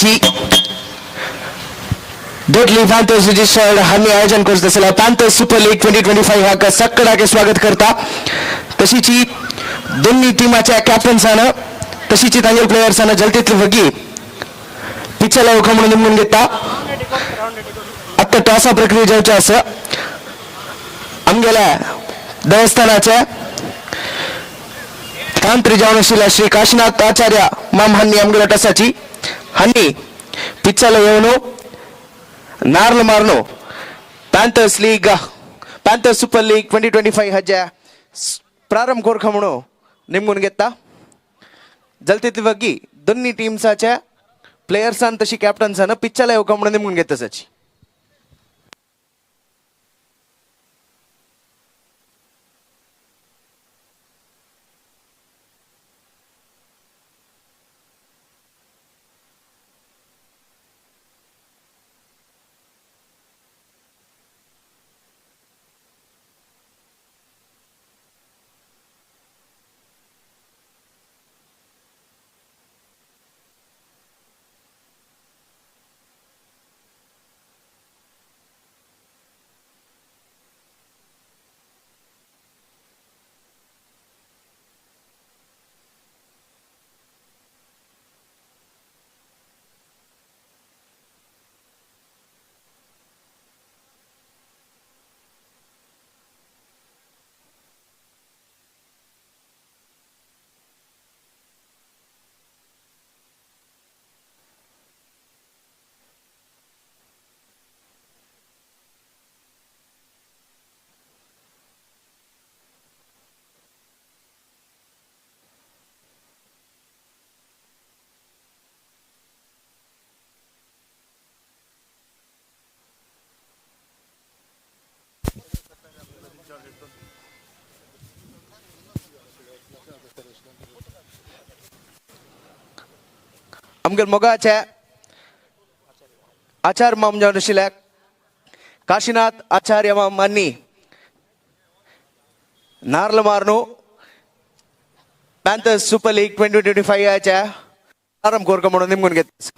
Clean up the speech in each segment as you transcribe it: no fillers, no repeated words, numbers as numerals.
तशीची deadly Panthers registered आम्ही आयोजन करत असलेल्या पॅन्थर्स सुपर लीग 2025 हा सक्कडाके स्वागत करता तशीची दोन्ही टीमाच्या कॅप्टन्सानं तशीची तांगेल प्लेयर्सानं जलतेतली वगी पिचला उखा म्हणून निमून घेता आता टॉसा प्रक्रिया जाऊच्या असं आमगेल्या देवस्थानाच्या तांत्री जावनशिला श्री काशीनाथ आचार्य माम हन्नी आमगेल्या टसाची हन्नी पिचला येऊन नार्ल मारनो Panthers League Panthers Super League 2025 हाच्या प्रारंभ कोरखा म्हणून निमून घेता जलतेतली वगी दोन्ही टीम्साच्या प्लेयर्सान तशी कॅप्टन्सानं पिचला येऊका म्हणून निमून घेता सची आमगेल मोगाच्या आचार्य माम जावनशिला काशीनाथ आचार्य माम हन्नी नार्ल मारनो पॅन्थर्स सुपर लीग 2025 याच्या प्रारंभ कोरका म्हणून निमून घेता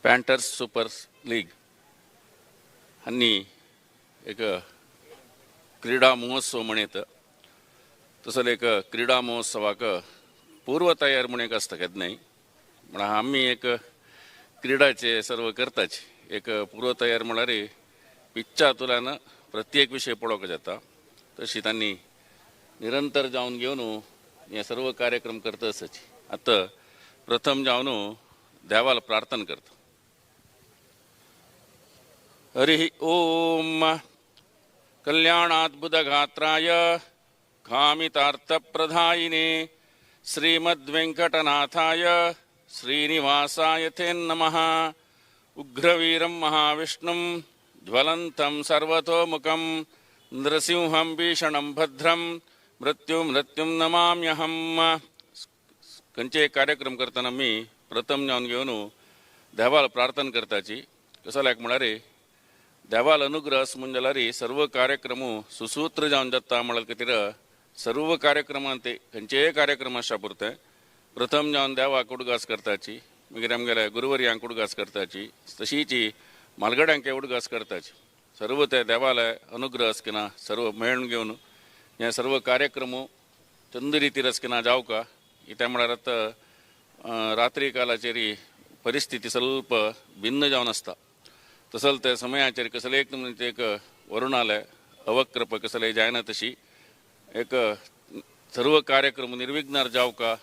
पॅन्थर्स सुपर लीग हांनी एक क्रीडा महोत्सव म्हणत तसं एक क्रीडा महोत्सवाक पूर्व तयार म्हणून एक असतं केद नाही म्हण आम्ही एक क्रीडाचे सर्व करताच एक पूर्व तयार म्हळ्यार पिच्चा तुलान प्रत्येक विषय पळोवंक जाता तशी त्यांनी निरंतर जावन घेवन हे सर्व कार्यक्रम करता आसाची आता प्रथम जावन देवाला प्रार्थना करता हरि ओम कल्याणाद्भुतगात्राय कामितार्थप्रदायिने श्रीमद्वेंकटनाथाय श्रीनिवासाय ते नमः उग्रवीरं महाविष्णुं ज्वलन्तं सर्वतोमुखं नृसिंहं भीषणं भद्रं मृत्युं नमाम्यहं खंयचे कार्यक्रम करतना मी प्रथम जावन घेवन देवाला प्रार्थना करताची कसं लायक म्हळ्यार देवाल अनुग्रह म्हणून जाल्यार सर्व कार्यक्रम सुसूत्र जावन जाता म्हळ्यार खातीर सर्व कार्यक्रमांत ते खंयचेय कार्यक्रम आसच्या पुरते प्रथम जावन देवाक उडगास करताची मागीर आमगेल्या गुरुवर्यांक उडगास करताची तशीच मालगड्यांक उडगास करताची सर्व ते देवालय अनुग्रह आसकिना सर्व मेळून घेवन हे सर्व कार्यक्रम चंद रितीर आसकिना जावका कित्याक म्हळ्यार आतां रात्री कालाचेर परिस्थिती ಸ್ವಲ್ಪ भिन्न जावन आसता तसल त्या समयाचेर कसले एक म्हणजे एक वरुणालय अवक्रप कसले जायना तशी एक सर्व कार्यक्रम निर्विघ्नार जावका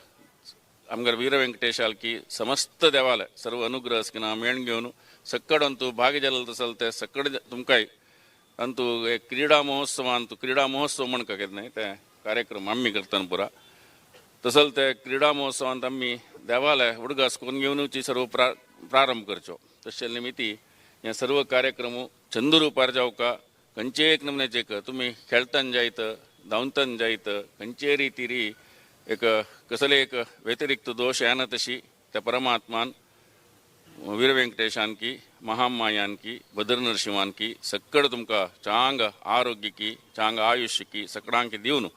आमगेर वीर वेंकटेशाल की समस्त देवालय सर्व अनुग्रह आसकिना मेळून घेवन सक्कड अंतू भाग जालें तसल ते सक्कड तुमकांय अंतू एक क्रीडा महोत्सवांत क्रीडा महोत्सव म्हणका केद न्हय ते कार्यक्रम आमी करतना पुरा तसल ते क्रीडा महोत्सवांत आमी देवालय उडगास करून घेवनूच सर्व प्रारंभ करच्यो तशे निमित्ती हे सर्व कार्यक्रम छंद रुपार जावका खंयचे एक नमण्याचे एक तुम्ही खेळताना जायत धांवताना जायत खंयचे रितीरी एक कसले एक व्यतिरिक्त दोष येना तशी त्या परमात्मान वीर वेंकटेशांकी महामायांकी भद्र नरसिंहांकी सक्कड तुमका चांग आरोग्य की चांग आयुष्य की सकडांकी दिवन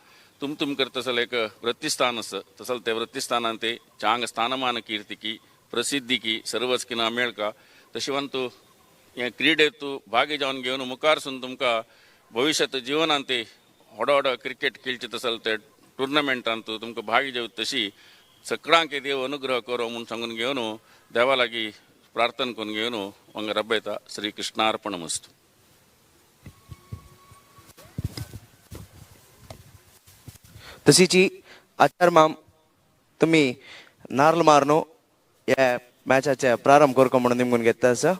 तुम कर तसल एक वृत्तिस्थान तसल ते वृत्तिस्थानान ते चांग स्थानमान कीर्ती की प्रसिद्धी की सर्वच की ना मेळका तशिवंतू हे क्रीडेत भागी जावन घेवन मुखारसून तुमका भविष्यात जीवनांत ते व्हडा क्रिकेट खेळचे तसल ते टुर्नामेंटांत तुमकां भागी जेवत तशी सगळ्यांक देव अनुग्रह करो म्हणून सांगून घेवन देवा लागीं प्रार्थना करून घेवन हांगा रबयता श्री कृष्णार्पणमस्तु. तशीची आचार माम तुम्ही नार्ल मारनो या मॅचाचे प्रारंभ करको म्हणून निमून घेता आसा.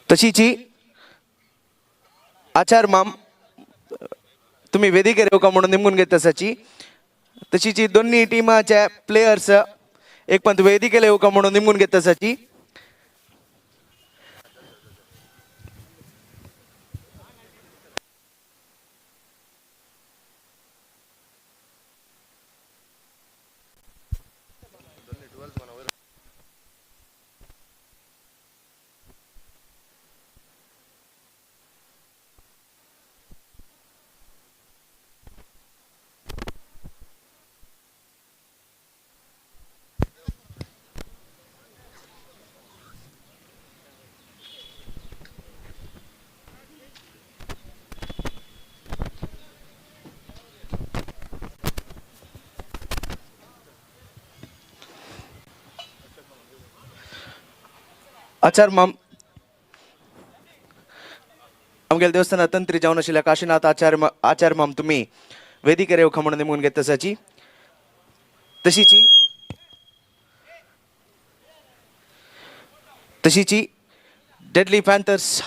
तशीची आचार माम तुम्ही वेदिकेर येवका म्हणून निमून घेत तसाची तशीची दोन्ही टिमाच्या प्लेयर्स एक पंत वेदिकेला येवका म्हणून निमून घेत तसाची. आचार माम आमगेल देवस्थान तंत्री जावन आशिल्ल्या काशीनाथ आचार माम तुम्ही वेदिकेर येवंक म्हणून नेमून घेत आसाची तशीची डेडली पॅन्थर्स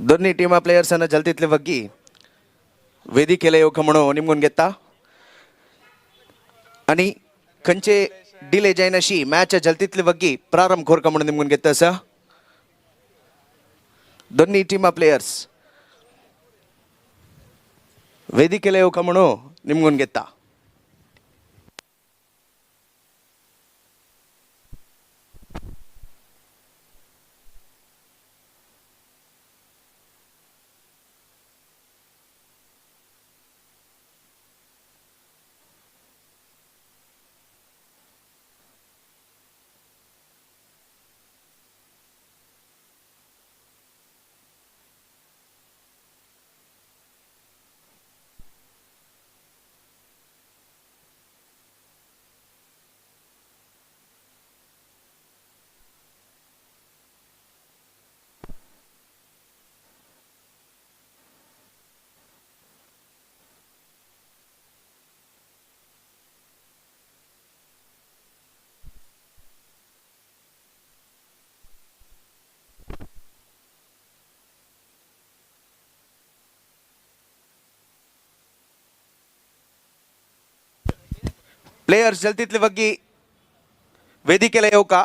दोन्ही टीमा प्लेयर्सांना जलदीतले वग्गी वेदिकेला येवंक म्हणून निमगून घेता आणि खंयचे डिले जायनाशी मॅच जलदीतले वग्गी प्रारंभ कोरका म्हणून निमगून घेता आसा दोन्ही टीमा प्लेयर्स वेदिकेला येवंक म्हणून निमगून घेता प्लेयर्स जलदीतले वग्गी वेदिकेला येवका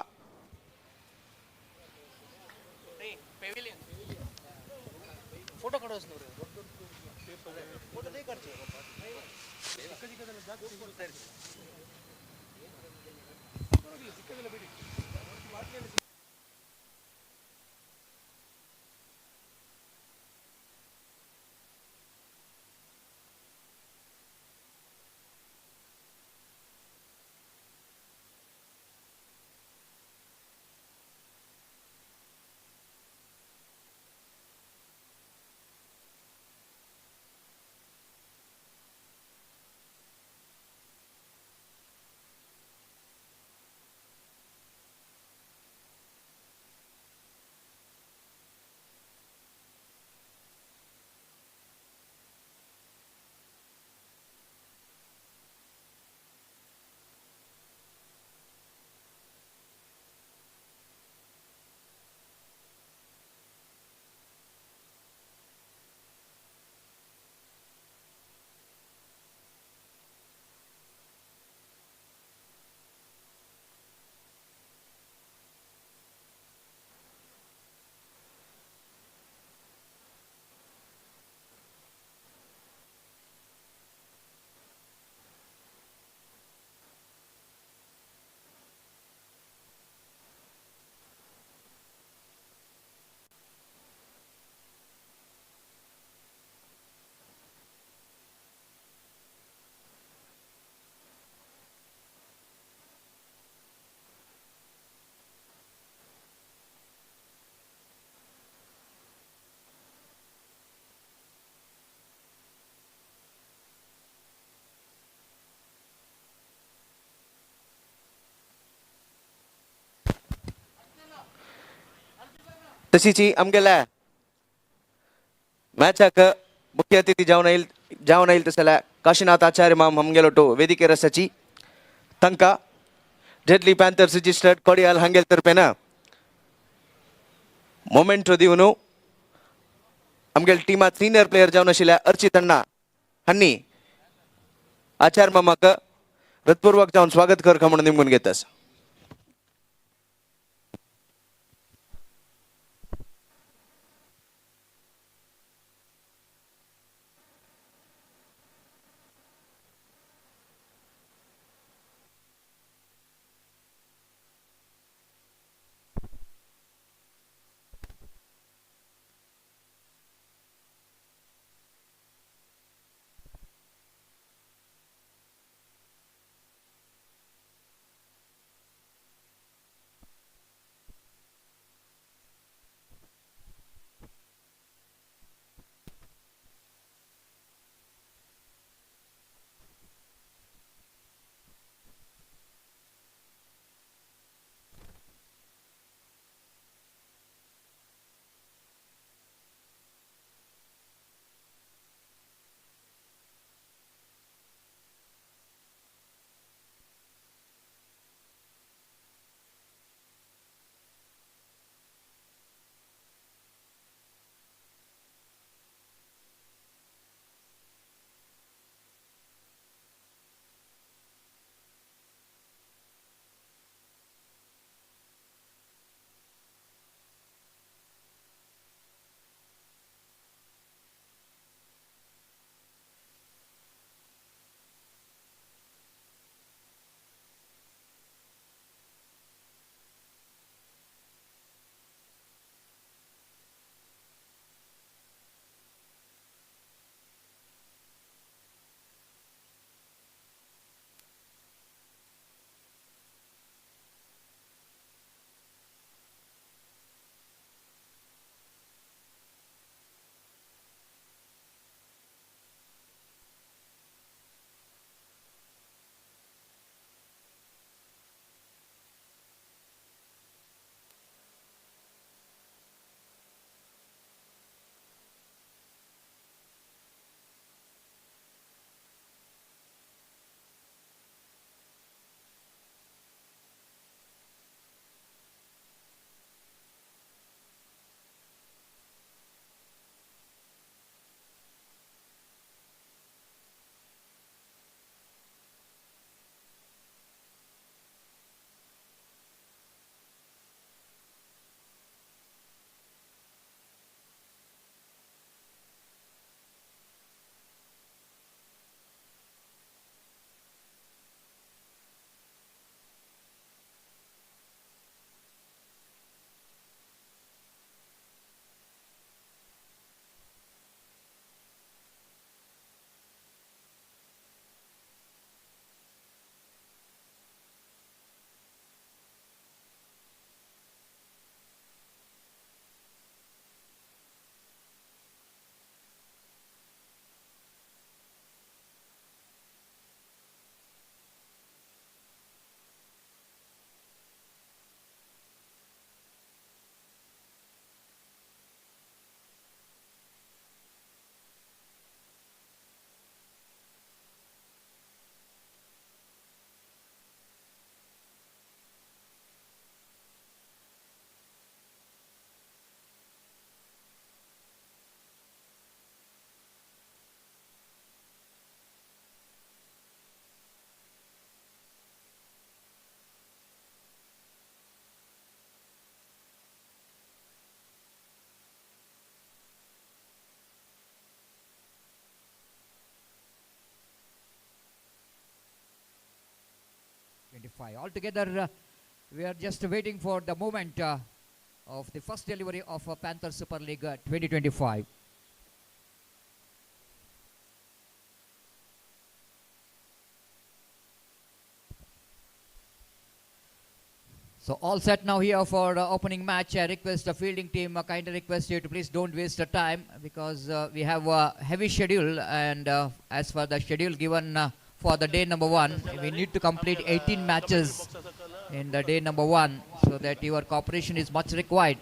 तशीची आमगेल्या मॅचाक मुख्य अतिथी जावन येईल तसल्या काशीनाथ आचार्य माम आमगेलो वेदिकेर आसाची तांकां deadly Panthers registered Kodiyal हांगेल तर्फेन memento दिवन आमगेल टिमात सिनियर प्लेयर जावन आशिल्ल्या अर्चित अण्णा हांणी आचार्य मामाक हृदयपूर्वक जावन स्वागत करता म्हणून निमगून घेत आसा 2025. Altogether, we are just waiting for the moment of the first delivery of Panthers Super League 2025. So all set now here for opening match. I request the fielding team, kindly request you to please don't waste the time because we have a heavy schedule, and as for the schedule given for the day number 1, we need to complete 18 matches in the day number 1, so that your cooperation is much required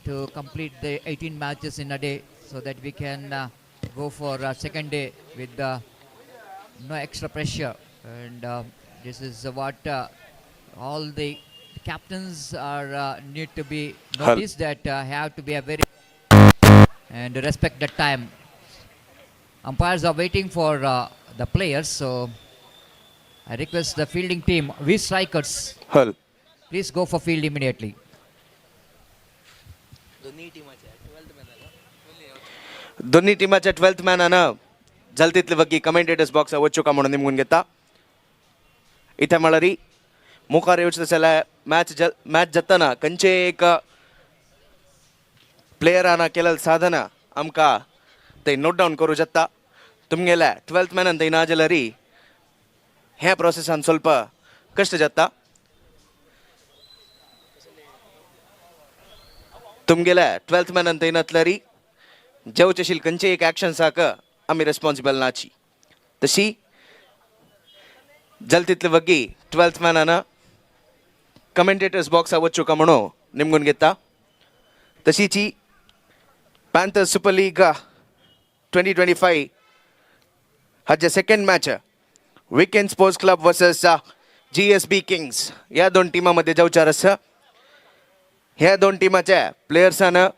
to complete the 18 matches in a day, so that we can go for second day with no extra pressure. And this is what all the captains are need to be noticed, that have to be a very and respect the time. Umpires are waiting for the players, so I request the fielding team, we strikers, हल please go for field immediately. दोन्ही टीमाच्या 12th मॅनानं जलतीतले वगी commentators box वच्चू का म्हणून निमगून घेता इथे मळरी मुखार येऊचला match जत्तना कंचे एक प्लेयराना केलेलं साधन आमका ते नोट डाऊन करू जत्ता तुमगेला 12th मॅन ಅಂತ ಇನಾಜಲರಿ ह्या प्रोसेस ಅನ್ ಸ್ವಲ್ಪ ಕಷ್ಟ ಜತ್ತ तुमगेला 12th मॅन ಅಂತ ಇನತ್ಲರಿ जेवचेशील कंचे एक ॲक्शन साक आम्ही रेस्पॉन्सिबल नाची तशी जलतीतले वगी 12th मॅनानं कमेंटेटर्स बॉक्स आवच्चू का म्हणून निमगून घेता तशीची पॅन्थर्स सुपर लीग 2025 हाचे second match weekend sports club versus GSB Kings या दोन टीमांमध्ये जाऊचार आसा ह्या दोन टीमाच्या प्लेयर्सानं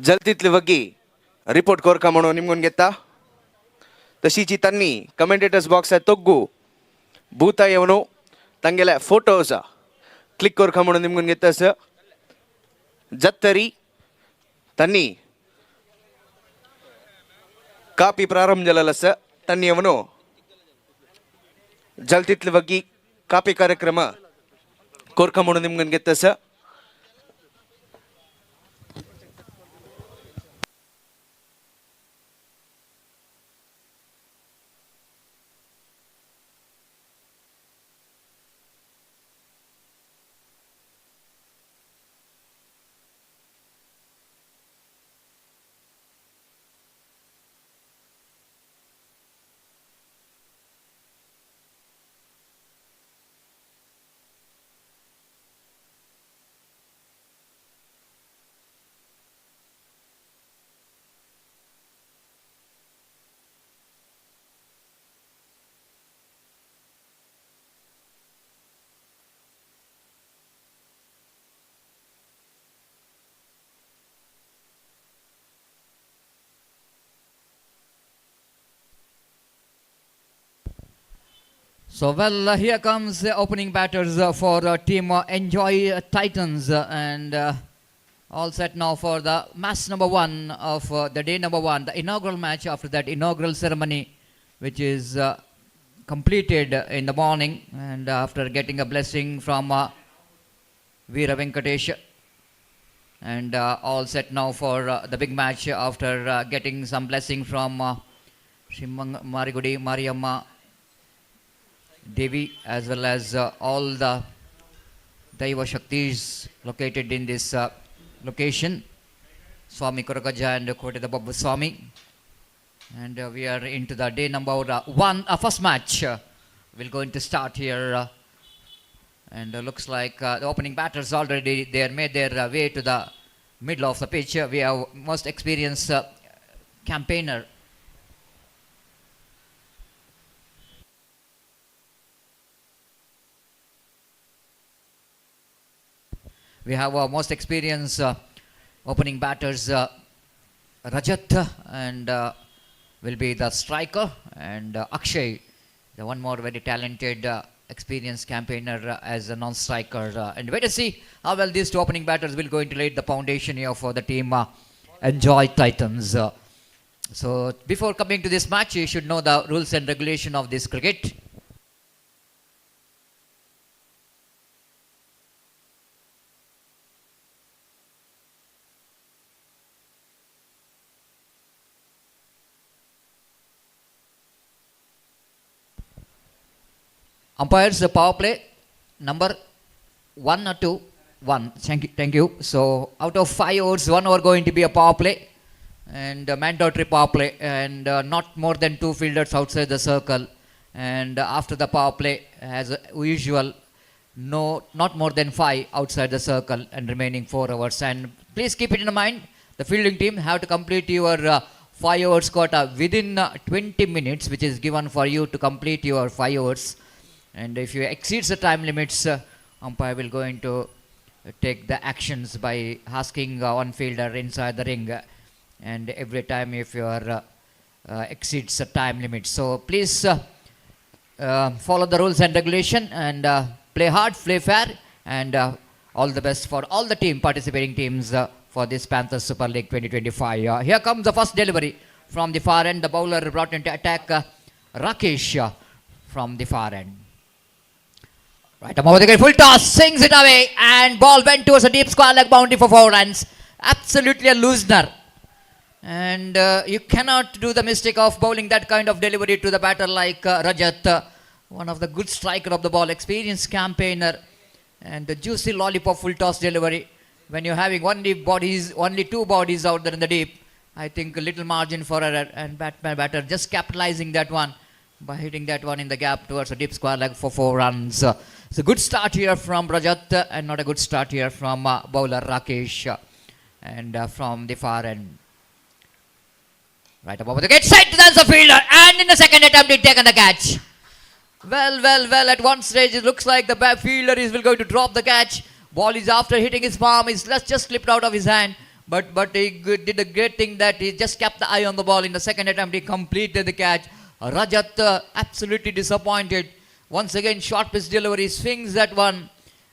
जलतीतले वगी रिपोर्ट कोरका म्हणून निमगून घेता तशीची तन्नी कमेंटेटर्स बॉक्स तोग्गू भूता येवनो ತಂಗೆಲ್ಲ ಫೋಟೋಸ್ ಕ್ಲಿಕ್ ಕೊರ್ಕೊಂಬಂಡು ನಿಮ್ಗೆ ಗೆತ್ತಸ ಜತ್ತರಿ ತನ್ನಿ ಕಾಪಿ ಪ್ರಾರಂಭ ಜಲಲಸ ತನ್ನಿಯವನು ಜಲ್ತಿತ್ಲ ಬಗ್ಗೆ ಕಾಪಿ ಕಾರ್ಯಕ್ರಮ ಕೊರ್ಕೊಂಬಂಡು ನಿಮ್ಗೆ ಗೆತ್ತಸ So well, here comes the opening batters for team Enjoy Titans, and all set now for the match number 1 of the day number 1, the inaugural match after that inaugural ceremony, which is completed in the morning, and after getting a blessing from Vira Wenesh, and all set now for the big match after getting some blessing from Marigudi Mariamma Devi, as well as all the Daiva Shaktis located in this location, Swami Kurakaja and Kotida Babu Swami. And we are into the day number 1, first match will going to start here, and looks like the opening batters already they are made their way to the middle of the pitch. We have most experienced campaigner we have our most experienced opening batters, Rajat, and will be the striker, and Akshay, the one more very talented, experienced campaigner as a non-striker. And wait to see how well these two opening batters will going to lay the foundation here for the team Enjoy Titans. So before coming to this match, you should know the rules and regulation of this cricket. Umpires, the power play number 1 or 2? 1. Thank you. So out of 5 overs, 1 over going to be a power play and a mandatory power play, and not more than 2 fielders outside the circle. And after the power play, as usual, not more than 5 outside the circle, and remaining 4 overs. And please keep it in mind, the fielding team have to complete your 5 overs quota within 20 minutes, which is given for you to complete your 5 overs. And if you exceeds the time limits, umpire will going to take the actions by asking one fielder inside the ring, and every time if you are exceeds the time limit. So please follow the rules and regulation, and play hard, play fair, and all the best for all the participating teams for this Panthers Super League 2025. Here comes the first delivery from the far end. The bowler brought into attack, Rakesh from the far end. Right, over the full toss, sings it away, and ball went towards a deep square leg boundary for 4 runs. Absolutely a loosener. And you cannot do the mistake of bowling that kind of delivery to the batter like Rajat, one of the good striker of the ball, experienced campaigner, and the juicy lollipop full toss delivery. When you're having only 2 bodies out there in the deep, I think a little margin for error, and batter just capitalizing that one by hitting that one in the gap towards a deep square leg for 4 runs. It's a good start here from Rajat, and not a good start here from bowler Rakesh, and from the far end. Right above the gate, set to the fielder, and in the second attempt, he taken the catch. Well, at one stage, it looks like the fielder is going to drop the catch. Ball is after hitting his palm, it's just slipped out of his hand. But he did a great thing that he just kept the eye on the ball. In the second attempt, he completed the catch. Rajat absolutely disappointed. Once again, short pitch delivery, swings that one,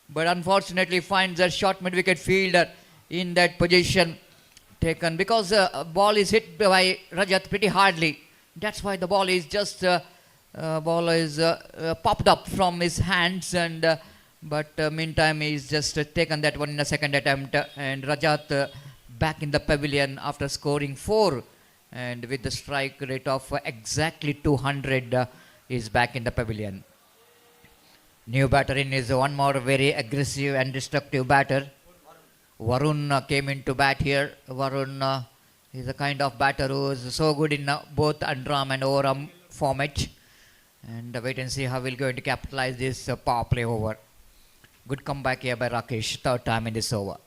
but unfortunately finds a short mid-wicket fielder in that position taken, because ball is hit by Rajat pretty hardly. That's why the ball is just popped up from his hands, and but meantime he's just taken that one in the second attempt, and Rajat back in the pavilion after scoring 4, and with the strike rate of exactly 200 is back in the pavilion. New batter in is one more very aggressive and destructive batter. Varun came into bat here. Varun is a kind of batter who is so good in both underarm and overarm format. And wait and see how we're going to capitalize this power play over. Good comeback here by Rakesh, 3rd time in this over.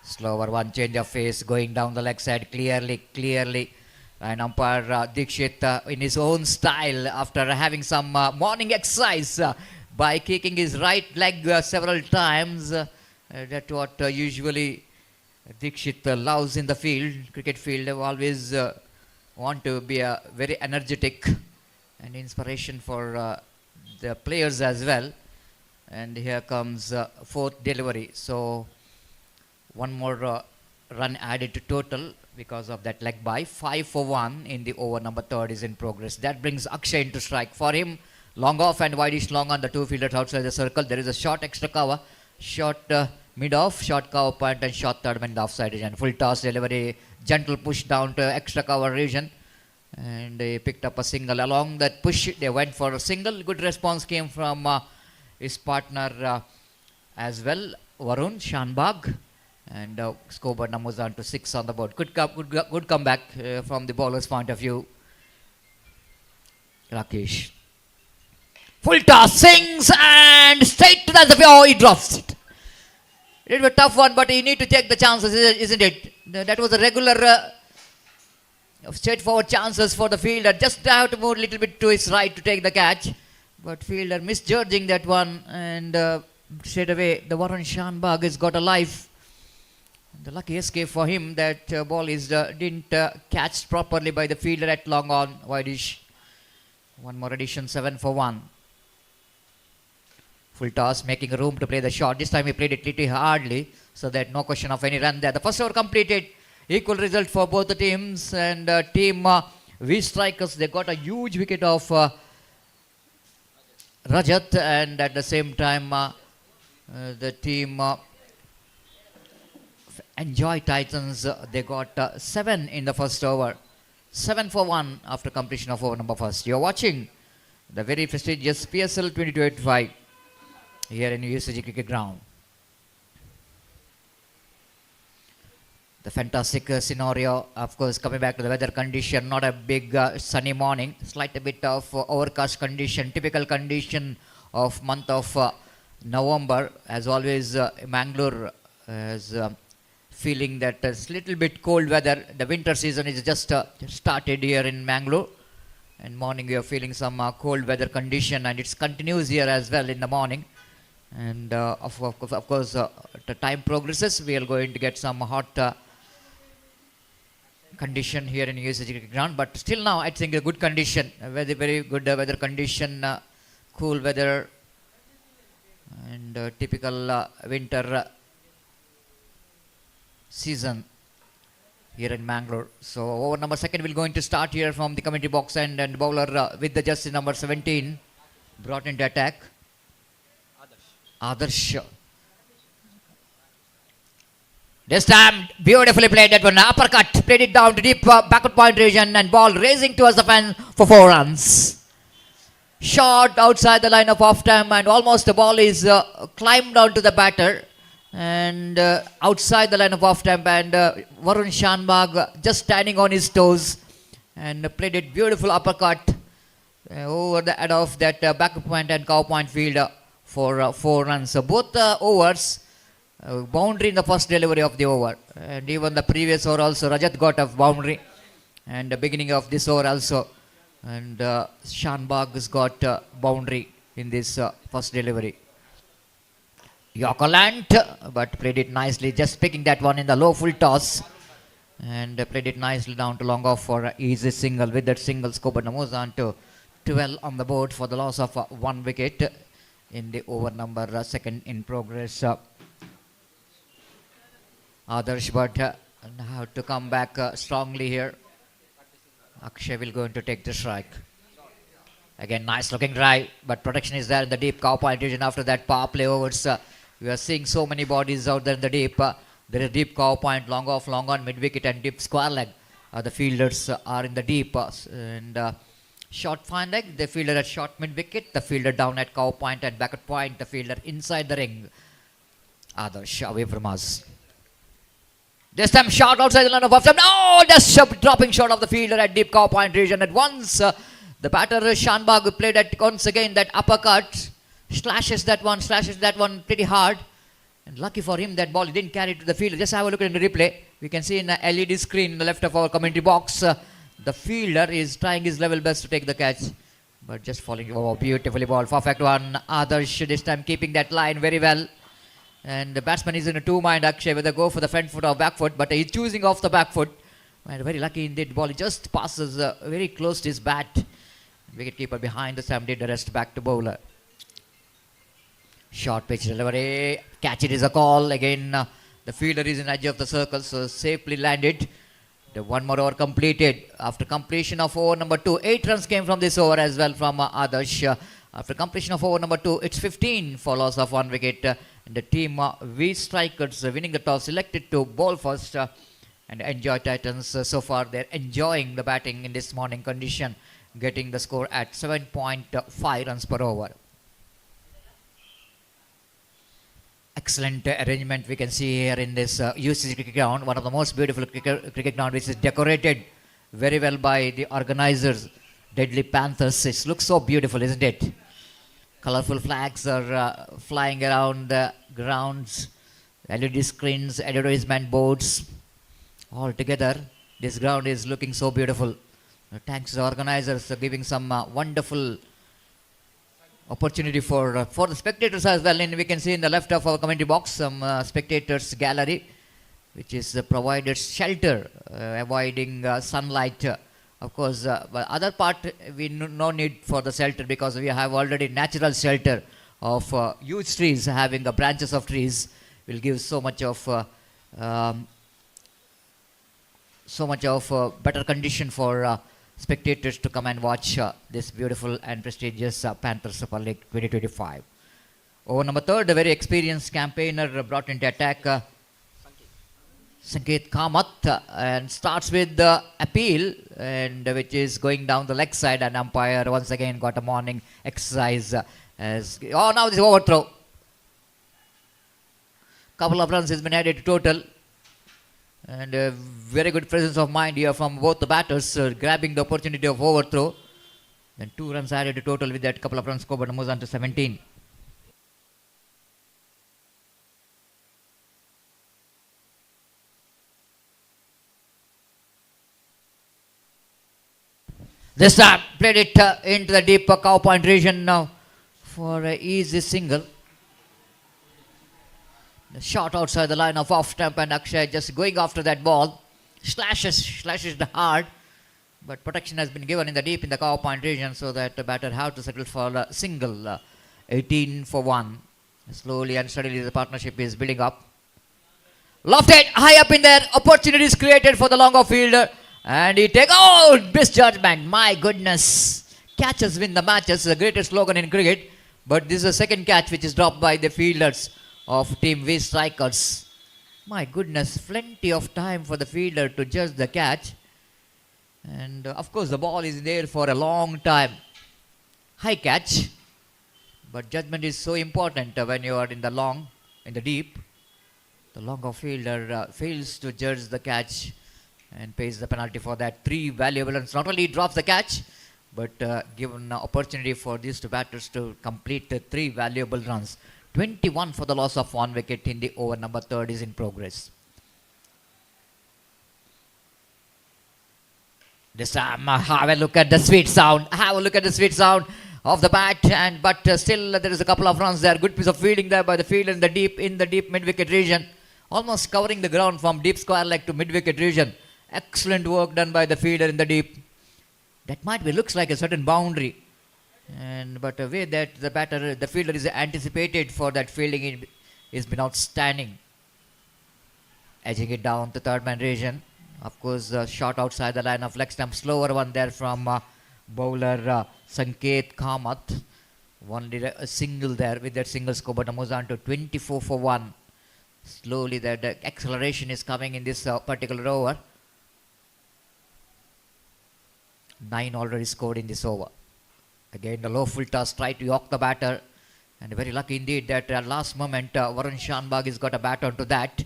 Slower one, change of face, going down the leg side clearly. And umpire Dikshit in his own style, after having some morning exercise by kicking his right leg several times. That's what usually Dikshit loves in the field, cricket field. They always want to be very energetic and inspiration for the players as well. And here comes 4th delivery. So one more run added to total because of that leg by. 5 for 1 in the over number 3rd is in progress. That brings Akshay into strike. For him, long off and wideish long on the 2 fielders outside the circle. There is a short extra cover, short mid-off, short cover point, and short third man in the offside region. Full toss delivery, gentle push down to extra cover region, and they picked up a single. Along that push, they went for a single. Good response came from his partner as well, Varun Shanbag. And scoreboard numbers down to 6 on the board. Good comeback from the bowler's point of view. Rakesh. Full toss, swings, and straight to the oh, he drops it. It was a tough one, but you need to take the chances, isn't it? That was a regular, straightforward chances for the fielder. Just have to move a little bit to his right to take the catch. But fielder misjudging that one, and straight away the Varun Shanbag has got a life. The lucky escape for him, that ball is didn't catch properly by the fielder at long on, wideish. One more addition, 7 for 1. Full toss, making room to play the shot. This time he played it little hardly, so that no question of any run there. The first over completed, equal result for both the teams, and team V Strikers, they got a huge wicket of Rajat, and at the same time the team Enjoy Titans, they got 7 in the first over. 7 for 1 after completion of over number 1. You're watching the very prestigious PSL 2285 here in USG Cricket Ground. The fantastic scenario, of course, coming back to the weather condition, not a big sunny morning, slight bit of overcast condition, typical condition of month of November. As always, Mangalore is feeling that it's little bit cold weather. The winter season is just started here in Mangalore, and morning we are feeling some cold weather condition, and it continues here as well in the morning. And of course, the time progresses, we are going to get some hot condition here in USG Cricket Ground, but still now I think a good condition, a very good weather condition, cool weather, and typical winter season here in Mangalore. So over number second will going to start here from the commentary box end, and bowler with the jersey number 17 brought into attack. Adarsh. This time, beautifully played that one. Uppercut, played it down to deep backward point region, and ball racing towards the fence for 4 runs. Shot outside the line of off time, and almost the ball is climbed down to the batter, and outside the line of off time, and Varun Shanbag just standing on his toes, and played it beautiful uppercut over the head of that backward point and cow point field for 4 runs. So both overs. Boundary in the first delivery of the over, and even the previous over also Rajat got a boundary, and the beginning of this over also, and Shanbag has got boundary in this first delivery. Yorkerland, but played it nicely, just picking that one in the low full toss, and played it nicely down to long off for easy single. With that single, scope and moves on to 12 on the board for the loss of 1 wicket in the over number second in progress. Adarsh, but have to come back strongly here. Akshay will go into take the strike. Again, nice looking drive, but protection is there in the deep cow point region. After that power play overs, we are seeing so many bodies out there in the deep. There is deep cow point, long off, long on, mid wicket, and deep square leg. The fielders are in the deep, and short fine leg. The fielder at short mid wicket, the fielder down at cow point and back at point, the fielder inside the ring. Adarsh away from us. This time shot outside the line of off time. No, just dropping shot of the fielder at deep cow point region. At once, the batter Shanbag played at once again that uppercut, slashes that one pretty hard. And lucky for him, that ball didn't carry to the fielder. Just have a look at the replay. We can see in the LED screen in the left of our commentary box, the fielder is trying his level best to take the catch, but just falling. Oh, beautifully ball. Perfect one. Adarsh this time keeping that line very well. And the batsman is in a two-mind, Akshay, whether go for the front foot or back foot, but he's choosing off the back foot. And very lucky indeed, ball just passes very close to his bat. Wicketkeeper behind the stump did the rest back to bowler. Short pitch delivery, catch it is a call. Again, the fielder is in edge of the circle, so safely landed. The one more over completed. After completion of over number 2, 8 runs came from this over as well from Adarsh. After completion of over number 2, it's 15 for loss of 1 wicket. And the team V Strikers winning the toss, selected to bowl first and enjoy Titans. So far they're enjoying the batting in this morning condition, getting the score at 7.5 runs per over. Excellent arrangement we can see here in this UCC cricket ground, one of the most beautiful cricket ground, which is decorated very well by the organizers, Deadly Panthers. It looks so beautiful, isn't it? Colorful flags are flying around the grounds, LED screens, advertisement boards. All together, this ground is looking so beautiful. Thanks to the organizers for giving some wonderful opportunity for the spectators as well. And we can see in the left of our commentary box some spectators gallery, which is provided shelter, avoiding sunlight. Of course, but other part we no need for the shelter, because we have already natural shelter of huge trees, having the branches of trees will give so much of better condition for spectators to come and watch this beautiful and prestigious Panthers Super League 2025. Over number 3, a very experienced campaigner brought into attack. Sanket Kamath and starts with the appeal and which is going down the leg side, and umpire once again got a morning exercise as now this overthrow. Couple of runs has been added to total, and a very good presence of mind here from both the batters grabbing the opportunity of overthrow. Then 2 runs added to total with that couple of runs scored, but moves on to 17. This time played it into the deep cow point region now for an easy single. The shot outside the line of off stump, and Akshay just going after that ball. Slashes the hard, but protection has been given in the deep in the cow point region, so that the batter have to settle for a single. 18 for 1. Slowly and steadily the partnership is building up. Lofted high up in there. Opportunities created for the longer fielder. And he take misjudgment. My goodness. Catches win the matches. The greatest slogan in cricket. But this is the second catch which is dropped by the fielders of Team V Strikers. My goodness. Plenty of time for the fielder to judge the catch. And of course the ball is there for a long time. High catch. But judgment is so important when you are in the deep. The longer fielder fails to judge the catch and pays the penalty for that. 3 valuable runs. Not only drops the catch, but given an opportunity for these 2 batters to complete the 3 valuable runs. 21 for the loss of 1 wicket in the over. Number 3rd is in progress. This time, have a look at the sweet sound. Have a look at the sweet sound of the bat, but still there is a couple of runs there. Good piece of fielding there by the fielder in the deep mid-wicket region. Almost covering the ground from deep square leg to mid-wicket region. Excellent work done by the fielder in the deep. That might be looks like a certain boundary, but the way that the fielder is anticipated for that fielding has been outstanding. Edging it down to third man region. Of course, shot outside the line of leg stump. Slower one there from bowler Sanket Kamath. Only a single there with that single score, but moves on to 24 for 1. Slowly the acceleration is coming in this particular over. 9 already scored in this over. Again the low full toss tried to york the batter, and very lucky indeed that last moment Varun Shanbag has got a bat onto that.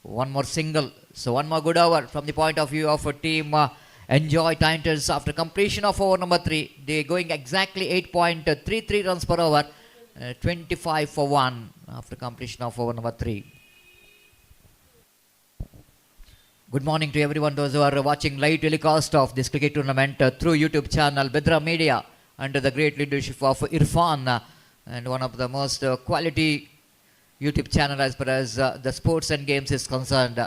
One more single, so one more good over from the point of view of a team Enjoy Panthers after completion of over number 3. They going exactly 8.33 runs per over, 25 for 1 after completion of over number 3. Good morning to everyone, those who are watching live telecast of this cricket tournament through YouTube channel Bedra Media under the great leadership of Irfan, and one of the most quality YouTube channel as far as the sports and games is concerned.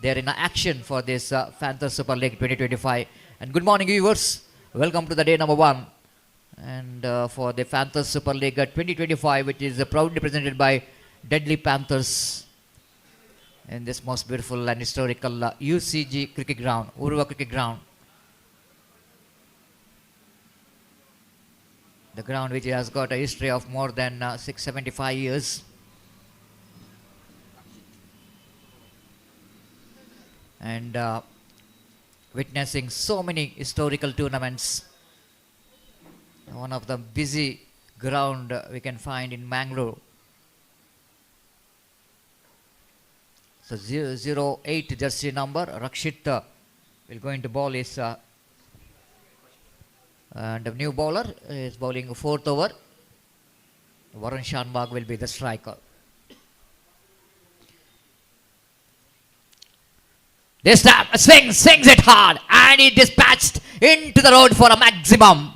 They are in action for this Panthers Super League 2025. And good morning viewers, welcome to the day number 1 and for the Panthers Super League 2025, which is proudly presented by Deadly Panthers in this most beautiful and historical UCG cricket ground, Urwa cricket ground. The ground which has got a history of more than 675 years. And witnessing so many historical tournaments. One of the busy ground we can find in Mangalore. So 008 jersey number, Rakshit will go into ball is and the new bowler is bowling 4th over. Varun Shanbag will be the striker. This time swings it hard and he dispatched into the road for a maximum.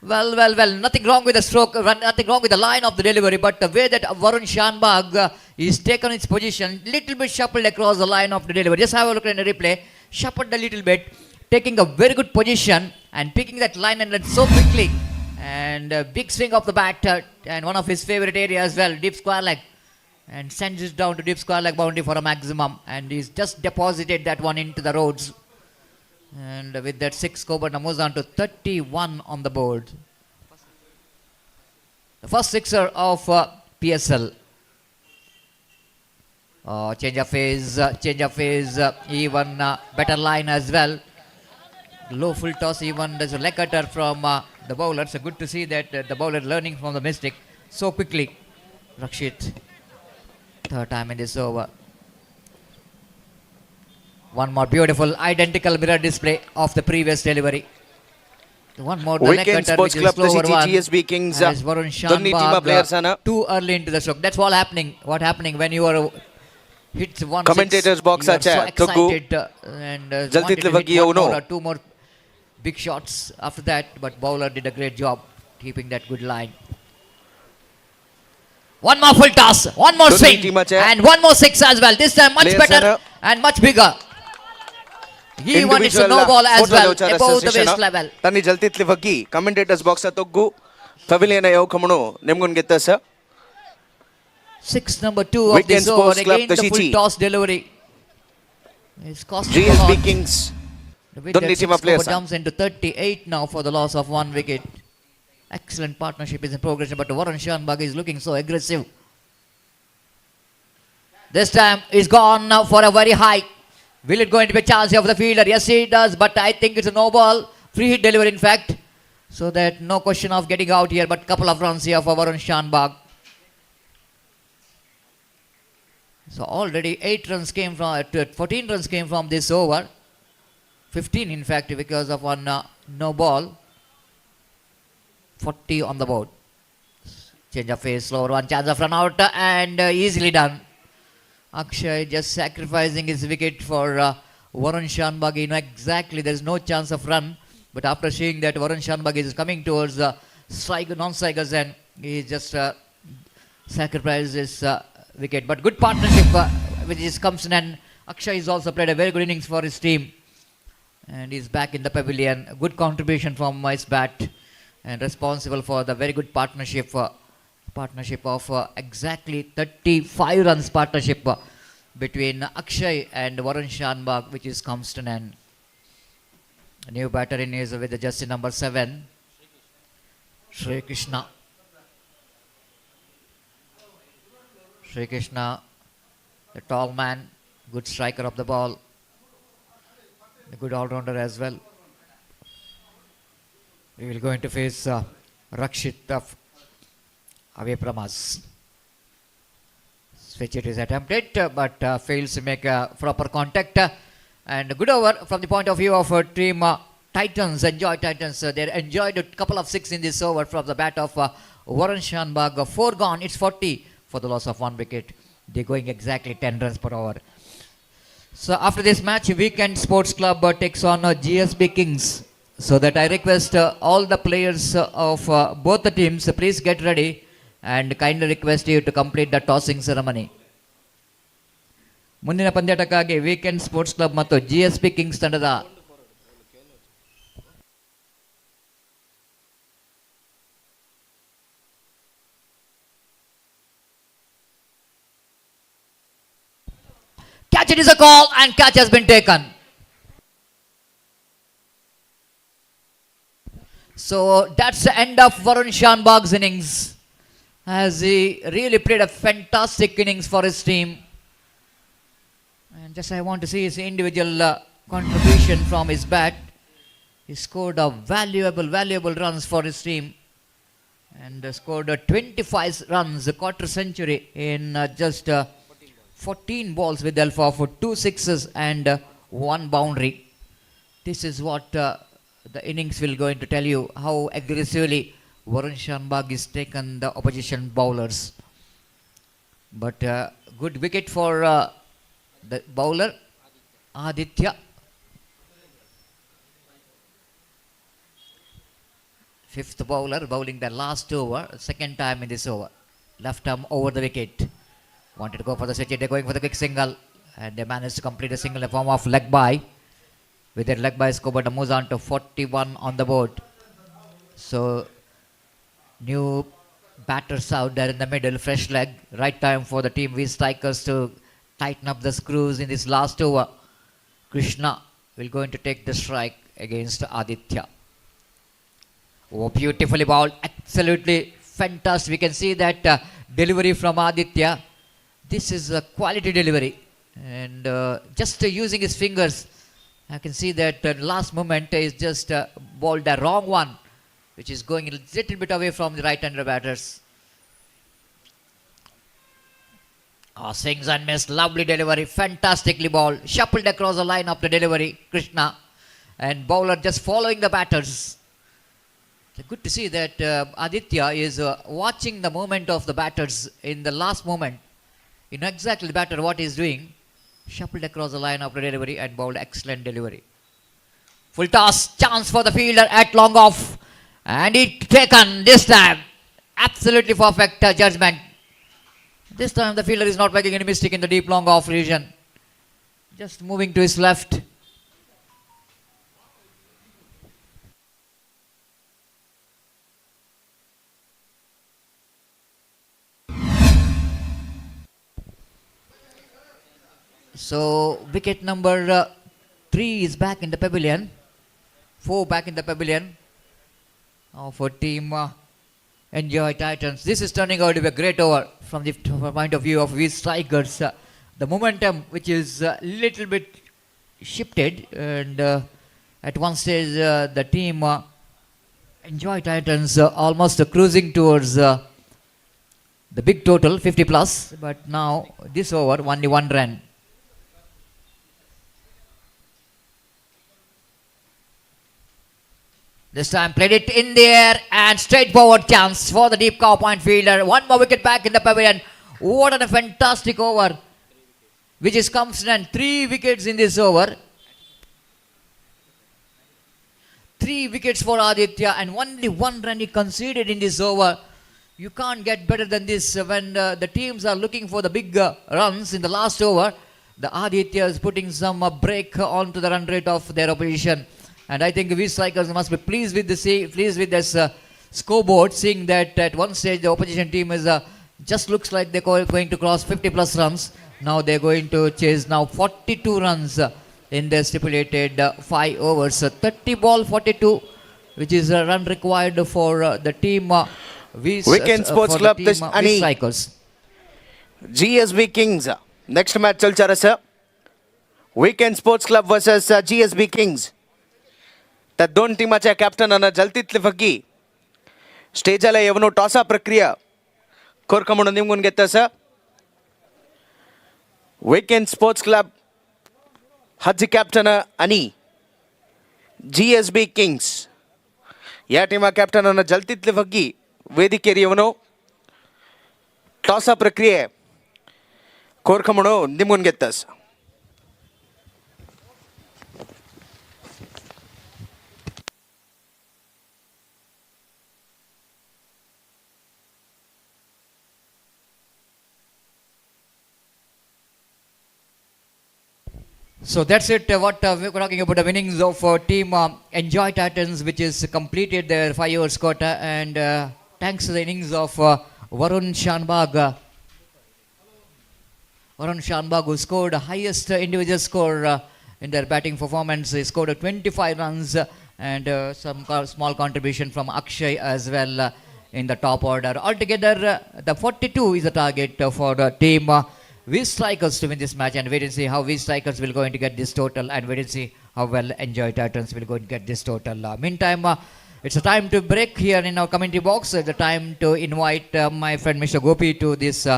Well, nothing wrong with the stroke, nothing wrong with the line of the delivery, but the way that Varun Shanbag is taken its position, little bit shuffled across the line of the delivery. Just have a look at the replay, shuffled a little bit, taking a very good position and picking that line and so quickly. And a big swing of the bat and one of his favorite areas as well, deep square leg. And sends it down to deep square leg boundary for a maximum, and he's just deposited that one into the roads, and with that 6 score, moves on to 31 on the board. The first sixer of PSL Change of phase, even better line as well. Low full toss, even there's a leg cutter from the bowler. So good to see that the bowler learning from the mistake so quickly. Rakshit, third time in this over. One more beautiful identical mirror display of the previous delivery. One more the leg Weekend cutter, Sports which Club is slower the one. GSB Kings As Varun Donni team players Shanbag too early into the stroke. That's what happening when you are hits one Commentators six, box you are acha, so Tuggu. excited and Jalti wanted to hit tlivagi one avunu. more or two more big shots after that, but bowler did a great job keeping that good line. One more full toss, one more Donni swing, team acha. and one more six as well. This time much Players better ana. and much bigger. He won it's a no ball as well, above the waist level. Tani jalti tlivagi. Commentators box Tuggu. Pavilion ayo kamunu. Nemgun gettasa. Six number 2 of Weekend this over. Sports Club Again the full Tashichi. toss delivery. It's costing a lot. GSB Kings With Donni that team 6 players. over jumps into 38 now for the loss of 1 wicket. Excellent partnership is in progress, but Varun Shanbag is looking so aggressive. This time he's gone now for a very high. Will it going to be a chance here for the fielder? Yes, he does, but I think it's a no ball. Free hit delivery, in fact. So that no question of getting out here, but couple of runs here for Varun Shanbag. So already 14 runs came from this over. 15 in fact because of one no ball. 40 on the board. Change of phase, slower one, chance of run out and easily done. Akshay just sacrificing his wicket for Varun Shanbag. You know exactly there is no chance of run, but after seeing that Varun Shanbag is coming towards non-strikers and he just sacrificed his wicket. But good partnership which is comes in, and Akshay has also played a very good innings for his team. And he's back in the pavilion. A good contribution from his bat and responsible for the very good partnership of exactly 35 runs partnership between Akshay and Varun Shanbag, which is comes to an end. A new batter in is with the jersey number 7, Sri Krishna. Sri Krishna, the tall man, good striker of the ball, a good all-rounder as well. We will go into face Rakshit of away from us. Switch it is attempted, but fails to make proper contact. And good over from the point of view of team Titans. Titans. They enjoyed a couple of 6 in this over from the bat of Varun Shanbag. 4 gone. It's 40 for the loss of 1 wicket. They're going exactly 10 runs per hour. So after this match, Weekend Sports Club takes on GSB Kings. So that I request all the players of both the teams, please get ready and kindly request you to complete the tossing ceremony. ಮುಂದಿನ ಪಂದ್ಯಾಟಕ್ಕಾಗಿ weekend sports club ಮತ್ತು GSB kings ತಂಡದ catch, it is a call and catch has been taken. So that's the end of Varun Shanbag's innings, as he really played a fantastic innings for his team. And just I want to see his individual contribution from his bat. He scored a valuable runs for his team, and scored 25 runs, a quarter century in just 14 balls with the help of 2 sixes and 1 boundary. This is what the innings will going to tell you how aggressively Varun Shanbag is taken the opposition bowlers. But good wicket for the bowler Aditya. Fifth bowler bowling the last over, second time in this over. Left arm over the wicket. Wanted to go for the switch. They're going for the quick single, and they managed to complete a single in form of leg by. With their leg by score, but moves on to 41 on the board. So new batters out there in the middle, fresh leg. Right time for the team V strikers to tighten up the screws in this last over. Krishna will going to take the strike against Aditya. Oh, beautifully bowled, absolutely fantastic. We can see that delivery from Aditya. This is a quality delivery. And just using his fingers, I can see that last moment is just bowled the wrong one, which is going a little bit away from the right-hander batters. Oh, swings and miss, lovely delivery, fantastically bowled, shuffled across the line of the delivery, Krishna, and bowler just following the batters. Good to see that Aditya is watching the movement of the batters in the last moment. You know exactly the batter what he is doing. Shuffled across the line of the delivery and bowled excellent delivery. Full toss, chance for the fielder at long off. And it taken this time. Absolutely perfect judgment. This time the fielder is not making any mistake in the deep long off region. Just moving to his left. So wicket number 3 is back in the pavilion. 4 back in the pavilion. Now for team Enjoy Titans. This is turning out to be a great over from the point of view of these strikers. The momentum which is a little bit shifted, and at one stage the team Enjoy Titans almost cruising towards the big total 50 plus, but now this over only 1 run. This time played it in the air and straightforward chance for the deep cow point fielder. 1 more wicket back in the pavilion. What a fantastic over which is comes in, 3 wickets in this over. 3 wickets for Aditya and only 1 run he conceded in this over. You can't get better than this when the teams are looking for the big runs in the last over. The Aditya is putting some break onto the run rate of their opposition. And I think we strikers must be pleased with this scoreboard, seeing that at one stage the opposition team is just looks like they're going to cross 50 plus runs. Now they're going to chase now 42 runs in the stipulated 5 overs. 30 ball 42, which is a run required for the team Weekend Sports Club this ani strikers. GSB Kings. Next match चल रहा है Weekend Sports Club versus GSB Kings. त्या 2 टीमाच्या कॅप्टनांना जलतीतली फगी स्टेजला येवनो टॉसा प्रक्रिया कोरक म्हणून निमगून घेतस weekend sports club हज captain आणि GSB Kings या टीमा कॅप्टनांना जलतीतली फगी वेदिकेर येवनो टॉसा प्रक्रिया कोरक म्हणून निमगून घेतस So that's it. What we're talking about the winnings of team Enjoy Titans, which is completed their 5 overs quota, and thanks to the innings of Varun Shanbag. Varun Shanbag, who scored the highest individual score in their batting performance. He scored 25 runs and some small contribution from Akshay as well in the top order. Altogether, the 42 is the target for the team. We strikers to win this match, and wait and see how we strikers will going to get this total, and wait and see how well Enjoy Titans will go to get this total. Meantime, it's a time to break here in our commentary box. It's a time to invite my friend Mr. Gopi to this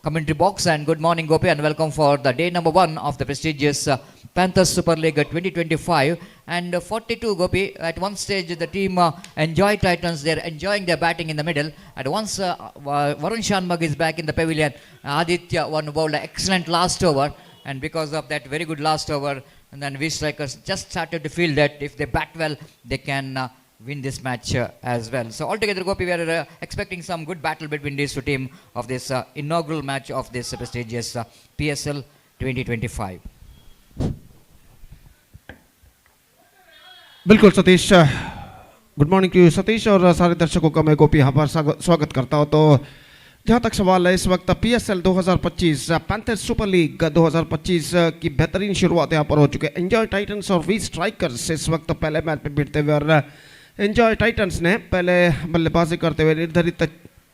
commentary box. And good morning, Gopi, and welcome for the day number 1 of the prestigious Panthers Super League 2025. And 42, Gopi, at one stage the team Enjoy Titans, they're enjoying their batting in the middle. And once Varun Shanbag is back in the pavilion, Aditya bowled an excellent last over. And because of that very good last over, and then we strikers just started to feel that if they bat well, they can win this match as well. So altogether, Gopi, we are expecting some good battle between these two teams of this inaugural match of this prestigious PSL 2025. बिल्कुल Satish, good morning to you Satish और सारे दर्शकों का मैं गोपी यहाँ पर स्वागत करता हूँ। तो जहाँ तक सवाल है, इस वक्त PSL 2025 पैंथर्स सुपर लीग 2025 की बेहतरीन शुरुआत यहाँ पर हो चुकी है। एंजॉय टाइटंस और वी स्ट्राइकर्स इस वक्त पहले मैच में भिड़ते हुए, और एंजॉय टाइटंस ने पहले बल्लेबाजी करते हुए निर्धारित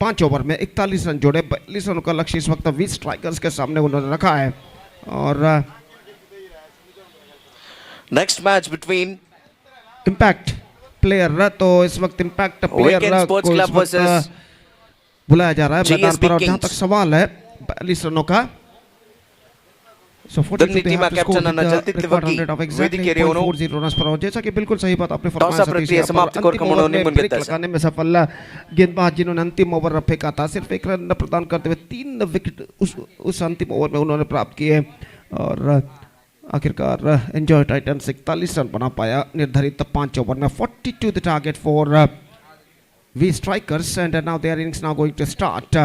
5 ओवर में 41 रन जोड़े, 42 रनों का लक्ष्य इस वक्त 20 स्ट्राइकर्स के सामने उन्होंने रखा है। और next match between impact player, तो इस वक्त इम्पैक्ट प्लेयर Weekend Sports को इस Club वक्त versus बुलाया जा रहा है मैदान GSB पर। और जहां Kings. तक सवाल है 42 रनों का, जैसा कि बिल्कुल सही बात आपने लगाने में सफल गेंदबाज जिन्होंने अंतिम ओवर फेंका था, सिर्फ 1 रन प्रदान करते हुए 3 विकेट उस अंतिम ओवर में उन्होंने प्राप्त किए। और आखिरकार एंजॉय टाइटंस 41 रन बना पाया निर्धारित 5 ओवर में। 42 the target for V strikers and now their innings now going to start.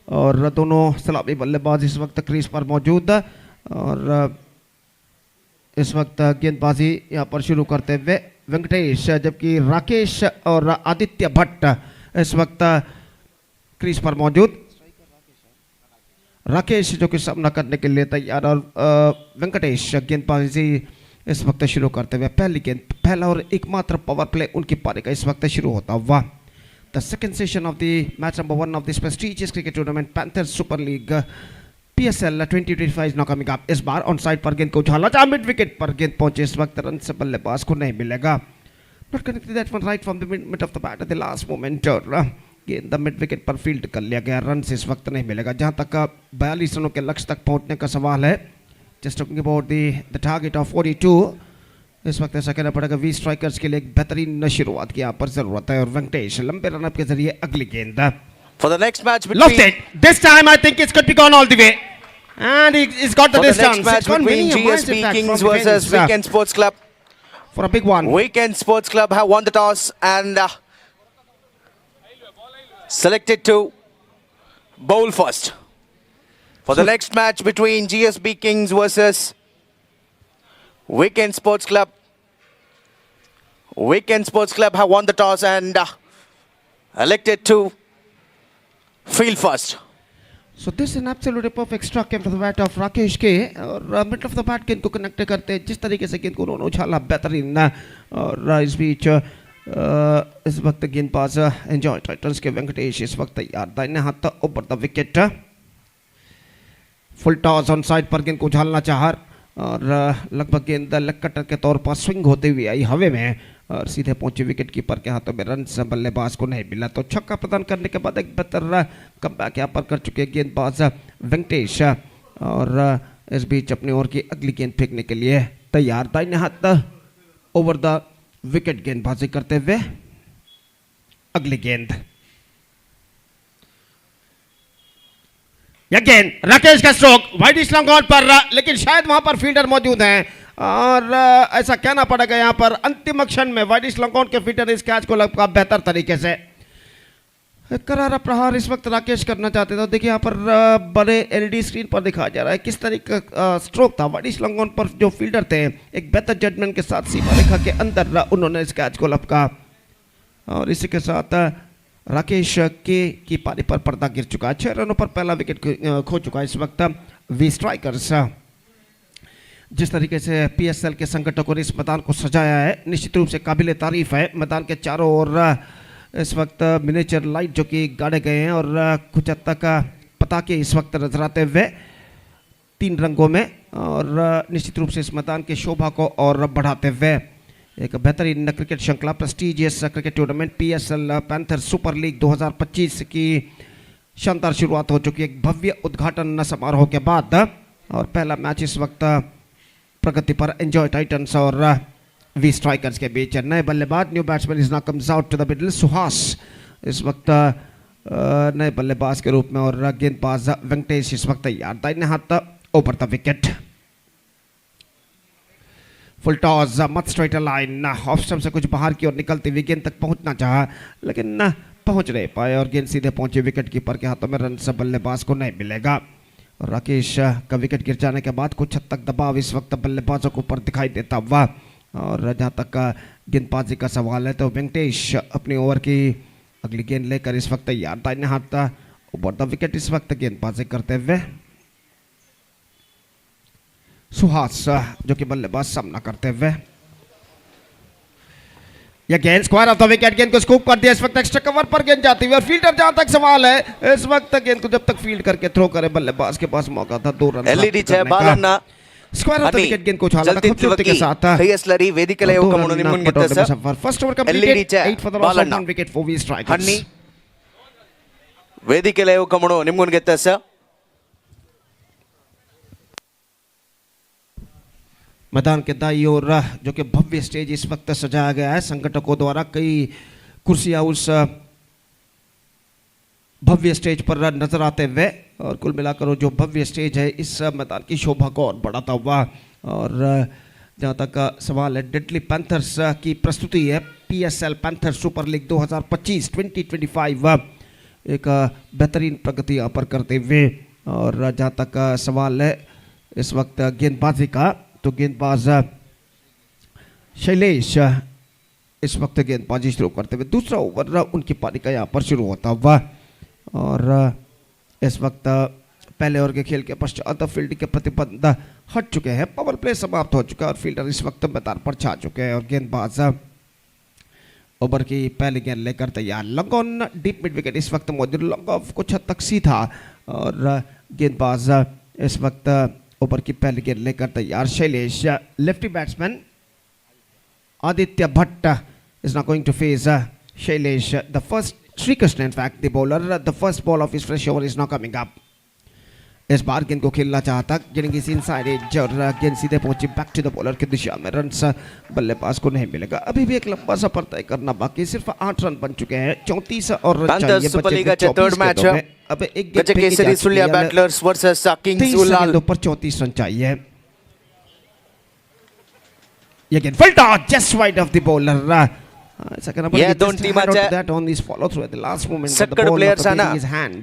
और दोनों सलामी बल्लेबाज इस वक्त क्रीज पर मौजूद, और इस वक्त गेंदबाजी यहाँ पर शुरू करते हुए वेंकटेश, जबकि राकेश और आदित्य भट्ट इस वक्त क्रीज पर मौजूद। राकेश जो कि सामना करने के लिए तैयार, और वेंकटेश गेंदबाजी इस वक्त शुरू करते हुए पहली गेंद, पहला और एकमात्र पावर प्ले उनकी पारी का इस वक्त शुरू होता हुआ। The second session of the match number 1 of this prestigious cricket tournament, Panthers Super League PSL 2025 is now coming up। इस बार ऑन साइड पर गेंद को उछाला जा, मिड विकेट पर गेंद पहुंचे, इस वक्त रन से बल्लेबाज को नहीं मिलेगा। Not connected that one right from the mid of the bat at the last moment, और गेंद मिड विकेट पर फील्ड कर लिया गया, रन से इस वक्त नहीं मिलेगा। जहां तक 42 रनों के लक्ष्य तक पहुंचने का सवाल है, just talking about the target of 42, इस वक्त ऐसा कहना पड़ेगा वी स्ट्राइकर्स के लिए एक बेहतरीन शुरुआत की यहाँ पर जरूरत है। और वेंकटेश लंबे रनअप के जरिए अगली गेंद for the next match lost between it this time। I think it's could be gone all the way, and he's got the for the distance. next match It's gone between many a miles, GSB in fact, Kings from versus defense, Weekend Sports Club. for a big one. Weekend Sports Club have won the toss and selected to bowl first. For the next match between GSB Kings versus Weekend Sports Club. Weekend Sports Club have won the toss and elected to field first. So this is an absolutely perfect struck came to the bat of Rakesh के, और mid of the bat गेंद को connect करते जिस तरीके से गेंद को उन्होंने उछाला बेहतरीन। और इस बीच इस वक्त गेंदबाज एंजॉय टाइटंस के वेंकटेश इस वक्त तैयार, दाहिने हाथ over the wicket, full toss on side पर गेंद को उछालना चाहा, और लगभग गेंद लेग कटर के तौर पर स्विंग होते हुए आई हवे में, और सीधे पहुंचे विकेट कीपर के हाथों में, रन से बल्लेबाज को नहीं मिला। तो छक्का प्रदान करने के बाद एक बेहतर कमबैक यहाँ पर कर चुके गेंदबाज वेंकटेश, और इस बीच अपनी ओर की अगली गेंद फेंकने के लिए तैयार, दाहिने हाथ ओवर द विकेट गेंदबाजी करते हुए अगली गेंद। गेंद राकेश का स्ट्रोक वाइड लॉन्ग ऑन पर, लेकिन शायद वहां पर फील्डर मौजूद हैं, और ऐसा कहना पड़ेगा यहाँ पर अंतिम क्षण में वाइड लॉन्ग ऑन के फील्डर इस कैच को लगा बेहतर तरीके से। करारा प्रहार इस वक्त राकेश करना चाहते थे। देखिए यहाँ पर बड़े एलईडी स्क्रीन पर दिखाया जा रहा है किस तरीके का स्ट्रोक था। वाइड लॉन्ग ऑन पर जो फील्डर थे एक बेहतर जजमेंट के साथ सीमा रेखा के अंदर उन्होंने इस कैच को लपका, और इसी के साथ राकेश की पारी पर पर्दा गिर चुका है। 6 रनों पर पहला विकेट खो चुका है इस वक्त वी स्ट्राइकर्स। जिस तरीके से पीएसएल के संगठकों ने इस मैदान को सजाया है निश्चित रूप से काबिले तारीफ है। मैदान के चारों ओर इस वक्त मिनिएचर लाइट जो कि गाड़े गए हैं, और कुछ हद तक पताके इस वक्त नजर आते हुए 3 रंगों में, और निश्चित रूप से इस मैदान की शोभा को और बढ़ाते हुए एक बेहतरीन क्रिकेट श्रृंखला prestigious cricket tournament PSL panther super League 2025 की शानदार शुरुआत हो चुकी है एक भव्य उद्घाटन समारोह के बाद। और पहला मैच इस वक्त प्रगति पर एंजॉय टाइटंस और वी स्ट्राइकर्स के बीच। नए बल्लेबाज new batsman is now comes out to the middle, Suhas इस वक्त नए बल्लेबाज के रूप में, और गेंदबाज वेंकटेश इस वक्त तैयार, दाहिने हाथ over the wicket. Full toss मत स्ट्रेट लाइन, ऑफ स्टंप से कुछ बाहर की ओर निकलती हुई गेंद तक पहुंचना चाहा लेकिन पहुंच नहीं पाए, और गेंद सीधे पहुंचे विकेट कीपर के हाथों में, रन से बल्लेबाज को नहीं मिलेगा। और राकेश का विकेट गिर जाने के बाद कुछ हद तक दबाव इस वक्त बल्लेबाजों के ऊपर दिखाई देता हुआ। और जहां तक गेंदबाजी का सवाल है तो वेंकटेश अपनी ओवर की अगली गेंद लेकर इस वक्त तैयार, दाहिने हाथ ओवर द विकेट इस वक्त गेंदबाजी करते हुए। सुहास जो कि बल्लेबाज सामना करते हुए। ये गेंद स्क्वायर ऑफ द विकेट, गेंद को स्कूप कर दिया इस वक्त एक्स्ट्रा कवर पर गेंद जाती हुई और फील्डर जहां तक सवाल है इस वक्त गेंद को जब तक फील्ड करके थ्रो करे बल्लेबाज के पास मौका था 2 रन एलईडी छे बालन्न स्क्वायर ऑफ द विकेट गेंद को उछाला था खूबसूरती के साथ ಹೈಯಸ್ಲರಿ ವೇದಿಕೆಲೆ ಹೋಗಮನು ನಿಮ್ಮನ್ ಗೆತ್ತ sir first over completed 8 for the loss of 1 wicket 4 V Strikers ಹನ್ನಿ ವೇದಿಕೆಲೆ ಹೋಗಮನು ನಿಮ್ಮನ್ ಗೆತ್ತ ಸರ್ मैदान के दाईं ओर जो कि भव्य स्टेज इस वक्त सजाया गया है संगठकों द्वारा कई कुर्सियां उस भव्य स्टेज पर नजर आते हुए और कुल मिलाकर जो भव्य स्टेज है इस मैदान की शोभा को और बढ़ाता हुआ और जहां तक सवाल है डेडली पैंथर्स की प्रस्तुति है पीएसएल पैंथर सुपर लीग 2025 एक बेहतरीन प्रगति यहाँ पर करते हुए और जहां तक सवाल है इस वक्त गेंदबाजी का तो गेंदबाज शैलेश इस वक्त गेंदबाजी शुरू करते हुए दूसरा ओवर उनकी पारी का यहाँ पर शुरू होता हुआ और इस वक्त पहले ओवर के खेल के पश्चात फील्डिंग के प्रतिबंध हट चुके हैं पावर प्ले समाप्त हो चुका है और फील्डर इस वक्त मैदान पर छा चुके हैं और गेंदबाज ओवर की पहली गेंद लेकर तैयार long on deep mid wicket इस वक्त मौजूद लॉन्ग ऑफ कुछ हद तक सीधा और गेंदबाज इस वक्त ओवर की पहली गेंद लेकर तैयार Shailesh lefty batsman Aditya Bhatt is not going to face Shailesh the first Shrikrishna in fact the bowler the first ball of his fresh over is now coming up इस बार गेंद को खेलना चाहता गेंद इस इनसाइड एज और गेंद सीधे पहुंची बैक टू द बॉलर की दिशा में रन बल्लेबाज को नहीं मिलेगा अभी भी एक लंबा सफर तय करना बाकी सिर्फ 8 रन बन चुके हैं 34 और रन चाहिए सुपर लीग का थर्ड मैच अब एक Gajakesari Sullia Battlers versus Kings Ullal ऊपर 34 रन चाहिए ये गेंद full toss just wide of the bowler ये दोन टीमांचे सक्कड प्लेयर्स ना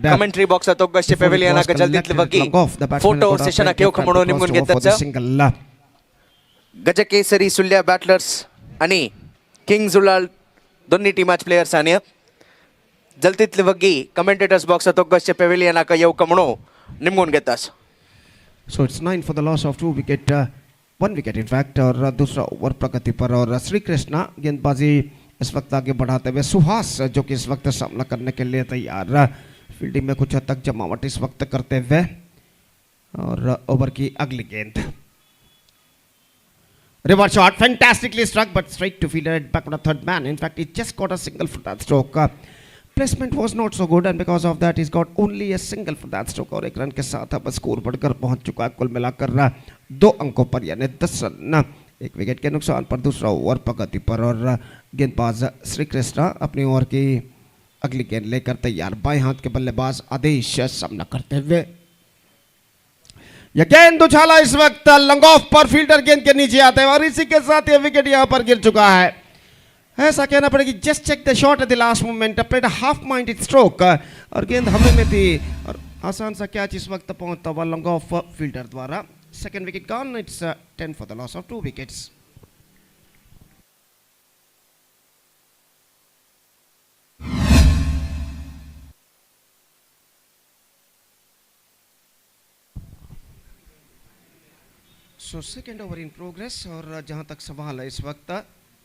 कमेंट्री बॉक्स तोगशे पॅव्हिलियन का जल्दीतले बगी फोटो सेशन केव म्हणून निमून घेतात गजक केसरी सुलिया बैटलर्स आणि किंग्स उलाल दोन्ही टीमाचे प्लेयर्स आणि जल्दीतले बगी कमेंटेटर्स बॉक्स तोगशे पॅव्हिलियन का येव म्हणून निमून घेतात So it's 9 for the loss of 2 wicket, 1 wicket in fact और दूसरा ओवर प्रगति पर और श्री कृष्णा गेंदबाजी इस वक्त आगे बढ़ाते हुए सुहास जो कि इस वक्त सामना करने के लिए तैयार फील्डिंग में कुछ हद तक जमावट इस वक्त करते हुए और ओवर की अगली गेंद reverse shot fantastically struck but straight to fielder at back of the third man in fact he just got a single for that stroke placement was not so good and because of that is got only a single for that stroke और एक run के साथ अब score बढ़कर पहुंच चुका है कुल मिलाकर 2 अंकों पर यानी 10 रन एक विकेट के नुकसान पर दूसरा ओवर प्रगति पर और गेंदबाज श्री कृष्णा अपनी ओवर की अगली गेंद लेकर तैयार बाएं हाथ के बल्लेबाज आदेश सामना करते हुए यह गेंद उछाला इस वक्त लॉन्ग ऑफ पर फील्डर गेंद के नीचे आते हैं और इसी के साथ यह विकेट यहां पर गिर चुका है ऐसा कहना पड़ेगा just check the shot at the last moment played half minded stroke और गेंद हवा में थी और आसान सा कैच इस वक्त पहुंचता हुआ लॉन्ग ऑफ फील्डर द्वारा second wicket gone it's 10 for the loss of 2 wickets so second over in progress और जहां तक सवाल है इस वक्त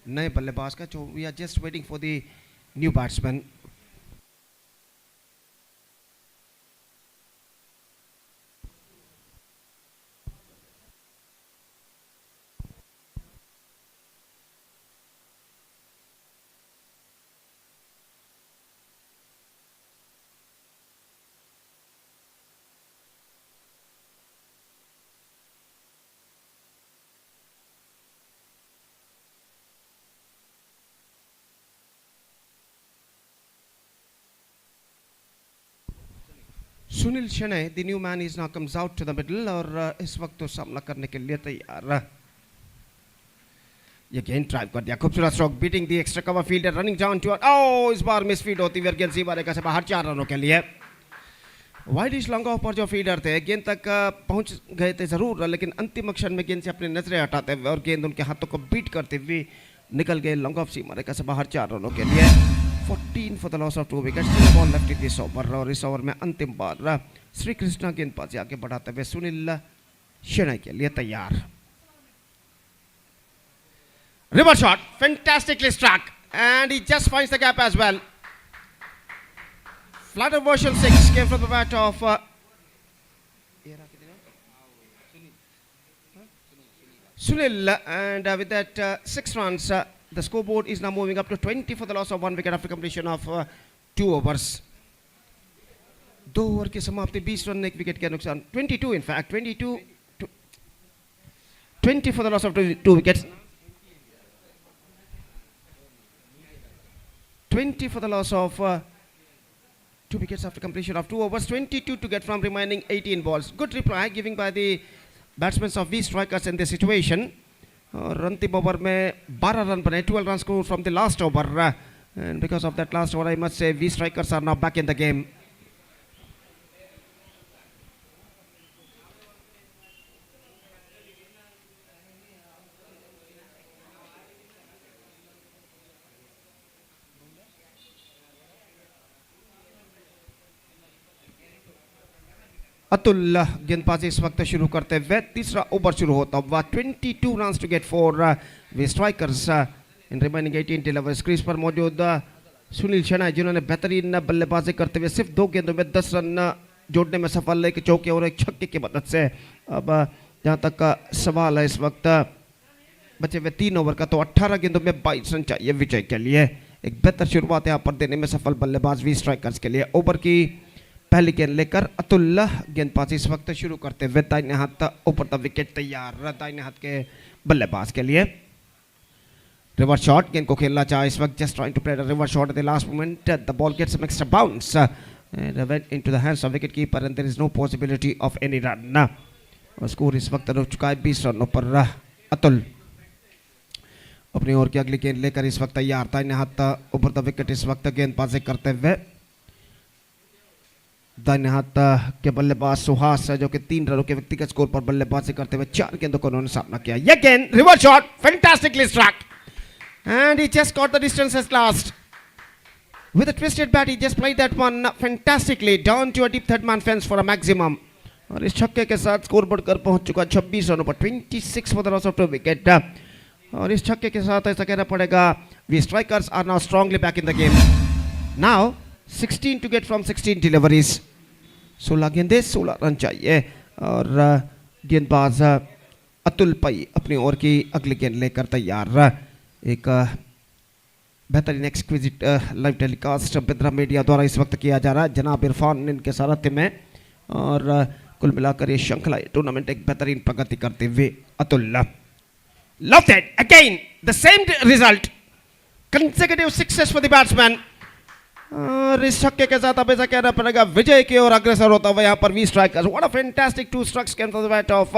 नए बल्लेबाज का जो we are just waiting for the new batsman Sunil Shanay the new man is now comes out to the middle और इस वक्त तो सामना करने के लिए तैयार ये गेंद ड्राइव कर दिया खूबसूरत stroke beating the extra cover fielder running down to ओ इस बार मिस फील्ड होती हुई गेंद सी बार से बाहर 4 रनों के लिए वाइड इस लॉन्ग ऑफ पर जो फील्डर थे गेंद तक पहुंच गए थे जरूर लेकिन अंतिम क्षण में गेंद से अपनी नजरें हटाते हुए और गेंद उनके हाथों को बीट करते हुए निकल गए लॉन्ग ऑफ सीमा रेखा से बाहर 4 रनों के लिए 14 for the loss of 2 wickets ball left in this over और इस ओवर में अंतिम बार श्री कृष्णा गेंदबाजी आगे बढ़ाते हुए सुनील शनय के लिए तैयार reverse shot fantastically struck and he just finds the gap as well. Flatter version 6 came from the bat of Sunil, and with that 6 runs, the scoreboard is now moving up to 20 for the loss of 1 wicket after completion of 2 overs. 2 over की समाप्ति 20 run 1 wicket के नुकसान 22 in fact 20 for the loss of 2 wickets. 20 for the loss of 2 wickets after completion of 2 overs. 22 to get from remaining 18 balls. Good reply given by the batsmen of V strikers in this situation. अंतिम over में 12 run बने 12 runs scored from the last over, and because of that last over I must say V strikers are now back in the game. Atul गेंदबाजी इस वक्त शुरू करते हुए तीसरा ओवर शुरू होता हुआ 22 runs to get for V strikers in remaining 18 deliveries. Crease पर मौजूद सुनील शनाई जिन्होंने बेहतरीन बल्लेबाजी करते हुए सिर्फ 2 गेंदों में 10 रन जोड़ने में सफल, एक चौके और एक छक्के की मदद से. अब जहां तक का सवाल है इस वक्त बचे हुए 3 ओवर का, तो 18 गेंदों में 22 रन चाहिए विजय के लिए. एक बेहतर शुरुआत यहाँ पर देने में सफल बल्लेबाज वी स्ट्राइकर्स के लिए. ओवर की पहली गेंद लेकर अतुल गेंदबाजी इस वक्त शुरू करते हुए दाहिने हाथ ऊपर द विकेट तैयार दाहिने हाथ के बल्लेबाज के लिए. रिवर्स शॉट गेंद को खेलना चाहे इस वक्त, just trying to play the reverse shot at the last moment. The ball gets some extra bounce and went into the hands of wicket keeper and there is no possibility of any run. और score इस वक्त रुक चुका है 20 रनों पर. अतुल अपनी ओर की अगली गेंद लेकर इस वक्त तैयार दाहिने हाथ ऊपर द विकेट इस वक्त गेंदबाजी करते हुए. दाहिने हाथ के बल्लेबाज सुहास जो कि 3 रनों के व्यक्तिगत स्कोर पर बल्लेबाजी करते हुए 4 गेंदों को उन्होंने सामना किया. ये गेंद reverse shot fantastically struck and he just got the distance at last with a twisted bat. He just played that one fantastically down to a deep third man fence for a maximum. और इस छक्के के साथ score बढ़कर पहुंच चुका 26 रनों पर 26 for the loss of 2 wicket. और इस छक्के के साथ ऐसा कहना पड़ेगा we strikers are now strongly back in the game. Now 16 to get from 16 deliveries. 16 गेंदे 16 रन चाहिए. और गेंदबाज अतुल पई अपनी ओर की अगली गेंद लेकर तैयार. एक बेहतरीन एक्सक्विजिट लाइव टेलीकास्ट बेद्रा मीडिया द्वारा इस वक्त किया जा रहा है जनाब इरफान इनके सारथ्य में. और कुल मिलाकर ये श्रृंखला टूर्नामेंट एक बेहतरीन प्रगति करते हुए Atul. Love that again the same result consecutive success for the batsman. और इस छक्के के साथ अब ऐसा कहना पड़ेगा विजय की ओर अग्रसर होता हुआ यहाँ पर V Strikers. What a fantastic 2 strikes came from the bat of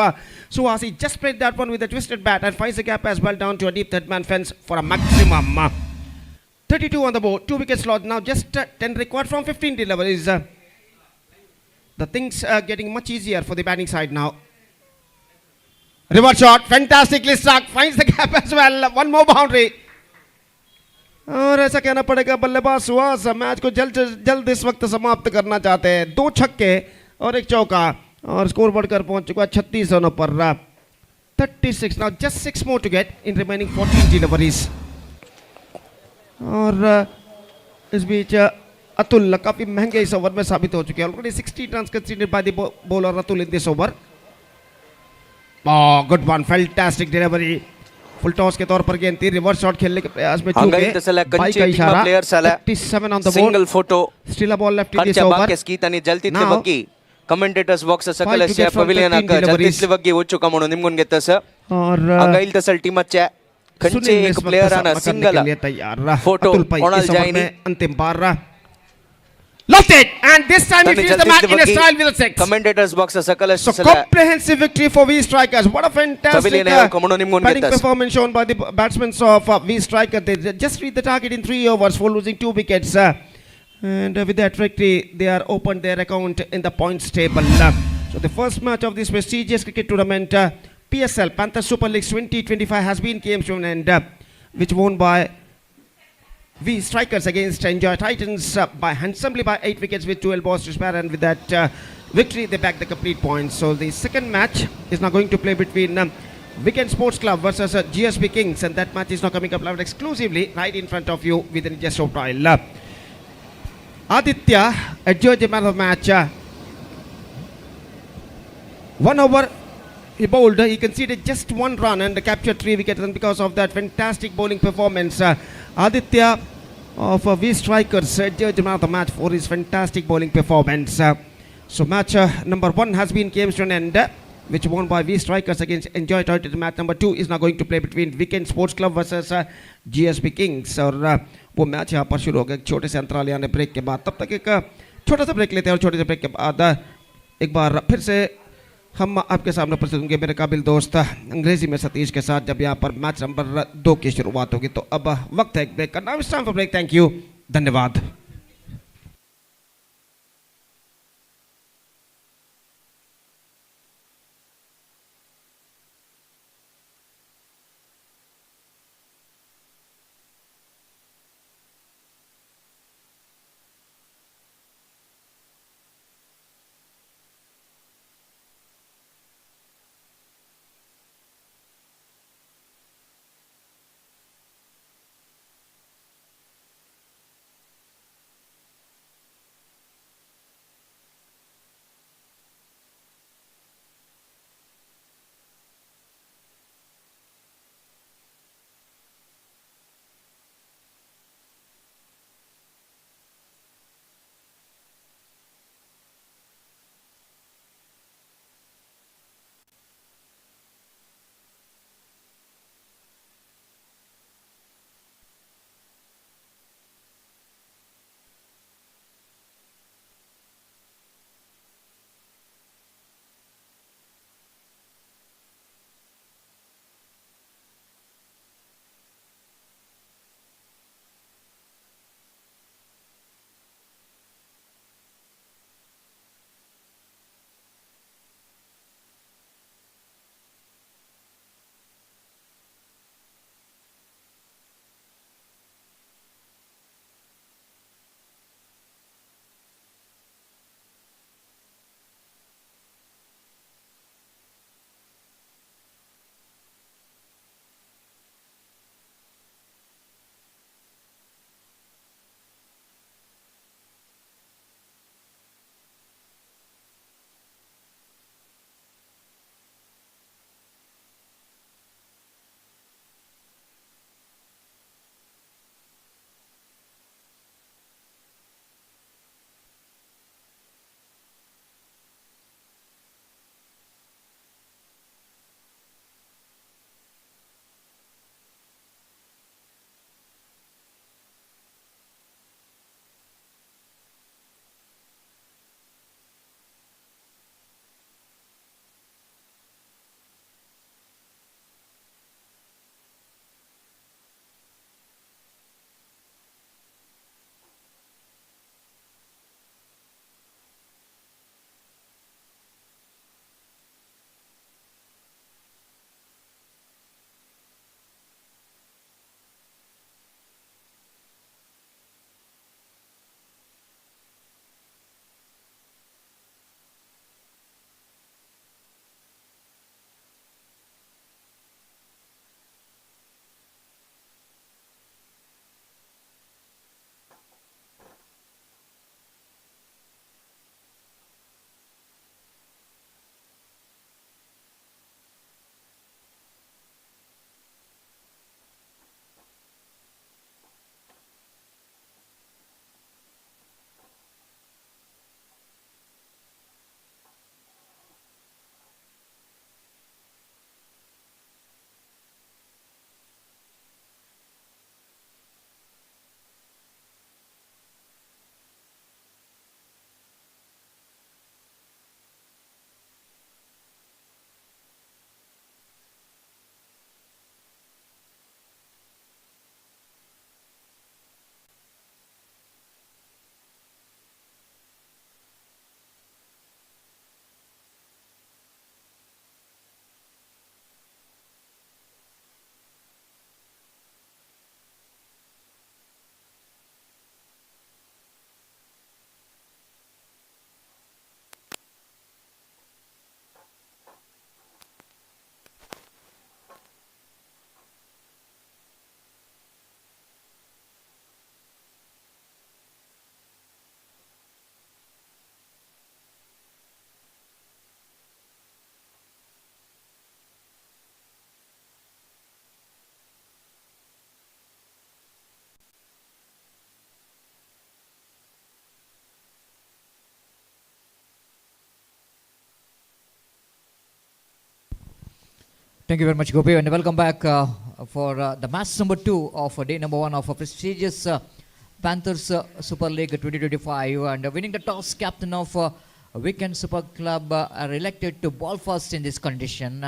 Suhas. He just played that one with a twisted bat and finds the gap as well down to a deep third man fence for a maximum. 32 on the board, 2 wickets lost. Now just 10 required from 15 deliveries. The things are getting much easier for the batting side now. Reverse shot, fantastically struck, finds the gap as well. One more boundary. और ऐसा कहना पड़ेगा बल्लेबाज Suhas match को जल्द इस वक्त समाप्त करना चाहते हैं. 2 छक्के और 1 चौका और स्कोर बढ़कर पहुंच चुका है 36 रनों पर. 36 now just 6 more to get in remaining 14 deliveries. और इस बीच अतुल काफी महंगे इस ओवर में साबित हो चुके हैं. Already 60 runs conceded by the bowler Atul in this over. Good one, fantastic delivery. Full toss के तौर पर गेंद थी. रिवर्स शॉट खेलने के प्रयास में चूके बाई का इशारा. 37 on the board. Single photo Still a ball left in this over. बाकी जल्दी बग्गी कमेंटेटर्स बॉक्स सकल पवेलियन जल्दी बग्गी వచ్చు ಕಮೋಣ ನಿಮ್ಗೊಂದು ಗೆತ್ತಸ और अगैल तसल टीम अच्छे कंचे एक प्लेयर आना सिंगल फोटो ओनल जाइनी अंतिम बार. Lost it and this time he finished the match in a style with a 6. Commentators box सकल So comprehensive victory for V Strikers. What a fantastic batting performance shown by the batsmen of V Strikers. They just reached the target in 3 overs for losing 2 wickets. And with that victory, they are opened their account in the points table. So the first match of this prestigious cricket tournament, PSL Panthers Super League 2025 has been came to an end, which won by V Strikers against Enjoy Titans handsomely by 8 wickets with 12 balls to spare, and with that victory they back the complete points. So the second match is now going to play between Weekend Sports Club versus GSB Kings, and that match is now coming up live exclusively right in front of you within just a while. Aditya adjudged the man of the match. 1 over he bowled, he conceded just 1 run and captured 3 wickets, and because of that fantastic bowling performance, Aditya of V Strikers adjudged the man of the match for his fantastic bowling performance. So match number 1 has been came to an end, which won by V Strikers against Enjoy Toyota. Match number 2 is now going to play between Weekend Sports Club versus GSB Kings, और वो match यहाँ पर शुरू हो गया एक छोटे से अंतराल यानी ब्रेक के बाद. तब तक एक छोटा सा ब्रेक लेते हैं और छोटे से ब्रेक के बाद एक बार फिर से हम आपके सामने प्रस्तुत होंगे मेरे काबिल दोस्त अंग्रेजी में सतीश के साथ, जब यहाँ पर मैच नंबर 2 की शुरुआत होगी. तो अब वक्त है एक ब्रेक का. Now it's time for break. Thank you, धन्यवाद. Thank you very much, Gopi, and welcome back for the match number 2 of day number 1 of a prestigious Panthers Super League 2025. And winning the toss, captain of Weekend Super Club are elected to ball first in this condition.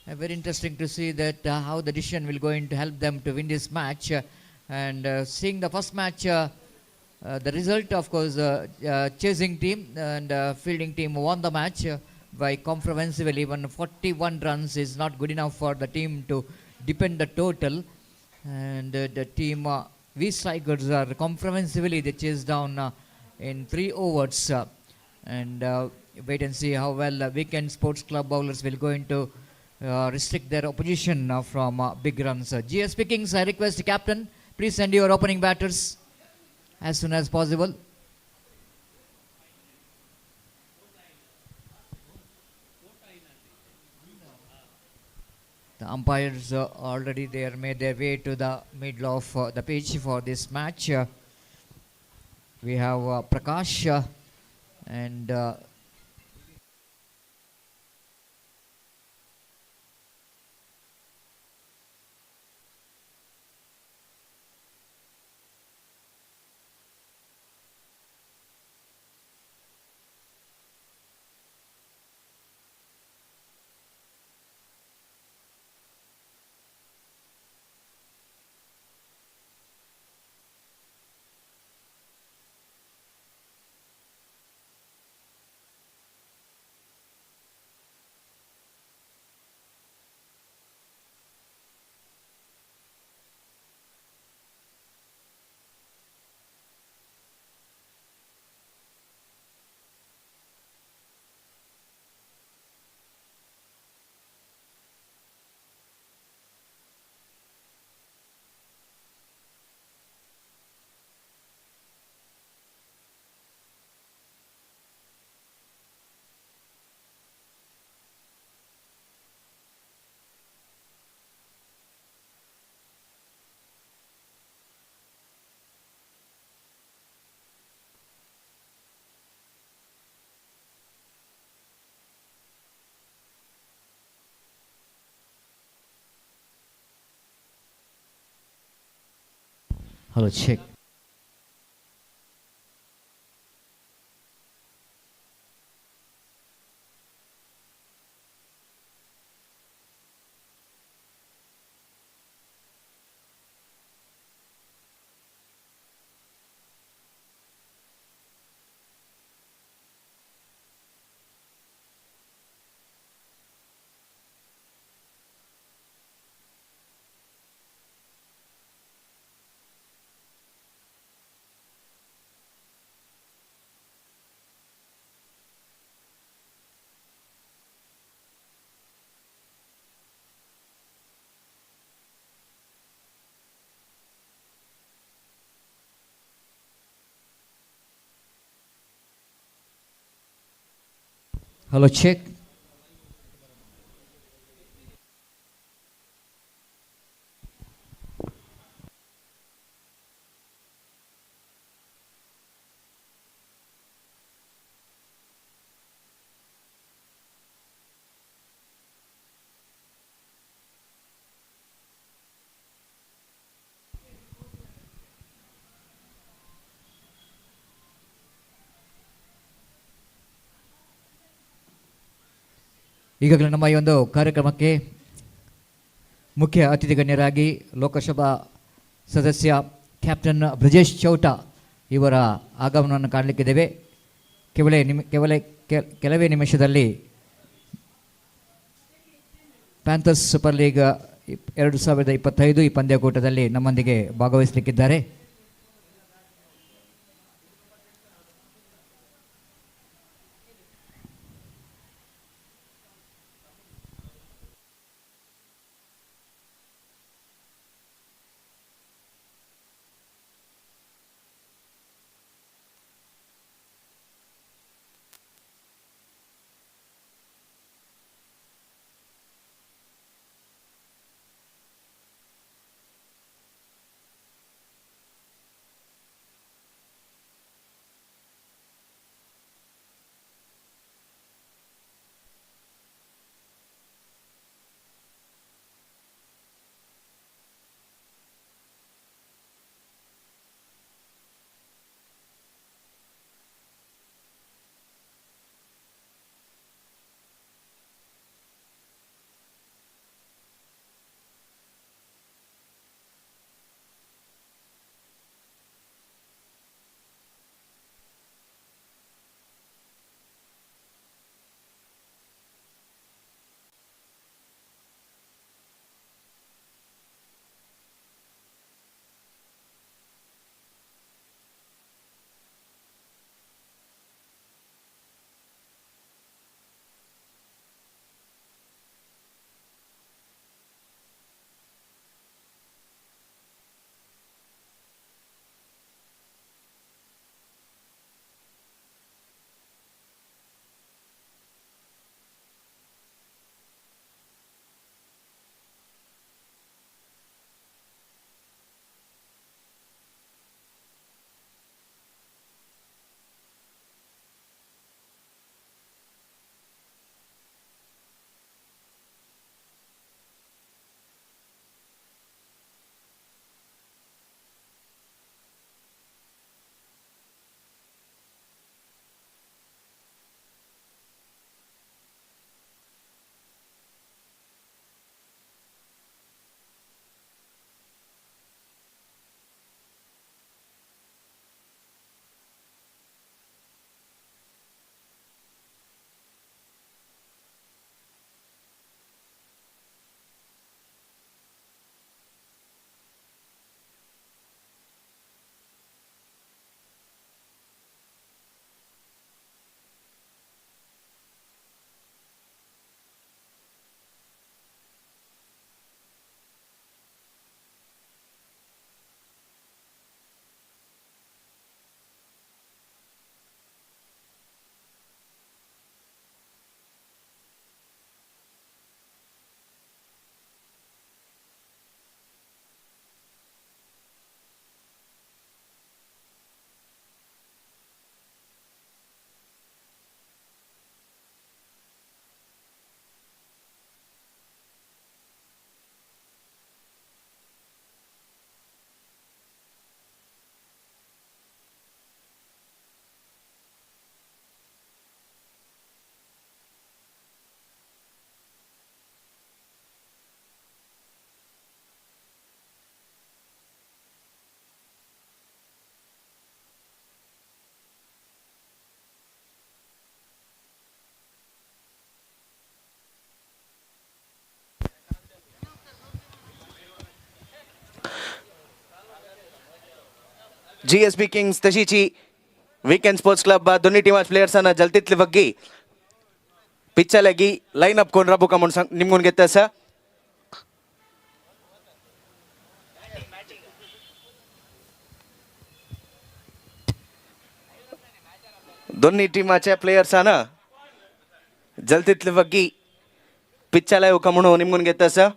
Very interesting to see that how the decision will going to help them to win this match. And seeing the first match, the result, of course, chasing team and fielding team won the match by comprehensively. Even 41 runs is not good enough for the team to depend the total. And the team, we strikers are comprehensively they chased down in 3 overs. And wait and see how well Weekend Sports Club bowlers will going to restrict their opposition from big runs. GSB Kings, I request the captain, please send your opening batters as soon as possible. The umpires already there made their way to the middle of the pitch for this match. We have Prakash and hello, check. Hello, check. ಈಗಾಗಲೇ ನಮ್ಮ ಈ ಒಂದು ಕಾರ್ಯಕ್ರಮಕ್ಕೆ ಮುಖ್ಯ ಅತಿಥಿ ಗಣ್ಯರಾಗಿ ಲೋಕಸಭಾ ಸದಸ್ಯ captain Brajesh Chowta ಇವರ ಆಗಮನವನ್ನು ಕಾಣಲಿಕ್ಕಿದ್ದೇವೆ. ಕೆಲವೇ ನಿಮಿಷದಲ್ಲಿ ಪ್ಯಾಂಥರ್ಸ್ ಸೂಪರ್ ಲೀಗ್ 2025 ಈ ಪಂದ್ಯಕೂಟದಲ್ಲಿ ನಮ್ಮೊಂದಿಗೆ ಭಾಗವಹಿಸಲಿಕ್ಕಿದ್ದಾರೆ. GSB Kings तशीची वीकेंड स्पोर्ट्स क्लब दोन्ही टीमाच प्लेयर्सांना जलतीतली वग्गी पिच्चालागी लाईन अप कोण राबू का म्हणून निमगून घेता सर दोन्ही टीमाच्या प्लेयर्सांना जलतीतली वग्गी पिच्चाला येऊ का म्हणून निमगून घेता सर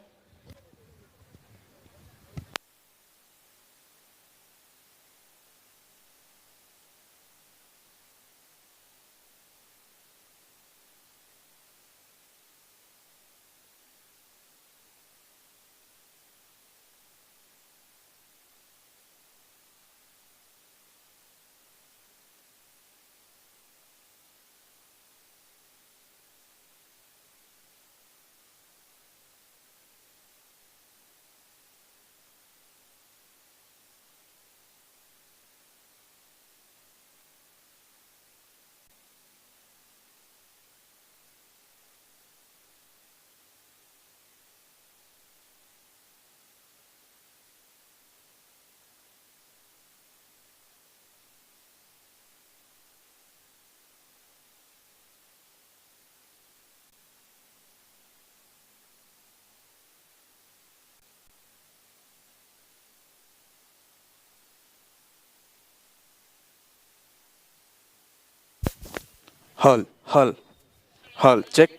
हॉल चेक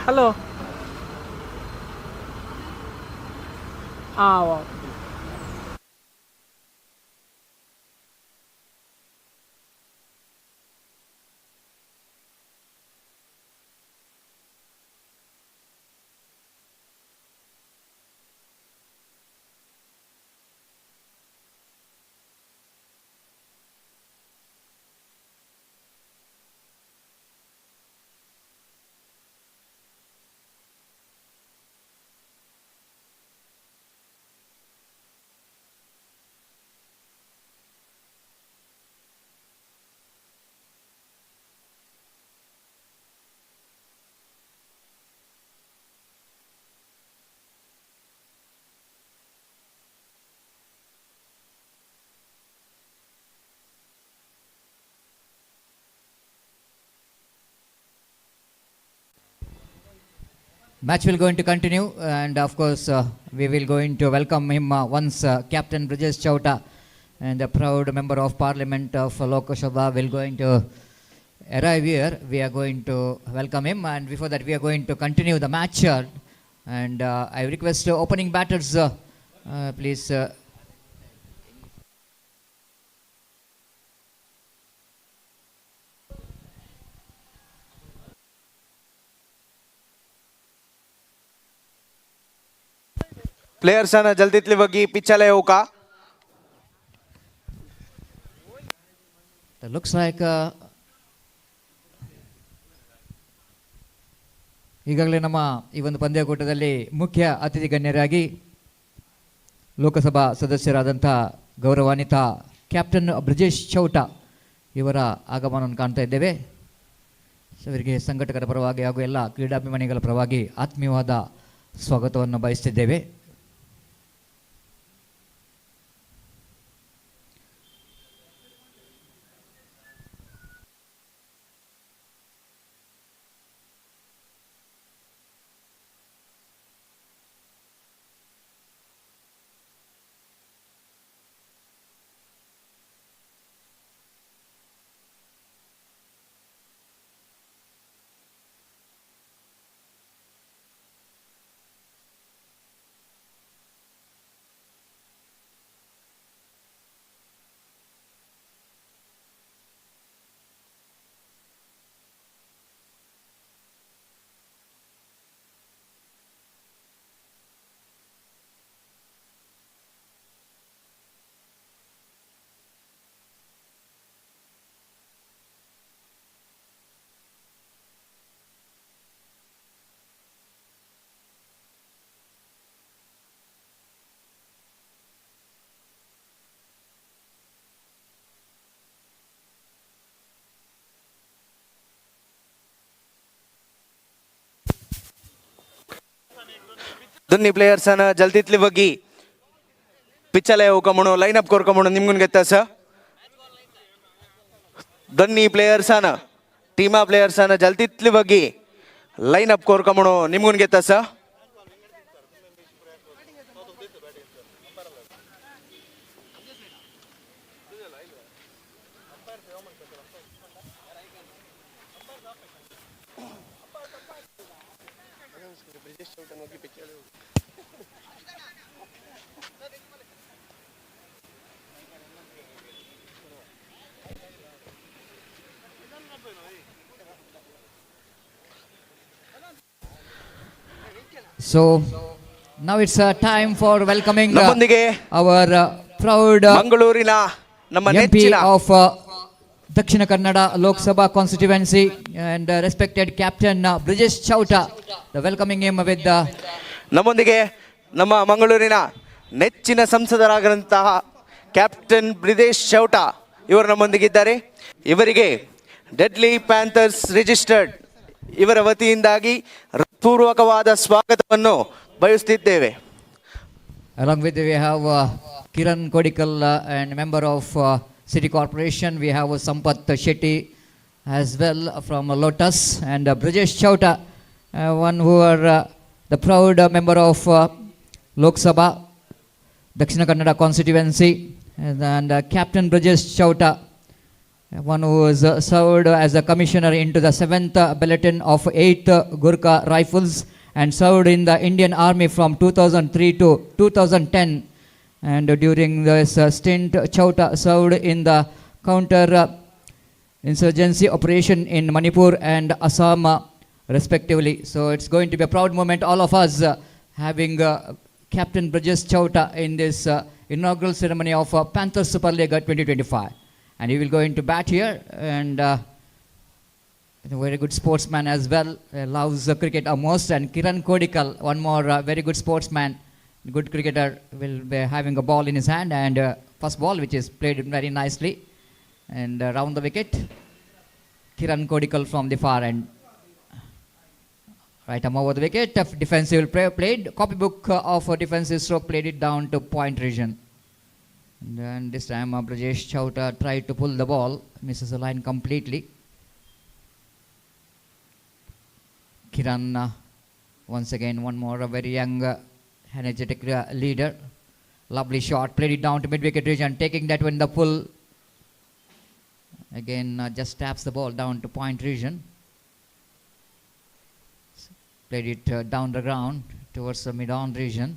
ಹಲೋ ಹಾಂ Match will going to continue, and of course we will going to welcome him once Captain Brajesh Chauta and a proud member of Parliament of Lok Sabha will going to arrive here, we are going to welcome him, and before that we are going to continue the match. And I request opening batters, please. प्लेयर्सांना जल्दीतली वगी पिचाला येऊ का? It looks like ಈಗಾಗಲೇ ನಮ್ಮ ಈ ಒಂದು ಪಂದ್ಯಕೂಟದಲ್ಲಿ ಮುಖ್ಯ ಅತಿಥಿ ಗಣ್ಯರಾಗಿ ಲೋಕಸಭಾ ಸದಸ್ಯರಾದಂಥ ಗೌರವಾನ್ವಿತ ಕ್ಯಾಪ್ಟನ್ ಬ್ರಿಜೇಶ್ ಚೌಟ ಇವರ ಆಗಮನವನ್ನು ಕಾಣ್ತಾ ಇದ್ದೇವೆ. ಇವರಿಗೆ ಸಂಘಟಕರ ಪರವಾಗಿ ಹಾಗೂ ಎಲ್ಲ ಕ್ರೀಡಾಭಿಮಾನಿಗಳ ಪರವಾಗಿ ಆತ್ಮೀಯವಾದ ಸ್ವಾಗತವನ್ನು ಬಯಸ್ತಿದ್ದೇವೆ. दोन्ही प्लेयर्सांना जल्दीतली वगी पिचाला येऊ का म्हणून लाईनअप करू का म्हणून निमगून घेता सर. दोन्ही प्लेयर्सांना टीमा प्लेयर्सांना जल्दीतली वगी लाईनअप करू का म्हणून निमगून घेता sir. So now it's time for welcoming ನಮ್ಮೊಂದಿಗೆ our proud ಮಂಗಳೂರಿನ ನಮ್ಮ MP ನೆಚ್ಚಿನ of Dakshina Kannada Lok Sabha constituency and respected Captain Brijesh Chauta. The welcoming him with ನಮ್ಮೊಂದಿಗೆ ನಮ್ಮ ಮಂಗಳೂರಿನ ನೆಚ್ಚಿನ ಸಂಸದರಾಗಿರುವಂತಹ ಕ್ಯಾಪ್ಟನ್ ಬ್ರಿಜೇಶ್ ಚೌಟ ಇವರು ನಮ್ಮೊಂದಿಗಿದ್ದಾರೆ. ಇವರಿಗೆ ಡೆಡ್ಲಿ ಪ್ಯಾಂಥರ್ಸ್ ರಿಜಿಸ್ಟರ್ಡ್ ಇವರ ವತಿಯಿಂದಾಗಿ ಪೂರ್ವಕವಾದ ಸ್ವಾಗತವನ್ನು ಬಯಸುತ್ತಿದ್ದೇವೆ. along with we have Kiran Kodikal and member of City Corporation. We have Sampath Shetty as well from Lotus, and Brijesh Chauta, one who are the proud member of Lok Sabha Dakshina Kannada constituency, and Captain Brijesh Chauta, one who was served as a commissioner into the 7th Battalion of 8th Gurkha Rifles and served in the Indian Army from 2003 to 2010. And during this stint, Chauta served in the counter insurgency operation in Manipur and Assam respectively. So it's going to be a proud moment, all of us having Captain Brijesh Chauta in this inaugural ceremony of Panthers Super League 2025. And he will go into bat here, and a very good sportsman as well, loves cricket most. And Kiran Kodikal, one more very good sportsman, good cricketer, will be having a ball in his hand, and first ball which is played very nicely, and round the wicket, Kiran Kodikal from the far end. Right arm over the wicket, defensive played, copybook of defensive stroke, played it down to point region. And then this time Brijesh Chauta tried to pull the ball, misses the line completely. Kiran once again, one more very young energetic leader. Lovely shot, played it down to mid wicket region, taking that one the pull. Again, just taps the ball down to point region. Played it down the ground towards the mid-on region.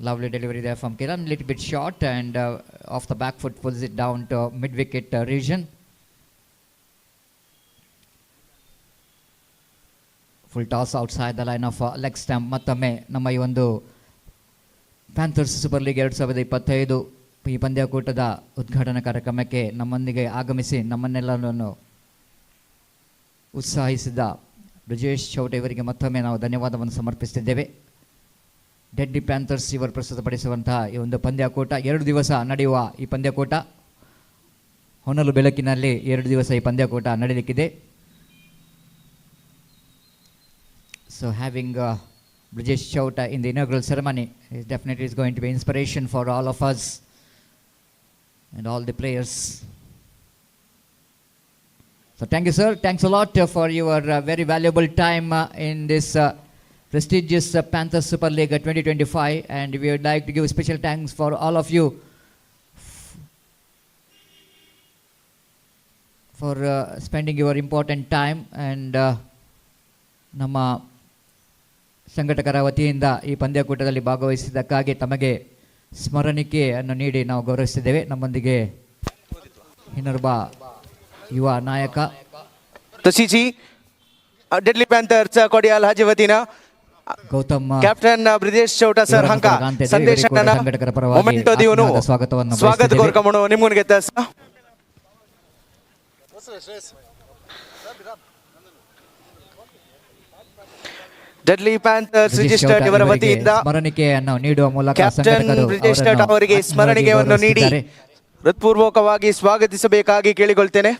Lovely delivery there from Kiran, little bit short, and off the back foot pulls it down to mid-wicket region. Full toss outside the line of leg stump. ಮತ್ತೊಮ್ಮೆ ನಮ್ಮ ಈ ಒಂದು panthers super league 2025 ಈ ಪಂದ್ಯಾಕೂಟದ ಉದ್ಘಾಟನಾ ಕಾರ್ಯಕ್ರಮಕ್ಕೆ ನಮ್ಮೊಂದಿಗೆ ಆಗಮಿಸಿ ನಮ್ಮನ್ನೆಲ್ಲರನ್ನು ಉತ್ಸಾಹಿಸಿದ ಬ್ರಿಜೇಶ್ ಚೌಟ ಇವರಿಗೆ ಮತ್ತೊಮ್ಮೆ ನಾವು ಧನ್ಯವಾದವನ್ನು ಸಮರ್ಪಿಸುತ್ತಿದ್ದೇವೆ. ಡೆಡ್ಲಿ ಪ್ಯಾಂಥರ್ಸ್ ಇವರು ಪ್ರಸ್ತುತಪಡಿಸುವಂತಹ ಈ ಒಂದು ಪಂದ್ಯಾಕೂಟ 2 ದಿವಸ ನಡೆಯುವ ಈ ಪಂದ್ಯಾಕೂಟ ಹೊನಲು ಬೆಳಕಿನಲ್ಲಿ 2 ದಿವಸ ಈ ಪಂದ್ಯಾಕೂಟ ನಡೆಯಲಿಕ್ಕಿದೆ. So having Brijesh Chauta in the inaugural ceremony is definitely is going to be inspiration for all of us and all the players. So thank you, sir. Thanks a lot for your very valuable time in this prestigious Panthers Super League 2025, and we would like to give special thanks for all of you for spending your important time, and ನಮ್ಮ ಸಂಘಟಕರ ವತಿಯಿಂದ ಈ ಪಂದ್ಯಾಕೂಟದಲ್ಲಿ ಭಾಗವಹಿಸಿದ್ದಕ್ಕಾಗಿ ತಮಗೆ ಸ್ಮರಣಿಕೆಯನ್ನು ನೀಡಿ ನಾವು ಗೌರವಿಸಿದ್ದೇವೆ. ನಮ್ಮೊಂದಿಗೆ ಇನ್ನೊಬ್ಬ ಯುವ ನಾಯಕ तशीची डेडली पॅन्थर्स कोडियाल हाजी वतीनं ಗೌತಮ್ कॅप्टन ब्रिजेश चौटा सर हांका संदेशानं मोमेंटो दिवून स्वागत कोरका म्हणून निमून घेता आसा. डेडली ಪ್ಯಾಂಥರ್ಸ್ ರಿಜಿಸ್ಟರ್ಡ್ ಇವರ ವತಿಯಿಂದ ಸ್ಮರಣಿಕೆಯನ್ನು ನೀಡುವ ಮೂಲಕ ಕ್ಯಾಪ್ಟನ್ ಬ್ರಿಜೇಶ್ ಚೌಟ ಅವರಿಗೆ ಸ್ಮರಣಿಕೆಯನ್ನು ನೀಡಿ ಹೃತ್ಪೂರ್ವಕವಾಗಿ ಸ್ವಾಗತಿಸಬೇಕಾಗಿ ಕೇಳಿಕೊಳ್ತೇನೆ.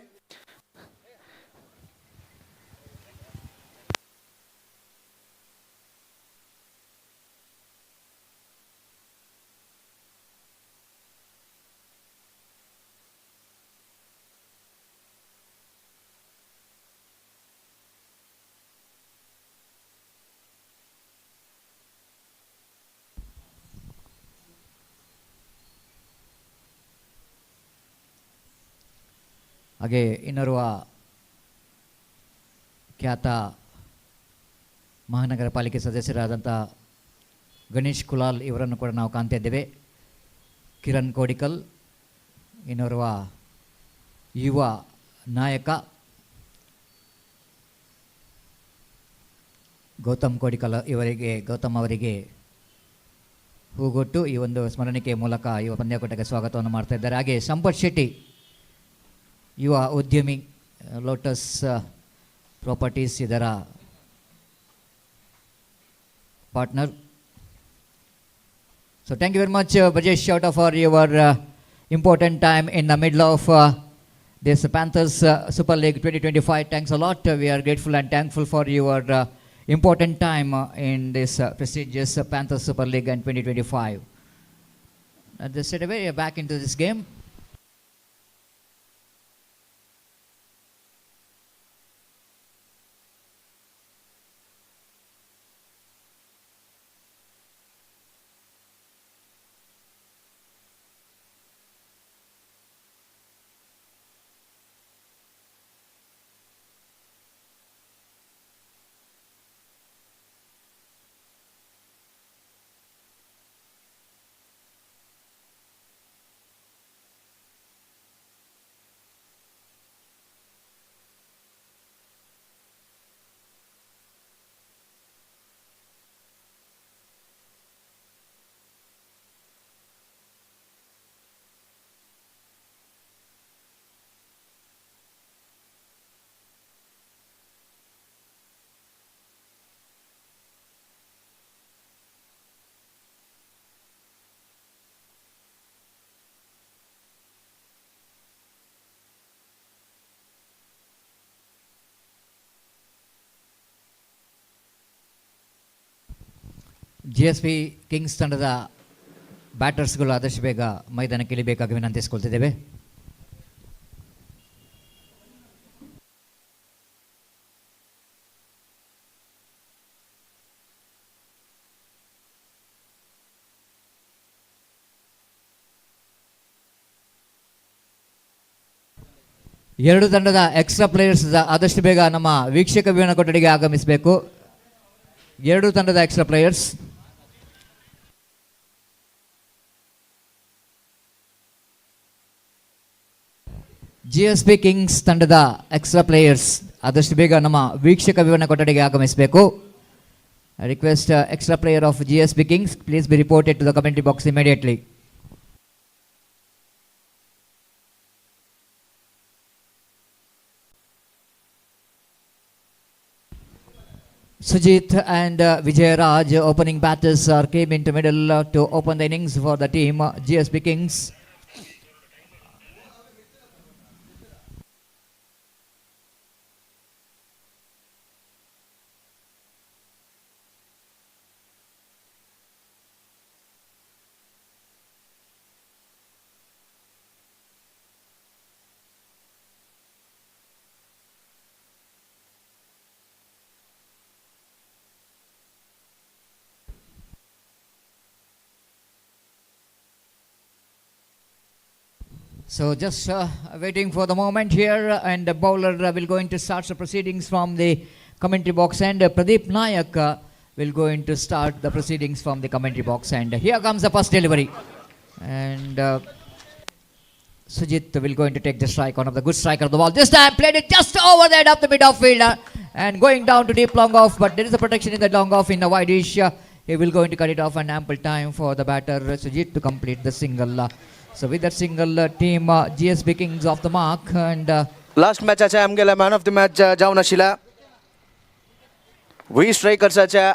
ಹಾಗೆ ಇನ್ನೋರ್ವ ಖ್ಯಾತ ಮಹಾನಗರ ಪಾಲಿಕೆ ಸದಸ್ಯರಾದಂಥ ಗಣೇಶ್ ಕುಲಾಲ್ ಇವರನ್ನು ಕೂಡ ನಾವು ಕಾಣ್ತಾ ಇದ್ದೇವೆ. ಕಿರಣ್ ಕೋಡಿಕಲ್ ಇನ್ನೋರ್ವ ಯುವ ನಾಯಕ ಗೌತಮ್ ಅವರಿಗೆ ಹೂಗೊಟ್ಟು ಈ ಒಂದು ಸ್ಮರಣಿಕೆ ಮೂಲಕ ಯುವ ಪಂದ್ಯಾಕೂಟಕ್ಕೆ ಸ್ವಾಗತವನ್ನು ಮಾಡ್ತಾ ಇದ್ದಾರೆ. ಹಾಗೆ ಸಂಪತ್ ಶೆಟ್ಟಿ ಯುವ ಉದ್ಯಮಿ, ಲೋಟಸ್ ಪ್ರಾಪರ್ಟೀಸ್ ಇದರ partner. So thank you very much Brajesh Chauta for your important time in the middle of this Panthers Super League 2025. Thanks a lot. We are grateful and thankful for your important time in this prestigious Panthers Super League in 2025. Straight away back into this game. GSB Kings ತಂಡದ ಬ್ಯಾಟರ್ಸ್ಗಳು ಆದಷ್ಟು ಬೇಗ ಮೈದಾನಕ್ಕೆ ಇಳಿಬೇಕಾಗಿ ವಿನಂತಿಸಿಕೊಳ್ತಿದ್ದೇವೆ. ಎರಡು ತಂಡದ extra players ಆದಷ್ಟು ಬೇಗ ನಮ್ಮ ವೀಕ್ಷಕ ವಿವರಣ ಕೊಠಡಿಗೆ ಆಗಮಿಸಬೇಕು. ಎರಡು ತಂಡದ ಎಕ್ಸ್ಟ್ರಾ ಪ್ಲೇಯರ್ಸ್. GSB Kings ತಂಡದ ಎಕ್ಸ್ಟ್ರಾ ಪ್ಲೇಯರ್ಸ್ ಆದಷ್ಟು ಬೇಗ ನಮ್ಮ ವೀಕ್ಷಕ ವಿವರಣ ಕೊಠಡಿಗೆ ಆಗಮಿಸಬೇಕು. I request extra player of GSB Kings, please be reported to the commentary box immediately. Sujit and Vijay Raj, opening batters, came into middle to open the innings for the team GSB Kings. So just waiting for the moment here, and the bowler will going to start the proceedings from the commentary box, and Pradeep Nayak will going to start the proceedings from the commentary box, and here comes the first delivery, and Sujit will going to take the strike, one of the good striker of the ball. This time played it just over the head of the mid outfielder and going down to deep long off, but there is a protection in the long off in the wide-ish. He will going to cut it off, and ample time for the batter Sujit to complete the single. So with that single, team GSB Kings off the mark, and last मॅचाच्या आमगेला man of the match जाऊन आशिला we स्ट्रायकर्साच्या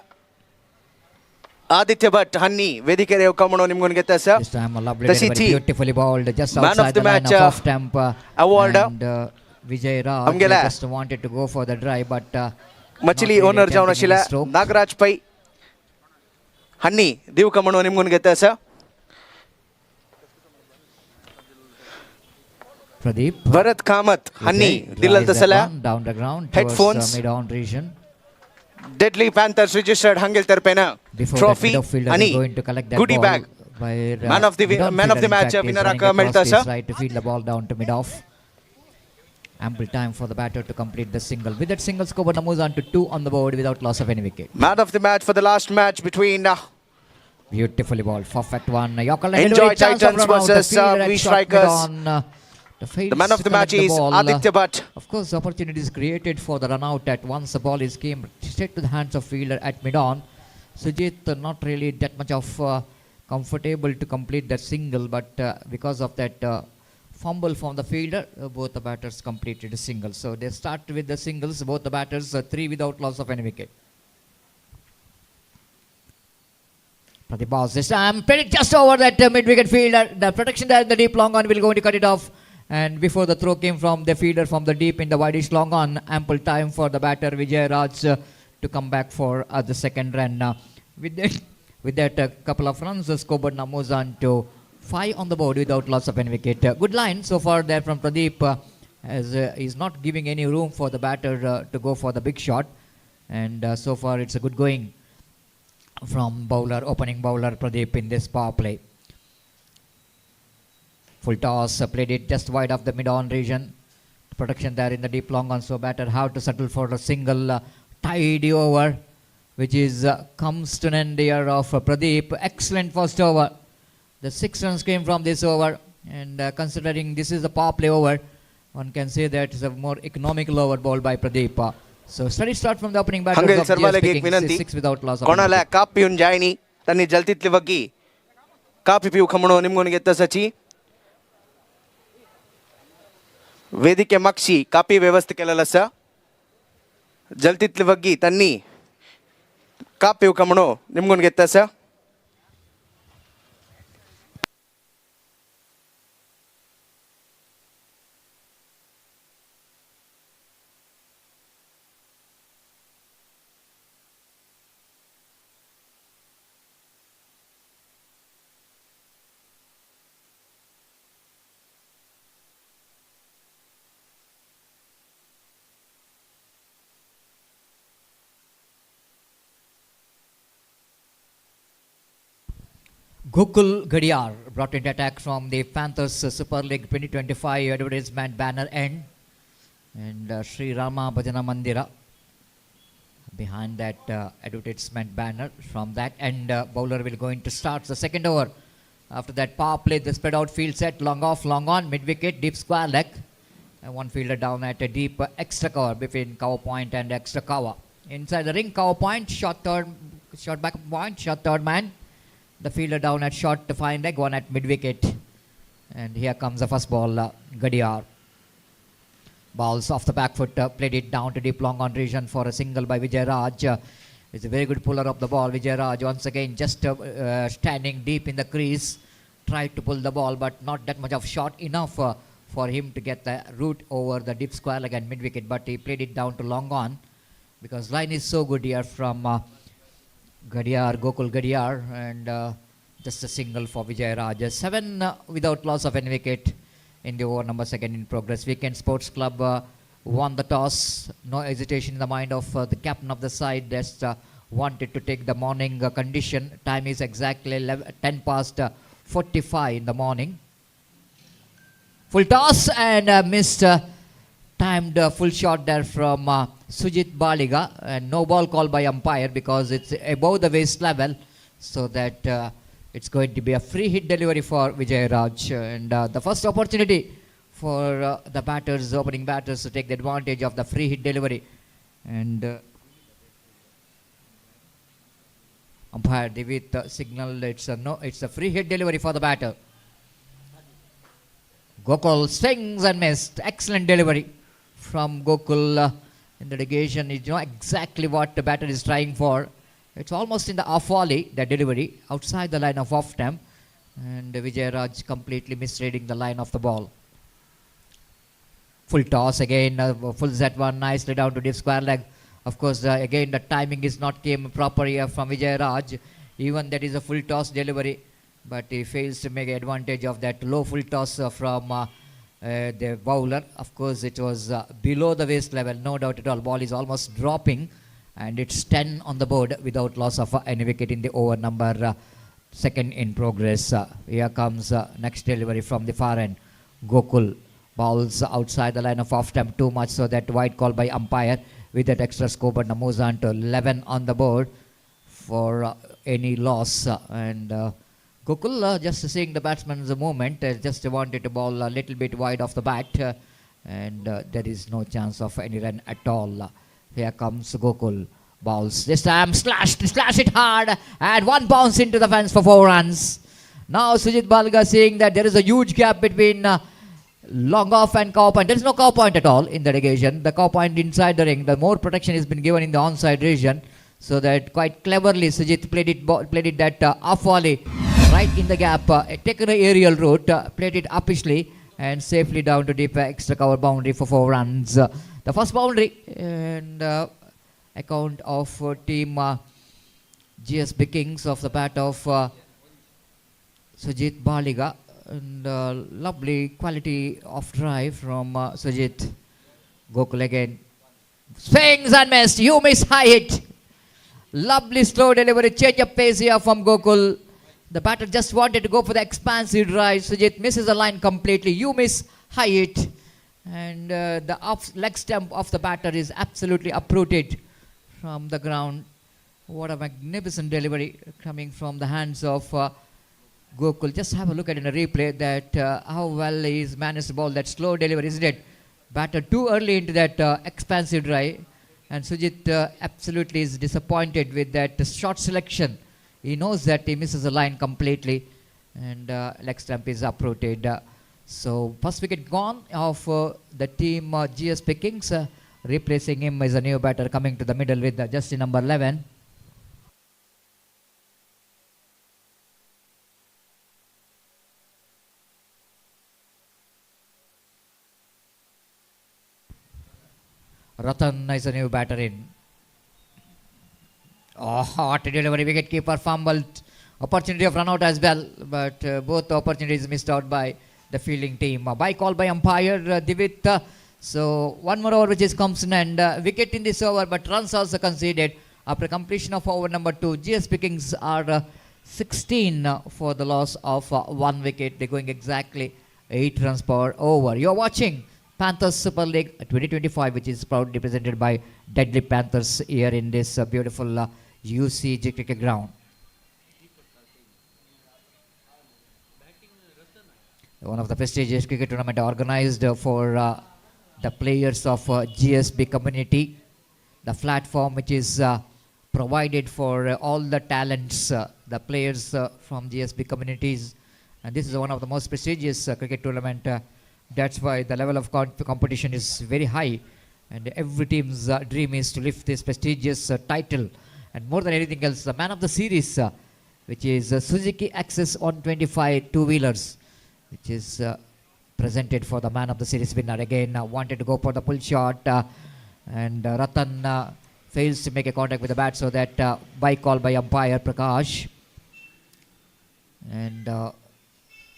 Aditya भट हांनी वेदिकेर येवका म्हणून निमगून घेता आसा. this time a lovely तशी delivery, ती beautifully bowled just Man of outside the the line match, of off stump, award. and Vijay Raj आमगेला just wanted to go for the drive, but मछली not really owner जाऊन attempting any आशिला stroke. Nagraj पै हांनी दिवका म्हणून निमगून घेता आसा. Pradeep Bharat Kamat हांनी दिलं drives that तसला one down the ground Headphones. towards mid on region. Deadly Panthers registered हांगेल तर्फेन Before ट्रॉफी that, midfielder आणि is going to collect that goodie ball, bag where Man of the midfielder, match, in fact, is winner running aka across मिळतं his असं. right to feed the ball down to mid off. Ample time for the batter to complete the single. With that single, scoreboard moves on to 2 on the board without loss of any wicket. Man of the match for the last match between Beautifully balled, perfect one. Yorker Enjoy chance of Titans run out. The versus, fielder had V shot Strikers. mid on, the man of the match is Aditya Bhatt. Of course, opportunities created for the run out at once the ball is came straight to the hands of fielder at mid on. Sujit not really that much of comfortable to complete that single, but because of that fumble from the fielder, both the batters completed a single. So they start with the singles, both the batters 3 without loss of any wicket. Pradeep balls this time, played it just over that mid-wicket fielder. The protection there in the deep long on will go to cut it off. And before the throw came from the fielder from the deep in the wideish long on, ample time for the batter Vijay Raj to come back for the second run. With that couple of runs, the scoreboard now moves on to 5 on the board without loss of any wicket. Good line so far there from Pradeep, as he's not giving any room for the batter to go for the big shot. And so far it's a good going from opening bowler Pradeep in this power play. Full toss, played it just wide of the mid-on region. Protection there in the deep long on, so batter have to settle for a single tidy over, which is comes to an end here of Pradeep. Excellent first over. The 6 runs came from this over, and considering this is a power play over, one can say that it's a more economical over ball by Pradeep. So steady start from the opening batters of GSB Kings, 6 without loss of कोणाला काप पिऊन जायनी त्यांनी जलतीतली वगी copy पिऊ खमणो निमगून घेता सची वेदिके मागची copy व्यवस्था केलेला असा जलतीतली वगी त्यांनी काप पिऊ खमणो निमगून घेता असा. Gokul Gadiar brought into attack from the Panthers Super League 2025 advertisement banner end. and Sri Rama Bhajana Mandira behind that advertisement banner. From that end, bowler will going to start the second over. After that power play, the spread out field set, long off, long on, mid wicket, deep square leg. And one fielder down at a deep extra cover between cover point and extra cover. Inside the ring, cover point, short back point, short third man. The fielder down at short fine leg, one at mid wicket. And here comes the first ball, Gadiar. Balls off the back foot, played it down to deep long on region for a single by Vijay Raj. It's a very good puller of the ball. Vijay Raj once again just standing deep in the crease. Tried to pull the ball, but not that much of shot enough for him to get the route over the deep square leg and mid wicket. But he played it down to long on because line is so good here from Gadiar, Gokul Gadiar, and just a single for Vijay Raj. 7 without loss of any wicket in the over number second in progress. Weekend Sports Club won the toss. No hesitation in the mind of the captain of the side. Just wanted to take the morning condition. Time is exactly 10 past 45 in the morning. Full toss and missed timed full shot there from Sujit Baliga, and no ball called by umpire because it's above the waist level, so that it's going to be a free hit delivery for Vijay Raj. And the first opportunity for the batters, opening batters, to take the advantage of the free hit delivery. And umpire Divit signal it's a free hit delivery for the batter. Gokul swings and missed. Excellent delivery from Gokul in the negation. You know exactly what the batter is trying for. It's almost in the off volley, the delivery, outside the line of off stump. And Vijay Raj completely misreading the line of the ball. Full toss again, full Z1, nicely down to deep square leg. Of course, again the timing is not came proper here from Vijay Raj. Even that is a full toss delivery, but he fails to make advantage of that low full toss from the bowler. Of course, it was below the waist level, no doubt at all. Ball is almost dropping, and it's 10 on the board without loss of any wicket in the over number second in progress. Here comes next delivery from the far end. Gokul balls outside the line of off stump too much, so that wide call by umpire with that extra scope, and moves on to 11 on the board for any loss. And Gokul just seeing the batsman's movement, just wanted to ball a little bit wide off the bat, and there is no chance of any run at all. Here comes Gokul. Balls this time slash it hard, and one bounce into the fence for 4 runs. Now Sujit Balga seeing that there is a huge gap between long off and cow point. There is no cow point at all in the negation. The cow point inside the ring. The more protection has been given in the onside region, so that quite cleverly Sujit played it that off volley right in the gap, taken an aerial route, played it uppishly and safely down to deep extra cover boundary for 4 runs. The first boundary, and account of team GSB Kings of the bat of Sujit Baliga. And lovely quality of drive from Sujit. Gokul again. Swings and missed. You miss high hit. Lovely slow delivery. Change of pace here from Gokul. The batter just wanted to go for the expansive drive. Sujit misses the line completely. You miss high hit. And the off leg stump of the batter is absolutely uprooted from the ground. What a magnificent delivery coming from the hands of Gokul. Just have a look at in a replay that how well he's managed to ball that slow delivery, isn't it? Batter too early into that expansive drive, and Sujit absolutely is disappointed with that short selection. He knows that he misses the line completely, and leg stump is uprooted. So first wicket gone of the team GSP Kings. Replacing him is a new batter coming to the middle with jersey number 11. Ratan is a new batter in. Oh, hot delivery, wicket keeper fumbled. Opportunity of run out as well, but both opportunities missed out by the fielding team. By call by umpire Divit. So one more over which is comes in, and wicket in this over, but runs also conceded after completion of over number 2. GSB Kings are 16 for the loss of 1 wicket. They're going exactly 8 runs per over. You're watching Panthers Super League 2025, which is proudly presented by Deadly Panthers here in this beautiful UCG cricket ground. One of the prestigious cricket tournament organized for the players of GSB community. The platform which is provided for all the talents, the players from GSB communities. And this is one of the most prestigious cricket tournament. That's why the level of competition is very high. And every team's dream is to lift this prestigious title. And more than anything else, the man of the series, which is Suzuki Access 125 two-wheelers, which is presented for the man of the series winner. Again, wanted to go for the pull shot, and Ratan fails to make a contact with the bat, so that by call by umpire Prakash. And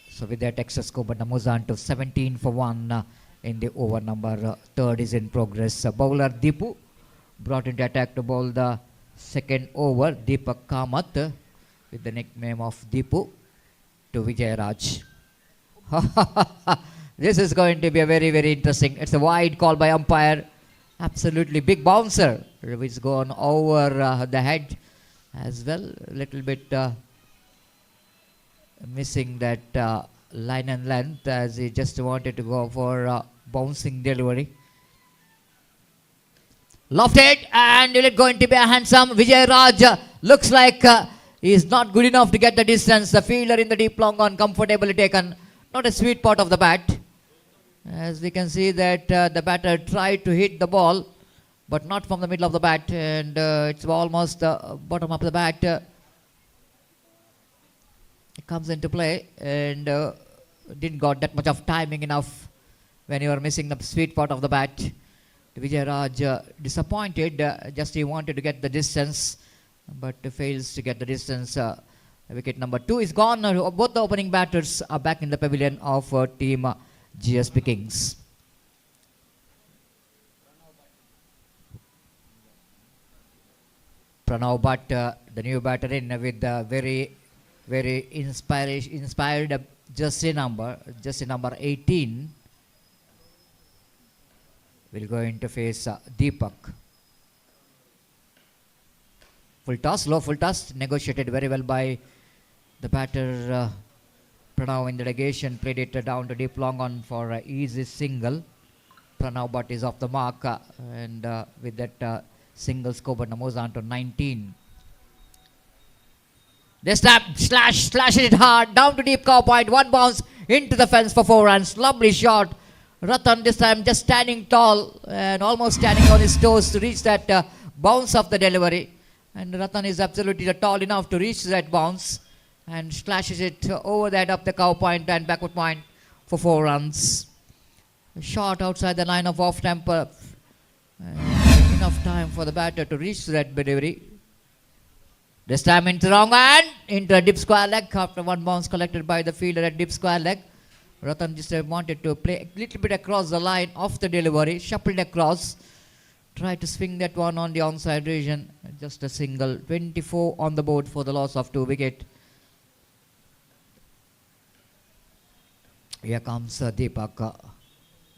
so with that, extra score, but moves on to 17 for 1 in the over number third is in progress. Bowler Deepu brought into attack to bowl the second over. Deepak Kamath with the nickname of Deepu to Vijay Raj. This is going to be a very, very interesting. It's a wide call by umpire. Absolutely big bouncer, which is gone over the head as well. A little bit missing that line and length, as he just wanted to go for bouncing delivery. Lofted, and it is going to be a handsome. Vijay Raj looks like he is not good enough to get the distance. The fielder in the deep long on comfortably taken. Not a sweet part of the bat. As we can see that the batter tried to hit the ball, but not from the middle of the bat, and it's almost the bottom of the bat. It comes into play, and didn't got that much of timing enough when you are missing the sweet part of the bat. Vijay Raj disappointed, just he wanted to get the distance, but fails to get the distance. Wicket number 2 is gone. Both the opening batters are back in the pavilion of team GSB Kings. Pranav Bhatt, the new batter in with very, very inspired jersey number 18. Will going to face Deepak. Full toss, low full toss, negotiated very well by the batter Pranav in the delegation, played it down to deep long on for easy single. Pranav Bhatt is off the mark, and with that single score, but moves on to 19. This time, slashes it hard, down to deep cow point, one bounce into the fence for 4 runs. Lovely shot. Ratan this time just standing tall and almost standing on his toes to reach that bounce of the delivery. And Ratan is absolutely tall enough to reach that bounce and slashes it over that up the cow point and backward point for 4 runs. A shot outside the line of off temper. Enough time for the batter to reach that delivery. This time into the wrong hand, into a deep square leg after one bounce collected by the fielder at deep square leg. Ratan just wanted to play a little bit across the line of the delivery, shuffled across. Tried to swing that one on the onside region. Just a single. 24 on the board for the loss of 2 wickets. Here comes Deepak.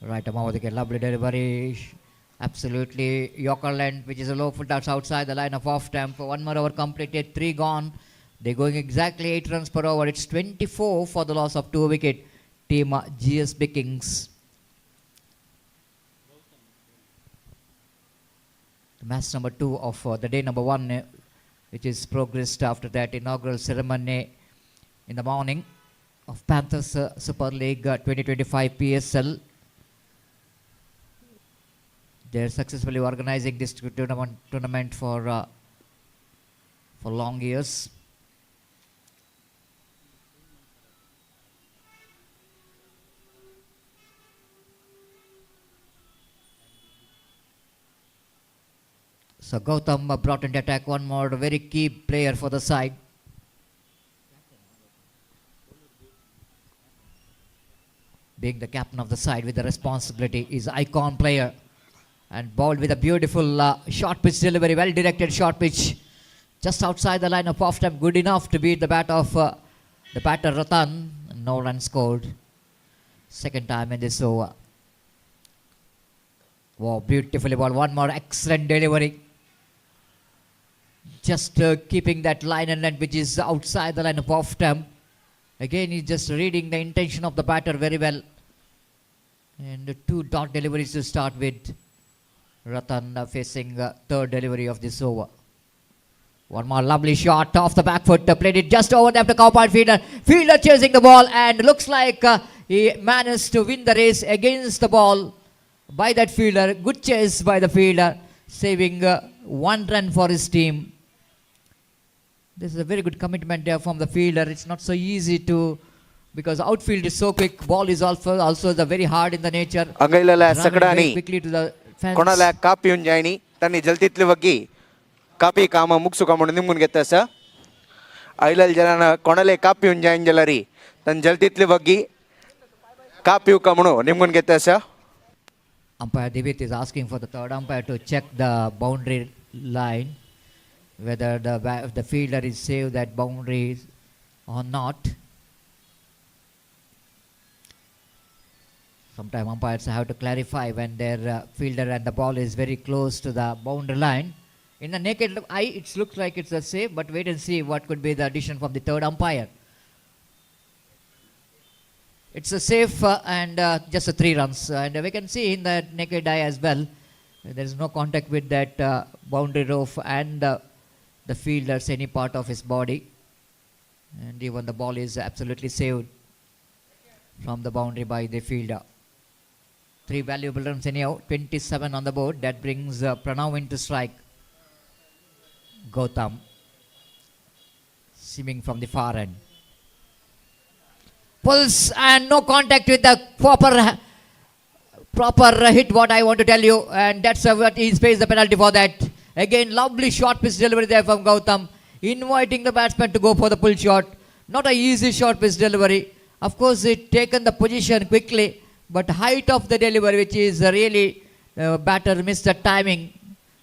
Right above the wicket. Lovely delivery. Absolutely Yorker length, which is a low full touch outside the line of off tempo. 1 more over completed. 3 gone. They're going exactly 8 runs per over. It's 24 for the loss of 2 wickets. Team GSB Kings. Match number 2 of the day number 1, which is progressed after that inaugural ceremony in the morning of Panthers Super League 2025 PSL. They are successfully organizing this tournament for long years. So Gautam brought into attack, one more very key player for the side. Being the captain of the side with the responsibility is icon player, and bowled with a beautiful short pitch delivery, well directed short pitch just outside the line of off time, good enough to beat the bat of the batter Ratan. No run scored. Second time in this over. Wow, beautifully ball. One more excellent delivery. Just keeping that line and length which is outside the line of off stump. Again, he's just reading the intention of the batter very well. And the two dot deliveries to start with. Ratan facing third delivery of this over. One more lovely shot off the back foot. Played it just over the cowpoint fielder. Fielder chasing the ball and looks like he managed to win the race against the ball by that fielder. Good chase by the fielder, saving 1 run for his team. This is a very good commitment there from the fielder. It's not so easy to, because outfield is so quick. Ball is also the very hard in the nature. Angailala Running Sakadani. very quickly to the fence. Konala kapi unjaini. Tani jaltitli wagi. Kapi kama muksu kamu nimun getasa. Ailal jalana konale kapi unjain jalari. Tan jaltitli wagi. Kapi kamu nimun getasa. Umpire Divit is asking for the third umpire to check the boundary line, whether the fielder is saved that boundary or not. Sometimes umpires have to clarify when their fielder and the ball is very close to the boundary line. In the naked eye, it looks like it's a save, but wait and see what could be the addition from the third umpire. It's a safe and just a 3 runs. And we can see in the naked eye as well, there is no contact with that boundary rope and the fielder's any part of his body. And even the ball is absolutely saved from the boundary by the fielder. 3 valuable runs anyhow, 27 on the board. That brings Pranav into strike. Gautam seeming from the far end. Pulls and no contact with the proper hit, what I want to tell you, and that's what he pays the penalty for that. Again, lovely short pitch delivery there from Gautam, inviting the batsman to go for the pull shot. Not a easy short pitch delivery. Of course, it taken the position quickly, but height of the delivery, which is really batter missed the timing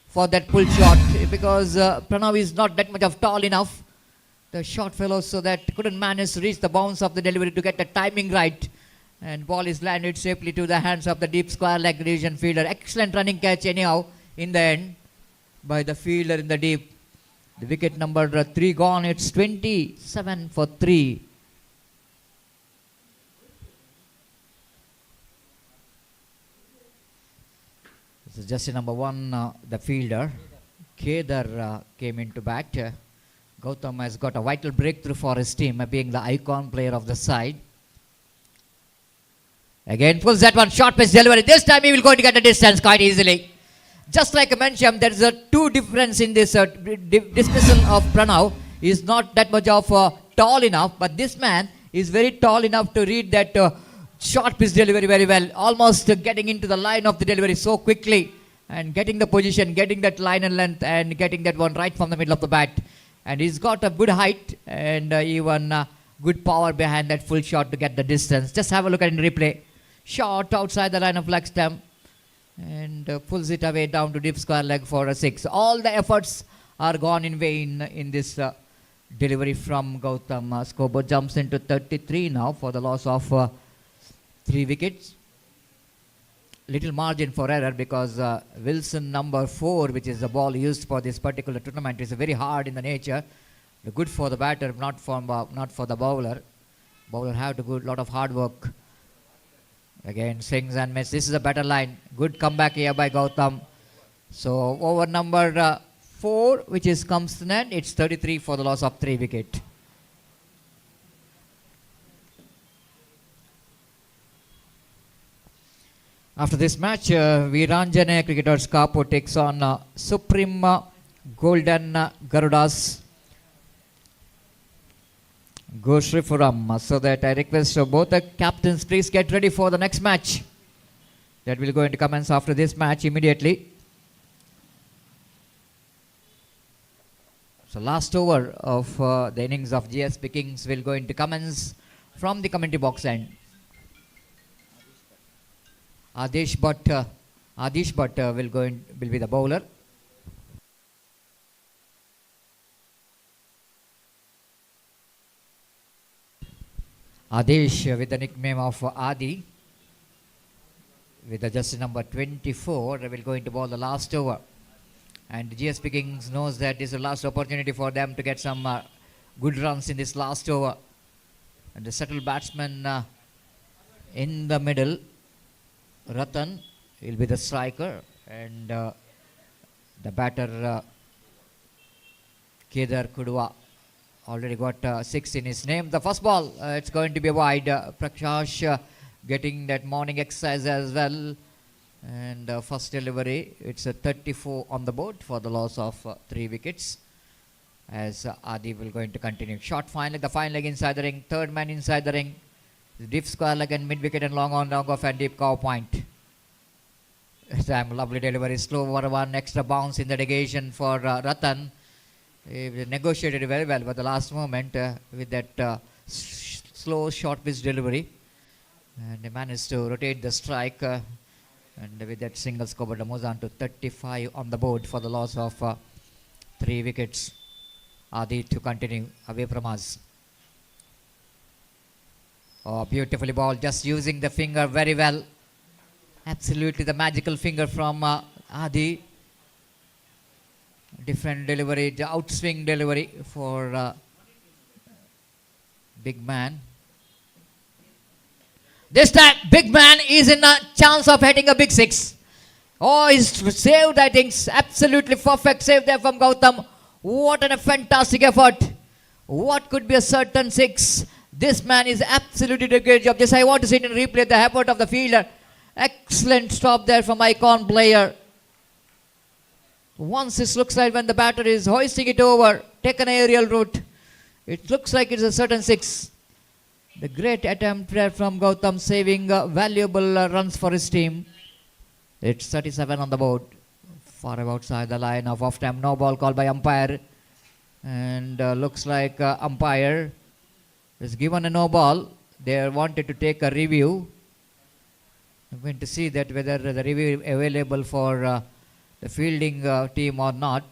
for that pull shot, because Pranav is not that much of tall enough. The short fellow, so that couldn't manage to reach the bounce of the delivery to get the timing right. And ball is landed safely to the hands of the deep square leg region fielder. Excellent running catch anyhow in the end by the fielder in the deep. The wicket number 3 gone. It's 27 for 3. This is just number 1, the fielder. Kedar came into bat. Gautam has got a vital breakthrough for his team, being the icon player of the side. Again, pulls that one, short pitch delivery. This time he will go to get the distance quite easily. Just like I mentioned, there is a 2 difference in this dismissal of Pranav. He is not that much of tall enough, but this man is very tall enough to read that short pitch delivery very well. Almost getting into the line of the delivery so quickly and getting the position, getting that line and length and getting that one right from the middle of the bat. And he's got a good height and even good power behind that full shot to get the distance. Just have a look at it in replay. Shot outside the line of leg stump and pulls it away down to deep square leg for a 6. All the efforts are gone in vain in this delivery from Gautam. Scoreboard jumps into 33 now for the loss of 3 wickets. Little margin for error because Wilson number 4, which is the ball used for this particular tournament, is very hard in the nature. Good for the batter, not for the bowler. Bowler have to do a lot of hard work. Again, swings and miss. This is a better line. Good comeback here by Gautam. So over number 4, which is comes to an end, it's 33 for the loss of 3 wicket. After this match, Viranjane Cricketers Kapo takes on Supreme Golden Gerudas Goshripuram. So that I request both the captains, please get ready for the next match. That will go into commence after this match immediately. So last over of the innings of GSB Kings will go into commence from the commentary box end. Adish Bhatt will be the bowler. Adish with the nickname of Adi with the jersey number 24, they will going to ball the last over. And GSB Kings knows that this is the last opportunity for them to get some good runs in this last over. And the settled batsman in the middle, Ratan, will be the striker. And the batter, Kedar Kudwa, already got 6 in his name. The first ball, it's going to be wide. Prakash getting that morning exercise as well. And first delivery, it's a 34 on the board for the loss of 3 wickets. As Adi will going to continue. Short fine leg, the fine leg inside the ring. Third man inside the ring. Deep square leg and mid wicket and long on, long off and deep cow point. This time lovely delivery, slow over one, extra bounce in the negation for Ratan. He negotiated very well, but the last moment with that slow short pitch delivery. And he managed to rotate the strike. And with that single score, it moves on to 35 on the board for the loss of 3 wickets. Adi to continue away from us. Oh, beautifully ball, just using the finger very well. Absolutely the magical finger from Adi. Different delivery, the outswing delivery for big man. This time, big man is in a chance of hitting a big 6. Oh, he's saved, I think. Absolutely perfect save there from Gautam. What a fantastic effort. What could be a certain 6? This man is absolutely doing a great job. Just I want to see it in replay, the effort of the fielder. Excellent stop there from icon player. Once it looks like when the batter is hoisting it over, take an aerial route. It looks like it's a certain 6. The great attempt there from Gautam, saving valuable runs for his team. It's 37 on the board. Far outside the line of off time. No ball called by umpire. And looks like umpire is given a no ball. They wanted to take a review. I'm going to see that whether the review is available for the fielding team or not.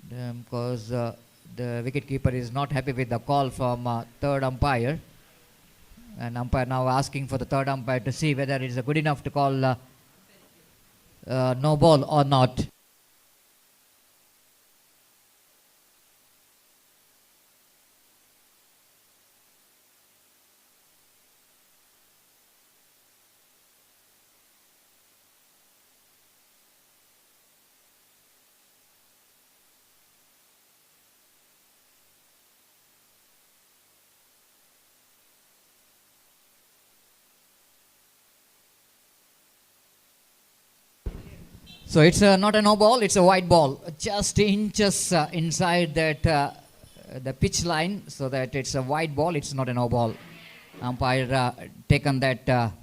Because the wicketkeeper is not happy with the call from third umpire. And umpire now asking for the third umpire to see whether it is good enough to call no ball or not. So it's not a no ball, it's a wide ball. Just inches inside that the pitch line, so that it's a wide ball, it's not a no ball. Umpire taken that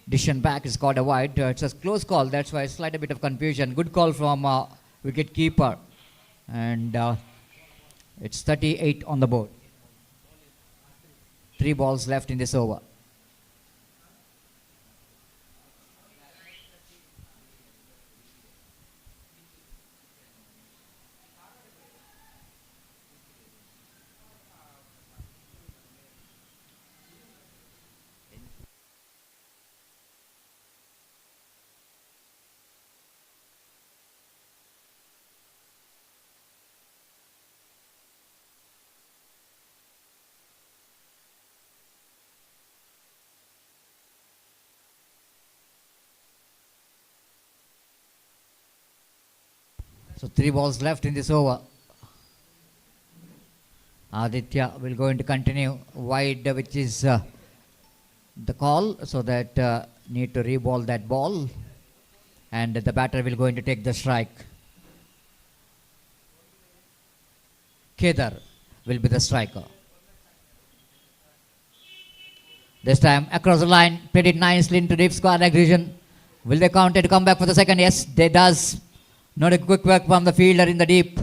decision back, it's called a wide. It's a close call, that's why slight a bit of confusion. Good call from wicket keeper. And it's 38 on the board. 3 balls left in this over. So 3 balls left in this over. Aditya will going to continue wide, which is the call, so that need to re-ball that ball. And the batter will going to take the strike. Kedar will be the striker. This time across the line, played it nicely into deep square region. Will they counter to come back for the second? Yes, they does. Not a quick work from the fielder in the deep.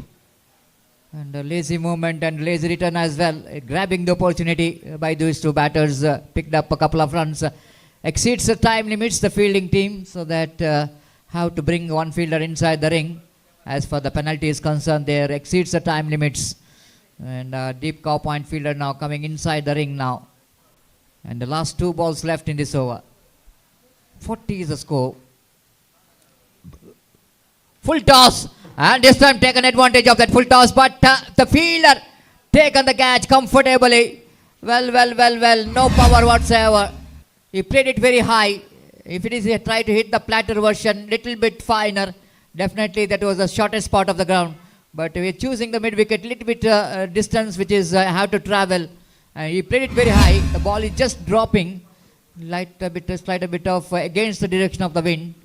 And a lazy movement and lazy return as well. Grabbing the opportunity by those 2 batters. Picked up a couple of runs. Exceeds the time limits, the fielding team. So that have to bring one fielder inside the ring. As for the penalty is concerned, there exceeds the time limits. And deep cow point fielder now coming inside the ring now. And the last 2 balls left in this over. 40 is the score. Full toss. And this time taken advantage of that full toss. But the fielder taken the catch comfortably. Well. No power whatsoever. He played it very high. If it is he tried to hit the platter version, little bit finer. Definitely that was the shortest part of the ground. But we are choosing the mid wicket, little bit distance which is have to travel. He played it very high. The ball is just dropping. Slight a bit of against the direction of the wind.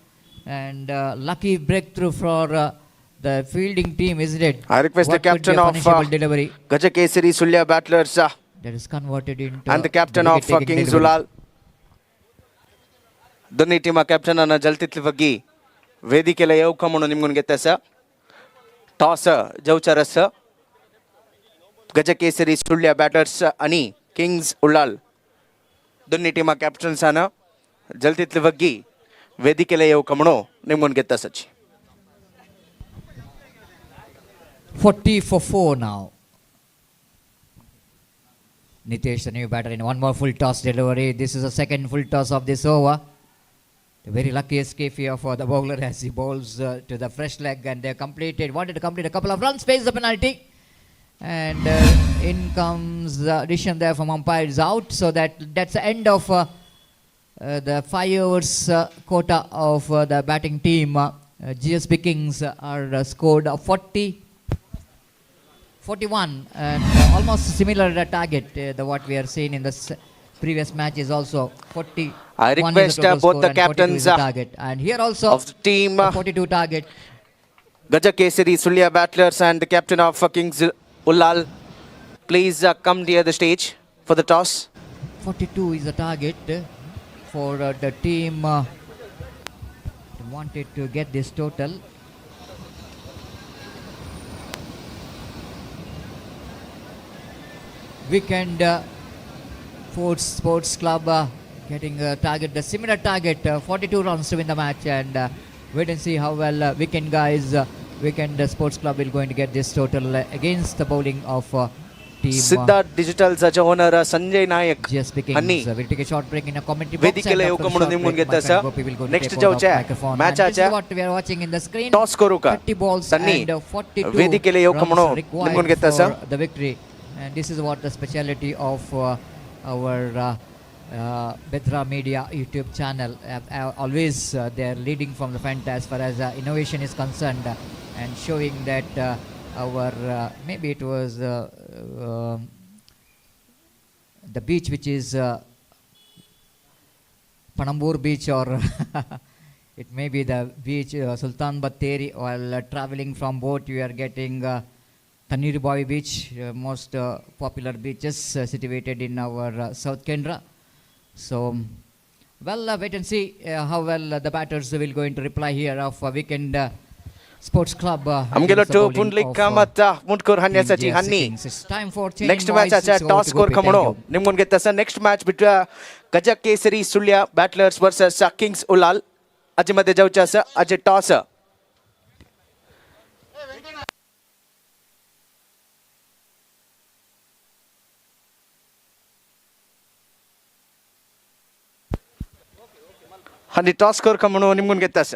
And lucky breakthrough for the fielding team, isn't it? I request the captain of delivery Gajakesari Sulya battlers that is converted into and the captain of Kings Ulal. Ulal. दोन्ही टीमा कॅप्टनांना जलतीतली ವೇದಿಕೆಲ ಯೌಕಮನು ನಿಮ್ಗೊಂದು ಗೆತ್ತಸ toss ಜೌಚರಸ್ Gajakesari Sullia batters आणि Kings Ullal दोन्ही टीमा कॅप्टन्सान जलतीतली वग्गी ವೇದಿಕೆಲ ಯೌಕಮನು ನಿಮ್ಗೊಂದು ಗೆತ್ತಸಚ್ಚಿ 40 for 4 now. Nitesh, the new batter, in one more full toss delivery. This is the second full toss of this over. The very lucky escape here for the bowler as he bowls to the fresh leg, and they wanted to complete a couple of runs, face the penalty. And in comes the addition there from umpires out, so that's the end of the 5 overs quota of the batting team. GSB Kings are scored 41 and almost similar target the what we are seeing in the previous matches also. 40. I request both the captains target. And here also of the team 42 target. Gajakesari Sulya battlers and the captain of Kings Ulal, please come near the stage for the toss. 42 is the target for the team wanted to get this total. Weekend Sports Club getting a target, the similar target, 42 runs to win the match, and wait and see how well Weekend Sports Club will going to get this total against the bowling of team Siddharth Digital's owner Sanjay Nayak. GSB Kings. We'll take a short break in a commentary box. ವೇದಿಕೆಲೆ ಯೌಕಮನು ನಿಮ್ಗೊಂದು ಗೆತ್ತಸ next ಜೌಚ match ಆಚ what we are watching in the screen. Toss ಕೊರುಕ 30 balls ತನ್ನಿ and 42 ವೇದಿಕೆಲೆ ಯೌಕಮನು runs ನಿಮ್ಗೊಂದು required ಗೆತ್ತಸ for the victory. And this is what the speciality of our Bedra Media YouTube channel. Always they are leading from the front as far as innovation is concerned, and showing that our maybe it was the beach which is Panambur beach, or it may be the beach Sultan Batteri. While traveling from boat, you are getting Tanirbawi beach, most popular beaches situated in our South Kendra. So, well, wait and see how well the batters will going to reply here of Weekend Sports Club. amgelo to punlik kamata mutkur hanyasachi hanni. It's time for change. Next match acha toss score kamano nimgon ಗೆತ್ತಸ next match between Gajakesari Sulya battlers versus Kings Ulal. aje madhe jauchasa aje toss hanni toss score kamano nimgon ಗೆತ್ತಸ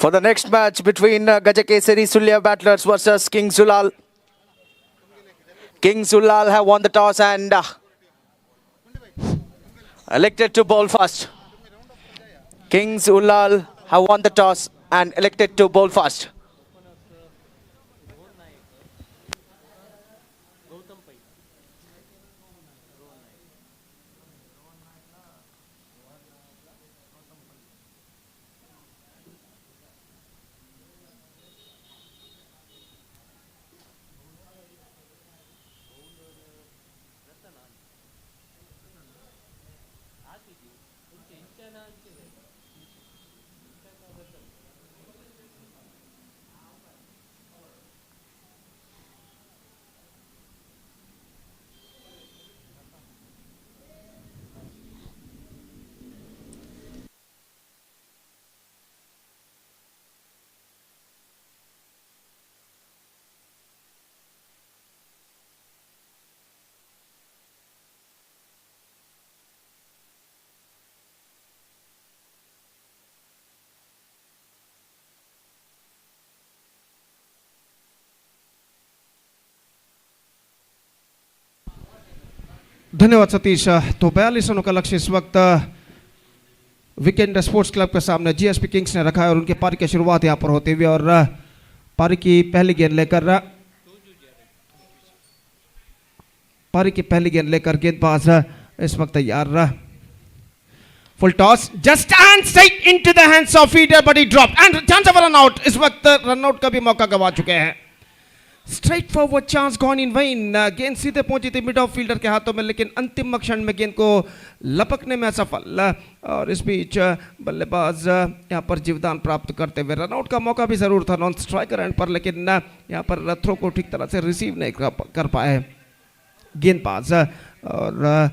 For the next match between Gajakesari Sulya battlers versus Kings Ulal. Kings Ulal have won the toss and elected to bowl first. Kings Ulal have won the toss and elected to bowl first. धन्यवाद सतीश। तो 42 रनों का लक्ष्य इस वक्त weekend sports club के सामने GSB Kings ने रखा है और उनके पारी की शुरुआत यहाँ पर होते हुए और पारी की पहली गेंद लेकर गेंदबाज इस वक्त तैयार। Full toss just and straight into the hands of fielder but he dropped and chance of run out. इस वक्त रन आउट का भी मौका गवा चुके हैं। Straight forward chance gone in when. गेंद सीधे पहुंची थी मिड ऑफ फील्डर के हाथों में लेकिन अंतिम क्षण में गेंद को लपकने में असफल और इस बीच बल्लेबाज यहां पर जीवदान प्राप्त करते हुए रनआउट का मौका भी जरूर था नॉन स्ट्राइकर एंड पर लेकिन यहां पर थ्रो को ठीक तरह से रिसीव नहीं कर पाए गेंदबाज और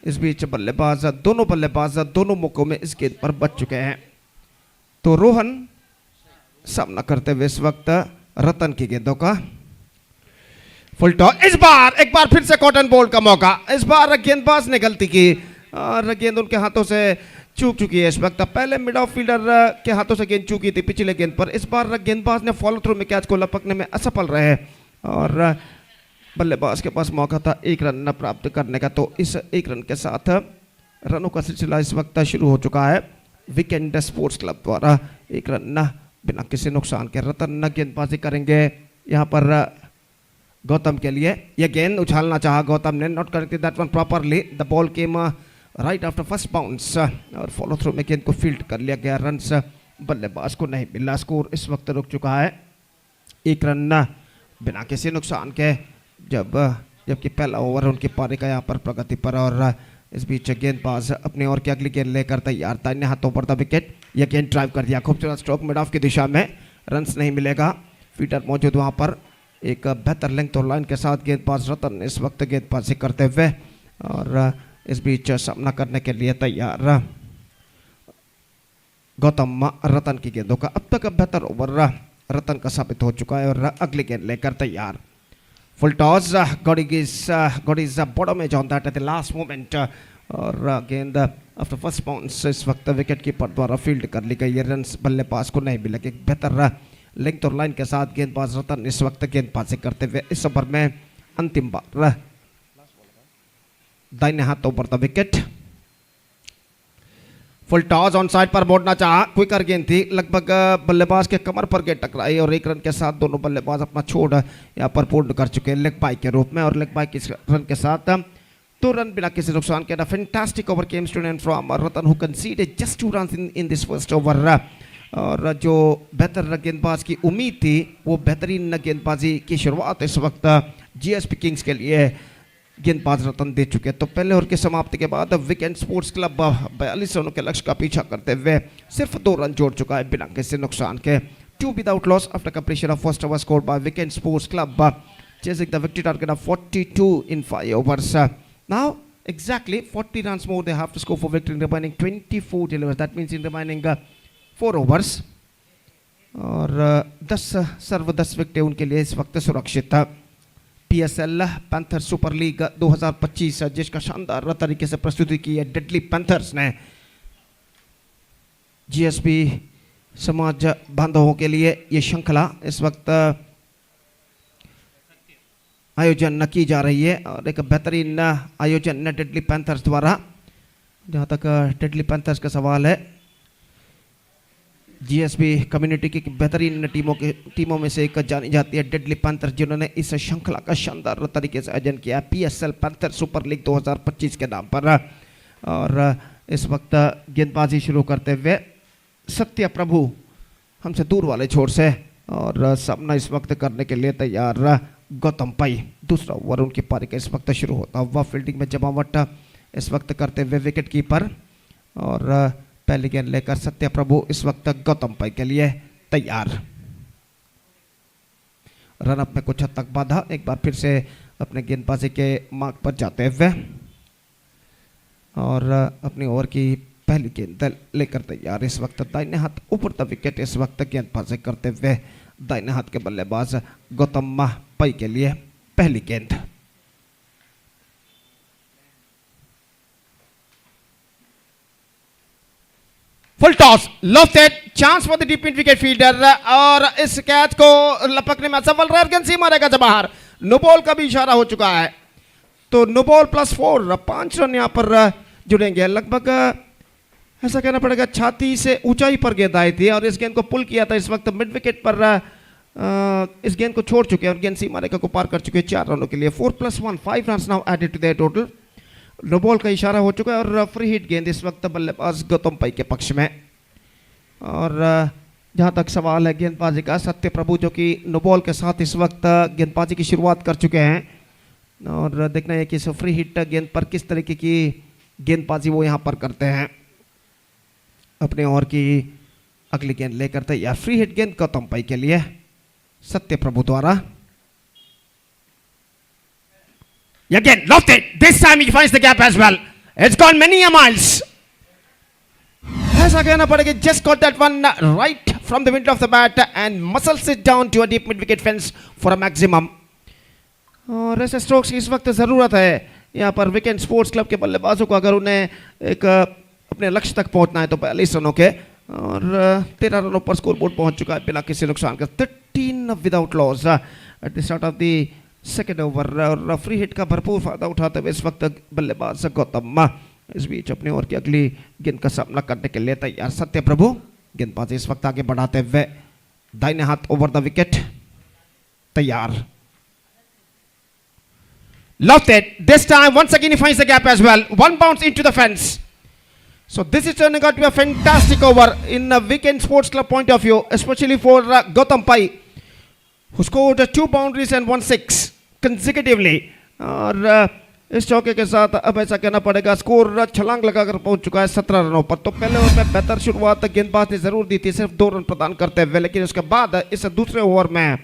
इस बीच बल्लेबाज दोनों मौकों में इस गेंद पर बच चुके हैं। तो रोहन सामना करते हुए इस वक्त रतन की गेंदों का। फुल टॉस इस बार एक बार फिर से कॉटन बॉल का मौका। इस बार गेंदबाज ने गलती की और गेंद उनके हाथों से चूक चुकी है। इस वक्त पहले मिड ऑफ फील्डर के हाथों से गेंद चूकी थी पिछले गेंद पर। इस बार गेंदबाज ने फॉलो थ्रू में कैच को लपकने में असफल रहे और बल्लेबाज के पास मौका था एक रन प्राप्त करने का। तो इस एक रन के साथ रनों का सिलसिला इस वक्त शुरू हो चुका है वीकेंड स्पोर्ट्स क्लब द्वारा। एक रन बिना किसी नुकसान के रतन गेंदबाजी करेंगे यहाँ पर गौतम के लिए। यह गेंद उछालना चाहा गौतम ने, not corrected that one properly. The ball came right after first bounce और फॉलो थ्रू में गेंद को फील्ड कर लिया गया। रन्स बल्लेबाज को नहीं मिला। स्कोर इस वक्त रुक चुका है एक रन बिना किसी नुकसान के जबकि पहला ओवर उनकी पारी का यहाँ पर प्रगति पर। और इस बीच गेंदबाज अपनी ओर की अगली गेंद लेकर तैयार। दाहिने हाथों पर द विकेट। यह गेंद ड्राइव कर दिया खूबसूरत स्ट्रोक मिड ऑफ की दिशा में। रन्स नहीं मिलेगा। फील्डर मौजूद वहाँ पर एक बेहतर लेंथ और लाइन के साथ गेंदबाज रतन इस वक्त गेंदबाजी करते हुए और इस बीच सामना करने के लिए तैयार गौतम रतन की गेंदों का। अब तक बेहतर ओवर रतन का साबित हो चुका है और अगली गेंद लेकर तैयार। Full toss got his bottom edge on that at the last moment और गेंद आफ्टर फर्स्ट बाउंस इस वक्त विकेट कीपर द्वारा फील्ड कर ली गई। रन्स बल्लेबाज को नहीं मिले। एक बेहतर लेंथ और लाइन के साथ गेंदबाज रतन इस वक्त गेंदबाजी करते हुए इस ओवर में अंतिम बार दाहिने हाथों पर the wicket. Full toss on side पर मोड़ना चाहा। क्विकर गेंद थी लगभग बल्लेबाज के कमर पर गेंद टकराई और एक रन के साथ दोनों बल्लेबाज अपना छोड़ यहाँ पर पूर्ण कर चुके हैं लेग बाई के रूप में। और लेग बाई के रन के साथ 2 रन बिना किसी नुकसान के। Fantastic over came to end from Ratan who conceded just 2 runs in this first over. और जो बेहतर गेंदबाज की उम्मीद थी वो बेहतरीन गेंदबाजी की शुरुआत इस वक्त जीएसबी किंग्स के लिए गेंदबाज रतन दे चुके। तो पहले ओवर की समाप्ति के बाद वीकेंड स्पोर्ट्स क्लब 42 रनों के लक्ष्य का पीछा करते हुए सिर्फ 2 रन जोड़ चुका है बिना किसी नुकसान के। 2 without loss after completion of first over scored by weekend sports club chasing the victory target of 42 in 5 overs. Now exactly 40 runs more they have to score for victory in remaining 24 deliveries. That means in remaining 4 overs और 10 सर्व 10 wicket उनके लिए इस वक्त सुरक्षित था। PSL panther super League 2025 जिसका शानदार तरीके से प्रस्तुति की है डेडली पैंथर्स ने जीएसबी समाज बांधवों के लिए ये श्रृंखला इस वक्त आयोजन की जा रही है और एक बेहतरीन आयोजन डेडली पैंथर्स द्वारा। जहाँ तक डेडली पैंथर्स का सवाल है जीएसबी कम्युनिटी की बेहतरीन टीमों में से एक जानी जाती है डेडली पैंथर्स जिन्होंने इस श्रृंखला का शानदार तरीके से आयोजन किया है पीएसएल पैंथर सुपर लीग 2025 के नाम पर। और इस वक्त गेंदबाजी शुरू करते हुए सत्य प्रभु हमसे दूर वाले छोर से और सामना इस वक्त करने के लिए तैयार गौतम पाई। दूसरा ओवर उनकी पारी का इस वक्त शुरू होता हुआ फील्डिंग में जमावट इस वक्त करते हुए विकेट कीपर और पहली गेंद लेकर सत्य प्रभु इस वक्त गौतम पाई के लिए तैयार। रनअप में कुछ हद तक बाधा एक बार फिर से अपने गेंदबाजी के मार्ग पर जाते हुए और अपनी ओवर की पहली गेंद लेकर तैयार। इस वक्त दाहिने हाथ ऊपर द विकेट इस वक्त गेंदबाजी करते हुए दाहिने हाथ के बल्लेबाज गौतम पाई के लिए पहली गेंद। Full toss lofted chance for the deep in wicket fielder और इस कैच को लपकने में असफल रहा। गेंद सीमा रेखा से बाहर। नो बॉल का भी इशारा हो चुका है। तो नो बॉल +4, 5 रन यहाँ पर जुड़ेंगे। लगभग ऐसा कहना पड़ेगा छाती से ऊंचाई पर गेंद आई थी और इस गेंद को पुल किया था। इस वक्त मिड विकेट पर इस गेंद को छोड़ चुके हैं और गेंद सीमा रेखा को पार कर चुके हैं 4 रनों के लिए। 4 + 1, 5 run now added to their total. No ball का इशारा हो चुका है और फ्री हिट गेंद इस वक्त बल्लेबाज गौतम पई के पक्ष में। और जहां तक सवाल है गेंदबाजी का, सत्य प्रभु जो कि नो बॉल के साथ इस वक्त गेंदबाजी की शुरुआत कर चुके हैं और देखना है कि इस फ्री हिट गेंद पर किस तरीके की गेंदबाजी वो यहां पर करते हैं। अपने ओवर की अगली गेंद लेकर तैयार। फ्री हिट गेंद गौतम पई के लिए सत्य प्रभु द्वारा। Again, lofted. This time he finds the gap as well. It's gone many a miles. ऐसा कहना पड़ेगा, just got that one right from the middle of the bat and muscles it down to a deep mid wicket fence for a maximum. और ऐसे strokes की इस वक्त ज़रूरत है यहाँ पर विकेट स्पोर्ट्स क्लब के बल्लेबाजों को, अगर उन्हें एक अपने लक्ष्य तक पहुँचना है तो 42 रनों के और 13 रनों पर स्कोर बोर्ड पहुँच चुका है बिना किसी नुकसान का। 13 without loss at the start of the second over और फ्री हिट का भरपूर फायदा उठाते हुए इस वक्त बल्लेबाज गौतम इस बीच अपने ओवर की अगली गेंद का सामना करने के लिए तैयार। सत्य प्रभु गेंदबाजी इस वक्त आगे बढ़ाते हुए दाहिने हाथ ओवर द विकेट तैयार। Lofted. This time once again he finds the gap as well. One bounce into the fence. So this is turning out to be a fantastic over in a weekend sports club point of view, especially for Gautam Pai, who scored 2 boundaries and 1 6 consecutively. और इस चौके के साथ अब ऐसा कहना पड़ेगा score छलांग लगाकर पहुंच चुका है 17 रनों पर। तो पहले ओवर में बेहतर शुरुआत गेंदबाज ने जरूर दी थी, सिर्फ 2 रन प्रदान करते हुए, लेकिन उसके बाद इस दूसरे ओवर में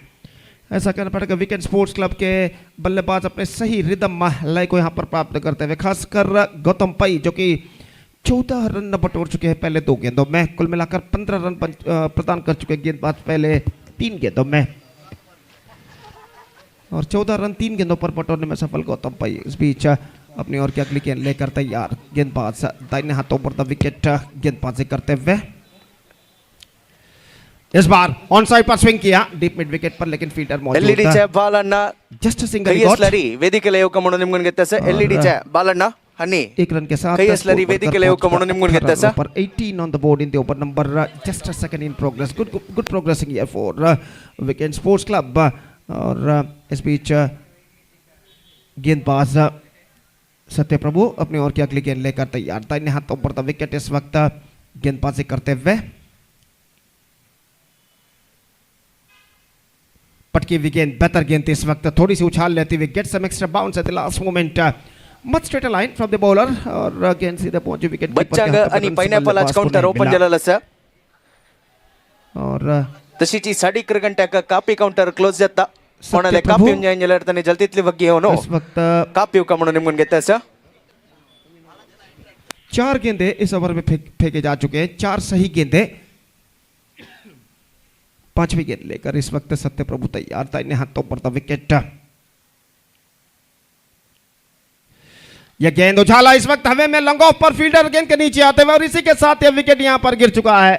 ऐसा कहना पड़ेगा विकेट स्पोर्ट्स क्लब के बल्लेबाज अपने सही रिदम लय को यहाँ पर प्राप्त करते हुए, खासकर गौतम पई जो कि 14 रन बटोर चुके हैं पहले 2 गेंदों में। कुल मिलाकर 15 रन प्रदान कर चुके गेंदबाज पहले 3 गेंदों में और 14 रन 3 गेंदों पर बटोरने में सफल गौतम पई। इस बीच अपनी ओर की अगली गेंद लेकर तैयार। गेंदबाज दाहिने हाथों पर द विकेट गेंदबाजी करते हुए इस बार ऑन साइड पर स्विंग किया डीप मिड विकेट पर, लेकिन फील्डर मौजूद एलईडी चे बालಣ್ಣ जस्ट सिंगल ಕೈಯಸ್ಲರಿ ವೇದಿಕೆಲೆ ಯೋಕಮಣು ನಿಮ್ಮನ್ನು ಗೆತ್ತಸ एलईडी चे बालಣ್ಣ हनी 1 रन के साथ ಕೈಯಸ್ಲರಿ ವೇದಿಕೆಲೆ ಯೋಕಮಣು ನಿಮ್ಮನ್ನು ಗೆತ್ತಸ पर 18 on the board in the over number just a second in progress. Good progressing here for weekend sports club. और इस बीच गेंदबाज सत्य प्रभु अपनी ओर की अगली गेंद लेकर तैयार। दाहिने हाथों पर द विकेट इस वक्त गेंदबाजी करते हुए पटकी हुई गेंद, बेहतर गेंद इस वक्त थोड़ी सी उछाल लेती हुई, get some extra bounce at the last moment, much straighter line from the bowler और गेंद सीधे पहुंची विकेट बच्चाग आणि पाइनएपल आज काउंटर ओपन झालेलं सर और तशीची 3.5 घंट्याक कापी काउंटर क्लोज जाता कोणाले कापी ಎಂಜಾಯ್ ಮಾಡ್ತಾನೆ ಜಲ್ದಿತ್ಲಿ ಬಗ್ಗೆ ಅವನು इस वक्त कापी कमणो निಮ್ಮನ್ನು ಗೆತ್ತ सर 4 गेंदें इस ओवर में फेंके जा चुके हैं, 4 सही गेंदें। 5वीं गेंद लेकर इस वक्त सत्य प्रभु तैयार। दाहिने हाथों पर द विकेट। यह गेंद उछाला इस वक्त हवे में, लॉन्ग ऑफ पर फील्डर गेंद के नीचे आते हुए और इसी के साथ यह विकेट यहां पर गिर चुका है।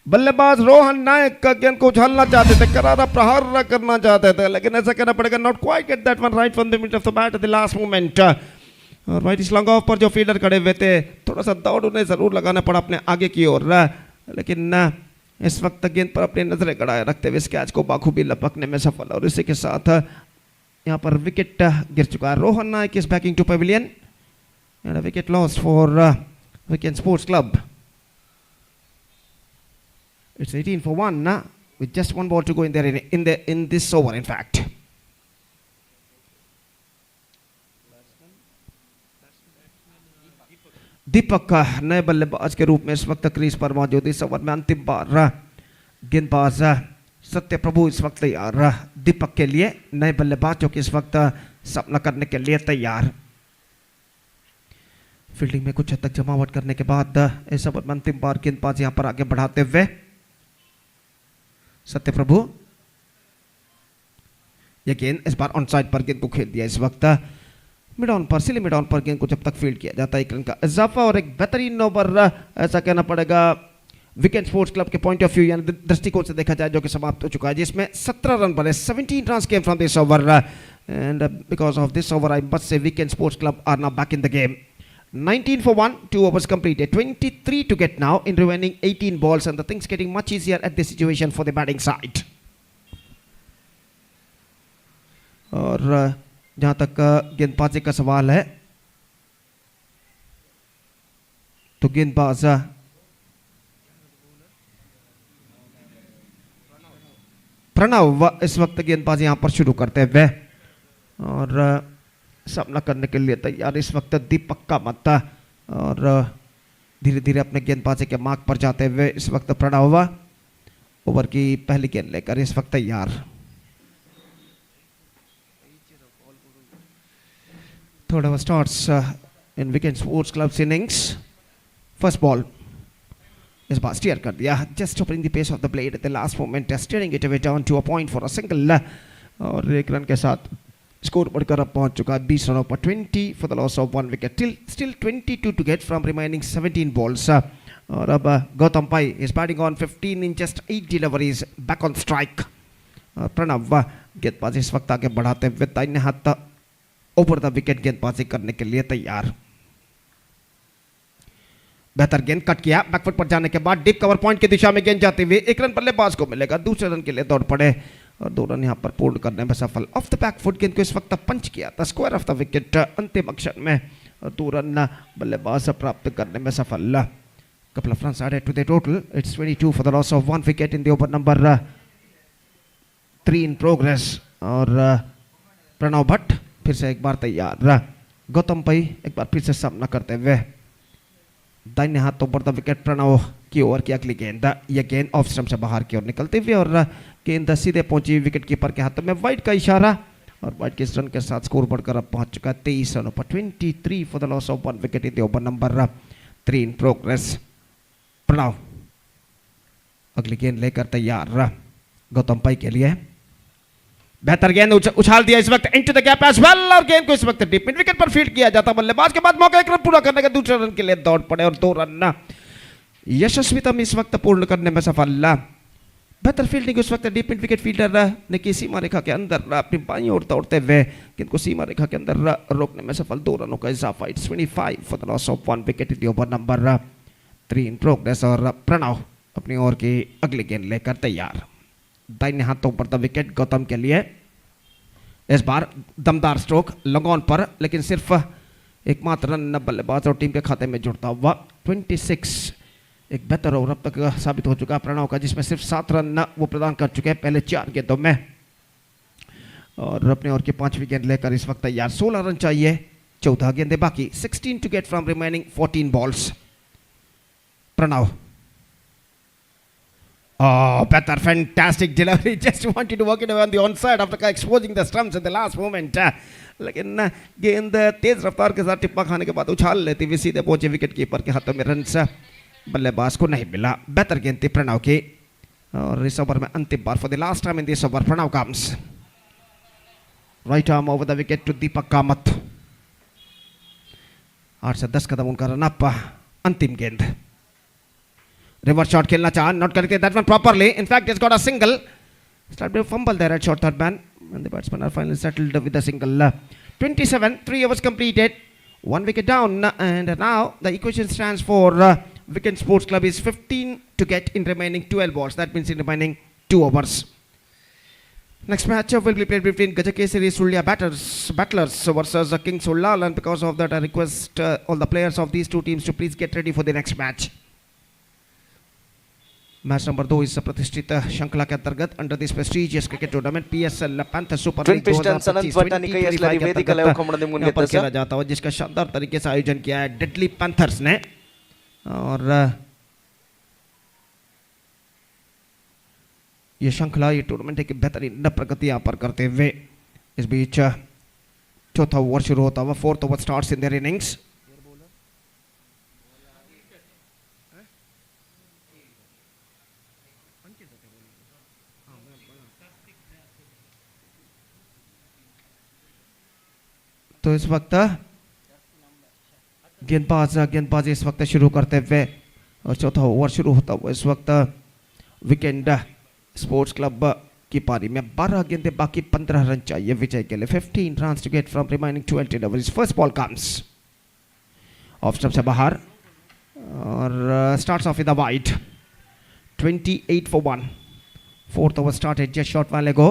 बल्लेबाज रोहन नायक का गेंद को उछालना चाहते थे, करारा प्रहार करना चाहते थे, लेकिन ऐसा कहना पड़ेगा not quite get that one right from the mid of the bat at the last moment. और वाइट इस लॉन्ग ऑफ पर जो फील्डर खड़े हुए थे, थोड़ा सा दौड़ उन्हें जरूर लगाना पड़ा अपने आगे की ओर, लेकिन इस वक्त गेंद पर अपनी नजरें गड़ाए रखते हुए इस कैच को बाखूबी लपकने में सफल और इसी के साथ यहाँ पर विकेट गिर चुका है। Rohan Nayak is backing to pavilion and a wicket loss for wicket sports club. It's 18 for 1 with just 1 ball to go in this over in fact. दीपक नए बल्लेबाज के रूप में इस वक्त क्रीज पर मौजूद। इस ओवर में अंतिम बार गेंदबाज सत्य प्रभु इस वक्त तैयार दीपक के लिए, नए बल्लेबाज जो कि इस वक्त सामना करने के लिए तैयार। फील्डिंग में कुछ हद तक जमावट करने के बाद इस ओवर में अंतिम बार गेंदबाज यहां पर आगे बढ़ाते हुए सत्य प्रभु। यह गेंद इस बार ऑन साइड पर गेंद को खेल दिया। इस वक्त मिड ऑन पर, सिली मिड ऑन पर गेंद को जब तक फील्ड किया जाता है 1 रन का इजाफा और एक बेहतरीन ओवर ऐसा कहना पड़ेगा विकेट स्पोर्ट्स क्लब के पॉइंट ऑफ व्यू यानी दृष्टिकोण से देखा जाए जो कि समाप्त हो चुका है, जिसमें 17 रन बने, 17 run came from this over and because of this over I must say Wicket sports Club are now back in the game. 19 for 1, 2 overs completed, 23 to get now in remaining 18 balls, and the things getting much easier at this situation for the batting side. और जहाँ तक गेंदबाजी का सवाल है तो गेंदबाज प्रणव इस वक्त गेंदबाजी यहाँ पर शुरू करते हुए और सामना करने के लिए तैयार इस वक्त दीपक कामत, और धीरे धीरे अपने गेंदबाजी के मार्ग पर जाते हुए इस वक्त प्रणव ओवर की पहली गेंद लेकर इस वक्त तैयार. Third over starts in Wicket Sports Club's innings. First ball इस बार स्टीयर कर दिया, just opening the pace of the blade at the last moment, steering it away down to a point for a single, और एक run के साथ score बढ़कर अब पहुंच चुका है 20 रनों पर, 20 for the loss of 1 wicket, still 22 to get from remaining 17 balls. और अब Gautam Pai is batting on 15 in just 8 deliveries, back on strike. Pranav गेंदबाजी इस वक्त आगे बढ़ाते हुए दाहिने हाथ ओवर द विकेट गेंदबाजी करने के लिए तैयार. बेहतर गेंद कट किया, बैकफुट पर जाने के बाद डीप कवर पॉइंट की दिशा में गेंद जाते हुए एक रन बल्लेबाज को मिलेगा, दूसरे रन के लिए दौड़ पड़े और 2 रन यहां पर पूर्ण करने में सफल. ऑफ द बैकफुट गेंद को इस वक्त पंच किया था स्क्वायर ऑफ द विकेट अंतिम अक्षर में, और 2 रन बल्लेबाज प्राप्त करने में सफल. Couple of runs added to the total, it's 22 for the loss of 1 wicket in the over number 3 in progress. और प्रणव भट्ट फिर से एक बार तैयार. गौतम पई एक बार फिर से सामना करते हुए दाहिने हाथ ओवर द विकेट प्रणव की ओवर की अगली गेंद, यह गेंद ऑफ स्टंप से बाहर की ओर निकलते हुए और गेंद सीधे पहुंची विकेट कीपर के हाथों में, वाइड का इशारा, और वाइड के इस रन के साथ स्कोर बढ़कर अब पहुंच चुका है 23 रनों पर, 23 for the loss of 1 wicket in the over number 3 in progress. Pranav अगली गेंद लेकर तैयार गौतम पाई के लिए. बेहतर गेंद उछाल दिया इस वक्त into the gap as well, और गेंद को इस वक्त डीप मिड विकेट पर फील्ड किया जाता. बल्लेबाज के बाद मौका एक रन पूरा करने के दूसरे रन के लिए दौड़ पड़े और 2 रन यशस्विता में इस वक्त पूर्ण करने में सफल. बेहतर फील्डिंग उस वक्त डीप मिड विकेट फील्डर ने की सीमा रेखा के अंदर अपनी बाईं ओर दौड़ते हुए गेंद को सीमा रेखा के अंदर रोकने में सफल. 2 रनों का इजाफा, it's 25 for the loss of 1 wicket in the over number 3 in progress. और प्रणव अपनी ओर की अगली गेंद लेकर तैयार. दाहिने हाथों पर द विकेट गौतम के लिए. इस बार दमदार स्ट्रोक लॉन्ग ऑन पर, लेकिन सिर्फ एकमात्र रन बल्लेबाज और टीम के खाते में जुड़ता हुआ. 26 एक बेहतर ओवर अब तक साबित हो चुका प्रणव का, जिसमें सिर्फ 7 रन वो प्रदान कर चुके हैं पहले 4 गेंदों में, और अपने ओवर की 5वीं गेंद लेकर इस वक्त तैयार. 16 रन चाहिए, 14 गेंदें बाकी, 16 to get from remaining 14 balls. Pranav better, fantastic delivery, just wanted to work it away on the onside after exposing the stumps at the last moment. लेकिन गेंद तेज रफ्तार के साथ टिप्पा खाने के बाद उछाल लेती हुई सीधे पहुंचे विकेट कीपर के हाथों में. रन बल्लेबाज को नहीं मिला. बेहतर गेंद थी प्रणव की, और इस ओवर में अंतिम बार for the last time in this over Pranav comes right arm over the wicket to Deepak Kamath. 8 से 10 कदम उनका रन अप. अंतिम गेंद रिवर्स शॉट खेलना चाहा, नॉट करके that one properly, in fact it's got a single. Started to fumble there at short third man, and the batsmen are finally settled with a single. 27, 3 overs completed, 1 wicket down, and now the equation stands for Wicket Sports Club is 15 to get in remaining 12 balls. That means in remaining 2 overs. Next match will be played between Gajakesari Sulya battlers versus Kings Ulal, and because of that I request all the players of these 2 teams to please get ready for the next match. Match number 2 इस प्रतिष्ठित श्रृंखला के अंतर्गत under this prestigious cricket tournament PSL panther super League 2025 खेला जाता है, जिसका शानदार तरीके से आयोजन किया है डेडली पैंथर्स ने. और ये श्रृंखला, ये टूर्नामेंट एक बेहतरीन प्रगति यहाँ पर करते हुए इस बीच चौथा ओवर शुरू होता हुआ. 4th over starts in their innings. तो इस वक्त गेंदबाज इस वक्त शुरू करते हुए और चौथा ओवर शुरू होता हुआ इस वक्त वीकेंड स्पोर्ट्स क्लब की पारी में 12 गेंदे बाकी 15 रन चाहिए विजय के लिए. 15 runs to get from remaining 20 overs. First ball comes off stump से बाहर और starts of with the wide. 28 for 1. Fourth over started just shot वाले को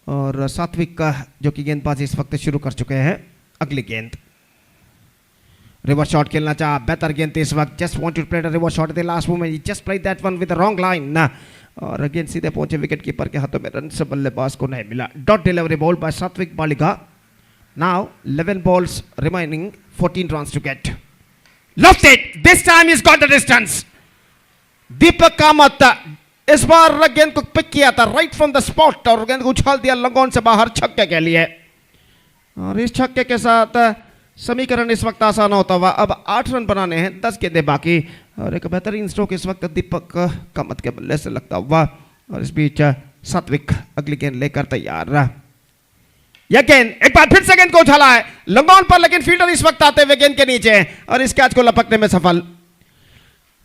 और सात्विक का जो कि गेंदबाजी इस वक्त शुरू कर चुके हैं. अगली गेंद रिवर्स शॉट खेलना चाहा, बेहतर गेंद थी इस वक्त. Just want to play the reverse shot the last moment. He just played that one with the wrong line और गेंद सीधे पहुंचे विकेट कीपर के हाथों में. रन से बल्लेबाज को नहीं मिला. डॉट डिलीवरी बॉल बाय सात्विक बालिका. Now 11 balls remaining, 14 runs to get. Lost it. This time he's got the distance. दीपक कामत इस बार गेंद को पिक किया था राइट फ्रॉम द स्पॉट और गेंद को उछाल दिया लंगोन से बाहर छक्के के लिए. और इस छक्के के साथ समीकरण इस वक्त आसान होता हुआ. अब 8 रन बनाने हैं, 10 गेंदें बाकी और एक बेहतरीन स्ट्रोक इस वक्त दीपक कामत के बल्ले से लगता हुआ. और इस बीच सात्विक अगली गेंद लेकर तैयार. यह गेंद एक बार फिर से गेंद को उछाला है लंगोन पर, लेकिन फील्डर इस वक्त आते हुए गेंद के नीचे और इस कैच को लपकने में सफल.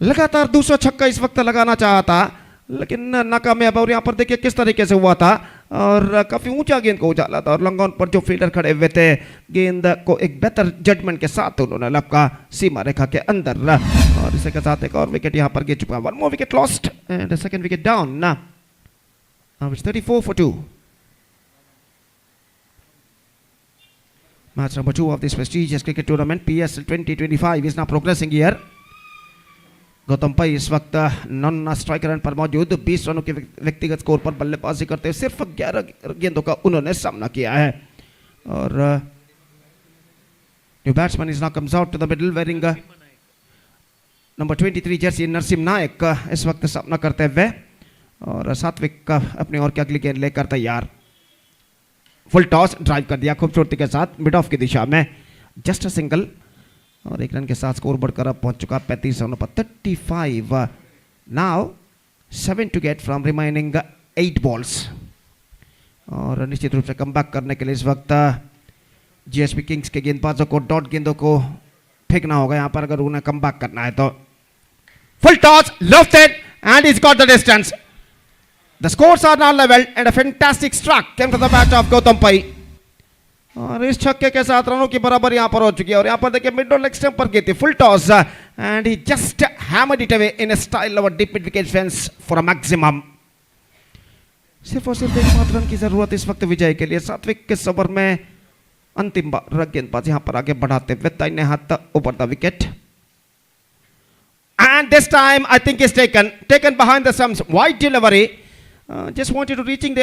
लगातार दूसरा छक्का इस वक्त लगाना चाहा था लेकिन नाकामयाब. और यहाँ पर देखिए किस तरीके से हुआ था और काफी ऊंचा गेंद को उछाला था और लंगोन पर जो फील्डर खड़े हुए थे गेंद को एक बेहतर जजमेंट के साथ उन्होंने लपका सीमा रेखा के अंदर. और इसी के साथ एक और विकेट यहाँ पर गिर चुका. 1 more wicket lost and second wicket down. Now it's 34 for 2. Match number 2 of this prestigious cricket tournament, PSL 2025, is now progressing here. Gautam पाई इस वक्त नॉन स्ट्राइकर रन पर मौजूद. 20 रनों के व्यक्तिगत स्कोर पर बल्लेबाजी करते हुए सिर्फ 11 गेंदों का उन्होंने सामना किया है. और new batsman is now comes out to the middle wearing number 23 jersey Narasimha Nayak इस वक्त सामना करते हुए. और सात्विक का अपनी ओर की अगली गेंद लेकर तैयार. फुल टॉस ड्राइव कर दिया खूबसूरती के साथ मिड ऑफ की दिशा में. जस्ट अ सिंगल और 1 रन के साथ स्कोर बढ़कर अब पहुंच चुका 35 रनों पर. 35. Now 7 to get from remaining 8 balls. और निश्चित रूप से कमबैक करने के लिए इस वक्त जीएसबी किंग्स के गेंदबाजों को डॉट गेंदों को फेंकना होगा यहाँ पर अगर उन्हें कमबैक करना है तो. Full toss lofted and he's got the distance. The scores are now leveled and a fantastic struck came to the bat of Gautam Pai. और इस छक्के के साथ रनों की बराबर यहां पर हो चुकी है. और यहां पर देखिए मिड लेग स्टंप पर गई थी full toss and he just hammered it away in a style of deep mid wicket fence for a maximum. सिर्फ और सिर्फ 1 रन की जरूरत इस वक्त विजय के लिए. सात्विक के ओवर में अंतिम बार गेंदबाज यहां पर आगे बढ़ाते हुए दाहिने हाथ ऊपर the wicket. And this time I think is taken behind the stumps. Wide delivery. Just wanted to reaching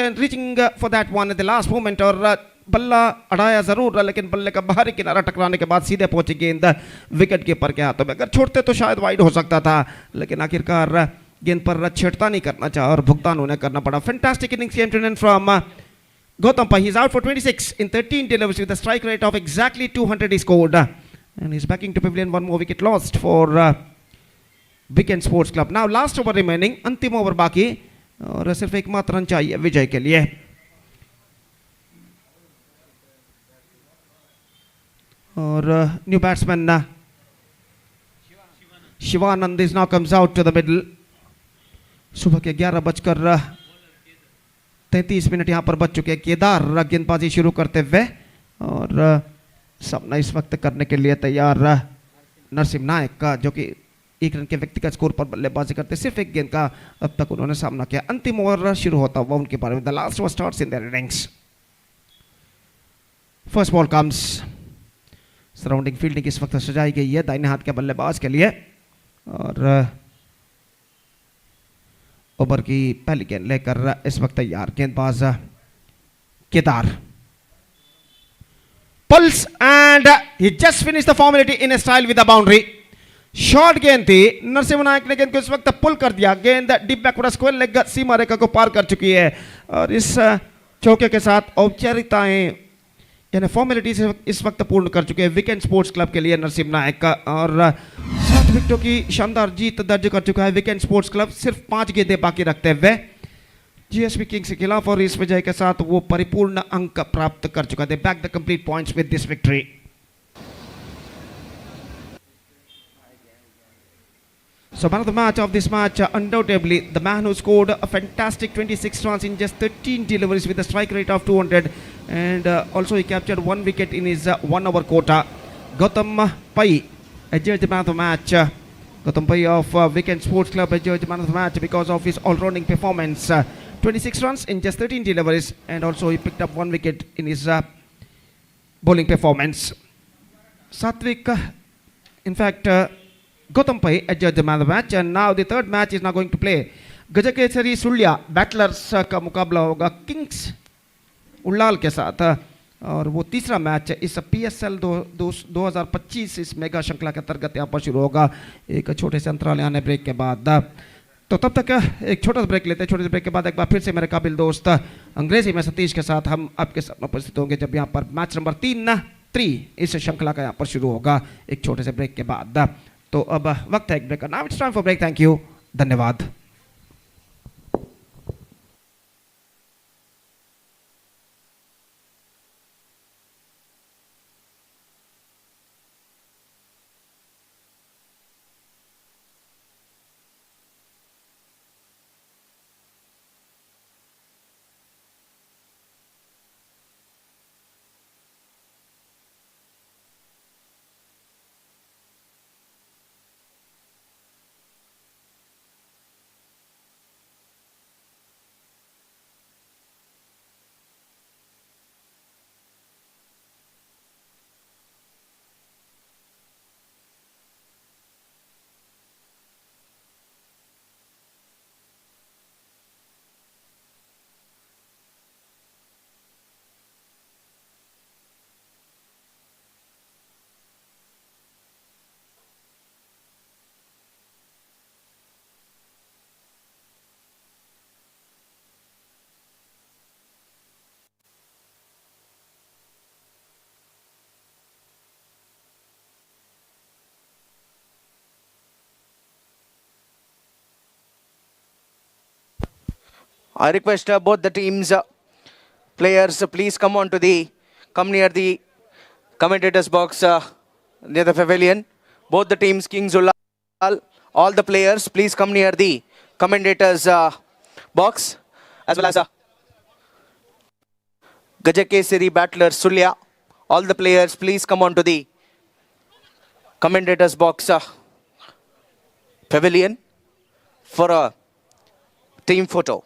for that one at the last moment. और बल्ला अड़ाया जरूर लेकिन बल्ले का बाहरी किनारा टकराने के बाद सीधे पहुंची गेंद विकेट कीपर के हाथों में. अगर छोड़ते तो शायद वाइड हो सकता था लेकिन आखिरकार गेंद पर छेड़ता नहीं करना चाहा और भुगतान उन्हें करना पड़ा. Fantastic innings came to an end from Gautam Pai. He's out for 26 in 13 deliveries with a strike rate of exactly 200 he scored. And he's backing to pavilion. 1 more wicket lost for Weekend Sports Club. Now last over remaining. अंतिम over बाकी और सिर्फ एकमात्र run चाहिए विजय के लिए. और new batsman Shivanand is now comes out to the middle. सुबह के 11:33 यहां पर बच चुके. केदार गेंदबाजी शुरू करते हुए और सामना इस वक्त करने के लिए तैयार नरसिम नायक का जो कि 1 रन के व्यक्तिगत स्कोर पर बल्लेबाजी करते. सिर्फ 1 गेंद का अब तक उन्होंने सामना किया. अंतिम ओवर शुरू होता हुआ उनके बारे में. The last over starts in their innings. First ball comes. Surrounding fielding इस वक्त सजाई गई है दाहिने हाथ के बल्लेबाज के लिए. और ओवर की पहली गेंद लेकर इस वक्त तैयार गेंदबाज Kedar. Pulse and he just finish the formality in style with the boundary. Short गेंद थी. नरसिम्हा नायक ने गेंद को इस वक्त पुल कर दिया. गेंद डीप बैकवर्ड स्क्वायर लेग सीमा रेखा को पार कर चुकी है. और इस चौके के साथ औपचारिकताएं यानी फॉर्मेलिटीज इस वक्त पूर्ण कर चुके हैं वीकेंड स्पोर्ट्स क्लब के लिए नरसिम्हा नायक का. और 7 विकेटों की शानदार जीत दर्ज कर चुका है वीकेंड स्पोर्ट्स क्लब सिर्फ 5 गेंदें बाकी रखते हुए जीएसबी किंग्स के खिलाफ. और इस विजय के साथ वो परिपूर्ण अंक प्राप्त कर चुका है. Back the complete points with this victory. So man of the match of this match, undoubtedly the man who scored a fantastic 26 runs in just 13 deliveries with a strike rate of 200, and also he captured 1 wicket in his 1 over quota. Gautam Pai adjudged the man of the match. Gautam Pai of Weekend Sports Club adjudged the man of the match because of his all-rounding performance. 26 runs in just 13 deliveries, and also he picked up 1 wicket in his bowling performance. Satvik, in fact, Gautam Pai adjudged the man of the match, and now the third match is now going to play. Gajakesari Sullia Battlers का मुकाबला होगा Kings Ullal के साथ, और वो तीसरा match इस PSL 2025 इस मेगा श्रृंखला के अंतर्गत यहाँ पर शुरू होगा एक छोटे से अंतराल यानी ब्रेक के बाद। तो तब तक एक छोटा सा ब्रेक लेते हैं। छोटे से ब्रेक के बाद एक बार फिर से मेरे काबिल दोस्त अंग्रेजी में सतीश के साथ हम आपके सामने उपस्थित होंगे जब यहाँ पर मैच नंबर 3 इस श्रृंखला का यहाँ पर शुरू होगा एक छोटे से ब्रेक के बाद। तो अब वक्त है एक ब्रेक का। Now it's time for break. Thank you, धन्यवाद। I request both the teams players please come near the commentators box near the pavilion. Both the teams, Kings Ulal, all the players please come near the commentators box, as well as Gajakesari battler Sulya. All the players please come on to the commentators box pavilion for a team photo.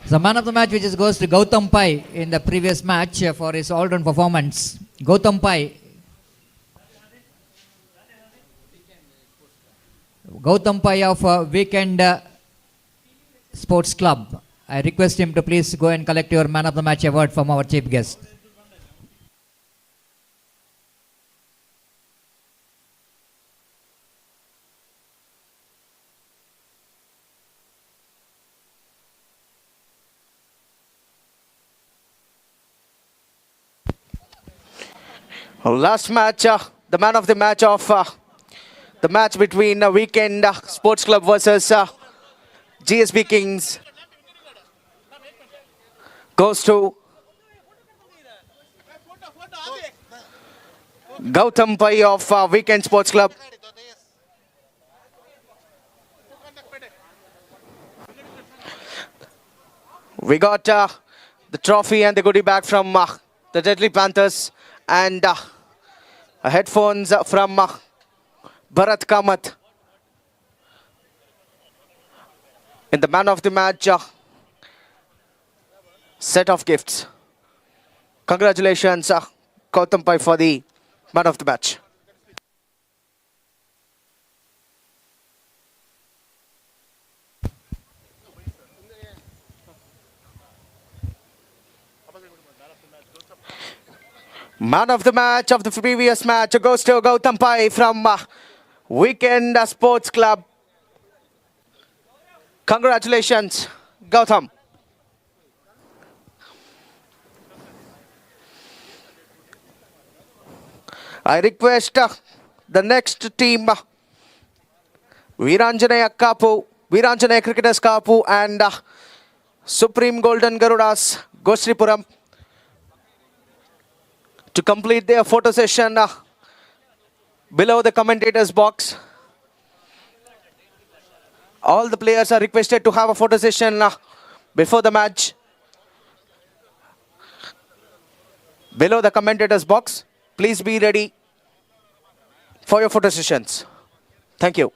The man of the match which goes to Gautam Pai in the previous match for his all-round performance. Gautam Pai. Gautam Pai of Weekend Sports Club. I request him to please go and collect your man of the match award from our chief guest. Last match, the man of the match of the match between Weekend Sports Club versus GSB Kings goes to Gautam Pai of Weekend Sports Club. We got the trophy and the goodie bag from the Deadly Panthers, and headphones from Bharat Kamath. In the man of the match set of gifts. Congratulations, Gautam Pai, for the man of the match. Man of the match of the previous match goes to Gautam Pai from Weekend Sports Club. Congratulations, Gautam. I request the next team, Viranjanaya Kapu, Viranjanaya Cricketers Kapu and Supreme Golden Gerudas, Gosripuram, to complete their photo session below the commentators box. All the players are requested to have a photo session before the match below the commentators box. Please be ready for your photo sessions. Thank you.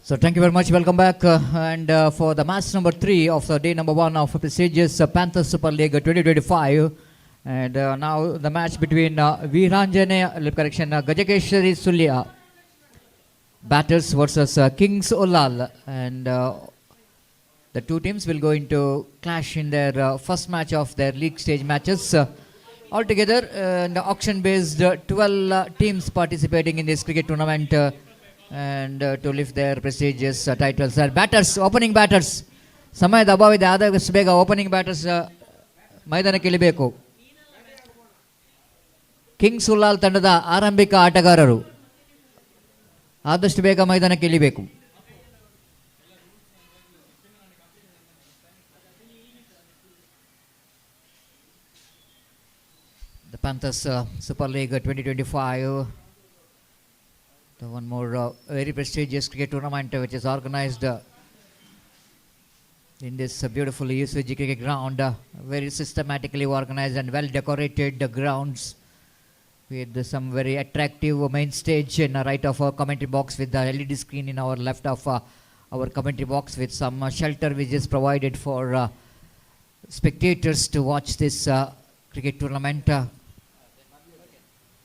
So thank you very much. Welcome back. And for the match number 3 of the day number 1 of prestigious Panthers Super League 2025. And now the match between Gajakeshwari Sulya batters versus Kings Ulal. And the two teams will go into clash in their first match of their league stage matches. Altogether, in the auction-based 12 teams participating in this cricket tournament. And to lift their prestigious titles. Batters, opening batters. Samaya Dabavi the other Svega opening batters Maidana Kilibeku. King Sulal Tandada Arambika Atagararu. Adashtu Bega Maidana Kilibeku. The Panthers Super League 2025. One more very prestigious cricket tournament which is organized in this beautiful UCG cricket ground. Very systematically organized and well decorated grounds with some very attractive main stage in the right of our commentary box with the LED screen in our left of our commentary box with some shelter which is provided for spectators to watch this cricket tournament.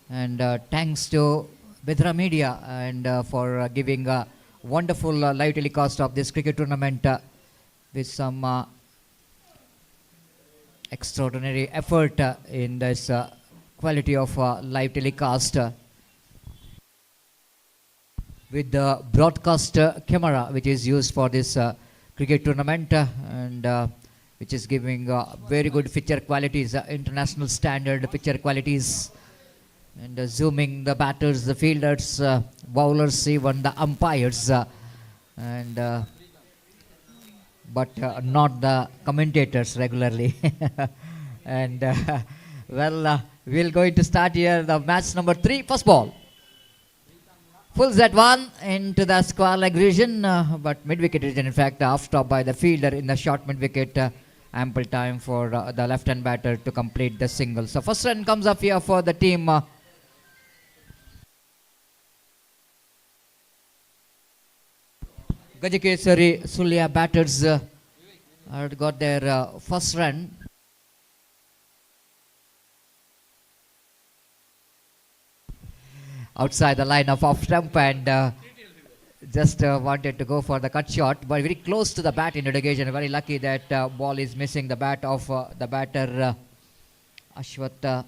And thanks to Bedra Media and for giving a wonderful live telecast of this cricket tournament with some extraordinary effort in this quality of live telecast with the broadcast camera which is used for this cricket tournament and which is giving very good picture qualities, international standard picture qualities. And zooming the batters, the fielders, bowlers, even the umpires, and but not the commentators regularly. And we're going to start here the match number 3, first ball. Pulls that one into the square leg region, but mid wicket region, in fact, off stop by the fielder in the short mid wicket. Ample time for the left hand batter to complete the single. So first run comes up here for the team. Gajakesari Sulya batters got their first run. Outside the line of off stump and just wanted to go for the cut shot, but very close to the bat in mitigation. Very lucky that ball is missing the bat of the batter Ashwat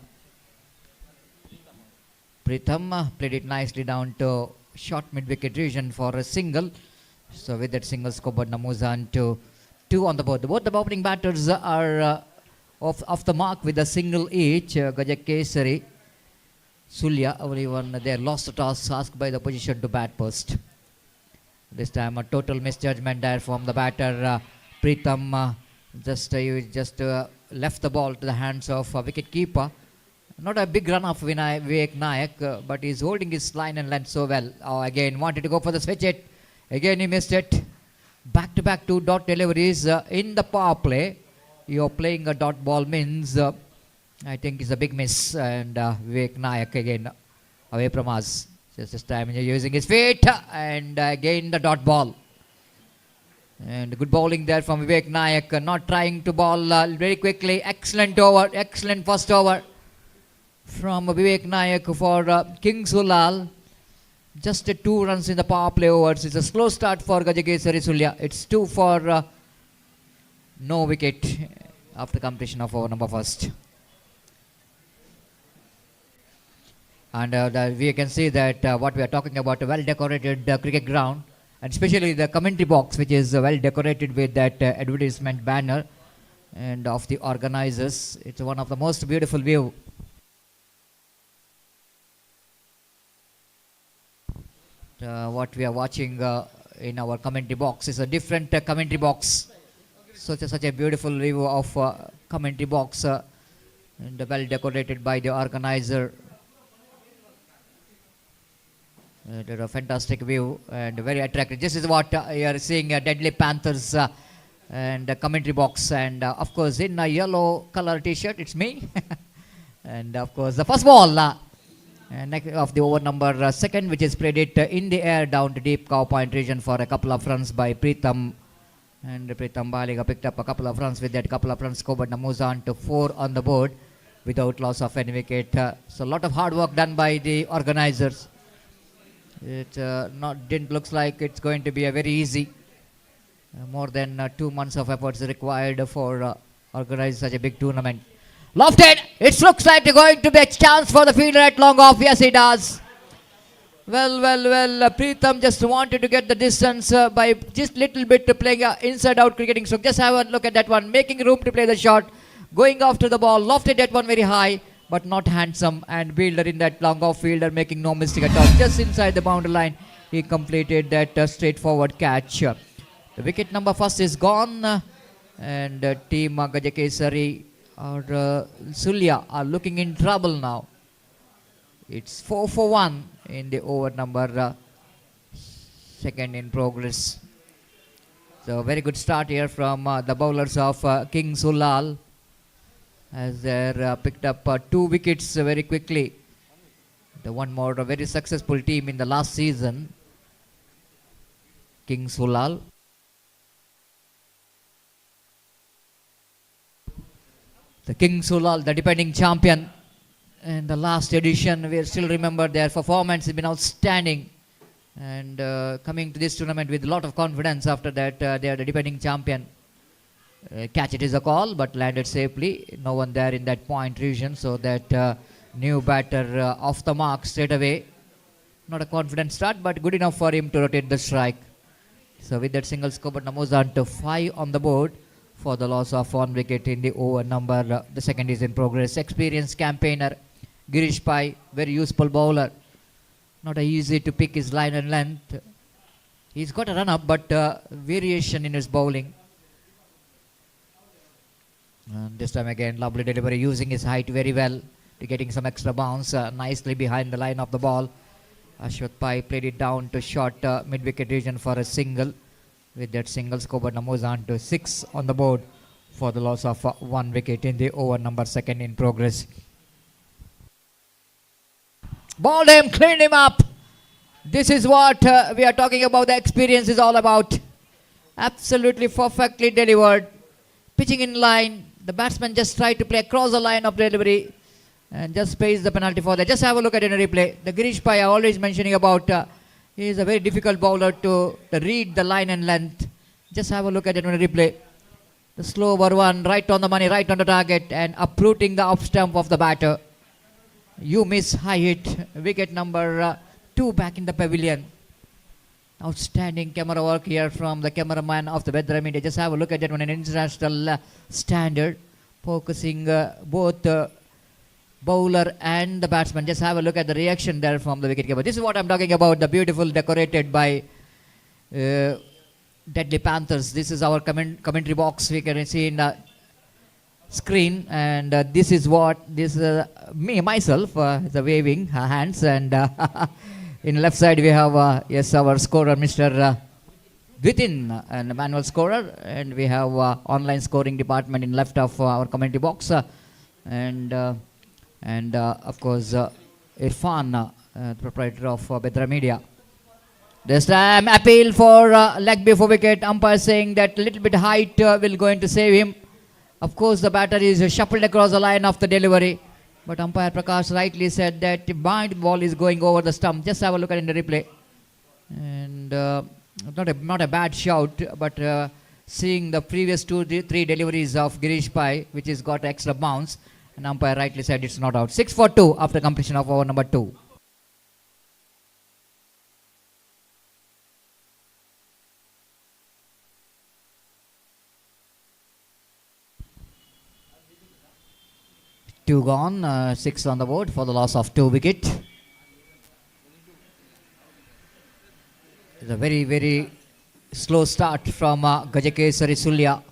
Pritham. Played it nicely down to short mid wicket region for a single. So with that single, scored Namuzan to 2 on the board. Both the opening batters are off the mark with a single each. Gajakesari Sulya, only one there, lost the toss, asked by the position to bat first. This time a total misjudgment there from the batter Pritham. Just left the ball to the hands of wicket keeper. Not a big run of Vivek Nayak, but he's holding his line and length so well. Again wanted to go for the switch it. Again he missed it. Back to back 2 dot deliveries in the power play. You're playing a dot ball means I think it's a big miss, and Vivek Nayak again away from us. Just this time using his feet, and again the dot ball. And good bowling there from Vivek Nayak, not trying to bowl very quickly. Excellent over, excellent first over from Vivek Nayak for Kings Ulal. Just 2 runs in the power play overs. It's a slow start for Gajakesari Sulya. It's 2 for no wicket after completion of over number first. And we can see that what we are talking about, a well decorated cricket ground, and especially the commentary box, which is well decorated with that advertisement banner and of the organizers. It's one of the most beautiful view. What we are watching in our commentary box is a different commentary box. Such a beautiful view of commentary box and well decorated by the organizer. A fantastic view and very attractive. This is what you are seeing, Deadly Panthers and commentary box, and of course in a yellow color t-shirt, it's me. And of course the first ball of the over number second, which is played it in the air down to deep cow point region for a couple of runs by Pritham. And Pritham Baliga picked up a couple of runs. With that couple of runs, scored Namuzan to 4 on the board without loss of any wicket. So a lot of hard work done by the organizers. It didn't looks like it's going to be a very easy. More than 2 months of efforts required for organizing such a big tournament. Lofted. It looks like they're going to be a chance for the fielder at long off. Yes, he does. Well. Pritham just wanted to get the distance by just little bit playing inside-out cricketing. So just have a look at that one, making room to play the shot, going after the ball, lofted that one very high, but not handsome, and fielder in that long off fielder making no mistake at all. Just inside the boundary line, he completed that straightforward catch. The wicket number first is gone, and team Gajakesari or Sulya are looking in trouble now. It's 4 for 1 in the over number second in progress. So very good start here from the bowlers of Kings Ulal, as they picked up 2 wickets very quickly. The one more a very successful team in the last season, Kings Ulal. The Kings Ulal, the defending champion in the last edition. We still remember their performance has been outstanding, and coming to this tournament with a lot of confidence. After that, they are the defending champion. Catch it is a call, but landed safely. No one there in that point region, so that new batter off the mark straight away. Not a confident start, but good enough for him to rotate the strike. So with that single score, but Namuzan to 5 on the board for the loss of 1 wicket in the over number. The second is in progress. Experienced campaigner Girish Pai, very useful bowler. Not easy to pick his line and length. He's got a run up, but variation in his bowling. And this time again, lovely delivery, using his height very well to getting some extra bounce nicely behind the line of the ball. Ashwath Pai played it down to short mid-wicket region for a single. With that single, scorer moves on to 6 on the board for the loss of 1 wicket in the over number 2 in progress. Balled him, cleaned him up. This is what we are talking about. The experience is all about. Absolutely perfectly delivered. Pitching in line. The batsman just tried to play across the line of delivery and just pays the penalty for that. Just have a look at it in a replay. The Girish Pai, I always mentioning about, he is a very difficult bowler to read the line and length. Just have a look at it in a replay. The slow over one, right on the money, right on the target, and uprooting the off stump of the batter. You miss, high hit. Wicket number 2 back in the pavilion. Outstanding camera work here from the cameraman of the Bedra Media. Just have a look at it on an international standard, focusing both bowler and the batsman. Just have a look at the reaction there from the wicketkeeper. This is what I'm talking about, the beautiful decorated by Deadly Panthers. This is our commentary box. We can see in the screen, and this is what this myself the waving hands, and in left side we have yes, our scorer Mr. Dwitin, and manual scorer, and we have online scoring department in left of our commentary box, and of course Irfan, proprietor of Bedra Media. This time appeal for leg before wicket. Umpire saying that little bit height will going to save him. Of course, the batter is shuffled across the line of the delivery, but umpire Prakash rightly said that the ball is going over the stump. Just have a look at it in the replay, and not a bad shout, but seeing the previous 2-3 deliveries of Girish Pai, which has got extra bounce, and umpire rightly said it's not out. 6 for 2 after completion of over number 2. Two gone, 6 on the board for the loss of 2 wicket. It's a very, very slow start from Gajakesari Sulya.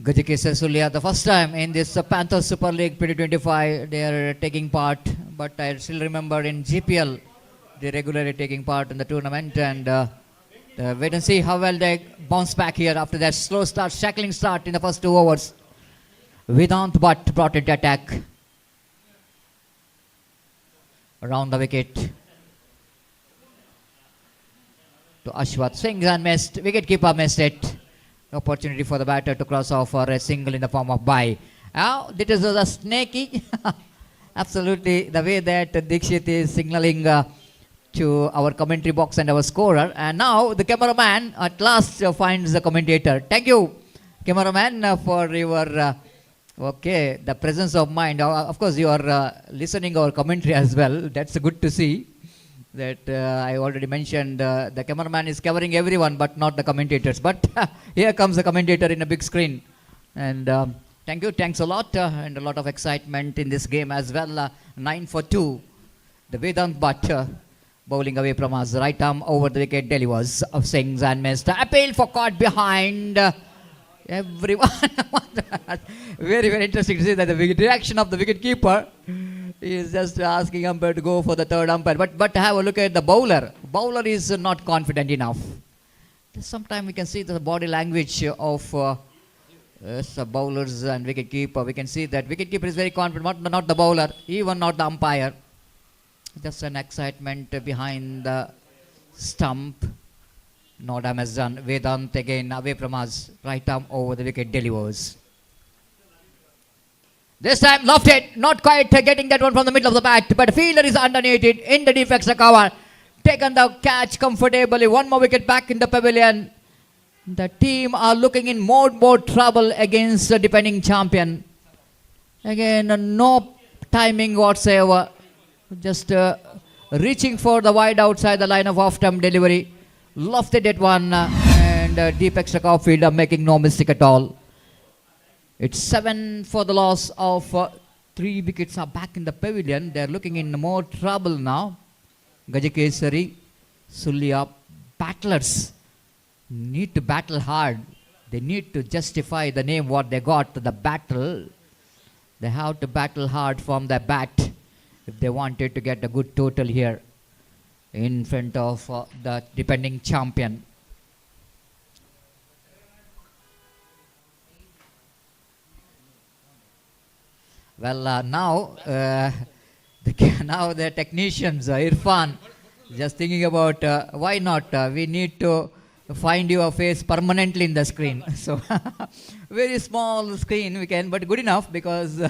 Gajakesari Sulya, the first time in this Panthers Super League 2025 they are taking part, but I still remember in GPL they regularly taking part in the tournament, and wait and see how well they bounce back here after that slow start, shackling start in the first 2 overs. Vedant Bhatt brought it to attack around the wicket to Ashwath, swings and missed. Wicketkeeper missed it. Opportunity for the batter to cross off for a single in the form of bye. Now, this is a snaky, absolutely the way that Dikshit is signaling to our commentary box and our scorer. And now the cameraman at last finds the commentator. Thank you, cameraman, for your the presence of mind. Of course, you are listening our commentary as well. That's good to see. That I already mentioned, the cameraman is covering everyone but not the commentators, but here comes the commentator in a big screen, and thank you, thanks a lot, and a lot of excitement in this game as well. 9 for 2, the Vedant Bhatt bowling away from us, right arm over the wicket delivers of swings and missed. Appeal for caught behind everyone. Very, very interesting to see that the reaction of the wicket keeper is just asking umpire to go for the third umpire. But have a look at the bowler. Bowler is not confident enough. Sometimes we can see the body language of the bowlers and wicket keeper. We can see that wicket keeper is very confident, not the bowler, even not the umpire. Just an excitement behind the stump. No damage done. Vedant again away from us. Right arm over the wicket delivers. This time lofted, not quite getting that one from the middle of the bat, but fielder is underneath it in the deep extra cover. Taken the catch comfortably. 1 more wicket back in the pavilion. The team are looking in more trouble against the defending champion. Again, no timing whatsoever. Just reaching for the wide outside the line of off-stump delivery. Lofted that one, and deep extra cover fielder making no mistake at all. It's 7 for the loss of 3 wickets are back in the pavilion. They are looking in more trouble now. Gajakesari, Sulya, battlers need to battle hard. They need to justify the name what they got, the battle. They have to battle hard from the bat if they wanted to get a good total here in front of the defending champion. Well, now the technicians, Irfan, just thinking about why not? We need to find your face permanently in the screen. So, very small screen we can, but good enough because,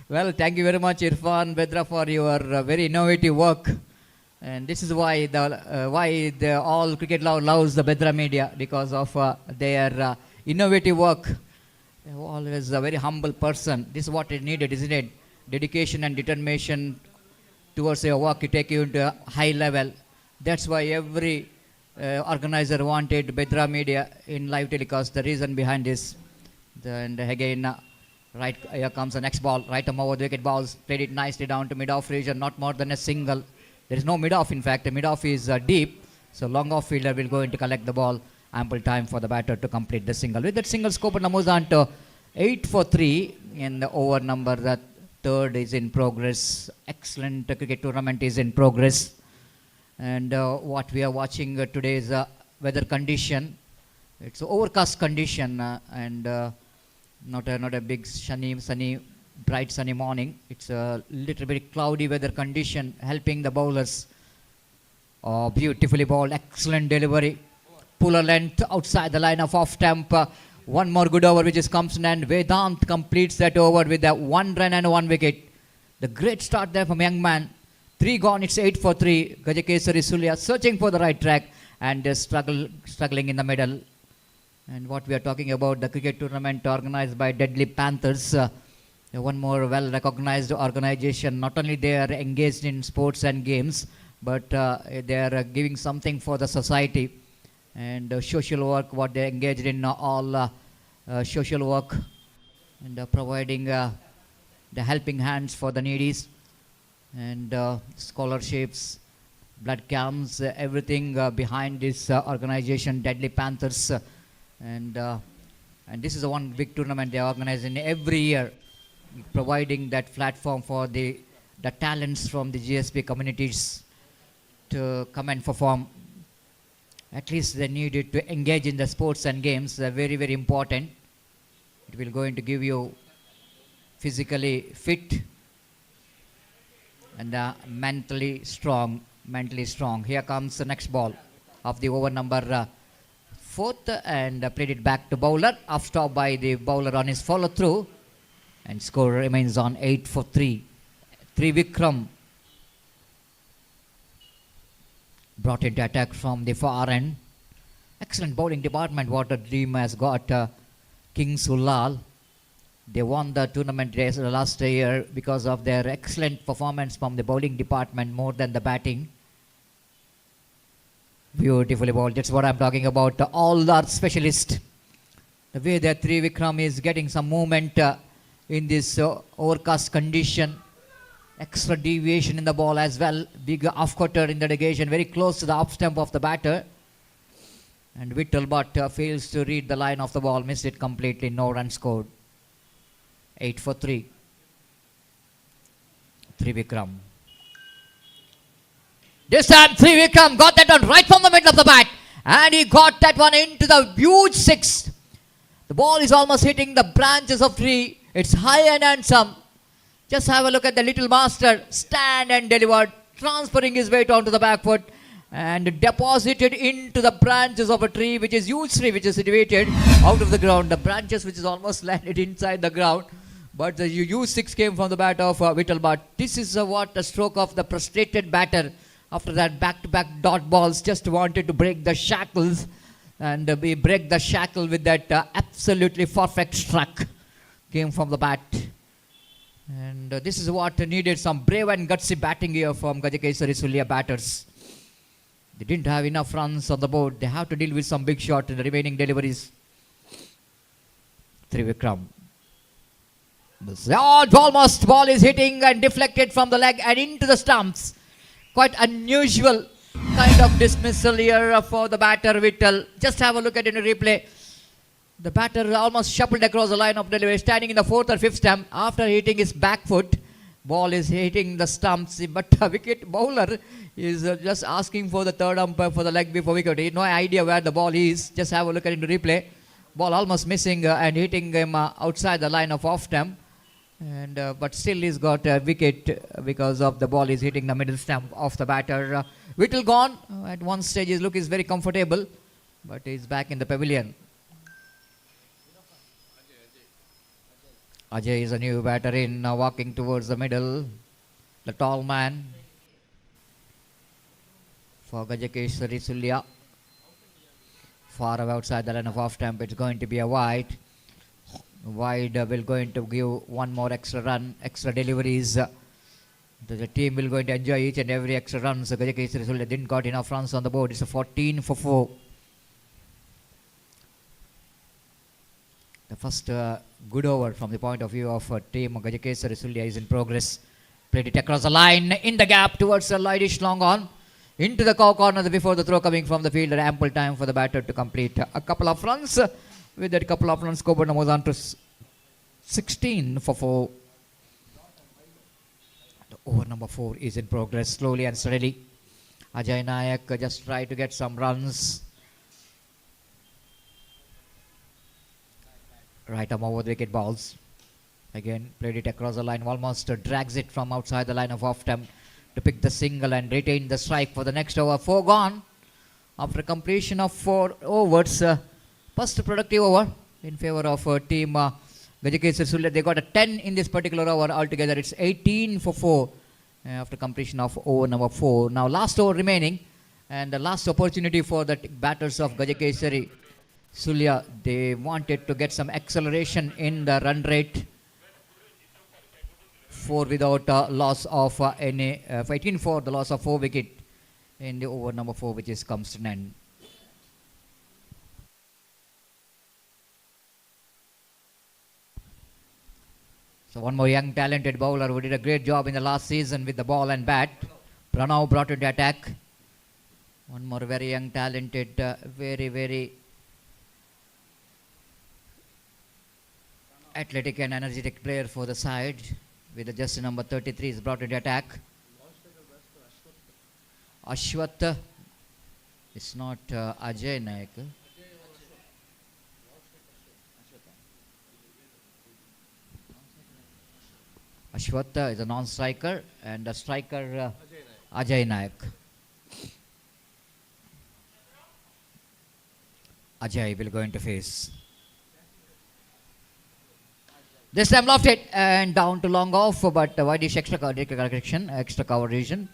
well, thank you very much, Irfan, Bedra, for your very innovative work. And this is why the all cricket loves the Bedra Media, because of their innovative work. Always a very humble person. This is what is needed, isn't it? Dedication and determination towards your work to take you into a high level. That's why every organizer wanted Bedra Media in live telecast. The reason behind this. And again, right here comes the next ball. Right arm over the wicket balls. Played it nicely down to mid-off region. Not more than a single. There is no mid-off, in fact. The mid-off is deep. So long off fielder will go in to collect the ball. Ample time for the batter to complete the single. With that single, scope moves on to 8 for 3 in the over number. The third is in progress. Excellent cricket tournament is in progress. And what we are watching today is weather condition. It's overcast condition and not a big sunny, bright sunny morning. It's a little bit cloudy weather condition helping the bowlers. Oh, beautifully bowled, excellent delivery. Puller length outside the line of off stump. One more good over which is comes in, and Vedant completes that over with a 1 run and 1 wicket. The great start there from young man. 3 gone, it's 8 for 3. Gajakesari Sulya searching for the right track and struggling in the middle. And what we are talking about, the cricket tournament organized by Deadly Panthers. One more well-recognized organization. Not only they are engaged in sports and games, but they are giving something for the society. And social work, what they engaged in all social work and providing the helping hands for the needies and scholarships, blood camps, everything behind this organization, Deadly Panthers. And this is the one big tournament they organize in every year, providing that platform for the talents from the GSB communities to come and perform. At least they needed to engage in the sports and games. They're very, very important. It will going to give you physically fit and mentally strong. Here comes the next ball of the over number 4th and played it back to bowler. Off stop by the bowler on his follow through, and score remains on 8 for 3. Trivikram brought into attack from the far end. Excellent bowling department what the team has got. Kings Ulal. They won the tournament last year because of their excellent performance from the bowling department more than the batting. Beautifully bowled. That's what I'm talking about. All our specialists. The way that Trivikram is getting some movement in this overcast condition. Extra deviation in the ball as well. Big off-cutter in the negation. Very close to the off stump of the batter. And Vittal but fails to read the line of the ball. Missed it completely. No run scored. 8 for 3. Trivikram. This time Trivikram got that one right from the middle of the bat. And he got that one into the huge 6. The ball is almost hitting the branches of tree. It's high and handsome. Just have a look at the little master. Stand and delivered. Transferring his weight onto the back foot. And deposited into the branches of a tree, which is huge tree, which is situated out of the ground. The branches which is almost landed inside the ground. But the huge 6 came from the bat of Vittal. But this is what a stroke of the frustrated batter. After that back-to-back dot balls, just wanted to break the shackles. And we break the shackle with that absolutely perfect struck. Came from the bat. And this is what needed, some brave and gutsy batting here from Gajakesari Sulya batters. They didn't have enough runs on the board. They have to deal with some big shot in the remaining deliveries. Trivikram. Almost ball is hitting and deflected from the leg and into the stumps. Quite unusual kind of dismissal here for the batter Vittal. Just have a look at it in the replay. The batter almost shuffled across the line of delivery, standing in the fourth or fifth stump after hitting his back foot. Ball is hitting the stumps, but a wicket bowler is just asking for the third umpire for the leg before wicket. No idea where the ball is. Just have a look at it in the replay. Ball almost missing and hitting him outside the line of off stump. And but still he's got a wicket because of the ball is hitting the middle stump of the batter. Whittle gone. At one stage his look is very comfortable, but he's back in the pavilion. Ajay is a new batter in, walking towards the middle. The tall man for Gajakeshwari Sulya. Far away outside the line of off stump. It's going to be a wide. Wide will going to give one more extra run, extra deliveries. The team will going to enjoy each and every extra run. So Gajakeshwari Sulya didn't got enough runs on the board. It's a 14 for 4. The first good over from the point of view of team Gajakeshwari Sulya is in progress. Played it across the line in the gap towards the lightish long on. Into the cow corner before the throw coming from the fielder. Ample time for the batter to complete a couple of runs. With that couple of runs, Coburn moves on to 16 for 4. The over number 4 is in progress slowly and steadily. Ajay Nayak just try to get some runs. Right arm over the wicket balls. Again played it across the line. Almost drags it from outside the line of off stump to pick the single and retain the strike for the next over. 4 gone after completion of 4 overs. First productive over in favor of team Gajakeshwari Sulya. They got a 10 in this particular over altogether. It's 18 for 4 after completion of over number 4. Now last over remaining and the last opportunity for the batters of Gajakeshwari Sulya. They wanted to get some acceleration in the run rate. 4 without loss of any 18 for the loss of 4 wicket in the over number 4, which is comes to an end. So one more young talented bowler who did a great job in the last season with the ball and bat. Pranav brought in the attack. One more very young talented, very athletic and energetic player for the side with the jersey number 33 is brought in the attack. Ashwath. It's not Ajay Nayak. Ashwath is a non-striker and the striker Ajay Nayak. Ajay will go into face. This time lofted and down to long off, but widish extra correction, extra cover region.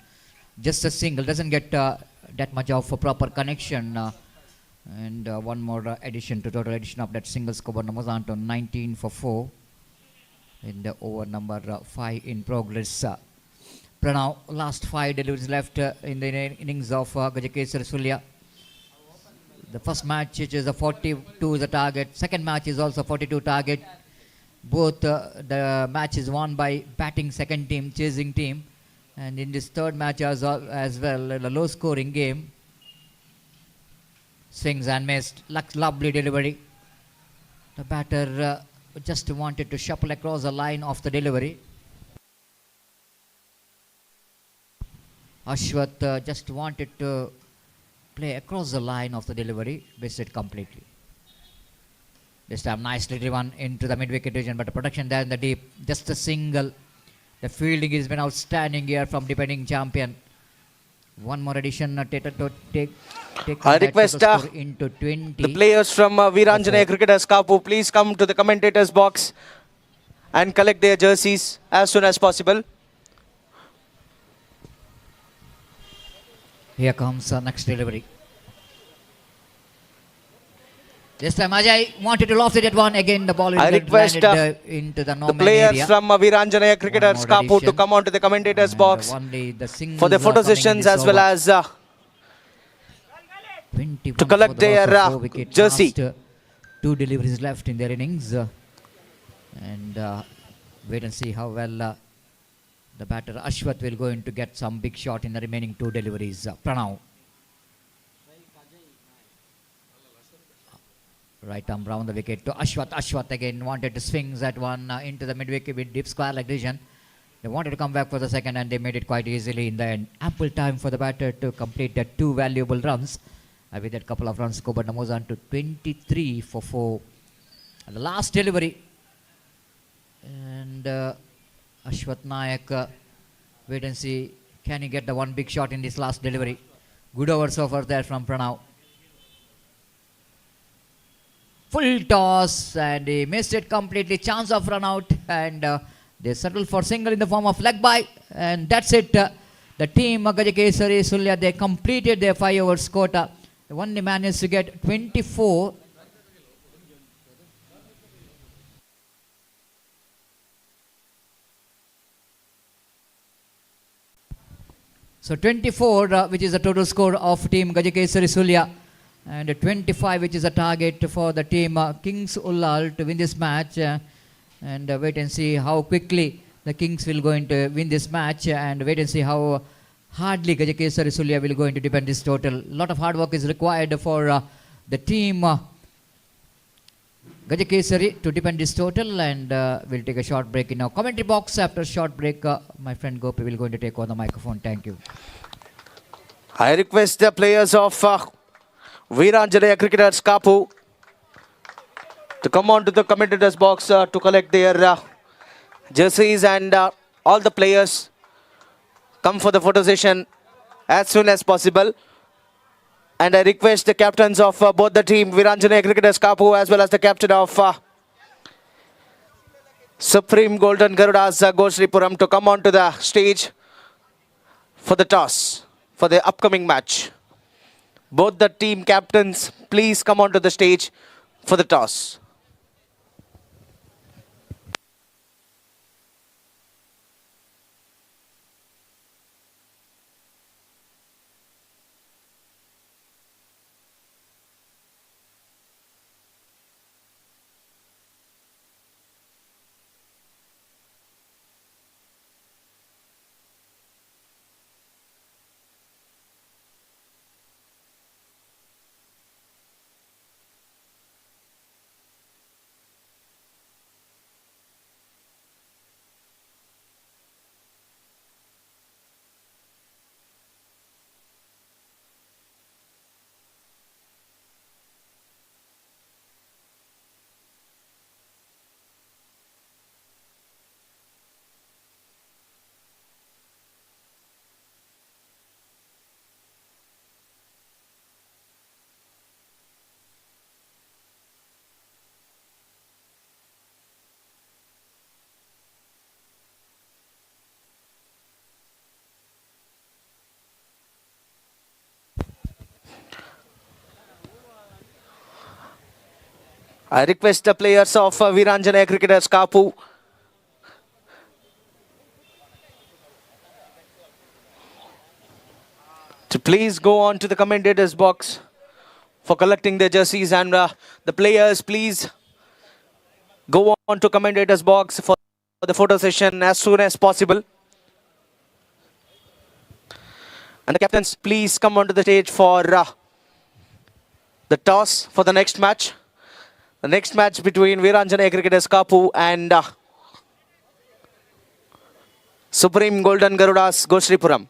Just a single, doesn't get that much of a proper connection. And one more addition to total addition of that single score numbers on to 19 for 4. In the over number 5 in progress. Pranav, last 5 deliveries left in the innings of Gajakeshwari Sulya. The first match is a 42 is the target. Second match is also 42 target. Both the match is won by batting second team, chasing team. And in this third match as well, a low scoring game. Swings and missed. Lovely delivery. The batter just wanted to shuffle across the line of the delivery. Ashwath just wanted to play across the line of the delivery, missed it completely. This time nicely driven into the mid-wicket region, but the protection there in the deep, just a single. The fielding has been outstanding here from defending champion. One more addition to take I request into 20. the players from Virana Cricketers Kapu, please come to the commentators box and collect their jerseys as soon as possible. Here comes the next delivery. This time Ajay wanted to loft it at one. Again the ball is I request into the the players area. from Virana Cricketers Kapu to come on to the commentators box for the photo sessions as well as to collect their jersey. Last, 2 deliveries left in their innings. And Wait and see how well the batter Ashwath will going to get some big shot in the remaining two deliveries. Pranav. Right arm round the wicket to Ashwath. Ashwath again wanted to swing that one into the mid wicket with deep square leg region. They wanted to come back for the second and they made it quite easily in the end. Ample time for the batter to complete the two valuable runs. With that couple of runs, Kobar moves on to 23 for 4. And the last delivery. And Ashwath Nayak, wait and see, can he get the one big shot in this last delivery? Good overs over there from Pranav. Full toss and he missed it completely. Chance of run out and they settled for single in the form of leg bye. And that's it. The team Gajakesari Sulya, they completed their 5 overs quota. They only managed to get 24. So 24, which is the total score of team Gajakesari Sulya, and 25, which is a target for the team Kings Ulal to win this match. And wait and see how quickly the Kings will going to win this match, and wait and see how hardly Gajakesari Sulya will going to defend this total. A lot of hard work is required for the team Gajakesari to defend this total, and we'll take a short break in our commentary box. After a short break, my friend Gopi will going to take on the microphone. Thank you. I request the players of Virana Cricketers Kapu to come on to the commentators box to collect their jerseys, and all the players come for the photo session as soon as possible. And I request the captains of both the team, Virana Cricketers Kapu as well as the captain of Supreme Golden Gerudas Gosripuram to come on to the stage for the toss for the upcoming match. Both the team captains, please come on to the stage for the toss. I request the players of Virana Cricketers Kapu to please go on to the commentators box for collecting their jerseys, and the players please go on to commentators box for the photo session as soon as possible. And the captains please come onto the stage for the toss for the next match. The next match between Virana Cricketers Kapu and Supreme Golden Gerudas Gosripuram.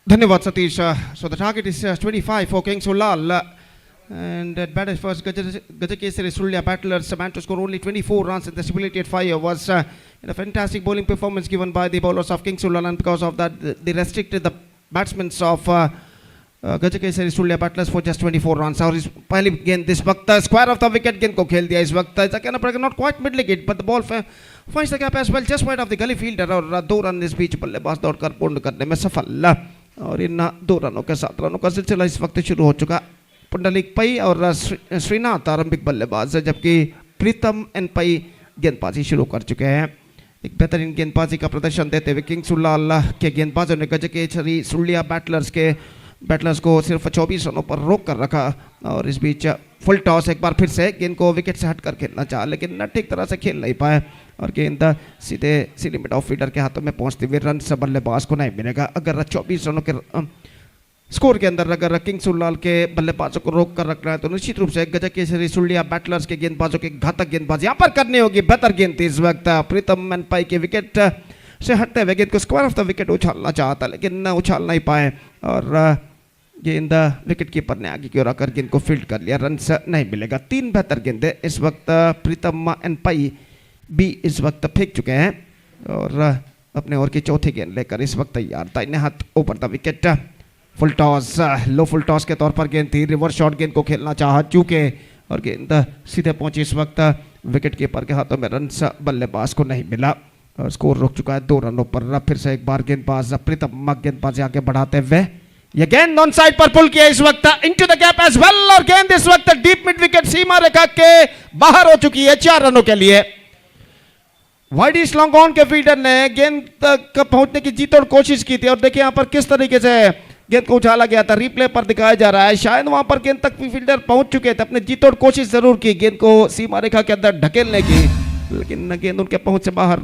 Dhanyavad Satish. So the target is 25 for Kings Ulal. And at bat first, Gajakesari Sulya battlers managed to score only 24 runs in the stipulated 5 overs. In a fantastic bowling performance given by the bowlers of Kings Ulal, and because of that, they restricted the batsman of Gajakesari Sullia Battlers for just 24 run. और इस पहली गेंद इस वक्त square of the wicket गेंद को खेल दिया इस वक्त। ऐसा कहना पड़ेगा not quite middle get but the ball finds the gap as well just wide of the gully fielder. और 2 रन इस बीच बल्लेबाज दौड़कर पूर्ण करने में सफल। और इन 2 रनों के 7 रनों का सिलसिला इस वक्त शुरू हो चुका। पुंडलिक पई और श्रीनाथ आरंभिक बल्लेबाज है, जबकि प्रीतम एन पई गेंदबाजी शुरू कर चुके हैं। एक बेहतरीन गेंदबाजी का प्रदर्शन देते हुए किंग्स उलाल के गेंदबाजों ने गजकेसरी सुलिया बैटलर्स को सिर्फ 24 रनों पर रोक कर रखा। और इस बीच फुल टॉस एक बार फिर से गेंद को विकेट से हटकर खेलना चाहा, लेकिन न ठीक तरह से खेल नहीं पाए और गेंद सीधे मिड ऑफ फील्डर के हाथों में पहुंचते हुए रन से बल्लेबाज को नहीं मिलेगा। अगर 24 रनों के स्कोर के अंदर अगर किंग्स उलाल के बल्लेबाजों को रोक कर रखना है तो निश्चित रूप से गजकेसरी सुलिया बैटलर्स के गेंदबाजों की घातक गेंदबाजी यहाँ पर करनी होगी। बेहतर गेंद थी इस वक्त। प्रीतम एन पाई के विकेट से हटते हुए गेंद को स्क्वायर ऑफ द विकेट उछालना चाहता, लेकिन उछाल नहीं पाए और गेंद विकेट कीपर ने आगे की ओर आकर गेंद को फील्ड कर लिया। रन नहीं मिलेगा। 3 बेहतर गेंदे इस वक्त प्रीतम एन पाई भी इस वक्त फेंक चुके हैं और अपने ओवर की चौथी गेंद लेकर इस वक्त तैयार। दाहिने हाथ ऊपर the wicket. Full toss, low full toss के तौर पर गेंद थी। रिवर्स शॉट गेंद को खेलना चाहा चूके और गेंद सीधे पहुंची इस वक्त विकेट कीपर के हाथों में। रन बल्लेबाज को नहीं मिला और स्कोर रुक चुका है 2 रनों पर। फिर से एक बार गेंदबाज प्रीतम गेंदबाजी आगे बढ़ाते हुए ये गेंद ऑन साइड पर पुल किया इस वक्त into the gap as well और गेंद इस वक्त डीप मिड विकेट सीमा रेखा के बाहर हो चुकी है 4 रनों के लिए। वाइड ईस्ट लॉन्ग ऑन के फील्डर ने गेंद तक पहुंचने की जी तोड़ कोशिश की थी और देखिए यहां पर किस तरीके से गेंद को उछाला गया था। रिप्ले पर दिखाया जा रहा है, शायद वहां पर गेंद तक फील्डर पहुंच चुके थे। अपने जी तोड़ कोशिश जरूर की गेंद को सीमा रेखा के अंदर ढकेलने की, लेकिन गेंद उनके पहुंच से बाहर।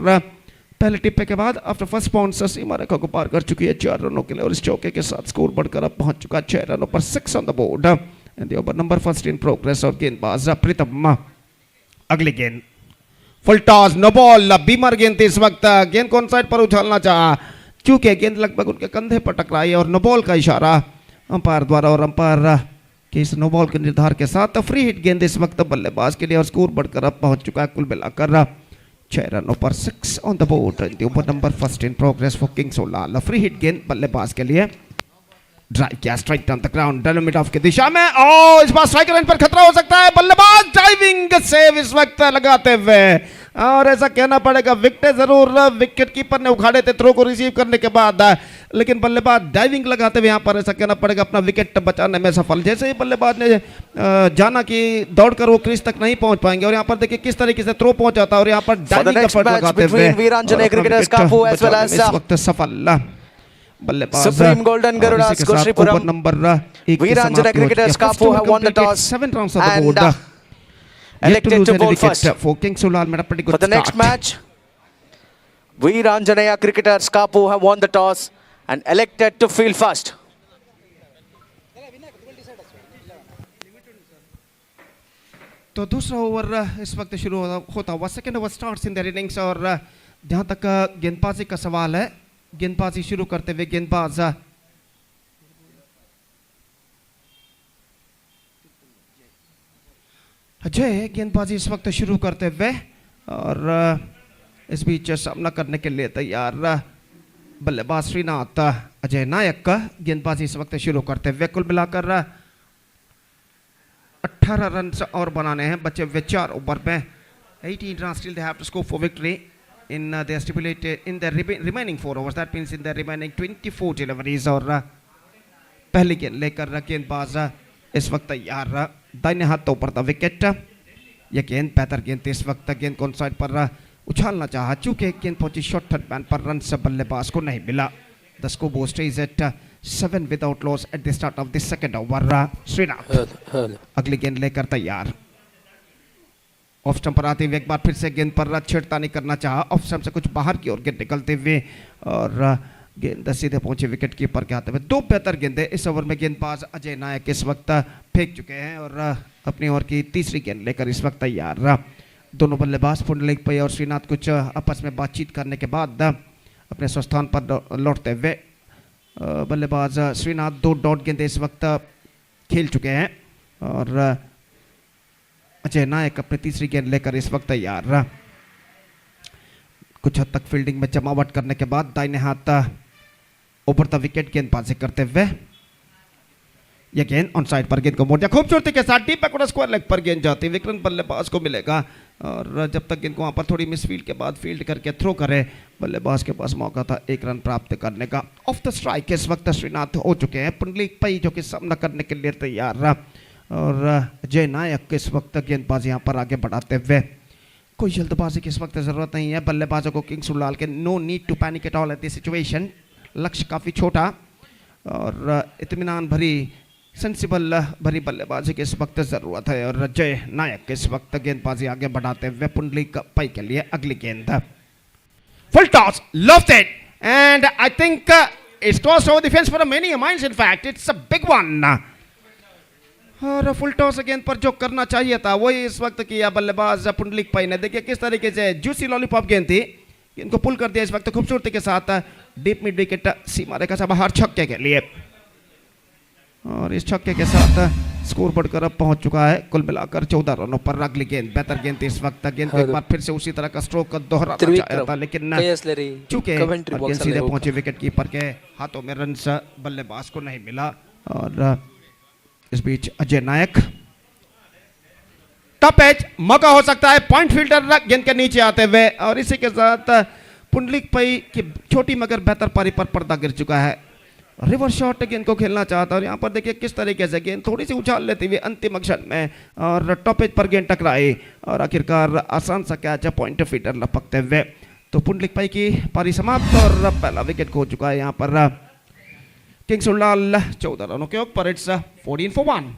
पहले टिप्पे के बाद आफ्टर फर्स्ट बाउंस सीमा रेखा को पार कर चुकी है 4 रनों के लिए और इस चौके के साथ स्कोर बढ़कर अब पहुंच चुका 6 रनों पर। 6 on the board and the over number first in progress. और गेंदबाज प्रीतम अगली गेंद full toss no ball. Beamer गेंद थी इस वक्त। गेंद को ऑन साइड पर उछालना चाहा चूंकि गेंद लगभग उनके कंधे पर टकराई और नो बॉल का इशारा अंपायर द्वारा और अंपायर के इस नो बॉल के निर्धार के साथ फ्री हिट गेंद इस वक्त बल्लेबाज के लिए और स्कोर बढ़कर अब पहुंच चुका है कुल मिलाकर 6 रनों पर। 6 on the board in the over number first in progress for Kings Ullal. Free hit गेंद बल्लेबाज के लिए। ड्राइव किया strike on the ground mid of की दिशा में। ओ इस बार स्ट्राइक रेंज पर खतरा हो सकता है। बल्लेबाज डाइविंग सेव इस वक्त लगाते हुए और ऐसा कहना पड़ेगा विकेट जरूर विकेट कीपर ने उखाड़े थे थ्रो को रिसीव करने के बाद, लेकिन बल्लेबाज डाइविंग लगाते हुए यहाँ पर ऐसा कहना पड़ेगा अपना विकेट बचाने में सफल। जैसे ही बल्लेबाज ने जाना कि दौड़कर वो क्रीज तक नहीं पहुंच पाएंगे और यहाँ पर देखिए किस तरीके से थ्रो पहुंचा था और यहाँ पर डाइविंग एफर्ट लगाते हुए इस वक्त सफल बल्लेबाज Supreme Golden Gerudas Kushripuram number Virana cricketers Cup who have won the toss 7 runs on the board. elected to bowl first. For Kings Ulal made a pretty good For the next start. match, Veeranjanaya cricketers Cup who have won the toss and elected to field first. तो दूसरा over इस वक्त शुरू होता हुआ second over starts in their innings और जहां तक गेंदबाजी का सवाल है गेंदबाजी शुरू करते हुए गेंदबाज अजय गेंदबाजी इस वक्त शुरू करते हुए और इस बीच सामना करने के लिए तैयार बल्लेबाज श्रीनाथ अजय नायक का गेंदबाजी इस वक्त शुरू करते हुए कुल मिलाकर 18 रन और बनाने हैं बचे हुए 4 ओवर में 18 runs still they have to score for victory in their stipulated in the remaining 4 overs. That means in the remaining 24 deliveries. और पहली गेंद लेकर गेंदबाज इस वक्त तैयार दाहिने हाथ ऊपर था विकेट। यह गेंद बेहतर गेंद थी इस वक्त गेंद को साइड पर उछालना चाहा चूंकि गेंद पहुंची शॉर्ट थर्ड मैन पर रन से बल्लेबाज को नहीं मिला। The scoreboard stays at 7 without loss at the start of the second over. Srinath अगली गेंद लेकर तैयार ऑफ स्टंप पर आते हुए एक बार फिर से गेंद पर छेड़तानी करना चाहा ऑफ स्टंप से कुछ बाहर की ओर गेंद निकलते हुए और गेंद सीधे पहुंचे विकेट कीपर के हाथ में। 2 बेहतर गेंदें इस ओवर में गेंदबाज अजय नायक इस वक्त फेंक चुके हैं और अपनी ओवर की तीसरी गेंद लेकर इस वक्त तैयार। दोनों बल्लेबाज पुंडलिक पै और श्रीनाथ कुछ आपस में बातचीत करने के बाद अपने स्वस्थान पर लौटते हुए बल्लेबाज श्रीनाथ 2 डॉट गेंदें इस वक्त खेल चुके हैं और अजय नायक अपनी तीसरी गेंद लेकर इस वक्त तैयार। कुछ हद तक फील्डिंग में जमावट करने के बाद दाहिने हाथ ऊपर द विकेट गेंदबाजी करते हुए ये गेंद ऑन साइड पर गेंद को मोड़ दिया खूबसूरती के साथ डीप बैकवर्ड स्क्वायर लेग पर गेंद जाती है विक्रम बल्लेबाज को मिलेगा और जब तक गेंद को वहां पर थोड़ी मिसफील्ड के बाद फील्ड करके थ्रो करे बल्लेबाज के पास मौका था एक रन प्राप्त करने का ऑफ द स्ट्राइक इस वक्त श्रीनाथ हो चुके हैं पुंडलिक पई जो कि सामना करने के लिए तैयार रहा और जय नायक इस वक्त गेंदबाजी यहाँ पर आगे बढ़ाते हुए कोई जल्दबाजी की इस वक्त जरूरत नहीं है बल्लेबाजों को किंग्स उलाल के no need to panic at all at this situation लक्ष्य काफी छोटा और इत्मीनान भरी सेंसिबल भरी बल्लेबाजी की इस वक्त जरूरत है और जय नायक इस वक्त गेंदबाजी आगे बढ़ाते हुए पुंडलिक पई के लिए अगली गेंद full toss loved it and I think it's crossed over the fence for many miles in fact it's a big one और फुल टॉस गेंद पर जो करना चाहिए था वही इस वक्त किया बल्लेबाज पुंडलिक पई ने देखिए किस तरीके से जूसी लॉलीपॉप गेंद थी इनको पुल कर दिया इस वक्त खूबसूरती के साथ डीप मिड विकेट सीमा रेखा से बाहर छक्के के लिए और इस छक्के के साथ स्कोर बढ़कर अब पहुंच चुका है कुल मिलाकर 14 रनों पर अगली गेंद बेहतर गेंद थी इस वक्त गेंद को एक बार फिर से उसी तरह का स्ट्रोक दोहराना चाहा था लेकिन चूंकि गेंद सीधे पहुंचे विकेट कीपर के हाथों में रन बल्लेबाज को नहीं मिला और इस बीच अजय नायक टॉप एज मौका हो सकता है पॉइंट फील्डर गेंद के नीचे आते हुए और इसी के साथ पुंडलिक पई की छोटी मगर बेहतर पारी पर पर्दा गिर चुका है रिवर्स शॉट गेंद को खेलना चाहता और यहाँ पर देखिए किस तरीके से गेंद थोड़ी सी उछाल लेती हुई अंतिम क्षण में और टॉप एज पर गेंद टकराई और आखिरकार आसान सा कैच पॉइंट फील्डर लपकते हुए तो पुंडलिक पई की पारी समाप्त और पहला विकेट खो चुका है यहाँ पर किंग्स उलाल 14 रनों के ऊपर it's 14 for 1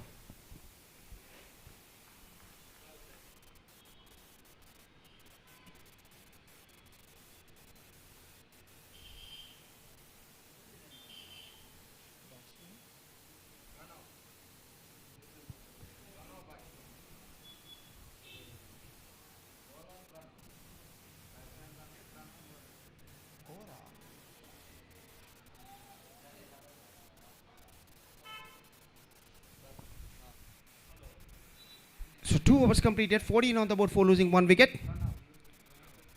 So 2 overs completed, 14 on the board for losing 1 wicket.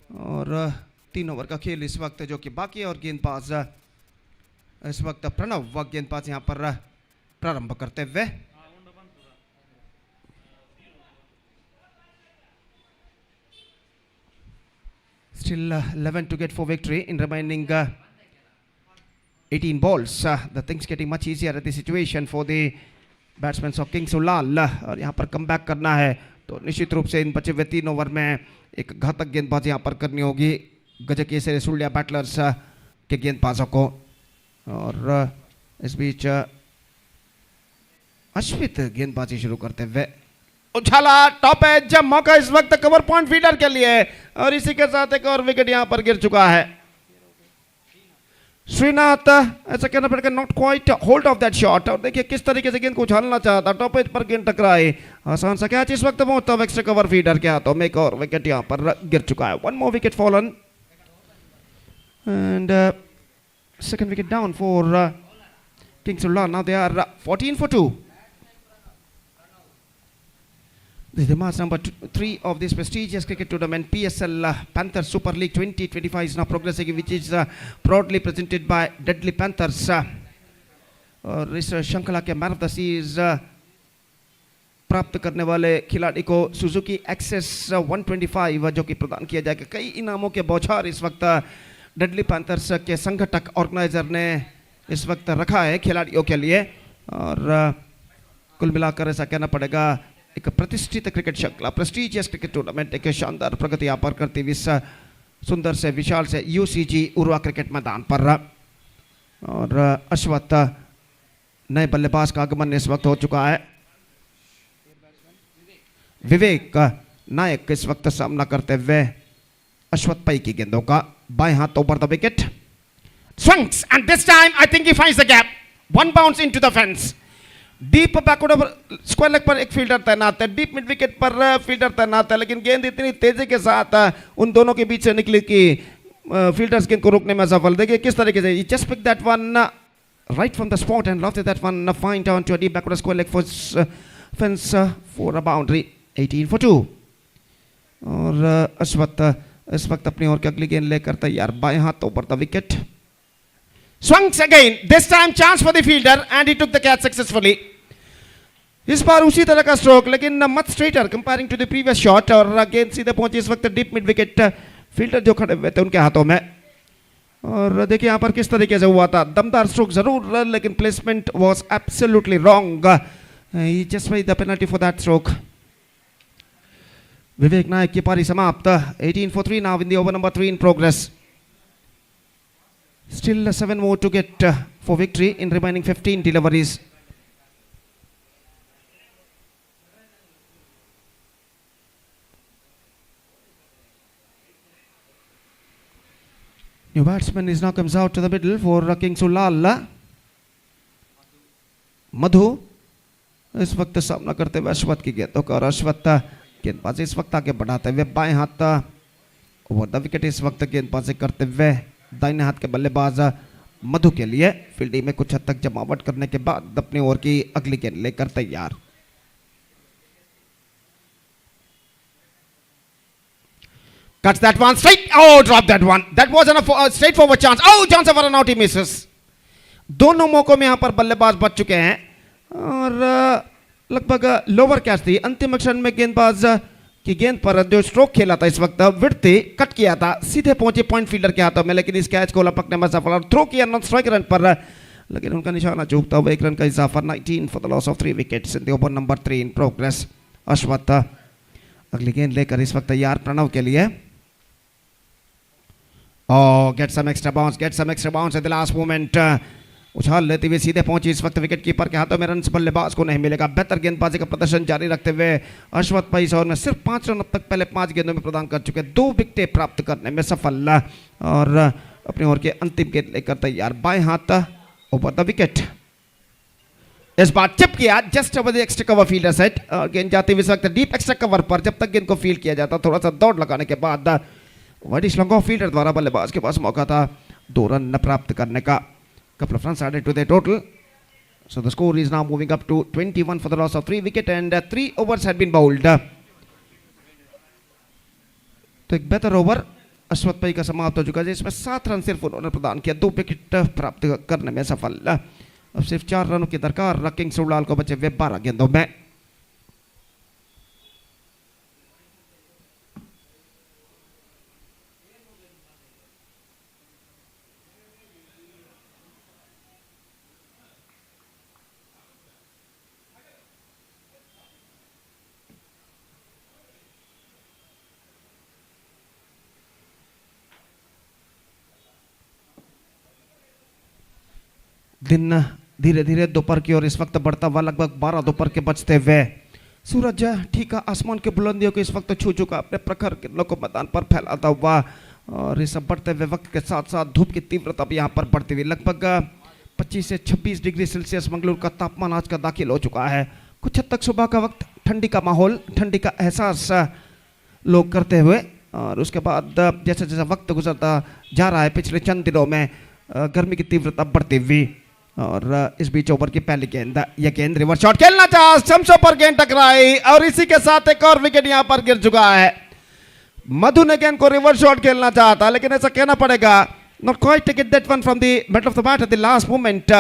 और 3 ओवर का खेल इस वक्त जो कि बाकी है और गेंदबाज इस वक्त प्रणव गेंदबाज यहाँ पर प्रारंभ करते हुए still 11 to get for victory in remaining 18 balls. The things getting much easier at the situation for the batsman of Kings Ullal और यहाँ पर कम बैक करना है तो निश्चित रूप से इन बचे हुए 3 ओवर में एक घातक गेंदबाजी यहाँ पर करनी होगी गजके से सुलिया बैटलर्स के गेंदबाजों को और इस बीच अश्वित गेंदबाजी शुरू करते हुए उछाला टॉप एज मौका इस वक्त कवर पॉइंट फील्डर के लिए और इसी के साथ एक और विकेट यहाँ पर गिर चुका है श्रीनाथ ऐसा कहना पड़ेगा not quite hold of that shot और देखिए किस तरीके से गेंद को उछालना चाहता टॉप एज पर गेंद टकराए आसान सा कैच इस वक्त पहुंचता एक्स्ट्रा कवर फील्डर के हाथों में एक और विकेट यहां पर गिर चुका है 1 more wicket fallen and second wicket down for Kings Ulal. Now they are 14 for 2. This is the match number 3 of this prestigious cricket tournament. PSL Panthers Super League 2025 is now progressing, which is proudly presented by Deadly Panthers. और इस श्रृंखला के man of the series प्राप्त करने वाले खिलाड़ी को Suzuki access 125 जो कि प्रदान किया जाएगा कई इनामों के बौछार इस वक्त डेडली पैंथर्स के संगठक ऑर्गेनाइजर ने इस वक्त रखा है खिलाड़ियों के लिए और कुल मिलाकर ऐसा कहना पड़ेगा एक प्रतिष्ठित क्रिकेट श्रृंखला प्रेस्टीजियस क्रिकेट टूर्नामेंट एक शानदार प्रगति यहाँ पर करती हुई इस सुंदर से विशाल से यूसीजी उर्वा क्रिकेट मैदान पर और अश्वत नए बल्लेबाज का आगमन इस वक्त हो चुका है विवेक नायक इस वक्त सामना करते हुए अश्वत पई की गेंदों का बाएं हाथ over the wicket swings and this time I think he finds the gap one bounce into the fence deep backward over square leg पर एक फील्डर तैनात है डीप मिड विकेट पर फील्डर तैनात है लेकिन गेंद इतनी तेजी के साथ उन दोनों के बीच से निकली कि फील्डर्स गेंद को रोकने में असफल देखिए किस तरीके से he just picked that one right from the spot and lofted that one fine down to a deep backward square leg for fence for a boundary 18 for 2 और अश्वत इस वक्त अपनी ओर की अगली गेंद लेकर तैयार बाएं हाथ ऊपर the wicket swings again. This time chance for the fielder and he took the catch successfully. इस बार उसी तरह का स्ट्रोक लेकिन much straighter comparing to the previous shot और गेंद सीधे पहुंची इस वक्त डीप मिड विकेट फील्डर जो खड़े हुए थे उनके हाथों में और देखिए यहाँ पर किस तरीके से हुआ था दमदार स्ट्रोक जरूर लेकिन placement was absolutely wrong he just paid the penalty for that stroke Vivek Nayak की पारी समाप्त 18 for 3 now in the over number 3 in progress still 7 more to get for victory in remaining 15 deliveries. New batsman is now comes out to the middle for Kings Ulal. मधु इस वक्त सामना करते हुए अश्वत की गेंदों का और अश्वत गेंदबाजी इस वक्त आगे बढ़ाते हुए बाएं हाथ ओवर द विकेट इस वक्त गेंदबाजी करते हुए दाहिने हाथ के बल्लेबाज मधु के लिए फील्डिंग में कुछ हद तक जमावट करने के बाद अपनी ओवर की अगली गेंद लेकर तैयार. Cuts that one straight. Oh, drop that one. That was a straightforward chance. Oh, chance of a run out he misses. दोनों मौकों में यहाँ पर बल्लेबाज बच चुके हैं और लगभग लोअर कैच थी. अंतिम क्षण में गेंदबाज की गेंद पर जो स्ट्रोक खेला था इस वक्त विड्थ कट किया था सीधे पहुंचे पॉइंट फील्डर के हाथों में लेकिन इस कैच को लपकने में सफल और थ्रो किया नॉन स्ट्राइक रन पर लेकिन उनका निशाना चूकता हुआ 1 रन का इजाफा 19 for the loss of 3 wickets in the over number 3 in progress. Ashwath अगली गेंद लेकर इस वक्त तैयार प्रणव के लिए. Oh, get some extra bounce at the last moment. उछाल लेते हुए सीधे पहुंची इस वक्त विकेट कीपर के हाथों में रन बल्लेबाज को नहीं मिलेगा. बेहतर गेंदबाजी का प्रदर्शन जारी रखते हुए अश्वत भाई इस ओवर में सिर्फ 5 रन अब तक पहले 5 गेंदों में प्रदान कर चुके 2 विकेटें प्राप्त करने में सफल और अपनी ओवर के अंतिम गेंद लेकर तैयार. बाएं हाथ ओवर द विकेट इस बार चिप किया just over the extra cover fielder set. गेंद जाते हुए इस वक्त डीप एक्स्ट्रा कवर पर जब तक गेंद को फील्ड किया जाता थोड़ा सा दौड़ लगाने के बाद वाइडिश लॉन्ग ऑफ फील्डर द्वारा बल्लेबाज के पास मौका था 2 रन प्राप्त करने का. Couple of runs added to the total. So the score is now moving up to 21 for the loss of 3 wicket and 3 overs had been bowled. तो एक बेहतर ओवर अश्वत भाई का समाप्त हो चुका है जिसमें 7 रन सिर्फ उन्होंने प्रदान किया 2 विकेट प्राप्त करने में सफल. अब सिर्फ 4 रनों की दरकार किंग्स उलाल को बचे हुए 12 गेंदों में. दिन धीरे धीरे दोपहर की ओर इस वक्त बढ़ता हुआ लगभग 12 दोपहर के बजते हुए सूरज ठीक आसमान के बुलंदियों को इस वक्त छू चुका अपने प्रखर किरणों को मैदान पर फैलाता हुआ और इस बढ़ते हुए वक्त के साथ साथ धूप की तीव्रता भी यहाँ पर बढ़ती हुई लगभग 25 से 26 डिग्री सेल्सियस मंगलूर का तापमान आज का दाखिल हो चुका है. कुछ हद तक सुबह का वक्त ठंडी का माहौल ठंडी का एहसास लोग करते हुए और उसके बाद जैसे जैसे वक्त गुजरता जा रहा है पिछले चंद दिनों में गर्मी की तीव्रता बढ़ती हुई और इस बीच ओवर की पहली गेंद यह गेंद रिवर्स शॉट खेलना चाहा शमशों पर गेंद टकराई और इसी के साथ एक और विकेट यहां पर गिर चुका है. मधु ने गेंद को रिवर्स शॉट खेलना चाहा था लेकिन ऐसा कहना पड़ेगा not quite take it that one from the middle of the bat at the last moment.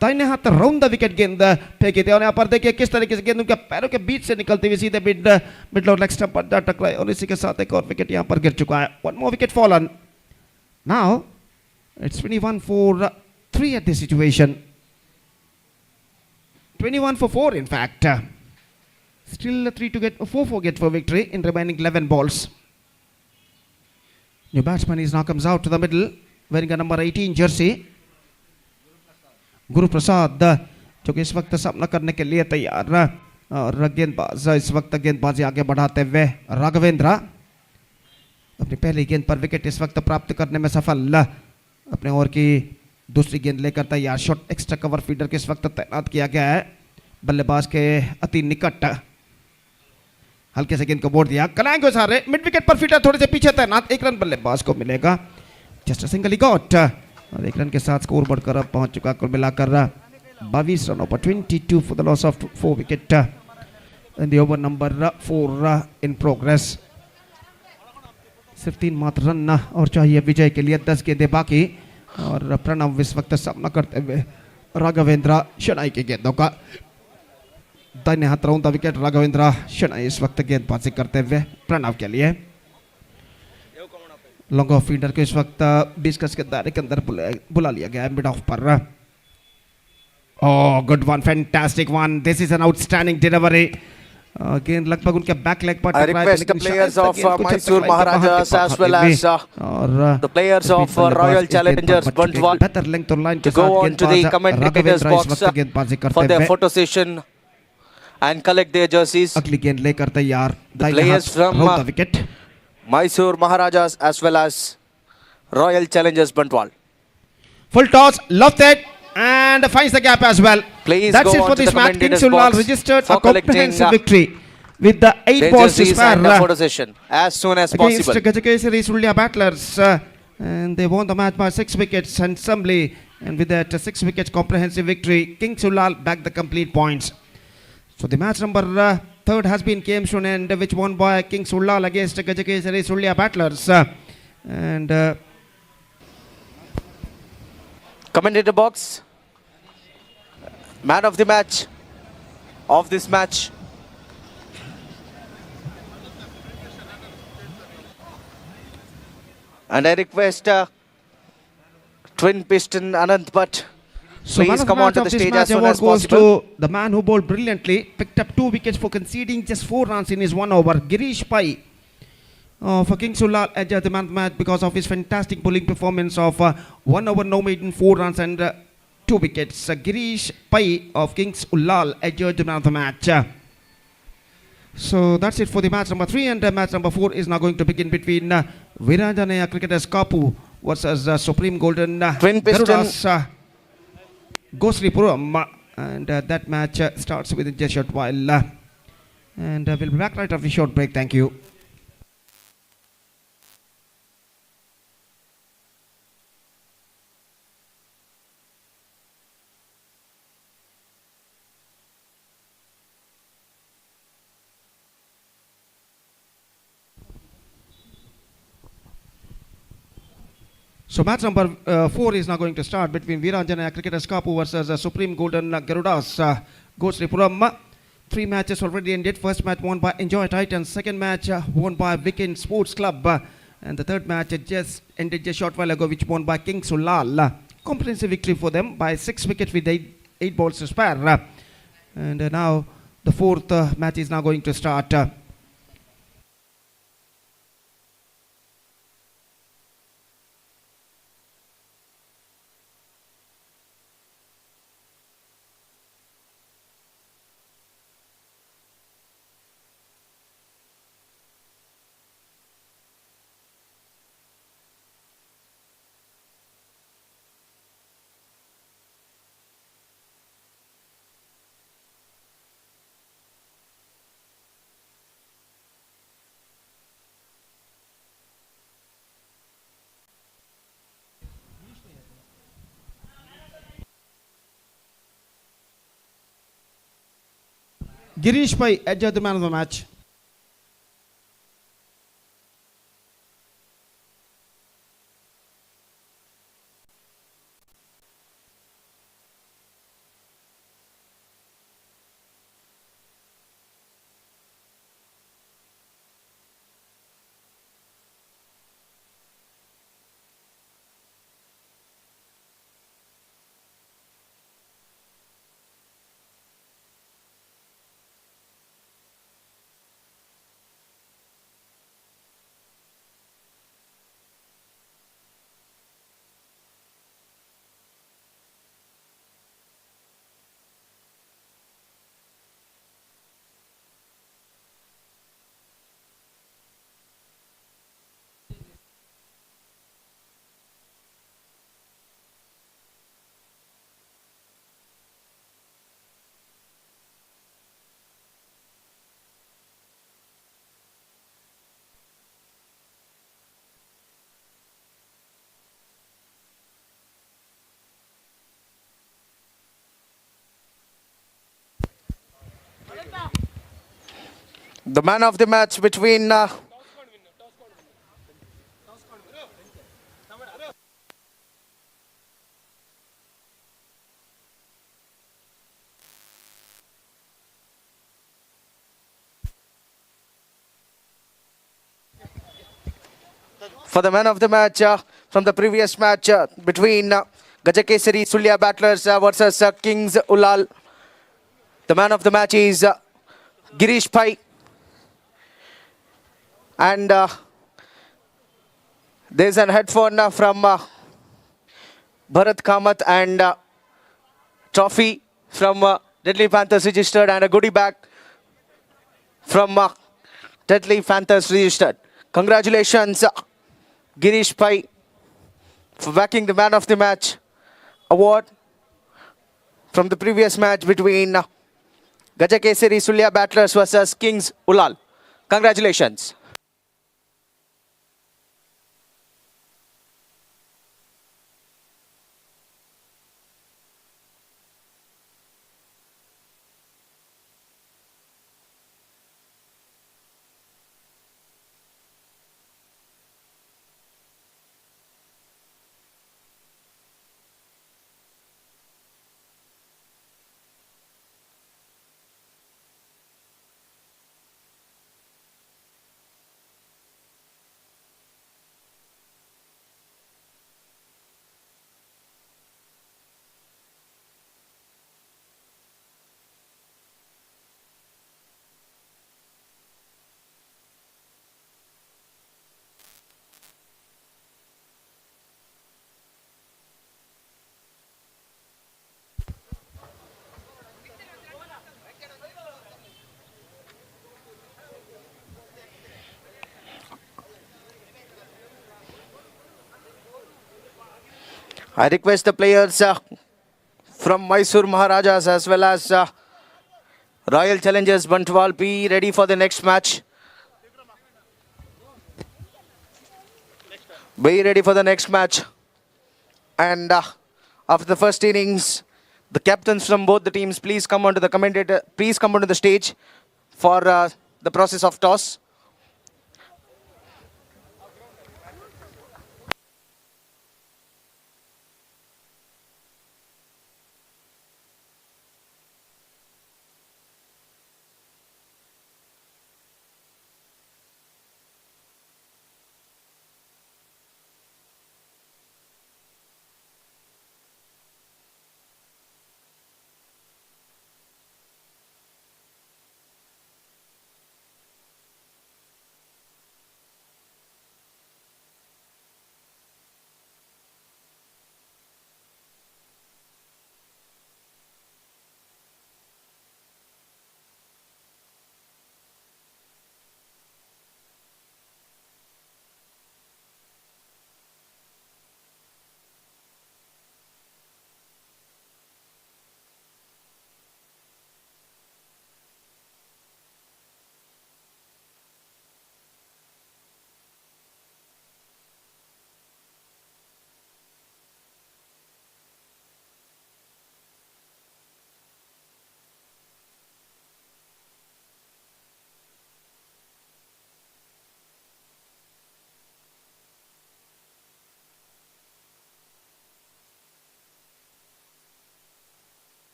दाहिने हाथ राउंड द विकेट गेंद फेंकी थी और यहां पर देखिए किस तरीके से गेंद उनके पैरों के बीच से निकलती हुई सीधे मिड और लेग स्टंप पर जा टकराई और इसी के साथ एक और विकेट यहां पर गिर चुका है. One more wicket fallen. Now it's 21 for 3 at this situation. 21 for 4 in fact. Still 4 for get for victory in remaining 11 balls. New batsman is now comes out to the middle wearing a number 18 jersey. Guru Prasad जो कि इस वक्त सामना करने के लिए तैयार और गेंदबाज इस वक्त गेंदबाजी आगे बढ़ाते हुए राघवेंद्र अपनी पहली गेंद पर विकेट इस वक्त प्राप्त करने में सफल. अपने ओवर की दूसरी गेंद लेकर तैयार. शॉट एक्स्ट्रा कवर फील्डर के इस वक्त तैनात किया गया है बल्लेबाज के अति निकट. हल्के से गेंद को बोर्ड दिया कलाएं को सारे मिड विकेट पर फील्डर थोड़े से पीछे तैनात. 1 रन बल्लेबाज को मिलेगा. जस्ट सिंगल ही गॉट और 1 रन के साथ स्कोर बढ़कर अब पहुंच चुका कुल मिलाकर 22 रनों पर 22 for the loss of 4 wicket in the over number 4 in progress. सिर्फ 3 मात्र रन और चाहिए विजय के लिए. 10 गेंदें बाकी और प्रणव इस वक्त सामना करते हुए राघवेंद्र शनाई की गेंदों का। दाहिने हाथ राउंड विकेट राघवेंद्र शनाई इस वक्त गेंदबाजी करते हुए प्रणव के लिए। लॉन्ग ऑफ फील्डर को इस वक्त 20 गज के दायरे के अंदर बुला लिया गया है मिड ऑफ पर। Oh, good one, fantastic one. This is an outstanding delivery. Again, लगभग उनके बैक लेग पर I request the players of Mysore Maharajas as well as the players of Royal Challengers Bandwal to go on to the commentators box for their photo session and collect their jerseys. अगली गेंद लेकर तैयार The players from wicket Mysore Maharajas as well as Royal Challengers Bandwal. Full toss, lofted and finds the gap as well. Please That's go it on for to this the match. commentators Kings Ulal box registered for a comprehensive collecting victory with the 8 their balls to jerseys spare and the photo session as soon as against possible. Gajageshari Sulya battlers, and they won the match by 6 wickets handsomely, and with that 6 wickets comprehensive victory, Kings Ulal backed the complete points. So the match number 3rd has been came to an end, which won by Kings Ulal against Gajageshari Sulya battlers, and Commentator box. Man of the match of this match. And I request Twin Piston Anant Bhatt, so please come on to the stage as soon as goes possible. to the man who bowled brilliantly, picked up 2 wickets for conceding just 4 runs in his 1 over. Girish Pai for Kings Ulal edged the man of the match because of his fantastic bowling performance of 1 over no maiden 4 runs and 2 wickets. Girish Pai of Kings Ulal edged the man of the match. So that's it for the match number 3, and match number 4 is now going to begin between Virana cricketers Kapu versus Supreme Golden Twin Piston. Gerudas Gosripuram, and that match starts within just a short while, and we'll be back right after a short break. Thank you. So match number 4 is now going to start between Virana cricketers Kapu versus Supreme Golden Gerudas Gosripuram. 3 matches already ended. First match won by Enjoy Titans. Second match won by Weekend Sports Club. And the third match just ended just a short while ago, which won by Kings Ulal. Comprehensive victory for them by 6 wickets with 8 balls to spare. And now the fourth match is now going to start. Girish Pai edged the man of the match. The man of the match between for the man of the match from the previous match between Gajakesari Sulya Battlers versus Kings Ulal. The man of the match is Girish Pai. And there's an headphone from Bharat Kamath and trophy from Deadly Panthers registered and a goodie bag from Deadly Panthers registered. Congratulations, Girish Pai, for backing the man of the match award from the previous match between Gajakesari Sulya Battlers versus Kings Ulal. Congratulations. I request the players from Mysore Maharajas as well as Royal Challengers Bantwal be ready for the next match. Be ready for the next match. And after the first innings, the captains from both the teams, please come onto the commentator. Please come onto the stage for the process of toss.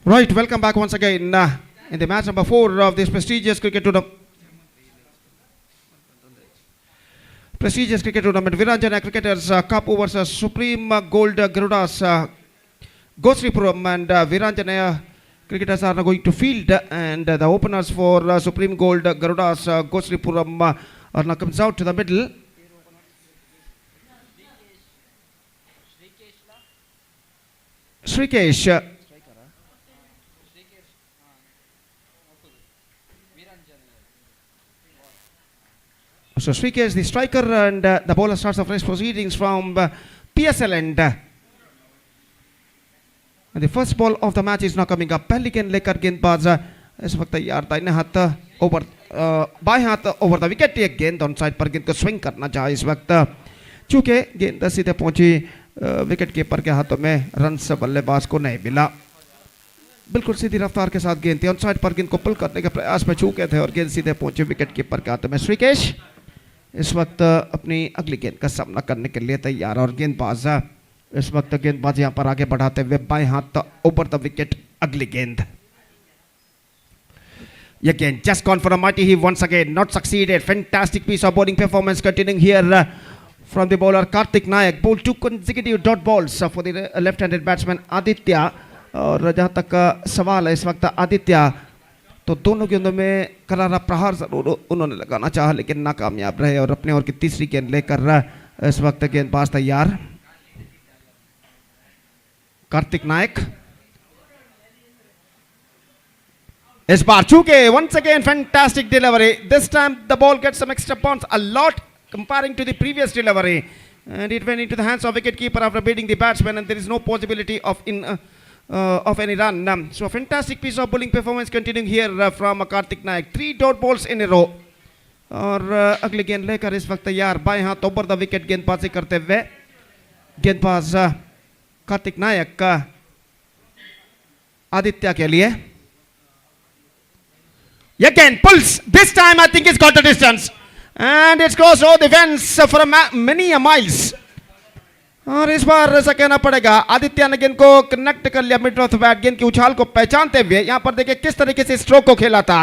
Right, welcome back once again in the match number 4 of this prestigious cricket tournament. Virana Cricketers Cup versus Supreme Gold Gerudas Gosripuram, and Virana cricketers are now going to field, and the openers for Supreme Gold Gerudas Gosripuram are now comes out to the middle. Srikesh. So Srikesh is the striker, and the bowler starts the fresh proceedings from PSL end. And the first ball of the match is now coming up. पहली गेंद लेकर गेंदबाज इस वक्त तैयार दाहिने हाथ over बाएं हाथ ओवर द विकेट. एक गेंद ऑन साइड पर गेंद को स्विंग करना चाहे इस वक्त, चूंकि गेंद सीधे पहुंची विकेट कीपर के हाथों में, रन से बल्लेबाज को नहीं मिला. बिल्कुल सीधी रफ्तार के साथ गेंद थी, ऑन साइड पर गेंद को पुल करने के प्रयास में चूके थे और गेंद सीधे पहुंचे विकेट कीपर के हाथों में. श्रीकेश इस वक्त अपनी अगली गेंद का सामना करने के लिए तैयार और गेंदबाज इस वक्त गेंदबाज यहाँ पर आगे बढ़ाते हुए बाएं हाथ ऊपर द विकेट अगली गेंद again just gone for a mighty heave once again not succeeded fantastic piece of bowling performance continuing here from the bowler Kartik Nayak bowled 2 consecutive dot balls for the left-handed batsman Aditya और जहाँ तक सवाल है इस वक्त आदित्य तो दोनों गेंदों में करारा प्रहार जरूर उन्होंने लगाना चाहा लेकिन नाकामयाब रहे और अपने ओवर की तीसरी गेंद लेकर इस वक्त गेंदबाज तैयार कार्तिक नायक इस बार चूके once again fantastic delivery this time the ball gets some extra bounce a lot comparing to the previous delivery and it went into the hands of wicketkeeper after beating the batsman and there is no possibility of any run so fantastic piece of bowling performance continuing here from Kartik Nayak 3 dot balls in a row और अगली गेंद लेकर इस वक्त तैयार बाएं हाथ ऊपर द विकेट गेंदबाजी करते हुए गेंदबाज कार्तिक नायक का आदित्य के लिए again pulls this time I think it's got the distance and it's crossed over the fence for many miles और इस बार ऐसा कहना पड़ेगा आदित्य ने गेंद को कनेक्ट कर लिया मिड ऑफ द बैट गेंद की उछाल को पहचानते हुए यहां पर देखिए किस तरीके से स्ट्रोक को खेला था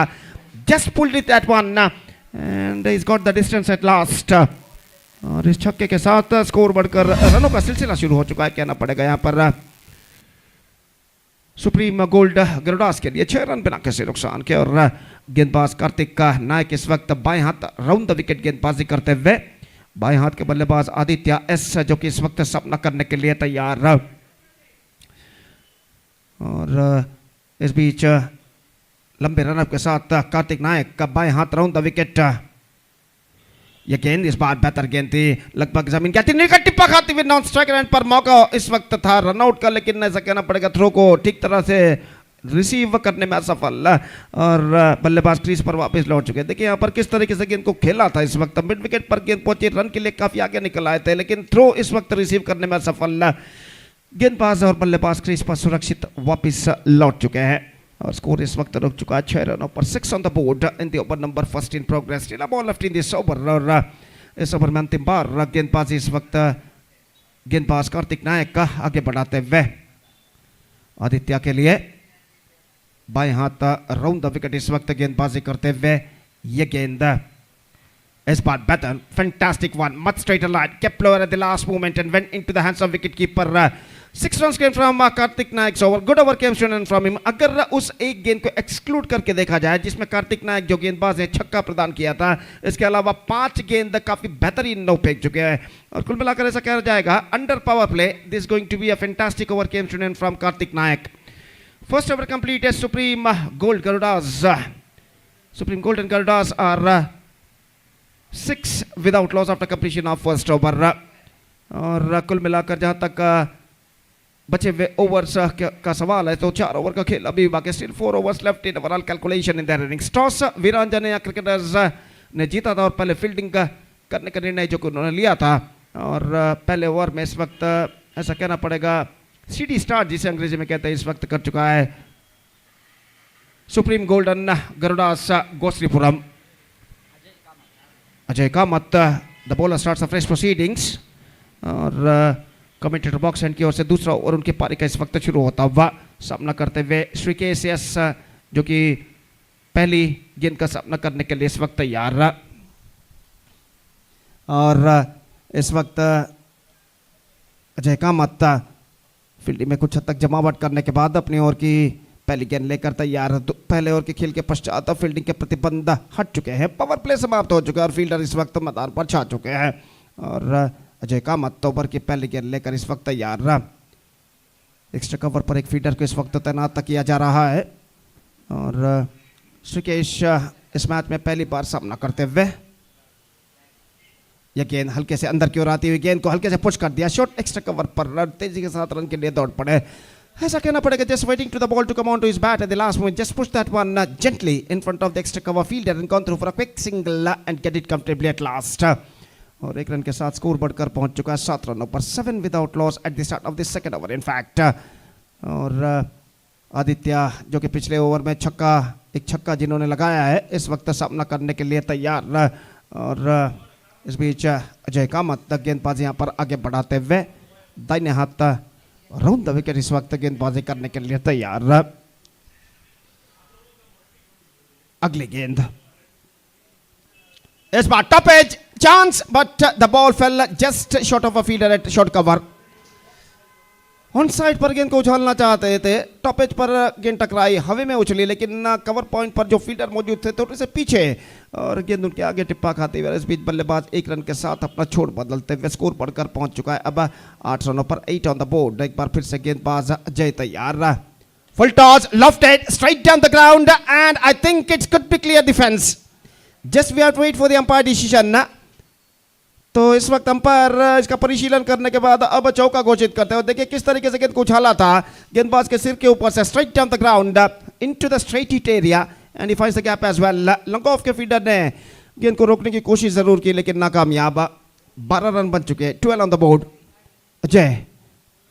just pulled it that one and he's got the distance at last और इस छक्के के साथ स्कोर बढ़कर रनों का सिलसिला शुरू हो चुका है कहना पड़ेगा यहां पर सुप्रीम गोल्ड गरुडास के लिए 6 रन बिना किसी नुकसान के और गेंदबाज कार्तिक का नायक इस वक्त बाएं हाथ राउंड द विकेट गेंदबाजी करते हुए बाएं हाथ के बल्लेबाज आदित्य एस जो कि इस वक्त सामना करने के लिए तैयार और इस बीच लंबे रनअप के साथ कार्तिक नायक का बाएं हाथ राउंड द विकेट ये गेंद इस बार बेहतर गेंद थी लगभग जमीन क्या निकट टिप्पा खाती हुई नॉन स्ट्राइक रन पर मौका इस वक्त था रनआउट का लेकिन ऐसा कहना पड़ेगा थ्रो को ठीक तरह से रिसीव करने में असफल और बल्लेबाज क्रीज पर वापस लौट चुके देखिए यहाँ पर किस तरीके से गेंद को खेला था इस वक्त मिड विकेट पर गेंद पहुंची रन के लिए काफी आगे निकल आए थे लेकिन थ्रो इस वक्त रिसीव करने में असफल गेंदबाज और बल्लेबाज क्रीज पर सुरक्षित वापस लौट चुके हैं और स्कोर इस वक्त रुक चुका है 6 रनों पर 6 on the board in the over number first in progress still a ball left in this over और इस ओवर में अंतिम बार गेंदबाजी इस वक्त गेंदबाज कार्तिक नायक का आगे बढ़ाते हुए आदित्य के लिए बाएं हाथ राउंड द विकेट इस वक्त गेंदबाजी करते हुए ये गेंद इस बार बेहतर fantastic one much straight line kept lower at the last moment and went into the hands of wicketkeeper 6 runs came from Karthik Nayak over good over came from him अगर उस एक गेंद को एक्सक्लूड करके देखा जाए जिसमें कार्तिक नायक जो गेंदबाज है छक्का प्रदान किया था इसके अलावा 5 गेंद काफी बेहतरीन नौ फेंक चुके हैं और कुल मिलाकर ऐसा कहा जाएगा under power play this going to be a fantastic over came from Karthik Nayak first over complete है Supreme Gold Garudas Supreme Gold and Garudas are 6 without loss after completion of first over और कुल मिलाकर जहां तक बचे हुए ओवर्स का सवाल है तो 4 ओवर का खेल अभी बाकी still 4 overs left in overall calculation in their innings toss Veeranjan या क्रिकेटर्स ने जीता था और पहले फील्डिंग करने का निर्णय जो कि उन्होंने लिया था और पहले ओवर में इस वक्त ऐसा कहना पड़ेगा सिटी स्टार जिसे अंग्रेजी में कहते हैं इस वक्त कर चुका है Supreme Golden Garudas Goshripuram Ajay Kamath the bowler starts fresh proceedings और कमेंटेटर बॉक्स एंड की ओर से दूसरा ओवर उनकी पारी का इस वक्त शुरू होता हुआ सामना करते हुए श्रीकेश एस जो कि पहली गेंद का सामना करने के लिए इस वक्त तैयार रहा और इस वक्त अजय कामत फील्डिंग में कुछ हद तक जमावट करने के बाद अपनी ओर की पहली गेंद लेकर तैयार पहले ओवर के खेल के पश्चात फील्डिंग के प्रतिबंध हट चुके हैं पावर प्ले समाप्त हो चुका है और फील्डर इस वक्त मैदान पर छा चुके हैं और अजय कामत ओवर की पहली गेंद लेकर इस वक्त तैयार रहा एक्स्ट्रा कवर पर एक फील्डर को इस वक्त तैनात किया जा रहा है और श्रीकेश इस मैच में पहली बार सामना करते हुए यह गेंद हल्के से अंदर की ओर आती हुई गेंद को हल्के से पुश कर दिया शॉट एक्स्ट्रा कवर पर तेजी के साथ रन के लिए दौड़ पड़े ऐसा कहना पड़ेगा just waiting to the ball to come on to his bat at the last moment just push that one gently in front of the extra cover fielder and gone through for a quick single and get it comfortably at last और 1 run के साथ score बढ़कर पहुंच चुका है 7 रनों पर 7 without loss at the start of the second over in fact और आदित्य जो कि पिछले ओवर में एक छक्का जिन्होंने लगाया है इस वक्त सामना करने के लिए तैयार और इस बीच अजय कामत गेंदबाजी यहाँ पर आगे बढ़ाते हुए दाहिने हाथ राउंड द विकेट इस वक्त गेंदबाजी करने के लिए तैयार। अगली गेंद इस बार top edge chance but the ball fell just short of a fielder at short cover. On side पर गेंद को उछालना चाहते थे, टॉप एज पर गेंद टकराई, हवा में उछली, लेकिन कवर पॉइंट पर जो फील्डर मौजूद थे थोड़े से पीछे और गेंद उनके आगे टिप्पा खाते हुए इस बीच बल्लेबाज 1 रन के साथ अपना छोड़ बदलते हुए स्कोर बढ़कर पहुंच चुका है अब 8 रनों पर 8 ऑन द बोर्ड। एक बार फिर से गेंदबाज अजय तैयार। Full toss lofted straight down the ground and I think it could be clear defense. Just we have to wait for the umpire decision. तो इस वक्त अंपायर इसका परिशीलन करने के बाद अब चौका घोषित करते हैं। देखिए किस तरीके से गेंद को उछाला था गेंदबाज के सिर के ऊपर से straight down the ground into the straight hit area and he finds the gap as well. Long off के फील्डर ने गेंद को रोकने की कोशिश जरूर की लेकिन नाकामयाब। 12 रन बन चुके, 12 on the board. Ajay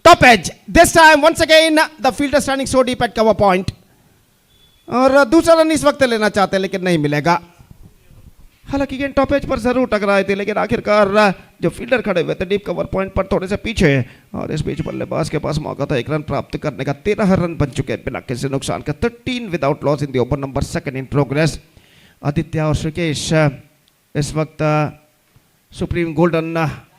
top edge this time once again the fielder standing so deep at cover point और दूसरा रन इस वक्त लेना चाहते हैं लेकिन नहीं मिलेगा। हालांकि गेंद टॉप एज पर जरूर टकराए थे लेकिन आखिरकार जो फील्डर खड़े हुए थे डीप कवर पॉइंट पर थोड़े से पीछे और इस बीच बल्लेबाज के पास मौका था 1 रन प्राप्त करने का। 13 रन बन चुके हैं बिना किसी नुकसान का। 13 without loss in the over number 2 in progress. Aditya और श्रीकेश इस वक्त सुप्रीम गोल्डन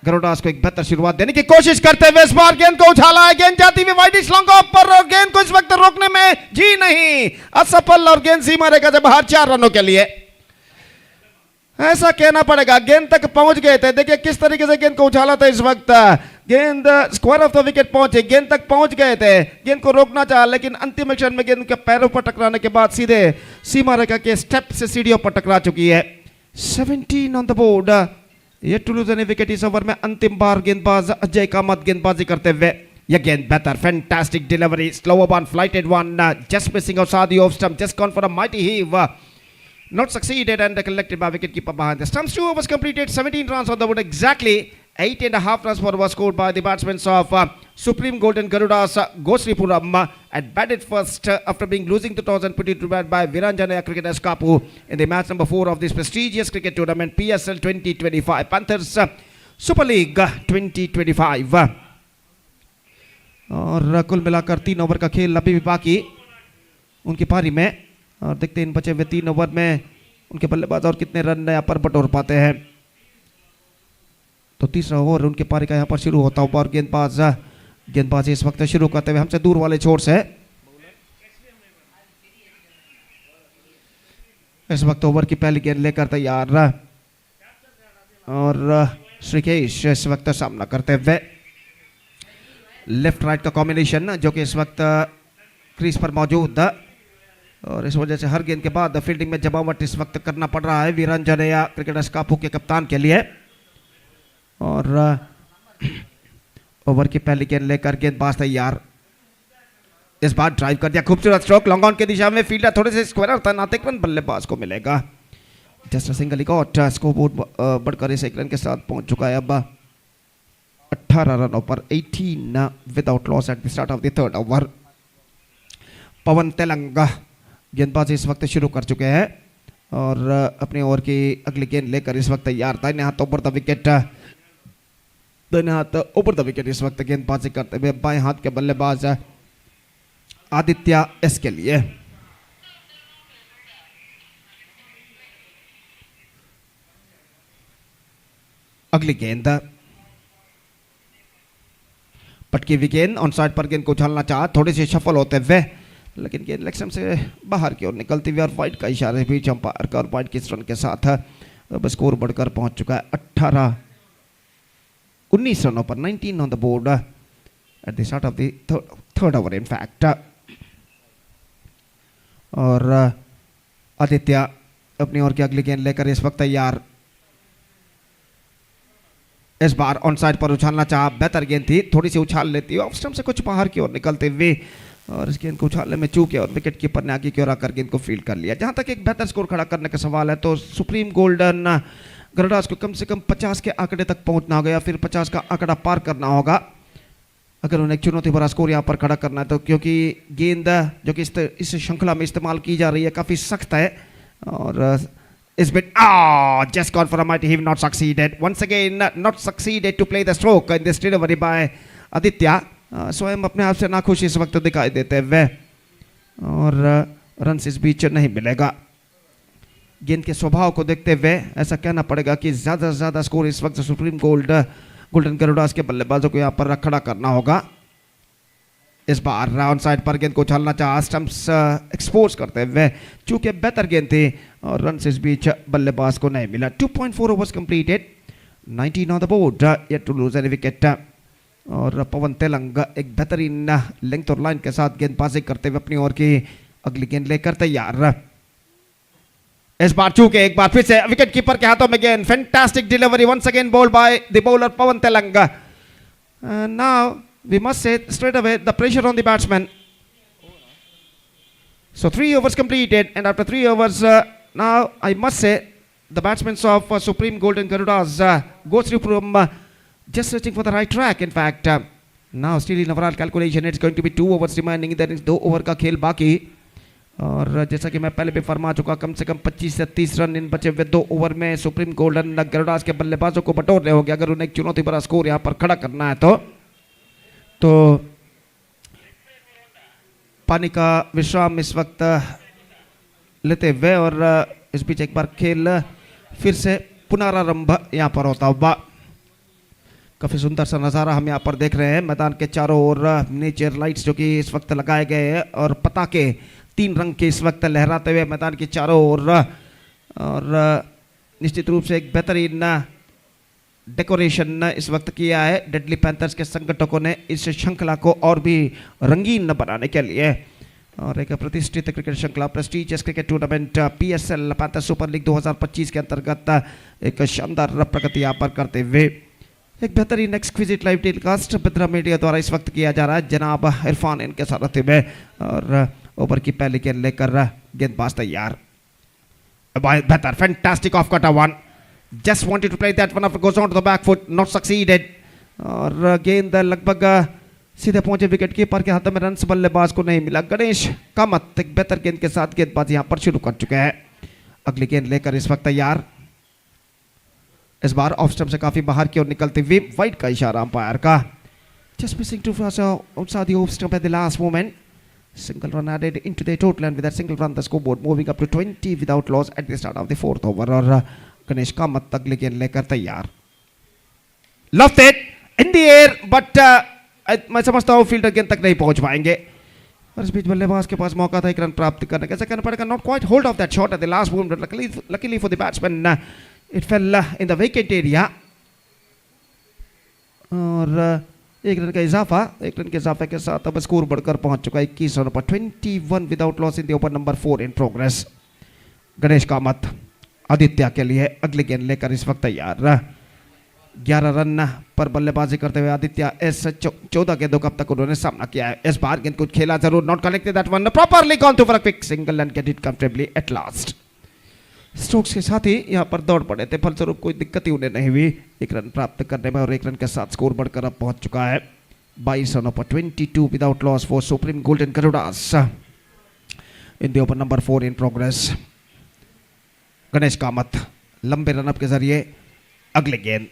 गरुडास को एक बेहतर शुरुआत देने की कोशिश करते हुए इस बार गेंद को उछाला है। गेंद जाती हुई वाइड लॉन्ग ऑफ पर गेंद को इस वक्त रोकने में जी नहीं, असफल और गेंद सीमा रेखा से बाहर 4 रनों के लिए। ऐसा कहना पड़ेगा, गेंद तक पहुंच गए थे। देखिए किस तरीके से गेंद को उछाला था इस वक्त। गेंद स्क्वायर ऑफ द विकेट पहुंचे, गेंद तक पहुंच गए थे, गेंद को रोकना चाहा लेकिन अंतिम क्षण में गेंद के पैरों पर टकराने के बाद सीधे सीमा रेखा के स्टेप से सीढ़ियों पर टकरा चुकी है। 17 ऑन द बोर्ड। ये टू लूज एनी विकेट इस ओवर में अंतिम बार गेंदबाज अजय कामत गेंदबाजी करते हुए। यह गेंद बेहतर, fantastic delivery, slow one, flighted one, just missing outside the off stump, just gone for a mighty heave. Not succeeded and collected by wicketkeeper behind the stumps. 2 overs completed, 17 runs on the board exactly. 8.5 runs was scored by the batsmen of Supreme Golden Gerudas Gosripuram at batted first after being losing the toss and put it to bat by Virana cricketers Kapu in the match number 4 of this prestigious cricket tournament PSL 2025 Panthers Super League 2025. और कुल मिलाकर 3 over का खेल अभी भी बाकी उनकी पारी में और देखते हैं इन बचे हुए 3 ओवर में उनके बल्लेबाज और कितने रन यहाँ पर बटोर पाते हैं। तो तीसरा ओवर उनके पारी का यहाँ पर शुरू होता हुआ और गेंदबाजी इस वक्त शुरू करते हुए हमसे दूर वाले छोर से इस वक्त ओवर की पहली गेंद लेकर तैयार और श्रीकेश इस वक्त सामना करते हुए। लेफ्ट राइट का कॉम्बिनेशन जो कि इस वक्त क्रीज पर मौजूद और इस वजह से हर गेंद के बाद फील्डिंग में जमावट इस वक्त करना पड़ रहा है वीरांजनेया क्रिकेटर्स कापू के कप्तान के लिए। और ओवर की पहली गेंद लेकर गेंदबाज तैयार। इस बार ड्राइव कर दिया, खूबसूरत स्ट्रोक लॉन्ग ऑन की दिशा में, फील्डर थोड़े से स्क्वायर था, नातिक रन बल्लेबाज को मिलेगा। Just a single got, score board बढ़कर इस 1 रन के साथ पहुंच चुका है अब 18 रनों पर, 18 without loss at the start of the 3rd over. Pavan Telanga गेंदबाजी इस वक्त शुरू कर चुके हैं और अपने ओवर की अगली गेंद लेकर इस वक्त तैयार। दाहिने हाथ ऊपर द विकेट, दाहिने हाथ ऊपर द विकेट इस वक्त गेंदबाजी करते हुए बाएं हाथ के बल्लेबाज आदित्य एस के लिए। अगली गेंद पटकी हुई गेंद, ऑन साइड पर गेंद को उछालना चाहा, थोड़ी सी सफल होते हुए लेकिन गेंद लेग स्टंप से बाहर की ओर निकलती हुई और वाइड का इशारा बीच अंपायर का और वाइड के रन के साथ अब स्कोर बढ़कर पहुंच चुका है 19 रनों पर, 19 on the board eight the start of the 3rd over in fact. और आदित्य अपनी ओर की अगली गेंद लेकर इस वक्त तैयार। इस बार ऑन साइड पर उछालना चाहा, बेहतर गेंद थी, थोड़ी सी उछाल लेती है ऑफ स्टंप से कुछ बाहर की ओर निकलते हुए और इस गेंद को उछालने में चूके और विकेट कीपर ने आगे की ओर आकर गेंद को फील्ड कर लिया। जहां तक एक बेहतर स्कोर खड़ा करने का सवाल है तो सुप्रीम गोल्डन गरुडास को कम से कम 50 के आंकड़े तक पहुंचना होगा या फिर 50 का आंकड़ा पार करना होगा अगर उन्हें एक चुनौती भरा स्कोर यहां पर खड़ा करना है तो, क्योंकि गेंद जो कि इस श्रृंखला में इस्तेमाल की जा रही है काफी सख्त है और इस bit just gone for a mighty heave, not succeeded once again, not succeeded to play the stroke in this delivery by Aditya स्वयं अपने आप से नाखुश इस वक्त दिखाई देते हुए और रन इस बीच नहीं मिलेगा। गेंद के स्वभाव को देखते हुए ऐसा कहना पड़ेगा कि ज्यादा से ज्यादा स्कोर इस वक्त सुप्रीम गोल्डन गरुडास के बल्लेबाजों को यहाँ पर खड़ा करना होगा। इस बार राउंड साइड पर गेंद को उछालना चाहा, स्टंप्स एक्सपोज करते हुए, चूंकि बेहतर गेंद थी और रन इस बीच बल्लेबाज को नहीं मिला। 2.4 overs completed, 19 on the board, yet to lose any wicket. और पवन तेलंग एक बेहतरीन लेंथ और लाइन के साथ गेंदबाजी करते हुए अपनी ओर की अगली गेंद लेकर तैयार। इस बार चूंकि एक बार फिर से विकेट कीपर के हाथों में गेंद, fantastic delivery once again bowled by the bowler Pawan Telang. Now we must say straight away the pressure on the batsman. So 3 overs completed, and after 3 overs now I must say the batsmen of Supreme Golden Gerudas go through from just searching for the right track. In fact now still in overall calculation it's going to be 2 overs remaining, there is 2 over का खेल बाकी। और जैसा कि मैं पहले भी फरमा चुका, कम से कम 25 से 30 रन इन बचे हुए 2 ओवर में सुप्रीम गोल्डन गरुडास के बल्लेबाजों को बटोरने होंगे अगर उन्हें एक चुनौती भरा स्कोर यहाँ पर खड़ा करना है तो पानी का विश्राम इस वक्त लेते हुए और इस बीच एक बार खेल फिर से पुनरारंभ यहाँ पर होता हुआ। काफी सुंदर सा नज़ारा हम यहाँ पर देख रहे हैं। मैदान के चारों ओर नेचर लाइट्स जो कि इस वक्त लगाए गए हैं और पताके 3 रंग के इस वक्त लहराते हुए मैदान के चारों ओर, और निश्चित रूप से एक बेहतरीन डेकोरेशन इस वक्त किया है डेडली पैंथर्स के संगठकों ने इस श्रृंखला को और भी रंगीन बनाने के लिए। और एक प्रतिष्ठित क्रिकेट श्रृंखला prestigious cricket tournament PSL panther super League 2025 के अंतर्गत एक शानदार प्रगति यहाँ पर करते हुए एक बेहतरीन एक्सक्विजिट लाइव टेलीकास्ट बेद्रा मीडिया द्वारा इस वक्त किया जा रहा है। जनाब इरफान इनके सारथी में और ओवर की पहली गेंद लेकर गेंदबाज तैयार। बेहतर fantastic of cut one, just wanted to play that one, after goes on to the back foot, not succeeded। और गेंद लगभग सीधे पहुंचे विकेट कीपर के हाथों में, रन बल्लेबाज को नहीं मिला। गणेश कामत एक बेहतर गेंद के साथ गेंदबाजी यहां पर शुरू कर चुके हैं। अगली गेंद लेकर इस वक्त तैयार। इस बार ऑफ स्टंप से काफी बाहर की ओर निकलती हुई, वाइड का इशारा अंपायर का। Just missing to outside the off stump at the last moment. Single run added into the total, and with that single run the scoreboard moving up to 20 without loss at the start of the 4th over। और गणेश का मत अगले गेंद लेकर तैयार। Loft it in the air, but मैं समझता हूं फील्डर गेंद तक नहीं पहुंच पाएंगे। और इस बीच बल्लेबाज के पास मौका था एक रन प्राप्त करने का। ऐसा कहना पड़ेगा not quite hold of that shot at the last moment, luckily for the batsman it fail in the wicket area. और एक रन का इजाफा के साथ अब स्कोर बढ़कर पहुंच चुका है 21 रन पर, 21 without loss in the over number 4 in progress. Ganesh Kamat Aditya के लिए अगली गेंद लेकर इस वक्त तैयार। 11 रन पर बल्लेबाजी करते हुए आदित्य इस 14 गेंदों का अब तक उन्होंने सामना किया है। इस बार गेंद कुछ खेला जरूर, not connected that one, properly gone to for a quick single and get it comfortably at last. Strokes के साथ ही यहाँ पर दौड़ पड़े थे, फलस्वरूप कोई दिक्कत ही उन्हें नहीं हुई एक रन प्राप्त करने में। और एक रन के साथ स्कोर बढ़कर अब पहुंच चुका है 22 रनों पर, 22 without loss for supreme Golden Garudas in the over number 4 in progress. Ganesh Kamath लंबे रनअप के जरिए अगले गेंद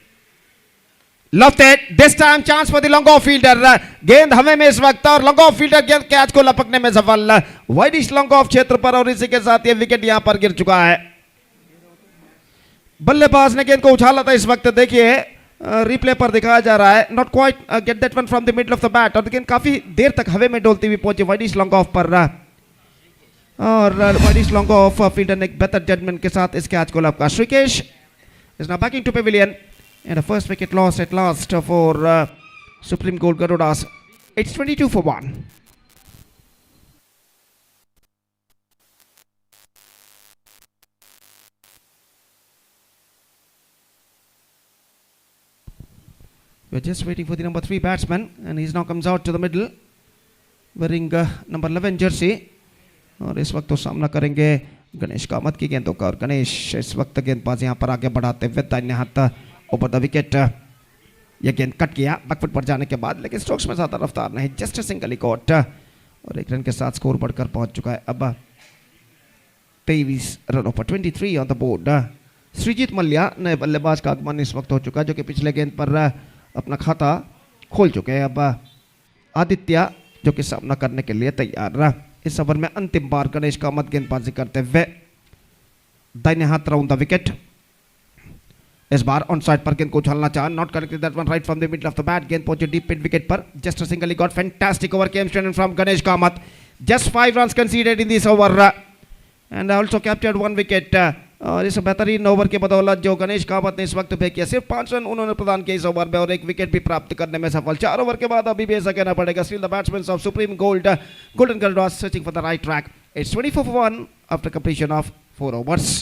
loft it, this time chance for the long off fielder. गेंद हमें में इस वक्त और लॉन्ग ऑफ फील्डर गेंद कैच को लपकने में सफल, वाइडिश लॉन्ग ऑफ क्षेत्र पर, और इसी के साथ ये विकेट यहां पर गिर चुका है। बल्लेबाज ने गेंद को उछाला था इस वक्त, देखिए रिप्ले पर दिखाया जा रहा है, not quite get that one from the middle of the bat, और गेंद काफी देर तक हवे में डोलती हुई पहुंची वाइडिश लॉन्ग ऑफ पर। और वाइडिश लॉन्ग ऑफ फील्डर ने एक बेहतर जजमेंट के साथ इस कैच को लपका। Shrikesh is now backing to pavilion and a first wicket loss at last for Supreme Gold Gerudas. It's 22 for 1. We're just waiting for the number 3 batsman, and he now comes out to the middle wearing number 11 jersey. और इस वक्त तो सामना करेंगे गणेश कामत की गेंदों का। और गणेश इस वक्त गेंदबाज यहाँ पर आगे बढ़ाते हुए दाहिने हाथ ऊपर द विकेट, यह गेंद कट किया बैकफुट पर जाने के बाद, लेकिन स्ट्रोक्स में ज्यादा रफ्तार नहीं, जस्ट सिंगल कॉट। और एक रन के साथ स्कोर बढ़कर पहुंच चुका है अब 23 रनों पर, 23 on the board. Sreejith Mallya नए बल्लेबाज का आगमन इस वक्त हो चुका है, जो कि पिछले गेंद पर अपना खाता खोल चुके हैं। अब आदित्य जो कि सामना करने के लिए तैयार रहा। इस ओवर में अंतिम बार गणेश कामत गेंदबाजी करते हुए दाहिने हाथ राउंड द विकेट। इस बार ऑन साइड पर गेंद को उछालना चाहा, not corrected that one right from the middle of the bat. गेंद पहुंचे डीप मिड विकेट पर, just a single, got fantastic over came straight from Ganesh Kamat. Just 5 runs conceded in this over and also captured 1 wicket। और इस बेहतरीन over के बदौलत जो गणेश कामत ने इस वक्त पे किया, सिर्फ 5 रन उन्होंने प्रदान किए इस ओवर में और 1 विकेट भी प्राप्त करने में सफल। 4 ओवर के बाद अभी भी ऐसा कहना पड़ेगा, still the batsman of Supreme Golden Garudas searching for the right track. It's 24 for 1 after completion of 4 overs।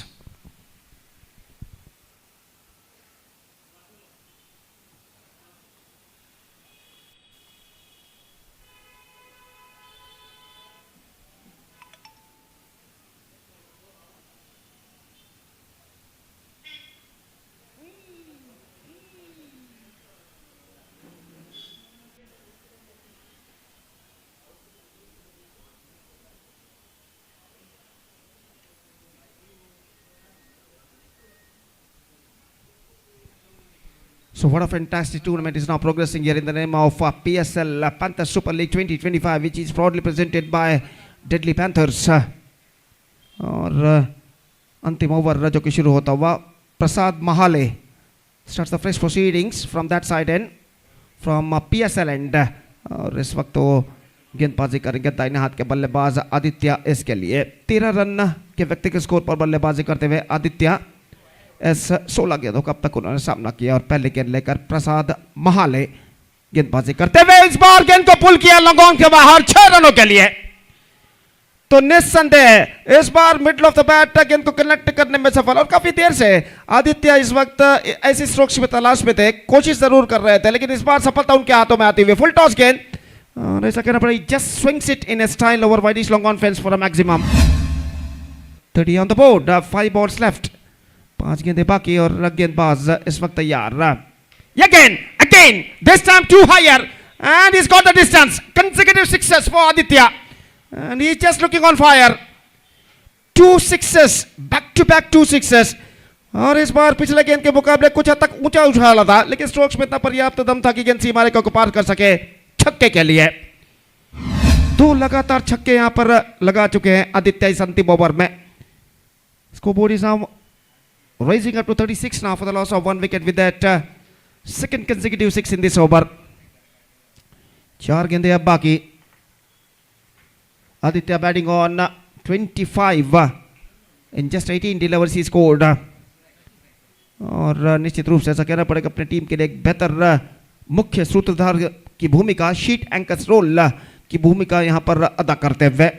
So what a fantastic tournament is now progressing here in the name of PSL Panthers Super League 2025, which is proudly presented by Deadly Panthers। और अंतिम over जो कि शुरू होता हुआ, प्रसाद Mahale starts the fresh proceedings from that side end from PSL end। और इस वक्त वो गेंदबाजी करेंगे दाहिने हाथ के बल्लेबाज आदित्य एस के लिए। 13 रन के व्यक्तिगत स्कोर पर बल्लेबाजी करते हुए आदित्य एस 16 गेंदों का अब तक उन्होंने सामना किया और पहले गेंद लेकर प्रसाद महाले गेंदबाजी करते हुए इस बार गेंद को पुल किया लॉन्ग ऑन के बाहर 6 रनों के लिए। तो निस्संदेह इस बार मिडल ऑफ द बैट गेंद को कनेक्ट करने में सफल, और काफी देर से आदित्य इस वक्त ऐसी स्ट्रोक्स में तलाश में थे, कोशिश जरूर कर रहे थे, लेकिन इस बार सफलता उनके हाथों में आती हुई। फुल टॉस गेंद और ऐसा कहना पड़ेगा, just swings it in A style over widish long on fence for a maximum. 30 on the board, 5 balls left, 5 गेंदें बाकी और गेंदबाज इस वक्त तैयार। Again, this time too higher and he's got the distance. Consecutive sixes for Aditya and he's just looking on fire. 2 sixes, back to back 2 sixes। और इस बार पिछले गेंद के मुकाबले कुछ हद तक ऊंचा उछाला था, लेकिन स्ट्रोक्स में इतना पर्याप्त दम था कि गेंद सीमा रेखा को पार कर सके छक्के के लिए। 2 लगातार छक्के यहां पर लगा चुके हैं आदित्य इस अंतिम ओवर में। Scoreboard is now rising up to 36 now for the loss of 1 wicket with that second consecutive 6 in this over। 4 गेंदें अब बाकी। Aditya batting on 25 in just 18 deliveries he scored। और निश्चित रूप से ऐसा कहना पड़ेगा अपनी टीम के लिए एक बेहतर मुख्य सूत्रधार की भूमिका, शीट एंकर्स रोल की भूमिका यहां पर अदा करते हुए।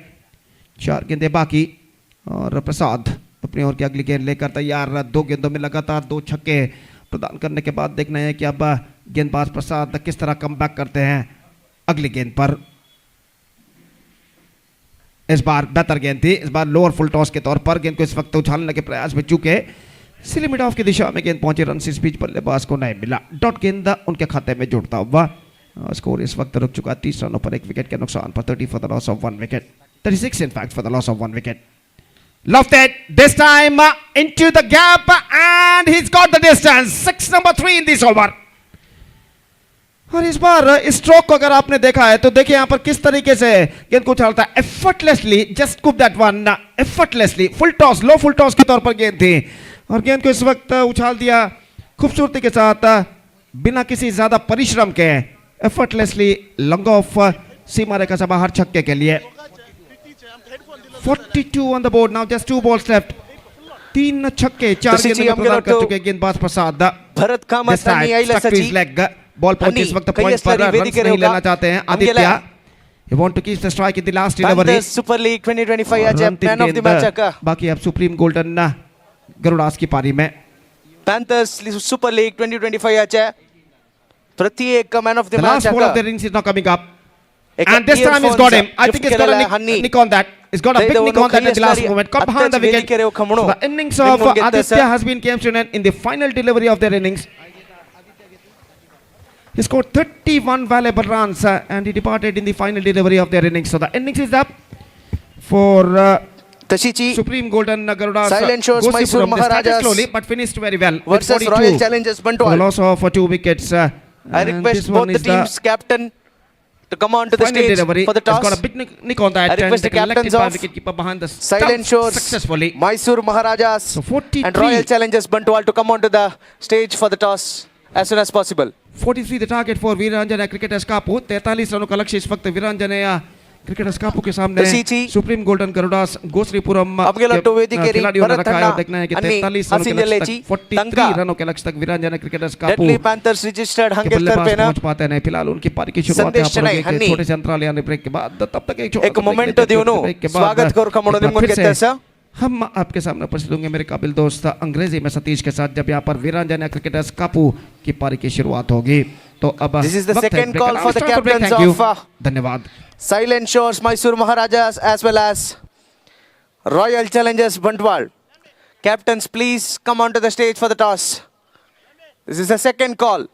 4 गेंदें बाकी और प्रसाद अपनी ओर की अगली गेंद लेकर तैयार। 2 गेंदों में लगातार 2 छक्के प्रदान करने के बाद देखना है कि अब गेंदबाज प्रसाद किस तरह कमबैक करते हैं अगली गेंद पर। इस बार बेहतर गेंद थी, इस बार लोअर फुल टॉस के तौर पर गेंद को इस वक्त उछालने के प्रयास में चूके सिली मिड ऑफ की दिशा में गेंद पहुंचे, रन इस बीच बल्लेबाज को नहीं मिला। डॉट गेंद उनके खाते में जुड़ता हुआ। स्कोर इस वक्त रुक चुका 30 रनों पर 1 विकेट के नुकसान पर। 30 for the loss of 1 wicket, 36 in fact for the loss of 1 wicket। Lofted this time into the gap and he's got the distance, 6 number 3 in this over। और इस बार इस स्ट्रोक को अगर आपने देखा है तो देखिए यहां पर किस तरीके से गेंद को उछालता है, effortlessly, just scoop that one, effortlessly. Full toss, low full toss के तौर पर गेंद थी और गेंद को इस वक्त उछाल दिया खूबसूरती के साथ, बिना किसी ज्यादा परिश्रम के, एफर्टलेसली लॉन्ग ऑफ सीमा रेखा से बाहर छक्के के लिए। 42 on the board now, just 2 balls left। 3 छक्के 4 गेंदों में प्रदान कर चुके गेंदबाज प्रसाद। भरत कामत आणि आईला सची लेग बॉल पहुंची इस वक्त पॉइंट पर, रन नहीं लेना चाहते हैं Aditya. He want to keep the strike in the last delivery। Panthers Super League 2025 आज मैन ऑफ द मैच का बाकी अब सुप्रीम गोल्डन गरुड़ास की पारी में। Panthers Super League 2025 आज प्रत्येक का man of the The match last ball का of the innings is now coming up and this time he's got him। I think he's got a nick on that, he's got a big nick on that in the last moment, caught behind the wicket। So the innings of Aditya has been came to an end in the final delivery of their innings। He scored 31 valuable runs and he departed in the final delivery of their innings। So the innings is up for तशीची Supreme Golden Garudas Silent Shores Gosipur. Mysore They started Maharajas slowly but finished very well with versus 42 Royal Challengers for the Bantoal। loss of 2 wickets I And request this one both the is the teams' captain to come on to the final stage delivery. for the Has toss. got a big nick on that. I request and the captains collected by of wicketkeeper behind the Silent stumps Shores, successfully. Mysore Maharajas, So 43. and Royal Challengers Bantwal to come on to the stage for the toss as soon as possible. 43 the target for वीरांजनेय cricketers कापू 43 रनों का लक्ष्य इस वक्त वीरांजनेय cricketers कापू के सामने Prasichi, Supreme Golden Garudas Goshripuram Abgela to Vedikeri, खिलाड़ियों ने Bharat रखा है और Thanna, देखना है कि Anni, 43 रनों के Asinja लक्ष्य Lechi, तक 43 Tanka. रनों के लक्ष्य तक वीरांजनेय क्रिकेटर्स कापू Deadly Panthers registered के Hangel बल्लेबाज Tarpena. पहुंच पाते नहीं फिलहाल उनकी पारी की शुरुआत संदेश यहाँ पर चेन्नई, होगी हन्नी. कि छोटे से अंतराल यानी ब्रेक के बाद तब तक एक छोटा एक सा break momento लेते हैं, दिउनु, छोटे break के बाद स्वागत करो खमोड़ो एक बार निम्न फिर के से तैसा. हम आपके सामने उपस्थित होंगे मेरे काबिल दोस्त अंग्रेजी में सतीश के साथ जब यहाँ पर वीरांजनेय क्रिकेटर्स कापू की पारी की शुरुआत होगी तो अब This is the वक्त है second break call का. for the Start break. captains Thank you. of धन्यवाद. Silent Shores, Mysore Maharajas, as well as Royal Challengers Bantwal. Captains, please come onto the stage for the toss. This is the second call.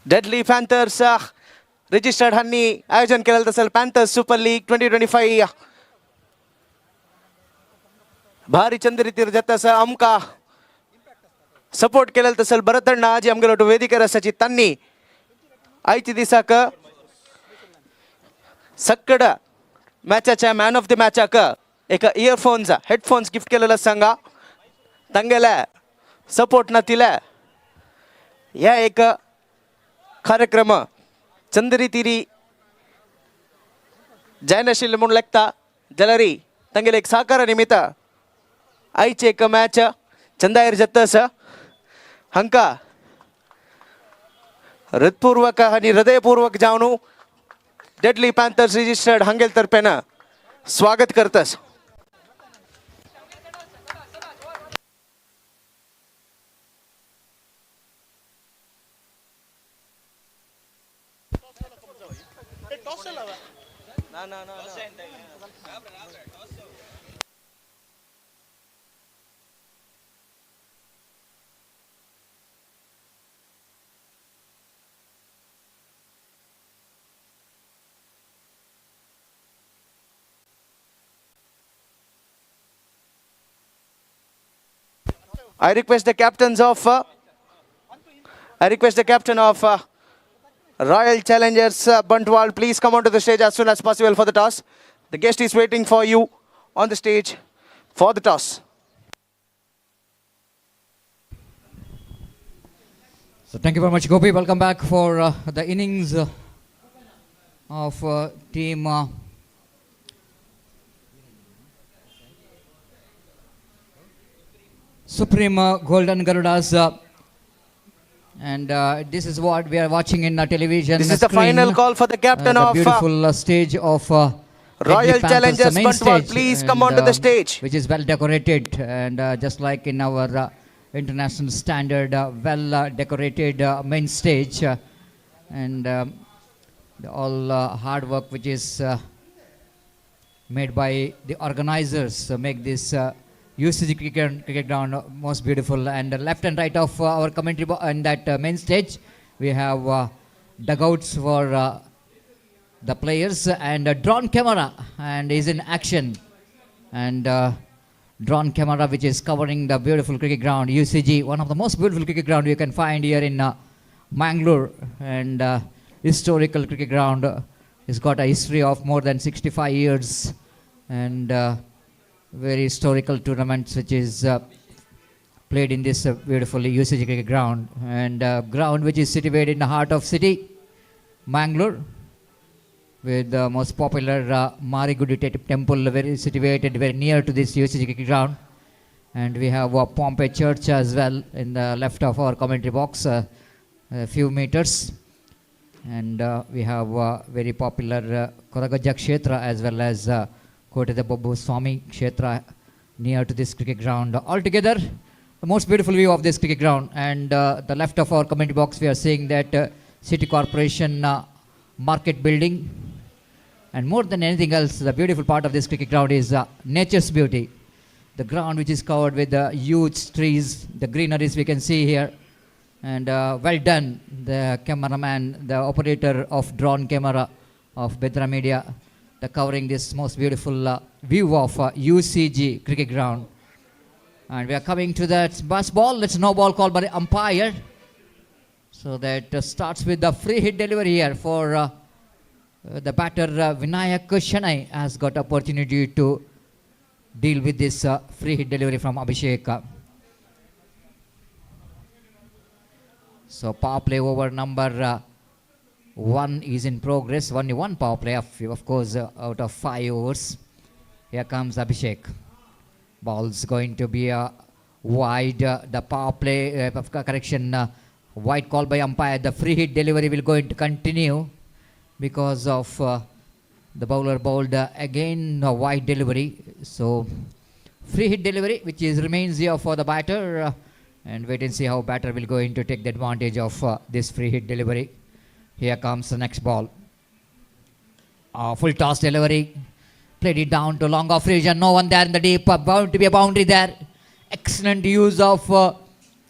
Deadly Panthers registered हन्नी आयोजन केलेलं तसेल Panthers Super League 2025 भारी चंद्रीतीर जत्तस आमका support केलेलं तसेल भरतण्णा आजी आमगेलो to Vedikar असाची तन्नी आयची दिसाक सक्कड मॅचाच्या मॅन ऑफ द मॅचाक एक इयरफोन्स हेडफोन्स गिफ्ट केलेलं सांगा तंगेला सपोर्ट न तिला या एक कार्यक्रम चंदरी तिरी जयनशील म्हणून लेखता जलरी तंगेले एक साकार निमित्त आईचे एक मॅच चंदायर जत्तस हंका हृदयपूर्वक आणि हृदयपूर्वक जाऊन डेडली पॅन्थर्स रजिस्टर्ड हंगेल तर्फेन स्वागत करतस. I request the captain of Royal Challengers Bantwal, please come onto the stage as soon as possible for the toss. The guest is waiting for you on the stage for the toss. So thank you very much, Gopi. Welcome back for the innings of team Supreme Golden Gerudas. And this is what we are watching in television. This is the screen. final call for the captain The of beautiful stage of Royal Deadly Panthers, Challengers the main Bantwal. stage, Please and, come onto the stage. which is well decorated, and just like in our international standard, well decorated main stage, and all hard work which is made by the organizers make this UCG cricket ground most beautiful. And left and right of our commentary on that main stage, we have dugouts for the players, and a drone camera and is in action, and drone camera which is covering the beautiful cricket ground UCG, one of the most beautiful cricket ground you can find here in Mangalore, and historical cricket ground. It's got a history of more than 65 years, and very historical tournaments which is played in this beautiful UCG cricket ground, and ground which is situated in the heart of city Mangalore. with the most popular Marigudi temple, very situated very near to this UCG cricket ground. And we have Pompey Church as well in the left of our commentary box, a few meters. And we have very popular Koragaja Kshetra as well as Koteda Babu Swami Kshetra near to this cricket ground. Altogether, the most beautiful view of this cricket ground. And the left of our commentary box, we are seeing that City Corporation market building. And more than anything else, the beautiful part of this cricket ground is nature's beauty. The ground which is covered with huge trees, the greeneries we can see here. And well done, the cameraman, the operator of drone camera of Bedra Media, the covering this most beautiful view of UCG cricket ground. And we are coming to that bus ball. It's no ball called by the umpire. So that starts with the free hit delivery here for the batter Vinayak Shanai has got opportunity to deal with this free hit delivery from Abhishek. So power play over number 1 is in progress. Only one power play, of course, out of 5 overs. Here comes Abhishek. Ball's going to be wide. The power play, wide call by umpire. The free hit delivery will going to continue because of the bowler bowled again a wide delivery. So free hit delivery which is remains here for the batter, and wait and see how batter will going to take the advantage of this free hit delivery. Here comes the next ball. Full toss delivery, played it down to long off region, no one there in the deep, bound to be a boundary there. Excellent use of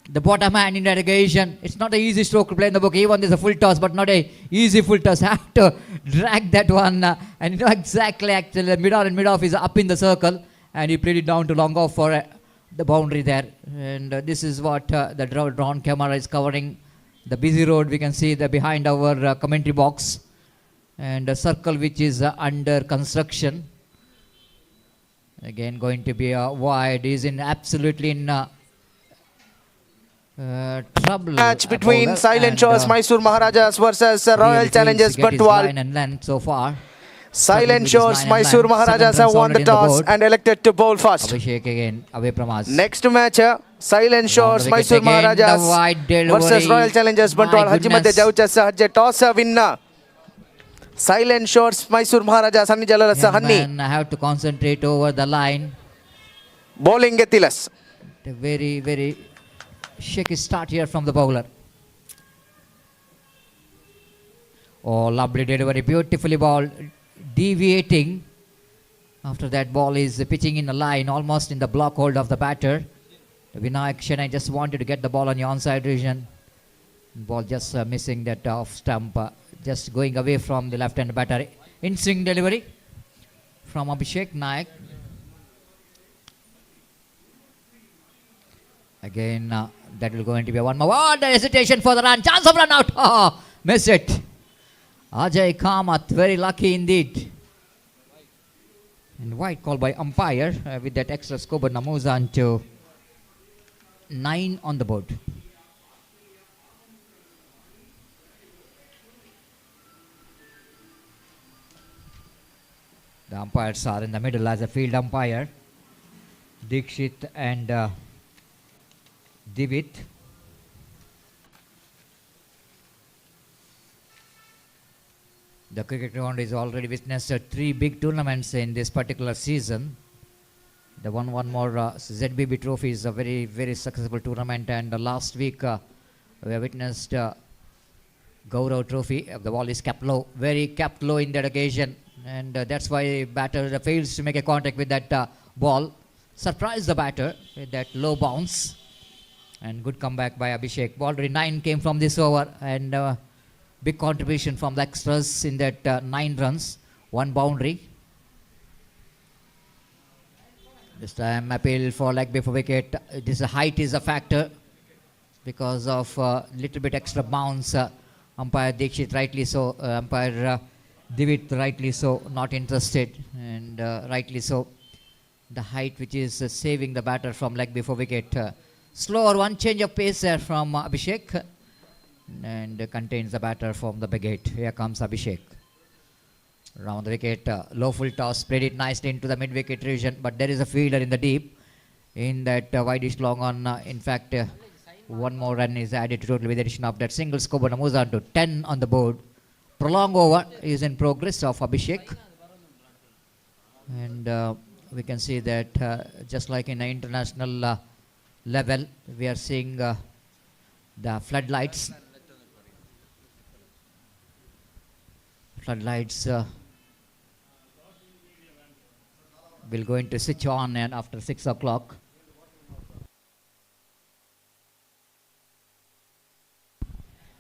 the bottom hand in that occasion. It's not an easy stroke to play in the book. Even there's a full toss, but not a easy full toss. Have to drag that one, and you know exactly. Actually, the mid-on and mid-off is up in the circle, and he played it down to long off for the boundary there. And this is what the drone camera is covering. The busy road we can see the behind our commentary box, and a circle which is under construction. Again, going to be wide. Is in absolutely in. Trouble. Match between Silent Shores Mysore Maharajas versus Royal Challengers Batwal. So far, Silent Shores Mysore Maharajas have won the toss and elected to bowl first. Abhishek again away from us. Next match, Silent Shores Mysore Maharajas versus Royal Challengers Batwal. Haji Madhya Jaucha Sahajya toss winner. Silent Shores Mysore Maharajas Hanni Jalalasa Hanni. I have to concentrate over the line. Bowling Getilas. Very, very shaky start here from the bowler. Oh, lovely delivery, beautifully ball, deviating. After that, ball is pitching in a line, almost in the block hold of the batter. Vinayak Shanai just wanted to get the ball on the onside region. Ball just missing that off stump, just going away from the left-hand batter. In swing delivery from Abhishek Nayak. Again, that will going to be a one more. Oh, the hesitation for the run. Chance of run out. Oh, miss it. Ajay Kamath, very lucky indeed. And wide call by umpire with that extra score, but Namuzan to 9 on the board. The umpires are in the middle as a field umpire. Dikshit and Divit. The cricket ground is already witnessed 3 big tournaments in this particular season. The one more ZBB Trophy is a very, very successful tournament, and last week we have witnessed Gaurav Trophy. The ball is kept low, very kept low in that occasion, and that's why batter fails to make a contact with that ball. Surprised the batter with that low bounce, and good comeback by Abhishek. Already 9 came from this over, and big contribution from the extras in that 9 runs, 1 boundary. This time appeal for leg before wicket. This height is a factor because of little bit extra bounce. Umpire Dikshit rightly so, umpire Divit rightly so, not interested, and rightly so. The height which is saving the batter from leg before wicket. Slower one, change of pace there from Abhishek, and contains the batter from the big hit. Here comes Abhishek. Round the wicket, low full toss, played it nicely into the mid wicket region, but there is a fielder in the deep. In that wideish long on, in fact, one more run is added to total with the addition of that single score, but moves on to 10 on the board. Prolonged over is in progress of Abhishek. And we can see that just like in the international level, we are seeing the floodlights. Floodlights will go into switch on and after 6 o'clock.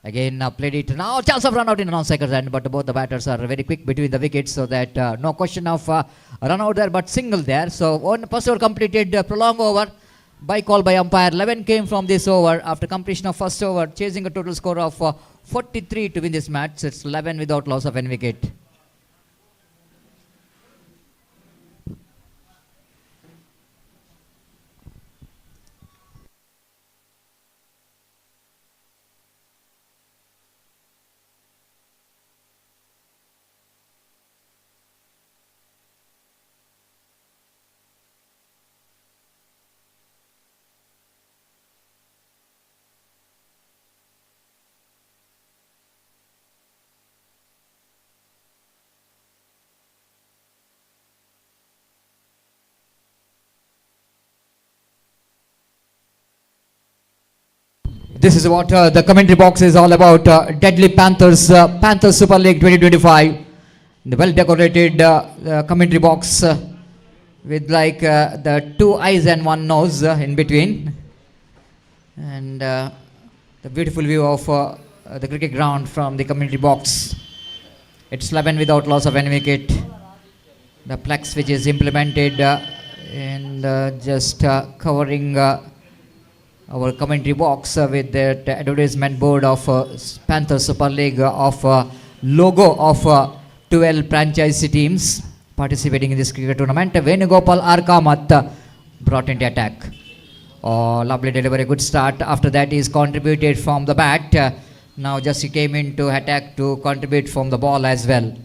Again played it now, chance of run out in a non-cycle end, but both the batters are very quick between the wickets, so that no question of run out there, but single there. So one first over completed, prolonged over by call by umpire. 11 came from this over after completion of first over, chasing a total score of 43 to win this match. It's 11 without loss of any wicket. This is what the commentary box is all about. Deadly Panthers, Panthers Super League 2025. The well decorated commentary box with like the 2 eyes and 1 nose in between. And the beautiful view of the cricket ground from the commentary box. It's 11 without loss of any wicket. The plex which is implemented and just covering our commentary box with that advertisement board of Panthers Super League of logo of 12 franchise teams participating in this cricket tournament. Venugopal R. Kamath brought into attack. Oh, lovely delivery, good start. After that he's contributed from the bat. Now just he came into attack to contribute from the ball as well.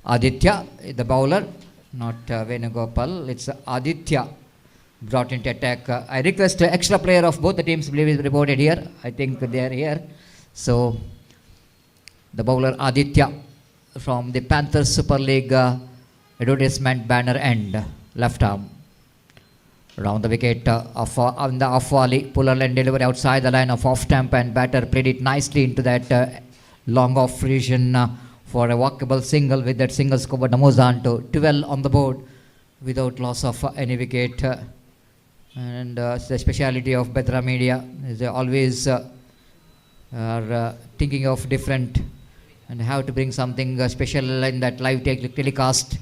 Aditya, the bowler, not Venugopal, it's Aditya. Brought into attack. I request extra player of both the teams, believe is reported here. I think they are here. So the bowler Aditya from the Panthers Super League advertisement banner end, left arm. Round the wicket on the off volley, puller line delivery outside the line of off stump, and batter played it nicely into that long off region for a walkable single. With that single score, but moves on to 12 on the board without loss of any wicket. And the speciality of Bedra Media is they always are thinking of different and how to bring something special in that live telecast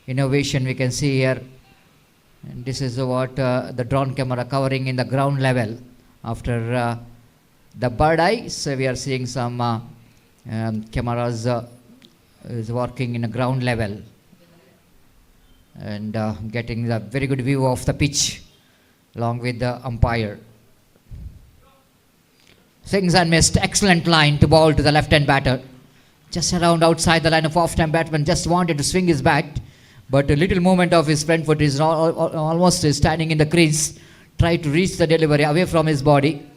innovation we can see here. And this is what the drone camera covering in the ground level. After the bird eye, so we are seeing some cameras is working in a ground level and getting the very good view of the pitch along with the umpire. Swings and missed. Excellent line to ball to the left-hand batter. Just around outside the line of off-time batsman. Just wanted to swing his bat, but a little movement of his front foot is almost standing in the crease. Tried to reach the delivery away from his body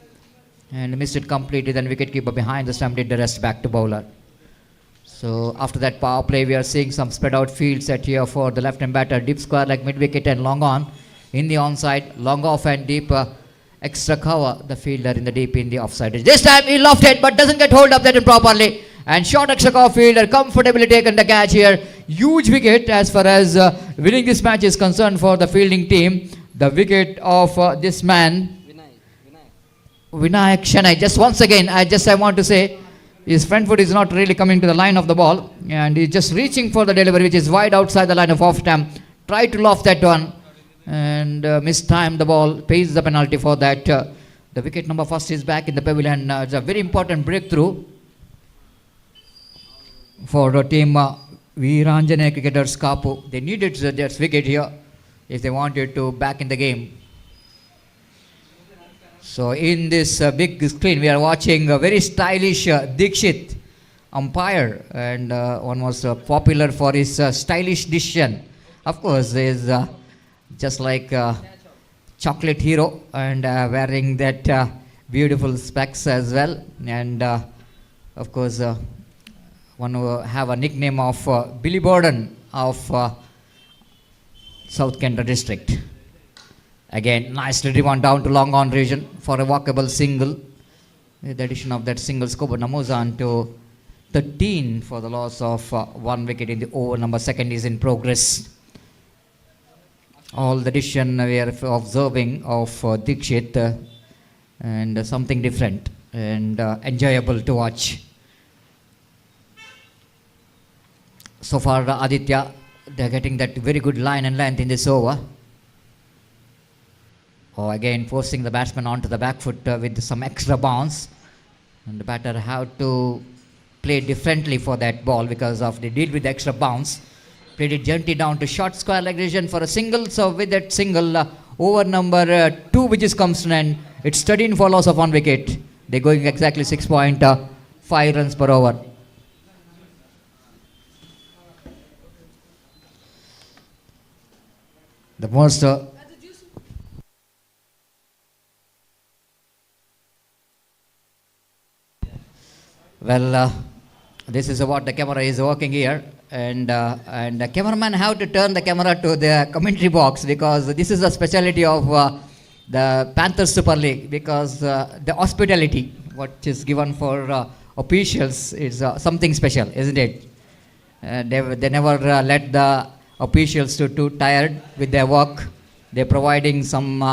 and missed it completely. Then wicketkeeper behind the stump did the rest back to bowler. So after that power play, we are seeing some spread out field set here for the left-hand batter. Deep square like mid-wicket and long on. In the onside, long off and deep extra cover, the fielder in the deep in the offside. This time he lofted but doesn't get hold of that improperly. And short extra cover fielder comfortably taken the catch here. Huge wicket as far as winning this match is concerned for the fielding team. The wicket of this man, Vinayak Shanai. Just once again, I want to say, his front foot is not really coming to the line of the ball. And he's just reaching for the delivery which is wide outside the line of off stump. Tried to loft that one. And mistimed the ball, pays the penalty for that. The wicket number first is back in the pavilion. It's a very important breakthrough for the team Viranjane cricketers Kapu. They needed their wicket here if they wanted to back in the game. So in this big screen we are watching a very stylish Dikshit umpire, and one was popular for his stylish decision. Of course, is just like chocolate hero, and wearing that beautiful specs as well, and of course one who have a nickname of Billy Borden of South Kendra district. Again, nicely driven down to long on region for a walkable single, with the addition of that single scope Namuzan to 13 for the loss of 1 wicket in the over. Number second is in progress. All the addition we are observing of Dikshit, and something different and enjoyable to watch. So far, Aditya, they are getting that very good line and length in this over. Oh, again, forcing the batsman onto the back foot with some extra bounce. And the batter have to play differently for that ball because of the deal with the extra bounce. Played it gently down to short square leg region for a single. So with that single, over number 2 which is comes to an end, it's 13 for loss of 1 wicket. They're going exactly 6.5 runs per over. The most this is what the camera is working here, and the cameraman have to turn the camera to the commentary box because this is a specialty of the Panthers Super League, because the hospitality what is given for officials is something special, isn't it? They never let the officials to too tired with their work. They're providing some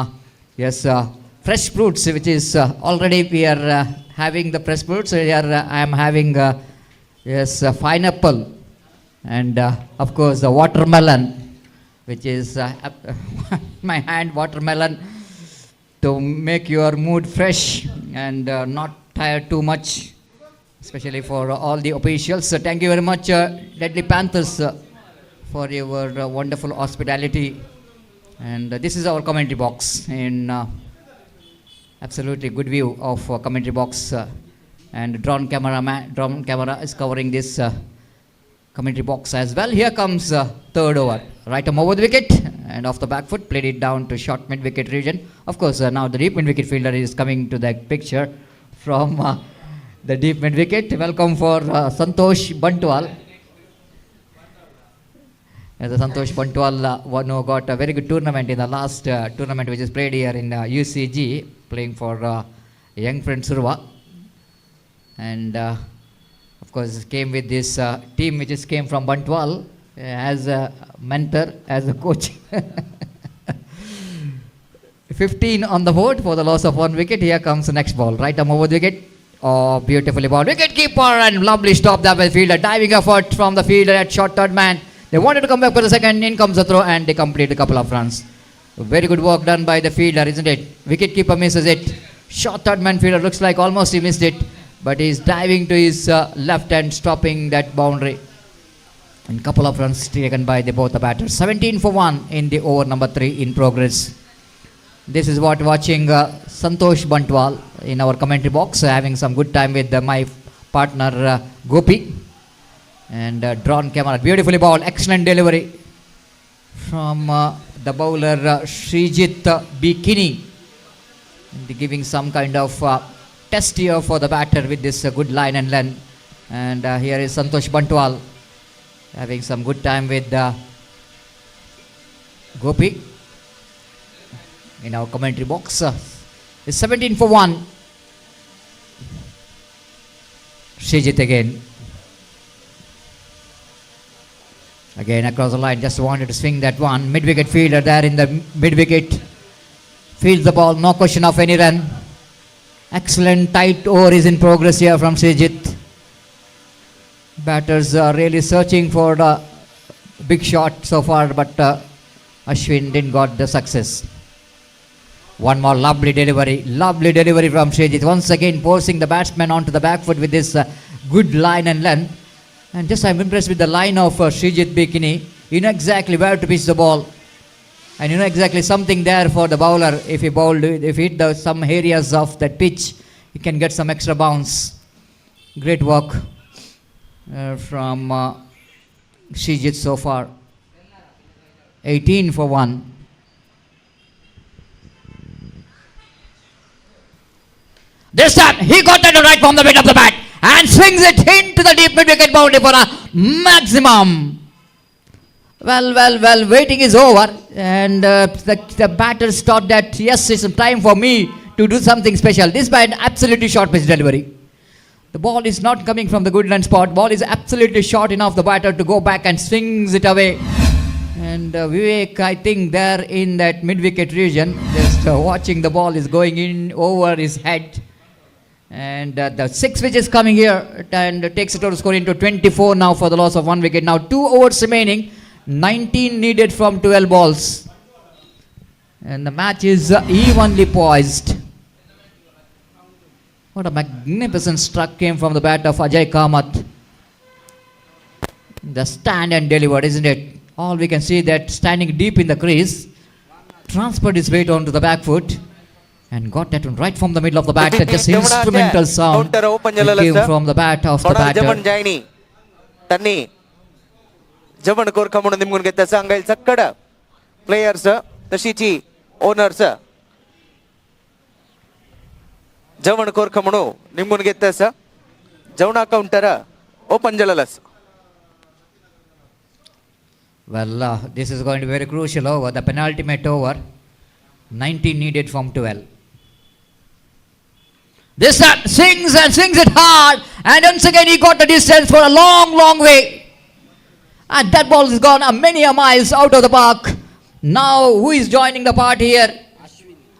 fresh fruits, which is already we are having the fresh fruits. Here I am having pineapple, and of course the watermelon, which is my hand watermelon, to make your mood fresh and not tired too much, especially for all the officials. So thank you very much, Deadly Panthers, for your wonderful hospitality. And this is our commentary box in absolutely good view of commentary box, and drone camera is covering this commentary box as well. Here comes third over. Right arm over the wicket and off the back foot, played it down to short mid wicket region. Of course, now the deep mid wicket fielder is coming to that picture from the deep mid wicket. Welcome for Santosh Bantwal. The Santosh Bantwal, one who got a very good tournament in the last tournament which is played here in UCG, playing for young friends Urwa. And of course came with this team which is came from Bantwal as a mentor, as a coach. 15 on the board for the loss of 1 wicket. Here comes the next ball. Right arm over the wicket. Oh, beautifully ball. Wicket keeper, and lovely stop there by the fielder. Diving effort from the fielder at short third man. They wanted to come back for the second. In comes the throw, and they complete a couple of runs. Very good work done by the fielder, isn't it? Wicket keeper misses it. Short third man fielder looks like almost he missed it, but he's diving to his left and stopping that boundary. And couple of runs taken by both the batters. 17 for 1 in the over number 3 in progress. This is what watching Santosh Bantwal in our commentary box, having some good time with my partner Gopi. And drawn camera, beautifully ball, excellent delivery from the bowler Srijit Bikini, and giving some kind of test here for the batter with this good line and length. And here is Santosh Bantwal having some good time with Gopi in our commentary box. It's 17 for 1. Srijit again. Again across the line, just wanted to swing that one. Mid-wicket fielder there in the mid-wicket. Fields the ball, no question of any run. Excellent tight over is in progress here from Srijit. Batters are really searching for the big shot so far, but Ashwin didn't got the success. One more lovely delivery from Srijit. Once again forcing the batsman onto the back foot with this good line and length. And just I'm impressed with the line of Srijit Bikini. You know exactly where to pitch the ball. And you know exactly something there for the bowler. If he hit some areas of that pitch, he can get some extra bounce. Great work. from Shijit so far. 18 for 1. This time he got that right from the mid of the bat and swings it into the deep mid-wicket boundary for a maximum. Well, waiting is over, and the batters thought that yes, it's time for me to do something special. This by an absolutely short pitch delivery. The ball is not coming from the good run spot. Ball is absolutely short enough the batter to go back and swings it away. And Vivek, I think there in that mid-wicket region, just watching the ball is going in over his head. And the 6 which is coming here and takes the total score into 24 now for the loss of 1 wicket. Now 2 overs remaining, 19 needed from 12 balls. And the match is evenly poised. What a magnificent struck came from the bat of Ajay Kamath. The stand and delivered, isn't it? All we can see that standing deep in the crease, transferred his weight onto the back foot and got that one right from the middle of the bat. Just instrumental sound that came from the bat of the batter. Javan kor kamun nimgun getta sangai sakkada players the city owners Javan kor kamunu nimgun getta sa Javana counter open jalalas. Well, this is going to be very crucial over, the penultimate over. 19 needed from 12. This time swings it hard, and once again he got the distance for a long way. And that ball is gone many a miles out of the park. Now who is joining the party here?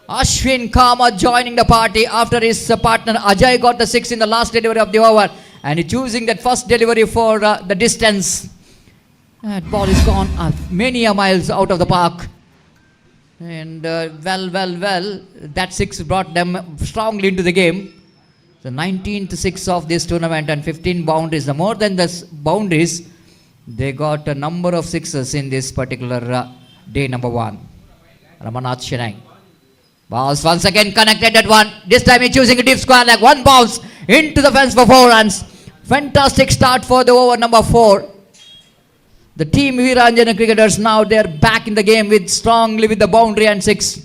Ashwin Kamath joining the party after his partner Ajay got the 6 in the last delivery of the over. And he choosing that first delivery for the distance. That ball is gone many a miles out of the park. And that 6 brought them strongly into the game. The 19th 6 of this tournament and 15 boundaries. The more than the boundaries, they got a number of 6s in this particular day number 1. Ramanath Chennai. Balls once again connected at one. This time he's choosing a deep square leg. One bounce into the fence for 4 runs. Fantastic start for the over number 4. The team Virana cricketers now they're back in the game with strongly with the boundary and 6.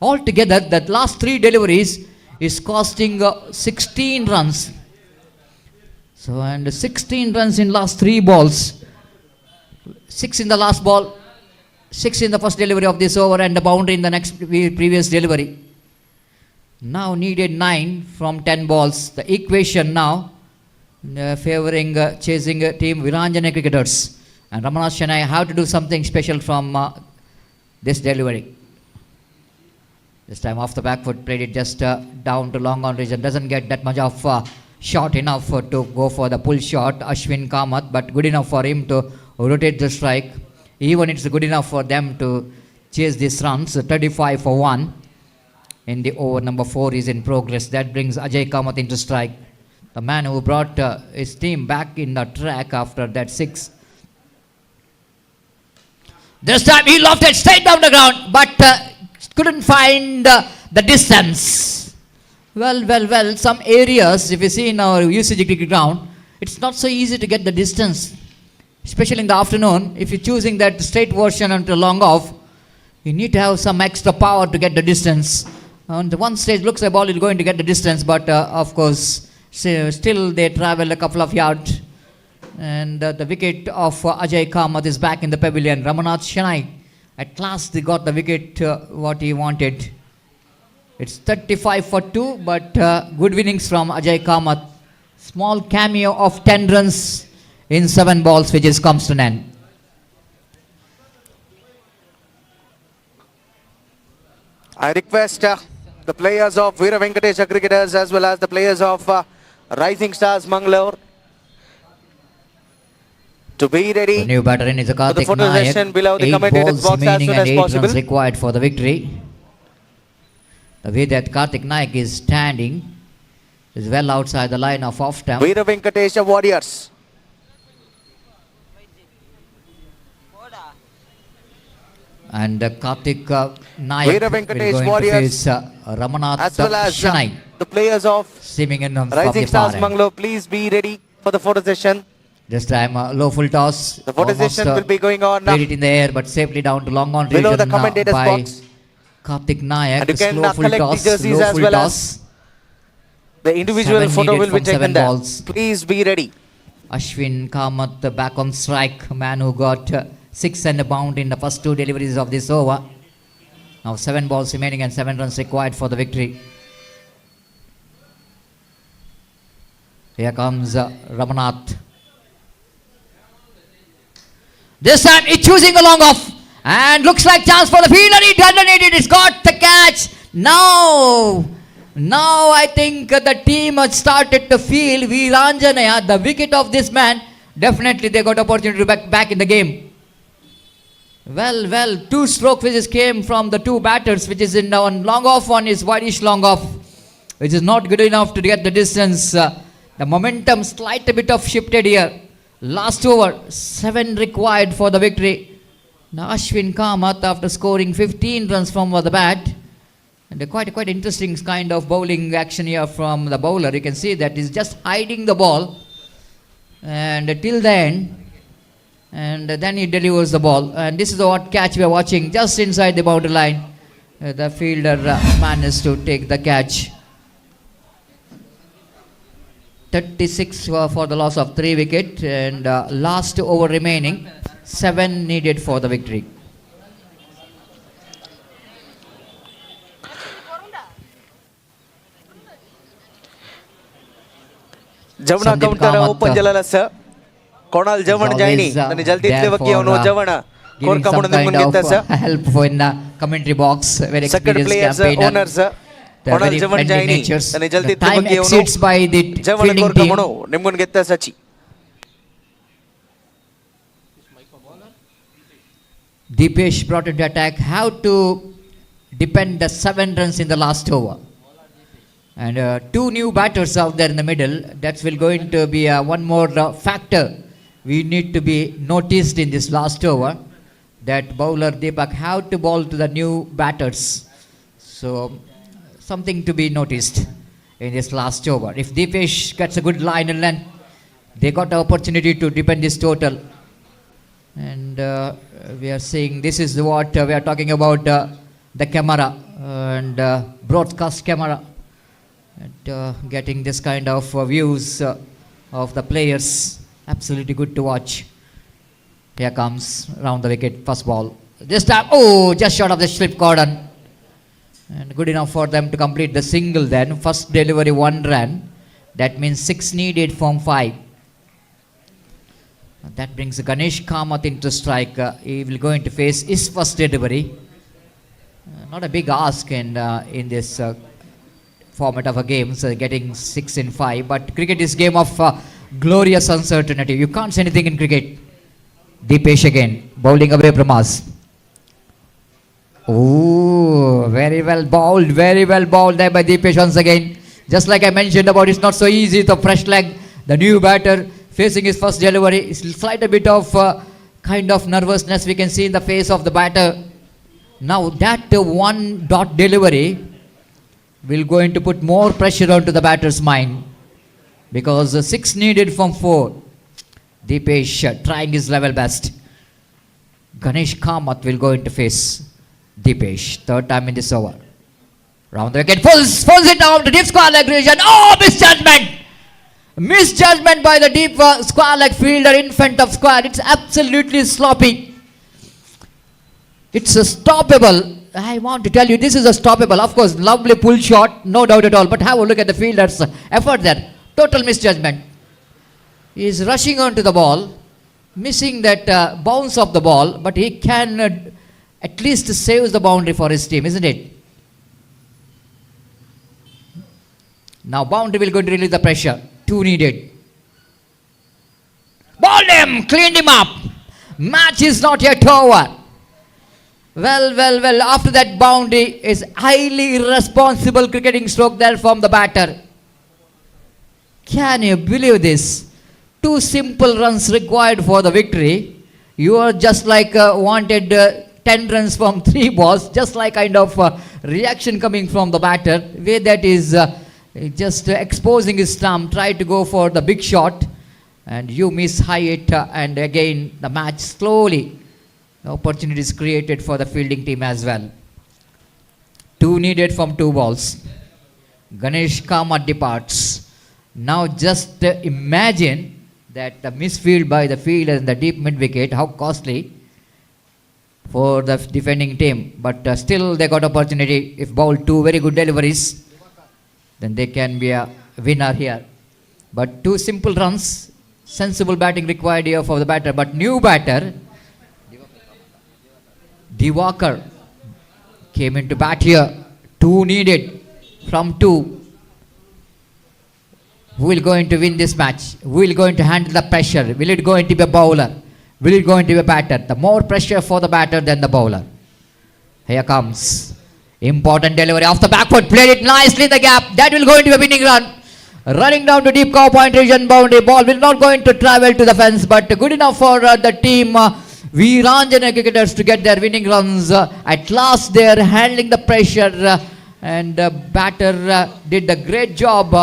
Altogether, that last 3 deliveries is costing 16 runs. So, and 16 runs in last 3 balls. 6 in the last ball, 6 in the first delivery of this over, and the boundary in the next previous delivery. Now needed 9 from 10 balls. The equation now favoring chasing team Virana cricketers. And Ramanath Chennai have to do something special from this delivery. This time off the back foot, played it just down to long on region. Doesn't get that much of shot enough to go for the pull shot, Ashwin Kamath, but good enough for him to rotate the strike. Even it's good enough for them to chase these runs. 35 for 1 in the over number 4 is in progress. That brings Ajay Kamath into strike. The man who brought his team back in the track after that 6. This time he lofted straight down the ground, but couldn't find the distance. Well, some areas, if you see in our UCG cricket ground, it's not so easy to get the distance. Especially in the afternoon, if you're choosing that straight version until long off, you need to have some extra power to get the distance. On the one stage, looks like ball is going to get the distance, but of course, still they travel a couple of yards. And the wicket of Ajay Kamath is back in the pavilion. Ramanath Chennai, at last they got the wicket what he wanted. It's 35 for 2, but good winnings from Ajay Kamath. Small cameo of 10 runs in 7 balls, which is comes to an end. I request the players of Vira Wenesh cricketers as well as the players of Rising Stars Mangalore to be ready. The new batter in is a Karthik photo session below the 8 commentator's balls box as remaining soon and as 8 possible. runs required for the victory. The way that Karthik Naik is standing is well outside the line of off stump. Vira Wenesh Warriors. And Karthik Naik Vira will Wenesh going Warriors to face Ramanath as well as Chennai. the players of Seeming in from Rising the Stars far end. Mangalore. Please be ready for the photo session. This time low full toss. The photo session will be going on Played it in the air, but safely down to long on below region the commentator's by box. Karthik Nayak. And you can Slow full collect toss, the jerseys low as full well toss. as the individual 7 photo needed will be from 7 taken there. balls. Please be ready. Ashwin Kamath back on strike. A man who got 6 and a bound in the first 2 deliveries of this over. Now 7 balls remaining and 7 runs required for the victory. Here comes Ramanath. This time it's choosing a long off. And looks like chance for the fielder. He doesn't need it. It's got the catch. Now I think the team has started to feel Viranjanaya, the wicket of this man. Definitely they got opportunity to back in the game. Well, 2 stroke which came from the 2 batters, which is in one long off, one is wideish long off, which is not good enough to get the distance. The momentum slight bit of shifted here. Last over, 7 required for the victory. Now Ashwin Kamath, after scoring 15 runs from the bat, and quite interesting kind of bowling action here from the bowler. You can see that he's just hiding the ball, and till the end, and then he delivers the ball. And this is what catch we are watching, just inside the boundary line. The fielder managed to take the catch. 36 for the loss of 3 wickets, and last over remaining, 7 needed for the victory. Javana Sandeep counter Kamath, open jalala sir. Konal Javan jaini. Nani jaldi itle baki avanu Javana. Giving some kind of help for in the commentary box. Very Second experienced players campaigner. owner sir. They're Konal very Javan friendly jaini. natures. Nani jaldi The itle time baki avanu exceeds by the Javana fielding korka team. mono. Nimmun getta sachi. Deepesh brought into attack. How to depend the 7 runs in the last over. And 2 new batters out there in the middle. That will going to be one more factor we need to be noticed in this last over. That bowler Deepak how to bowl to the new batters. So something to be noticed in this last over. If Deepesh gets a good line and length, they got the opportunity to depend this total. And we are saying this is what we are talking about, the camera and broadcast camera, and getting this kind of views of the players. Absolutely good to watch. Here comes round the wicket, first ball. This time, just short of the slip cordon. And good enough for them to complete the single then. First delivery, 1 run. That means 6 needed from 5. That brings Ganesh Kamath into strike. He will going to face his first delivery. Not a big ask in this format of a game, so getting 6 in 5. But cricket is game of glorious uncertainty. You can't say anything in cricket. Deepesh again, bowling away from us. Very well bowled there by Deepesh once again. Just like I mentioned about, it's not so easy. The fresh leg, the new batter facing his first delivery, slight a bit of kind of nervousness we can see in the face of the batter. Now that 1 dot delivery will going to put more pressure onto the batter's mind, because 6 needed from 4. Deepesh trying his level best. Ganesh Kamath will go into face Deepesh, 3rd time in this over. Round the wicket, pulls it down to deep square leg region. Misjudgment by the deep square leg fielder in front of square. It's absolutely sloppy. It's a stoppable. I want to tell you, this is a stoppable. Of course, lovely pull shot, no doubt at all. But have a look at the fielder's effort there. Total misjudgment. He is rushing onto the ball, missing that bounce of the ball, but he can at least save the boundary for his team, isn't it? Now boundary will go to release the pressure. 2 needed. Balled him, cleaned him up. Match is not yet over. Well, after that boundary is highly irresponsible cricketing stroke there from the batter. Can you believe this? 2 simple runs required for the victory. You are just like wanted 10 runs from 3 balls, just like kind of reaction coming from the batter, way that is just exposing his stump, tried to go for the big shot, and you miss high it, and again the match slowly, the opportunity is created for the fielding team as well. 2 needed from 2 balls. Ganesh Kamath departs. Now just imagine that the misfield by the fielder in the deep mid wicket, how costly for the defending team. But still they got opportunity. If bowl 2 very good deliveries, then they can be a winner here. But 2 simple runs, sensible batting required here for the batter. But new batter, Diwakar, came into bat here. 2 needed from 2. Who will going to win this match? Who will going to handle the pressure? Will it going to be a bowler? Will it going to be a batter? The more pressure for the batter than the bowler. Here comes. Important delivery off the back foot. Played it nicely in the gap. That will go into a winning run. Running down to deep cow point region boundary. Ball will not going to travel to the fence, but good enough for the team Virana cricketers to get their winning runs. At last they are handling the pressure, and batter did a great job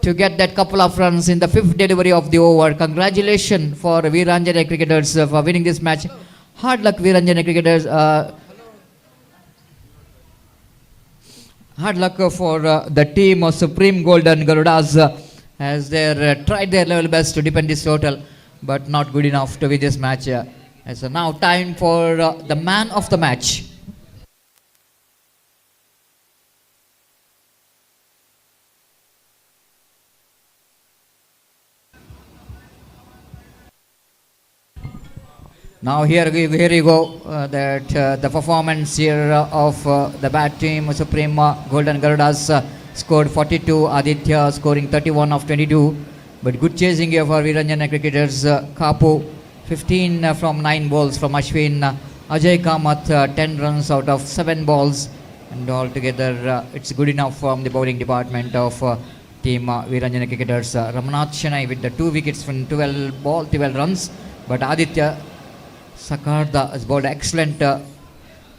to get that couple of runs in the 5th delivery of the over. Congratulations for Virana cricketers for winning this match. Hard luck Virana cricketers. Hard luck for the team of Supreme Golden Gerudas, as they tried their level best to defend this total, but not good enough to win this match. So now time for the man of the match. Now here you go, that the performance here of the bat team Supreme Golden Gerudas scored 42, Aditya scoring 31 of 22, but good chasing here for Virana cricketers. Kapu 15 from 9 balls from Ashwin, Ajay Kamath 10 runs out of 7 balls, and altogether it's good enough from the bowling department of team Virana cricketers. Ramnath Shanai with the 2 wickets from 12 runs, but Aditya Sakarda has bowled excellent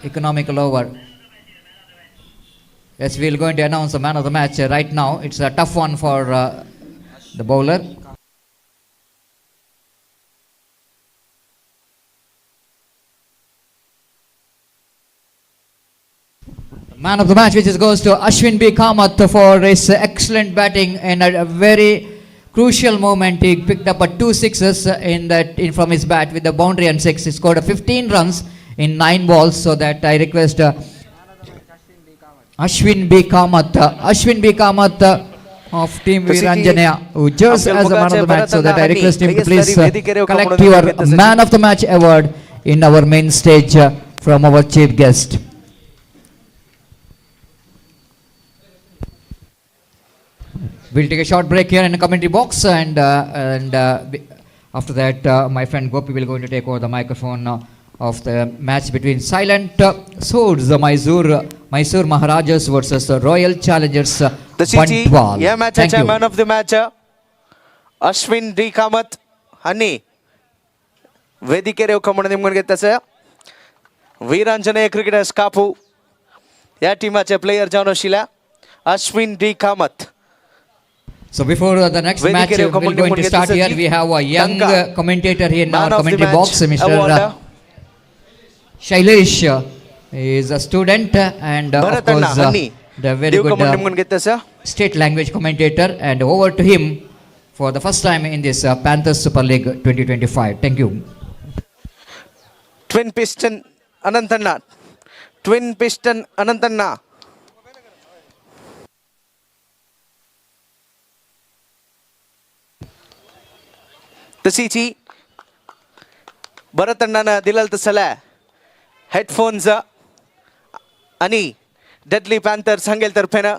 economical over. Yes, we are going to announce the man of the match right now. It's a tough one for the bowler. Man of the match, which goes to Ashwin B. Kamath for his excellent batting in a very crucial moment. He picked up 2 sixes from his bat with the boundary and 6. He scored 15 runs in 9 balls. So that I request Ashwin B. Kamath, of Team Virana, who just as a man of the match. So that I request him to please collect your man of the match award in our main stage from our chief guest. We'll take a short break here in the commentary box, and after that, my friend Gopi will going to take over the microphone of the match between Silent Swords, Mysore Maharajas versus Royal Challengers Bantwal. Yeah, match man of the match Ashwin D. Kamath Hani ವೇದಿಕೆರೆ ಕಮ್ಮಣ ನಿಮ್ಗೆ ಗೆತ್ತಸ Veeranjaneya cricketers Kapu ಯಾ team ಆಚೆ player ಜಾನೋಶಿಲ Ashwin D. Kamath. So before the next match we're going to start here, we have a young commentator here in our commentary box, Mr. Shailesh. He is a student and of course the very good state language commentator, and over to him for the first time in this Panthers Super League 2025. Thank you. Twin Piston Anantanna. The CT Bharatannana Dilal Tasala headphones Ani Deadly Panthers Hangel Tarpena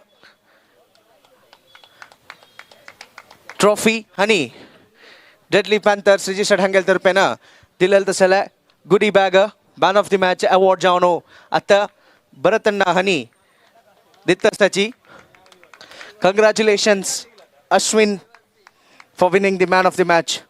trophy Hani Deadly Panthers registered Hangel Tarpena Dilal Tasala goodie bag man of the match award Jano Atta Bharatanna Hani Dittastachi. Congratulations Ashwin for winning the man of the match.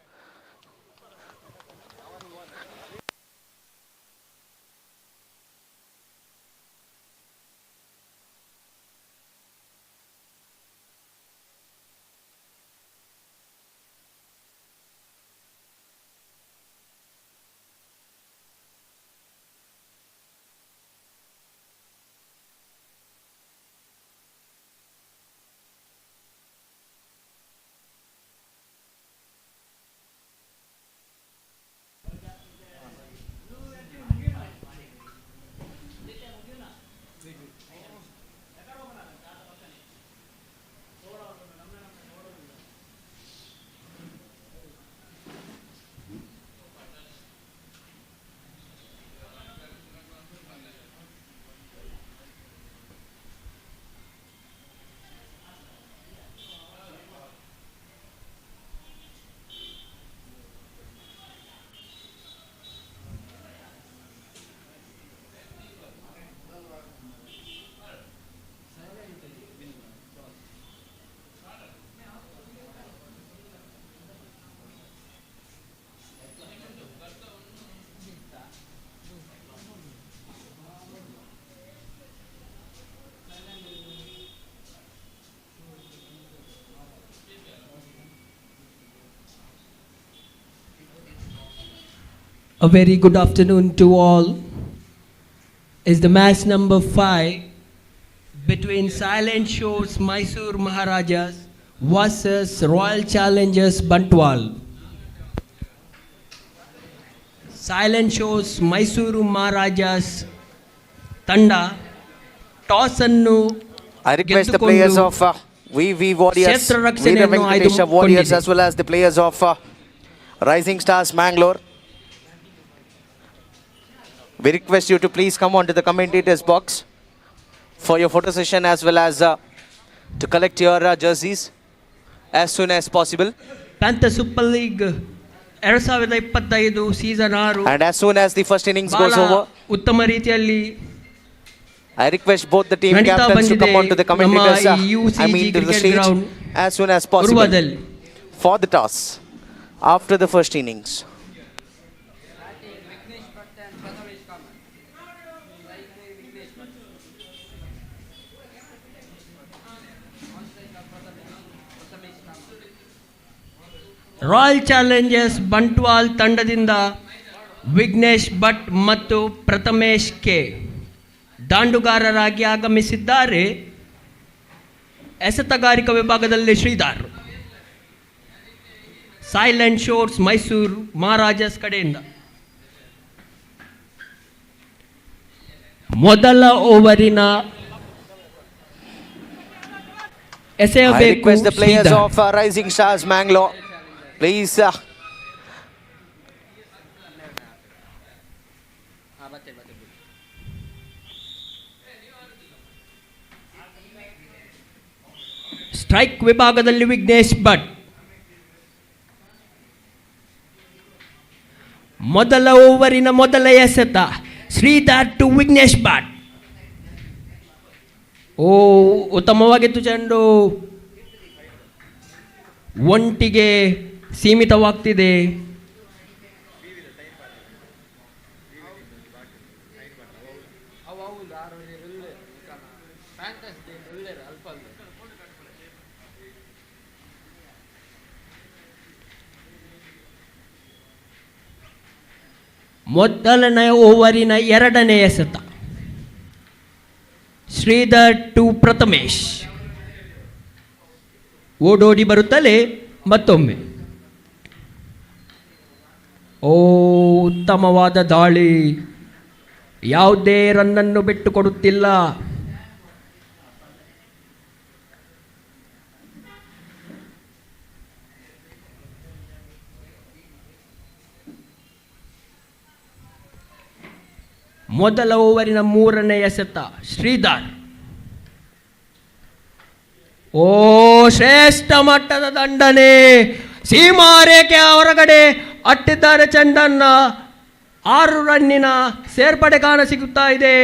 A very good afternoon to all. Is the match number 5 between Silent Shores Mysore Maharajas versus Royal Challengers Bantwal. Silent Shores Mysore Maharajas Tanda toss annu I request the players of VV Warriors, Vira Wenesh Warriors, as well as the players of Rising Stars Mangalore. We request you to please come on to the commentators box for your photo session, as well as to collect your jerseys as soon as possible. Panthers Super League 2025 season 6 And as soon as the first innings goes over, ಉತ್ತಮ ರೀತಿಯಲ್ಲಿ I request both the team ನಡೀತಾ captains to come on to the commentators, ನಮ್ಮ ಈ UCG to the cricket stage ground as soon as possible ಉರ್ವದಲ್ಲಿ for the toss after the first innings. Royal Challengers Bantwal ತಂಡದಿಂದ ವಿಘ್ನೇಶ್ ಭಟ್ ಮತ್ತು Prathamesh K ದಾಂಡುಗಾರರಾಗಿ ಆಗಮಿಸಿದ್ದಾರೆ. ಎಸೆತಗಾರಿಕಾ ವಿಭಾಗದಲ್ಲಿ Sridhar. Silent shores Mysuru Maharajas ಕಡೆಯಿಂದ ಮೊದಲ ಓವರಿನ I ಎಸೆಯಬೇಕು. request the players Sridhar. of Rising Stars Mangalore, please strike ವಿಭಾಗದಲ್ಲಿ ವಿಘ್ನೇಶ್ ಭಟ್. ಮೊದಲ ಓವರಿನ ಮೊದಲ ಎಸೆತ ಶ್ರೀಧರ್ ಟು ವಿಘ್ನೇಶ್ ಭಟ್. ಉತ್ತಮವಾಗಿತ್ತು ಚೆಂಡು, ಒಂಟಿಗೆ ಸೀಮಿತವಾಗ್ತಿದೆ. ಮೊದಲನೇ ಓವರಿನ ಎರಡನೇ ಎಸೆತ ಶ್ರೀಧರ್ ಟು ಪ್ರಥಮೇಶ್. ಓಡೋಡಿ ಬರುತ್ತಲೇ ಮತ್ತೊಮ್ಮೆ ಉತ್ತಮವಾದ ದಾಳಿ, ಯಾವುದೇ ರನ್ನನ್ನು ಬಿಟ್ಟು ಕೊಡುತ್ತಿಲ್ಲ. ಮೊದಲ ಓವರಿನ ಮೂರನೇ ಎಸೆತ ಶ್ರೀಧರ್. ಶ್ರೇಷ್ಠ ಮಟ್ಟದ ದಂಡನೆ, ಸೀಮಾರೇಖೆ ಹೊರಗಡೆ ಅಟ್ಟಿದ್ದಾರೆ ಚೆಂಡನ್ನ. 6 ರನ್ನಿನ ಸೇರ್ಪಡೆ ಕಾಣ ಸಿಗುತ್ತಾ ಇದೆ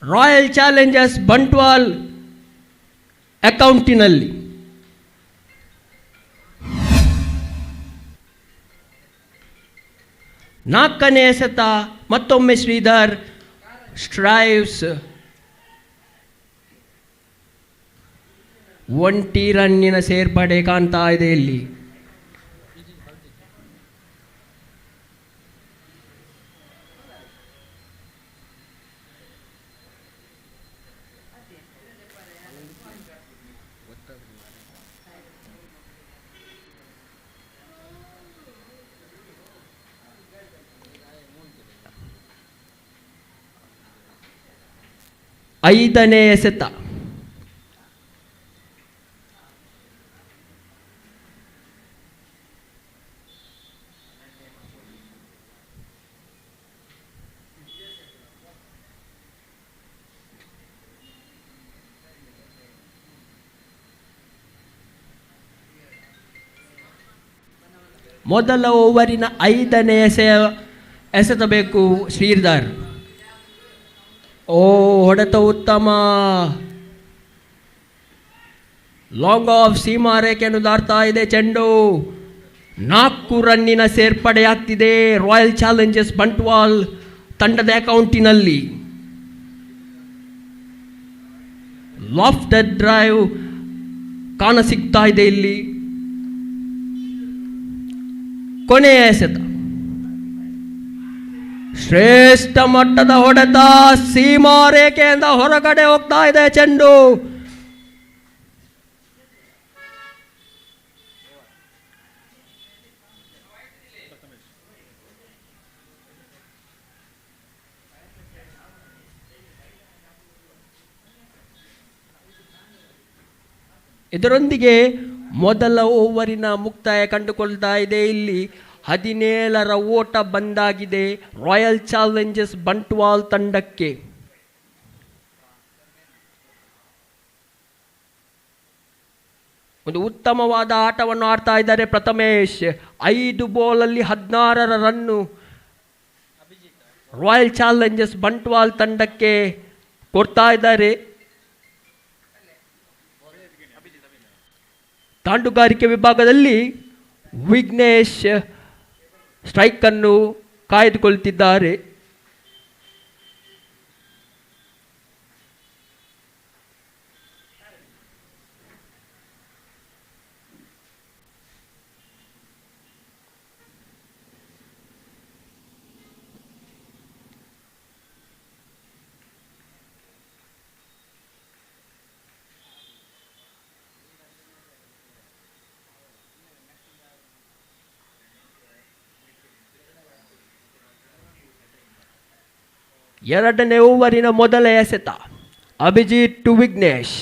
ರಾಯಲ್ ಚಾಲೆಂಜರ್ಸ್ ಬಂಟ್ವಾಲ್ ಅಕೌಂಟಿನಲ್ಲಿ. ನಾಲ್ಕನೇ ಎಸೆತ ಮತ್ತೊಮ್ಮೆ ಶ್ರೀಧರ್ ಸ್ಟ್ರೈವ್ಸ್. ಒಂಟಿ ರನ್ನಿನ ಸೇರ್ಪಡೆ ಕಾಣ್ತಾ ಇದೆ ಇಲ್ಲಿ. ಐದನೇ ಎಸೆತ ಮೊದಲ ಓವರಿನ 5ನೇ ಎಸೆತಬೇಕು ಶ್ರೀಧರ್. ಹೊಡೆತ ಉತ್ತಮ, ಲಾಂಗ್ ಆಫ್ ಸೀಮಾರೇಖೆಯನ್ನು ದಾಟ್ತಾ ಇದೆ ಚೆಂಡು. 4 ರನ್ನಿನ ಸೇರ್ಪಡೆಯಾಗ್ತಿದೆ ರಾಯಲ್ ಚಾಲೆಂಜರ್ಸ್ ಬಂಟ್ವಾಲ್ ತಂಡದ ಅಕೌಂಟಿನಲ್ಲಿ. ಲಾಫ್ಟರ್ ಡ್ರೈವ್ ಕಾಣ ಸಿಗ್ತಾ ಇದೆ ಇಲ್ಲಿ. ಕೊನೆಯ ಎಸೆತ. ಶ್ರೇಷ್ಠ ಮಟ್ಟದ ಹೊಡೆತ, ಸೀಮಾ ರೇಖೆಯಿಂದ ಹೊರಗಡೆ ಹೋಗ್ತಾ ಇದೆ ಚೆಂಡು. ಇದರೊಂದಿಗೆ ಮೊದಲ ಓವರಿನ ಮುಕ್ತಾಯ ಕಂಡುಕೊಳ್ತಾ ಇದೆ. ಇಲ್ಲಿ 17ರ ಓಟ ಬಂದಾಗಿದೆ ರಾಯಲ್ ಚಾಲೆಂಜರ್ಸ್ ಬಂಟ್ವಾಲ್ ತಂಡಕ್ಕೆ. ಒಂದು ಉತ್ತಮವಾದ ಆಟವನ್ನು ಆಡ್ತಾ ಇದ್ದಾರೆ ಪ್ರಥಮೇಶ್. 5 ಬಾಲಲ್ಲಿ 16ರ ರನ್ನು ರಾಯಲ್ ಚಾಲೆಂಜರ್ಸ್ ಬಂಟ್ವಾಲ್ ತಂಡಕ್ಕೆ ಕೊಡ್ತಾ ಇದ್ದಾರೆ. ತಾಂಡುಗಾರಿಕೆ ವಿಭಾಗದಲ್ಲಿ ವಿಘ್ನೇಶ್ ಸ್ಟ್ರೈಕ್ ಅನ್ನು ಕಾಯ್ದುಕೊಳ್ತಿದ್ದಾರೆ. ಎರಡನೇ ಓವರಿನ ಮೊದಲ ಎಸೆತ ಅಭಿಜಿತ್ ಟು ವಿಘ್ನೇಶ್.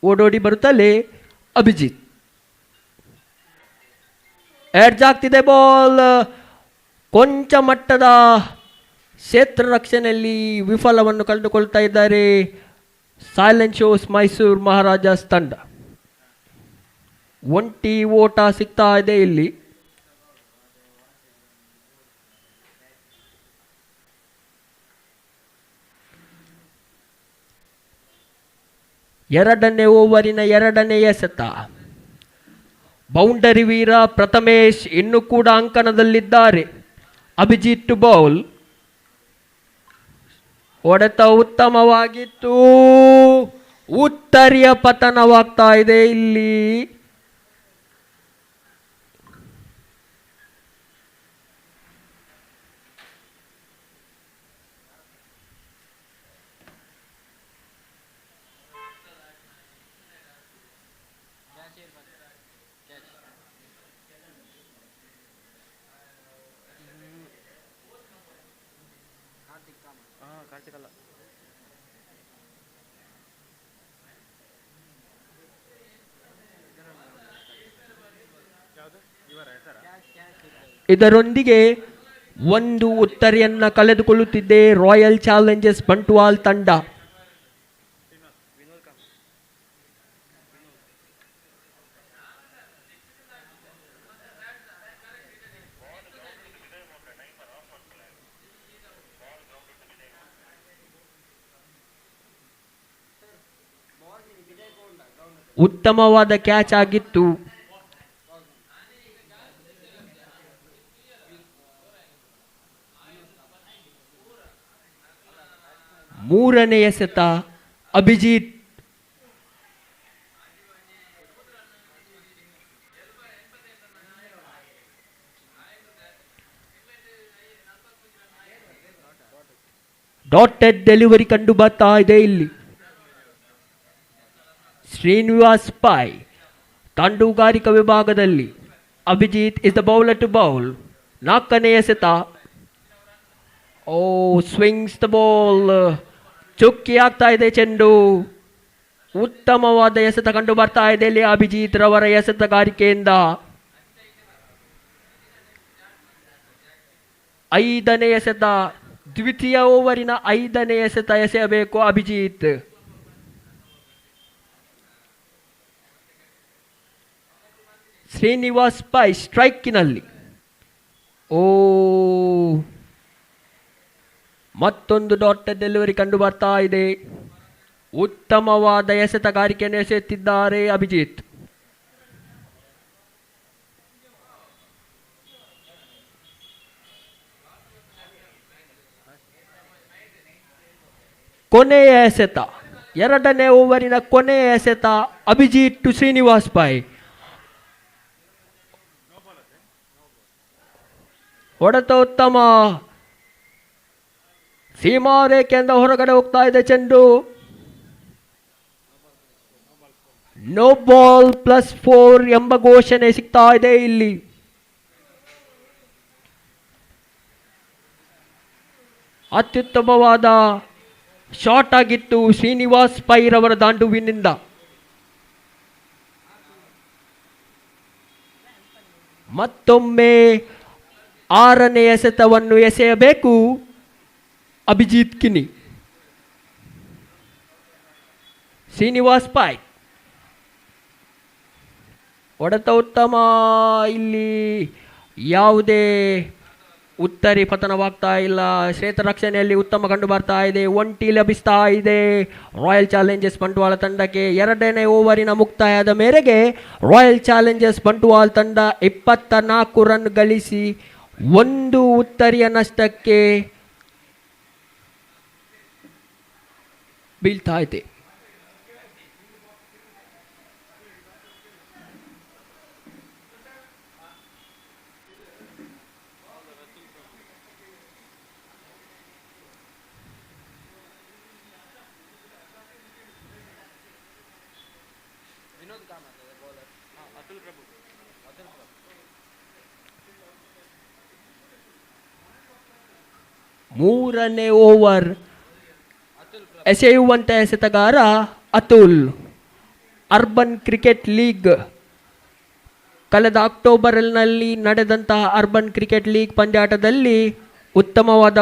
ಓಡೋಡಿ ಬರುತ್ತಲೇ ಅಭಿಜಿತ್. ಎಡ್ಜ್ ಆಗ್ತಿದೆ ಬಾಲ್. ಕೊಂಚ ಮಟ್ಟದ ಕ್ಷೇತ್ರ ರಕ್ಷಣೆಯಲ್ಲಿ ವಿಫಲವನ್ನು ಕಂಡುಕೊಳ್ತಾ ಇದ್ದಾರೆ ಸೈಲೆಂಟ್ ಶೋಸ್ ಮೈಸೂರು ಮಹಾರಾಜಾಸ್ ತಂಡ. ಒಂಟಿ ಓಟ ಸಿಗ್ತಾ ಇದೆ ಇಲ್ಲಿ. ಎರಡನೇ ಓವರಿನ ಎರಡನೇ ಎಸೆತ. ಬೌಂಡರಿ ವೀರ ಪ್ರಥಮೇಶ್ ಇನ್ನೂ ಕೂಡ ಅಂಕಣದಲ್ಲಿದ್ದಾರೆ. Abhijit to bowl. ಹೊಡೆತ ಉತ್ತಮವಾಗಿತ್ತು. ಉತ್ತರಿಯ ಪತನವಾಗ್ತಾ ಇದೆ ಇಲ್ಲಿ. ಇದರೊಂದಿಗೆ ಒಂದು ಉತ್ತರಿಯನ್ನ ಕಳೆದುಕೊಳ್ಳುತ್ತಿದೆ ರಾಯಲ್ ಚಾಲೆಂಜರ್ಸ್ ಬಂಟ್ವಾಲ್ ತಂಡ. ಉತ್ತಮವಾದ ಕ್ಯಾಚ್ ಆಗಿತ್ತು. ಮೂರನೇ ಎಸೆತ ಅಭಿಜಿತ್. ಡಾಟೆಡ್ ಡೆಲಿವರಿ ಕಂಡು ಬರ್ತಾ ಇದೆ ಇಲ್ಲಿ. ಶ್ರೀನಿವಾಸ್ ಪೈ ತಾಂಡೂಗಾರಿಕಾ ವಿಭಾಗದಲ್ಲಿ Abhijith is the bowler to bowl. ನಾಲ್ಕನೇ ಎಸೆತ. Oh swings the ball. ಚುಕ್ಕಿ ಆಗ್ತಾ ಇದೆ ಚೆಂಡು. ಉತ್ತಮವಾದ ಎಸೆತ ಕಂಡು ಬರ್ತಾ ಇದೆ ಇಲ್ಲಿ ಅಭಿಜಿತ್ ರವರ ಎಸೆತಗಾರಿಕೆಯಿಂದ. ಐದನೇ ಎಸೆತ. ದ್ವಿತೀಯ ಓವರಿನ ಐದನೇ ಎಸೆತ ಎಸೆಯಬೇಕು ಅಭಿಜಿತ್. ಶ್ರೀನಿವಾಸ್ ಪೈ ಸ್ಟ್ರೈಕಿನಲ್ಲಿ. ಓ ಮತ್ತೊಂದು ಡಾಟೆಡ್ ಡೆಲಿವರಿ ಕಂಡು ಬರ್ತಾ ಇದೆ. ಉತ್ತಮವಾದ ಎಸೆತಗಾರಿಕೆಯನ್ನು ಎಸೆಯುತ್ತಿದ್ದಾರೆ ಅಭಿಜಿತ್. ಕೊನೆಯ ಎಸೆತ, ಎರಡನೇ ಓವರಿನ ಕೊನೆಯ ಎಸೆತ ಅಭಿಜಿತ್ ಟು ಶ್ರೀನಿವಾಸ್ ಪೈ. ಹೊಡೆತ ಉತ್ತಮ, ಸೀಮಾ ರೇಖೆಯಿಂದ ಹೊರಗಡೆ ಹೋಗ್ತಾ ಇದೆ ಚೆಂಡು. ನೋ ಬಾಲ್ +4 ಎಂಬ ಘೋಷಣೆ ಸಿಗ್ತಾ ಇದೆ ಇಲ್ಲಿ. ಅತ್ಯುತ್ತಮವಾದ ಶಾಟ್ ಆಗಿತ್ತು ಶ್ರೀನಿವಾಸ್ ಪೈರವರ ದಾಂಡುವಿನಿಂದ. ಮತ್ತೊಮ್ಮೆ 6ನೇ ಎಸೆತವನ್ನು ಎಸೆಯಬೇಕು ಅಭಿಜಿತ್ ಕಿನಿ. ಶ್ರೀನಿವಾಸ್ ಪೈ ಹೊಡೆತ ಉತ್ತಮ, ಇಲ್ಲಿ ಯಾವುದೇ ಉತ್ತರಿ ಪತನವಾಗ್ತಾ ಇಲ್ಲ. ಕ್ಷೇತ್ರ ರಕ್ಷಣೆಯಲ್ಲಿ ಉತ್ತಮ ಕಂಡು ಬರ್ತಾ ಇದೆ. ಒಂಟಿ ಲಭಿಸ್ತಾ ಇದೆ ರಾಯಲ್ ಚಾಲೆಂಜರ್ಸ್ ಬಂಟ್ವಾಳ ತಂಡಕ್ಕೆ. 2ನೇ ಓವರಿನ ಮುಕ್ತಾಯದ ಮೇರೆಗೆ ರಾಯಲ್ ಚಾಲೆಂಜರ್ಸ್ ಬಂಟ್ವಾಳ ತಂಡ 24 ರನ್ ಗಳಿಸಿ 1 ಉತ್ತರಿಯ ನಷ್ಟಕ್ಕೆ ಬೀಳ್ತಾ ಇದೆ. ಮೂರನೇ ಓವರ್ ಎಸೆಯುವಂತ ಎಸೆತಗಾರ ಅತುಲ್. ಅರ್ಬನ್ ಕ್ರಿಕೆಟ್ ಲೀಗ್, ಕಳೆದ ಅಕ್ಟೋಬರ್ನಲ್ಲಿ ನಡೆದಂತಹ ಅರ್ಬನ್ ಕ್ರಿಕೆಟ್ ಲೀಗ್ ಪಂದ್ಯಾಟದಲ್ಲಿ ಉತ್ತಮವಾದ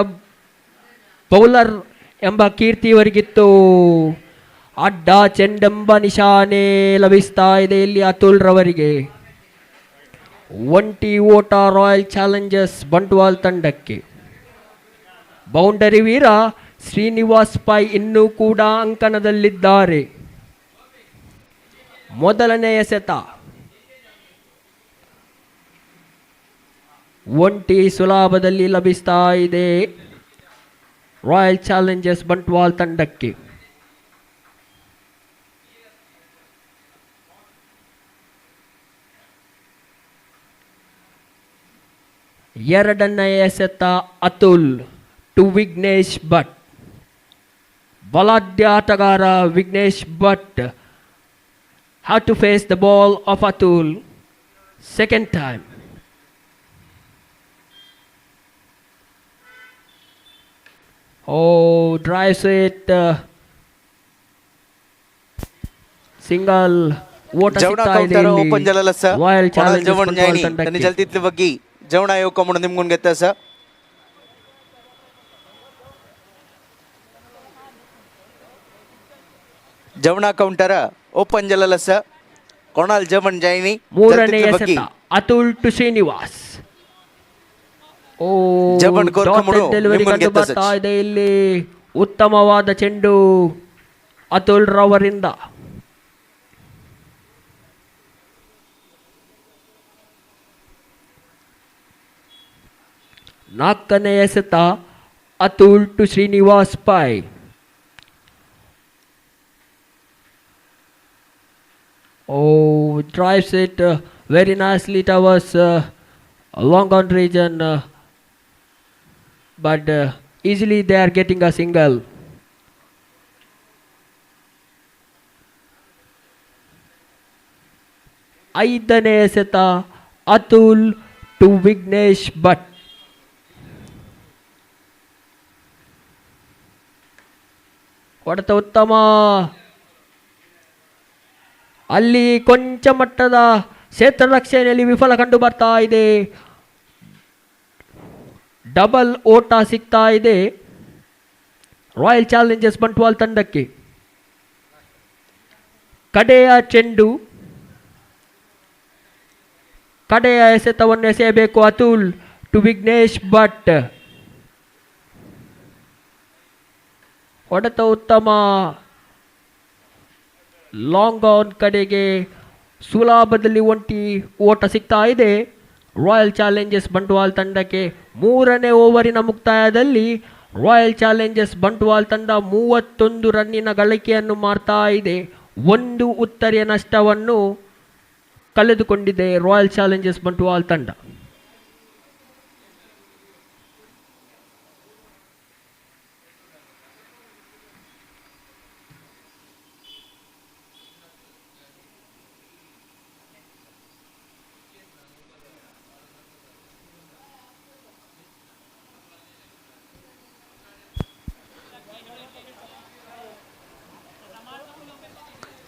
ಬೌಲರ್ ಎಂಬ ಕೀರ್ತಿ ಇವರಿಗಿತ್ತು. ಅಡ್ಡ ಚೆಂಡೆಂಬ ನಿಶಾನೆ ಲಭಿಸ್ತಾ ಇದೆ ಇಲ್ಲಿ ಅತುಲ್ ರವರಿಗೆ. ಒಂಟಿ ಓಟ ರಾಯಲ್ ಚಾಲೆಂಜರ್ಸ್ ಬಂಟ್ವಾಳ ತಂಡಕ್ಕೆ. ಬೌಂಡರಿ ವೀರ ಶ್ರೀನಿವಾಸ್ ಪೈ ಇನ್ನೂ ಕೂಡ ಅಂಕಣದಲ್ಲಿದ್ದಾರೆ. ಮೊದಲನೇ ಎಸೆತ ಒಂಟಿ ಸುಲಭದಲ್ಲಿ ಲಭಿಸ್ತಾ ಇದೆ ರಾಯಲ್ ಚಾಲೆಂಜರ್ಸ್ ಬಂಟ್ವಾಳ ತಂಡಕ್ಕೆ. ಎರಡನೇ ಎಸೆತ ಅತುಲ್ ಟು ವಿಘ್ನೇಶ್ ಭಟ್. ಬಲಾಢ್ಯ ಆಟಗಾರ Vignesh Bhat have to face the ball of Atul second time. Drives it, single ಓಟ ಸಿಗ್ತಾ ಇದೆ ಇಲ್ಲಿ ರಾಯಲ್ ಚಾಲೆಂಜರ್ಸ್ ಬಂಟ್ವಾಳ ತಂಡಕ್ಕೆ. ಜವಣ ಯೋಕಮ್ಮನ ನಿಮ್ಗೊಂದು ಗೆತ್ತ ಸರ್ ಜವಣ ಕೌಂಟರ ಓಪನ್ ಜಲಲಸ ಕೊಣಾಲ್ ಜವನ್ ಜೈನಿ. ಮೂರನೇ ಎಸೆತ ಅತುಲ್ ಟು ಶ್ರೀನಿವಾಸ್. ಡೆಲಿವರಿ ಕಂಡು ಬರ್ತಾ ಇದೆ ಇಲ್ಲಿ. ಉತ್ತಮವಾದ ಚೆಂಡು ಅತುಲ್ ರವರಿಂದ. ನಾಲ್ಕನೇ ಎಸೆತ Atul to Srinivas Pai. Drives it very nicely towards long on region, but easily they are getting a single. ಐದನೇ ಎಸೆತ ಅತುಲ್ ಟು ವಿಘ್ನೇಶ್ ಭಟ್. ಹೊಡೆತ ಉತ್ತಮ, ಅಲ್ಲಿ ಕೊಂಚ ಮಟ್ಟದ ಕ್ಷೇತ್ರ ರಕ್ಷಣೆಯಲ್ಲಿ ವಿಫಲ ಕಂಡು ಬರ್ತಾ ಇದೆ. ಡಬಲ್ ಓಟ ಸಿಗ್ತಾ ಇದೆ ರಾಯಲ್ ಚಾಲೆಂಜರ್ಸ್ ಬಂಟ್ವಾಳ ತಂಡಕ್ಕೆ. ಕಡೆಯ ಚೆಂಡು, ಕಡೆಯ ಎಸೆತವನ್ನು ಎಸೆಯಬೇಕು ಅತುಲ್ ಟು ವಿಘ್ನೇಶ್ ಭಟ್. ಹೊಡೆತ ಉತ್ತಮ, ಲಾಂಗ್ ಆನ್ ಕಡೆಗೆ ಸುಲಭದಲ್ಲಿ ಒಂಟಿ ಓಟ ಸಿಗ್ತಾ ಇದೆ ರಾಯಲ್ ಚಾಲೆಂಜರ್ಸ್ ಬಂಟ್ವಾಳ ತಂಡಕ್ಕೆ. ಮೂರನೇ ಓವರಿನ ಮುಕ್ತಾಯದಲ್ಲಿ ರಾಯಲ್ ಚಾಲೆಂಜರ್ಸ್ ಬಂಟ್ವಾಲ್ ತಂಡ 31 ರನ್ನಿನ ಗಳಿಕೆಯನ್ನು ಮಾಡ್ತಾ ಇದೆ. 1 ಉತ್ತರಿಯ ನಷ್ಟವನ್ನು ಕಳೆದುಕೊಂಡಿದೆ ರಾಯಲ್ ಚಾಲೆಂಜರ್ಸ್ ಬಂಟ್ವಾಲ್ ತಂಡ.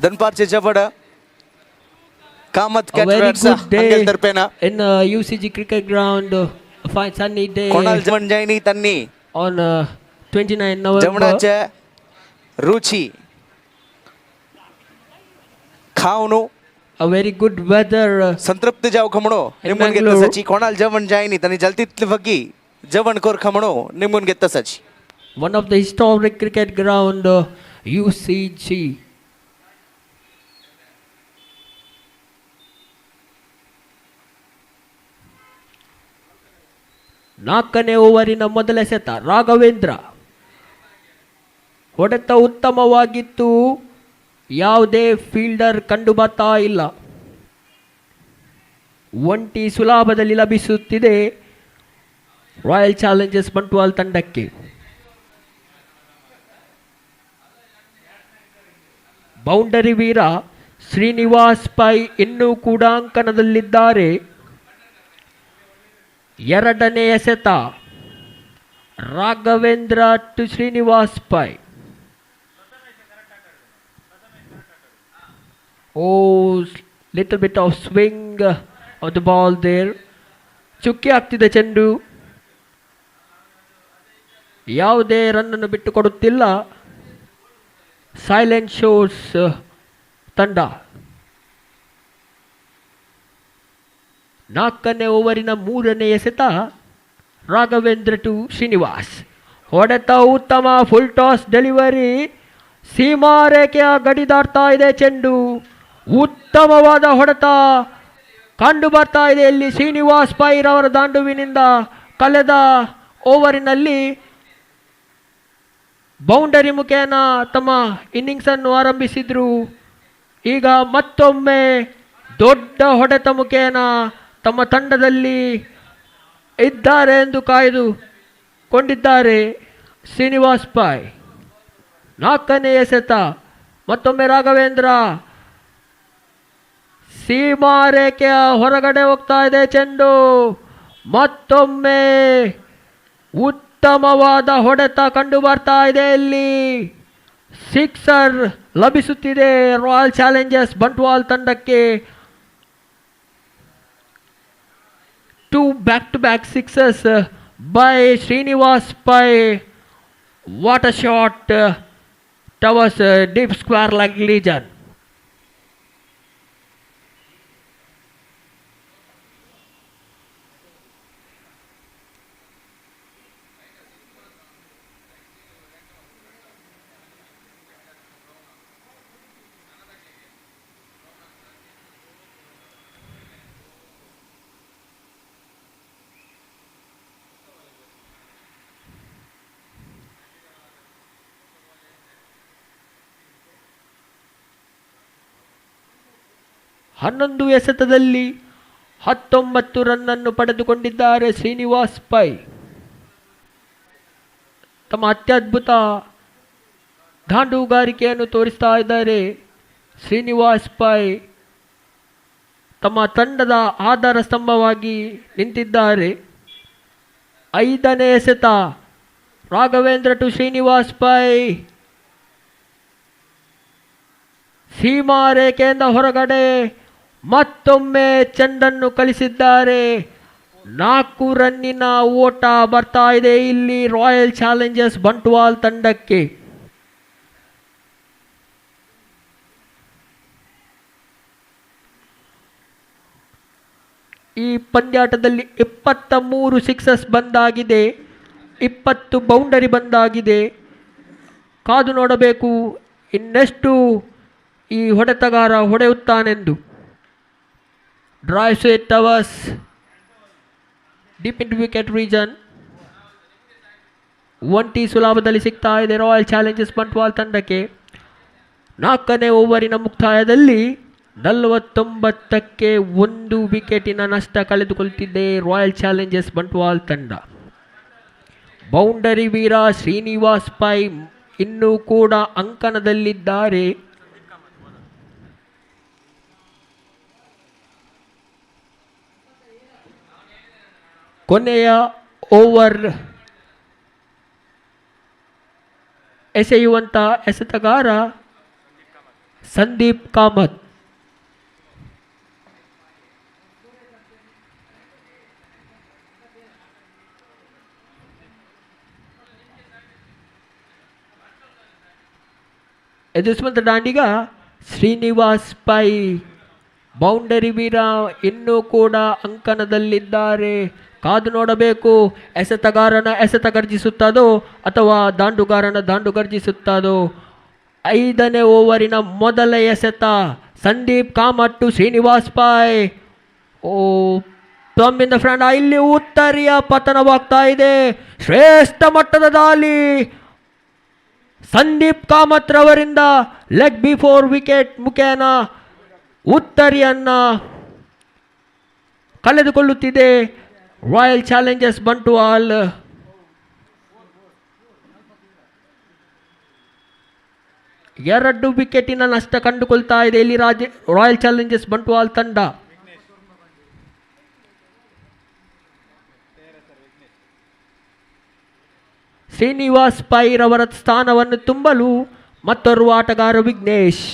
धनपारचे जवळ Kamat A very caterers good अंगेल day तर्फेन in UCG cricket ground. A fine sunny day कोणाल जेवण जायनी त्यांनी on 29 November. जेवणाचे रुची खावणू A very good weather. संतृप्त जाव खमणो निमून घेत Mangalore. तसाची कोणाल जेवण जायनी त्यांनी जलतीतली फकी जेवण कोर खमणो निमून घेत तसाची. One of the historic cricket ground, UCG. ನಾಲ್ಕನೇ ಓವರಿನ ಮೊದಲ ಎಸೆತ ರಾಘವೇಂದ್ರ. ಹೊಡೆತ ಉತ್ತಮವಾಗಿತ್ತು, ಯಾವುದೇ ಫೀಲ್ಡರ್ ಕಂಡು ಬರ್ತಾ ಇಲ್ಲ. ಒಂಟಿ ಸುಲಭದಲ್ಲಿ ಲಭಿಸುತ್ತಿದೆ ರಾಯಲ್ ಚಾಲೆಂಜರ್ಸ್ ಬಂಟ್ವಾಲ್ ತಂಡಕ್ಕೆ. ಬೌಂಡರಿ ವೀರ ಶ್ರೀನಿವಾಸ್ ಪೈ ಇನ್ನೂ ಕೂಡ ಅಂಕಣದಲ್ಲಿದ್ದಾರೆ. ಎರಡನೇ ಎಸೆತ Raghavendra to Srinivas Pai. Little bit of swing of the ball there. ಚುಕ್ಕಿ ಆಗ್ತಿದೆ ಚೆಂಡು, ಯಾವುದೇ ರನ್ನನ್ನು ಬಿಟ್ಟು ಕೊಡುತ್ತಿಲ್ಲ ಸೈಲೆಂಟ್ ಶೋರ್ಸ್ ತಂಡ. ನಾಲ್ಕನೇ ಓವರಿನ ಮೂರನೇ ಎಸೆತ ರಾಘವೇಂದ್ರ ಟು ಶ್ರೀನಿವಾಸ್. ಹೊಡೆತ ಉತ್ತಮ, ಫುಲ್ ಟಾಸ್ ಡೆಲಿವರಿ, ಸೀಮಾರೇಖೆಯ ಗಡಿ ದಾಟ್ತಾ ಇದೆ ಚೆಂಡು. ಉತ್ತಮವಾದ ಹೊಡೆತ ಕಂಡು ಬರ್ತಾ ಇದೆ ಇಲ್ಲಿ ಶ್ರೀನಿವಾಸ್ ಪೈರವರ ದಾಂಡುವಿನಿಂದ. ಕಳೆದ ಓವರಿನಲ್ಲಿ ಬೌಂಡರಿ ಮುಖೇನ ತಮ್ಮ ಇನ್ನಿಂಗ್ಸ್ ಅನ್ನು ಆರಂಭಿಸಿದ್ರು. ಈಗ ಮತ್ತೊಮ್ಮೆ ದೊಡ್ಡ ಹೊಡೆತ ಮುಖೇನ ತಮ್ಮ ತಂಡದಲ್ಲಿ ಇದ್ದಾರೆ ಎಂದು ಕಾಯ್ದುಕೊಂಡಿದ್ದಾರೆ ಶ್ರೀನಿವಾಸ್ ಪೈ. ನಾಲ್ಕನೇ ಎಸೆತ ಮತ್ತೊಮ್ಮೆ ರಾಘವೇಂದ್ರ, ಸೀಮಾರೇಖೆಯ ಹೊರಗಡೆ ಹೋಗ್ತಾ ಇದೆ ಚೆಂಡು. ಮತ್ತೊಮ್ಮೆ ಉತ್ತಮವಾದ ಹೊಡೆತ ಕಂಡು ಬರ್ತಾ ಇದೆ ಇಲ್ಲಿ. ಸಿಕ್ಸರ್ ಲಭಿಸುತ್ತಿದೆ ರಾಯಲ್ ಚಾಲೆಂಜರ್ಸ್ ಬಂಟ್ವಾಲ್ ತಂಡಕ್ಕೆ. 2 back-to-back sixes by Srinivas Pai. What a shot towards deep square leg region. ಹನ್ನೊಂದು ಎಸೆತದಲ್ಲಿ 19 ರನ್ನನ್ನು ಪಡೆದುಕೊಂಡಿದ್ದಾರೆ ಶ್ರೀನಿವಾಸ್ ಪೈ. ತಮ್ಮ ಅತ್ಯದ್ಭುತ ದಾಂಡುಗಾರಿಕೆಯನ್ನು ತೋರಿಸ್ತಾ ಇದ್ದಾರೆ ಶ್ರೀನಿವಾಸ್ ಪೈ. ತಮ್ಮ ತಂಡದ ಆಧಾರ ಸ್ತಂಭವಾಗಿ ನಿಂತಿದ್ದಾರೆ. ಐದನೇ ಎಸೆತ ರಾಘವೇಂದ್ರ ಟು ಶ್ರೀನಿವಾಸ್ ಪೈ. ಸೀಮಾ ರೇಖೆಯಿಂದ ಹೊರಗಡೆ ಮತ್ತೊಮ್ಮೆ ಚೆಂಡನ್ನು ಕಳಿಸಿದ್ದಾರೆ. 4 ರನ್ನಿನ ಓಟ ಬರ್ತಾ ಇದೆ ಇಲ್ಲಿ ರಾಯಲ್ ಚಾಲೆಂಜರ್ಸ್ ಬಂಟ್ವಾಲ್ ತಂಡಕ್ಕೆ. ಈ ಪಂದ್ಯಾಟದಲ್ಲಿ 23 ಸಿಕ್ಸಸ್ ಬಂದಾಗಿದೆ, 20 ಬೌಂಡರಿ ಬಂದಾಗಿದೆ. ಕಾದು ನೋಡಬೇಕು ಇನ್ನೆಷ್ಟು ಈ ಹೊಡೆತಗಾರ ಹೊಡೆಯುತ್ತಾನೆಂದು. Drives it towards deep into wicket region. ಒಂಟಿ ಸುಲಭದಲ್ಲಿ ಸಿಗ್ತಾ ಇದೆ ರಾಯಲ್ ಚಾಲೆಂಜರ್ಸ್ ಬಂಟ್ವಾಲ್ ತಂಡಕ್ಕೆ. 4ನೇ ಓವರಿನ ಮುಕ್ತಾಯದಲ್ಲಿ 49ಕ್ಕೆ 1 ವಿಕೆಟಿನ ನಷ್ಟ ಕಳೆದುಕೊಳ್ಳುತ್ತಿದೆ ರಾಯಲ್ ಚಾಲೆಂಜರ್ಸ್ ಬಂಟ್ವಾಲ್ ತಂಡ. ಬೌಂಡರಿ ವೀರ ಶ್ರೀನಿವಾಸ್ ಪೈ ಇನ್ನೂ ಕೂಡ ಅಂಕಣದಲ್ಲಿದ್ದಾರೆ. ಕೊನೆಯ ಓವರ್ ಎಸೆಯುವಂತ ಎಸೆತಗಾರ ಸಂದೀಪ್ ಕಾಮತ್. ಎದುರಿಸುವಂತ ದಾಂಡಿಗ ಶ್ರೀನಿವಾಸ್ ಪೈ. ಬೌಂಡರಿ ವೀರ ಇನ್ನೂ ಕೂಡ ಅಂಕಣದಲ್ಲಿದ್ದಾರೆ. ಕಾದು ನೋಡಬೇಕು, ಎಸೆತಗಾರನ ಎಸೆತ ಗರ್ಜಿಸುತ್ತದೋ ಅಥವಾ ದಾಂಡುಗಾರನ ದಾಂಡು ಗರ್ಜಿಸುತ್ತದೋ. 5ನೇ ಓವರಿನ ಮೊದಲ ಎಸೆತ ಸಂದೀಪ್ ಕಾಮತ್ ಟು ಶ್ರೀನಿವಾಸ್ ಪೈ. ತಮ್ಮಿಂದ ಫ್ರೆಂಡ್ ಇಲ್ಲಿ ಉತ್ತರಿಯ ಪತನವಾಗ್ತಾ ಇದೆ. ಶ್ರೇಷ್ಠ ಮಟ್ಟದ ದಾಳಿ ಸಂದೀಪ್ ಕಾಮತ್ ರವರಿಂದ ಲೆಗ್ ಬಿಫೋರ್ ವಿಕೆಟ್ ಮುಖೇನ ಉತ್ತರಿಯನ್ನ ಕಳೆದುಕೊಳ್ಳುತ್ತಿದೆ ರಾಯಲ್ ಚಾಲೆಂಜರ್ಸ್ ಬಂಟ್ವಾಲ್. ಎರಡು ವಿಕೆಟಿನ ನಷ್ಟ ಕಂಡುಕೊಳ್ತಾ ಇದೆ ಇಲ್ಲಿ ರಾಯಲ್ ಚಾಲೆಂಜರ್ಸ್ ಬಂಟ್ವಾಲ್ ತಂಡ. ಶ್ರೀನಿವಾಸ್ ಪೈ ರವರ ಸ್ಥಾನವನ್ನು ತುಂಬಲು ಮತ್ತೋರ್ವ ಆಟಗಾರ ವಿಘ್ನೇಶ್.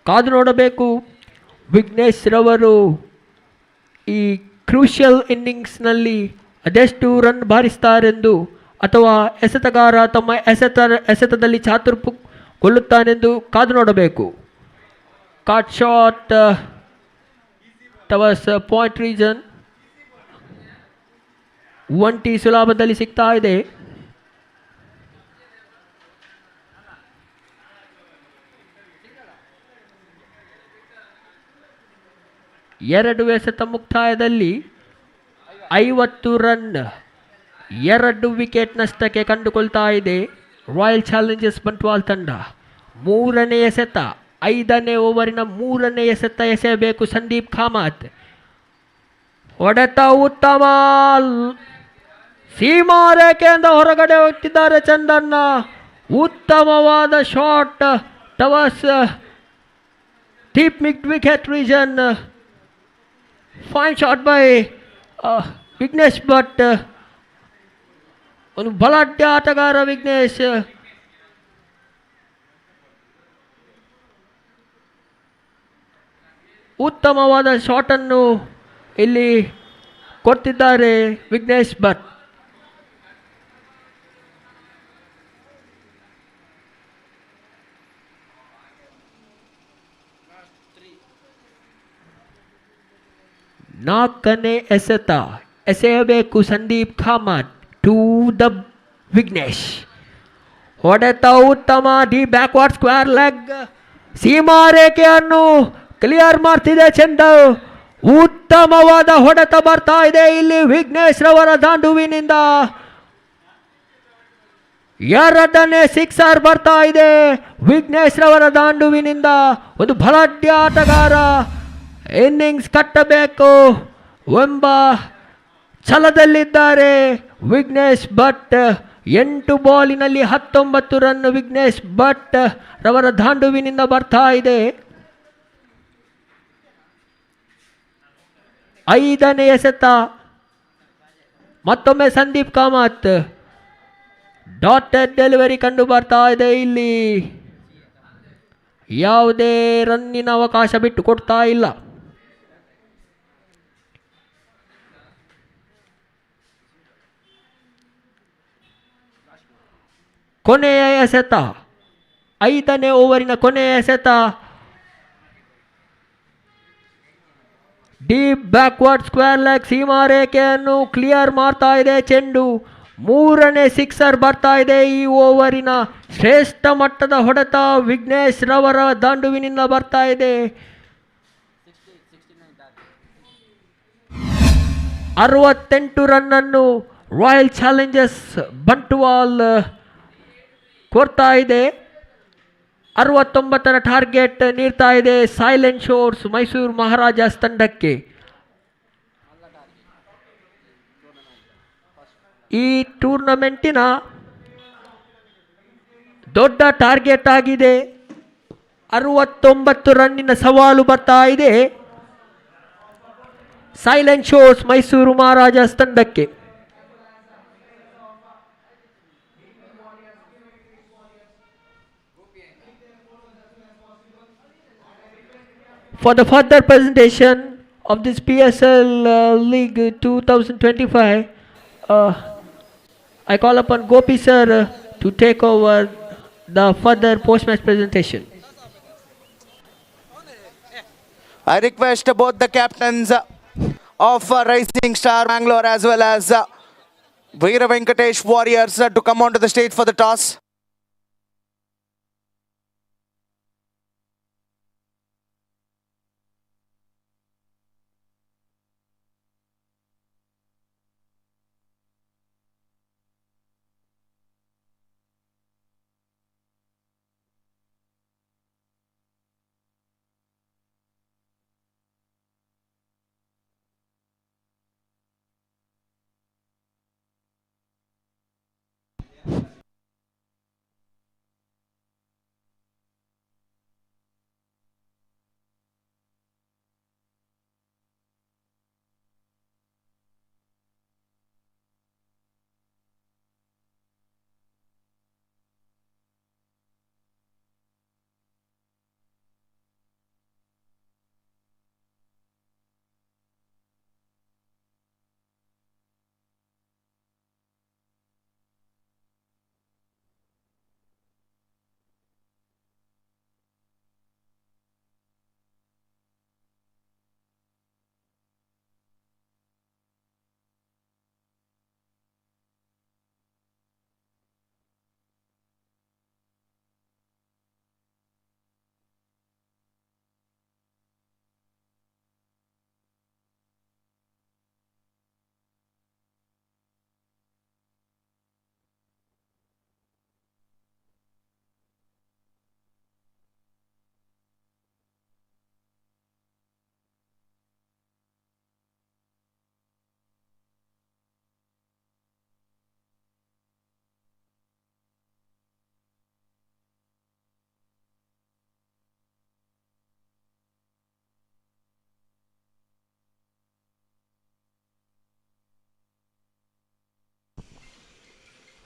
ಕಾದು ನೋಡಬೇಕು ವಿಘ್ನೇಶ್ ರವರು ಈ ಕ್ರೂಷಿಯಲ್ ಇನ್ನಿಂಗ್ಸ್ನಲ್ಲಿ ಅದೆಷ್ಟು ರನ್ ಬಾರಿಸ್ತಾರೆಂದು ಅಥವಾ ಎಸೆತಗಾರ ತಮ್ಮ ಎಸೆತದಲ್ಲಿ ಚಾತುರ್ಯಗೊಳ್ಳುತ್ತಾನೆಂದು ಕಾದು ನೋಡಬೇಕು. ಕಾಟ್ ಶಾಟ್ ಟವರ್ಸ್ ಪಾಯಿಂಟ್ ರೀಜನ್. ಒಂಟಿ ಸುಲಭದಲ್ಲಿ ಸಿಗ್ತಾ ಇದೆ. ಎರಡು ಎಸೆತ ಮುಕ್ತಾಯದಲ್ಲಿ 50 ರನ್ 2 ವಿಕೆಟ್ ನಷ್ಟಕ್ಕೆ ಕಂಡುಕೊಳ್ತಾ ಇದೆ ರಾಯಲ್ ಚಾಲೆಂಜರ್ಸ್ ಬಂಟ್ವಾಲ್ ತಂಡ. 3ನೇ ಎಸೆತ 5ನೇ ಓವರಿನ 3ನೇ ಎಸೆತ ಎಸೆಯಬೇಕು ಸಂದೀಪ್ ಕಾಮತ್. ಹೊಡೆತ ಉತ್ತಮ, ಸೀಮಾ ರೇಖೆಯಿಂದ ಹೊರಗಡೆ ಹೋಗ್ತಿದ್ದಾರೆ ಚಂದನ್ನ. ಉತ್ತಮವಾದ shot towers deep mid wicket region. Fine shot by Vignesh Bhat. ಒಂದು ಬಲಾಢ್ಯ ಆಟಗಾರ ವಿಘ್ನೇಶ್. ಉತ್ತಮವಾದ ಶಾಟನ್ನು ಇಲ್ಲಿ ಕೊಡ್ತಿದ್ದಾರೆ ವಿಘ್ನೇಶ್ ಭಟ್. ನಾಲ್ಕನೇ ಎಸೆತ ಎಸೆಯಬೇಕು ಸಂದೀಪ್ ಕಾಮತ್ ಟು ದ ವಿಘ್ನೇಶ್. ಹೊಡೆತ ಉತ್ತಮ, D backward square leg, Seema ರೇಖೆಯನ್ನು ಕ್ಲಿಯರ್ ಮಾಡ್ತಿದೆ ಚೆಂಡು. ಉತ್ತಮವಾದ ಹೊಡೆತ ಬರ್ತಾ ಇದೆ ಇಲ್ಲಿ ವಿಘ್ನೇಶ್ ರವರ ದಾಂಡುವಿನಿಂದ. 2ನೇ ಸಿಕ್ಸರ್ ಬರ್ತಾ ಇದೆ ವಿಘ್ನೇಶ್ ರವರ ದಾಂಡುವಿನಿಂದ. ಒಂದು ಬಲಾಢ್ಯ ಆಟಗಾರ ಇನ್ನಿಂಗ್ಸ್ ಕಟ್ಟಬೇಕು ಎಂಬ ಛಲದಲ್ಲಿದ್ದಾರೆ ವಿಘ್ನೇಶ್ ಭಟ್. 8 ಬಾಲಿನಲ್ಲಿ 19 ರನ್ ವಿಘ್ನೇಶ್ ಭಟ್ ರವರ ದಾಂಡುವಿನಿಂದ ಬರ್ತಾ ಇದೆ. 5ನೇ ಎಸೆತ ಮತ್ತೊಮ್ಮೆ ಸಂದೀಪ್ ಕಾಮತ್. ಡಾಟೆಡ್ ಡೆಲಿವರಿ ಕಂಡು ಬರ್ತಾ ಇದೆ ಇಲ್ಲಿ. ಯಾವುದೇ ರನ್ನಿನ ಅವಕಾಶ ಬಿಟ್ಟು ಕೊಡ್ತಾ ಇಲ್ಲ. ಕೊನೆಯ ಎಸೆತ 5ನೇ ಓವರಿನ ಕೊನೆಯ ಎಸೆತ. Deep backward square leg, Seema ರೇಖೆಯನ್ನು ಕ್ಲಿಯರ್ ಮಾಡ್ತಾ ಇದೆ ಚೆಂಡು. 3ನೇ ಸಿಕ್ಸರ್ ಬರ್ತಾ ಇದೆ ಈ ಓವರಿನ. ಶ್ರೇಷ್ಠ ಮಟ್ಟದ ಹೊಡೆತ ವಿಘ್ನೇಶ್ ರವರ ದಾಂಡುವಿನಿಂದ ಬರ್ತಾ ಇದೆ. 68 ರನ್ನನ್ನು ರಾಯಲ್ ಚಾಲೆಂಜರ್ಸ್ ಬಂಟ್ವಾಲ್ ಕೋರ್ತಾ ಇದೆ. 69ರ ಟಾರ್ಗೆಟ್ ನೀಡ್ತಾ ಇದೆ ಸೈಲೆಂಟ್ ಶೋರ್ಸ್ ಮೈಸೂರು ಮಹಾರಾಜಾಸ್ ತಂಡಕ್ಕೆ. ಈ ಟೂರ್ನಮೆಂಟಿನ ದೊಡ್ಡ ಟಾರ್ಗೆಟ್ ಆಗಿದೆ. 69 ರನ್ನಿನ ಸವಾಲು ಬರ್ತಾ ಇದೆ ಸೈಲೆಂಟ್ ಶೋರ್ಸ್ ಮೈಸೂರು ಮಹಾರಾಜಾಸ್ ತಂಡಕ್ಕೆ. For the further presentation of this PSL League 2025, I call upon Gopi sir to take over the further post-match presentation. I request both the captains of Rising Star Mangalore as well as Vira Wenesh Warriors to come onto the stage for the toss.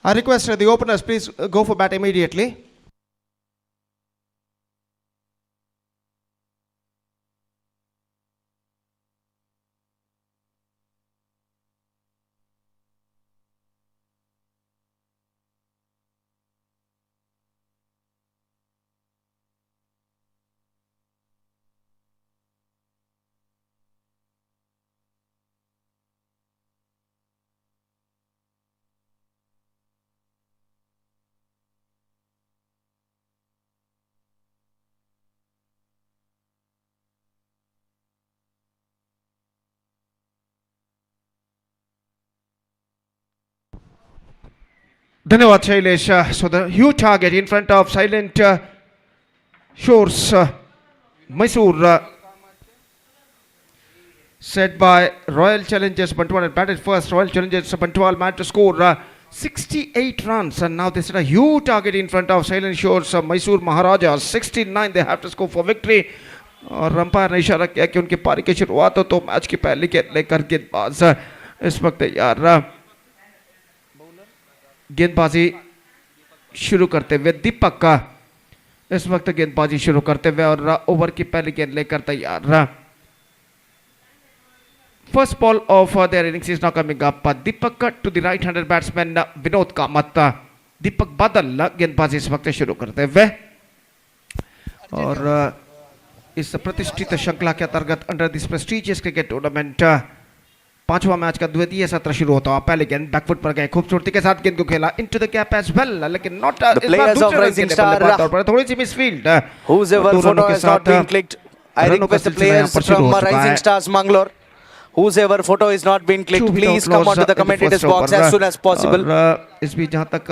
I request the openers please go for bat immediately. Dhanyawad Shailesh. So the huge target in front of Silent Shores Mysore set by Royal Challengers Bantwal and batted first. Royal Challengers Bantwal managed to score 68 runs, and now they set a huge target in front of Silent Shores Mysore Maharajas. 69 they have to score for victory. और umpire ने इशारा किया कि उनकी पारी की शुरुआत हो तो मैच की पहली गेंद लेकर गेंदबाज इस वक्त यार गेंदबाजी शुरू करते हुए दीपक का इस वक्त गेंदबाजी शुरू करते हुए और ओवर की पहली गेंद लेकर तैयार. First ball of their innings is now coming up. Deepak to the right-handed batsman Vinod Kamath. Deepak Badal गेंदबाजी इस वक्त शुरू करते हुए और इस प्रतिष्ठित श्रृंखला के अंतर्गत under this prestigious cricket tournament पांचवा मैच का द्वितीय सत्र शुरू होता है. पहले गेंद बैकफुट पर गए, खूबसूरती के साथ गेंद को खेला into the gap as well, लेकिन नॉट थोड़ी सी misfield. Who's ever photo has not been clicked. I request the players from Rising Stars Mangalore whosoever photo is not been clicked, please come onto the commentators box as soon as possible. इस बीच जहां तक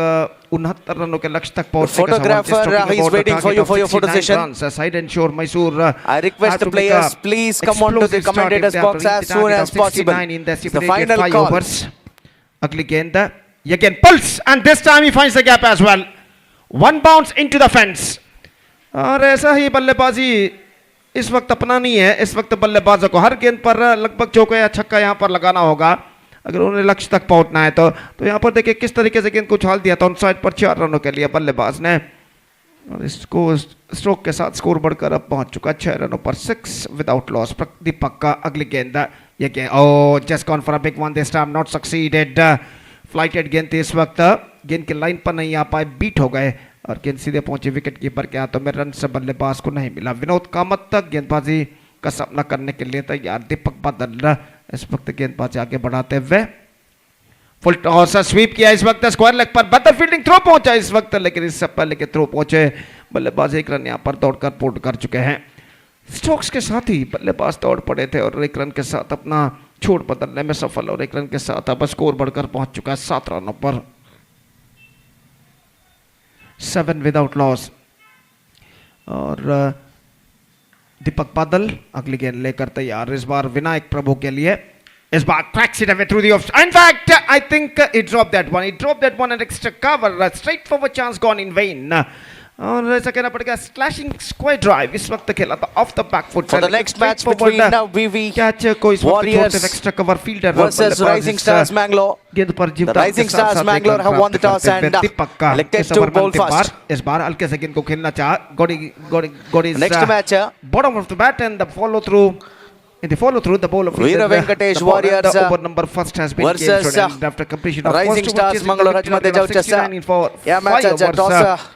69 रनों के लक्ष्य तक पहुंचने का photographer सवाल is waiting for you for your photo session. Side and shore Mysore. I request the players, please come onto the commentators box as soon as possible. The final call. Ugly गेंद, again pulse, and this time he finds the gap as well. One bounce into the fence. और ऐसा ही बल्लेबाजी इस वक्त अपना नहीं है. इस वक्त बल्लेबाजों को हर गेंद पर लगभग चौका या छक्का यहाँ पर लगाना होगा अगर उन्हें लक्ष्य तक पहुंचना है. तो यहाँ पर देखिए किस तरीके से गेंद को उछाल दिया था ऑन साइड पर 4 रनों के लिए बल्लेबाज ने. और इसको स्ट्रोक के साथ स्कोर बढ़कर अब पहुंच चुका 6 रनों पर. 6 विदाउट लॉस. दीपक का अगली गेंद, ये गेंद oh just gone for a big one this time, not succeeded. Flighted गेंद थी इस वक्त, गेंद के लाइन पर नहीं आ पाए, बीट हो गए और गेंद सीधे पहुंचे विकेट कीपर के हाथों में. रन से बल्लेबाज को नहीं मिला. विनोद कामत तक गेंदबाजी का सामना करने के लिए तैयार. दीपक बादल इस वक्त गेंदबाजी आगे बढ़ाते हुए फुल टॉस स्वीप किया इस वक्त स्क्वायर लेग पर. बेहतर फील्डिंग थ्रो पहुंचा इस वक्त, लेकिन इससे पहले के थ्रो पहुंचे बल्लेबाज 1 रन यहां पर दौड़कर पूर्ण कर चुके हैं. स्ट्रोक्स के साथ ही बल्लेबाज दौड़ पड़े थे और 1 रन के साथ अपना छोड़ बदलने में सफल और 1 रन के साथ अब स्कोर बढ़कर पहुंच चुका है 7 रनों पर. 7 विदाउट लॉस. और दीपक बादल अगली गेंद लेकर तैयार. इस बार विनायक प्रभु के लिए. इस बार cracks it away through the off. In fact, I think he dropped that one. He dropped that one, an extra cover. A straightforward chance gone in vain. और ऐसा कहना पड़ेगा स्लैशिंग स्क्वायर ड्राइव इस वक्त खेला था of the back foot. For the next match between now VV catch को इस वक्त Warriors छोड़ते extra cover fielder versus Rising Stars Mangalore. गेंद पर The Rising Stars Mangalore have won the toss and elected to bowl fast. इस बार हल्के से गेंद को खेलना चाहा. Godi Next match, bottom of the bat and the follow through. In the follow through, the bowler Vira Wenesh Warriors over number first has been versus after completion of Rising Stars Mangalore hajmate jaw chasa. Yeah, match toss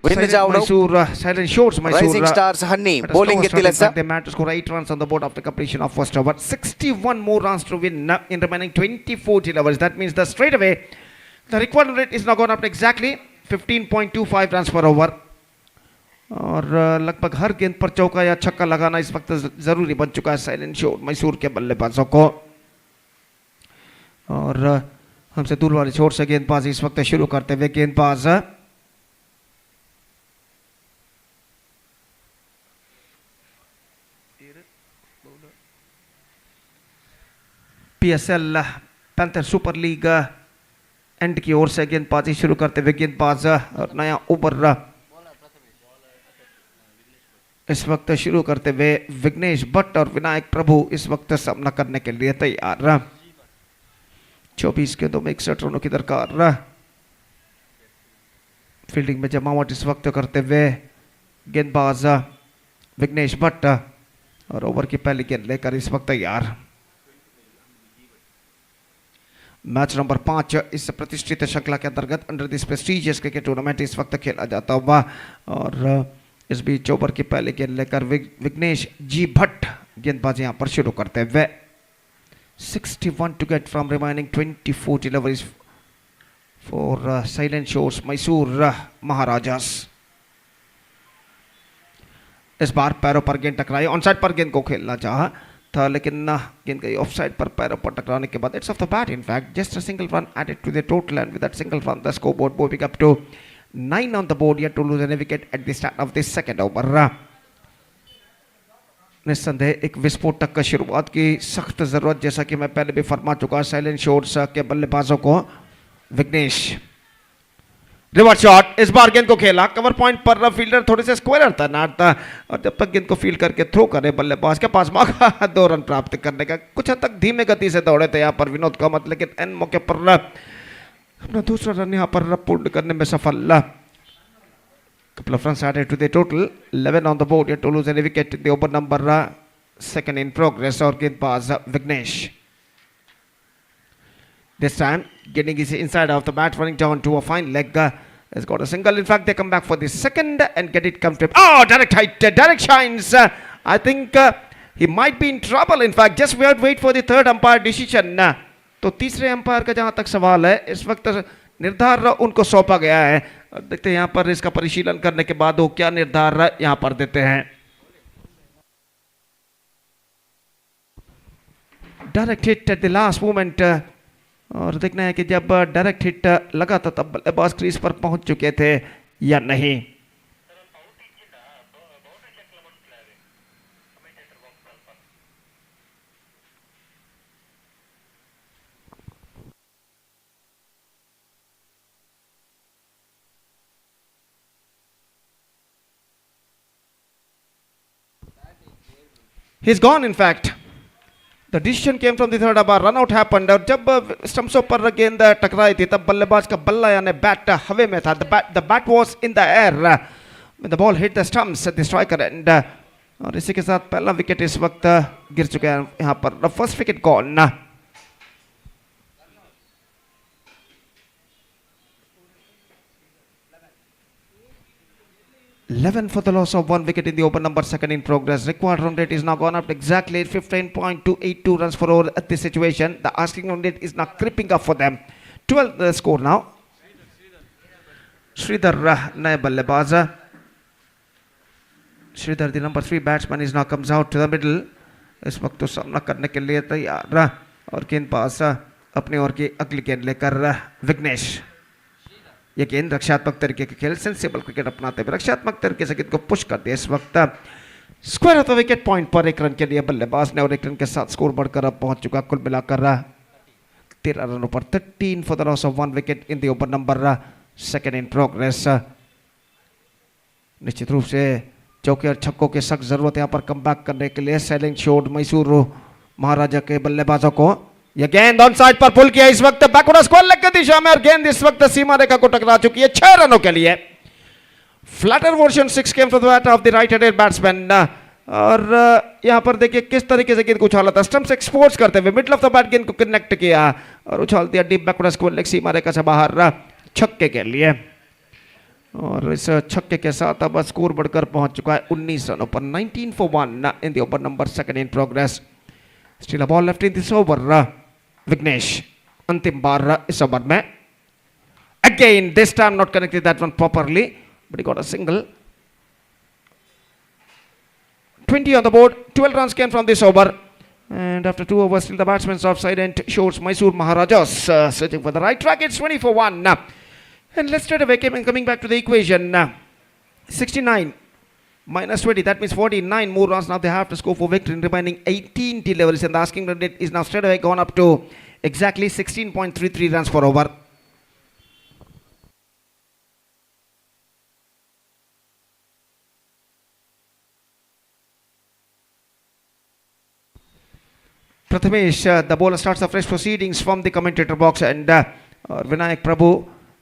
win jaw silent shores Rising Stars Hanni bowling ಗೆದ್ದಿಲ್ಲ. They managed to score 8 runs on the board after completion of first over. 61 more runs to win in remaining 24 overs. That means that straight away the required rate is now gone up to exactly 15.25 runs per over. और लगभग हर गेंद पर चौका या छक्का लगाना इस वक्त जरूरी बन चुका है साइलेंट शोर मैसूर के बल्लेबाजों को. और हमसे दूर वाले छोर से गेंदबाजी इस वक्त शुरू करते हुए गेंदबाज PSL panther super league and की ओर से गेंदबाजी शुरू करते हुए गेंदबाज और नया ओवर इस वक्त शुरू करते हुए विघ्नेश भट्ट और विनायक प्रभु इस वक्त सामना करने के लिए तैयार. 24 गेंदों में 61 रनों की दरकार. फील्डिंग में जमावट इस वक्त करते हुए गेंदबाज विघ्नेश भट्ट और ओवर की पहली गेंद लेकर इस वक्त तैयार. मैच नंबर 5 इस प्रतिष्ठित श्रृंखला के अंतर्गत under this prestigious cricket tournament इस वक्त खेला जाता हुआ. और इस बीच ओवर की पहले गेंद लेकर विघ्नेश जी भट्ट गेंदबाजी यहां पर शुरू करते हुए. 61 to get from remaining 24 deliveries for Silent Shores Mysore Maharajas. इस बार पैरों पर गेंद टकराई. ऑन साइड पर गेंद को खेलना चाहा था लेकिन गेंद गई ऑफ साइड पर पैरों पर टकराने के बाद it's off the bat. In fact just a single run added to the total and with that single run the score board moving up to 9 on the board, yet to lose a wicket at the start of this second over. निस्संदेह एक विस्फोटक का शुरुआत की सख्त जरूरत, जैसा कि मैं पहले भी फरमा चुका साइलेंट शॉट्स के बल्लेबाजों को. Vignesh reverse shot. इस बार गेंद को खेला कवर पॉइंट पर. फील्डर थोड़े से स्क्वायर था नाट था और जब तक गेंद को फील्ड करके थ्रो करे बल्लेबाज के पास मौका 2 रन प्राप्त करने का. कुछ हद तक धीमे गति से दौड़े थे यहाँ पर विनोद कामत, लेकिन एन मौके पर अपना दूसरा रन यहाँ पर पूर्ण करने में सफल. Couple of runs added to the total. 11 on the board, yet to lose any wicket in the over number 2nd in progress. और गेंदबाज Vighnesh. This time getting his inside of the bat, running down to a fine leg. Has got a single. In fact, they come back for the second and get it comfortable. Oh, direct height, direct shines. I think he might be in trouble. In fact, just wait for the third umpire decision. तो तीसरे umpire का जहां तक सवाल है इस वक्त निर्धार उनको सौंपा गया है. देखते हैं यहां पर इसका परिशीलन करने के बाद वो क्या निर्धार यहां पर देते हैं. Direct hit eight the last moment, और देखना है कि जब डायरेक्ट हिट लगा था तब बल्लेबाज क्रीज पर पहुंच चुके थे या नहीं। He's gone in fact. The decision came from the third over. Run out happened. और जब स्टंप्सों पर गेंद टकराई थी तब बल्लेबाज का बल्ला यानी बैट हवा में था. The bat was in the air when the ball hit the stumps at the striker end. और इसी के साथ पहला विकेट इस वक्त गिर चुका है यहाँ पर. The first wicket gone. 11 for the loss of 1 wicket in the over, number second in progress. Required run rate is now gone up to exactly 15.282 runs for over at this situation. The asking run rate is now creeping up for them. 12 the score now. Sridhar नए बल्लेबाज. Sridhar, the number 3 batsman, is now comes out to the middle. इस वक्त तो सामना करने के लिए तैयार और गेंदबाज अपनी ओर की अगली गेंद लेकर विघ्नेश. ये गेंद रक्षात्मक तरीके के खेल, सेंसिबल क्रिकेट अपनाते हुए रक्षात्मक तरीके से गेंद को पुश कर दिया. इस वक्त square of the wicket point पर 1 रन के लिए बल्लेबाज ने और 1 रन के साथ स्कोर बढ़कर अब पहुंच चुका कुल मिलाकर 13 रनों पर. 13 for the loss of 1 wicket in the over, number second in progress. निश्चित रूप से चौके और छक्कों की सख्त जरूरत यहाँ पर कम बैक करने के लिए साइलेंट शॉट मैसूर महाराजा के बल्लेबाजों को. यह गेंद ऑन साइड पर पुल किया इस वक्त बैकवर्ड स्क्वायर लेग की दिशा में और गेंद इस वक्त सीमा रेखा को टकरा चुकी है 6 रनों के लिए. Flatter version 6 came from the bat of the right handed batsman. और यहां पर देखिए किस तरीके से गेंद को उछाला था, स्टंप से एक्सपोर्ट करते हुए मिडल ऑफ द बैट गेंद को कनेक्ट किया और उछाल दिया डीप बैकवर्ड स्क्वायर लेग सीमा रेखा से बाहर छक्के के लिए. और इस छक्के के साथ अब स्कोर बढ़कर पहुंच चुका है 19 रनों पर. 19 for 1 in the over, number second in progress. Still a ball left in this over. Vignesh अंतिम बार इस ओवर में. Again this time not connected that one properly but he got a single. 20 on the board. 12 runs came from this over. And after 2 overs, still the batsman's offside and shows Mysore Maharajas searching for the right track. It's 20 for 1. And let's straight away coming back to the equation. 69 minus 20, that means 49 more runs now they have to score for victory in remaining 18 deliveries, and the asking run rate is now straight away gone up to exactly 16.33 runs per over. Prathamesh, the bowler starts the fresh proceedings from the commentator box, and Vinayak Prabhu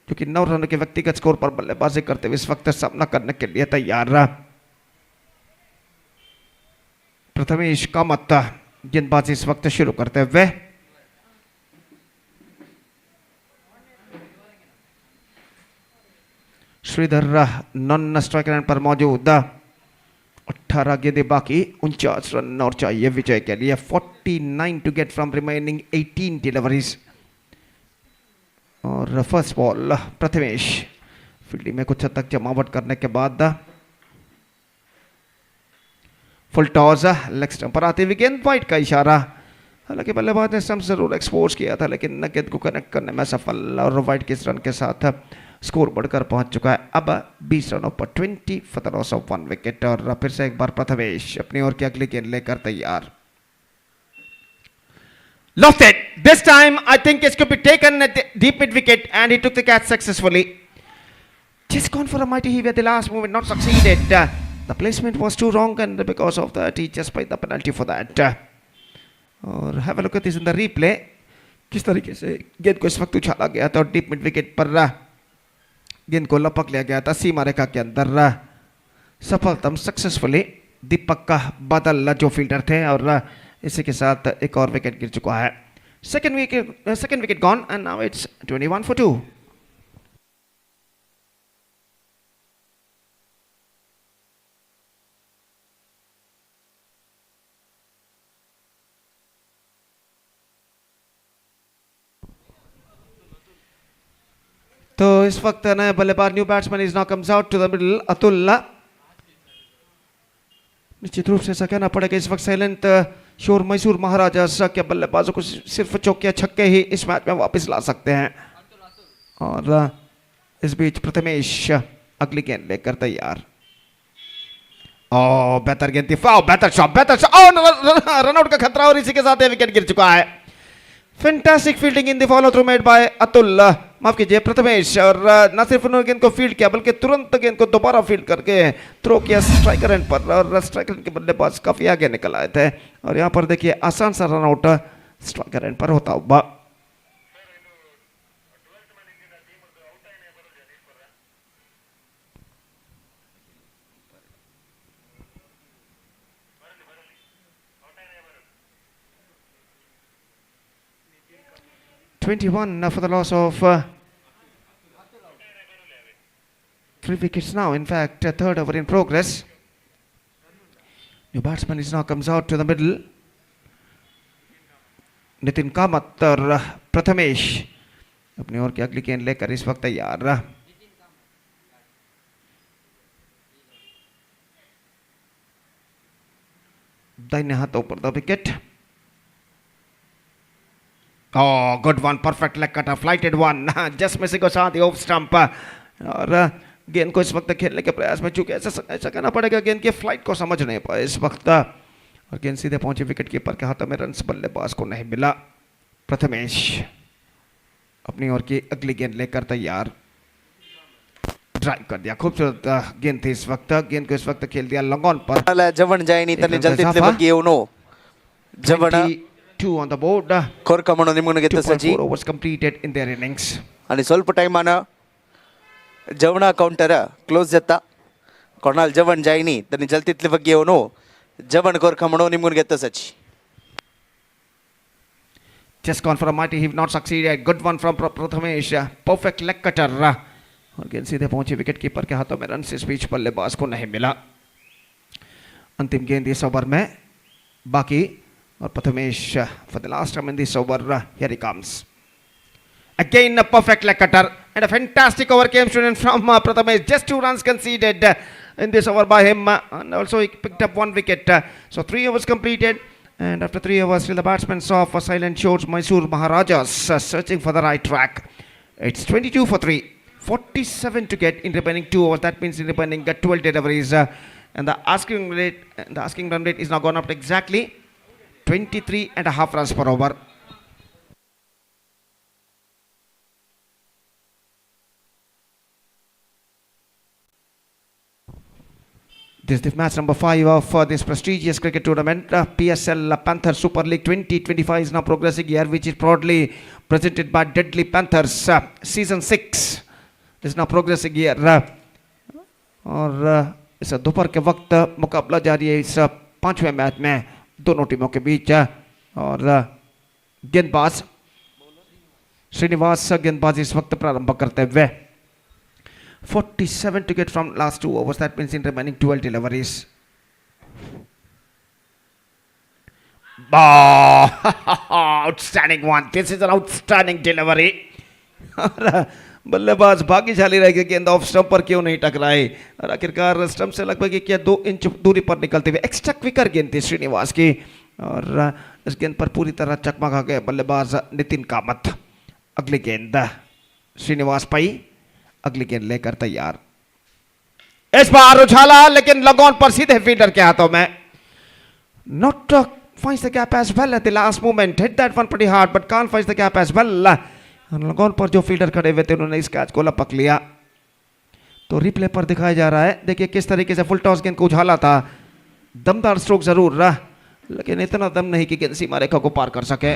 जो कि 9 रनों के व्यक्तिगत score पर बल्लेबाजी करते हुए इस वक्त सामना करने के लिए तैयार रहा. प्रथमेश कामत गेंदबाजी इस वक्त शुरू करते हुए. श्रीधर नॉन स्ट्राइक लाइन पर मौजूद. 18 गेंदें बाकी, 49 रन और चाहिए विजय के लिए. 49 to get from remaining 18 deliveries. और फर्स्ट बॉल प्रथमेश फील्डिंग में कुछ हद तक जमावट करने के बाद फुल टॉस लेग स्टंप पर आते हुए गेंद वाइड का इशारा. हालांकि बल्लेबाज ने स्टंप जरूर एक्सपोज किया था लेकिन गेंद को कनेक्ट करने में सफल और वाइड के रन के साथ स्कोर बढ़कर पहुंच चुका है अब 20 रनों पर. 20 for the loss of 1 wicket. और फिर से एक बार प्रथमेश अपनी ओर की अगली गेंद लेकर तैयार. Lost it. This time, I think it could be taken at the deep mid wicket, and he took the catch successfully. Just gone for a mighty heave at the last moment, not succeeded. The placement was too wrong, and because of that, he just paid the penalty for that. और have a look at this in the replay. किस तरीके से गेंद को इस वक्त उछाला गया था और डीप मिड विकेट पर गेंद को लपक लिया गया था सीमा रेखा के अंदर. सफलतम सक्सेसफुली दीपक का बादल जो फील्डर थे, और इसी के साथ एक और विकेट गिर चुका है. Second wicket gone and now it's 21 for 2. तो इस वक्त नया बल्लेबाज new batsman is now comes out to the middle. Atul निश्चित रूप से ऐसा कहना पड़ेगा इस वक्त साइलेंट शोर मैसूर महाराजास के बल्लेबाजों को सिर्फ चौके छक्के ही इस मैच में वापस ला सकते हैं। और इस बीच प्रथमेश अगली गेंद लेकर तैयार। बेहतर गेंद थी, बेहतर शॉट, रन आउट का खतरा और इसी के साथ विकेट गिर चुका है। Fantastic fielding in the follow through made by Atul, माफ कीजिए प्रथमेश। और न सिर्फ उन्होंने गेंद को फील्ड किया बल्कि तुरंत गेंद को दोबारा फील्ड करके थ्रो किया स्ट्राइकर एंड पर, और स्ट्राइकर एंड के बल्लेबाज काफी आगे निकल आए थे। और यहाँ पर देखिए आसान सा रन आउट स्ट्राइकर एंड पर होता हुआ। For the loss of 3 wickets now. In fact, a third over in progress. New batsman is now comes out to the middle. Nitin Kamat और प्रथमेश अपनी ओर की अगली गेंद लेकर इस वक्त तैयार। दाहिने हाथों पर the wicket. Good one, perfect leg cutter, flighted one, just missing साथ ही ऑफ स्टंप। और गेंद को इस वक्त खेलने के प्रयास में चूंकि ऐसा कहना पड़ेगा गेंद की फ्लाइट को समझ नहीं पाए इस वक्त, और गेंद सीधे पहुंची विकेट कीपर के हाथों में, रन बल्लेबाज को नहीं मिला। प्रथमेश अपनी ओर की अगली गेंद लेकर तैयार, ड्राइव कर दिया, खूबसूरत गेंद थी इस वक्त, गेंद को इस वक्त खेल दिया लॉन्ग ऑन पर। जवन जायनी तने जल्दी ಬಗ್ಗೆ ಅವನು ಜವಣ 2 on the board. ಕೊರ್ಕಮಣೋ ನಿಮ್ಮನ್ನು ಗೆದ್ದ Saji 2.4 overs completed in their innings. आणि ಸ್ವಲ್ಪ ಟೈಮ್ ಅನ ಜವಣ ಕೌಂಟರ್ ಕ್ಲೋಸ್ ಜತ್ತ ಕೊರ್ನಾಲ್ ಜವನ್ ಜಾಯ್ನಿ ತನ್ನ ಜಲ್ತಿತ್ಲೆ ಬಗ್ಗೆ ಅವನು ಜವನ್ ಕೊರ್ಕಮಣೋ ನಿಮ್ಮನ್ನು ಗೆದ್ದ Saji. Just gone for a mighty heave, not succeeded. Good one from Prathamesh, perfect leg cutter. और गेंद सीधे पहुंची विकेट कीपर के हाथों में, रन से इस बीच बल्लेबाज को नहीं मिला। अंतिम गेंद इस ओवर में बाकी, और Prathamesh for the last time in this over, here he comes. Again a perfect leg cutter and a fantastic over came student from Prathamesh. Just 2 runs conceded in this over by him, and also he picked up 1 wicket. So 3 overs completed, and after 3 overs still the batsmen saw for silent shores Mysore Maharajas searching for the right track. It's 22 for 3, 47 to get in remaining 2 overs. That means in remaining 12 deliveries, and the asking run rate is now gone up to exactly 23.5 runs per over. This is match number 5 of this prestigious cricket tournament. PSL Panthers Super League 2025 is now progressing here, which is proudly presented by Deadly Panthers. Season 6 is now progressing here. और इस दोपहर के वक्त मुकाबला जारी है इस 5वें मैच में दोनों टीमों के बीच। और गेंदबाज श्रीनिवास गेंदबाजी इस वक्त प्रारंभ करते हुए। 47 to get from last 2 overs. That means in remaining 12 deliveries. Outstanding one. This is an outstanding delivery. बल्लेबाज भाग्यशाली रह गए, गेंद ऑफ स्टंप पर क्यों नहीं टकराई, और आखिरकार स्टंप से लगभग क्या 2 इंच दूरी पर निकलते हुए एक्स्ट्रा क्विकर गेंद थी श्रीनिवास की, और इस गेंद पर पूरी तरह चकमा खा गए बल्लेबाज नितिन कामत। अगली गेंद श्रीनिवास पाई, अगली गेंद लेकर तैयार। इस बार उछाला लेकिन लगोन पर सीधे फील्डर के हाथों में। Not finds the gap as well at the last moment. Hit that one pretty hard but can't find the gap as well. लगोन पर जो फील्डर खड़े हुए थे उन्होंने इस कैच को लपक लिया। तो रिप्ले पर दिखाया जा रहा है, देखिए किस तरीके से फुल टॉस गेंद को उछाला था। दमदार स्ट्रोक जरूर रहा, लेकिन इतना दम नहीं कि गेंद सीमा रेखा को पार कर सके।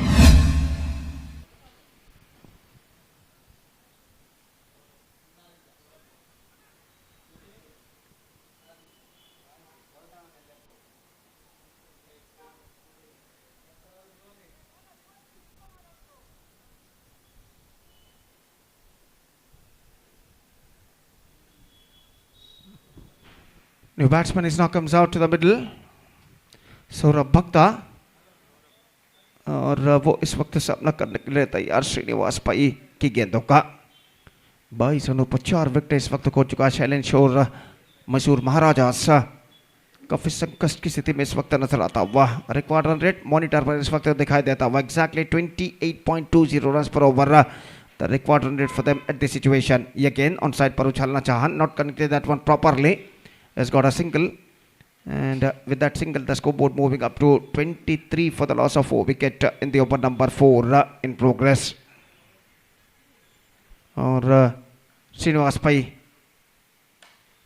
New batsman is now comes out to the middle. Saurabh भक्ता, और वो इस वक्त सामना करने के लिए तैयार श्रीनिवास पाई की गेंदों का। 22 रनों पर 4 विकेट इस वक्त खो चुका है शैलेंद्र शोर मैसूर महाराजास। काफी संकट की स्थिति में इस वक्त नजर आता हुआ। रिक्वायर्ड रन रेट मॉनिटर पर इस वक्त दिखाई देता हुआ एग्जैक्टली 28.20 रन पर over the required run rate for them at this situation. ये अगेन ऑन साइड पर उछालना चाहा, not connected that one properly, has got a single and with that single the scoreboard moving up to 23 for the loss of 4 wicket in the over number 4 in progress। और श्रीनिवास भाई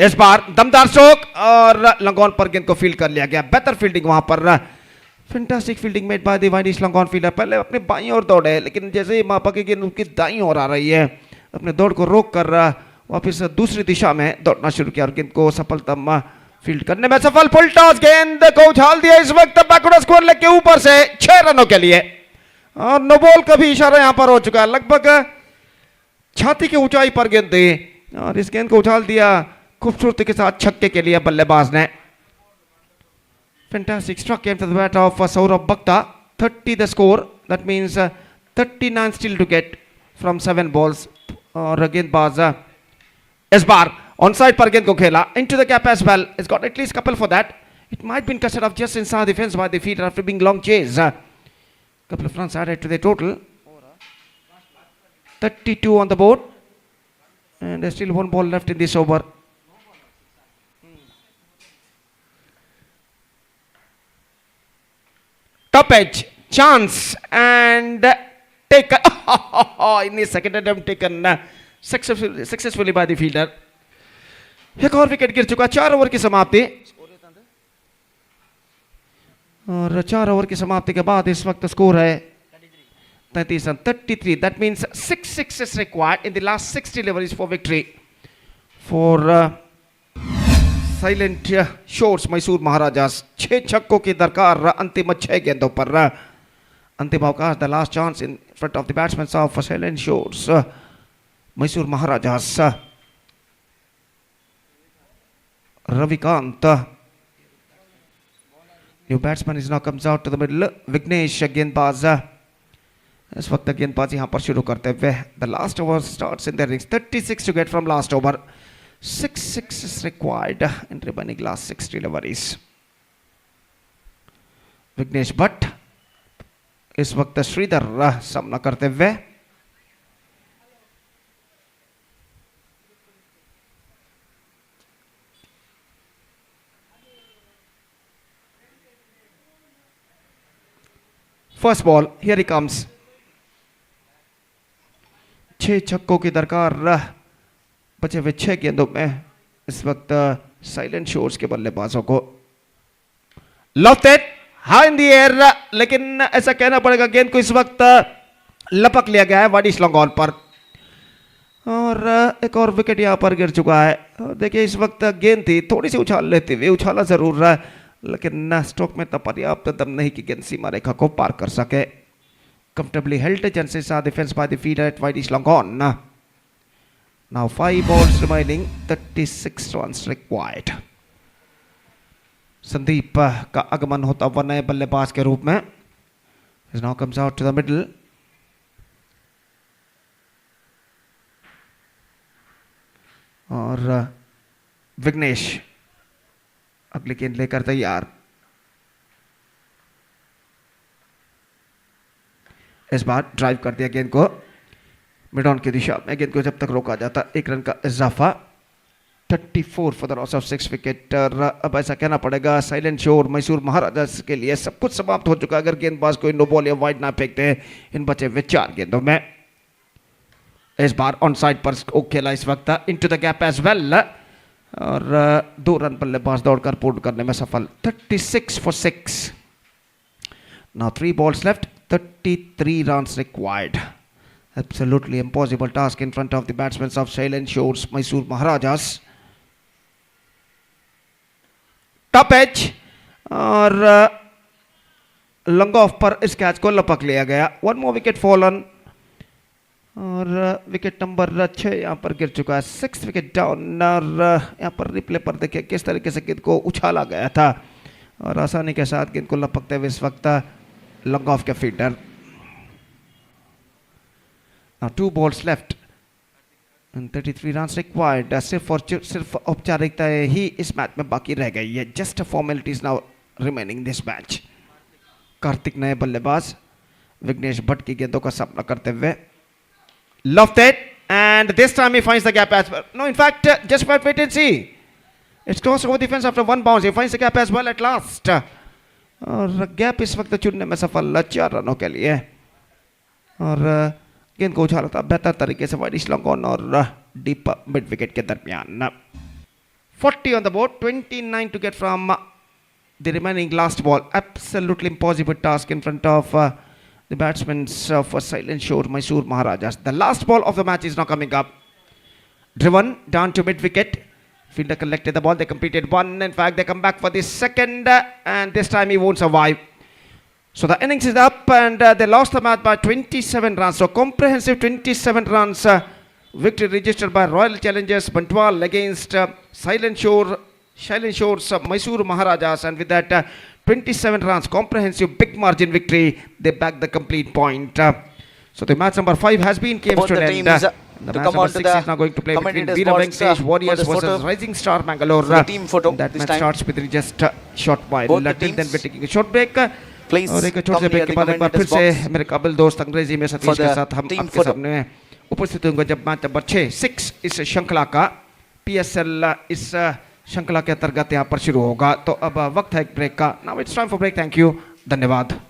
इस बार दमदार stroke और लंगॉन पर गेंद को फील्ड कर लिया गया। बेहतर फील्डिंग वहां पर, fantastic fielding made by the widish long on fielder. पहले अपने बाईं ओर दौड़े, लेकिन जैसे ही मापा की गेंद उनकी दाईं ओर आ रही है, अपने दौड़ को रोक कर वापिस दूसरी दिशा में दौड़ना शुरू किया और गेंद को सफलतम फील्ड करने में सफल। फुल टॉस, गेंद को उछाल दिया इस वक्त बैकवर्ड स्क्वायर लेग के ऊपर से 6 रनों के लिए, और नो बॉल का भी इशारा यहां पर हो चुका है। लगभग छाती की ऊंचाई पर गेंद थी और इस गेंद को उछाल दिया खूबसूरती के साथ छक्के के लिए बल्लेबाज ने। Fantastic stroke came to the bat of Saurabh Bakhta. 30 the score, that means 39 still to get from 7 balls. और गेंदबाज इस बार ऑन साइड पर गेंद को खेला into the gap as well, it's got at least couple for that, it might been cut off just inside the fence by the fielder after being long chase. couple of runs added to the total, 32 on the board and there's still 1 ball left in this over। Top edge chance and taken in the second attempt, taken successfully by the fielder। एक और wicket गिर चुका। 4 over की समाप्ति, और 4 over की समाप्ति के बाद इस वक्त स्कोर है 33 run 33। That means 6 sixes required in the last 6 deliveries for victory for Silent Shores Mysore Maharajas. 6 छक्कों की दरकार अंतिम 6 गेंदों पर। अंतिम अवकाश, the last chance in front of the batsman of Silent Shores Mysore Maharajas. Ravikant, new batsman is now comes out to the middle. Vignesh गेंदबाज इस वक्त गेंदबाजी यहां पर शुरू करते हुए। The last over starts in the innings, 36 to get from last over, 6 sixes required in remaining last 6 deliveries। Vighnesh Bhatt इस वक्त श्रीधर सामना करते हुए। First ball, here he comes. 6 छक्कों की दरकार बचे हुए 6 गेंदों में इस वक्त साइलेंट शोर्स के बल्लेबाजों को। Lofted high in the air, लेकिन ऐसा कहना पड़ेगा गेंद को इस वक्त लपक लिया गया है वाडिश लॉन्गॉन पर, और एक और विकेट यहां पर गिर चुका है। और देखिए इस वक्त गेंद थी, थोड़ी सी उछाल लेते हुए, उछाला जरूर रहा है, लेकिन स्ट्रोक में इतना पर्याप्त दम नहीं कि गेंद सीमा रेखा को पार कर सके। Comfortably held chances are defense by the fielder at Whitish Longon। Now 5 balls remaining, 36 runs required। Sandeep का आगमन होता हुआ नए बल्लेबाज के रूप में। He now comes out to the middle। और विघ्नेश अगली गेंद लेकर तैयार। इस बार ड्राइव कर दिया गेंद को मिड ऑन की दिशा में। गेंद को जब तक रोका जाता 1 रन का इजाफा। 34 for the loss of 6 wicket. अब ऐसा कहना पड़ेगा साइलेंट शोर मैसूर महाराजास के लिए सब कुछ समाप्त हो चुका है अगर गेंदबाज कोई नो बॉल या वाइड ना फेंकते हैं इन बचे हुए 4 गेंदों में। इस बार ऑन साइड पर खेला इस वक्त into the gap as well, और 2 रन बल्लेबाज दौड़कर पूर्ण करने में सफल। 36 for 6। Now 3 balls left, 33 runs required। Absolutely impossible task in front of the batsmen of Silent Shores Mysore Maharajas। Top edge और लॉन्ग ऑफ पर इस कैच को लपक लिया गया। 1 more wicket fallen, और विकेट नंबर 6 यहाँ पर गिर चुका है। 6th wicket down. और यहाँ पर रिप्ले पर देखिए किस तरीके से गेंद को उछाला गया था और आसानी के साथ गेंद को लपकते हुए इस वक्त लॉन्ग ऑफ के fielder. 2 balls left, And 33 runs required. सिर्फ औपचारिकता ही इस मैच में बाकी रह गई है. Just formalities now remaining in this match. Kartik नए बल्लेबाज विघ्नेश भट्ट की गेंदों का सामना करते हुए. Lofted, and this time he finds the gap as well. No, in fact, just wait and see. It's close over defense after one bounce. He finds the gap as well at last. और gap इस वक्त चुनने में सफल 4 रनों के लिए. और गेंद को उछाला था बेहतर तरीके से वाइड लॉन्ग ऑन और डीप मिड विकेट के दरमियान. 40 on the board, 29 to get from the remaining last ball. Absolutely impossible task in front of the batsmen of Silent Shore, Mysore Maharajas. The last ball of the match is now coming up. Driven down to mid wicket. Fielder collected the ball. They completed one. In fact, they come back for the second, and this time he won't survive. So the innings is up, and they lost the match by 27 runs. So comprehensive 27 runs victory registered by Royal Challengers Bantwal against Silent Shore's Mysore Maharajas, and with that 27 runs, comprehensive big margin victory, they back the complete point. So the match number 5 has been came to an end. The match number 6 is now going to play between Vira Wenesh Warriors versus Rising Star Mangalore. The team photo that this match time. starts with just a short while. Both the Till then teams. we're taking a short break. Please और एक छोटे come से near break के the बाद एक बार फिर commentators' से मेरे काबिल दोस्त अंग्रेजी में For सतीश के the साथ हम team आपके photo. सामने उपस्थित होंगे जब मैच नंबर 6 इस श्रृंखला का PSL इस श्रृंखला के अंतर्गत यहाँ पर शुरू होगा. तो अब वक्त है एक ब्रेक का. Now it's time for break. Thank you. धन्यवाद.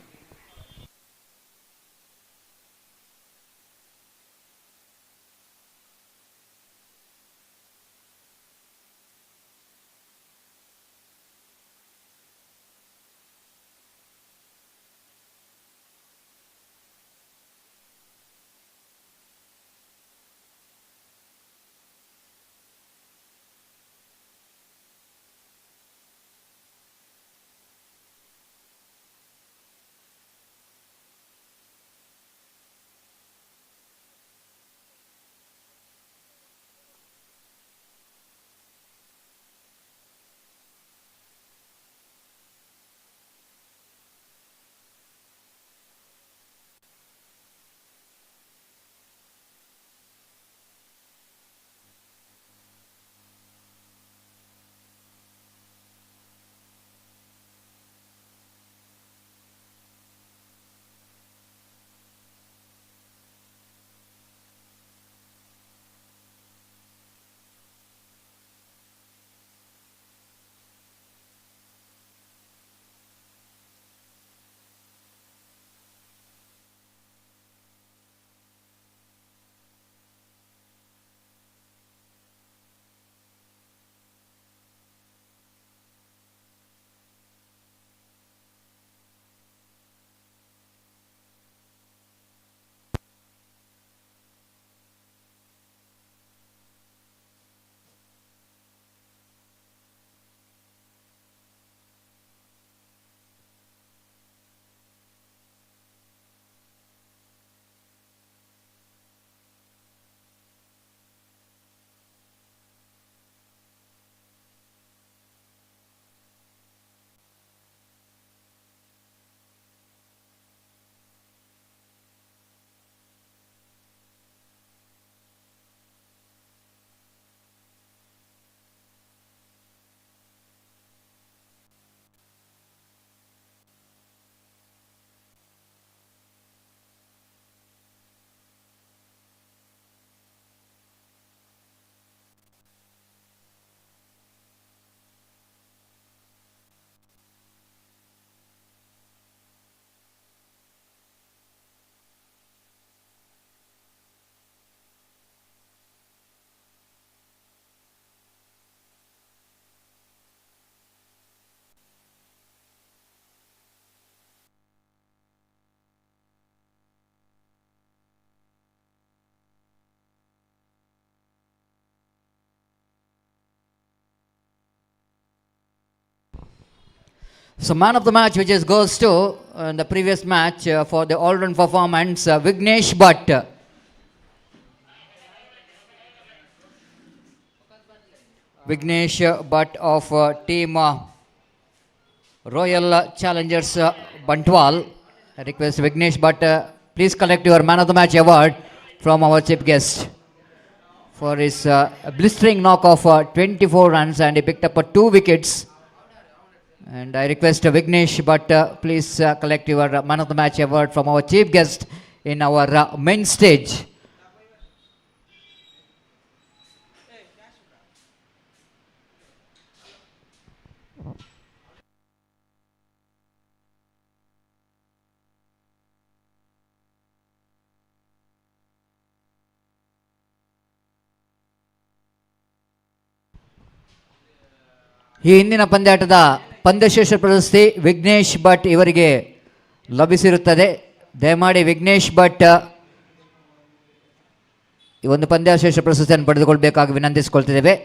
So man of the match which is goes to the previous match for the all-round performance Vignesh Bhatt. Vignesh Bhatt of team Royal Challengers Bantwal. I request Vignesh Bhatt please collect your man of the match award from our chief guest for his blistering knock of 24 runs, and he picked up 2 wickets. And I request Vignesh, but please collect your man of the match award from our chief guest in our main stage. ಈ ಹಿಂದಿನ ಪಂದ್ಯಾಟದ ಪಂದ್ಯಶ್ರೇಷ್ಠ ಪ್ರಶಸ್ತಿ ವಿಘ್ನೇಶ್ ಭಟ್ ಇವರಿಗೆ ಲಭಿಸಿರುತ್ತದೆ. ದಯಮಾಡಿ ವಿಘ್ನೇಶ್ ಭಟ್ ಈ ಒಂದು ಪಂದ್ಯಶ್ರೇಷ್ಠ ಪ್ರಶಸ್ತಿಯನ್ನು ಪಡೆದುಕೊಳ್ಬೇಕಾಗಿ ವಿನಂತಿಸಿಕೊಳ್ತಿದ್ದೇವೆ.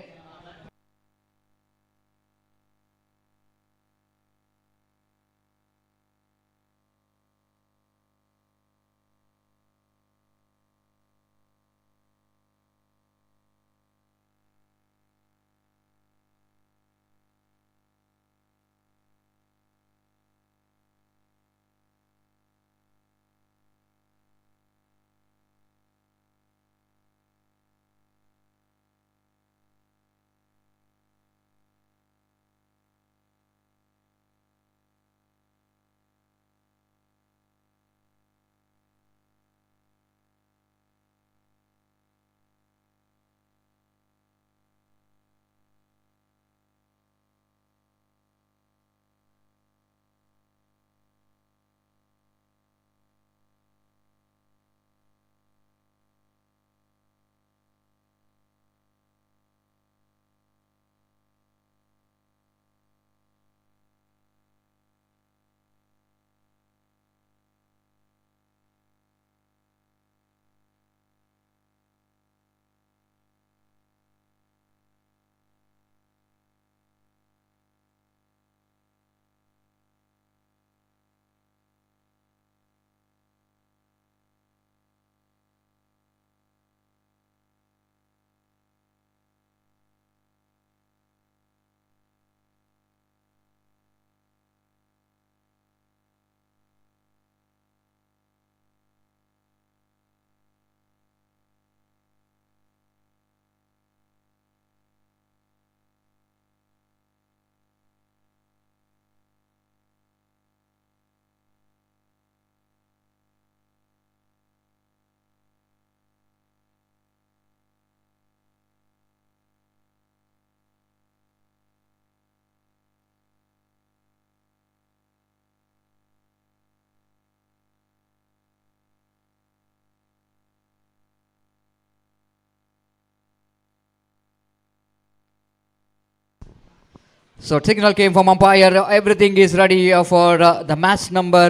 So signal came from umpire. Everything is ready for the match number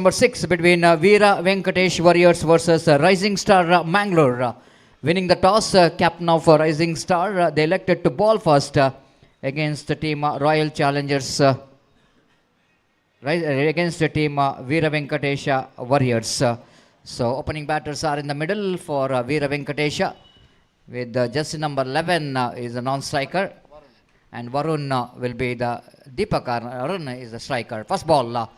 6 between Vira Venkatesh Warriors versus Rising Star Mangalore. Winning the toss, captain of Rising Star, they elected to ball first against the team Royal Challengers. Against the team Vira Venkatesh Warriors. So opening batters are in the middle for Vira Venkatesh. With jersey number 11 is a non-striker, and Varun will be the Deepakar. Varun is the striker. First ball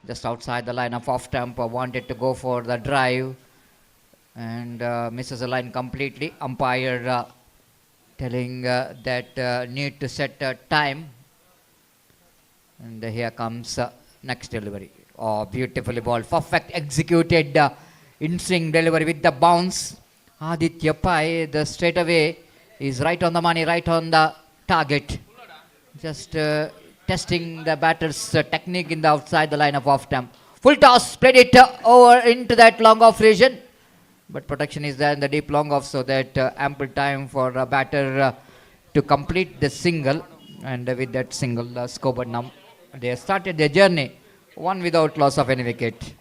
just outside the line of off-stump, wanted to go for the drive and misses the line completely. Umpire telling that need to set time, and here comes next delivery. Oh, beautifully ball, perfect executed in-swing delivery with the bounce. Aditya Pai, the straightaway is right on the money, right on the target. Just testing the batter's technique in the outside the line of off-stump. Full toss, played it over into that long off region. But protection is there in the deep long off, so that ample time for a batter to complete the single. And with that single, scoreboard now, they started their journey, one without loss of any wicket.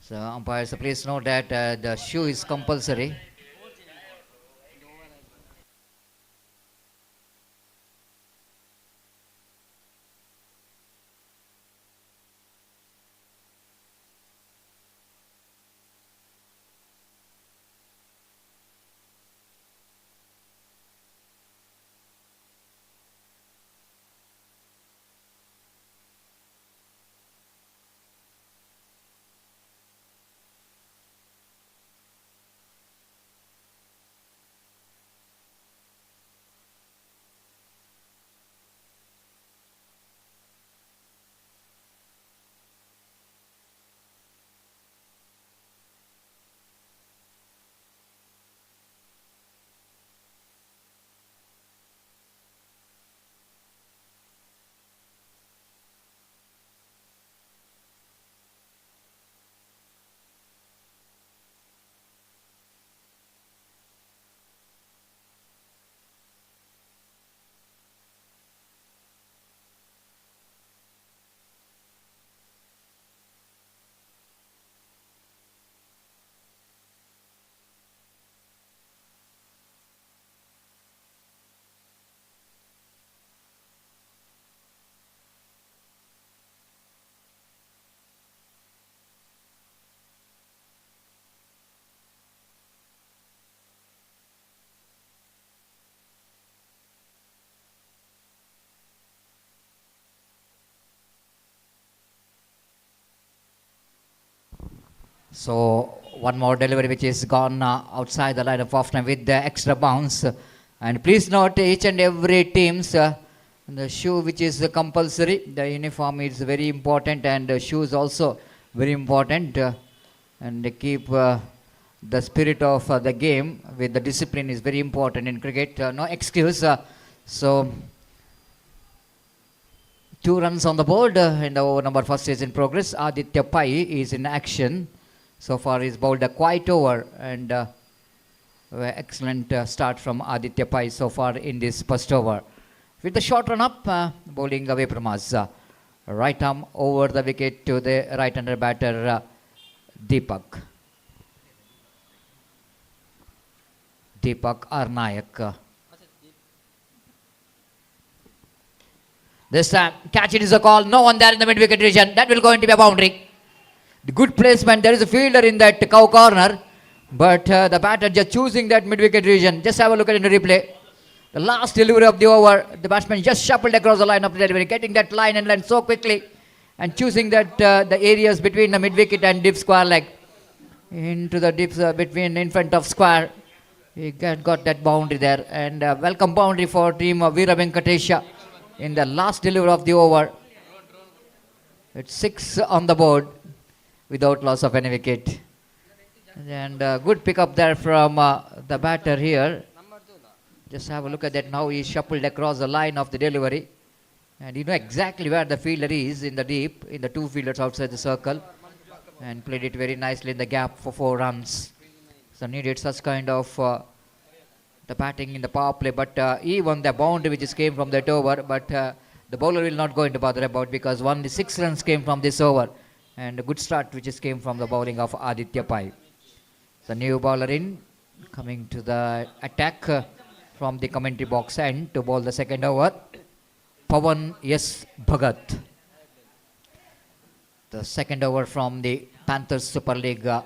So umpires, please note that the shoe is compulsory. So one more delivery which is gone outside the line of off time with the extra bounce. And please note each and every team's the shoe which is compulsory. The uniform is very important and shoes also very important. And keep the spirit of the game with the discipline is very important in cricket. No excuse. So 2 runs on the board and the over number first is in progress. Aditya Pai is in action. So far he's bowled a quiet over and excellent start from Aditya Pai so far in this first over. With the short run up, bowling away from us. Right arm over the wicket to the right-hander batter Deepak. Deepak Arnayak. This time, catch it is a call. No one there in the mid-wicket region. That will go into a boundary. The good placement. There is a fielder in that cow corner. But the batter just choosing that mid-wicket region. Just have a look at it in the replay. The last delivery of the over. The batsman just shuffled across the line of the delivery. Getting that line and length so quickly. And choosing that the areas between the mid-wicket and deep square leg. Into the deep between in front of square. He got that boundary there. And welcome boundary for team Vira Wenesh in the last delivery of the over. It's 6 on the board without loss of any wicket. And good pick up there from the batter here. Just have a look at that. Now he shuffled across the line of the delivery. And you know exactly where the fielder is in the deep, in the 2 fielders outside the circle. And played it very nicely in the gap for 4 runs. So needed such kind of the batting in the power play. But even the boundary which came from that over. But the bowler will not go into bother about because only 6 runs came from this over. And a good start which came from the bowling of Aditya Pai. The new bowler in, coming to the attack from the commentary box end to bowl the second over. Pawan S. Bhagat. The second over from the Panthers Super League at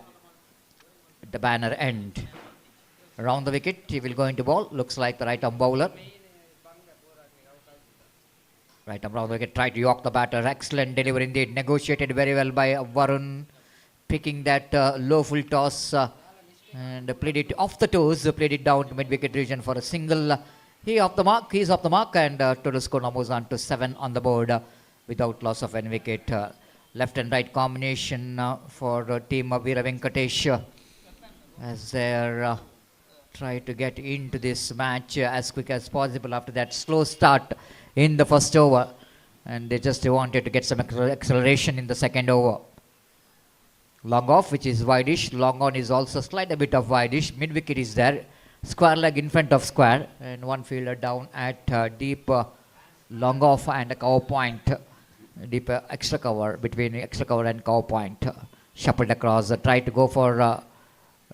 the banner end. Around the wicket, he will go into ball. Looks like the right arm bowler. Right arm round the wicket, tried to york the batter. Excellent delivery indeed. Negotiated very well by Varun. Picking that low full toss. And played it off the toes, played it down to mid-wicket region for a single. He's off the mark and total score now moves on to 7 on the board without loss of any wicket. Left and right combination for team of Vira Wenesh as they try to get into this match as quick as possible after that slow start in the first over. And they just wanted to get some acceleration in the second over. Long off, which is wideish. Long on is also slight a bit of wideish. Mid wicket is there. Square leg in front of square. And one fielder down at deep long off and a cover point. Deep extra cover between extra cover and cover point. Shuffled across. Tried to go for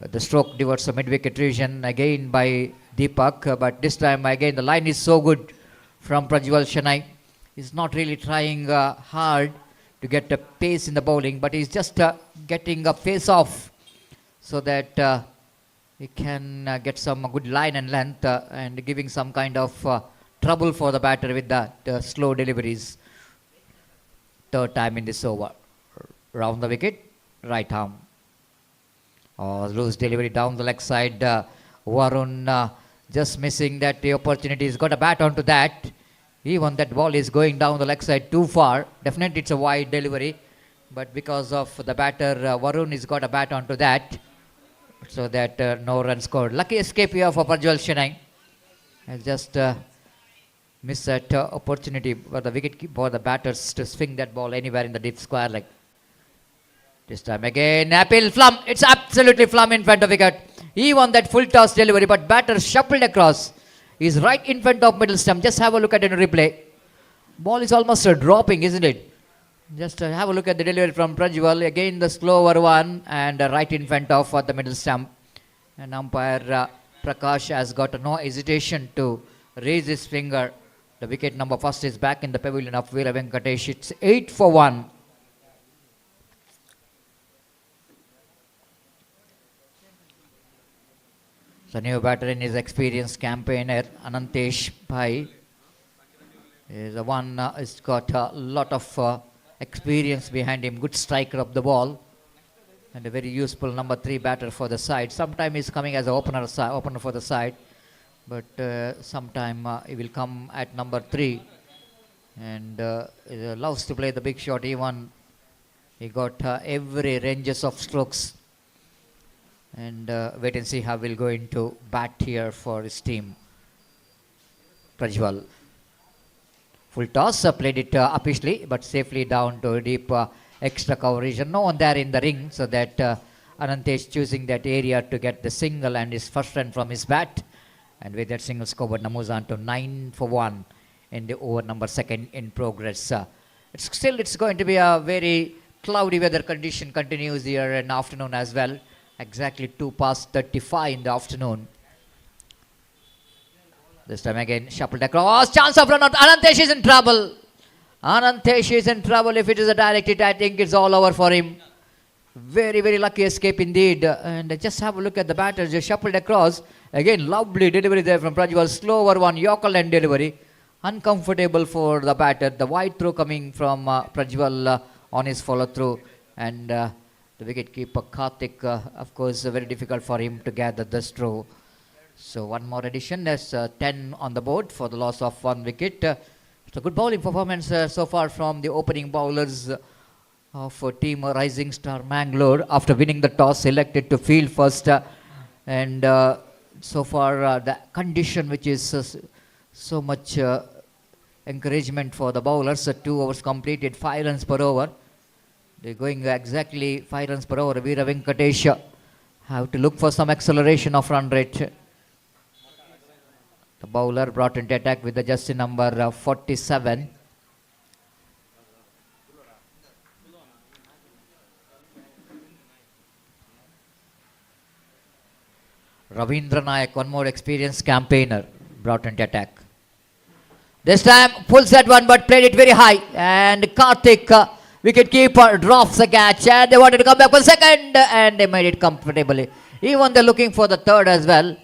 the stroke towards the mid wicket region again by Deepak. But this time again the line is so good from Prajwal Shenoy. He's not really trying hard to get a pace in the bowling, but he's just getting a face off so that he can get some good line and length and giving some kind of trouble for the batter with the slow deliveries. Third time in this over. Round the wicket, right arm. Loose delivery down the leg side. Varun just missing that the opportunity. He's got a bat onto that. Even that ball is going down the leg side too far. Definitely it's a wide delivery. But because of the batter, Varun has got a bat onto that. So that no run scored. Lucky escape here for Prajwal Shenoy. Has just missed that opportunity for the wicket for the batters to swing that ball anywhere in the deep square leg. This time again, apple flum. It's absolutely flum in front of wicket. He won that full toss delivery, but batter shuffled across. He's right in front of middle stump. Just have a look at it in replay. Ball is almost dropping, isn't it? Just have a look at the delivery from Prajwal. Again the slower one and right in front of the middle stump. And umpire Prakash has got no hesitation to raise his finger. The wicket number first is back in the pavilion of Vira Wenesh. It's 8 for 1. The new batter in his experienced campaigner, Anantesh Bhai, is the one who's got a lot of experience behind him. Good striker of the ball. and a very useful number 3 batter for the side. Sometime he's coming as an opener for the side, but sometime he will come at number 3, and he loves to play the big shot. Even he got every ranges of strokes, and wait and see how we'll go into bat here for his team. Prajwal. Full toss, played it uppishly, but safely down to deep extra coverage. And no one there in the ring, so that Anantesh choosing that area to get the single and his first run from his bat. And with that single score, now moves on to 9 for 1 in the over number 2 in progress. It's going to be a very cloudy weather condition continues here in the afternoon as well. Exactly 2 past 35 in the afternoon. This time again, shuffled across. Chance of run out. Anantesh is in trouble. Anantesh is in trouble. If it is a direct hit, I think it's all over for him. Very, very lucky escape indeed. And just have a look at the batters. Just shuffled across. Again, lovely delivery there from Prajwal. Slower one, Yorker and delivery. Uncomfortable for the batter. The wide throw coming from Prajwal on his follow through. And the wicket keeper Karthik, of course, very difficult for him to gather this throw. So one more addition. There's 10 on the board for the loss of 1 wicket. It's a good bowling performance so far from the opening bowlers of team Rising Star Mangalore. After winning the toss, elected to field first. And so far the condition, which is so much encouragement for the bowlers. 2 overs completed, 5 runs per over. They're going exactly 5 runs per over. Vira Wenesh have to look for some acceleration of run rate. The bowler brought into attack with the jersey number 47. Ravindra Nayak, one more experienced campaigner, brought into attack. This time pulls that one, but played it very high. And Karthik, wicket keeper, drops the catch. And they wanted to come back for second, and they made it comfortably. Even they're looking for the third as well.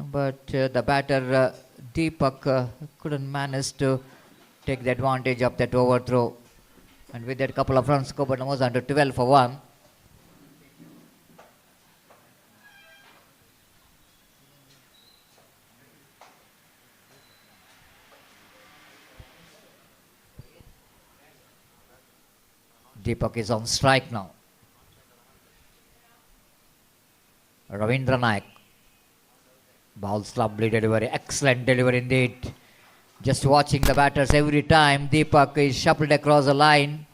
But the batter Deepak couldn't manage to take the advantage of that overthrow. And with that couple of runs scored, was under 12 for 1. Deepak is on strike now. Ravindra Nayak. Bowls lovely delivery, excellent delivery indeed. Just watching the batters every time. Deepak is shuffled across the line.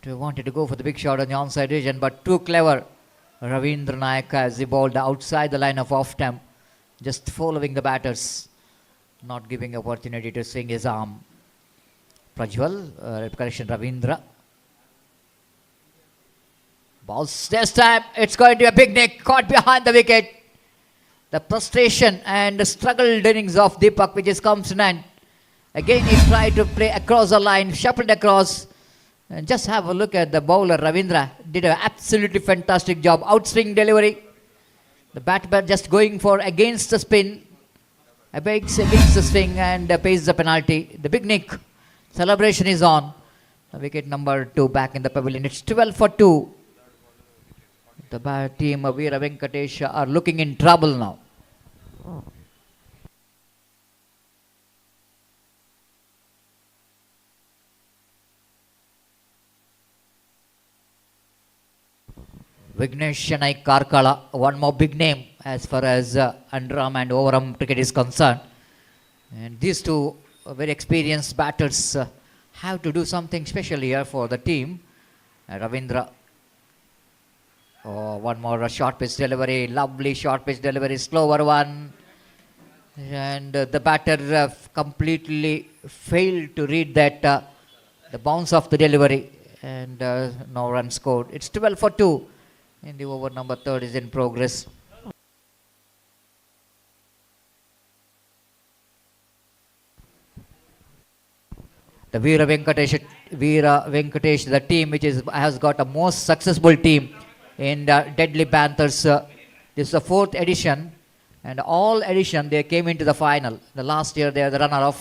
Wanted to go for the big shot on the onside region, but too clever. Ravindra Nayak as he bowled outside the line of off stump, just following the batters, not giving opportunity to swing his arm. Prajwal, correction, Ravindra. Balls this time, it's going to be a big nick, caught behind the wicket. The frustration and the struggled innings of Deepak, which is comes to an end. Again, he tried to play across the line, shuffled across. And just have a look at the bowler, Ravindra. Did an absolutely fantastic job. Outswing delivery. The batter just going for against the spin. Against the swing and pays the penalty. The big nick. Celebration is on. The wicket number 2 back in the pavilion. It's 12 for 2. The team of Vira Wenesh are looking in trouble now. Vignesh Chennai Karkala, one more big name as far as Underarm and Overarm cricket is concerned. And these two very experienced batters have to do something special here for the team. Ravindra. Oh, one more short pitch delivery, lovely short pitch delivery, slower one. And the batter completely failed to read that, the bounce of the delivery, and no run scored. It's 12 for 2 in the over number 3 is in progress. The Vira Wenesh, the team which has got a most successful team in the Deadly Panthers. This is the 4th edition, and all edition they came into the final. The last year they are the runner-up,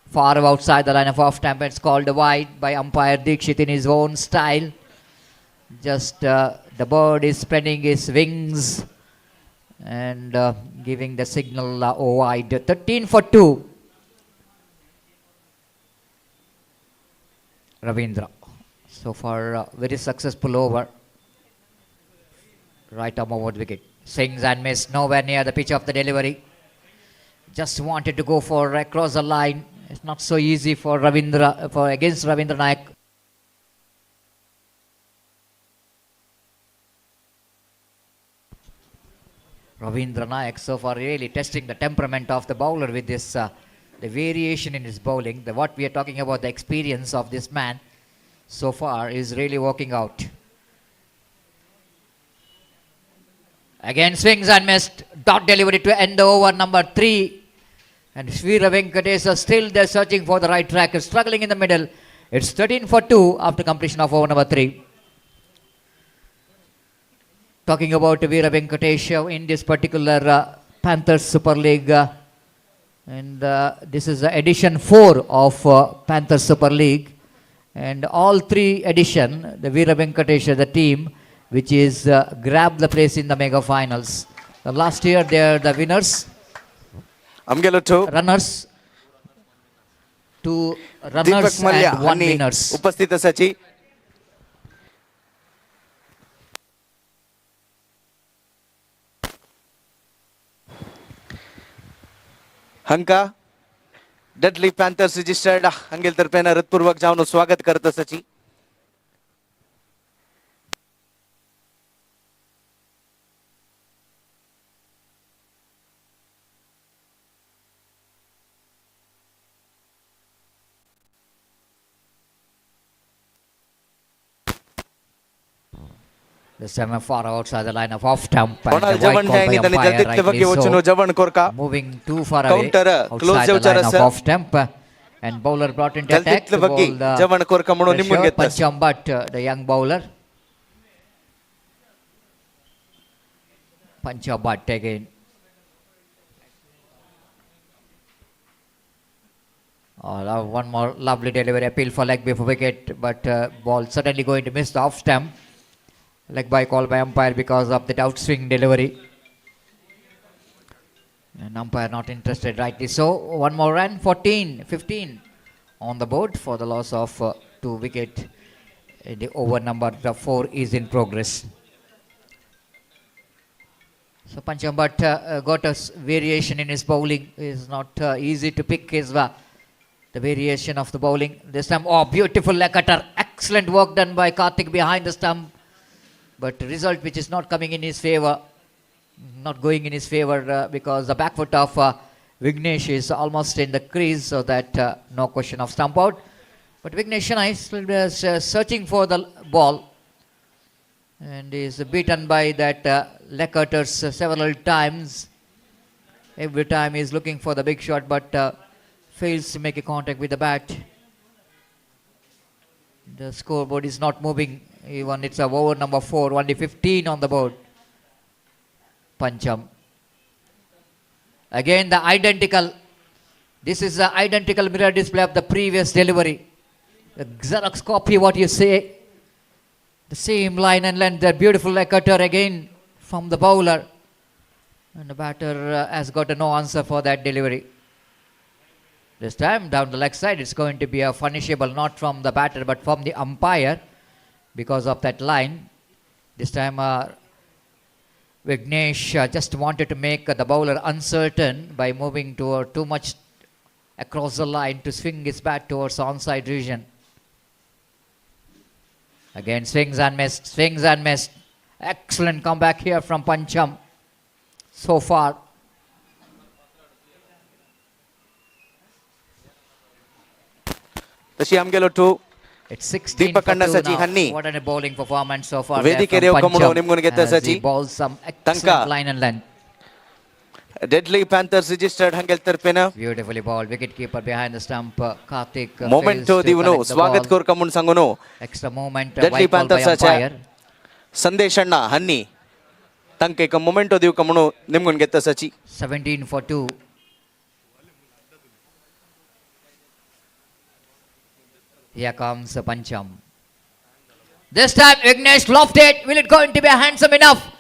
far outside the line of off stump. It's called wide by umpire Dikshit in his own style. Just the bird is spreading his wings and giving the signal wide. 13 for 2. Ravindra. So far, very successful over. Right arm over the wicket. Swings and miss. Nowhere near the pitch of the delivery. Just wanted to go for across the line. It's not so easy for Ravindra, for against Ravindra Nayak. Ravindra Nayak so far really testing the temperament of the bowler with this the variation in his bowling. What we are talking about, the experience of this man so far is really working out. Again swings and missed. Dot delivery to end the over number 3. And Vira Wenesh still there searching for the right track, struggling in the middle. It's 13 for 2 after completion of over number 3. Talking about Vira Wenesh in this particular Panthers Super League. And this is edition 4 of Panthers Super League. And all 3 edition, the Vira Wenesh, the team which is grabbed the place in the mega finals. Last year they are the winners. Runners. 2 runners and 1 winners. ಉಪಸ್ಥಿತ ಸಚಿ हंका Deadly Panthers registered हंगेल तर्फे हृदयपूर्वक जाऊन स्वागत करत सची The 7 far outside the line of off stump. कोणाल जवण हँगी तने जल्दी बघी वचनो जवण कोरका moving too far away counter close outside the line of sir. off stump. And bowler brought into attack. जल्दी बघी जवण कोरका म्हणून निमून घेतलं. Pancham Bhatt, the young bowler. Pancham Bhatt again. One more lovely delivery, appeal for leg before wicket, but ball certainly going to miss the off stump. Leg by call by umpire because of that outswing delivery. And umpire not interested, rightly so. One more run, 15 on the board for the loss of 2 wicket. The over number 4 is in progress. So Pancham Bhatt got a variation in his bowling. It's not easy to pick his the variation of the bowling. This time, beautiful leg cutter. Excellent work done by Karthik behind the stump. But result which is not coming in his favor. Not going in his favor because the back foot of Vignesh is almost in the crease, so that no question of stump out. But Vignesh is searching for the ball and is beaten by that leg cutters several times. Every time he is looking for the big shot, but fails to make a contact with the bat. The scoreboard is not moving. Even it's over number 4, only 15 on the board. Pancham. Again the identical. This is the identical mirror display of the previous delivery. The Xerox copy, what you say. The same line and length. The beautiful leg cutter again from the bowler. And the batter has got no answer for that delivery. This time down the leg side, it's going to be a punishable, not from the batter but from the umpire because of that line. This time Vignesh just wanted to make the bowler uncertain by moving too much across the line to swing his bat towards the onside region. Again swings and missed. Excellent comeback here from Pancham so far. तशी आमगेलो to It's 16 Deepak for Khanda 2 Sachi now. Honey What a bowling performance so far वेदी there के from rev कमुनो Pancham निमगुन घेतला as he सची bowls some तंका. excellent line and length. Deadly Panthers registered हंगेल तर्फे Beautifully bowled. Wicket keeper behind the stump. Karthik moment fails to दिवनो collect the स्वागत ball. कोर कमुन सांगुनो Extra moment डेडली wide ball by पॅन्थर्सच्या umpire. संदेश अण्णा हन्नी तंके का मोमेंटो दिव कमुनो निमगुन घेतला सची 17 for 2. Here comes Pancham. This time Vignesh lofted. Will it going to be handsome enough?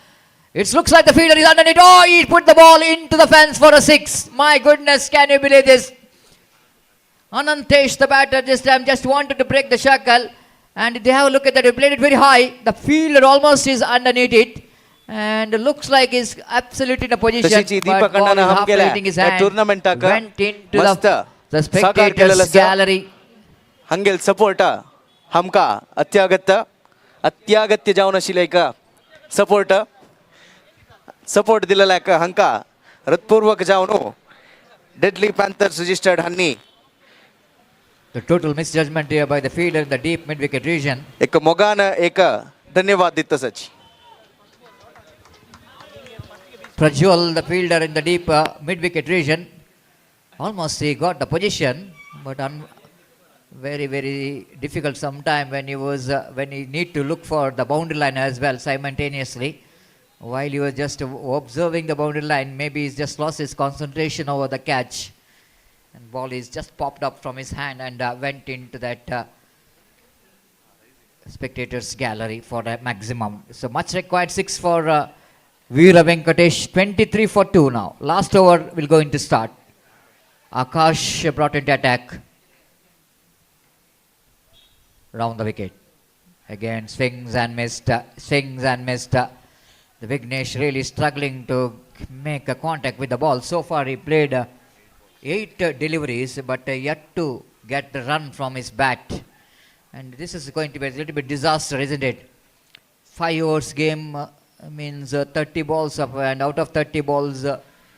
It looks like the fielder is underneath. Oh, he put the ball into the fence for a 6. My goodness, can you believe this? Anantesh, the batter, this time just wanted to break the shackle. And if they have a look at that, he played it very high. The fielder almost is underneath it. And looks like he's absolutely in a position. तशीची But Deepak ball is अण्णानं हम halfway केल्या hitting his या hand. टुर्नामेंटाक Went into मस्त the साकार spectators केलेलं आसा. gallery. हंगेल support हमका अत्यागत्य जावन आशिल्लें एक सपोर्ट दिलेला एक हंका हृतपूर्वक जावन डेडली पॅन्थर्स रजिस्टर्ड हन्नी The total misjudgment here by the fielder in the deep mid-wicket region. एक मोगान एक धन्यवाद दित्तसच. Prajwal, the fielder in the deep mid-wicket region, almost he got the position, but very, very difficult sometime when he need to look for the boundary line as well simultaneously. While he was just observing the boundary line, maybe he's just lost his concentration over the catch, and ball is just popped up from his hand and went into that spectators gallery for the maximum. So much required 6 for Vira Venkatesh, 23 for 2 now. Last over will go into start. Akash brought into attack. Round the wicket. Again swings and missed. The Vignesh really struggling to make a contact with the ball. So far he played 8 deliveries, but yet to get the run from his bat. And this is going to be a little bit disaster, isn't it? 5 overs game means 30 balls up, and out of 30 balls,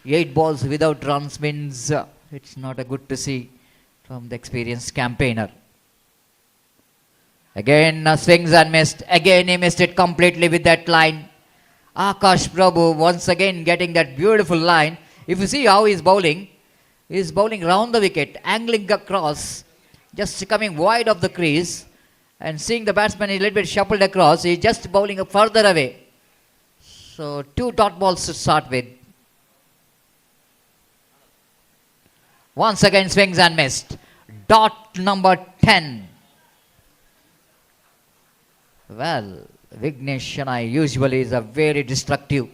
8 balls without runs means it's not a good to see from the experienced campaigner. Again swings and missed. Again he missed it completely with that line. Akash Prabhu once again getting that beautiful line. If you see how he's bowling round the wicket, angling across, just coming wide of the crease, and seeing the batsman is a little bit shuffled across. He's just bowling further away. So 2 dot balls to start with. Once again swings and missed. Dot number 10. Well, Vignesh and I usually is a very destructive.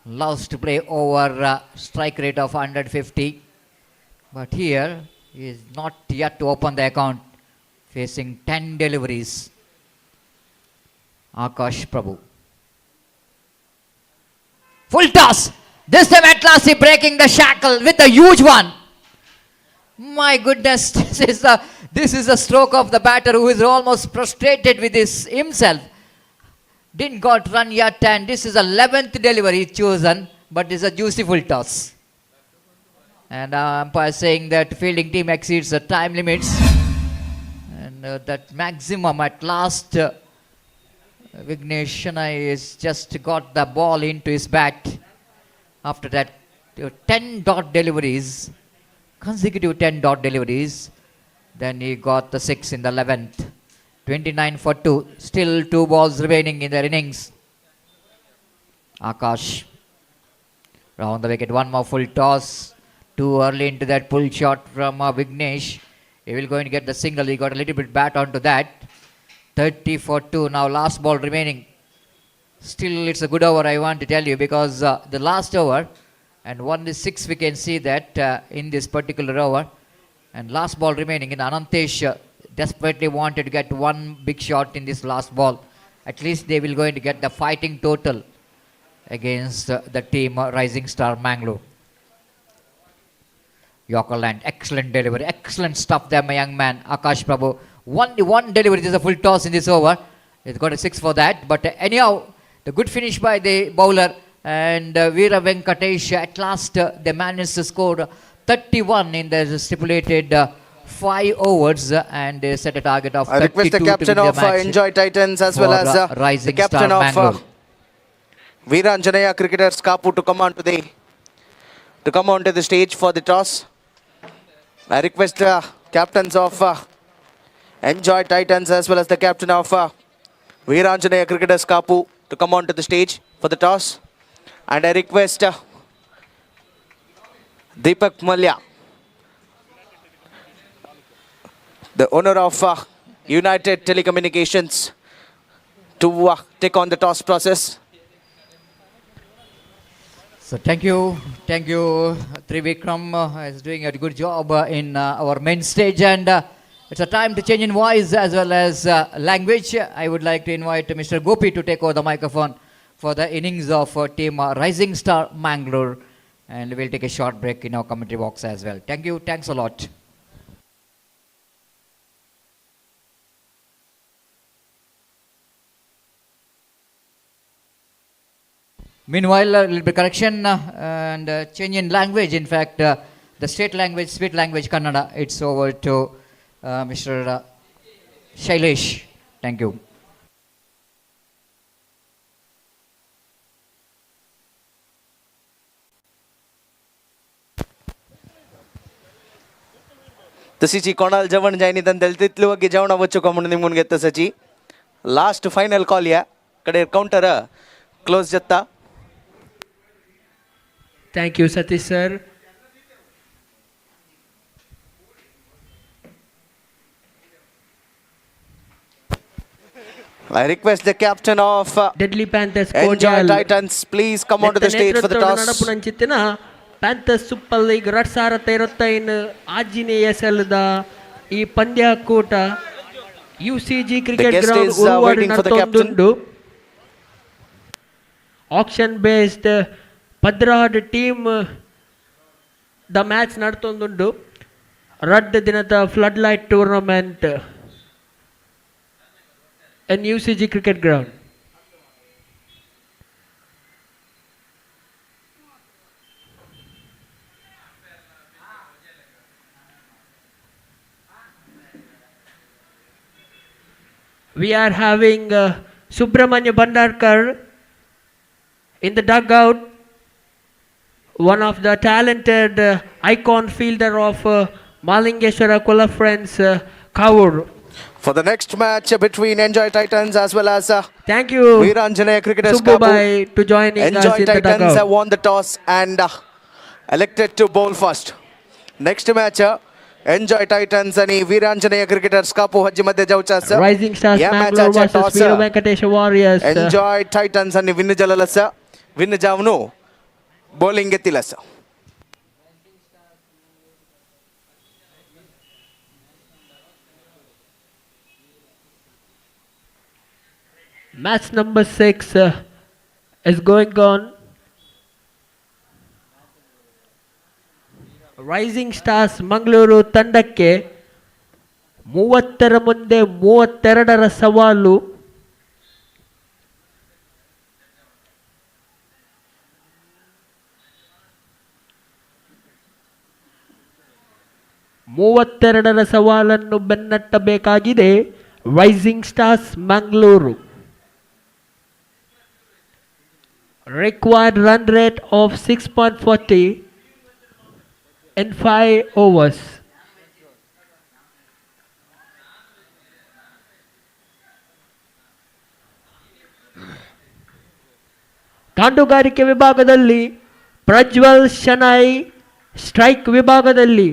Loves to play over strike rate of 150. But here he is not yet to open the account. Facing 10 deliveries. Akash Prabhu. Full toss. This time at last he breaking the shackle with a huge one. My goodness, this is a stroke of the batter who is almost frustrated with himself. Didn't got run yet, and this is 11th delivery chosen, but it's a juicy full toss. And umpire saying that fielding team exceeds the time limits. And that maximum at last, Vignesh Shannai has just got the ball into his bat. After that, 10 dot deliveries, consecutive 10 dot deliveries. Then he got the 6 in the 11th. 29 for 2. Still 2 balls remaining in their innings. Akash. Round the wicket. One more full toss. Too early into that pull shot from Vignesh. He will going to get the single. He got a little bit bat onto that. 30 for 2. Now last ball remaining. Still it's a good over, I want to tell you, because the last over and 1-6 we can see that in this particular over. And last ball remaining in Anantesh desperately wanted to get one big shot in this last ball. At least they will going to get the fighting total against the team Rising Star Mangalore. Yorker land, excellent delivery, excellent stuff there, my young man, Akash Prabhu. One delivery, this is a full toss in this over. He's got a 6 for that. But anyhow, the good finish by the bowler, and Vira Venkatesh at last they managed to score 31 in the stipulated 5 overs, and they set a target of 32. I request the captain of Enjoy Titans as well as the captain of Veeranjanaya Cricketers Kapu to come onto the stage for the toss. I request the captains of Enjoy Titans as well as the captain of Veeranjanaya Cricketers Kapu to come onto the stage for the toss. And I request Deepak Malya, the owner of United Telecommunications, to take on the toss process. So thank you, Trivikram is doing a good job in our main stage, and it's a time to change in voice as well as language. I would like to invite Mr. Gopi to take over the microphone for the innings of team Rising Star Mangalore, and we'll take a short break in our commentary box as well. Thank you, thanks a lot. Meanwhile, a little bit correction and change in language. In fact, the state language, sweet language, Kannada, it's over to Mr. Shailesh. Thank you. तशीची कोणाल जेवण जायनी तंदल तितली वगी जेवणा वच्चो कमण निमून घेत तसची last final call या कडे counter close जत्ता. Thank you, Satish sir. I request the captain of Deadly Panthers Enjoy Cordial. Titans, please come onto the stage for the toss. ನಡಪುನಂಚಿತ್ತಿನ Panthers super league 2025 ಆಂಜನೇಯಸಲ್ದ ಈ ಪಂದ್ಯಕೂಟ UCG cricket guest ground is, ಉರ್ವಾಡ್ waiting for the captain. ನಡತೊಂದುಂಡು action based ಪದ್ರಾಡ್ team ದ match ನಡತೊಂದುಂಡು ರಡ್ ದಿನದ flood light tournament in UCG cricket ground. We are having Subramanya Bandarkar in the dugout, one of the talented icon fielder of Malingeshwara Kola Friends Kavur. For the next match between Enjoy Titans as well as Thank you, Vira Cricketers Subbu bhai, to joining Enjoy us in the Titans dugout. have won the toss and elected to bowl first. Next match Enjoy Titans and Vira Cricketers Kapu Haji Madhya Jaucha sir. Rising Stars Yeah, match Mangalore acha versus toss, Vira Venkatesha Warriors. Enjoy Titans and Win Jalalasa Win Javnu bowling Getilasa. Match number 6 is going on. Rising stars Mangaluru ತಂಡಕ್ಕೆ 30ರ ಮುಂದೆ 32ರ ಸವಾಲು. ಮೂವತ್ತೆರಡರ ಸವಾಲನ್ನು ಬೆನ್ನಟ್ಟಬೇಕಾಗಿದೆ rising stars Mangaluru. Required run rate of 6.40 in 5 overs. ತಾಂಡುಗಾರಿಕೆ ವಿಭಾಗದಲ್ಲಿ ಪ್ರಜ್ವಲ್ ಶನೈ, ಸ್ಟ್ರೈಕ್ ವಿಭಾಗದಲ್ಲಿ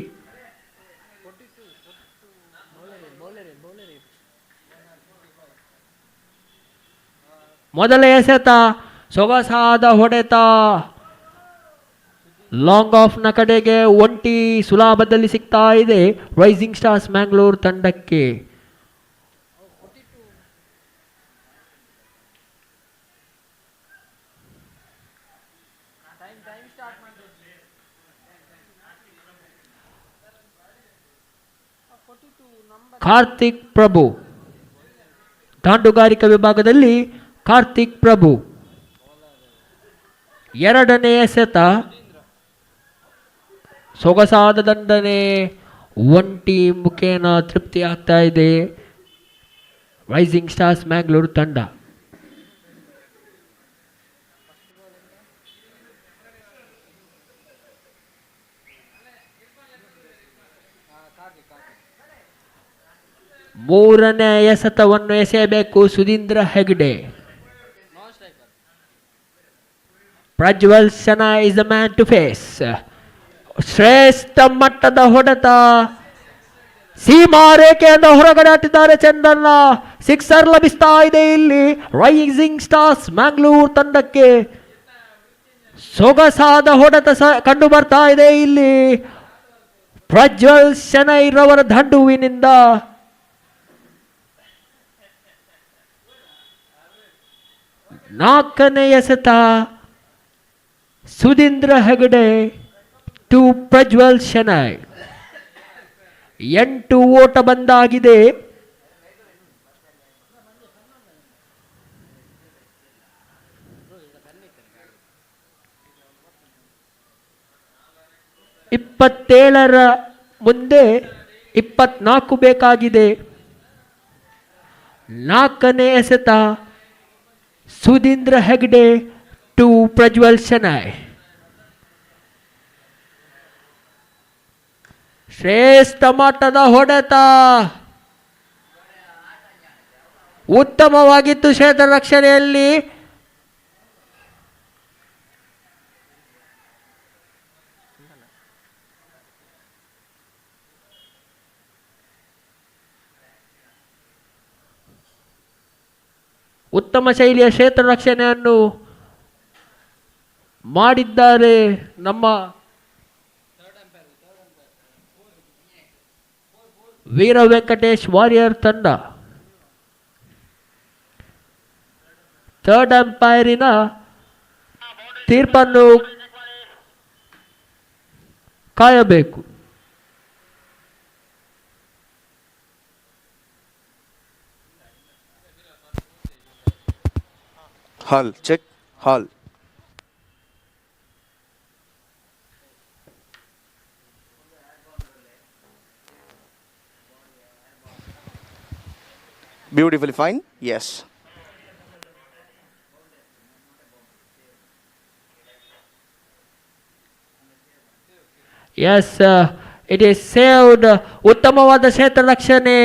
ಮೊದಲ ಎಸೆತ, ಸೊಗಸಾದ ಹೊಡೆತ, ಲಾಂಗ್ ಆಫ್ ನ ಕಡೆಗೆ ಒಂಟಿ ಸುಲಭದಲ್ಲಿ ಸಿಗ್ತಾ ಇದೆ ರೈಸಿಂಗ್ ಸ್ಟಾರ್ಸ್ ಮ್ಯಾಂಗ್ಳೂರ್ ತಂಡಕ್ಕೆ. ಕಾರ್ತಿಕ್ ಪ್ರಭು, ತಾಂಡುಗಾರಿಕಾ ವಿಭಾಗದಲ್ಲಿ ಕಾರ್ತಿಕ್ ಪ್ರಭು. ಎರಡನೇ ಎಸೆತ, ಸೊಗಸಾದ ದಂಡನೆ, ಒಂಟಿ ಮುಖೇನ ತೃಪ್ತಿ ಆಗ್ತಾ ಇದೆ ರೈಸಿಂಗ್ ಸ್ಟಾರ್ಸ್ ಮ್ಯಾಂಗ್ಳೂರ್ ತಂಡ. ಮೂರನೇ ಎಸೆತವನ್ನು ಎಸೆಯಬೇಕು Sudhindra Hegde. Prajwal Shenoy is the man to face. ಶ್ರೇಷ್ಠ ಮಟ್ಟದ ಹೊಡೆತ, ಸೀಮಾ ರೇಖೆಯಿಂದ ಹೊರಗಡೆ ಹಾಕಿದ್ದಾರೆ ಚೆಂಡನ್ನ. ಸಿಕ್ಸರ್ ಲಭಿಸ್ತಾ ಇದೆ ಇಲ್ಲಿ ರೈಸಿಂಗ್ ಸ್ಟಾರ್ಸ್ ಮ್ಯಾಂಗ್ಳೂರ್ ತಂಡಕ್ಕೆ. ಸೊಗಸಾದ ಹೊಡೆತ ಕಂಡು ಬರ್ತಾ ಇದೆ ಇಲ್ಲಿ ಪ್ರಜ್ವಲ್ ಶೆಣೈ ರವರ ದಂಡುವಿನಿಂದ. ನಾಲ್ಕನೇ ಎಸೆತ ಸುಧೀಂದ್ರ ಹೆಗಡೆ ಟು ಪ್ರಜ್ವಲ್ ಶೆಣೈ. 8 ಓಟ ಬಂದಾಗಿದೆ. ಇಪ್ಪತ್ತೇಳರ ಮುಂದೆ 24 ಬೇಕಾಗಿದೆ. ನಾಲ್ಕನೇ ಎಸೆತ ಸುಧೀಂದ್ರ ಹೆಗ್ಡೆ ಟು ಪ್ರಜ್ವಲ್ ಶೆಣೈ. ಶ್ರೇಷ್ಠ ಮಟ್ಟದ ಹೊಡೆತ, ಉತ್ತಮವಾಗಿತ್ತು ಕ್ಷೇತ್ರ ರಕ್ಷಣೆಯಲ್ಲಿ. ಉತ್ತಮ ಶೈಲಿಯ ಕ್ಷೇತ್ರ ರಕ್ಷಣೆಯನ್ನು ಮಾಡಿದ್ದಾರೆ ನಮ್ಮ ವೀರ ವೆಂಕಟೇಶ್ ವಾರಿಯರ್ ತಂಡ. ಥರ್ಡ್ ಅಂಪೈರಿನ ತೀರ್ಪನ್ನು ಕಾಯಬೇಕು. ಹಾಲ್ check, hall. Beautifully fine. Yes. Yes, it is saved. ಉತ್ತಮವಾದ ಕ್ಷೇತ್ರ ರಕ್ಷಣೆ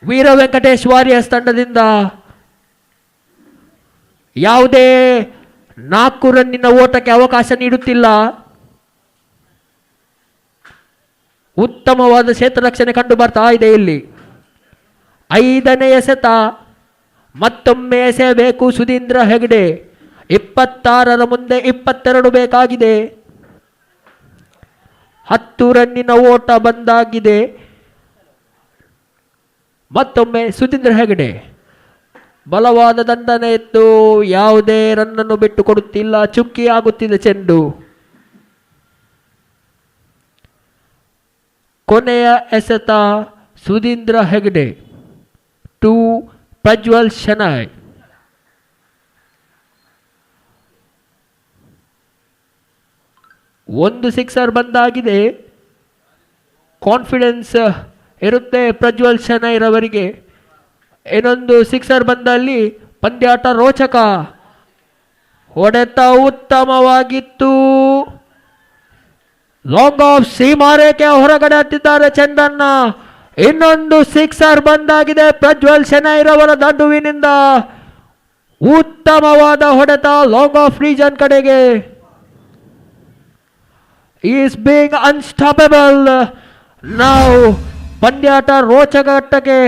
ವೀರ ವೆಂಕಟೇಶ್ ವಾರಿಯರ್ಸ್ ತಂಡದಿಂದ. ಯಾವುದೇ 4 ರನ್ನಿನ ಓಟಕ್ಕೆ ಅವಕಾಶ ನೀಡುತ್ತಿಲ್ಲ. ಉತ್ತಮವಾದ ಕ್ಷೇತ್ರ ರಕ್ಷಣೆ ಕಂಡು ಬರ್ತಾ ಇದೆ ಇಲ್ಲಿ. 5ನೇ ಎಸೆತ ಮತ್ತೊಮ್ಮೆ ಎಸೆಯಬೇಕು ಸುಧೀಂದ್ರ ಹೆಗ್ಡೆ. 26ರ ಮುಂದೆ 22 ಬೇಕಾಗಿದೆ. 10 ರನ್ನಿನ ಓಟ ಬಂದಾಗಿದೆ. ಮತ್ತೊಮ್ಮೆ ಸುಧೀಂದ್ರ ಹೆಗ್ಡೆ ಬಲವಾದ ದಂಡನೆ ಇತ್ತು. ಯಾವುದೇ ರನ್ನನ್ನು ಬಿಟ್ಟು ಕೊಡುತ್ತಿಲ್ಲ. ಚುಕ್ಕಿ ಆಗುತ್ತಿದೆ ಚೆಂಡು. ಕೊನೆಯ ಎಸೆತ ಸುಧೀಂದ್ರ ಹೆಗ್ಡೆ ಟು ಪ್ರಜ್ವಲ್ ಶೆಣೈ. ಒಂದು ಸಿಕ್ಸರ್ ಬಂದಾಗಿದೆ. ಕಾನ್ಫಿಡೆನ್ಸ್ ಇರುತ್ತೆ ಪ್ರಜ್ವಲ್ ಶೆಣೈ ರವರಿಗೆ. ಇನ್ನೊಂದು ಸಿಕ್ಸರ್ ಬಂದಲ್ಲಿ ಪಂದ್ಯಾಟ ರೋಚಕ. ಹೊಡೆತ ಉತ್ತಮವಾಗಿತ್ತು. ಲಾಂಗ್ ಆಫ್ ಸೀಮಾರೇಖೆ ಹೊರಗಡೆ ಹತ್ತಿದ್ದಾರೆ ಚೆಂಡನ್ನ. ಇನ್ನೊಂದು ಸಿಕ್ಸರ್ ಬಂದಾಗಿದೆ ಪ್ರಜ್ವಲ್ ಶೆಣೈ ರವರ ದಂಡುವಿನಿಂದ. ಉತ್ತಮವಾದ ಹೊಡೆತ ಲಾಂಗ್ ಆಫ್ ರೀಜನ್ ಕಡೆಗೆ. ಈಸ್ ಬೀಯಿಂಗ್ ಅನ್ಸ್ಟಾಪಬಲ್ ನಾವು. ಪಂದ್ಯಾಟ ರೋಚಕ ಘಟ್ಟಕ್ಕೆ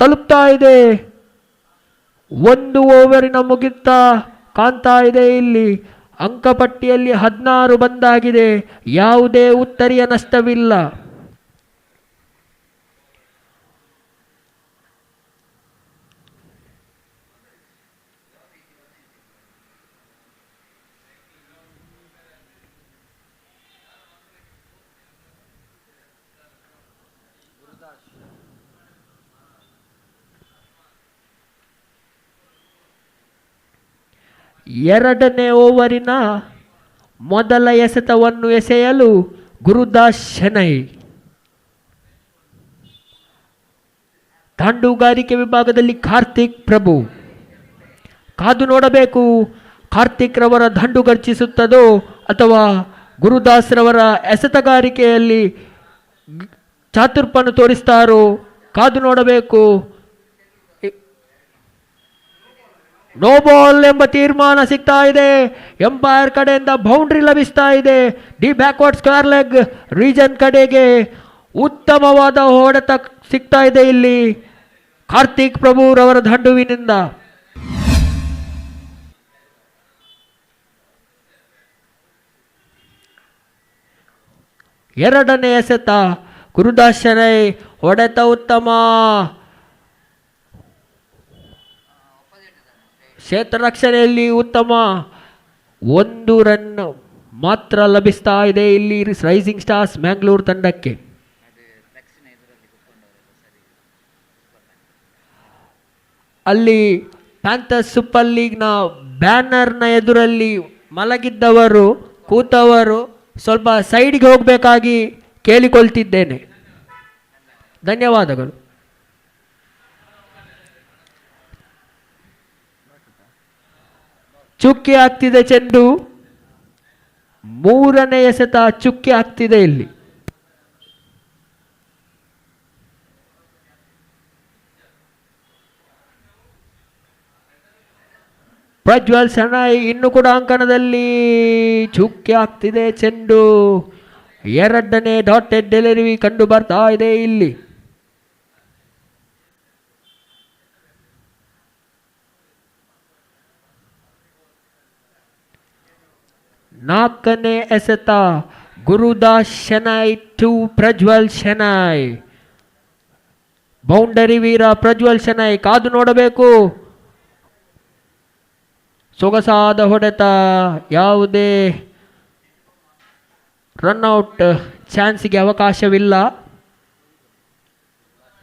ತಲುಪ್ತಾ ಇದೆ. 1 ಓವರಿನ ಮುಗಿತಾ ಕಾಣ್ತಾ ಇದೆ ಇಲ್ಲಿ. ಅಂಕಪಟ್ಟಿಯಲ್ಲಿ 16 ಬಂದಾಗಿದೆ. ಯಾವುದೇ ಉತ್ತರಿಯ ನಷ್ಟವಿಲ್ಲ. ಎರಡನೇ ಓವರಿನ ಮೊದಲ ಎಸೆತವನ್ನು ಎಸೆಯಲು ಗುರುದಾಸ್ ಶೆಣೈ. ದಾಂಡುಗಾರಿಕೆ ವಿಭಾಗದಲ್ಲಿ ಕಾರ್ತಿಕ್ ಪ್ರಭು. ಕಾದು ನೋಡಬೇಕು ಕಾರ್ತಿಕ್ ರವರ ದಂಡು ಗರ್ಜಿಸುತ್ತದೋ ಅಥವಾ ಗುರುದಾಸ್ ರವರ ಎಸೆತಗಾರಿಕೆಯಲ್ಲಿ ಚಾತುರ್ಪನ್ನು ತೋರಿಸ್ತಾರೋ. ಕಾದು ನೋಡಬೇಕು. ನೋ ಬಾಲ್ ಎಂಬ ತೀರ್ಮಾನ ಸಿಗ್ತಾ ಇದೆ. ಎಂಪೈರ್ ಕಡೆಯಿಂದ ಬೌಂಡ್ರಿ ಲಭಿಸ್ತಾ ಇದೆ. D backward square leg region ಕಡೆಗೆ. ಉತ್ತಮವಾದ ಹೊಡೆತ ಸಿಗ್ತಾ ಇದೆ ಇಲ್ಲಿ ಕಾರ್ತಿಕ್ ಪ್ರಭುರವರ ದಂಡುವಿನಿಂದ. ಎರಡನೇ ಎಸೆತ ಗುರುದಾಸ್ ಶೆಣೈ, ಹೊಡೆತ ಉತ್ತಮ, ಕ್ಷೇತ್ರ ರಕ್ಷಣೆಯಲ್ಲಿ ಉತ್ತಮ. 1 ರನ್ ಮಾತ್ರ ಲಭಿಸ್ತಾ ಇದೆ ಇಲ್ಲಿ ರೈಸಿಂಗ್ ಸ್ಟಾರ್ಸ್ ಮ್ಯಾಂಗ್ಳೂರ್ ತಂಡಕ್ಕೆ. ಅಲ್ಲಿ ಪ್ಯಾಂಥರ್ಸ್ ಸೂಪರ್ ಲೀಗ್ನ ಬ್ಯಾನರ್ನ ಎದುರಲ್ಲಿ ಮಲಗಿದ್ದವರು ಕೂತವರು ಸ್ವಲ್ಪ ಸೈಡ್ಗೆ ಹೋಗಬೇಕಾಗಿ ಕೇಳಿಕೊಳ್ತಿದ್ದೇನೆ. ಧನ್ಯವಾದಗಳು. ಚುಕ್ಕಿ ಆಗ್ತಿದೆ ಚೆಂಡು. 3ನೇ ಎಸೆತ ಚುಕ್ಕಿ ಆಗ್ತಿದೆ ಇಲ್ಲಿ. ಪ್ರಜ್ವಲ್ ಶೆಣೈ ಇನ್ನು ಕೂಡ ಅಂಕಣದಲ್ಲಿ. ಚುಕ್ಕಿ ಆಗ್ತಿದೆ ಚೆಂಡು. 2ನೇ ಡಾಟೆಡ್ ಡೆಲಿವರಿ ಕಂಡು ಬರ್ತಾ ಇದೆ ಇಲ್ಲಿ. ನಾಲ್ಕನೇ ಎಸೆತ ಗುರುದಾಸ್ ಶೆಣೈ ಟು ಪ್ರಜ್ವಲ್ ಶೆಣೈ. ಬೌಂಡರಿ ವೀರ ಪ್ರಜ್ವಲ್ ಶೆಣೈ ಕಾದು ನೋಡಬೇಕು. ಸೊಗಸಾದ ಹೊಡೆತ, ಯಾವುದೇ ರನ್ಔಟ್ ಚಾನ್ಸ್ಗೆ ಅವಕಾಶವಿಲ್ಲ.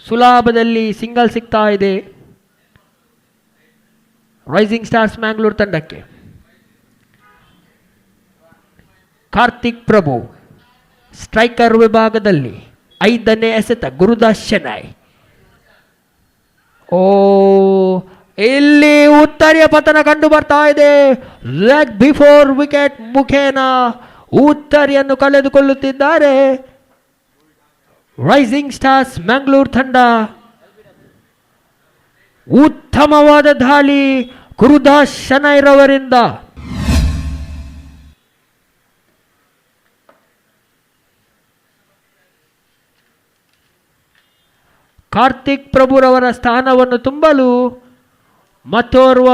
ಸುಲಭದಲ್ಲಿ ಸಿಂಗಲ್ ಸಿಗ್ತಾ ಇದೆ ರೈಸಿಂಗ್ ಸ್ಟಾರ್ಸ್ ಮ್ಯಾಂಗ್ಳೂರ್ ತಂಡಕ್ಕೆ. ಕಾರ್ತಿಕ್ ಪ್ರಭು ಸ್ಟ್ರೈಕರ್ ವಿಭಾಗದಲ್ಲಿ 5ನೇ ಎಸೆತ ಗುರುದಾಸ್ ಶೆಣೈ. ಇಲ್ಲಿ ಉತ್ತರಿಯ ಪತನ ಕಂಡು ಬರ್ತಾ ಇದೆ. ಲೆಗ್ ಬಿಫೋರ್ ವಿಕೆಟ್ ಮುಖೇನ ಉತ್ತರಿಯನ್ನು ಕಳೆದುಕೊಳ್ಳುತ್ತಿದ್ದಾರೆ ರೈಸಿಂಗ್ ಸ್ಟಾರ್ಸ್ ಮ್ಯಾಂಗ್ಳೂರ್ ತಂಡ. ಉತ್ತಮವಾದ ದಾಳಿ ಗುರುದಾಸ್ ಶೆಣೈರವರಿಂದ. ಕಾರ್ತಿಕ್ ಪ್ರಭುರವರ ಸ್ಥಾನವನ್ನು ತುಂಬಲು ಮತ್ತೋರ್ವ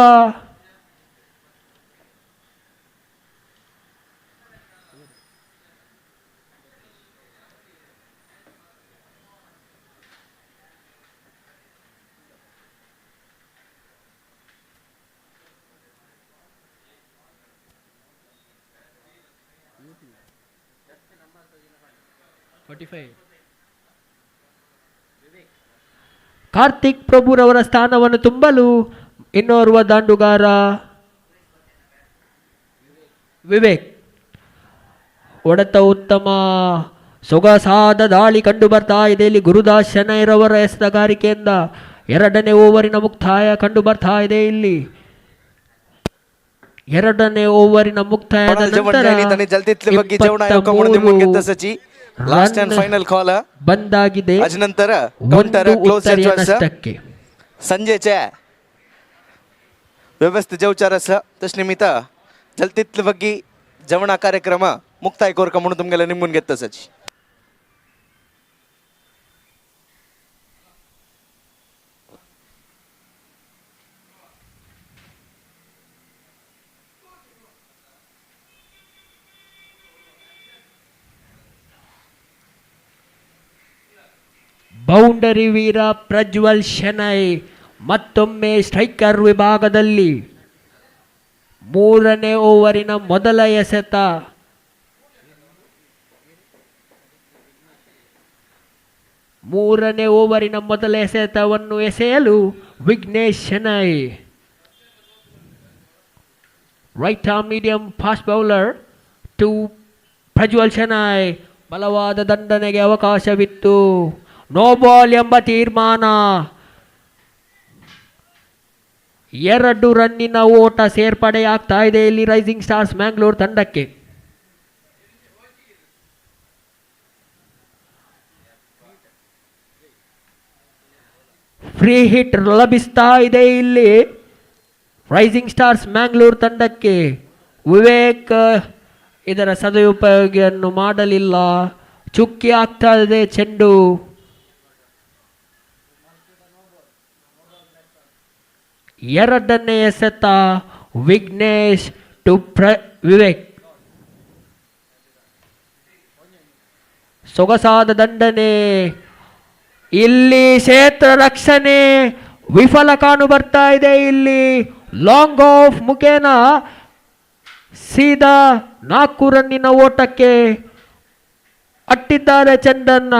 ಕಾರ್ತಿಕ್ ಪ್ರಭುರವರ ಸ್ಥಾನವನ್ನು ತುಂಬಲು ಇನ್ನೋರ್ವ ದಾಂಡುಗಾರ ವಿವೇಕ್. ಹೊಡೆತ ಉತ್ತಮ, ಸೊಗಸಾದ ದಾಳಿ ಕಂಡು ಬರ್ತಾ ಇದೆ ಇಲ್ಲಿ ಗುರುದಾಸ್ ಶೆಣೈರವರ ಎಸೆತಗಾರಿಕೆಯಿಂದ. 2ನೇ ಓವರಿನ ಮುಕ್ತಾಯ ಕಂಡು ಬರ್ತಾ ಇದೆ ಇಲ್ಲಿ. 2ನೇ ಓವರಿನ ಮುಕ್ತಾಯದ लास्ट एंड फाइनल कॉल ಬಂದಾಗಿದೆ. ಅಜನಂತರ ಕೌಂಟರ್ ಕ್ಲೋಸ್ ನಷ್ಟಕ್ಕೆ ಸಂಜೆचे व्यवस्थित जेवचारस तशनिमित जलतितले ಬಗ್ಗೆ जेवणा कार्यक्रम मुक्ताय कोरक म्हणून तुमगेला निमून घेत तसची. ಬೌಂಡರಿ ವೀರ ಪ್ರಜ್ವಲ್ ಶೆಣೈ ಮತ್ತೊಮ್ಮೆ ಸ್ಟ್ರೈಕರ್ ವಿಭಾಗದಲ್ಲಿ. 3ನೇ ಓವರಿನ ಮೊದಲ ಎಸೆತ. 3ನೇ ಓವರಿನ ಮೊದಲ ಎಸೆತವನ್ನು ಎಸೆಯಲು Vignesh Shenoy. Right arm medium fast bowler to Prajwal Shenoy. ಬಲವಾದ ದಂಡನೆಗೆ ಅವಕಾಶವಿತ್ತು. ನೋ ಬಾಲ್ ಎಂಬ ತೀರ್ಮಾನ. 2 ರನ್ನಿನ ಓಟ ಸೇರ್ಪಡೆಯಾಗ್ತಾ ಇದೆ ಇಲ್ಲಿ ರೈಸಿಂಗ್ ಸ್ಟಾರ್ಸ್ ಮ್ಯಾಂಗ್ಳೂರ್ ತಂಡಕ್ಕೆ. ಫ್ರೀ ಹಿಟ್ ಲಭಿಸ್ತಾ ಇದೆ ಇಲ್ಲಿ ರೈಸಿಂಗ್ ಸ್ಟಾರ್ಸ್ ಮ್ಯಾಂಗ್ಳೂರ್ ತಂಡಕ್ಕೆ. ವಿವೇಕ್ ಇದರ ಸದುಪಯೋಗವನ್ನು ಮಾಡಲಿಲ್ಲ. ಚುಕ್ಕಿ ಆಗ್ತಾ ಇದೆ ಚೆಂಡು. ಎರಡನೇ ಎಸೆತ ವಿಘ್ನೇಶ್ ಟು ವಿವೇಕ್. ಸೊಗಸಾದ ದಂಡನೆ. ಇಲ್ಲಿ ಕ್ಷೇತ್ರ ರಕ್ಷಣೆ ವಿಫಲ ಕಾಣು ಬರ್ತಾ ಇದೆ. ಇಲ್ಲಿ ಲಾಂಗ್ ಆಫ್ ಮುಖೇನ ಸೀದಾ 4 ರನ್ನಿನ ಓಟಕ್ಕೆ ಅಟ್ಟಿದ್ದಾರೆ ಚಂದನ್ನ.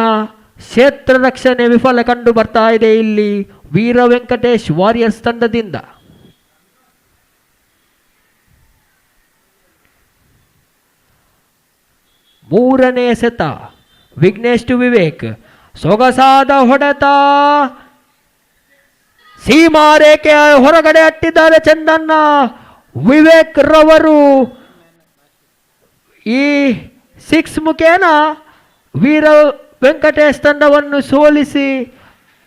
ಕ್ಷೇತ್ರ ರಕ್ಷಣೆ ವಿಫಲ ಕಂಡು ಬರ್ತಾ ಇದೆ ಇಲ್ಲಿ ವೀರ ವೆಂಕಟೇಶ್ ವಾರಿಯರ್ಸ್ ತಂಡದಿಂದ. ಮೂರನೇ ಎಸೆತ ವಿಘ್ನೇಶ್ ಟು ವಿವೇಕ್. ಸೊಗಸಾದ ಹೊಡೆತ. ಸೀಮಾರೇಖೆ ಹೊರಗಡೆ ಅಟ್ಟಿದ್ದಾರೆ ಚಂದನ್ನ. ವಿವೇಕ್ ರವರು ಈ 6 ಮುಖೇನ ವೀರ ವೆಂಕಟೇಶ್ ತಂಡವನ್ನು ಸೋಲಿಸಿ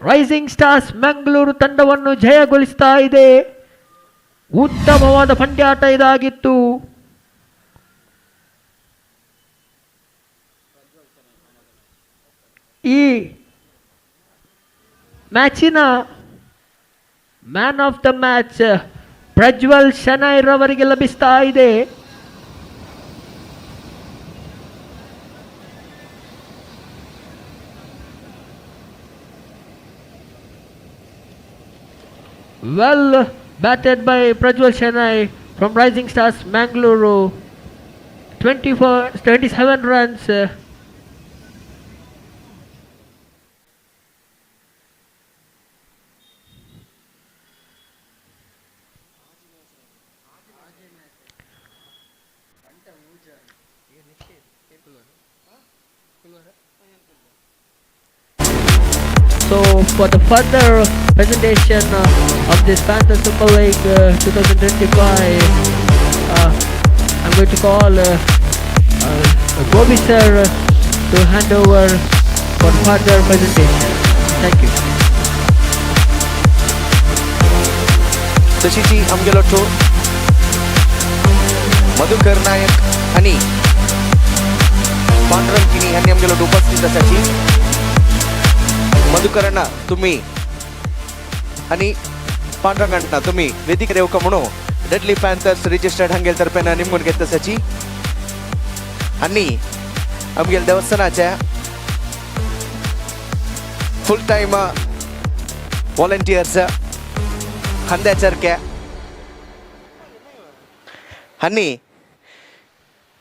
ರೈಸಿಂಗ್ ಸ್ಟಾರ್ಸ್ ಮಂಗಳೂರು ತಂಡವನ್ನು ಜಯಗೊಳಿಸ್ತಾ ಇದೆ. ಉತ್ತಮವಾದ ಪಂದ್ಯಾಟ ಇದಾಗಿತ್ತು. ಈ ಮ್ಯಾಚಿನ man of the match Prajwal Shenoy ರವರಿಗೆ ಲಭಿಸ್ತಾ ಇದೆ. Well batted by Prajwal Shanai from Rising Stars Mangalore. 27 runs. So for the further presentation of this Panthers Super League 2025, I'm going to call Gobi sir to hand over for further presentation. Thank you. तशीची आमगेलो ठो मधुकर नायक आणि पांडुरंग यांनी आमगेलो उपस्थित असाची. मधुकरांना तुम्ही आणि पांडुरंगांना तुम्ही Vedic रेवका म्हणून डेडली पॅन्थर्स रिजिस्टर्ड हंगेल तर्फे निमून घेत असाची. आणि आमगेल देवस्थानाच्या फुल टाइम व्हॉलंटियर्स खांद्यासारख्या आणि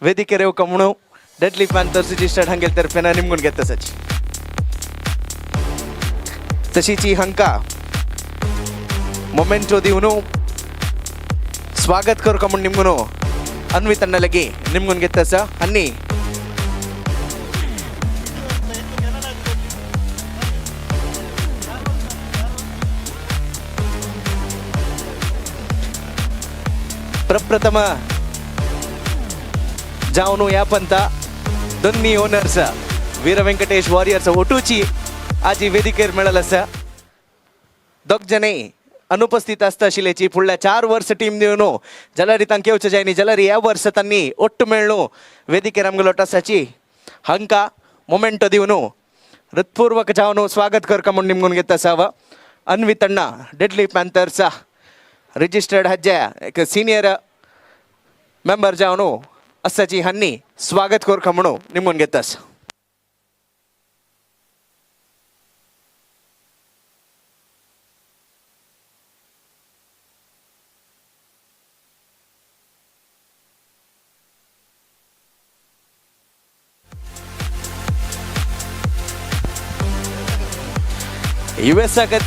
वेदिक रेवका म्हणून डेडली पॅन्थर्स रिजिस्टर्ड हंगेल तर्फे निमून घेत असाची. तशीची हंका मोमेंटो दिवून स्वागत करू का म्हणून निमून अन्वितांना लगे निमून घेत असा. आणि प्रप्रथम जाऊन या पंता दोन्ही ओनर्स वीर व्यंकटेश वॉरियर्स ओटूची आज वेदिकेर मिळाल असा. दोग जणे अनुपस्थित असता आशिल्ल्याची फुडल्या 4 वर्ष टीम दिवन जलारी तांका येवचे जायनी. जलारी ह्या वर्ष तांणी ಒಟ್ಟು मेळ्ळो वेदिकेर आमगेलो आसाची. हंका मोमेंटो दिवन हृदयपूर्वक जावन स्वागत करका म्हणून निमून घेत असाव. अन्वितण्णा डेडली पॅन्थर्स रिजिस्टर्ड हज्या एक सीनियर मेंबर जावन असाची हन्नी स्वागत करका म्हणून निमून घेत असा.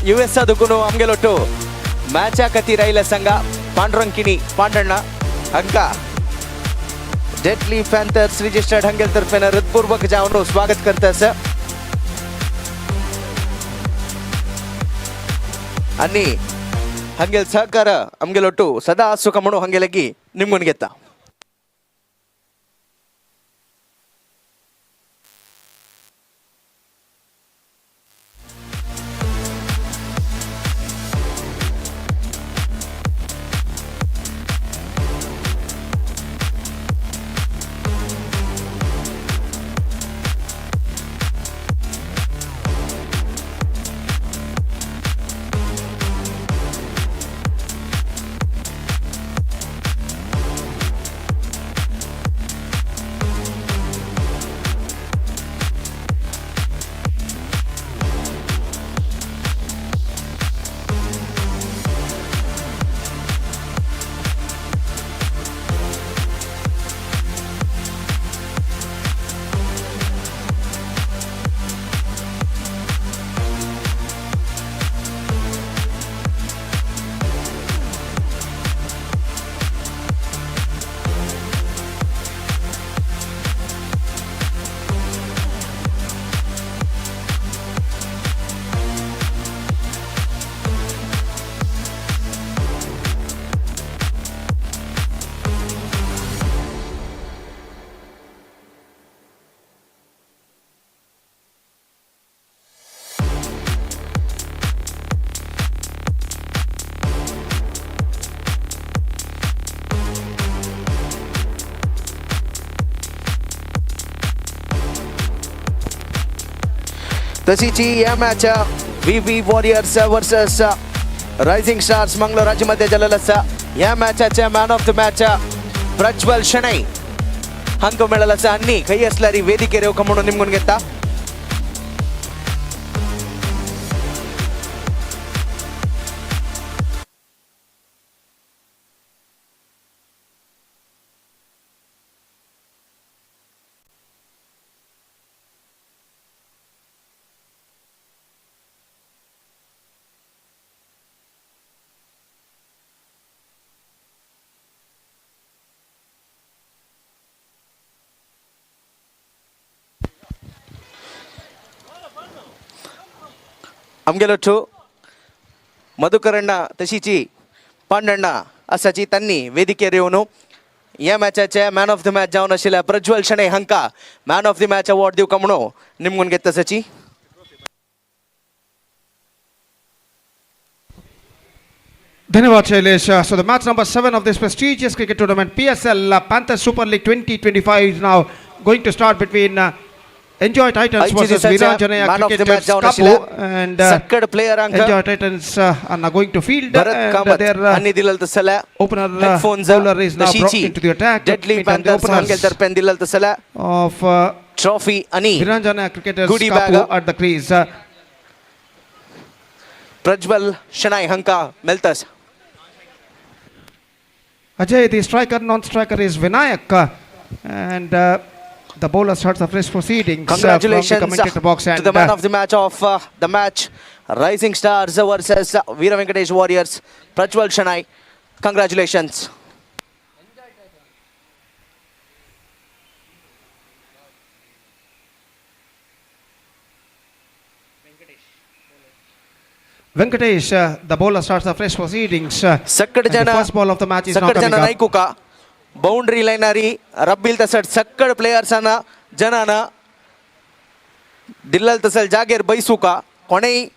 ಯುಎಸ್ ಅದಕ್ಕೂ ಆಮ್ಗೆಲೊಟ್ಟು ಮ್ಯಾಚ್ ಆಕತಿ ರೈಲ ಸಂಘ ಪಾಂಡುರಂಕಿನಿ ಪಾಂಡಣ್ಣ ಅಂಕ डेडली पॅन्थर्स रिजिस्टर्ड हंगेल तर्फे हृदयपूर्वक जाऊन स्वागत करतास. आणि हंगेल सहकार आमगेलೊಟ್ಟು सदा सुख म्हणून हंगेलगी निमून घेता. तशीची या match VV warriors versus rising stars Mangalore राज्यामध्ये झालेला असा या मॅचच्या man of the match Prajwal Shenoy हंक मिळाला असा आणि काही असल्यारी ವೇದಿಕೆ ರೇವಕ म्हणून निमगून घेता आमगेलोठू मधुकरಣ್ಣ तशीची पांडಣ್ಣ असाची त्यांनी ವೇದಿಕೆ येऊन या मॅचचे मॅन ऑफ द मॅच जाऊन असलेल्या प्रज्वल शणै हंका man of the match award दिवका म्हणून निमगून घेत तसाची धन्यवाद Shailesh. So the match number 7 of this prestigious cricket tournament, PSL Panthers Super League 2025 is now going to start between Enjoy Titans versus Vira Cricketers Kapu, and Enjoy Titans are now going to field, and their opener bowler is now brought into the attack. The openers of trophy ani Virana Cricketers Kapu at the crease. Prajwal Shenoy हंका मिलतस Ajay, the striker, non-striker is Vinayak, and the bowler starts the fresh proceedings. Congratulations from the commentator box, and to the man of the match of the match, Rising Stars versus Vira Wenesh Warriors, Prajwal Shणै. Congratulations. Venkatesh, the bowler starts the fresh proceedings. Sakkad And the jana first ball of the match is now sakkad coming jana up. naikuka boundary line ari rabbil tasad sakkad players ana janana dillal tasal jager baisuka konai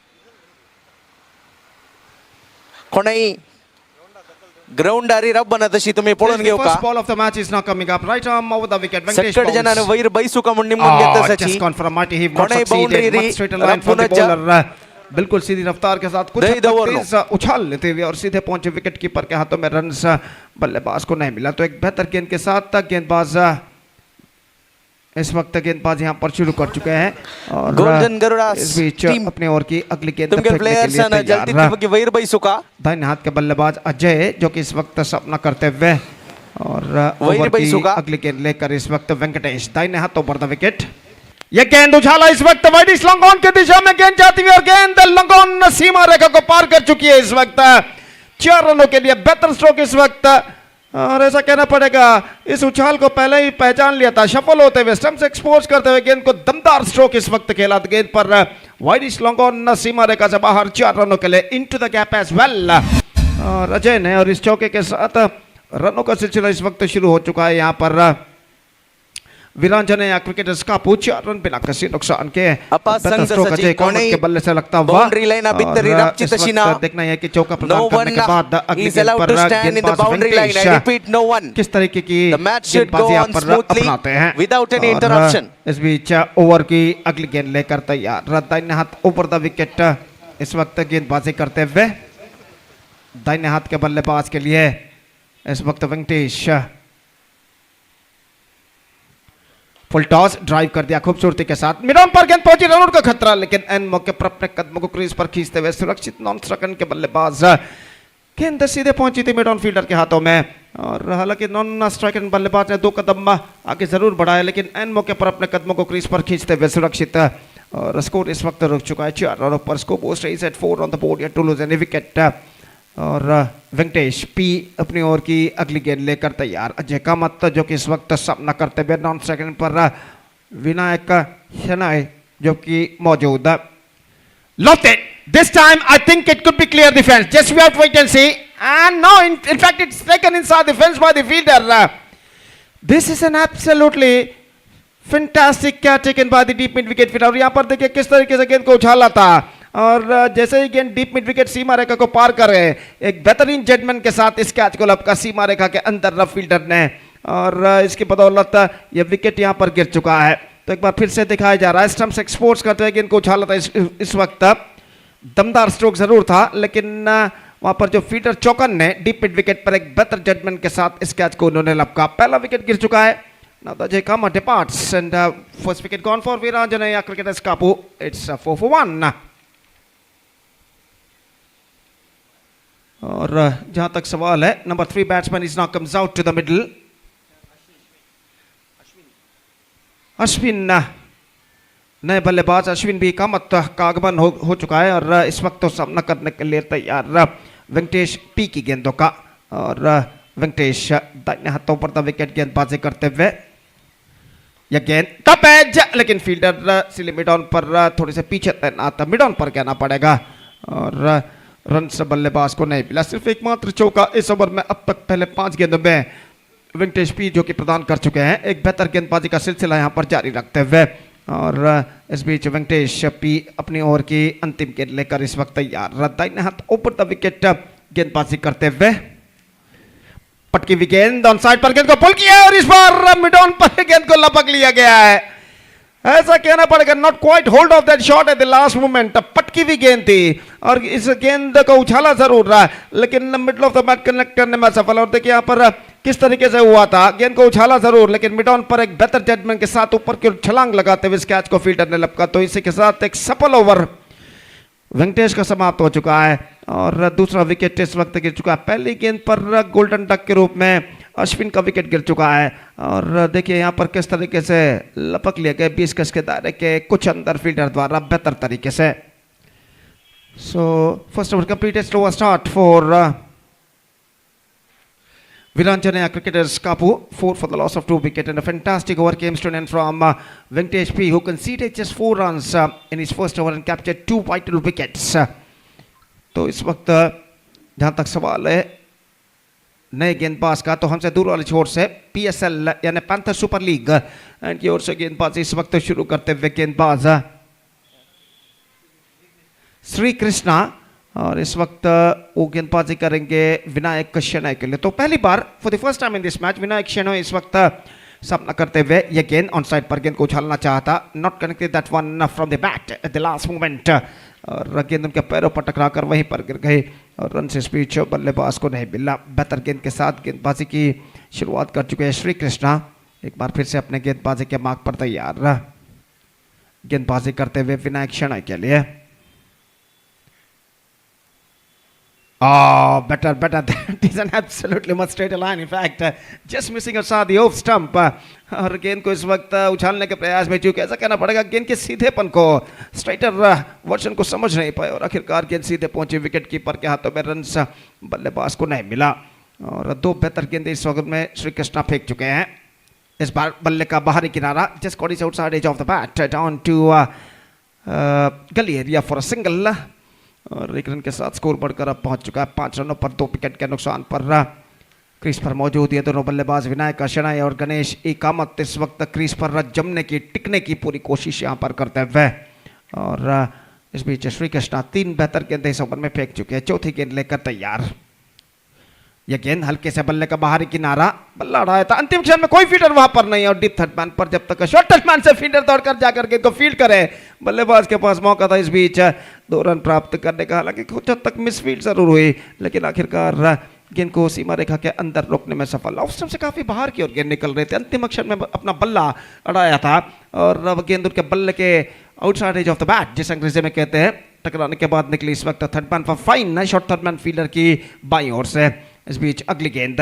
ground ari rabbana tashi tumhe polon The घेऊका first ball of the match is now coming up. Right arm over the wicket. Venkatesh sakkad jana bowls. vair baisuka म्हणून निमगून घेत Oh, तसाची just gone for a mighty heave. Not konai boundary succeeded. ri Much straighter line from the rabbunaja bowler. बिल्कुल सीधी रफ्तार के साथ कुछ दही हद तक दौड़नो। तेज उछाल लेते हुए और सीधे पहुंचे विकेट कीपर के हाथों में रन्स बल्लेबाज को नहीं मिला, तो एक बेहतर गेंद के साथ गेंदबाज इस वक्त गेंदबाज यहां पर शुरू कर चुके हैं और गोल्डन गरुडास इस बीच टीम अपने ओवर की अगली गेंद तुमके फेंकने के प्लेयर्स लिए ना जल्दी तैयार। की वैर बैसुका दाहिने हाथ के बल्लेबाज अजय जो कि इस वक्त सपना करते हुए और वही ओवर की बैसुका। अगली गेंद लेकर इस वक्त वेंकटेश दाहिने हाथ ओवर द विकेट। ये गेंद उछाला इस वक्त वाइडिश लॉन्गॉन की दिशा में गेंद जाती हुई और गेंद लॉन्गॉन सीमा रेखा को पार कर चुकी है इस वक्त। 4 रनों के लिए बेहतर स्ट्रोक इस वक्त, और ऐसा कहना पड़ेगा इस उछाल को पहले ही पहचान लिया था। शफल होते हुए स्टंप्स एक्सपोज करते हुए गेंद को दमदार स्ट्रोक इस वक्त खेला, गेंद पर वाइडिश लॉन्गॉन सीमा रेखा से बाहर 4 रनों के लिए into the gap as well. और अजय ने और इस चौके के साथ रनों का सिलसिला इस वक्त शुरू हो चुका है। यहाँ पर वीरांजना क्रिकेटर्स का 4 रन बिना किसी नुकसान के के बल्ले से लगता हुआ देखना है कि चौका प्रदान करने के बाद अगली गेंद पर गेंदबाज वेंकटेश किस तरीके की गेंदबाजी यहाँ पर अपनाते हैं। और इस बीच ओवर की अगली गेंद लेकर तैयार दाहिने हाथ ऊपर द विकेट इस वक्त गेंदबाजी करते हुए दाहिने हाथ के बल्लेबाज के लिए इस वक्त वेंकटेश फुल टॉस ड्राइव कर दिया खूबसूरती के साथ, मिड ऑन पर गेंद पहुंची, रन आउट का खतरा, लेकिन एन मौके पर अपने कदमों को क्रीज पर खींचते हुए सुरक्षित नॉन स्ट्राइकर के बल्लेबाज गेंद सीधे पहुंची थी मिड ऑन फील्डर के हाथों में। और हालांकि नॉन स्ट्राइकर बल्लेबाज ने 2 कदम आगे जरूर बढ़ाया, लेकिन एन मौके पर अपने कदमों को क्रीज पर खींचते हुए सुरक्षित, और स्कोर इस वक्त रुक चुका है 4 रनों पर। Score post is at 4 on the board to lose any wicket. और वेंकटेश पी अपनी ओर की अगली गेंद लेकर तैयार। अजय कामत जो कि इस वक्त सामना करते हुए नॉन स्ट्राइकर पर विनायक शणै जो कि मौजूद। Lost it. This time I think it could be clear defense. Just we have to wait and see. And no, in fact it's taken inside the fence by the fielder. This is an absolutely fantastic catch taken by the deep mid wicket fielder. और यहाँ पर देखिए किस तरीके से गेंद को उछाला था, और जैसे ही गेंद डीप मिड विकेट सीमा रेखा को पार कर गए, एक बेहतरीन जजमेंट के साथ इस कैच को लपका सीमा रेखा के अंदर रफ फील्डर ने, और इसकी बदौलत ये विकेट यहाँ पर गिर चुका है। तो एक बार फिर से दिखाया जा रहा है, स्टंप्स एक्सपोर्ट्स करते हुए गेंद को उछाला था इस वक्त। दमदार स्ट्रोक जरूर था, लेकिन वहां पर जो फील्डर चौकन ने डीप मिड विकेट पर एक बेहतर जजमेंट के साथ इस कैच को उन्होंने लपका। पहला विकेट गिर चुका है। Now the Jayakama departs and first wicket gone for Virana cricketers Kapu. It's 4 for 1. और जहां तक सवाल है, number 3 batsman is now comes out to the middle. Ashwin नए बल्लेबाज अश्विन भी कामत का आगमन हो चुका है और इस वक्त तो सामना करने के लिए तैयार वेंकटेश पी की गेंदों का। और वेंकटेश दाहिने हाथों पर विकेट गेंदबाजी करते हुए, यह गेंद टप एज, लेकिन फील्डर सिले मिड ऑन पर थोड़े से पीछे तैनात, मिड ऑन पर कहना पड़ेगा। और रन से बल्लेबाज को नहीं मिला, सिर्फ एकमात्र चौका इस ओवर में अब तक पहले 5 गेंदों में वेंकटेश पी जो कि प्रदान कर चुके हैं। एक बेहतर गेंदबाजी का सिलसिला यहां पर जारी रखते हुए, और इस बीच वेंकटेश पी अपनी ओवर की अंतिम गेंद लेकर इस वक्त तैयार। दाहिने हाथ ऊपर द विकेट गेंदबाजी करते हुए, पटकी हुई गेंद ऑन साइड पर गेंद को पुल किया और इस बार मिड ऑन पर गेंद को लपक लिया गया है। ऐसा कहना पड़ेगा, not quite hold of that shot at the last moment. पटकी हुई गेंद थी और इस गेंद को उछाला जरूर रहा, लेकिन middle of the bat connect करने में सफल। और देखिए यहाँ पर किस तरीके से हुआ था, गेंद को उछाला जरूर, लेकिन मिड ऑन पर एक बेहतर जजमेंट के साथ ऊपर की छलांग लगाते हुए इस कैच को फील्डर ने लपका। तो इसी के साथ एक सफल ओवर वेंकटेश का समाप्त हो चुका है और दूसरा विकेट इस वक्त गिर चुका है। पहली गेंद पर गोल्डन डक के रूप में अश्विन का विकेट गिर चुका है और देखिए यहाँ पर किस तरीके से लपक लिए गए 20 गज के दायरे के कुछ अंदर फील्डर द्वारा बेहतर तरीके से। So first over completed, slow start for Virana cricketers Kapu, 4 for the loss of 2 wickets, and a fantastic over came to an end from Venkatesh P, who conceded just 4 runs in his first over and captured 2 vital wickets. तो इस वक्त जहाँ तक सवाल है नए गेंदबाज का, तो हमसे दूर वाली छोर से PSL यानी पैंथर सुपर लीग की ओर से गेंदबाजी इस वक्त शुरू करते हुए गेंदबाज श्री कृष्णा, और इस वक्त वो गेंदबाजी करेंगे विनायक शेनॉय के लिए। तो पहली बार for the first time in this match Vinayak Shenoy इस वक्त सामना करते हुए, ये गेंद ऑन साइड पर गेंद को उछालना चाहता, not connected that one from the bat at the last moment, और गेंद उनके पैरों पर टकरा कर वहीं पर गिर गए और रन से स्पीच बल्लेबाज को नहीं मिला। बेहतर गेंद के साथ गेंदबाजी की शुरुआत कर चुके हैं श्री कृष्णा, एक बार फिर से अपने गेंदबाजी के मार्ग पर तैयार गेंदबाजी करते हुए विनायक शेनॉय के लिए। Oh, better. That is an absolutely much straighter line. In fact, just missing outside the off stump. और गेंद को इस वक्त उछालने के प्रयास में, चूंकि ऐसा कहना पड़ेगा गेंद के सीधेपन को, स्ट्राइटर वर्जन को समझ नहीं पाए और आखिरकार गेंद सीधे पहुंची विकेट कीपर के हाथों में, रन बल्लेबाज को नहीं मिला। और 2 बेहतर गेंद इस वक्त में श्री कृष्णा फेंक चुके हैं। इस बार बल्ले का बाहरी किनारा, just caught is outside edge of the bat down to gully area for a single, और 1 रन के साथ स्कोर बढ़कर अब पहुंच चुका है 5 रनों पर 2 विकेट के नुकसान पर। क्रीज पर मौजूद ये दोनों बल्लेबाज विनायक शेनॉय और गणेश इकामत इस वक्त क्रीज पर जमने की, टिकने की पूरी कोशिश यहां पर करते हुए, और इस बीच श्री कृष्णा 3 बेहतर गेंद इस ओवर में फेंक चुके हैं, चौथी गेंद लेकर तैयार। यह गेंद हल्के से बल्ले का बाहरी किनारा, बल्ला उड़ाया था, अंतिम क्षण में कोई फील्डर वहां पर नहीं और डीप थर्ड मैन पर जब तक शॉर्ट टच मैन से फील्डर दौड़कर जाकर गेंद को फील्ड करे, बल्लेबाज के पास मौका था इस बीच 2 रन प्राप्त करने का। हालांकि कुछ हद तक मिस फील्ड जरूर हुई, लेकिन आखिरकार गेंद को सीमा रेखा के अंदर रोकने में सफल। ऑफ स्टंप से काफी बाहर की ओर गेंद निकल रहे थे, अंतिम क्षण में अपना बल्ला अड़ाया था और अब गेंद उनके बल्ले के outside edge of the bat जिस अंग्रेजी में कहते हैं, टकराने के बाद निकली इस वक्त third man for fine short third man fielder की बाईं ओर से। इस बीच अगली गेंद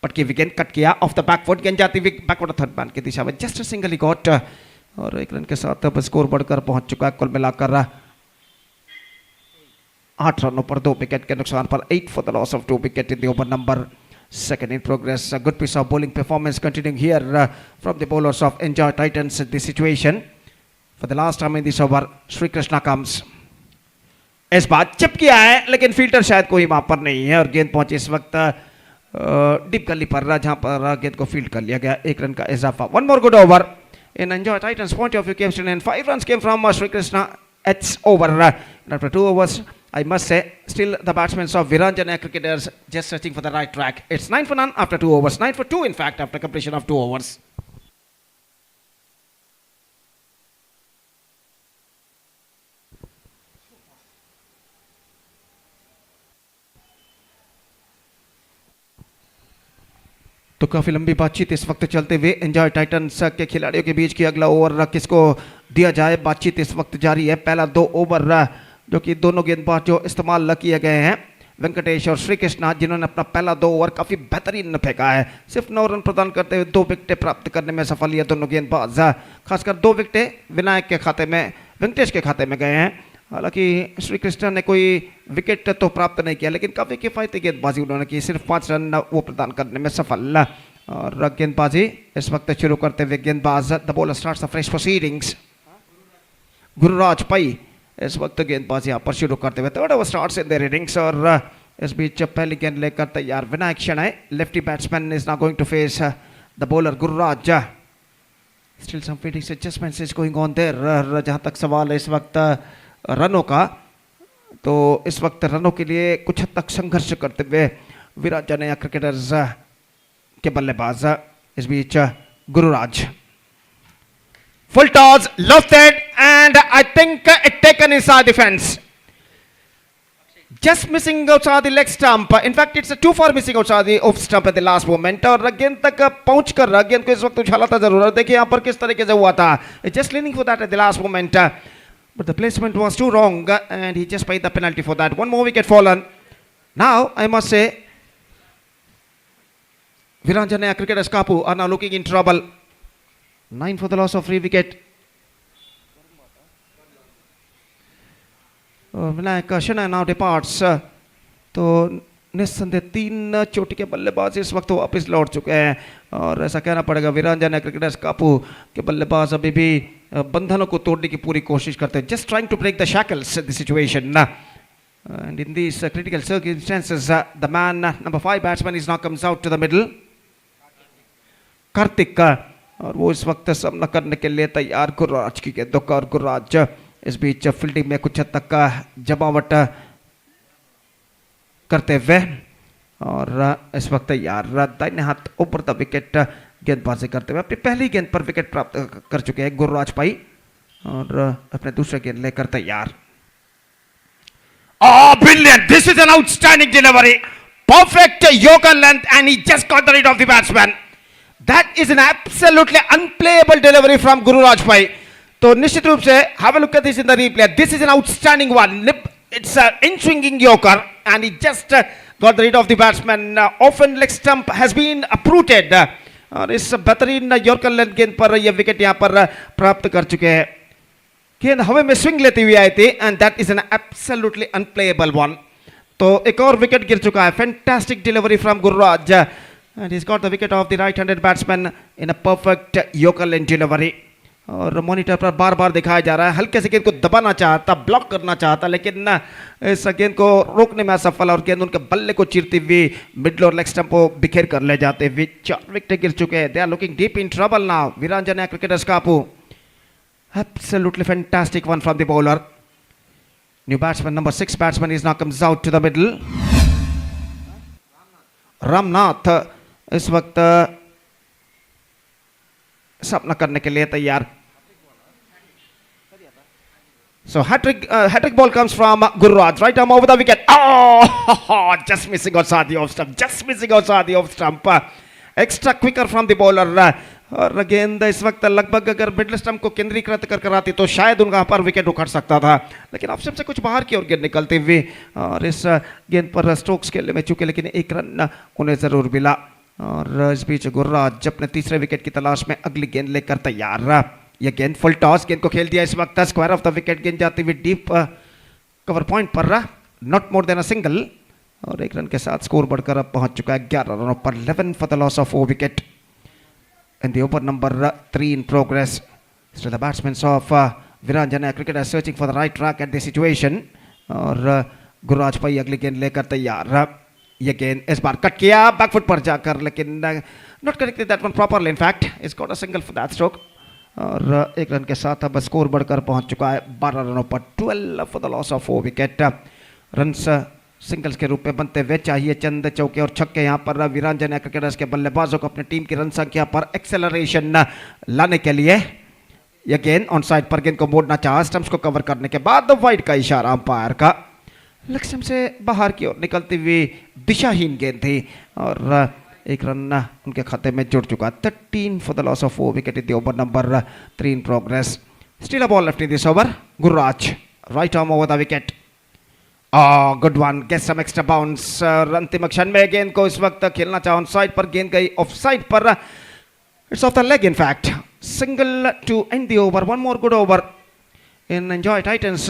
पटकी हुई गेंद कट किया ऑफ द बैकफुट, गेंद जाती हुई बैकवर्ड थर्ड मैन की दिशा में, just a single he got, और 1 रन के साथ अब स्कोर बढ़कर पहुंच चुका है कुल मिलाकर 8 रनों पर 2 विकेट के नुकसान पर, 8 for the loss of 2 wicket in the over number 2 in progress. A good piece of bowling performance continuing here from the bowlers of Enjoy Titans. The situation for the last time in this over, Sri Krishna comes. इस बार chip किया है लेकिन fielder शायद कोई वहां पर नहीं है और गेंद पहुंची इस वक्त डीप गली पर जहां पर गेंद को फील्ड कर लिया गया। 1 रन का इजाफा। 1 more good over in Enjoy Titans point of view came to an end. 5 runs came from Sri Krishna. It's over. After 2 overs, I must say, still the batsmen of Virana cricketers just searching for the right track. It's 9 for none after 2 overs. 9 for 2 in fact after completion of 2 overs. तो काफ़ी लंबी बातचीत इस वक्त चलते हुए enjoy Titans के खिलाड़ियों के बीच की अगला ओवर किसको दिया जाए, बातचीत इस वक्त जारी है। पहला 2 ओवर जो कि दोनों गेंदबाज जो इस्तेमाल किए गए हैं वेंकटेश और श्री कृष्णा, जिन्होंने अपना पहला 2 ओवर काफ़ी बेहतरीन फेंका है, सिर्फ 9 रन प्रदान करते हुए 2 विकेटें प्राप्त करने में सफल ये दोनों गेंदबाज। खासकर 2 विकेटें विनायक के खाते में, वेंकटेश के खाते में गए हैं। हालांकि श्री कृष्णा ने कोई विकेट तो प्राप्त नहीं किया, लेकिन काफ़ी किफ़ायती गेंदबाजी उन्होंने की, सिर्फ 5 रन वो प्रदान करने में सफल। और गेंदबाजी इस वक्त शुरू करते हुए गेंदबाज the bowler starts the fresh proceedings. Gururaj Pai इस वक्त गेंदबाजी यहाँ पर शुरू करते हुए third over starts in their innings. और इस बीच पहली गेंद लेकर तैयार Vinayak Shenoy, lefty batsman is now going to face the bowler Gururaj. Still some fielding adjustments is going on there. जहाँ तक सवाल है इस वक्त रनों का, तो इस वक्त रनों के लिए कुछ हद तक संघर्ष करते हुए विराना क्रिकेटर्स के बल्लेबाज। इस बीच Gururaj full toss, lofted, and I think it taken inside the fence. Just missing outside the leg stump. In fact, it's a too far missing outside the off stump at the last moment. और गेंद तक पहुंच कर गेंद को इस वक्त उछाला था जरूर। देखिए यहाँ पर किस तरीके से हुआ था, just leaning for that at the last moment, but the placement was too wrong, and he just paid the penalty for that. One more wicket fallen. Now I must say, Virana cricketers Kapu are now looking in trouble. 9 for the loss of 3 wicket. Vinayak शनय now departs. तो निस्संदेह 3 चोटी के बल्लेबाज इस वक्त वापस लौट चुके हैं, और ऐसा कहना पड़ेगा विराना क्रिकेटर्स कापू के बल्लेबाज अभी भी बंधनों को तोड़ने की पूरी कोशिश करते हैं, just trying to break the shackles in the situation. And in these critical circumstances, the man number 5 batsman is now comes out to the middle, Kartik, और वो इस वक्त सामना करने के लिए तैयार गुरुराज की गेंदों का। और गुरुराज इस बीच फील्डिंग में कुछ हद तक का जमावट करते हुए, और इस वक्त तैयार दाहिने हाथ ऊपर द विकेट गेंदबाजी करते हुए अपनी पहली गेंद पर विकेट प्राप्त कर चुके हैं गुरुराज भाई, और अपने दूसरे गेंद लेकर तैयार। Oh, brilliant! This is an outstanding delivery. Perfect Yorker length, and he just got the rid of the batsman. That is an absolutely unplayable delivery from Gururaj Bhai. तो निश्चित रूप से have a look at this in the replay. This is an outstanding one. It's an in-swinging Yorker, and he just got the rid of the batsman. Often leg stump has been uprooted. और इस बेहतरीन Yorker length गेंद पर यह wicket यहाँ पर प्राप्त कर चुके हैं। गेंद हवा में स्विंग लेती हुई आई थी, and that is an absolutely unplayable one. तो एक और विकेट गिर चुका है। Fantastic delivery from Gururaj. And he's got the wicket of the right-handed batsman in a perfect Yorker length delivery. और मॉनिटर पर बार बार दिखाया जा रहा है, हल्के से गेंद को दबाना चाहता, ब्लॉक करना चाहता, लेकिन इस गेंद को रोकने में असफल, और गेंद उनके बल्ले को चीरती हुई मिडल और लेग स्टंप को बिखेर कर ले जाते हुए 4 विकेट गिर चुके हैं। They are looking deep in trouble now. Virana cricketers कापू, absolutely fantastic one from the bowler. New batsman number 6 batsman is now comes out to the middle. Ramnath इस वक्त सामना करने के लिए तैयार। So hat-trick ball comes from Gururaj, right arm over the wicket. Oh, just missing outside the off stump. Just missing outside the off stump. Extra quicker from the bowler. और गेंद इस वक्त लगभग अगर मिडल स्टंप को केंद्रीकृत कर कराती तो शायद उनका पर विकेट उखड़ सकता था, लेकिन ऑफ स्टंप से कुछ बाहर की ओर गेंद निकलते हुए, और इस गेंद पर स्ट्रोक्स खेलने में चुके, लेकिन 1 रन उन्हें जरूर मिला। और इस बीच गुरुराज अपने तीसरे विकेट की तलाश में अगली गेंद लेकर तैयार। यह गेंद फुल टॉस, गेंद को खेल दिया इस वक्त स्क्वायर ऑफ द विकेट, गेंद जाती हुई डीप कवर पॉइंट पर, not more than a single, और 1 रन के साथ स्कोर बढ़कर अब पहुंच चुका है 11 रनों पर। 11 for the loss of 4 wicket in the over number 3 in progress. Still the batsmen of Virana cricket are searching for the right track at the situation, और गुरुराज भाई अगली गेंद लेकर तैयार। ये गेंद इस बार कट किया बैकफुट पर जाकर, लेकिन not connected that one properly. In fact, it's got a single for that stroke, और 1 रन के साथ अब स्कोर बढ़कर पहुंच चुका है 12 रनों पर। 12 for the loss of 4 wicket. Runs singles के रूप में बनते हुए चाहिए चंद चौके और छक्के यहाँ पर विराना क्रिकेटर्स के बल्लेबाजों को अपनी टीम की रन संख्या पर एक्सेलरेशन लाने के लिए। यह गेंद ऑन साइड पर गेंद को मोड़ना चाहा, स्टंप्स को कवर करने के बाद वाइड का इशारा अंपायर का। लक्ष्य से बाहर की ओर निकलती हुई दिशाहीन गेंद थी, और एक रन उनके खाते में जुड़ चुका. 13 for the loss of 4 wicket in the over number 3 in progress. Still a ball left in this over. Gurraj, right arm over the wicket. Oh, good one. Gets some extra bounce. अंतिम क्षण में गेंद को इस वक्त खेलना चाहा on side पर, गेंद गई ऑफ साइड पर. It's off the leg in fact. Single to end the over. One more good over in Enjoy Titans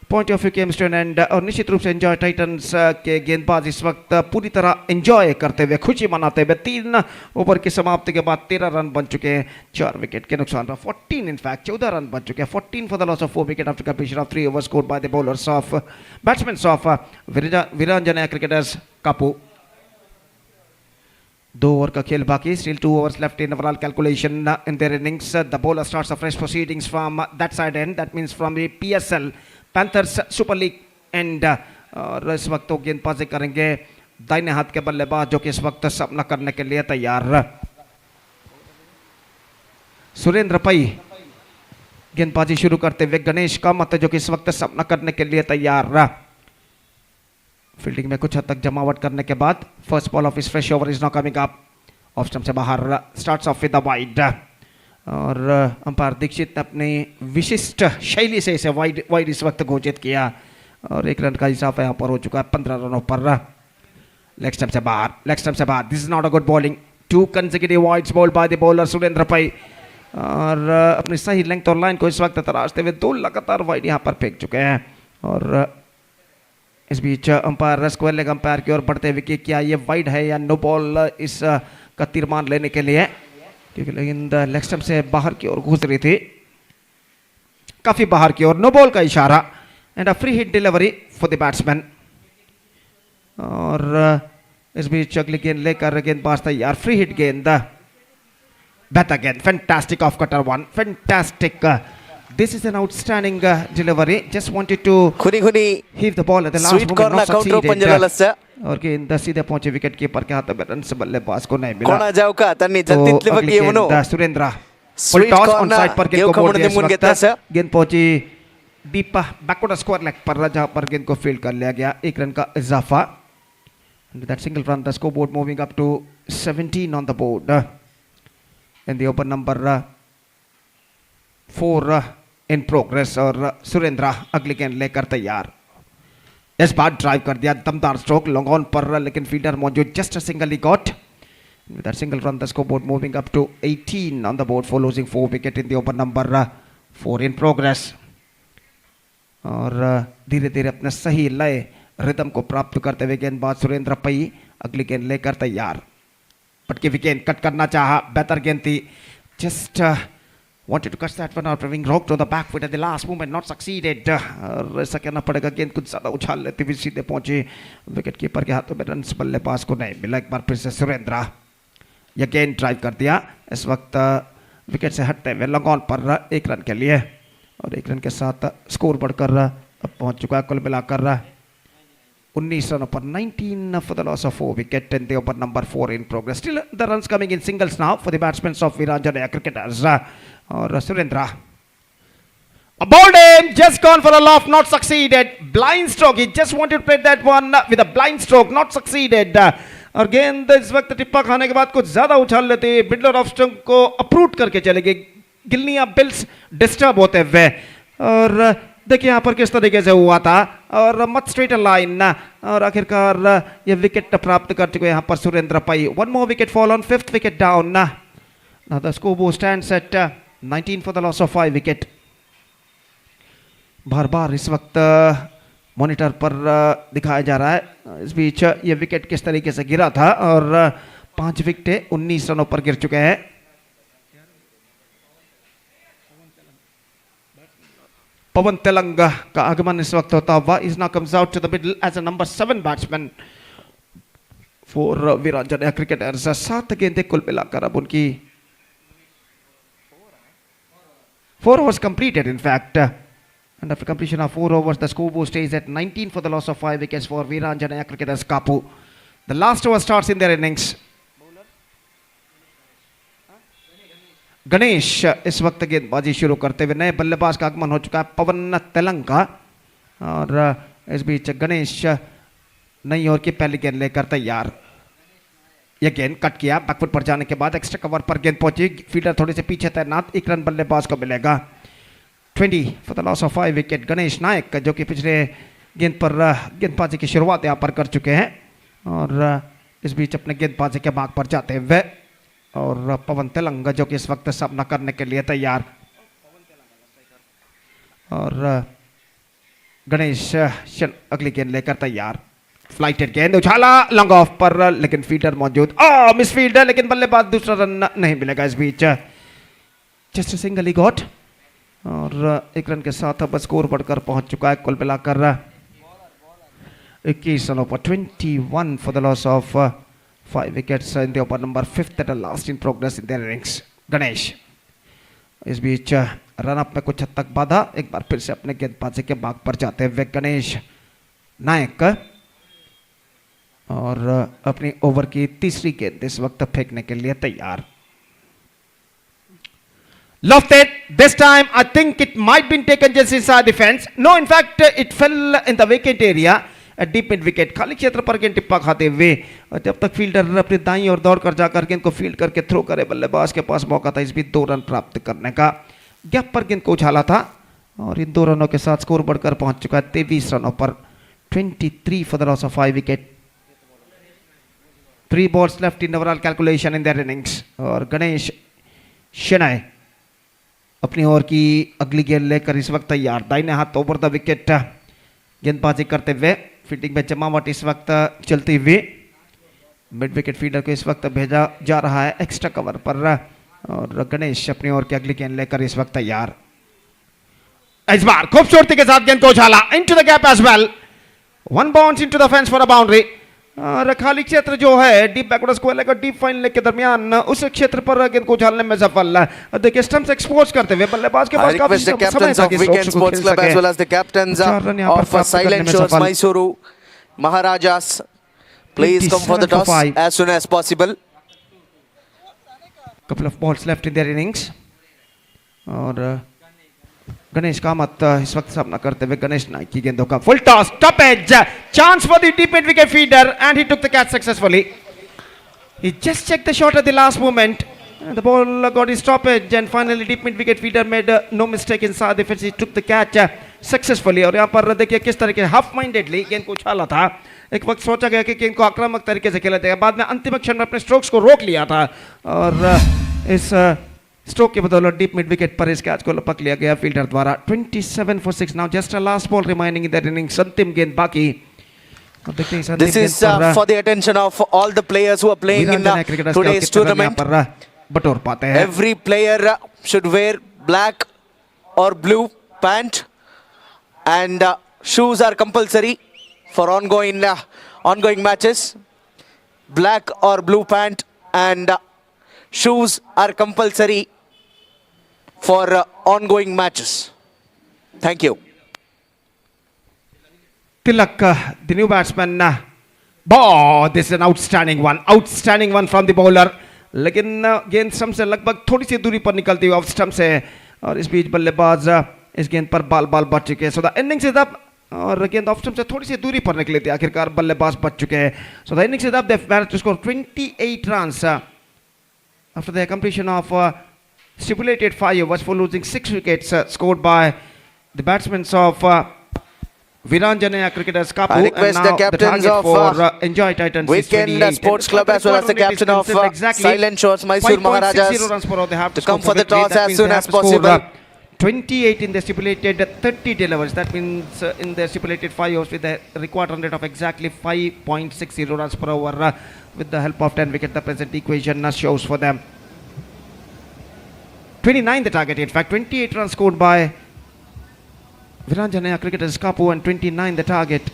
point of view came to an end. और निश्चित रूप से Enjoy Titans के गेंदबाज इस वक्त पूरी तरह एंजॉय करते हुए, खुशी मनाते हुए 3 ओवर की समाप्ति के बाद 13 रन बन चुके हैं 4 विकेट के नुकसान पर. 14 in fact 14 रन बन चुके हैं. 14 for the loss of 4 wicket after completion of 3 overs scored by the bowlers of batsmen of Virana cricketers Kapu. 2 over का खेल बाकी. Still 2 overs left in overall calculation in their innings. The bowler starts a fresh proceedings from that side end. That means from the PSL Panthers Super League end. और इस वक्त वो गेंदबाजी करेंगे दाहिने हाथ के बल्लेबाज जो कि इस वक्त सामना करने के लिए तैयार. सुरेंद्र पई गेंदबाजी शुरू करते हुए. गणेश कामत जो कि इस वक्त सामना करने के लिए तैयार. फील्डिंग में कुछ हद तक जमावट करने के बाद फर्स्ट बॉल ऑफ इस fresh over is not coming up. Off stump से बाहर. Starts of with the wide. और अंपायर दीक्षित ने अपनी विशिष्ट शैली से इसे वाइड इस वक्त घोषित किया. और 1 रन का हिसाब यहाँ पर हो चुका है 15 रनों पर. लेग स्टंप से बाहर. लेग स्टंप से बाहर. This is not a good bowling. 2 consecutive wides bowled by the bowler Surendra पई. और अपनी सही लेंथ और लाइन को इस वक्त तराशते हुए 2 लगातार वाइड यहाँ पर फेंक चुके हैं. और इस बीच अंपायर स्क्वायर लेग अंपायर की ओर बढ़ते हुए कि क्या ये वाइड है या नो बॉल इस का तीर्मान लेने के लिए, क्योंकि लेकिन लेग स्टंप से बाहर की ओर घुस रही थी, काफी बाहर की ओर. नो बॉल का इशारा and a free hit delivery for the batsman. और इस बीच अगली गेंद लेकर गेंदबाज तैयार. फ्री हिट गेंद. बेहतर गेंद. Fantastic off cutter one. Fantastic. This is an outstanding delivery. Just wanted to heave the ball at the last moment. Not succeeded. और गेंद सीधे पहुंचे विकेट कीपर के हाथ में. रन से बल्लेबाज को नहीं मिला. तो सुरेंद्र टॉस ऑन साइड पर गेंद को मोड़ दिया. गेंद पहुंची डीप बैकवर्ड स्क्वायर लेग पर, जहां पर गेंद को फील्ड कर लिया गया. 1 रन का इजाफा. That single run, the scoreboard moving up to 17 on the board. In the over number 4 in progress. और सुरेंद्र अगली गेंद लेकर तैयार. इस बार ड्राइव कर दिया. दमदार स्ट्रोक लॉन्ग ऑन पर, लेकिन फील्डर मौजूद. Just a single he got. With that single run, the scoreboard moving up to 18 on the board for losing 4 wicket in the over number 4 in progress. और धीरे धीरे अपने सही लय रिदम को प्राप्त करते हुए गेंदबाज सुरेंद्र पई अगली गेंद लेकर तैयार. पटकी विकेट कट करना चाहा. बेहतर गेंद थी. Just wanted to catch that one out, being rocked on the back foot at the last moment, not succeeded. और ऐसा कहना पड़ेगा, गेंद कुछ ज़्यादा उछाल लेते हुए सीधे पहुंचे विकेट कीपर के हाथों में. रन बल्लेबाज को नहीं मिला. एक बार फिर से सुरेंद्र यह गेंद ड्राइव कर दिया. इस वक्त विकेट से हटते हुए लॉन्ग ऑन पर 1 रन के लिए. और 1 रन के साथ स्कोर बढ़कर अब पहुंच चुका है कुल मिलाकर 19 रनों पर. 19 for the loss of 4 wicket in the over number 4 in progress. Still the runs coming in singles now for the batsmen of Virana cricketers. और Surendra, a ball aim, just gone for a loft, not succeeded. Blind stroke, he just wanted to play that one with a blind stroke, not succeeded. और गेंद इस वक्त टिप्पा खाने के बाद कुछ ज्यादा उछाल लेते हुए मिडल ऑफ स्टंप को अप्रूट करके चले गए. गिल्लियां बिल्स डिस्टर्ब होते हुए. और देखिए यहाँ पर किस तरीके से हुआ था. और मत स्ट्रेट लाइन. और आखिरकार ये विकेट प्राप्त कर चुके यहाँ पर सुरेंद्र पई. 1 more wicket fall on 5th wicket down. Now the scoreboard stands at 19 for the loss of 5 wicket. बार बार इस वक्त मॉनिटर पर दिखाया जा रहा है इस बीच ये विकेट किस तरीके से गिरा था. और 5 विकेट 19 रनों पर गिर चुके हैं. पवन तेलंग का आगमन इस वक्त होता हुआ. Is now comes out to the middle as a number 7 batsman for Veeranjana cricketers. 7 गेंदें कुल मिलाकर अब उनकी 4 overs completed in fact. And after completion of 4 overs, the scoreboard stays at 19 for the loss of 5 wickets for Virana cricketers Kapu. The last over starts in their innings. Ganesh इस वक्त गेंदबाजी शुरू करते हुए. नए बल्लेबाज का आगमन हो चुका है पवन तेलंग का. और इस बीच गणेश नई ओवर की पहली गेंद लेकर तैयार. ये गेंद कट किया, बैकफुट पर जाने के बाद एक्स्ट्रा कवर पर गेंद पहुंची, फील्डर थोड़े से पीछे तैनात, 1 रन बल्लेबाज को मिलेगा। 20 for the loss of 5 wicket. Ganesh Nayak जो कि पिछले गेंद पर गेंदबाजी की शुरुआत यहाँ पर कर चुके हैं और इस बीच अपने गेंदबाजी के मार्ग पर जाते हुए, और पवन तेलंग जो कि इस वक्त सामना करने के लिए तैयार, और गणेश अगली गेंद लेकर तैयार। फ्लाइटेड गेंद, उछाला लॉन्ग ऑफ पर, लेकिन फील्डर मौजूद, मिस फील्डर, लेकिन बल्लेबाज दूसरा रन नहीं मिलेगा इस बीच। जस्ट सिंगल ही गॉट, और 1 रन के साथ अब स्कोर बढ़कर पहुंच चुका है कुल मिलाकर 21 रनों पर। 21 for the loss of 5 wickets in the over number 5 that are last in progress in their innings. Ganesh इस बीच रन अप में कुछ हद तक बाधा, एक बार फिर से अपने गेंदबाजी के मार्ग पर जाते हुए गणेश नायक, और अपनी ओवर की तीसरी गेंद इस वक्त फेंकने के लिए तैयार। Lofted, this time I think it might been taken just inside the fence. No, in fact it fell in the vacant area, a deep mid wicket. खाली क्षेत्र पर गेंद टिप्पा खाते हुए, जब तक फील्डर अपनी दाईं ओर दौड़ कर जाकर गेंद को फील्ड करके थ्रो करे, बल्लेबाज के पास मौका था इस बीच 2 रन प्राप्त करने का। गैप पर गेंद को उछाला था और इन 2 रनों के साथ स्कोर बढ़कर पहुंच चुका है 23 रनों पर। 23 for the loss of 5 wicket. 3 balls left in overall calculation in their innings, और गणेश शेनाय अपनी ओर की अगली गेंद लेकर इस वक्त तैयार, दाहिने हाथ ओवर द विकेट गेंदबाजी करते हुए। फील्डिंग में जमावट इस वक्त चलती हुई, मिड विकेट फील्डर को इस वक्त भेजा जा रहा है एक्स्ट्रा कवर पर, और गणेश अपनी ओर की अगली गेंद लेकर इस वक्त तैयार। इस बार खूबसूरती के साथ गेंद को उछाला into the gap as well, 1 bounce into the fence for a boundary। और खाली क्षेत्र जो है डीप बैकवर्ड स्क्वायर और डीप फाइन लेग के दरमियान, उस क्षेत्र पर गेंद को उछालने में सफल है। देखिए स्टंप्स एक्सपोज करते हुए बल्लेबाज के पास काफी समय था कि Weekend Sports Club as well as the captains of Silent Shores Mysuru Maharajas, please come for the toss as soon as possible. Couple of balls left in their innings, और गणेश कामत इस वक्त सामना करते हुए गणेश नायक की गेंदों का full toss, top edge, chance for the deep mid wicket fielder and he took the catch successfully. He just checked the shot at the last moment. The ball got his top edge and finally deep mid wicket feeder made no mistake inside the fence. He took the catch successfully. और यहाँ पर देखिए किस तरीके half mindedly गेंद को उछाला था। एक वक्त सोचा गया कि गेंद को आक्रामक तरीके से खेला जाएगा, बाद में अंतिम क्षण में अपने स्ट्रोक्स को रोक लिया था और इस स्ट्रोक के बदौलत डीप मिड विकेट पर इस कैच को लपक लिया गया फील्डर द्वारा। 27 for 6 now, just a last ball remaining in that innings. अंतिम गेंद बाकी। This is for the attention of all the players who are playing in today's tournament. बटोर पाते हैं। Every player should wear black or blue pant and shoes are compulsory for ongoing matches. Black or blue pant and shoes are compulsory for ongoing matches. Thank you. Tilak, the new batsman. This is an outstanding one from the bowler. लेकिन गेंद stump से लगभग थोड़ी सी दूरी पर निकलती हुई off stump से, और इस बीच बल्लेबाज इस गेंद पर बाल बच चुके हैं। So the innings is up, और गेंद ऑफ स्टंप से थोड़ी सी दूरी पर निकली थी, आखिरकार बल्लेबाज बच चुके हैं। So the innings is up, they managed to score 28 runs after the completion of stipulated 5 overs for losing 6 wickets scored by the batsmen of Virana cricketers Kapu. I request the captains of Enjoy Titans Weekend Sports Club as well as the captain of Silent Shores Mysuru Maharajas to come for the toss as soon as possible. 28 in the stipulated 30 deliveries. That means in the stipulated 5 overs with the required run rate of exactly 5.60 runs per over, with the help of 10 wickets, the present equation shows for them. 29 the target, in fact 28 runs scored by Virana cricketers Kapu, and 29 the target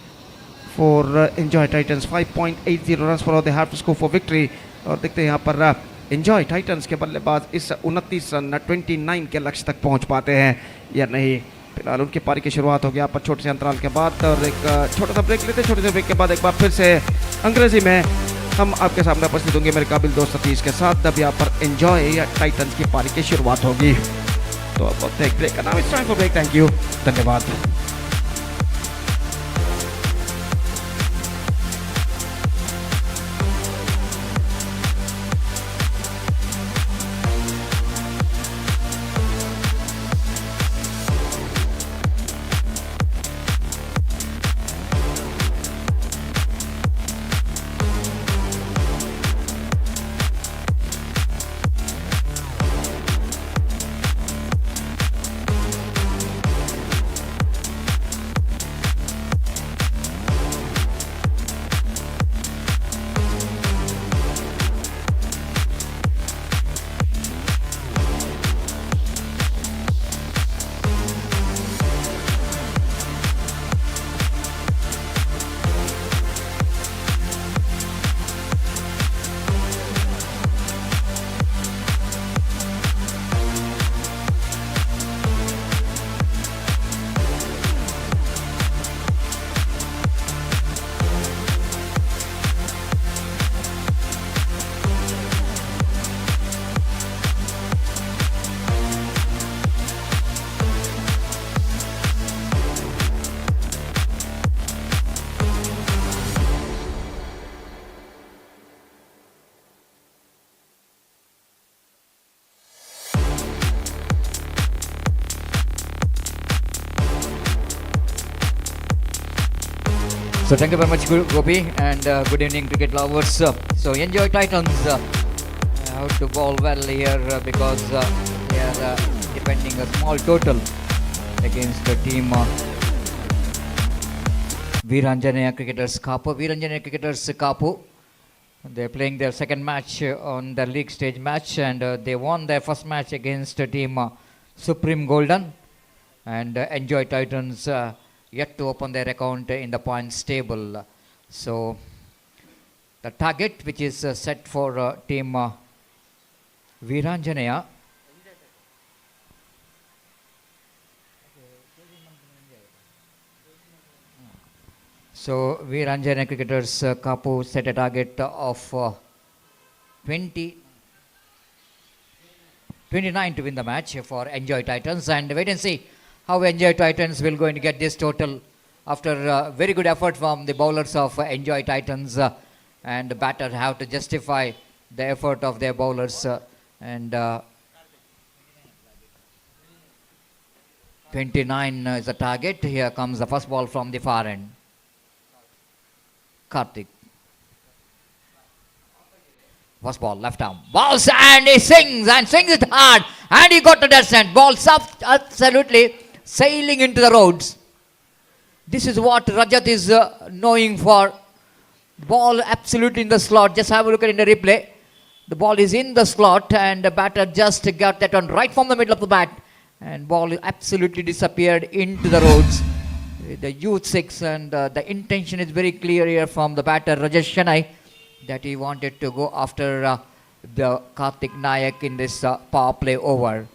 for Enjoy Titans. 5.80 runs per over they have to score for victory. और देखते हैं यहाँ पर enjoy Titans के बल्लेबाज इस 29 run 29 के लक्ष्य तक पहुंच पाते हैं या नहीं। फिलहाल उनकी पारी की शुरुआत हो गया पर छोटे से अंतराल के बाद, और एक छोटा सा ब्रेक लेते हैं। छोटे से ब्रेक के बाद एक बार फिर से अंग्रेजी में हम आपके सामने उपस्थित होंगे मेरे काबिल दोस्त सतीश के साथ। तब यहाँ पर एंजॉय या टाइटंस की पारी की शुरुआत होगी। तो अब ब्रेक का नाम इस time for break. Thank you, धन्यवाद। So thank you very much, Gopi, and good evening, cricket lovers. So enjoy Titans. Have to bowl well here because they are defending a small total against the team Viranjanaya Cricketers Kapu. Viranjanaya Cricketers Kapu. They're playing their second match on the league stage match, and they won their first match against the team Supreme Golden. And Enjoy Titans yet to open their account in the points table. So the target which is set for team Viranjanaya So Viranjanaya Cricketers Kapu set a target of 29 to win the match for Enjoy Titans, and wait and see how Enjoy Titans will going to get this total after very good effort from the bowlers of Enjoy Titans, and the batter have to justify the effort of their bowlers, and 29 is the target. Here comes the first ball from the far end. Karthik. First ball, left arm. Balls, and he sings it hard. And he got to that stand. Balls up, absolutely sailing into the roads. This is what Rajat is knowing for. Ball absolutely in the slot. Just have a look at it in the replay. The ball is in the slot, and the batter just got that one right from the middle of the bat. And ball absolutely disappeared into the roads. The youth six, and the intention is very clear here from the batter Rajesh Shanai that he wanted to go after the Karthik Nayak in this power play over.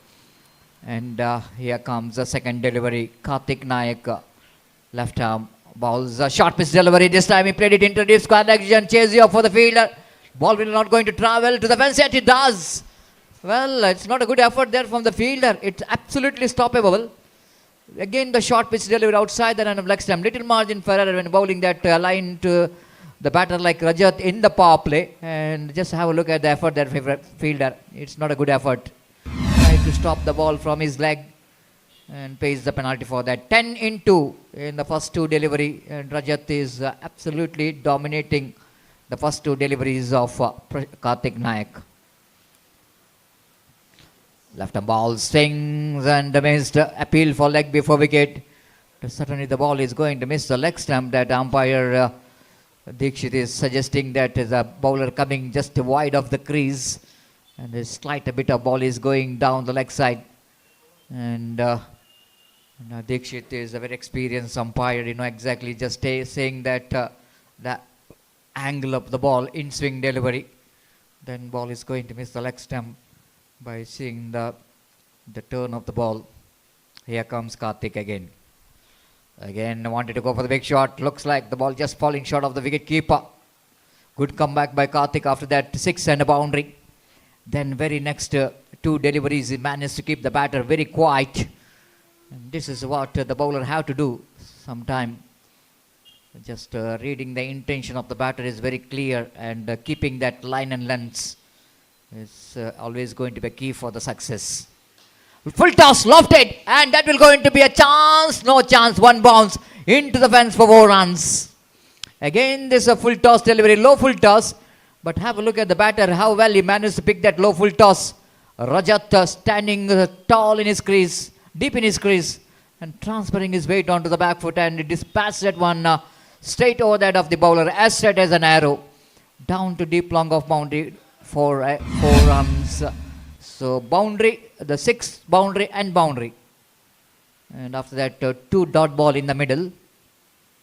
And here comes the second delivery. Karthik Nayak, left arm, bowls a short pitch delivery. This time he played it into deep square leg and chase you up for the fielder. Ball will not going to travel to the fence, yet it does. Well, it's not a good effort there from the fielder. It's absolutely stoppable. Again, the short pitch delivery outside the run of leg stump. Little margin for error when bowling that line to the batter like Rajat in the power play. And just have a look at the effort that fielder. It's not a good effort. Tried to stop the ball from his leg and pays the penalty for that. 10 in 2 in the first two delivery. And Rajat is absolutely dominating the first two deliveries of Karthik Nayak. Left arm ball swings and missed. Appeal for leg before wicket. Certainly the ball is going to miss the leg stump. That umpire Dikshit is suggesting that is a bowler coming just wide of the crease, and a slight bit of ball is going down the leg side. And Dikshit is a very experienced umpire. You know exactly just saying that the angle of the ball in swing delivery, then ball is going to miss the leg stump by seeing the turn of the ball. Here comes Karthik again. Again wanted to go for the big shot. Looks like the ball just falling short of the wicket keeper. Good comeback by Karthik after that 6 and a boundary. Then very next two deliveries he managed to keep the batter very quiet. And this is what the bowler have to do sometime. Just reading the intention of the batter is very clear, and keeping that line and length is always going to be key for the success. Full toss, lofted, and that will going to be a chance. No chance. One bounce into the fence for 4 runs. Again, this is a full toss delivery, low full toss. But have a look at the batter, how well he managed to pick that low full toss. Rajat standing tall in his crease, deep in his crease, and transferring his weight onto the back foot, and dispatched that one straight over that of the bowler, as straight as an arrow, down to deep long of boundary for 4 runs. So boundary, the 6th boundary and boundary. And after that, 2 dot ball in the middle.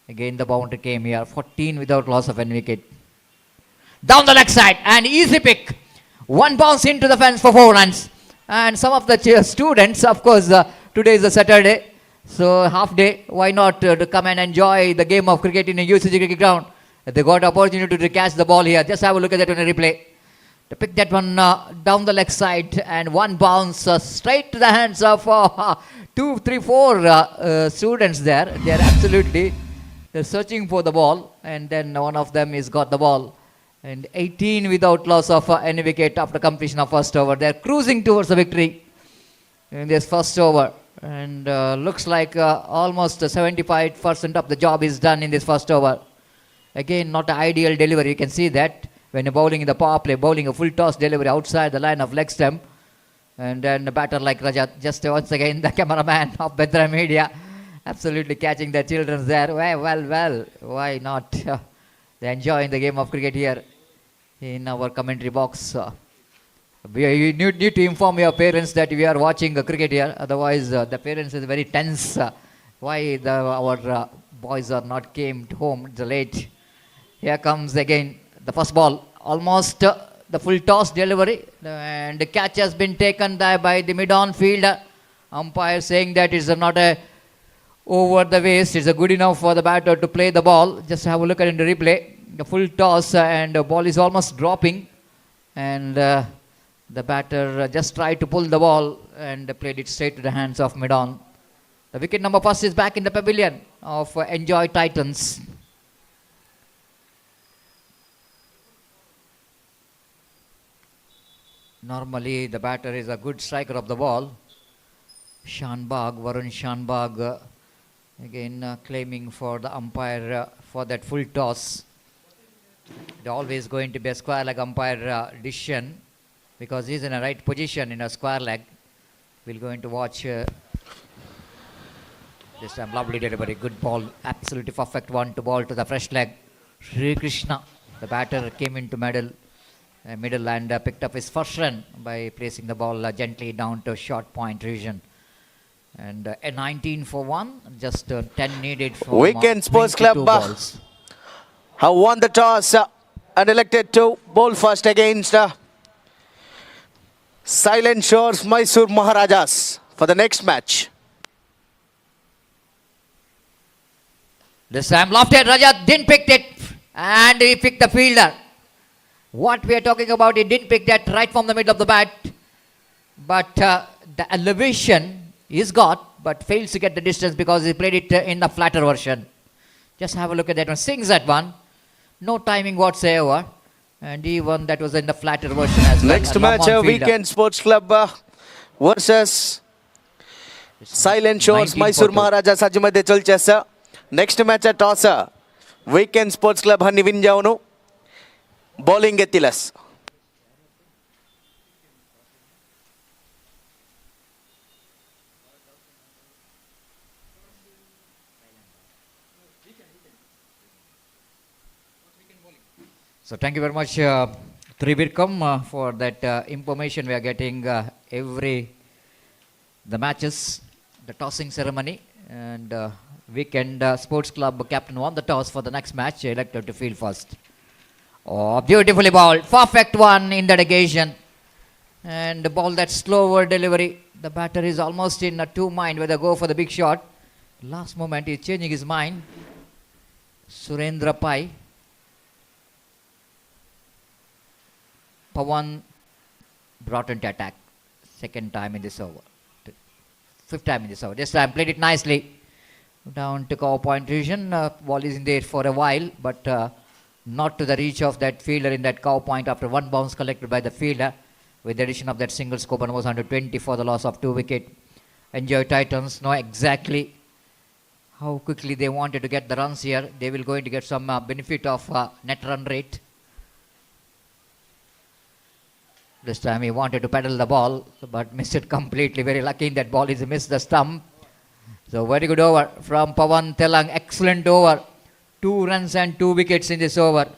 Again, the boundary came here, 14 without loss of any wicket. Down the leg side, and easy pick. 1 bounce into the fence for 4 runs. And some of the students, of course, today is a Saturday, so half day, why not to come and enjoy the game of cricket in a UCG cricket ground. They got opportunity to catch the ball here. Just have a look at that on a replay. To pick that one down the leg side, and 1 bounce straight to the hands of 2, 3, 4 students there. They are absolutely searching for the ball, and then one of them is got the ball. And 18 without loss of any wicket after completion of first over. They are cruising towards the victory in this first over. And looks like almost 75% of the job is done in this first over. Again, not an ideal delivery. You can see that when you're bowling in the power play, bowling a full toss delivery outside the line of leg stump. And then the batter like Rajat, just once again the cameraman of Bedra Media, absolutely catching the children there. Well, why not? They're enjoying the game of cricket here in our commentary box. You need to inform your parents that we are watching cricket here. Otherwise, the parents is very tense. Why our boys are not came home late. Here comes again the first ball. Almost the full toss delivery. And the catch has been taken there by the mid-on fielder. Umpire saying that it's not a over the waist. It's a good enough for the batter to play the ball. Just have a look at it in the replay. The full toss and the ball is almost dropping. And the batter just tried to pull the ball and played it straight to the hands of mid-on. The wicket number first is back in the pavilion of Enjoy Titans. Normally the batter is a good striker of the ball. Varun Shanbag again claiming for the umpire for that full toss. They're always going to be a square leg umpire decision because he's in a right position in a square leg. We're going to watch this time. Lovely delivery, good ball, absolutely perfect one to ball to the fresh leg. Sri Krishna, the batter, came into middle and picked up his first run by placing the ball gently down to short point region. And a 19 for 1, just 10 needed for Weekend Sports Club balls. have won the toss and elected to bowl first against Silent Shores Mysore Maharajas for the next match. This time lofted, Rajat didn't pick it and he picked the fielder. What we are talking about, he didn't pick that right from the middle of the bat. But the elevation is got, but fails to get the distance because he played it in the flatter version. Just have a look at that one. Sings that one. No timing whatsoever. And even that was in the flatter version as well. Next match, Weekend Sports Club versus Silent Shores Mysore Maharajas मध्ये चलचे असा. Next match toss Weekend Sports Club हानी win जाऊनो bowling घेतलीस. So thank you very much, Tribirkam, for that information we are getting the matches, the tossing ceremony, and Weekend Sports Club captain won the toss for the next match, elected to field first. Oh, beautifully bowled, perfect one in that occasion, and the ball that slower delivery. The batter is almost in a two mind whether go for the big shot. Last moment he's changing his mind. Surendra Pai. Pawan brought into attack. Second time in this over. Fifth time in this over. This time played it nicely. Down to cover point region. Ball is in there for a while, but not to the reach of that fielder in that cover point after one bounce collected by the fielder. With the addition of that single scope and was under 20 for the loss of 2 wickets. Enjoy Titans know exactly how quickly they wanted to get the runs here. They will going to get some benefit of net run rate. This time he wanted to pedal the ball, but missed it completely. Very lucky in that ball is missed the stump. So very good over from Pawan Telang. Excellent over. 2 runs and 2 wickets in this over.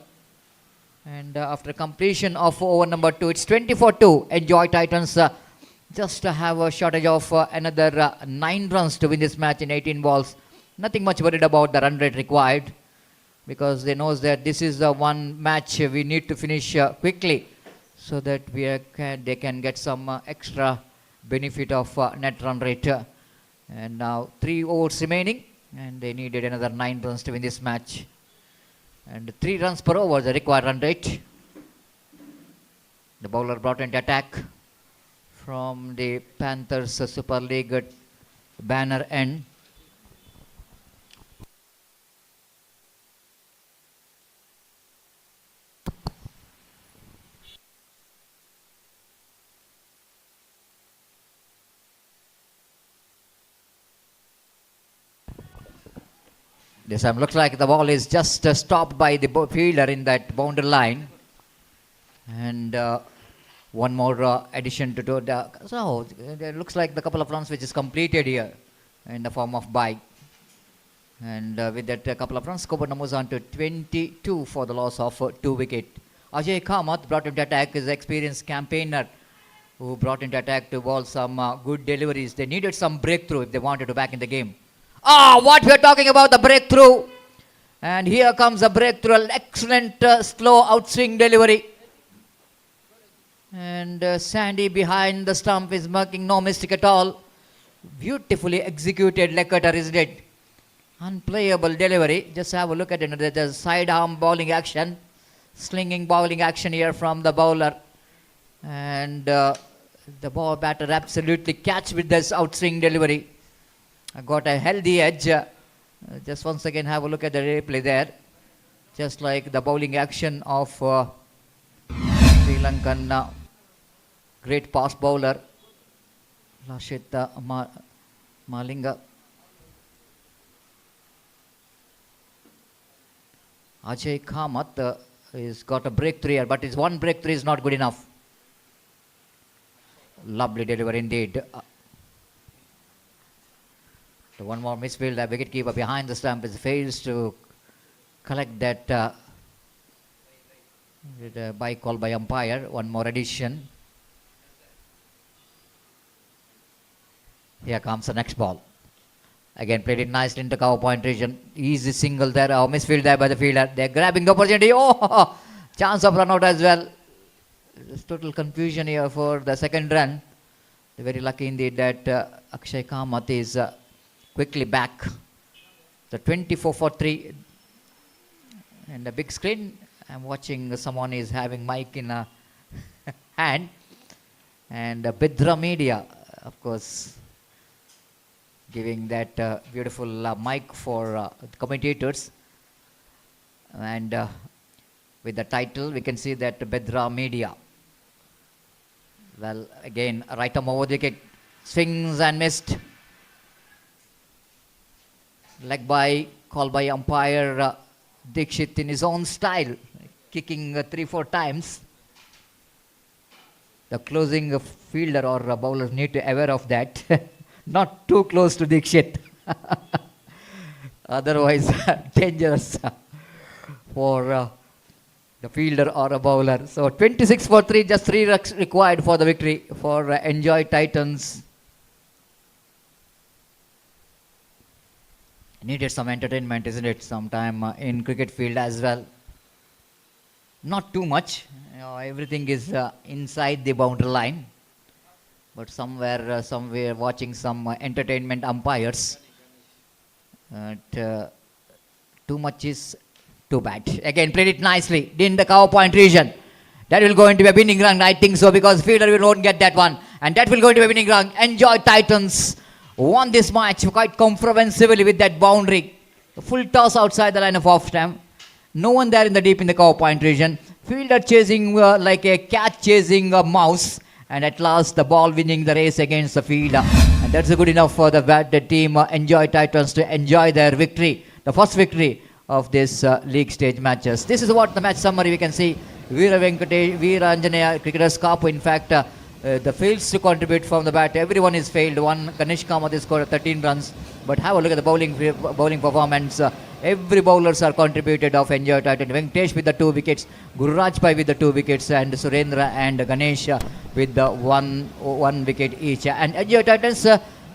And after completion of over number 2, it's 20-2. Enjoy Titans just have a shortage of another 9 runs to win this match in 18 balls. Nothing much worried about the run rate required because they knows that this is the one match we need to finish quickly, so that they can get some extra benefit of net run rate. And now 3 overs remaining and they needed another 9 runs to win this match. And 3 runs per over the required run rate. The bowler brought into attack from the Panthers Super League banner end. This time looks like the ball is just stopped by the fielder in that boundary line. And one more addition to the. So it looks like the couple of runs which is completed here in the form of bye. And with that couple of runs, scoreboard numbers on to 22 for the loss of 2 wickets. Ajay Kamath brought into attack, is an experienced campaigner who brought into attack to bowl some good deliveries. They needed some breakthrough if they wanted to back in the game. What we are talking about, the breakthrough. And here comes a breakthrough, an excellent slow outswing delivery. And Sandy behind the stump is making no mistake at all. Beautifully executed leg cutter, isn't it? Unplayable delivery. Just have a look at it. There's side arm bowling action. Slinging bowling action here from the bowler. And the ball batter absolutely catch with this outswing delivery. I got a healthy edge. Just once again have a look at the replay there. Just like the bowling action of Sri Lankan great fast bowler Lashit Malinga. Ajay Kamath has got a breakthrough here, but his one breakthrough is not good enough. Lovely delivery indeed. The one more misfield, the wicketkeeper behind the stump fails to collect that by call by umpire. One more addition. Here comes the next ball. Again played it nicely into cover point region. Easy single there, misfield there by the fielder. They're grabbing the opportunity. Chance of run out as well. There's total confusion here for the second run. They're very lucky indeed that Akshay Kamath is quickly back. The 24 for 3. And the big screen, I'm watching someone is having mic in a hand. And Bedra Media, of course, giving that beautiful mic for commentators. And with the title, we can see that Bedra Media. Well, again, right arm over the wicket, swings and missed. Leg by, call by umpire Dikshit in his own style, kicking 3-4 times. The closing fielder or bowler need to be aware of that. Not too close to Dikshit. Otherwise, dangerous for the fielder or a bowler. So 26 for 3, just 3 runs required for the victory for Enjoy Titans. Needed some entertainment, isn't it? Sometime in cricket field as well. Not too much. Everything is inside the boundary line. But somewhere watching some entertainment umpires. Too much is too bad. Again, played it nicely in the cover point region. That will go into a winning run, I think so, because fielder will not get that one. And that will go into a winning run. Enjoy Titans won this match quite comprehensively with that boundary. The full toss outside the line of off stump. No one there in the deep in the cover point region. Fielder chasing like a cat chasing a mouse. And at last the ball winning the race against the fielder. And that's good enough for the team Enjoy Titans to enjoy their victory. The first victory of this league stage matches. This is what the match summary we can see. Vira Venkatesh, Vira Anjanaya, Cricketers Cup. In fact, the fails to contribute from the bat. Everyone is failed. One Ganesh Kamath has scored 13 runs. But have a look at the bowling performance. Every bowlers are contributed of Enjoy Titan. Venkatesh with the 2 wickets. Gururaj Pai with the 2 wickets. And Surendra and Ganesh with the one wicket each. And Enjoy Titans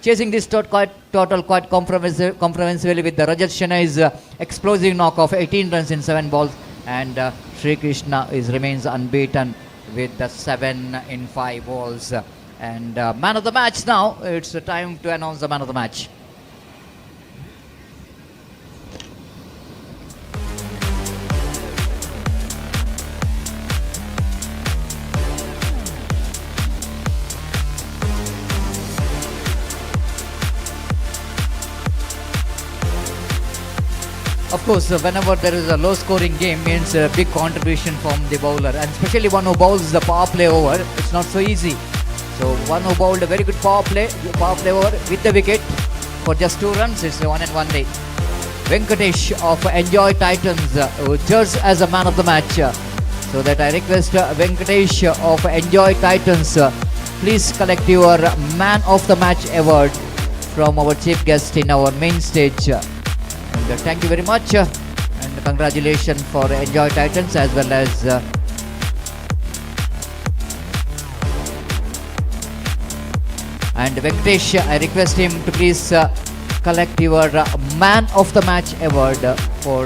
chasing this total quite comprehensively with the Rajat Shena is explosive knock of 18 runs in 7 balls. And Sri Krishna remains unbeaten with the 7 in 5 balls. And man of the match now. It's time to announce the man of the match. Of course, whenever there is a low scoring game means a big contribution from the bowler, and especially one who bowls the power play over, it's not so easy. So one who bowled a very good power play over with the wicket for just 2 runs, it's a 1 and 1 day. Venkatesh of Enjoy Titans, who judged as a man of the match. So that I request Venkatesh of Enjoy Titans, please collect your man of the match award from our chief guest in our main stage. And thank you very much, and congratulations for Enjoy Titans as well as and Venkatesh, I request him to please collect your man of the match award for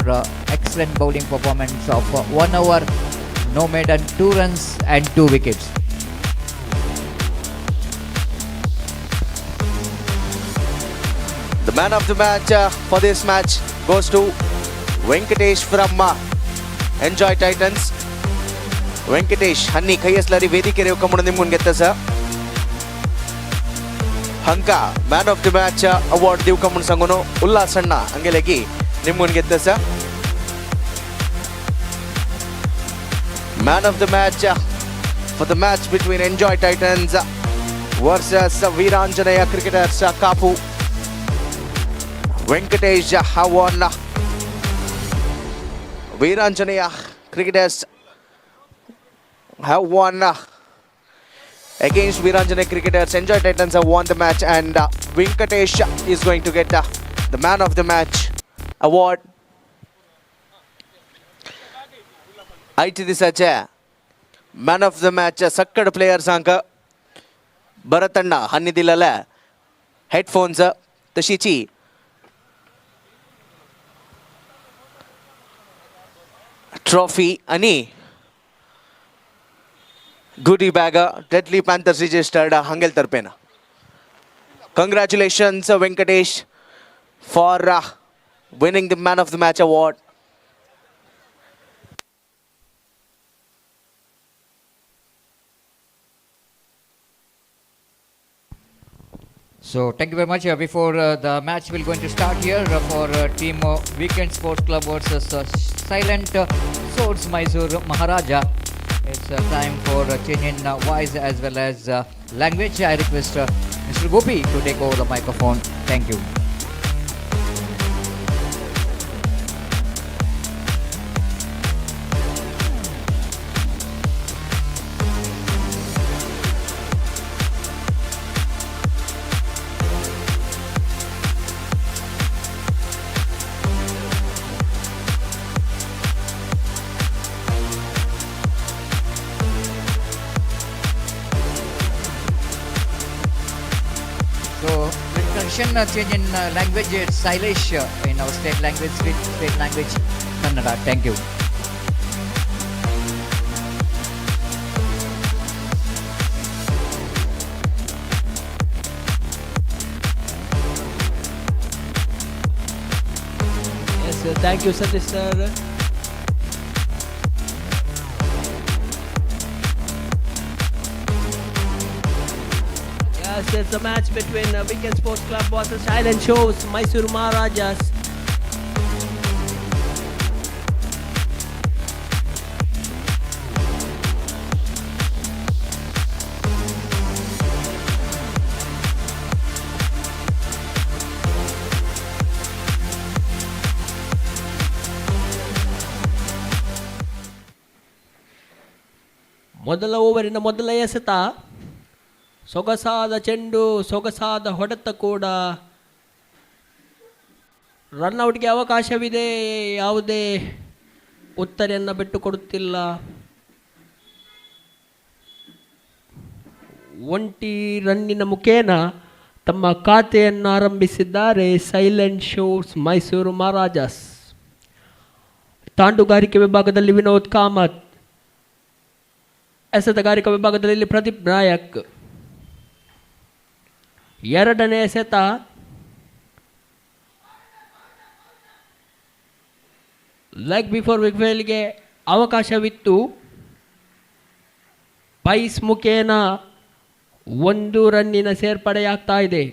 excellent bowling performance of 1 over, no maiden, 2 runs and 2 wickets. The man of the match for this match goes to Venkatesh from Enjoy Titans. Venkatesh Hanni Kayasleri Vedikere Kamuna Nimungetha sir. Hanka man of the match award Div Kamun Sangono Ulal Sanna Angelegi Nimungetha sir. Man of the match for the match between Enjoy Titans versus Veeranjanaya cricketers Kapu. Venkatesh have won. Veeranjanaya cricketers have won against Veeranjanaya cricketers. Enjoy Titans have won the match, and Venkatesh is going to get the man of the match award. ITD Sacha man of the match Sakkad player Sanka Bharatanda Hannidilala headphones Tashichi trophy ani goodie bag deadly Panthers registered Hangel Tarpena. Congratulations Venkatesh for winning the man of the match award. So thank you very much. Before the match will going to start here for team Weekend Sports Club versus Silent Swords Mysore Maharaja. It's time for change in voice as well as language. I request Mr. Gopi to take over the microphone. Thank you. Change in language, it's Sailesh in our state language, state language, Kannada. Thank you. Yes, thank you, Satish sir. Yes, it's a match between Weekend Sports Club versus Silent Shows Mysore Maharajas. ಮೊದಲ ಓವರಿನ ಮೊದಲ ಎಸೆತ ಸೊಗಸಾದ ಚೆಂಡು, ಸೊಗಸಾದ ಹೊಡೆತ ಕೂಡ. ರನ್ಔಟ್ಗೆ ಅವಕಾಶವಿದೆ, ಯಾವುದೇ ಉತ್ತರೆಯನ್ನು ಬಿಟ್ಟು ಕೊಡುತ್ತಿಲ್ಲ. ಒಂಟಿ ರನ್ನಿನ ಮುಖೇನ ತಮ್ಮ ಖಾತೆಯನ್ನು ಆರಂಭಿಸಿದ್ದಾರೆ ಸೈಲೆಂಟ್ ಶೋರ್ಸ್ ಮೈಸೂರು ಮಹಾರಾಜಾಸ್. ತಾಂಡುಗಾರಿಕೆ ವಿಭಾಗದಲ್ಲಿ ವಿನೋದ್ ಕಾಮತ್, ಎಸೆತಗಾರಿಕಾ ವಿಭಾಗದಲ್ಲಿ ಪ್ರದೀಪ್ ನಾಯಕ್. ಎರಡನೇ ಎಸೆತ ಲೆಗ್ ಬಿಫೋರ್ ವಿಕ್ವೇಲ್ಗೆ ಅವಕಾಶವಿತ್ತು. ಪೈಸ್ ಮುಖೇನ 1 ರನ್ನಿನ ಸೇರ್ಪಡೆಯಾಗ್ತಾ ಇದೆ.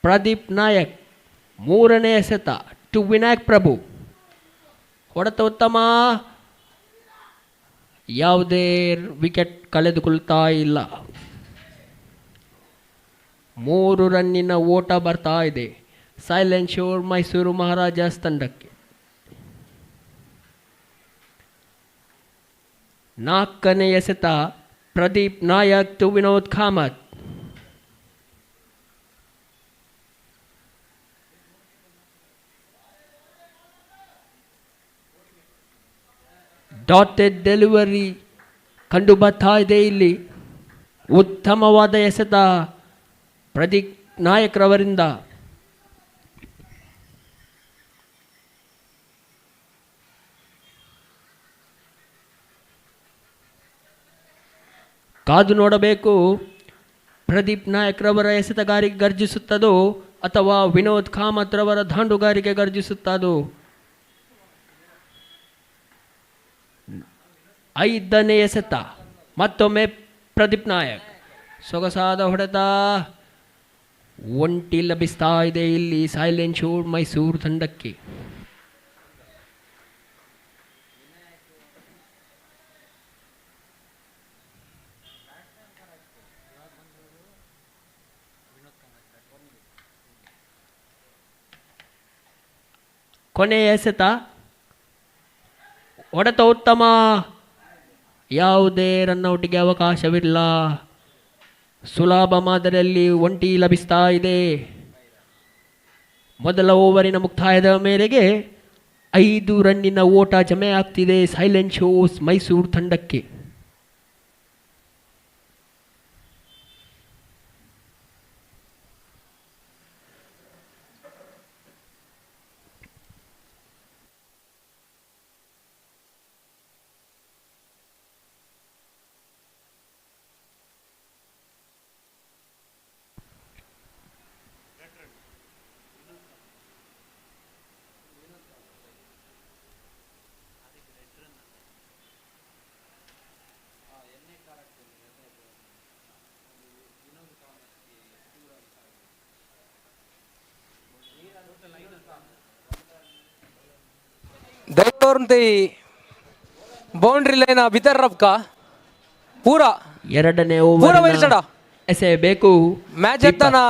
ಪ್ರದೀಪ್ ನಾಯಕ್ ಮೂರನೇ ಎಸೆತ ಟು ವಿನಾಯಕ್ ಪ್ರಭು. ಹೊಡೆತ ಉತ್ತಮ, ಯಾವುದೇ ವಿಕೆಟ್ ಕಳೆದುಕೊಳ್ತಾ ಇಲ್ಲ. 3 ರನ್ನಿನ ಓಟ ಬರ್ತಾ ಇದೆ ಸೈಲೆಂಟ್ ಶೋರ್ ಮೈಸೂರು ಮಹಾರಾಜಾಸ್ ತಂಡಕ್ಕೆ. 4ನೇ ಎಸೆತ Pradeep Nayak to Vinod Kamath. Dotted delivery ಕಂಡು ಬರ್ತಾ ಇದೆ ಇಲ್ಲಿ. ಉತ್ತಮವಾದ ಎಸೆತ ಪ್ರದೀಪ್ ನಾಯಕ್ರವರಿಂದ. ಕಾದು ನೋಡಬೇಕು ಪ್ರದೀಪ್ ನಾಯಕ್ರವರ ಎಸೆತಗಾರಿಕೆ ಗರ್ಜಿಸುತ್ತದೋ ಅಥವಾ ವಿನೋದ್ ಕಾಮತ್ ರವರ ದಾಂಡುಗಾರಿಕೆ ಗರ್ಜಿಸುತ್ತದೋ. 5ನೇ ಎಸೆತ ಮತ್ತೊಮ್ಮೆ ಪ್ರದೀಪ್ ನಾಯಕ್. ಸೊಗಸಾದ ಹೊಡೆತ. ಒಂಟಿ ಲಭಿಸ್ತಾ ಇದೆ ಇಲ್ಲಿ ಸೈಲೆಂಟ್ ಶೋರ್ ಮೈಸೂರು ತಂಡಕ್ಕೆ. ಕೊನೆಯ ಎಸೆತ. ಹೊಡೆತ ಉತ್ತಮ. ಯಾವುದೇ ರನ್ಔಟ್ಗೆ ಅವಕಾಶವಿಲ್ಲ. ಸುಲಭ ಮಾದರಿಯಲ್ಲಿ ಒಂಟಿ ಲಭಿಸ್ತಾ ಇದೆ. ಮೊದಲ ಓವರಿನ ಮುಕ್ತಾಯದ ಮೇರೆಗೆ 5 ರನ್ನಿನ ಓಟ ಜಮೆ ಆಗ್ತಿದೆ ಸೈಲೆಂಟ್ ಶೋಸ್ ಮೈಸೂರು ತಂಡಕ್ಕೆ. दौर बाउंड्री लाइन भीतर रब का पूरा 2ನೇ पूरा ಓವರ್ वही चढ़ा ಎಸೆಯಬೇಕು. मैच हत्ताना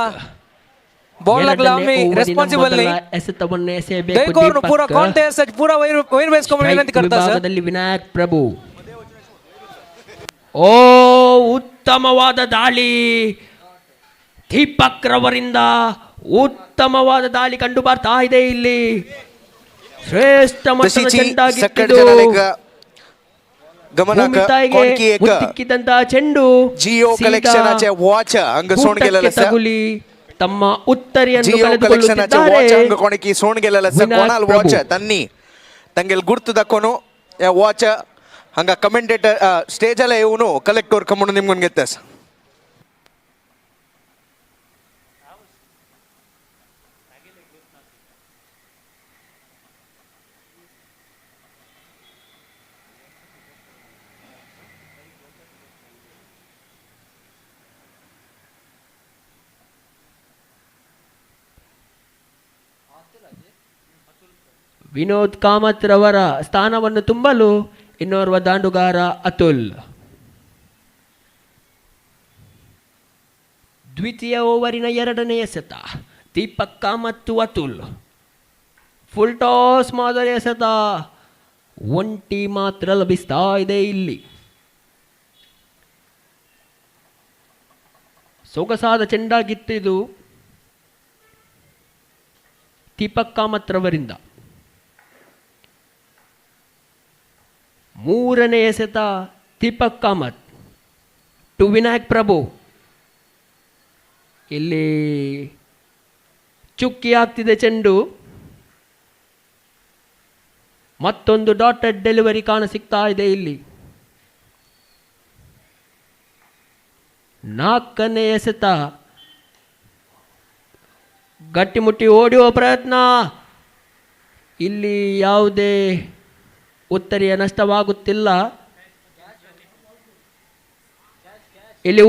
बॉल लगला मी रिस्पांसिबल नहीं ಎಸೆತವನ್ನು ಎಸೆಯಬೇಕು. देखो और पूरा कॉन्टेस्ट पूरा वही बेस को विनंती करता सर. ವಿಭಾಗದಲ್ಲಿ ವಿನಾಯಕ್ ಪ್ರಭು. ಓ ಉತ್ತಮವಾದ ದಾಳಿ ದೀಪಕ್ ರವರಿಂದ. ಉತ್ತಮವಾದ ದಾಳಿ ಕಂಡು ಬರ್ತಾ ಇದೆ ಇಲ್ಲಿ. ಶ್ರೇಷ್ಠ ಮಟ್ಟದ ಚೆಂಡಾಗಿತ್ತು. ಚೆಂಡು ಜಿಯೋ ಕಲೆಕ್ಷನ್ ಆಚೆ ವಾಚ್ ಅಂಗ ಸೋಣ್ಗೆಲ್ಲ ತಗುಲಿ ತಮ್ಮ ಉತ್ತರಿಯನ್ನು ಕೊಣಕಿ ಸೋಣ್ಗೆಲ್ಲ ಕೊಣಾಲ್ ವಾಚ್ ತನ್ನಿ ತಂಗೆಲ್ ಗುರ್ತು ದಕ್ಕೋನು ವಾಚ್ ಹಂಗ ಕಮೆಂಟೇಟರ್ ಸ್ಟೇಜ್ ಅಲ್ಲ ಇವನು ಕಲೆಕ್ಟರ್ ಕಮ್ಮನು ನಿಮ್ಗೊಂದು ಗೆತ್ತ ವಿನೋದ್ ಕಾಮತ್ ರವರ ಸ್ಥಾನವನ್ನು ತುಂಬಲು ಇನ್ನೋರ್ವ ದಾಂಡುಗಾರ ಅತುಲ್. ದ್ವಿತೀಯ ಓವರಿನ 2ನೇ ಎಸೆತ ದೀಪಕ್ ಕಾಮತ್ ಅತುಲ್. ಫುಲ್ ಟಾಸ್ ಮಾದರಿ ಎಸೆತ. ಒಂಟಿ ಮಾತ್ರ ಲಭಿಸ್ತಾ ಇದೆ ಇಲ್ಲಿ. ಸೊಗಸಾದ ಚೆಂಡಾಗಿತ್ತಿದು ದೀಪಕ್ ಕಾಮತ್ ರವರಿಂದ. 3ನೇ ಎಸೆತ ದೀಪಕ್ ಕಾಮತ್ ಟು ವಿನಾಯಕ್ ಪ್ರಭು. ಇಲ್ಲಿ ಚುಕ್ಕಿ ಆಗ್ತಿದೆ ಚೆಂಡು. ಮತ್ತೊಂದು ಡಾಟೆಡ್ ಡೆಲಿವರಿ ಕಾಣಸಿಗ್ತಾ ಇದೆ ಇಲ್ಲಿ. 4ನೇ ಎಸೆತ ಗಟ್ಟಿಮುಟ್ಟಿ ಓಡುವ ಪ್ರಯತ್ನ. ಇಲ್ಲಿ ಯಾವುದೇ ಉತ್ತರಿಯ ನಷ್ಟವಾಗುತ್ತಿಲ್ಲ. ಇಲ್ಲಿ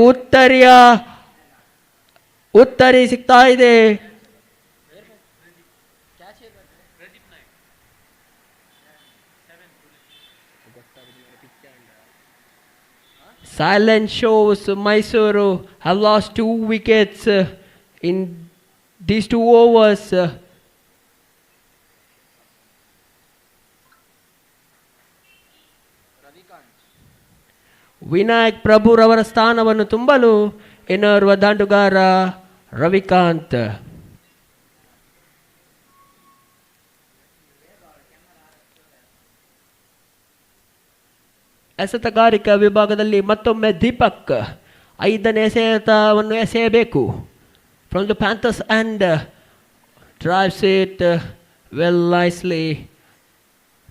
ಉತ್ತರಿ ಸಿಗ್ತಾ ಇದೆ. Silent shows Mysuru have lost 2 wickets In these 2 overs, Vinayak ಪ್ರಭುರವರ ಸ್ಥಾನವನ್ನು ತುಂಬಲು ಇನ್ನೋರ್ವ ದಾಂಡುಗಾರ ರವಿಕಾಂತ್. ಎಸೆತಗಾರಿಕಾ ವಿಭಾಗದಲ್ಲಿ ಮತ್ತೊಮ್ಮೆ ದೀಪಕ್ 5ನೇ ಎಸೆತವನ್ನು ಎಸೆಯಬೇಕು. From the Panthers end, drives it well nicely.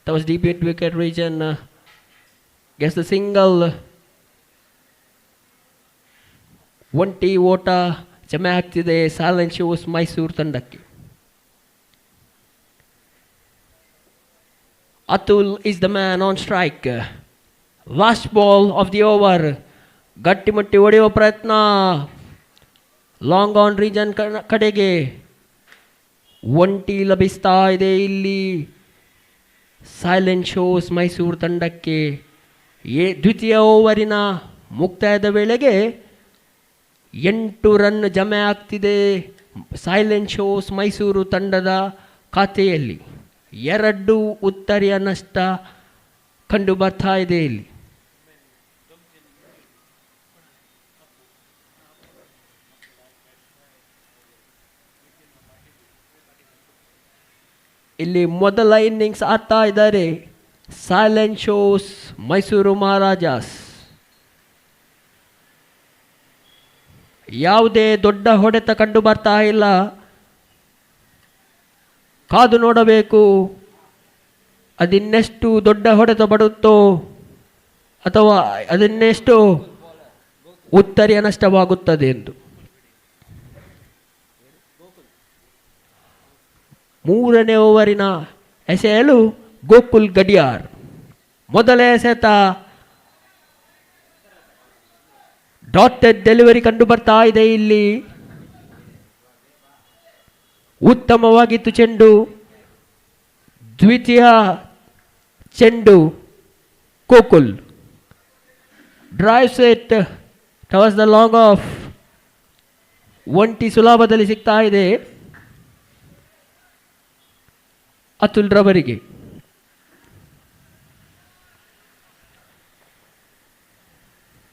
That was deep into wicket region. Gets the single. 1 ಓಟ ಜಮೆ ಆಗ್ತಿದೆ ಸೈಲೆಂಟ್ ಶೋಸ್ ಮೈಸೂರು ತಂಡಕ್ಕೆ. Atul is the man on strike. Last ball of the over. ಗಟ್ಟಿಮುಟ್ಟಿ ಹೊಡೆಯುವ ಪ್ರಯತ್ನ ಲಾಂಗ್ ಆನ್ ರೀಜನ್ ಕಡೆಗೆ. 1 ಲಭಿಸ್ತಾ ಇದೆ ಇಲ್ಲಿ ಸೈಲೆಂಟ್ ಶೋಸ್ ಮೈಸೂರು ತಂಡಕ್ಕೆ. ದ್ವಿತೀಯ ಓವರಿನ ಮುಕ್ತಾಯದ ವೇಳೆಗೆ 8 ರನ್ ಜಮೆ ಆಗ್ತಿದೆ ಸೈಲೆಂಟ್ ಶೋಸ್ ಮೈಸೂರು ತಂಡದ ಖಾತೆಯಲ್ಲಿ. 2 ಉತ್ತರಿಯ ನಷ್ಟ ಕಂಡು ಬರ್ತಾ ಇದೆ ಇಲ್ಲಿ. ಇಲ್ಲಿ ಮೊದಲ ಇನ್ನಿಂಗ್ಸ್ ಆಡ್ತಾ ಇದ್ದಾರೆ ಸೈಲೆಂಟ್ ಶೋಸ್ ಮೈಸೂರು ಮಹಾರಾಜಾಸ್. ಯಾವುದೇ ದೊಡ್ಡ ಹೊಡೆತ ಕಂಡು ಬರ್ತಾ ಇಲ್ಲ. ಕಾದು ನೋಡಬೇಕು ಅದಿನ್ನೆಷ್ಟು ದೊಡ್ಡ ಹೊಡೆತ ಬರುತ್ತೋ ಅಥವಾ ಅದನ್ನೆಷ್ಟು ಉತ್ತರಿಯ ನಷ್ಟವಾಗುತ್ತದೆ ಎಂದು. 3ನೇ ಓವರಿನ ಎಸೆಯಲು ಗೋಕುಲ್ ಗಡಿಯಾರ್. ಮೊದಲ ಎಸೆತ ಡಾಟೆಡ್ ಡೆಲಿವರಿ ಕಂಡು ಬರ್ತಾ ಇದೆ ಇಲ್ಲಿ. ಉತ್ತಮವಾಗಿತ್ತು ಚೆಂಡು. ದ್ವಿತೀಯ ಚೆಂಡು Gokul drives it towers the long of. 1 ಸುಲಭದಲ್ಲಿ ಸಿಗ್ತಾ ಇದೆ ಅತುಲ್ ರವರಿಗೆ.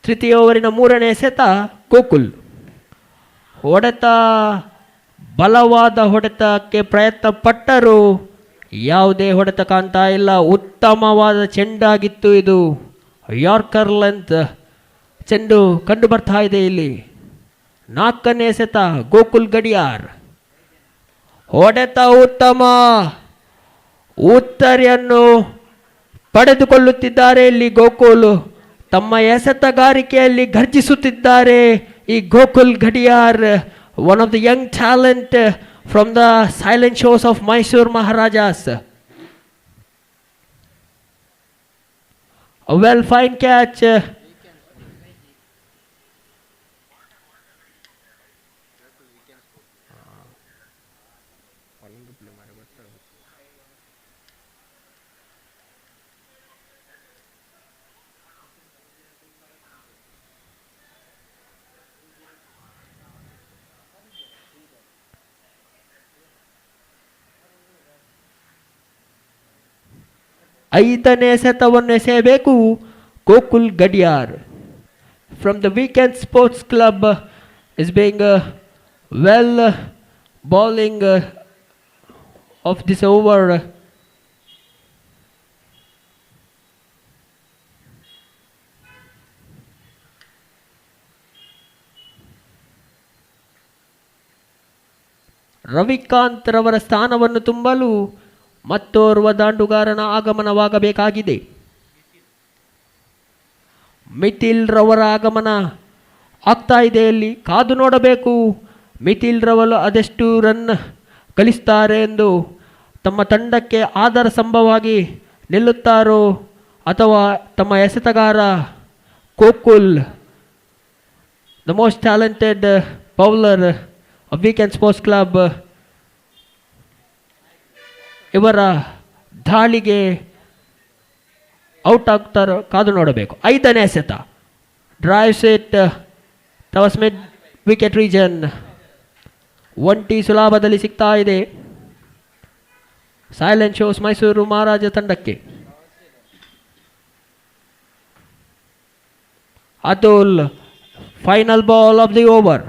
ತೃತೀಯ ಓವರಿನ 3ನೇ ಎಸೆತ ಗೋಕುಲ್. ಹೊಡೆತ ಬಲವಾದ ಹೊಡೆತಕ್ಕೆ ಪ್ರಯತ್ನ ಪಟ್ಟರು ಯಾವುದೇ ಹೊಡೆತ ಕಾಣ್ತಾ ಇಲ್ಲ. ಉತ್ತಮವಾದ ಚೆಂಡಾಗಿತ್ತು ಇದು. ಯಾರ್ಕರ್ ಲೆಂತ್ ಚೆಂಡು ಕಂಡು ಬರ್ತಾ ಇದೆ ಇಲ್ಲಿ. 4ನೇ ಎಸೆತ ಗೋಕುಲ್ ಗಡಿಯಾರ್. ಹೊಡೆತ ಉತ್ತಮ. ಉತ್ತರಿಯನ್ನು ಪಡೆದುಕೊಳ್ಳುತ್ತಿದ್ದಾರೆ ಇಲ್ಲಿ ಗೋಕುಲ್. ತಮ್ಮ ಎಸೆತಗಾರಿಕೆಯಲ್ಲಿ ಗರ್ಜಿಸುತ್ತಿದ್ದಾರೆ ಈ Gokul Gadiyar. One of the young talent from the silent ಶೋಸ್ of Mysuru Maharajas. Well fine catch. ಐದನೇ ಎಸೆತವನ್ನು ಎಸೆಯಬೇಕು Gokul Gadiyar. From the weekend sports club is being well bowling of this over. Ravikanth ರವರ ಸ್ಥಾನವನ್ನು ತುಂಬಲು ಮತ್ತೋರ್ವ ದಾಂಡುಗಾರನ ಆಗಮನವಾಗಬೇಕಾಗಿದೆ. ಮಿಥಿಲ್ ರವರ ಆಗಮನ ಆಗ್ತಾ ಇದೆ. ಇಲ್ಲಿ ಕಾದು ನೋಡಬೇಕು ಮಿಥಿಲ್ ರವರು ಅದೆಷ್ಟು ರನ್ ಗಳಿಸ್ತಾರೆ ಎಂದು. ತಮ್ಮ ತಂಡಕ್ಕೆ ಆಧಾರ ಸ್ತಂಭವಾಗಿ ನಿಲ್ಲುತ್ತಾರೋ ಅಥವಾ ತಮ್ಮ ಎಸೆತಗಾರ Gokul, the most talented bowler of weekend sports club, ಇವರ ದಾಳಿಗೆ ಔಟ್ ಆಗ್ತಾರೋ ಕಾದು ನೋಡಬೇಕು. ಐದನೇ ಎಸೆತ drives it towards mid wicket region. ಒಂಟಿ ಸುಲಭದಲ್ಲಿ ಸಿಗ್ತಾ ಇದೆ ಸೈಲೆಂಟ್ ಶೋಸ್ ಮೈಸೂರು ಮಹಾರಾಜ ತಂಡಕ್ಕೆ. Atul final ball of the over.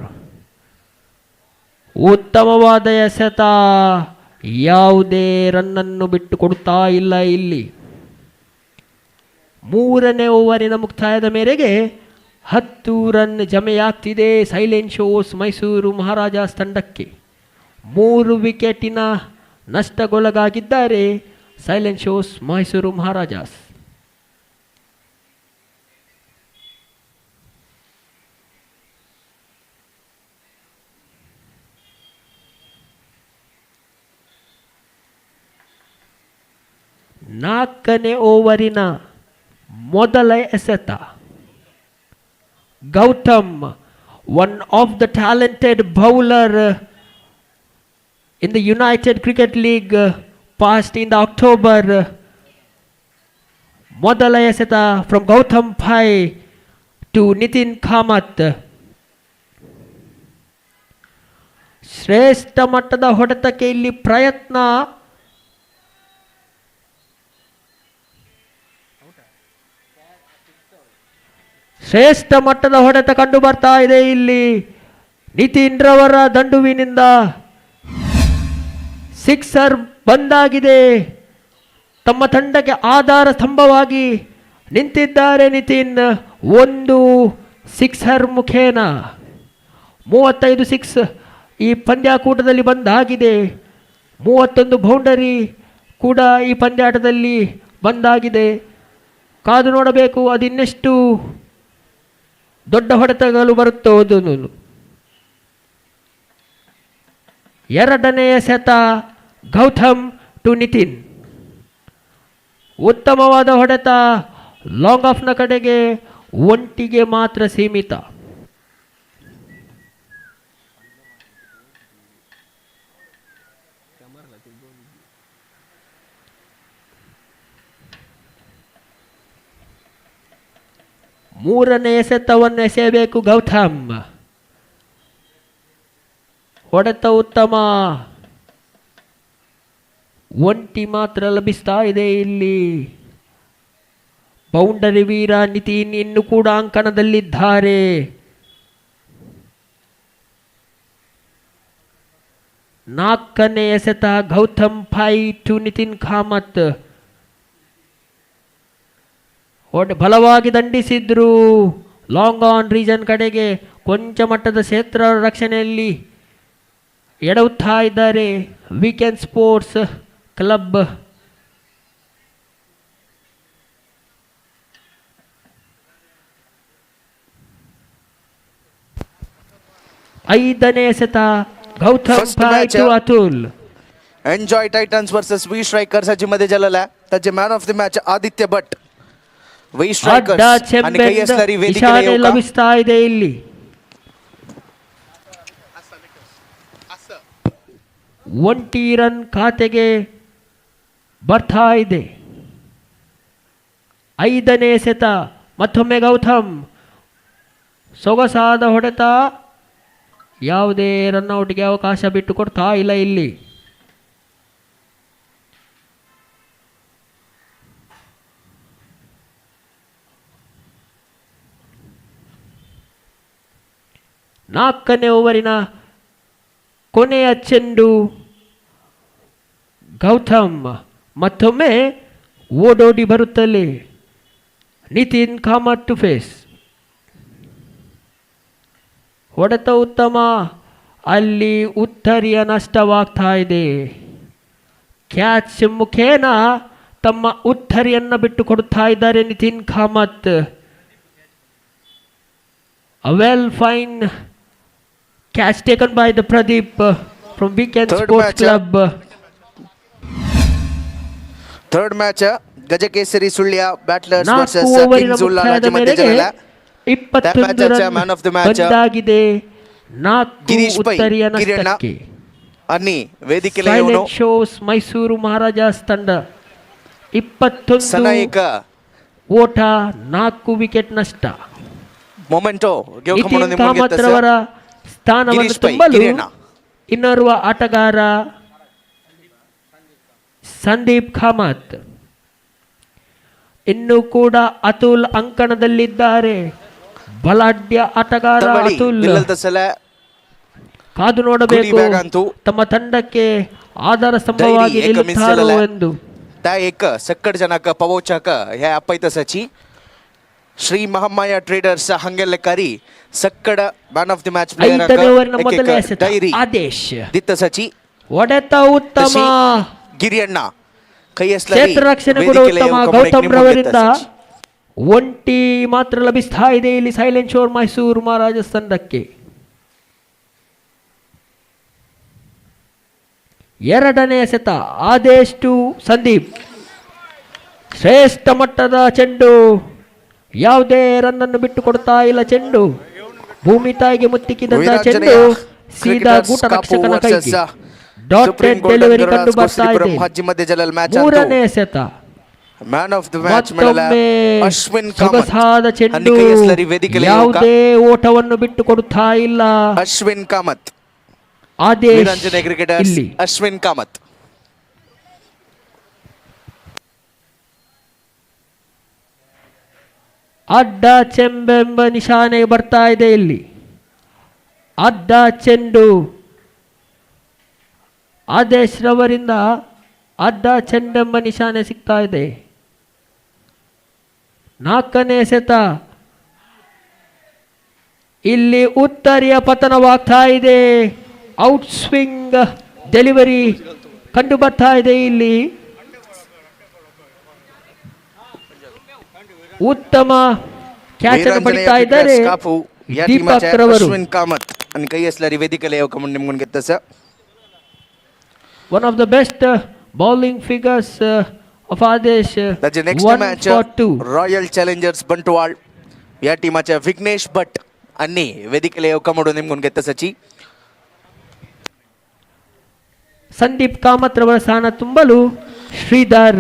ಉತ್ತಮವಾದ ಎಸೆತ, ಯಾವುದೇ ರನ್ನನ್ನು ಬಿಟ್ಟು ಕೊಡುತ್ತಾ ಇಲ್ಲ ಇಲ್ಲಿ. ಮೂರನೇ ಓವರಿನ ಮುಕ್ತಾಯದ ಮೇರೆಗೆ 10 ರನ್ ಜಮೆಯಾಗ್ತಿದೆ ಸೈಲೆಂಟ್ ಶೋಸ್ ಮೈಸೂರು ಮಹಾರಾಜಾಸ್ ತಂಡಕ್ಕೆ. 3 ವಿಕೆಟಿನ ನಷ್ಟಗೊಳಗಾಗಿದ್ದಾರೆ ಸೈಲೆಂಟ್ ಶೋಸ್ ಮೈಸೂರು ಮಹಾರಾಜಾಸ್. ನಾಲ್ಕನೇ ಓವರಿನ ಮೊದಲ ಎಸೆತ. Gautam, one of the talented bowler in the United Cricket League, passed in the October. ಮೊದಲ ಎಸೆತ from Gautam Pai to Nitin Kamath. ಶ್ರೇಷ್ಠ ಮಟ್ಟದ ಹೊಡೆತಕ್ಕೆ ಇಲ್ಲಿ ಪ್ರಯತ್ನ. ಶ್ರೇಷ್ಠ ಮಟ್ಟದ ಹೊಡೆತ ಕಂಡು ಬರ್ತಾ ಇದೆ ಇಲ್ಲಿ. ನಿತಿನ್ ರವರ ದಂಡುವಿನಿಂದ ಸಿಕ್ಸರ್ ಬಂದಾಗಿದೆ. ತಮ್ಮ ತಂಡಕ್ಕೆ ಆಧಾರ ಸ್ತಂಭವಾಗಿ ನಿಂತಿದ್ದಾರೆ ನಿತಿನ್. 1 ಸಿಕ್ಸರ್ ಮುಖೇನ 35 ಸಿಕ್ಸ್ ಈ ಪಂದ್ಯಾಕೂಟದಲ್ಲಿ ಬಂದಾಗಿದೆ. 31 ಬೌಂಡರಿ ಕೂಡ ಈ ಪಂದ್ಯಾಟದಲ್ಲಿ ಬಂದಾಗಿದೆ. ಕಾದು ನೋಡಬೇಕು ಅದಿನ್ನೆಷ್ಟು ದೊಡ್ಡ ಹೊಡೆತಗಳು ಬರುತ್ತೋ. ಎರಡನೆಯ ಎಸೆತ ಗೌತಮ್ ಟು ನಿತಿನ್. ಉತ್ತಮವಾದ ಹೊಡೆತ, ಲಾಂಗ್ ಆಫ್ನ ಕಡೆಗೆ, ಒಂಟಿಗೆ ಮಾತ್ರ ಸೀಮಿತ. ಮೂರನೇ ಎಸೆತವನ್ನು ಎಸೆಯಬೇಕು ಗೌತಮ್. ಹೊಡೆತ ಉತ್ತಮ, ಒಂಟಿ ಮಾತ್ರ ಲಭಿಸ್ತಾ ಇದೆ ಇಲ್ಲಿ. ಬೌಂಡರಿ ವೀರ ನಿತಿನ್ ಇನ್ನು ಕೂಡ ಅಂಕಣದಲ್ಲಿದ್ದಾರೆ. ನಾಲ್ಕನೇ ಎಸೆತ ಗೌತಮ್ ಪೈ ಟು ನಿತಿನ್ ಕಾಮತ್. ಬಲವಾಗಿ ದಂಡಿಸಿದ್ರು, ಲಾಂಗ್ ಆನ್ ರೀಜನ್ ಕಡೆಗೆ ಕೊಂಚ ಮಟ್ಟದ ಕ್ಷೇತ್ರ ರಕ್ಷಣೆಯಲ್ಲಿ ಎಡವುತ್ತಾ ಇದ್ದಾರೆ ವೀಕೆಂಡ್ ಸ್ಪೋರ್ಟ್ಸ್ ಕ್ಲಬ್. ಐದನೇ ಎಸೆತ गौतम भाई to Atul. Enjoy Titans versus V Strikers मध्ये झालेला आहे. त्याचे man of the match Aditya Bhat. V Strikers आणि काही असणारी वेदिकेला लभिस्ता ಇದೆ ಇಲ್ಲಿ. ಒಂಟಿ ರನ್ ಖಾತೆಗೆ ಬರ್ತಾ ಇದೆ. ಐದನೇ ಎಸೆತ ಮತ್ತೊಮ್ಮೆ ಗೌತಮ್. ಸೊಗಸಾದ ಹೊಡೆತ, ಯಾವುದೇ ರನ್ಔಟ್ಗೆ ಅವಕಾಶ ಬಿಟ್ಟು ಕೊಡ್ತಾ ಇಲ್ಲ ಇಲ್ಲಿ. ನಾಲ್ಕನೇ ಓವರಿನ ಕೊನೆಯ ಚೆಂಡು. ಗೌತಮ್ ಮತ್ತೊಮ್ಮೆ ಓಡೋಡಿ ಬರುತ್ತಲೇ ನಿತಿನ್ ಕಾಮತ್ ಟು ಫೇಸ್. ಹೊಡೆತ ಉತ್ತಮ, ಅಲ್ಲಿ ಉತ್ತರಿಯ ನಷ್ಟವಾಗ್ತಾ ಇದೆ. ಕ್ಯಾಚ್ ಮುಖೇನ ತಮ್ಮ ಉತ್ತರಿಯನ್ನು ಬಿಟ್ಟು ಕೊಡುತ್ತಾ ಇದ್ದಾರೆ Nitin Kamath. A well fine catch taken by the Pradeep from Weekend Sports Club. Third match Gajakesari Sullia battlers versus kings Ullal मध्ये झालेला. 21 run man of the match ಬಂದಾಗಿದೆ. 4 ಉತ್ತರಿಯ ನಷ್ಟಕ್ಕೆ ಅನ್ನಿ ವೇದಿಕೆಯಲ್ಲಿ ಇವನು ಶೋಸ್ ಮೈಸೂರು ಮಹಾರಾಜಾಸ್ ತಂಡ 21 ಸನಾಯಕ ಓಟ, 4 ವಿಕೆಟ್ ನಷ್ಟ. ಮೊಮೆಂಟೋ ನಿತಿನ್ ಕಾಮತ್ ರವರ ಸ್ಥಾನವನ್ನು ತುಂಬಲು ಇನ್ನೋರ್ವ ಆಟಗಾರ ಸಂದೀಪ್ ಕಾಮತ್. ಇನ್ನು ಕೂಡ ಅತುಲ್ ಅಂಕಣದಲ್ಲಿದ್ದಾರೆ. ಬಲಾಢ್ಯ ಆಟಗಾರ ಅತುಲ್. ಕಾದು ನೋಡಬೇಕು ತಮ್ಮ ತಂಡಕ್ಕೆ ಆಧಾರ ಸ್ತಂಭವಾಗಿ ನಿಲ್ಲುತ್ತಾರೋ ಎಂದು. त्या एक सक्कड जनाक पवोचाक ह्या आपयतसाची श्री महामाया ट्रेडर्स हंगेलेकारी सक्कड man of the match player ಡೈರಿ ಆದೇಶ್ ದಿತ್ತಸಾची ಒಡೆತ ಉತ್ತಮ ಗಿರಿಯಣ್ಣ ಕ್ಷೇತ್ರ ರಕ್ಷಣೆ ಕೂಡ ಉತ್ತಮ ಗೌತಮ್ ರವರಿಂದ ಒಂಟಿ ಮಾತ್ರ ಲಭಿಸ್ತಾ ಇದೆ ಇಲ್ಲಿ ಸೈಲೆಂಟ್ ಶೋರ್ ಮೈಸೂರು ಮಹಾರಾಜಸ್ ತಂಡಕ್ಕೆ. ಎರಡನೇ ಎಸೆತ ಆದೇಶ್ ಟು ಸಂದೀಪ್. ಶ್ರೇಷ್ಠ ಮಟ್ಟದ ಚೆಂಡು, ಯಾವುದೇ ರನ್ ಅನ್ನು ಬಿಟ್ಟು ಕೊಡ್ತಾ ಇಲ್ಲ ಚೆಂಡು. ಭೂಮಿ ತಾಯಿಗೆ ಮುತ್ತಿಕ್ಕಿದಂತಹ ಚೆಂಡು ಸೀದಾ ಗೂಟ ರಕ್ಷಕನ ಕೈಗೆ. ಡಾಟೆಡ್ ಡೆಲಿವರಿ ಕಂಡು ಬರ್ತಾ ಇದೆ. ಮೂರನೇ ಎಸೆತ man of the match Ashwin ಸೊಗಸಾದ ಚೆಂಡು, ಯಾವುದೇ ಓಟವನ್ನು ಬಿಟ್ಟು ಕೊಡುತ್ತಾ ಇಲ್ಲ ಅಶ್ವಿನ್ ಕಾಮತ್. ಆದೇಶ್ ಕ್ರಿಕೆಟರ್ಸ್ ಅಶ್ವಿನ್ ಕಾಮತ್. ಅಡ್ಡ ಚೆಂಬೆಂಬ ನಿಶಾನೆ ಬರ್ತಾ ಇದೆ ಇಲ್ಲಿ. ಅಡ್ಡ ಚೆಂಡು ಆದೇಶ್ ರವರಿಂದ ಅಡ್ಡ ಚೆಂಡೆಂಬ ನಿಶಾನೆ ಸಿಗ್ತಾ ಇದೆ. ನಾಲ್ಕನೇ ಎಸೆತ ಇಲ್ಲಿ ಉತ್ತರಿಯ ಪತನವಾಗ್ತಾ ಇದೆ. ಔಟ್ ಸ್ವಿಂಗ್ ಡೆಲಿವರಿ ಕಂಡು ಬರ್ತಾ ಇದೆ ಇಲ್ಲಿ. ಉತ್ತಮ ಕ್ಯಾಚ್ ಅನ್ನು ಪಡಿತಾ ಇದ್ದಾರೆ ದೀಪಕ್ ರವರು. One of the best bowling figures of Adesh. Royal Challengers Bantwal या टीमाच्या विघ्नेश भट अन्नी वेदिकेला येवका म्हणून निमगून घेतसाची. ಸಂದೀಪ್ ಕಾಮತ್ ರವರ ಸ್ಥಾನ ತುಂಬಲು ಶ್ರೀಧರ್.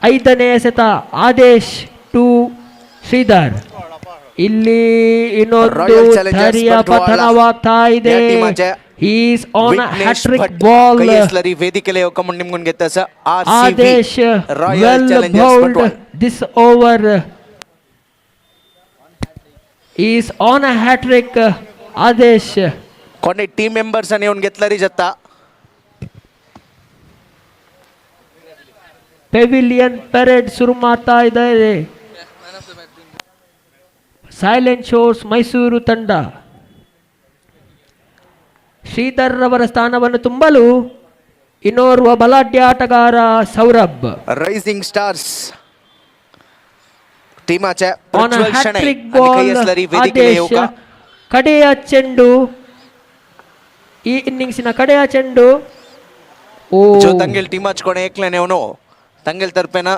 ಐದನೇ ಎಸೆತ ಆದೇಶ್ ಟು ಶ್ರೀಧರ್. ಇಲ್ಲಿ ಇನ್ನೊಂದು ಧೈರ್ಯ ಪತನವಾಗ್ತಾ ಇದೆ. He's on a hat-trick ball. वेदिकेला येवका म्हणून निमगून घेतसा. Adesh well bowled this over. He's on a hat-trick. Adesh कोणी टीम मेंबर्स आणि येऊन घेतला री जत्ता. ಪೆವಿಲಿಯನ್ ಪೆರೇಡ್ ಶುರು ಮಾಡ್ತಾ ಇದ್ದಾರೆ ಸೈಲೆಂಟ್ ಶೋರ್ಸ್ ಮೈಸೂರು ತಂಡ. ಶ್ರೀಧರ್ ರವರ ಸ್ಥಾನವನ್ನು ತುಂಬಲು ಇನ್ನೋರ್ವ ಬಲಾಢ್ಯ ಆಟಗಾರ ಸೌರಭ್. ರೈಸಿಂಗ್ ಸ್ಟಾರ್ಸ್ ಟೀಮಾच्या ಹ್ಯಾಟ್ರಿಕ್ ಬಾಲ್ ಆದೇಶ್. ಕಡೆಯ ಚೆಂಡು, ಈ ಇನ್ನಿಂಗ್ಸಿನ ಕಡೆಯ ಚೆಂಡು. ಓ ತಂಗೆಲ್ ಟೀಮಾಚ್ ಕೊನೆ ಏಕ್ಲೇನೆ ಅವನು ತಂಗೆಲ್ ತರ್ಪೇನ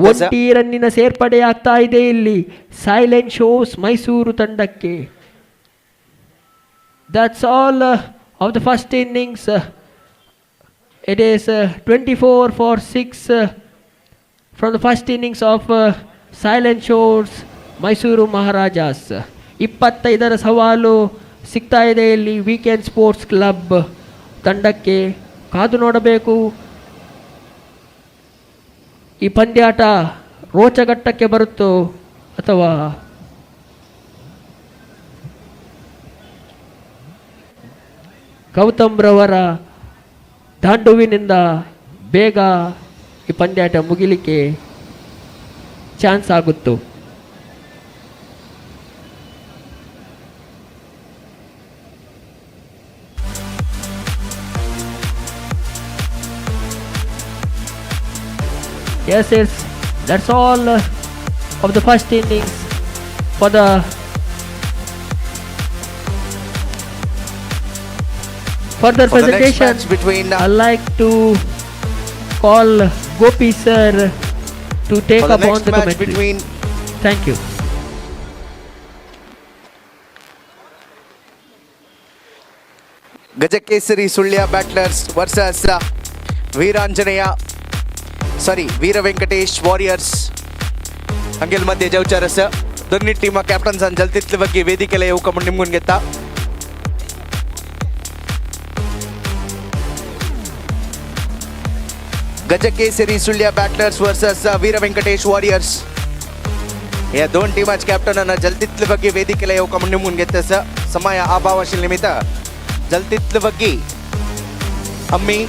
ಒಂಟಿ ರನ್ನಿನ ಸೇರ್ಪಡೆಯಾಗ್ತಾ ಇದೆ ಇಲ್ಲಿ ಸೈಲೆಂಟ್ ಶೋಸ್ ಮೈಸೂರು ತಂಡಕ್ಕೆ. That's all of the first innings. It is 24-6 from the first innings of silent shores Mysuru Maharajas. 25ರ ಸವಾಲು ಸಿಗ್ತಾ ಇದೆ ಇಲ್ಲಿ ವೀಕೆಂಡ್ ಸ್ಪೋರ್ಟ್ಸ್ ಕ್ಲಬ್ ತಂಡಕ್ಕೆ. ಕಾದು ನೋಡಬೇಕು ಈ ಪಂದ್ಯಾಟ ರೋಚಘಟ್ಟಕ್ಕೆ ಬರುತ್ತೋ ಅಥವಾ ಗೌತಮ್ ರವರ ದಾಂಡುವಿನಿಂದ ಬೇಗ ಈ ಪಂದ್ಯಾಟ ಮುಗಿಲಿಕ್ಕೆ ಚಾನ್ಸ್ ಆಗುತ್ತೋ. Yes, that's all of the first innings for the further presentation. I'd like to call Gopi sir to take up on the commentary. Thank you. Gajakesari Sulya battlers versus Vira Venkatesh Warriors. Angel मध्ये जवचारस दोन्ही team कॅप्टन्सान जलतीतले ಬಗ್ಗೆ ವೇದಿಕೆಲೆ येऊन निमून घेता गजकेसरी सुಳ್ಯ ಬ್ಯಾಟ್ಲರ್ಸ್ versus ವೀರ ವೆಂಕಟೇಶ್ ವಾರಿಯर्स या दोन टीमाच्या कॅप्टनांना जलतीतले ಬಗ್ಗೆ ವೇದಿಕೆಲೆ येऊन निमून घेतस समय अभावाशील निमित्त जलतीतले ಬಗ್ಗೆ अम्मी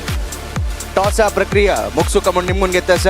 टॉस प्रक्रिया मुगसुकमून निमून घेतस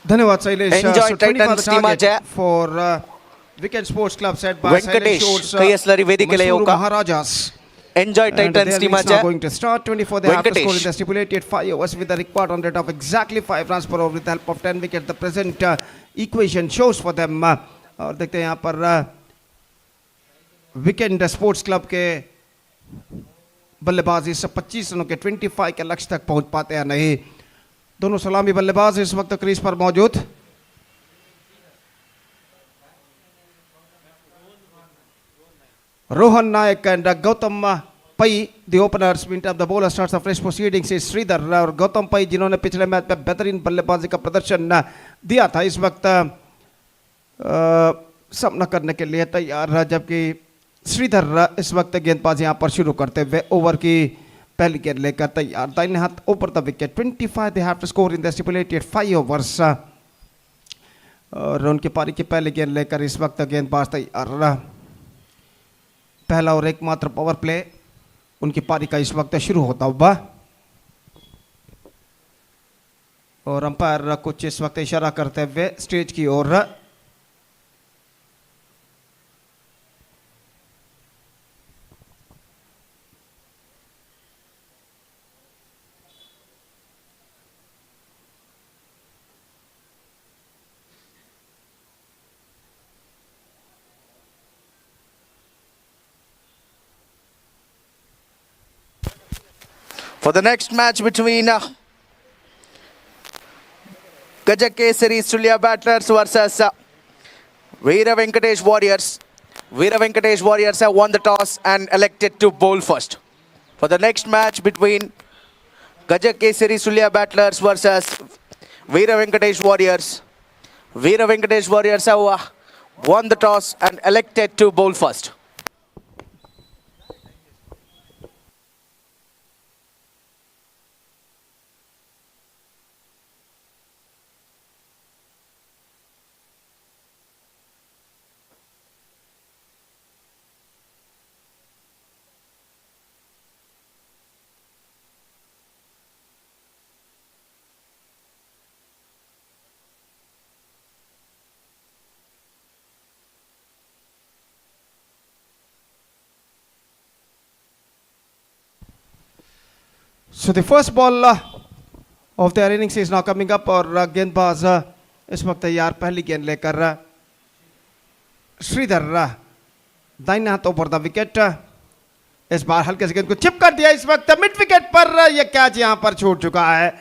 धन्यवाद Shailesh. Enjoy So 25 Titans the target टीमाच्या for Weekend Sports Club set by Venkatesh काही असणारी वेदिकेला येऊ का Maharajas. Enjoy And Titans their innings टीमाच्या now going to start 24. They have to Venkatesh. score in the stipulated 5 overs with the required run rate of exactly 5 runs per over with the help of 10 wickets. The present equation shows for them. और देखते हैं यहाँ पर Weekend Sports Club के बल्लेबाज इस 25 रनों के 25 के लक्ष्य तक पहुंच पाते हैं नहीं. दोनों सलामी बल्लेबाज इस वक्त क्रीज पर मौजूद. Rohan Nayak and Gautam Pai, the openers. Meantime, the bowler starts the fresh proceedings is Sridhar और गौतम पाई जिन्होंने पिछले मैच में बेहतरीन बल्लेबाजी का प्रदर्शन दिया था इस वक्त सामना करने के लिए तैयार है जबकि श्रीधर इस वक्त गेंदबाजी यहाँ पर शुरू करते हुए ओवर की पहली गेंद लेकर तैयार. दाहिने हाथ ऊपर the wicket 25 they have to score in the stipulated 5 overs और उनकी पारी की पहली गेंद लेकर इस वक्त गेंदबाज तैयार. पहला और एकमात्र पावर प्ले उनकी पारी का इस वक्त शुरू होता हुआ और अंपायर कुछ इस वक्त इशारा करते हुए स्टेज की ओर. For the next match between Gajakesari Sulya Battlers versus Vira Venkatesh Warriors. Vira Venkatesh Warriors have won the toss and elected to bowl first. For the next match between Gajakesari Sulya Battlers versus Vira Venkatesh Warriors. Vira Venkatesh Warriors have won the toss and elected to bowl first. So the first ball of their innings is now coming up और गेंदबाज इस वक्त तैयार पहली गेंद लेकर श्रीधर दाहिने हाथ ऊपर द विकेट. इस बार हल्के से गेंद को चिप कर दिया इस वक्त मिड विकेट पर. यह कैच यहां पर छूट चुका है.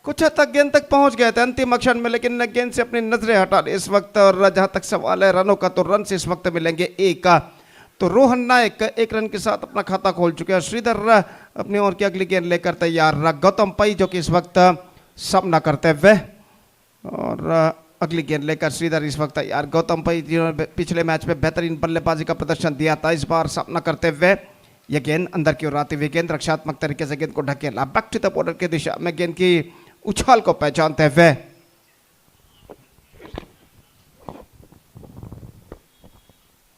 कुछ हद तक गेंद तक पहुंच गए थे अंतिम क्षण में लेकिन गेंद से अपनी नजरें हटा रहे इस वक्त. और जहां तक सवाल है रनों का तो रन से इस वक्त मिलेंगे एक. तो रोहन नायक एक रन के साथ अपना खाता खोल चुके हैं. श्रीधर अपनी ओर की अगली गेंद लेकर तैयार. गौतम पई जो कि इस वक्त सामना करते हुए और अगली गेंद लेकर श्रीधर इस वक्त तैयार. गौतम पई जिन्होंने पिछले मैच में बेहतरीन बल्लेबाजी का प्रदर्शन दिया था इस बार सामना करते हुए यह गेंद अंदर की ओर आती हुई गेंद रक्षात्मक तरीके से गेंद को ढकेला. बैक टू द बॉर्डर की दिशा में गेंद की उछाल को पहचानते हुए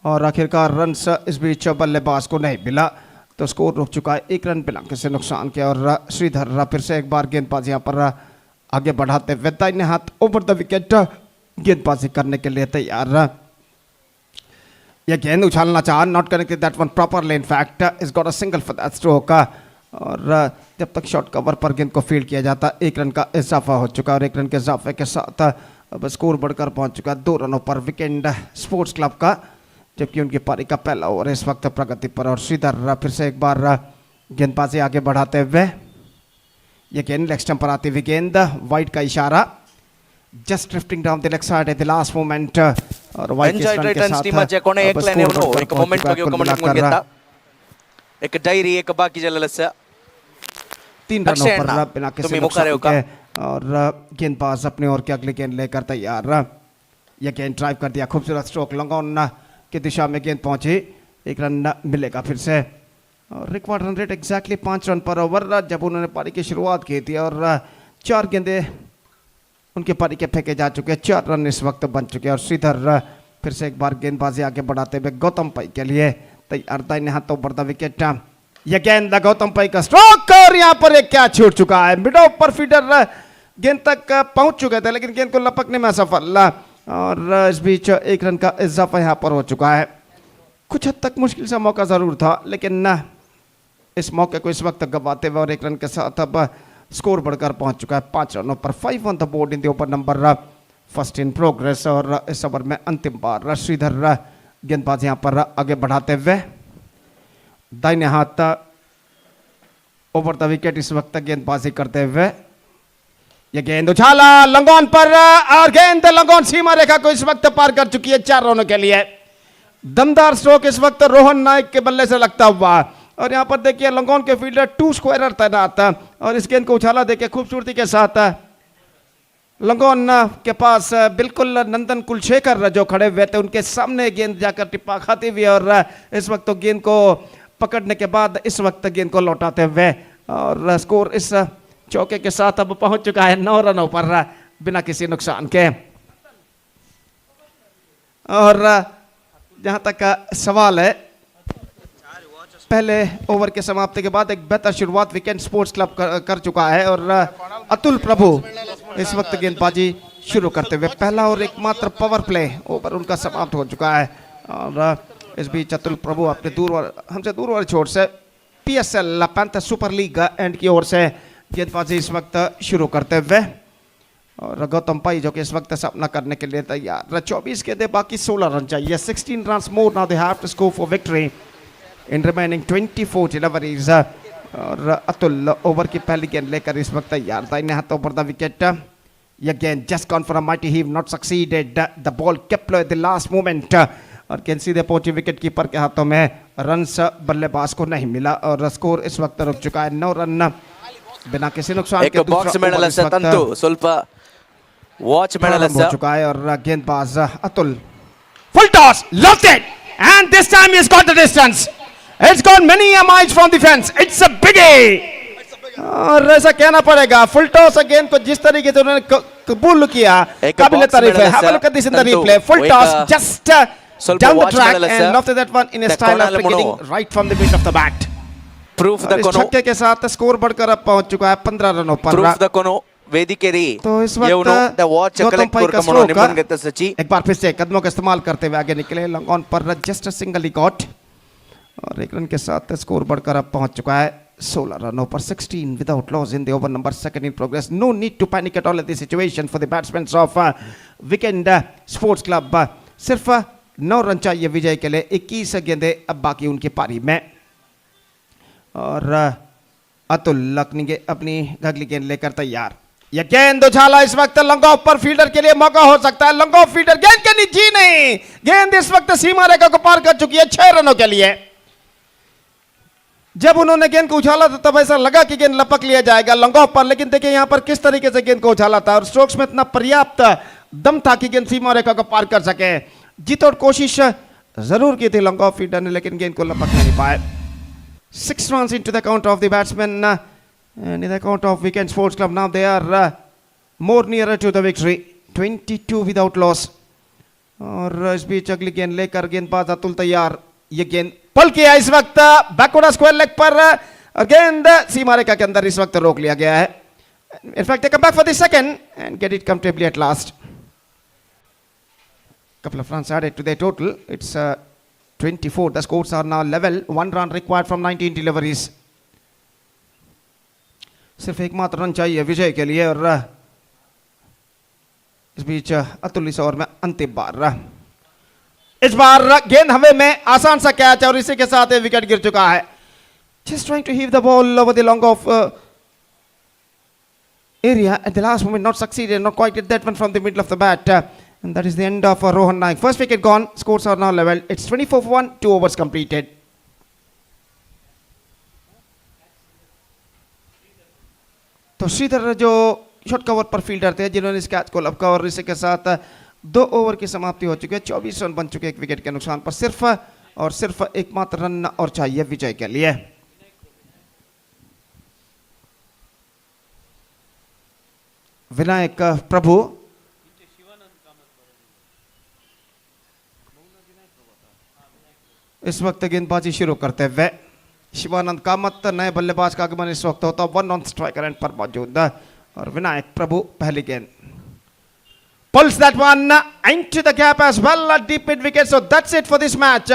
और आखिरकार रन इस बीच बल्लेबाज को नहीं मिला तो स्कोर रुक चुका है. एक रन बिलंके से नुकसान किया और श्रीधर फिर से एक बार गेंदबाज यहाँ पर आगे बढ़ाते हुए दाहिने हाथ ओवर द विकेट गेंदबाजी करने के लिए तैयार. ये गेंद उछालना चाहा, not connected that one properly, in fact is got a single for that stroke. और जब तक शॉर्ट कवर पर गेंद को फील्ड किया जाता, 1 रन का इजाफा हो चुका और 1 रन के इजाफे के साथ अब स्कोर बढ़कर पहुंच चुका 2 रनों पर वीकेंड स्पोर्ट्स क्लब का, जबकि उनकी पारी का पहला ओवर इस वक्त प्रगति पर। और श्रीधर फिर से एक बार गेंदबाजी आगे बढ़ाते हुए, ये गेंद लेग स्टंप पर आती हुई गेंद, वाइड का इशारा, just drifting down the leg side eight the last moment. और वाइड के रन के साथ एक लाइन एक मोमेंट ಬಗ್ಗೆ ಕಮೆಂಟ್ ಮುಗಿತಾ एक डायरी एक बाकी जल्लस 3 रनों पर बिना किसी नुकसान के। और गेंदबाज अपने ओर के अगली गेंद लेकर तैयार। यह गेंद ड्राइव कर दिया, खूबसूरत स्ट्रोक, लॉन्ग ऑन की दिशा में गेंद पहुंची, 1 रन मिलेगा फिर से। और required run rate exactly 5 run पर ओवर जब उन्होंने पारी की शुरुआत की थी। और 4 गेंदे उनके पारी के फेंके जा चुके हैं, 4 रन इस वक्त बन चुके हैं। और श्रीधर फिर से एक बार गेंदबाजी आगे बढ़ाते हुए गौतम पाई के लिए तैयार, दाहिने हाथों पर द विकेट। यह गेंद गौतम पाई का स्ट्रोक, और यहाँ पर एक क्या छूट चुका है, मिड ऑफ पर फीडर गेंद तक पहुंच चुके थे लेकिन गेंद को लपकने में असफल। और इस बीच 1 रन का इजाफा यहाँ पर हो चुका है। कुछ हद तक मुश्किल सा मौका जरूर था, लेकिन इस मौके को इस वक्त गवाते हुए और 1 रन के साथ अब स्कोर बढ़कर पहुंच चुका है 5 रनों पर। 5 on the board in the over number first in progress. और इस ओवर में अंतिम बार श्रीधर गेंदबाज यहाँ पर आगे बढ़ाते हुए, दाहिने हाथ ओवर द विकेट इस वक्त गेंदबाजी करते हुए, यह गेंद उछाला लंगोन पर, और गेंद लंगोन सीमा रेखा को इस वक्त पार कर चुकी है 4 रनों के लिए। दमदार स्ट्रोक इस वक्त रोहन नायक के बल्ले से लगता हुआ। और यहाँ पर देखिए लंगोन के फील्डर 2 स्क्वायर तैनात, और इस गेंद को उछाला देखिए खूबसूरती के साथ। लंगोन के पास बिल्कुल नंदन कुलशेखर जो खड़े हुए थे, उनके सामने गेंद जाकर टिप्पा खाती हुई, और इस वक्त तो गेंद को पकड़ने के बाद इस वक्त गेंद को लौटाते हुए, और स्कोर इस चौके के साथ अब पहुंच चुका है 9 रनों पर बिना किसी नुकसान के। और जहां तक सवाल है, पहले ओवर के समाप्ति के बाद एक बेहतर शुरुआत वीकेंड स्पोर्ट्स क्लब कर चुका है। और अतुल प्रभु इस वक्त गेंदबाजी शुरू करते हुए, पहला और एकमात्र पावर प्ले ओवर उनका समाप्त हो चुका है। और इस बीच अतुल प्रभु अपने हमसे दूर वाले छोर से PSL panther super league and की ओर से गेंदबाजी इस वक्त शुरू करते हुए, और गौतम पाई जो कि इस वक्त सामना करने के लिए तैयार। 24 गेंदे बाकी 16 रन चाहिए, 16 run more now they have to score for victory in remaining 24 deliveries. और अतुल ओवर की पहली गेंद लेकर इस वक्त तैयार, दाहिने हाथों पर द विकेट। यह गेंद just gone for a mighty heave, not succeeded, the ball kept at the last moment, और गेंद सीधे पहुंची विकेट कीपर के हाथों में, रन्स बल्लेबाज को नहीं मिला। और स्कोर इस वक्त रुक चुका है 9 रन बिना किसी नुकसान के। बॉक्स मेडल तंतु स्वल्प वॉच मेडल हो चुका है। और गेंदबाज Atul, full toss, loved it, and this time he has got the distance, it's gone many miles from the fence, it's a biggie. और ऐसा कहना पड़ेगा, फुल टॉस गेंद को जिस तरीके से उन्होंने कबूल किया, काबिल तारीफ है। Have a look at this in the replay, full toss just down the track and after that one in a style of getting right from the middle of the bat. Proof the kono छक्के के साथ score बढ़कर अब पहुंच चुका है 15 रनों पर। Proof the kono वेदिकेरी तो इस वक्त the watch collect कर कमनो निपन गते सची एक बार फिर से कदमों का इस्तेमाल करते हुए आगे निकले, लॉन्ग ऑन पर just a single he got, और 1 रन के साथ स्कोर बढ़कर अब पहुंच चुका है 16 रनों पर। 16 without loss in the over number second in progress. No need to panic at all at this situation for the batsmen of Weekend Sports Club. सिर्फ 9 रन चाहिए विजय के लिए, 21 गेंदे अब बाकी उनकी पारी में। और अतुल लखनी अपनी अगली गेंद लेकर तैयार, यह गेंद उछाला इस वक्त लॉन्ग ऑफ पर, फील्डर के लिए मौका हो सकता है। लॉन्ग ऑफ फील्डर गेंद के नीचे नहीं, गेंद इस वक्त सीमा रेखा को पार कर चुकी है 6 रनों के लिए। जब उन्होंने गेंद को उछाला था तब ऐसा लगा कि गेंद लपक लिया जाएगा लॉन्ग ऑफ पर, लेकिन देखिए यहां पर किस तरीके से गेंद को उछाला था, और स्ट्रोक्स में इतना पर्याप्त दम था कि गेंद सीमा रेखा को पार कर सके। जीत और कोशिश जरूर की थी लॉन्ग ऑफ फील्डर ने, लेकिन गेंद को लपक नहीं पाए। 6 runs into the account of the batsmen and in the account of Weekend Sports Club. Now they are more nearer to the victory, 22 without loss. और इस बीच अगली गेंद लेकर गेंदबाज अतुल तैयार, ये गेंद पल किया इस वक्त बैकवर्ड स्क्वायर लेग पर, और गेंद सीमा रेखा के अंदर इस वक्त रोक लिया गया है। In fact, they come back for the second and get it comfortably at last. Couple of runs added to their total. It's 24. The scores are now level. 1 run required from 19 deliveries. सिर्फ एक मात्र run चाहिए विजय के लिए और इस बीच अतुल इस over में अंतिम बार इस बार गेंद हवा में आसान सा कैच और इसी के साथ विकेट गिर चुका है. Just trying to heave the ball over the long off area at the last moment, not succeeded, not quite get that one from the middle of the bat. And that is the end of Rohan Naik. First wicket gone, scores are now level. It's 24 for 1, 2 overs completed. तो श्रीधर जो short cover पर fielder थे जिन्होंने इस catch को लपका और इसी के साथ 2 ओवर की समाप्ति हो चुकी है. 24 रन बन चुके एक विकेट के नुकसान पर. सिर्फ एकमात्र रन और चाहिए विजय के लिए. विनायक प्रभु इस वक्त गेंदबाजी शुरू करते हुए. शिवानंद कामत नए बल्लेबाज का आगमन इस वक्त होता. 1 ऑन स्ट्राइक एंड पर मौजूद और विनायक प्रभु पहली गेंद. Pulls that one into the gap as well, deep mid wicket. So that's it for this match.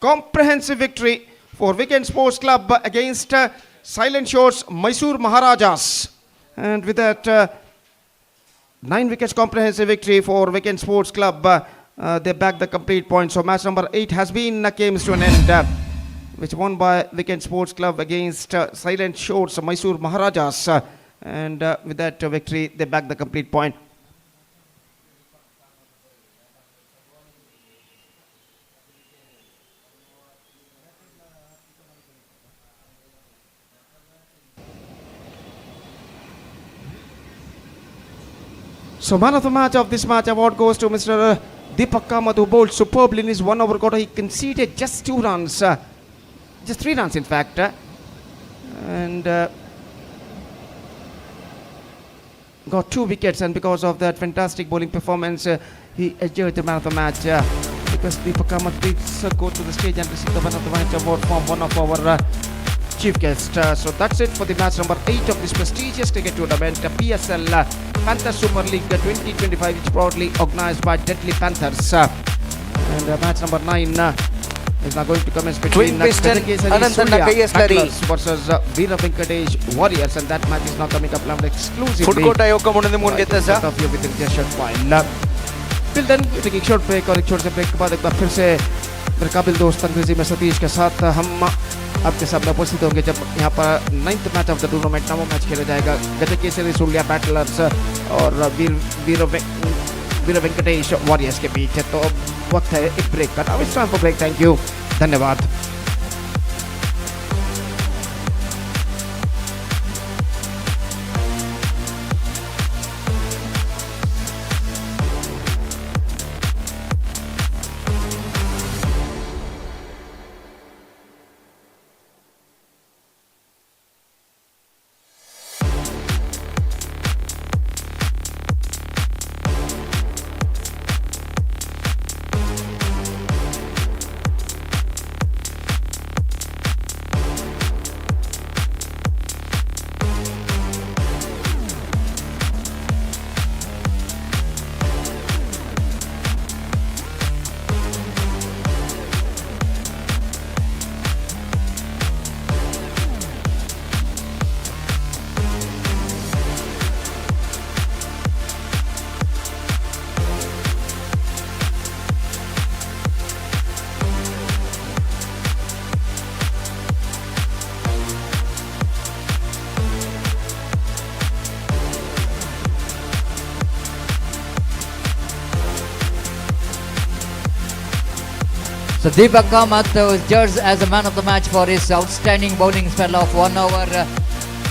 Comprehensive victory for Weekend Sports Club against Silent Shores Mysore Maharajas. And with that 9 wickets comprehensive victory for Weekend Sports Club, they back the complete point. So match number 8 has been came to an end, which won by Weekend Sports Club against Silent Shores Mysore Maharajas. And with that victory, they back the complete point. So man of the match of this match award goes to Mr. Deepak Kamath, who bowled superbly in his 1 over quarter. He conceded just 2 runs, just 3 runs in fact, and got 2 wickets. And because of that fantastic bowling performance, he enjoyed the man of the match. Because Deepak Kamath please go to the stage and receive the man of the match award from one of our chief guests. So that's it for the match number 8 of this prestigious cricket tournament, PSL Panthers Super League 2025, which is proudly organized by Deadly Panthers. And match number 9 is now going to commence between Panthers versus Vira Wenesh Warriors, and that match is now coming up live exclusively of you within just short while. Till then, taking a short break और एक छोटे से break के बाद एक बार फिर से मेरे काबिल दोस्त अंग्रेजी में सतीश के साथ हम आपके सामने उपस्थित होंगे जब यहाँ पर 9th match of the tournament नवों मैच खेला जाएगा. गजक केसरी सूर्या बैटलर्स और वीर वेंकटेश वॉरियर्स के बीच. तो वक्त है एक ब्रेक का. इस टाइम पर ब्रेक. थैंक यू, धन्यवाद. So Deepak Kamath was judged as the man of the match for his outstanding bowling spell of 1 over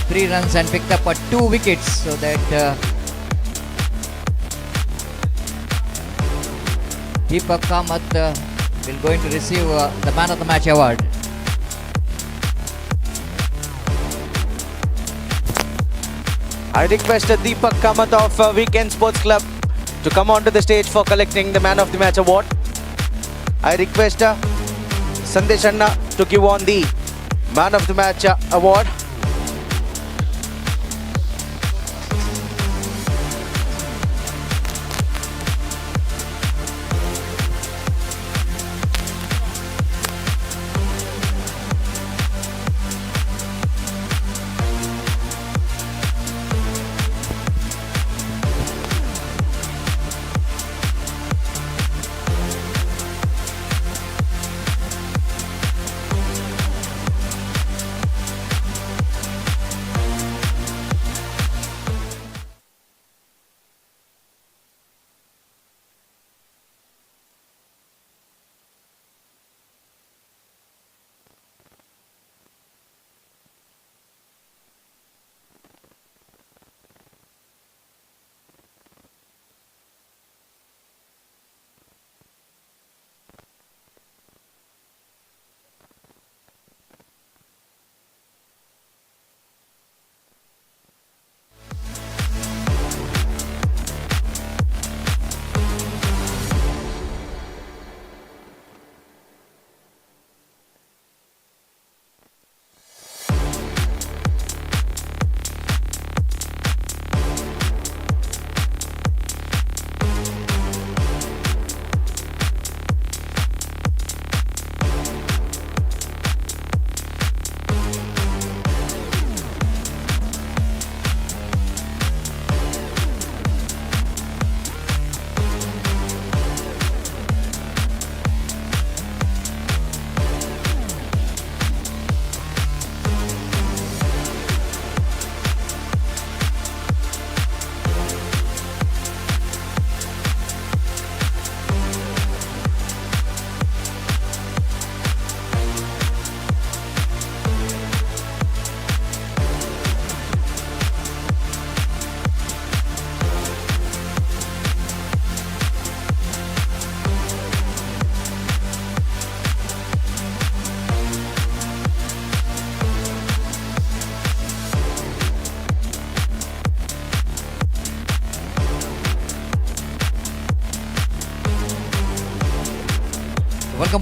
3 runs and picked up 2 wickets. So that Deepak Kamath will going to receive the man of the match award. I request Deepak Kamath of Weekend Sports Club to come onto the stage for collecting the man of the match award. I request Sandesh Anna to give on the man of the match award.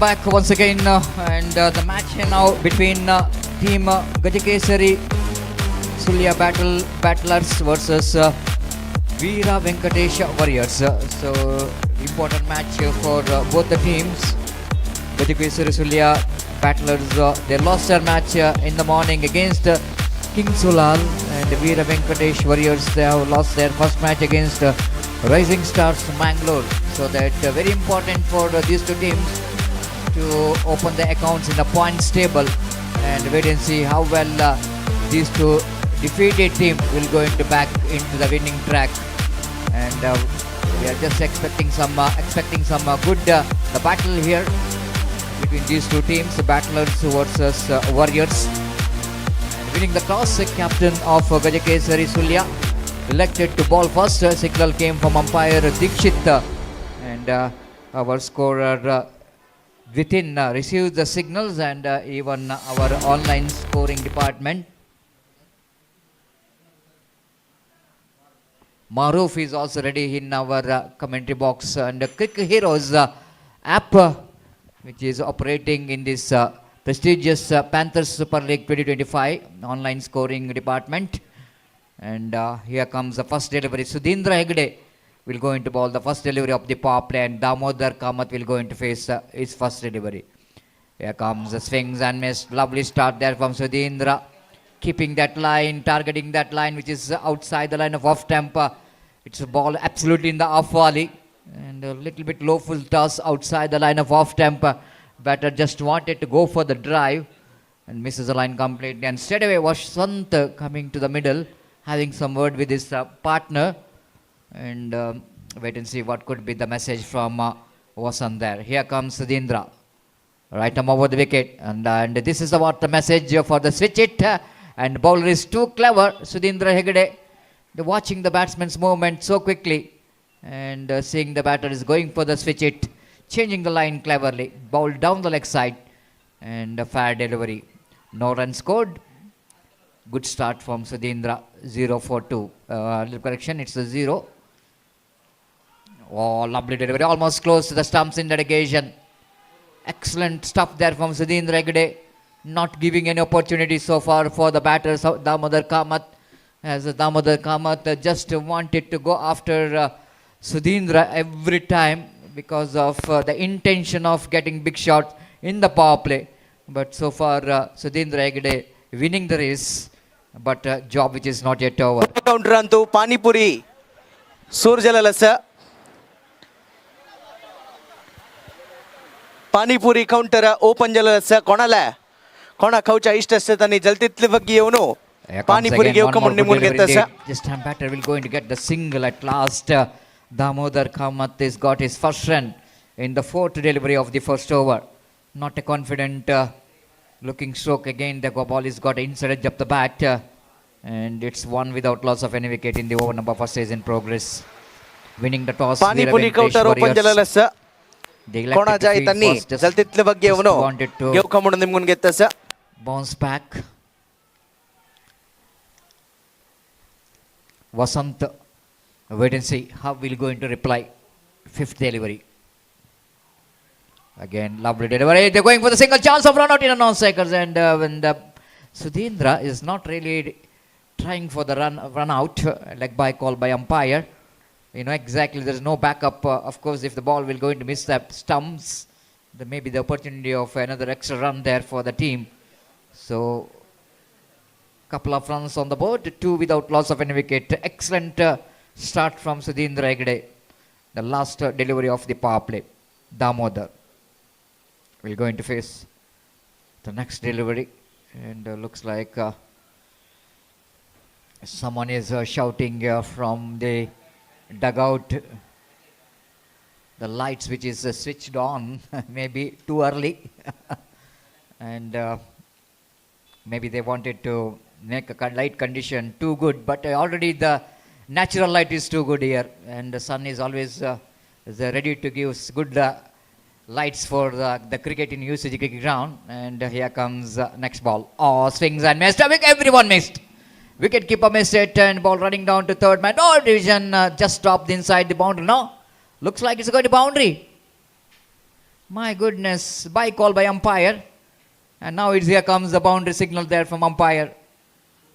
welcome back once again. And the match now between team Gajakesari Sulya Battlers versus Vira Venkatesh Warriors. So important match for both the teams. Gajakesari Sulya Battlers, they lost their match in the morning against Kings Ulal, and Vira Venkatesh Warriors, they have lost their first match against Rising Stars Mangalore. So that very important for these two teams to open the accounts in the points table, and wait and see how well these two defeated team will go into back into the winning track. And we are just expecting some good the battle here between these two teams, Battlers versus Warriors. And winning the toss, captain of Gajakesari Sulya elected to ball first. Signal came from umpire Dikshit, and our scorer within received the signals, and even our online scoring department. Maruf is also ready in our commentary box, and Crick Heroes app, which is operating in this prestigious Panthers Super League 2025 online scoring department. And here comes the first delivery. Sudhindra Hegde will go into ball the first delivery of the power play, and Damodar Kamath will go into face his first delivery. Here comes the swings and miss. Lovely start there from Sudhindra, keeping that line, targeting that line which is outside the line of off temper. It's a ball absolutely in the off volley, and a little bit low full toss outside the line of off temper. Batter just wanted to go for the drive and misses the line completely, and straight away Vasant coming to the middle, having some word with his partner, and wait and see what could be the message from Vasant there. Here comes Sudhindra, right arm over the wicket, and this is what the message for the switch it, and bowler is too clever. Sudhindra Hegde, watching the batsman's movement so quickly, and seeing the batter is going for the switch it, changing the line cleverly, bowled down the leg side, and a fair delivery. No run scored. Good start from Sudhindra. 0-4-2. Correction, it's a 0. Oh, lovely delivery. Almost close to the stumps in dedication. Excellent stuff there from Sudhindra Hegde. Not giving any opportunity so far for the batters. Damodar Kamath, as Damodar Kamath just wanted to go after Sudhindra every time because of the intention of getting big shots in the power play. But so far, Sudhindra Hegde winning the race, but job which is not yet over. Counter antu Panipuri Surjalalasa. Panipuri counter open jalalasa Konala. Kona Kaucha Istasatani Jaltitli Vagionu. Panipuri gave come on Nimun. This time batter will going to get the single at last. Damodar Kamath has got his first run in the fourth delivery of the first over. Not a confident looking stroke again. The ball is got inside edge of the bat, and it's one without loss of any wicket in the over number first is in progress. Winning the toss. Panipuri counter open jalalasa. Kona Jai Tani Jaltitli Vagionu. Wanted to give come on Nimun Getasa. Bounce back. Vasant, wait and see how we'll go into reply. Fifth delivery. Again, lovely delivery. They're going for the single chance of run out in a non-seconds, and when the Sudhindra is not really trying for the run out, like by call by umpire. You know exactly there's no backup. Of course, if the ball will going to miss the stumps, there may be the opportunity of another extra run there for the team. So, couple of runs on the board, 2 without loss of any wicket. Excellent start from Sudhindra Hegde. The last delivery of the power play. Damodar will go into face the next delivery, and looks like someone is shouting from the dugout. The lights which is switched on maybe too early and maybe they wanted to make a light condition too good, but already the natural light is too good here, and the sun is always ready to give good lights for the cricket in UCG cricket ground. And here comes next ball. Oh, swings and missed. Everyone missed. Wicket keeper missed it, and ball running down to third man. Oh, division just dropped inside the boundary. No, looks like it's going to boundary. My goodness, by call by umpire. And now here comes the boundary signal there from umpire.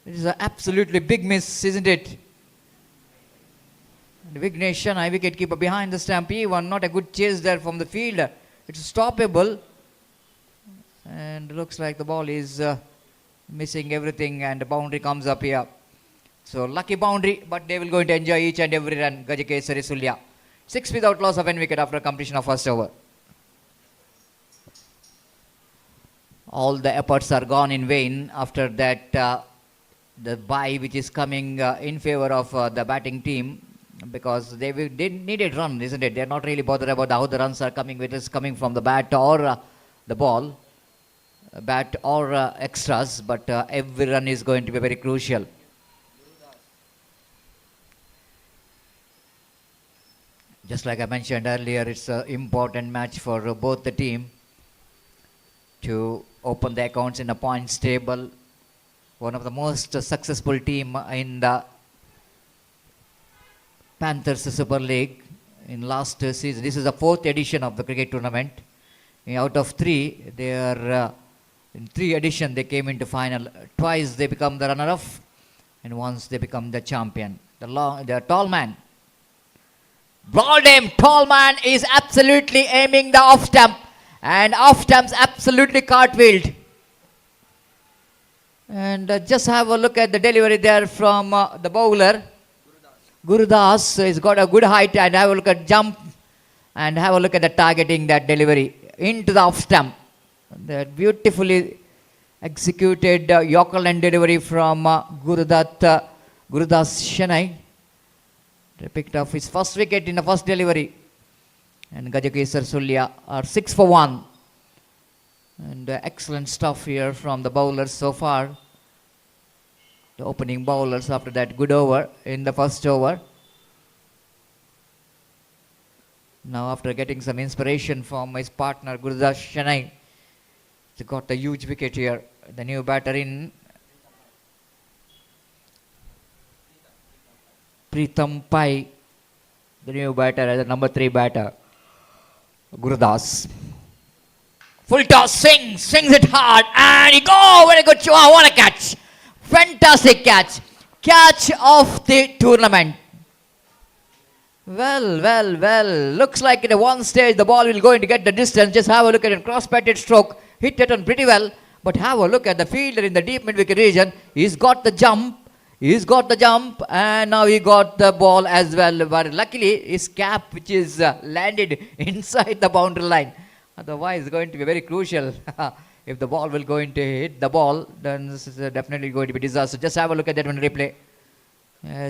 It is an absolutely big miss, isn't it? And Vignesh Shenoy, wicket keeper behind the stump. Even not a good chase there from the fielder. It's stoppable. And looks like the ball is missing everything and the boundary comes up here. So lucky boundary, but they will going to enjoy each and every run. Gajakesari Sulya. 6 without loss of any wicket after completion of first over. All the efforts are gone in vain after that the bye which is coming in favor of the batting team, because they needed run, isn't it? They're not really bothered about how the runs are coming, whether it's coming from the bat or the ball, bat or extras, but every run is going to be very crucial. Just like I mentioned earlier, it's an important match for both the team to open the accounts in the points table. One of the most successful team in the Panthers Super League in last season. This is the 4th edition of the cricket tournament. Out of 3, they are in 3 editions they came into final. Twice they become the runner-up, and once they become the champion. The tall man. Balled him. Tall man is absolutely aiming the off stump. And off stumps absolutely cartwheeled. And just have a look at the delivery there from the bowler. Gerudas has got a good height, and have a look at jump and have a look at the targeting that delivery into the off stump. That beautifully executed Yorker and delivery from Gerudas Shenoy. They picked up his first wicket in the first delivery. And Gajakesari Sulya are 6 for 1. And excellent stuff here from the bowlers so far. The opening bowlers after that good over in the first over. Now after getting some inspiration from his partner Gerudas Shenoy, he got a huge wicket here. The new batter in Pritham Pai, the new batter as a number 3 batter. Gerudas. Full toss, swings it hard, and he go, very good, wow, what a catch. Fantastic catch. Catch of the tournament. Well, looks like at one stage the ball will going to get the distance. Just have a look at it, cross-patted stroke, hit it on pretty well, but have a look at the fielder in the deep mid-wicket region. He's got the jump, and now he got the ball as well, but luckily his cap which is landed inside the boundary line. Otherwise it's going to be very crucial. If the ball will going to hit the ball, then this is definitely going to be disaster. Just have a look at that one replay.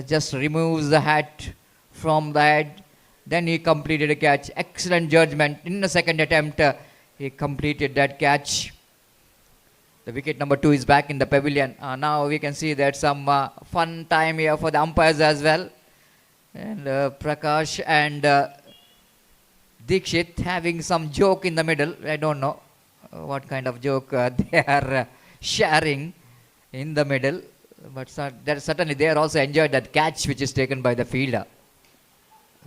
Just removes the hat from the head. Then he completed a catch. Excellent judgment. In the second attempt, he completed that catch. The wicket number 2 is back in the pavilion. Now we can see that some fun time here for the umpires as well. And Prakash and Dikshit having some joke in the middle. I don't know what kind of joke they are sharing in the middle. But certainly they are also enjoyed that catch which is taken by the fielder.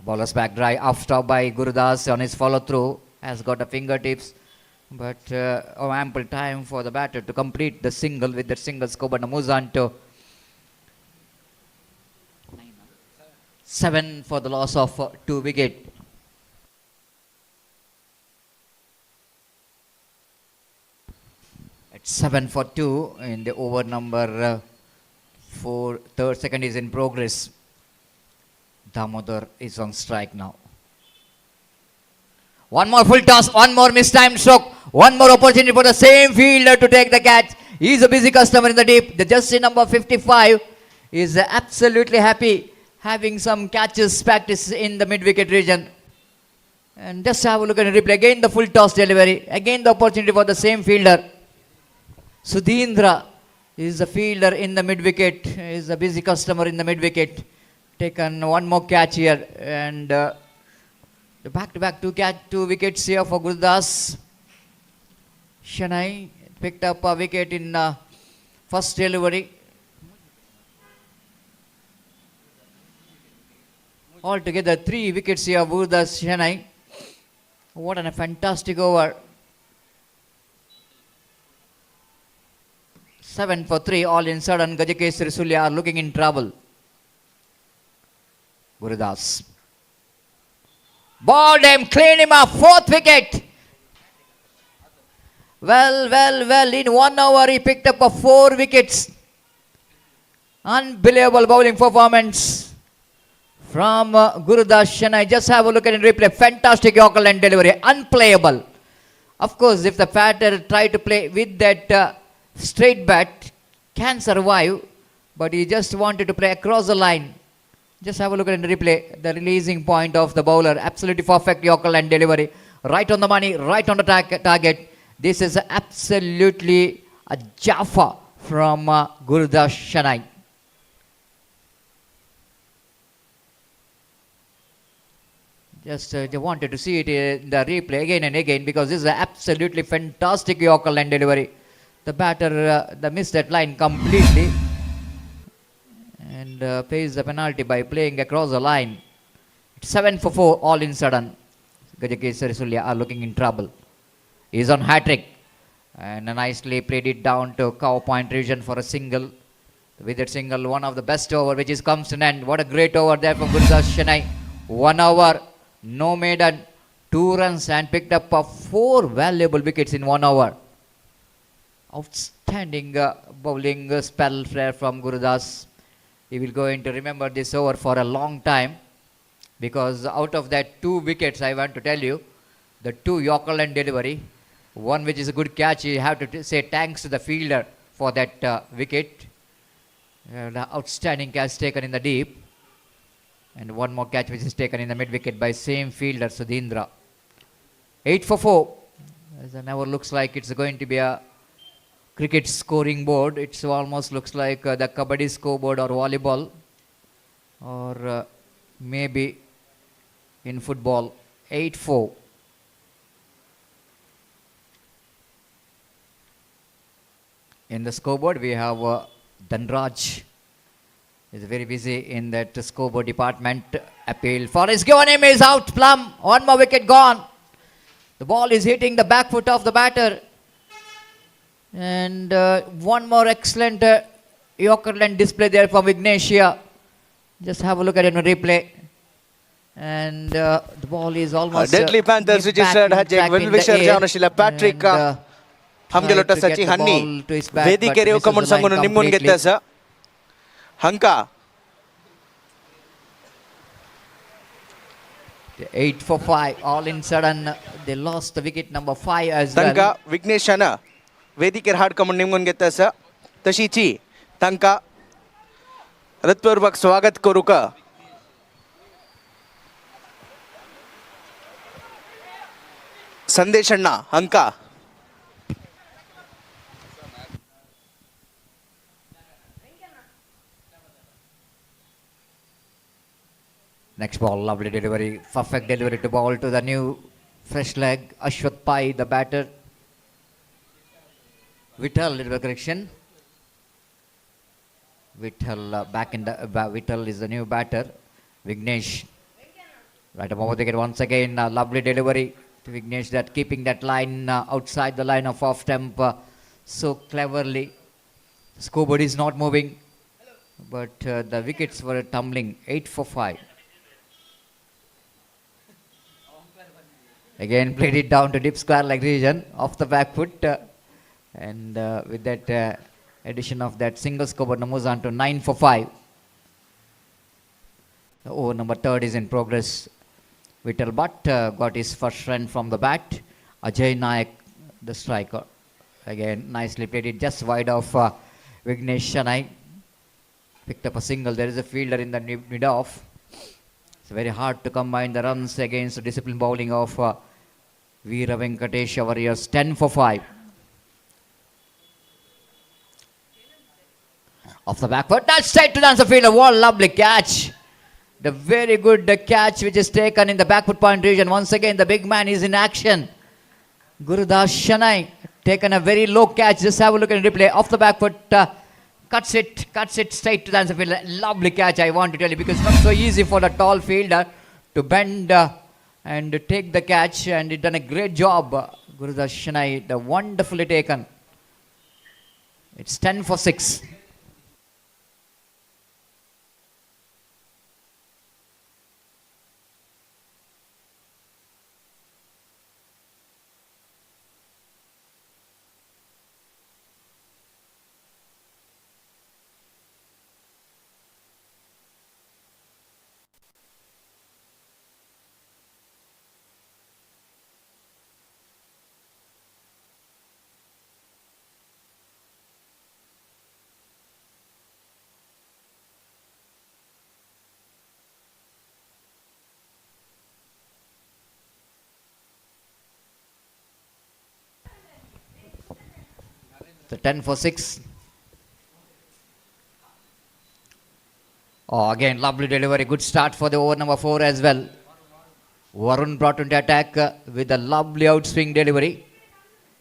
Bowler's back dry after by Gerudas on his follow through. Has got a fingertips. But ample time for the batter to complete the single with the single scope and moves on to 7 for the loss of 2 wicket. At 7 for 2 in the over number 4, third second is in progress. Damodar is on strike now. One more full toss, one more mistimed stroke, one more opportunity for the same fielder to take the catch. He is a busy customer in the deep. The jersey number 55 is absolutely happy having some catches practice in the mid-wicket region. And just have a look at the replay. Again the full toss delivery. Again the opportunity for the same fielder. Sudhindra is the fielder in the mid-wicket. Is a busy customer in the mid-wicket. Taken one more catch here. And the back-to-back 2 wickets here for Gerudas Shenoy. Picked up a wicket in first delivery. Altogether 3 wickets here for Gerudas Shenoy. What a fantastic over. 7 for 3, all in sudden. Gajakesari Sulya are looking in trouble. Gerudas. Balled him, clean him up, 4th wicket. Well, in 1 hour he picked up 4 wickets. Unbelievable bowling performance from Gerudas Chennai. Just have a look at it in replay. Fantastic Yorker line delivery, unplayable. Of course, if the batter tried to play with that straight bat, can survive, but he just wanted to play across the line. Just have a look at it in replay. The releasing point of the bowler, absolutely perfect Yorker line delivery. Right on the money, right on the target. This is absolutely a Jaffa from Gerudas Chennai. Just wanted to see it in the replay again and again because this is an absolutely fantastic Yorker line delivery. The batter missed that line completely and pays the penalty by playing across the line. 7 for 4, all in sudden. Gajakesari Sulya are looking in trouble. He's on hat-trick and nicely played it down to cow point region for a single. With that single, one of the best over which is comes to an end. What a great over there from Gerudas Chennai. 1 hour, no maiden, 2 runs and picked up 4 valuable wickets in 1 hour. Outstanding bowling spell there from Gerudas. He will going to remember this over for a long time because out of that 2 wickets, I want to tell you, the 2 Yorker line delivery, one which is a good catch, you have to say thanks to the fielder for that wicket. The outstanding catch taken in the deep. And one more catch which is taken in the mid wicket by same fielder, Sudhindra. 8 for 4. As it never looks like it's going to be a cricket scoring board. It almost looks like the kabaddi scoreboard or volleyball or maybe in football. 8-4. In the scoreboard we have Dhanraj is very busy in that scoreboard department. Appeal for his given him is out plumb. 1 more wicket gone. The ball is hitting the back foot of the batter. And 1 more excellent Yorker line display there from Ignatia. Just have a look at it in replay. And the ball is almost deadly Panthers registered Hajjeg Wilvisher Jaunashila Patrick Hamgelota Sachi Hanni Vedi Kereo Kamun Sangun Nimun Getasa Hanka 8 for 5, all in sudden they lost the wicket number 5 as well. Tanka Vigneshana Vedi Kerhad Kamun Nimun Getasa Tashichi Tanka Ratpurvak Swagat Koruka Sandeshana Hanka Next ball, lovely delivery, perfect delivery to ball to the new fresh leg, Ashwath Pai, the batter. Vittal, little correction. Vittal back in the, Vittal is the new batter. Vignesh, right above the wicket once again, lovely delivery to Vignesh, that keeping that line outside the line of off stump so cleverly. The scoreboard is not moving, but the wickets were tumbling. 8 for 5. Again played it down to deep square leg region off the back foot and with that addition of that single scoreboard moves on to 9 for 5. The over number 3 is in progress. Vittal Bhatt got his first run from the bat. Ajay Nayak, the striker, again nicely played it just wide of Vignesh Chennai. Picked up a single. There is a fielder in the mid off. It's very hard to combine the runs against the disciplined bowling of Vira Venkatesh Warriors. 10 for 5. Off the back foot, that's straight to the answer fielder. What a lovely catch. The very good catch which is taken in the back foot point region. Once again, the big man is in action. Gerudas Chennai taken a very low catch. Just have a look at the replay. Off the back foot, cuts it straight to the answer fielder. Lovely catch, I want to tell you, because it's not so easy for the tall fielder to bend and take the catch, and he done a great job. Gerudas Chennai, the wonderfully taken. It's 10 for 6. The 10 for 6. Oh, again, lovely delivery. Good start for the over number 4 as well. Varun brought into attack with a lovely outswing delivery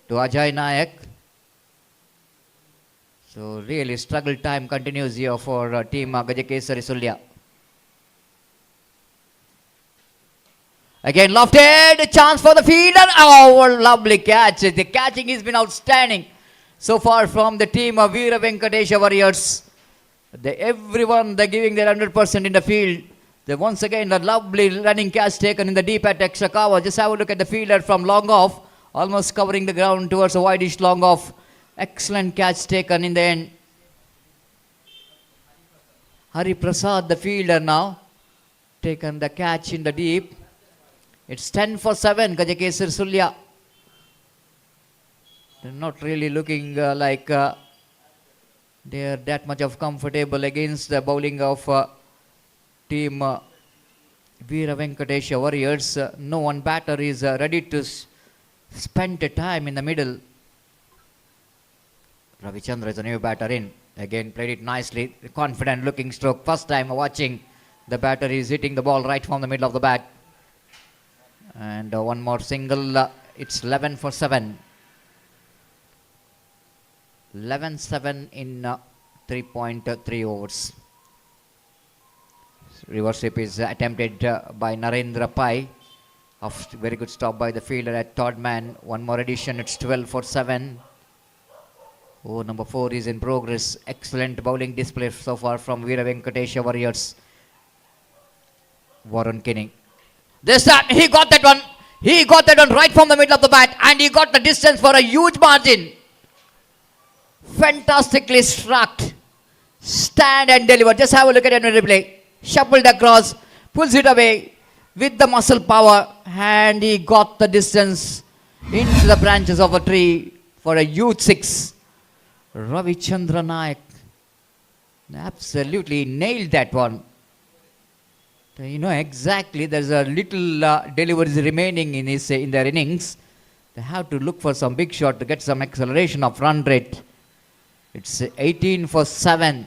to Ajay Nayak. So really struggle time continues here for team Gajakesari Sulya. Again lofted, chance for the fielder. Oh, lovely catch. The catching has been outstanding so far from the team of Vira Venkatesha Warriors. Everyone they're giving their 100% in the field. Once again a lovely running catch taken in the deep at extra cover. Just have a look at the fielder from long off, almost covering the ground towards a wideish long off. Excellent catch taken in the end. Hari Prasad, the fielder now, taken the catch in the deep. It's 10 for 7, Gajakesar Sulya. They're not really looking like they're that much of comfortable against the bowling of team Vira Venkatesha Warriors. No one batter is ready to spend the time in the middle. Ravichandra is a new batter in. Again played it nicely. Confident looking stroke. First time watching the batter is hitting the ball right from the middle of the bat. And one more single. It's 11 for 7. 11-7 in 3.3 overs. Reverse sweep is attempted by Narendra Pai. Very good stop by the fielder at third man. One more addition. It's 12 for 7. Oh, number 4 is in progress. Excellent bowling display so far from Vira Venkatesha Warriors. Varun Kinney. This time he got that one. He got that one right from the middle of the bat, and he got the distance for a huge margin. Fantastically struck. Stand and deliver. Just have a look at it in replay. Shuffled across, pulls it away with the muscle power, and he got the distance into the branches of a tree for a huge 6. Ravichandra Nayak absolutely nailed that one. You know exactly there's a little deliveries remaining in their innings. They have to look for some big shot to get some acceleration of run rate. It's 18 for 7.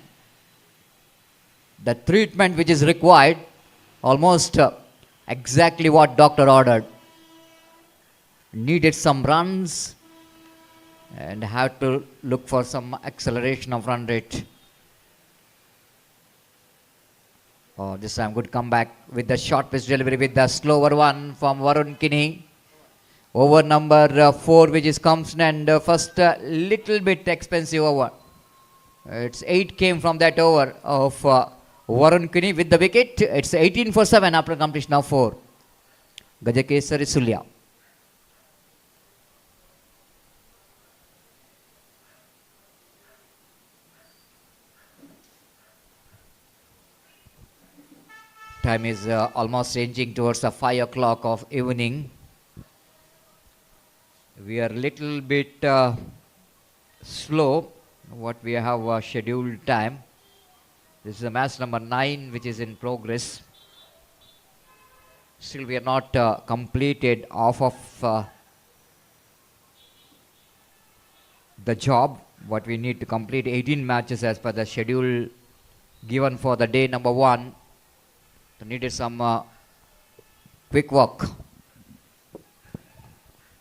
The treatment which is required, almost exactly what doctor ordered. Needed some runs and have to look for some acceleration of run rate. Oh, this time good comeback with the short pitch delivery with the slower one from Varun Kinney. Over number 4 which is comes and first little bit expensive over. It's 8 came from that over of Varun Kinney with the wicket. It's 18 for 7 after completion of 4. Gajakesari Sulya. Time is almost changing towards the 5 o'clock of evening. We are little bit slow what we have scheduled time. This is the match number 9 which is in progress. Still we are not completed off of the job. What we need to complete 18 matches as per the schedule given for the day number 1. So needed some quick work.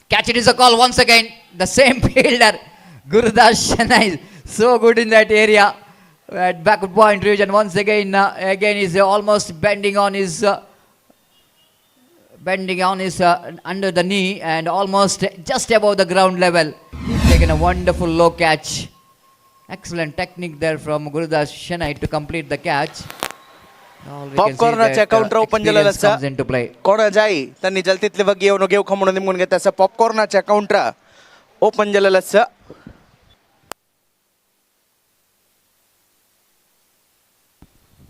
Catch it is a call once again. The same fielder, Gerudas Chennai, so good in that area. At backward point region once again, again is almost bending on his bending on his under the knee and almost just above the ground level. He's taken a wonderful low catch. Excellent technique there from Gerudas Chennai to complete the catch. All we can see पॉपकॉर्नच्या that counter open experience झालेला comes into play. कोण जाई त्यांनी जलतीतले वगी येऊन घेऊ खमून निमून घेत असं पॉपकॉर्नच्या counter open झालेला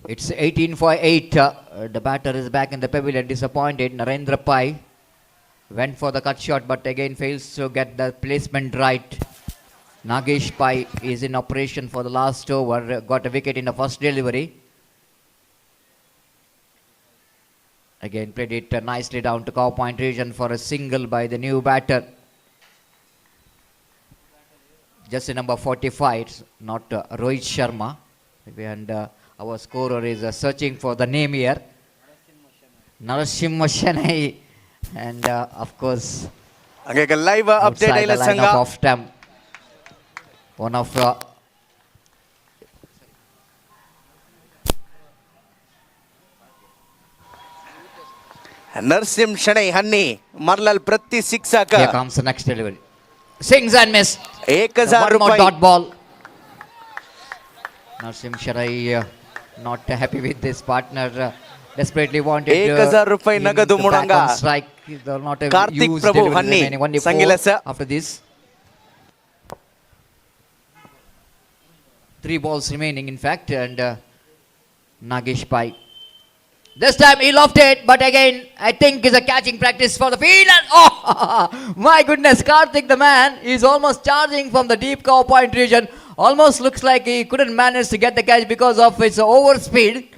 It's 18 for 8. The batter is back in the pavilion, disappointed. Narendra Pai went for the cut shot but again fails to get the placement right. Nagesh Pai is in operation for the last over, got a wicket in the first delivery. Again played it nicely down to cow point region for a single by the new batter. Just number 45, it's not Rohit Sharma. And our scorer is searching for the name here. Narasimha Chennai. And of course, live outside update the lineup of stamp. One of Narsim Chennai Hanni Marlal Prati Siksa here ka comes the next delivery. Swings and missed. 1000 One more rupai dot ball. Narsim Chennai not happy with this partner. Desperately wanted 1000 rupai him nagadu to back mudanga. on strike. They will not have Karthik used Prabhu delivery Hanni remaining. Only four Sangilasa. after this. 3 balls remaining in fact, and Nagesh Pai. This time he lofted it, but again I think it's a catching practice for the field, and oh my goodness, Karthik the man is almost charging from the deep cow point region. Almost looks like he couldn't manage to get the catch because of his overspeed.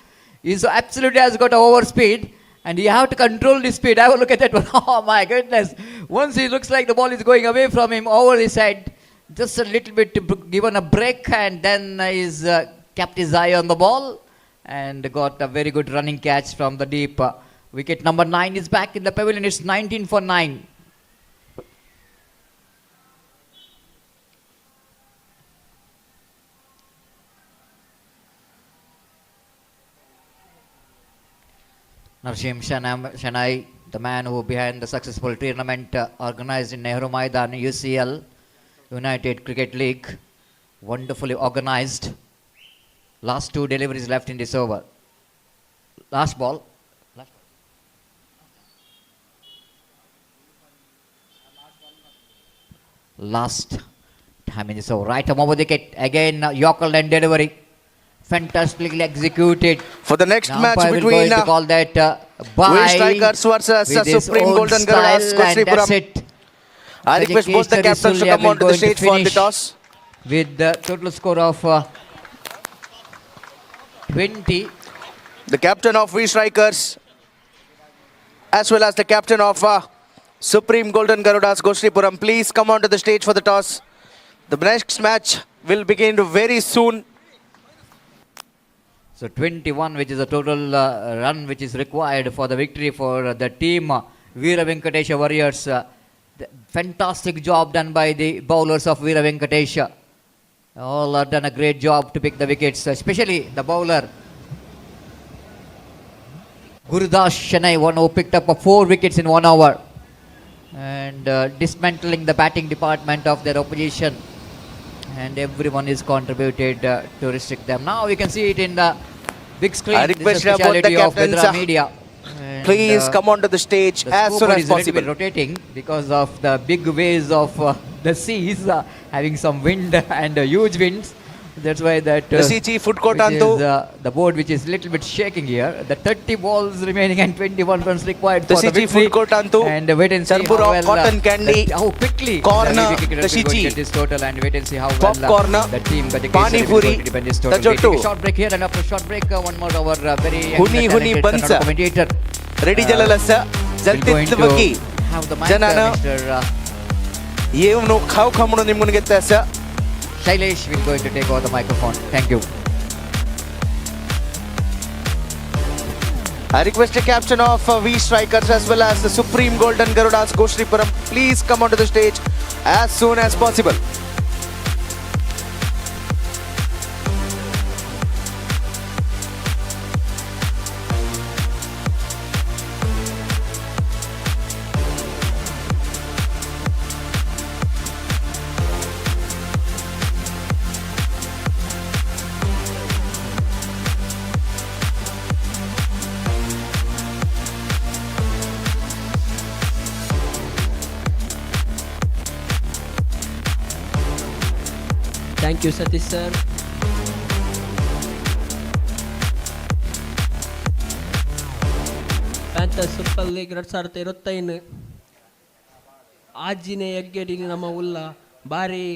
He absolutely has got an overspeed, and you have to control the speed. Have a look at that one. Oh my goodness. Once he looks like the ball is going away from him over his head, just a little bit given a break, and then he's kept his eye on the ball and got a very good running catch from the deep. Wicket number 9 is back in the pavilion. It's 19 for 9. Narsim Chennai, the man who behind the successful tournament organized in Nehru Maidan, UCL, United Cricket League, wonderfully organized. Last 2 deliveries left in this over. Last ball. Last time in this over. Right arm over the wicket. Again, Yorker and delivery. Fantastically executed. For the next Now match umpire will between going to call that Wheel Strikers versus with his Supreme own Golden style, Gerudas, and that's Kochripuram. it. I request both the Keshari captains to Sulya come will onto the going to stage for the finish toss. with the total score of 20. The captain of Wheel Strikers as well as the captain of Supreme Golden Gerudas, Kochripuram, please come onto the stage for the toss. The next match will begin very soon. So 21, which is the total run which is required for the victory for the team Vira Wenesh Warriors. Fantastic job done by the bowlers of Vira Wenesh. All have done a great job to pick the wickets, especially the bowler Gerudas Chennai, one who picked up 4 wickets in 1 hour, and dismantling the batting department of their opposition. And everyone is contributed to restrict them. Now we can see it in the big screen. I This is request the both the speciality of captains, Bedra Media. And, Please come onto the stage the as soon scoreboard as is a little possible. bit rotating because of the big waves of the seas having some wind and huge winds. That's why that The CG food court which is, antu. the board which is little bit shaking here. The 30 balls remaining and 21 runs required The for the CG victory. food court antu. And wait and see Charbura, how well, cotton candy, how quickly corner, the the will going to CG. get this total, and wait and see how Popcorn, well the team the Pani is going Puri, to defend this total. the We take a Jottu. short break here, and after a short break, one more our very Huni Huni talented Bansa. commentator Ready Jalalasa, will going Jaltit to Vaki. have the mic, Janana. Mr. Yevnu Khau Khamunu Nimungetasa. Shailesh will going to take over the microphone. Thank you. I request the captain of V Strikers as well as the Supreme Golden Gerudas, Kochripuram, please come onto the stage as soon as possible. Thank you Satish sir. Panthers super league 2025 ಆಜಿನೆ ಎಗ್ಗೆಡಿ ನಮ್ಮ ಉಲ್ಲ ಬಾರಿ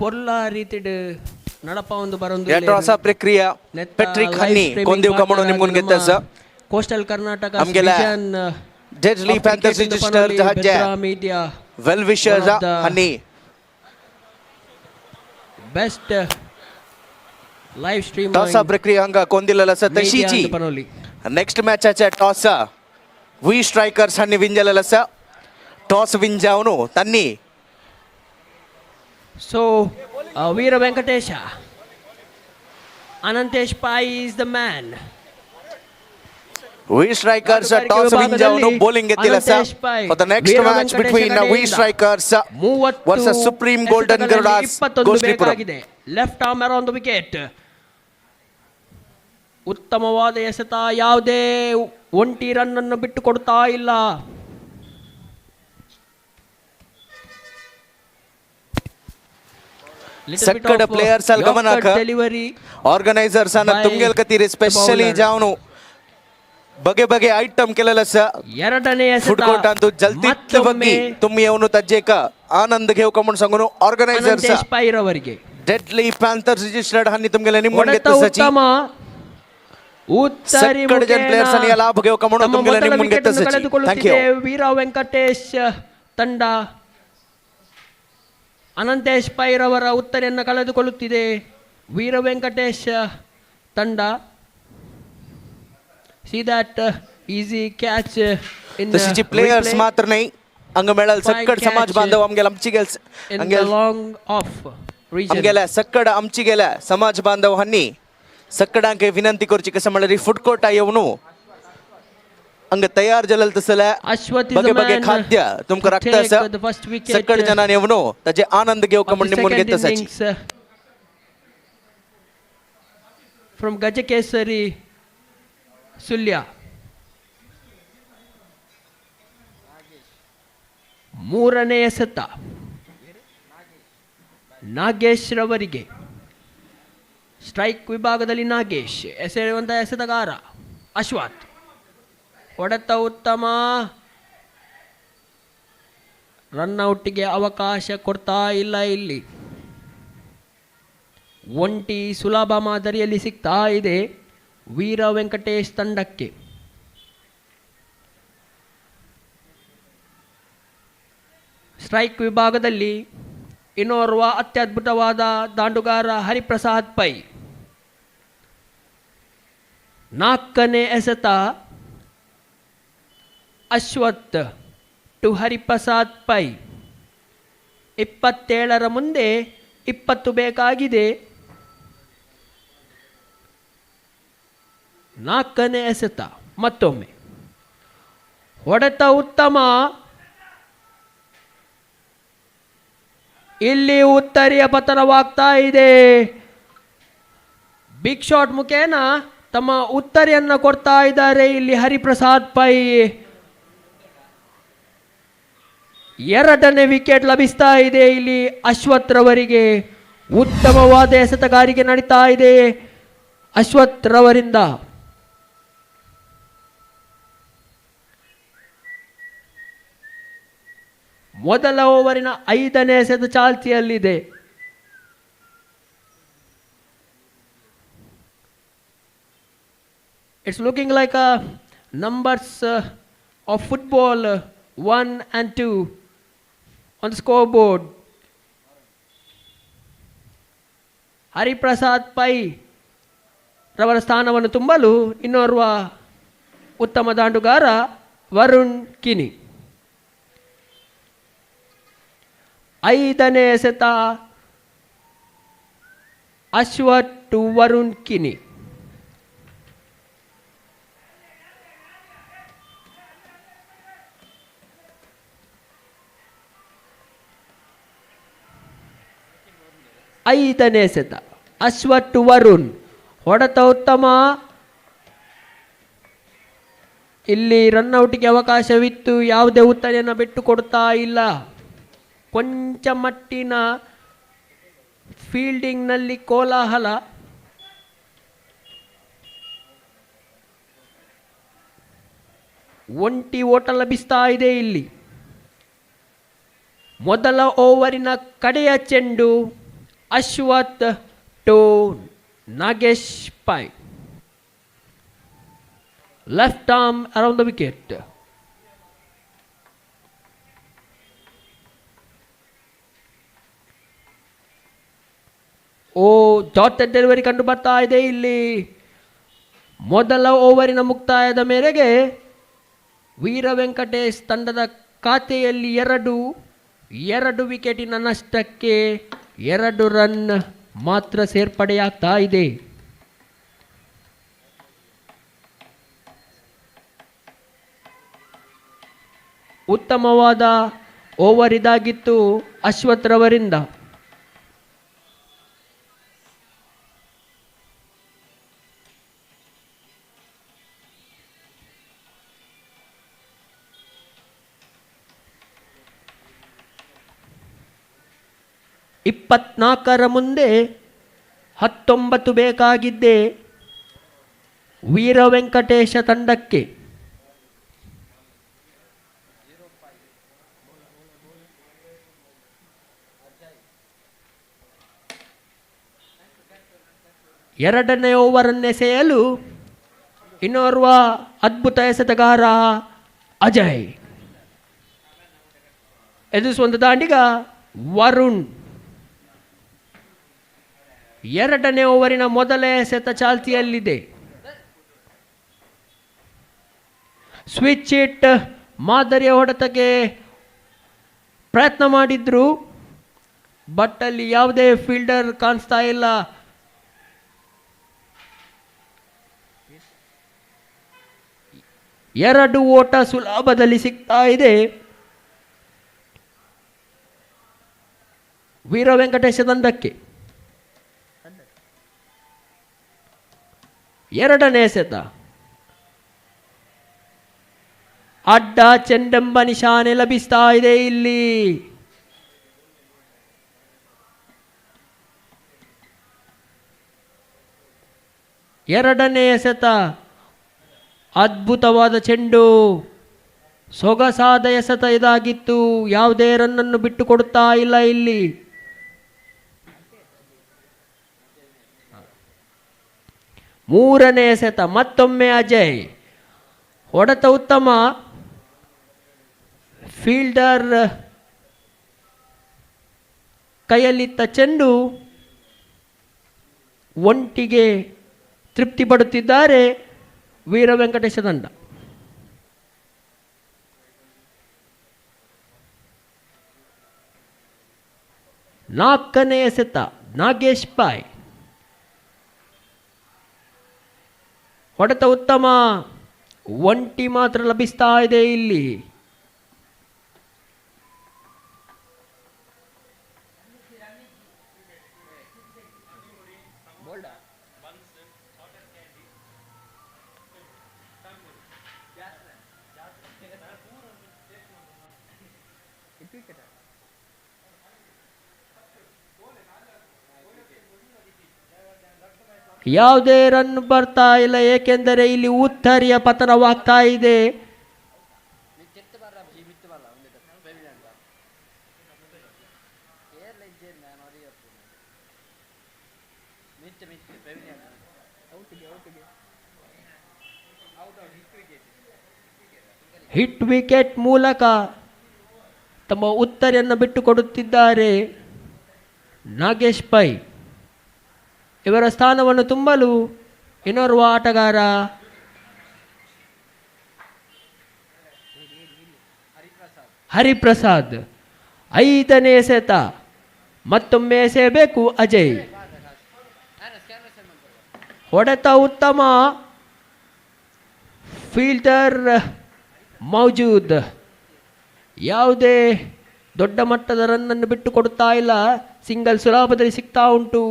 ಪೊರ್ಲ ರೀತಿಡ್ ನಡಪ ಒಂದು ಬರೊಂದು ಹೊಸ ಪ್ರಕ್ರಿಯೆ ಪೆಟ್ರಿಕ್ ಹನ್ನಿ ಕೊಂದಿವ್ ಕಮಣು ನಿಮ್ಗುನ್ ಗೆತ್ತಸ ಕೋಸ್ಟಲ್ ಕರ್ನಾಟಕ ನಮ್ಗೆಲ್ಲ ಡೆಡ್ಲಿ ಪ್ಯಾಂಥರ್ಸ್ ರಿಜಿಸ್ಟರ್ ಜಹಜೆ ಬೆದ್ರಾ ಮೀಡಿಯಾ ವೆಲ್ ವಿಶರ್ಸ್ ಹನ್ನಿ ಬೆಸ್ಟ್ ಲೈವ್ ಸ್ಟ್ರೀಮ್ ಟಾಸ್ ಪ್ರಕ್ರಿಯೆ ಹಂಗ ಕೊಂದಿಲ್ಲ ಸ ತಶೀಜಿ ನೆಕ್ಸ್ಟ್ ಮ್ಯಾಚ್ ಆಚೆ ಟಾಸ್ ವಿ ಸ್ಟ್ರೈಕರ್ಸ್ ಹನ್ನಿ ವಿಂಜಲ ಸ ಟಾಸ್ ವಿಂಜಾವನು ತನ್ನಿ. So, Vira Venkatesha, Anantesh Pai is the man. We strikers toss Vinjavanu bowling ಗೆದ್ದಿಲ್ಲ sir. For the next match between we strikers versus Supreme Golden Gerudas Goslipuram. Left arm around the wicket. ಉತ್ತಮವಾದ ಎಸೆತ, ಯಾವುದೇ ಒಂಟಿ run ಅನ್ನು ಬಿಟ್ಟು ಕೊಡ್ತಾ ಇಲ್ಲ. ಸಕ್ಕಡ players ಅಲ್ಲಿ ಗಮನಕ organisers ಅನ್ನ ತುಂಗೆಲ್ ಕತೀರಿ ಸ್ಪೆಷಲಿ ಜಾವನು ಬಗೆ ಬಗೆ ಐಟಮ್ ಕೆಲಸ ಎರಡನೇ ಫುಡ್ ಕೋರ್ಟ್ ಅಂತೂ ಜಲ್ದಿ ಬಗ್ಗೆ ತುಮ್ಮಿ ಅವನು ತಜ್ಜೇಕ ಆನಂದ್ ಘೇವ್ ಕಮಂಡ್ ಸಂಗನು ಆರ್ಗನೈಸರ್ಸ್ ಪೈರವರಿಗೆ ಡೆಡ್ಲಿ ಪ್ಯಾಂಥರ್ಸ್ ರಿಜಿಸ್ಟರ್ಡ್ ಹನ್ನಿ ತುಮ್ಗೆಲ್ಲ ನಿಮ್ಮೊಂದು ಗೆತ್ತ ಸಚಿ ಉತ್ತರಿ ಪ್ಲೇಯರ್ಸ್ ಅನ್ನ ಲಾಭ ಘೇವ್ ಕಮಂಡ್ ತುಮ್ಗೆಲ್ಲ ನಿಮ್ಮೊಂದು ಗೆತ್ತ ಸಚಿ. Thank you. ವೀರ ವೆಂಕಟೇಶ್ ತಂಡ ಅನಂತೇಶ್ ಪೈರವರ ಉತ್ತರೆಯನ್ನು ಕಳೆದುಕೊಳ್ಳುತ್ತಿದೆ. ವೀರ ವೆಂಕಟೇಶ್ ತಂಡ see that easy catch in the players ಮಾತ್ರ ನೈ ಅಂಗ ಮೇಳಲ್ ಸಕ್ಕಡ ಸಮಾಜ ಬಾಂಧವ ಅಮ್ಗೆಲ ಅಮ್ಚಿಗೆಲ್ ಅಂಗೆ ಲಾಂಗ್ ಆಫ್ ರೀಜನ್ ಅಮ್ಗೆಲ ಸಕ್ಕಡ ಅಮ್ಚಿಗೆಲ ಸಮಾಜ ಬಾಂಧವ ಹನ್ನಿ ಸಕ್ಕಡಾಂಕೆ ವಿನಂತಿ ಕೊರ್ಚಿ ಕಸ ಮಾಡರಿ ಫುಡ್ ಕೋರ್ಟ್ ಆಯವನು ಅಂಗ ತಯಾರ್ ಜಲಲ್ ತಸಲ ಬಗೆ ಬಗೆ ಖಾದ್ಯ ತುಮಕ ರಕ್ತ ಸಕ್ಕಡ ಜನ ನೆವನು ತಜೆ ಆನಂದ್ ಗೆ ಕಮಂಡ್ ನಿಮ್ಮನ್ ಗೆತ್ತ ಸಚಿ ಫ್ರಮ್ ಗಜಕೇಸರಿ ಸುಲ್ಯ. ಮೂರನೇ ಎಸೆತ ನಾಗೇಶ್ ರವರಿಗೆ. ಸ್ಟ್ರೈಕ್ ವಿಭಾಗದಲ್ಲಿ ನಾಗೇಶ್ ಎಸೆಯುವಂತ ಎಸೆತಗಾರ ಅಶ್ವಥ್. ಹೊಡೆತ ಉತ್ತಮ, ರನ್ಔಟ್ಗೆ ಅವಕಾಶ ಕೊಡ್ತಾ ಇಲ್ಲ. ಇಲ್ಲಿ ಒಂಟಿ ಸುಲಭ ಮಾದರಿಯಲ್ಲಿ ಸಿಗ್ತಾ ಇದೆ ವೀರ ವೆಂಕಟೇಶ್ ತಂಡಕ್ಕೆ. ಸ್ಟ್ರೈಕ್ ವಿಭಾಗದಲ್ಲಿ ಇನ್ನೋರ್ವ ಅತ್ಯದ್ಭುತವಾದ ದಾಂಡುಗಾರ ಹರಿಪ್ರಸಾದ್ ಪೈ. ನಾಲ್ಕನೇ ಎಸೆತ ಅಶ್ವಥ್ ಟು ಹರಿಪ್ರಸಾದ್ ಪೈ. 27ರ ಮುಂದೆ 20 ಬೇಕಾಗಿದೆ. ನಾಲ್ಕನೇ ಎಸೆತ ಮತ್ತೊಮ್ಮೆ ಹೊಡೆತ ಉತ್ತಮ. ಇಲ್ಲಿ ಉತ್ತರಿಯ ಪತನವಾಗ್ತಾ ಇದೆ. ಬಿಗ್ ಶಾಟ್ ಮುಖೇನ ತಮ್ಮ ಉತ್ತರಿಯನ್ನು ಕೊಡ್ತಾ ಇದ್ದಾರೆ ಇಲ್ಲಿ ಹರಿಪ್ರಸಾದ್ ಪೈ. ಎರಡನೇ ವಿಕೆಟ್ ಲಭಿಸ್ತಾ ಇದೆ ಇಲ್ಲಿ ಅಶ್ವಥ್ ರವರಿಗೆ. ಉತ್ತಮವಾದ ಎಸೆತಗಾರಿಕೆ ನಡೀತಾ ಇದೆ ಅಶ್ವಥ್ ರವರಿಂದ. ಮೊದಲ ಓವರಿನ 5ನೇ ಎಸೆತ ಚಾಲ್ತಿಯಲ್ಲಿದೆ. It's looking like a numbers of football 1 and 2 on the scoreboard. Hariprasad Pai ರವರ ಸ್ಥಾನವನ್ನು ತುಂಬಲು ಇನ್ನೋರ್ವ ಉತ್ತಮ ದಾಂಡುಗಾರ ವರುಣ್ ಕಿನಿ. 5ನೇ ಎಸೆತ ಅಶ್ವಥ್ ಟು ವರುಣ್ ಕಿನಿ. ಐದನೇ ಎಸೆತ ಅಶ್ವಥ್ ಟು ವರುಣ್. ಹೊಡೆತ ಉತ್ತಮ. ಇಲ್ಲಿ ರನ್ಔಟ್ಗೆ ಅವಕಾಶವಿತ್ತು, ಯಾವುದೇ ಉತ್ತರೆಯನ್ನು ಬಿಟ್ಟು ಕೊಡ್ತಾ ಇಲ್ಲ. ಕೊಂಚ ಮಟ್ಟಿನ ಫೀಲ್ಡಿಂಗ್ನಲ್ಲಿ ಕೋಲಾಹಲ. ಒಂಟಿ ಓಟ ಲಭಿಸ್ತಾ ಇದೆ ಇಲ್ಲಿ. ಮೊದಲ ಓವರಿನ ಕಡೆಯ ಚೆಂಡು Ashwath to Nagesh Pai. Left arm around the wicket. Dotted delivery ಕಂಡು ಬರ್ತಾ ಇದೆ ಇಲ್ಲಿ. ಮೊದಲ ಓವರಿನ ಮುಕ್ತಾಯದ ಮೇರೆಗೆ ವೀರ ವೆಂಕಟೇಶ್ ತಂಡದ ಖಾತೆಯಲ್ಲಿ ಎರಡು ವಿಕೆಟಿನ ನಷ್ಟಕ್ಕೆ 2 ರನ್ ಮಾತ್ರ ಸೇರ್ಪಡೆಯಾಗ್ತಾ ಇದೆ. ಉತ್ತಮವಾದ ಓವರ್ ಇದಾಗಿತ್ತು ಅಶ್ವಥ್ ರವರಿಂದ. ಇಪ್ಪತ್ನಾಲ್ಕರ ಮುಂದೆ 19 ಬೇಕಾಗಿದ್ದೆ ವೀರ ವೆಂಕಟೇಶ ತಂಡಕ್ಕೆ. ಎರಡನೇ ಓವರನ್ನೆಸೆಯಲು ಇನ್ನೋರ್ವ ಅದ್ಭುತ ಎಸೆತಗಾರ ಅಜಯ್. ಎದುರಿಸುವಂತ ದಾಂಡಿಗ ವರುಣ್. ಎರಡನೇ ಓವರಿನ ಮೊದಲ ಎಸೆತ ಚಾಲ್ತಿಯಲ್ಲಿದೆ. ಸ್ವಿಚ್ ಹಿಟ್ ಮಾದರಿಯ ಹೊಡೆತಕ್ಕೆ ಪ್ರಯತ್ನ ಮಾಡಿದ್ರು, ಬಟ್ ಅಲ್ಲಿ ಯಾವುದೇ ಫೀಲ್ಡರ್ ಕಾಣಿಸ್ತಾ ಇಲ್ಲ. ಎರಡು ಓಟ ಸುಲಭದಲ್ಲಿ ಸಿಗ್ತಾ ಇದೆ ವೀರ ವೆಂಕಟೇಶ ತಂಡಕ್ಕೆ. ಎರಡನೇ ಎಸೆತ ಅಡ್ಡ ಚೆಂಡೆಂಬ ನಿಶಾನೆ ಲಭಿಸ್ತಾ ಇದೆ ಇಲ್ಲಿ. ಎರಡನೇ ಎಸೆತ ಅದ್ಭುತವಾದ ಚೆಂಡು, ಸೊಗಸಾದ ಎಸೆತ ಇದಾಗಿತ್ತು. ಯಾವುದೇ ರನ್ನನ್ನು ಬಿಟ್ಟು ಕೊಡುತ್ತಾ ಇಲ್ಲ ಇಲ್ಲಿ. ಮೂರನೇ ಎಸೆತ ಮತ್ತೊಮ್ಮೆ ಅಜಯ್. ಹೊಡೆತ ಉತ್ತಮ, ಫೀಲ್ಡರ್ ಕೈಯಲ್ಲಿದ್ದ ಚೆಂಡು ಒಂಟಿಗೆ ತೃಪ್ತಿ ಪಡುತ್ತಿದ್ದಾರೆ ವೀರ ವೆಂಕಟೇಶ ತಂಡ. ನಾಲ್ಕನೇ ಎಸೆತ ನಾಗೇಶ್ ಪೈ. ಹೊಡೆತ ಉತ್ತಮ, ಒಂಟಿ ಮಾತ್ರ ಲಭಿಸ್ತಾ ಇದೆ ಇಲ್ಲಿ. ಯಾವುದೇ ರನ್ ಬರ್ತಾ ಇಲ್ಲ, ಏಕೆಂದರೆ ಇಲ್ಲಿ ಉತ್ತರಿಯ ಪತನವಾಗ್ತಾ ಇದೆ. ಹಿಟ್ ವಿಕೆಟ್ ಮೂಲಕ ತಮ್ಮ ಉತ್ತರಿಯನ್ನು ಬಿಟ್ಟುಕೊಡುತ್ತಿದ್ದಾರೆ ನಾಗೇಶ್ ಪೈ. ಇವರ ಸ್ಥಾನವನ್ನು ತುಂಬಲು ಇನ್ನೋರ್ವ ಆಟಗಾರ ಹರಿಪ್ರಸಾದ್. ಐದನೇ ಎಸೆತ ಮತ್ತೊಮ್ಮೆ ಎಸೆಯಬೇಕು ಅಜಯ್. ಹೊಡೆತ ಉತ್ತಮ, ಫೀಲ್ಡರ್ ಮೌಜೂದ್. ಯಾವುದೇ ದೊಡ್ಡ ಮಟ್ಟದ ರನ್ನನ್ನು ಬಿಟ್ಟು ಕೊಡುತ್ತಾ ಇಲ್ಲ. ಸಿಂಗಲ್ ಸುಲಭದಲ್ಲಿ ಸಿಗ್ತಾ ಉಂಟು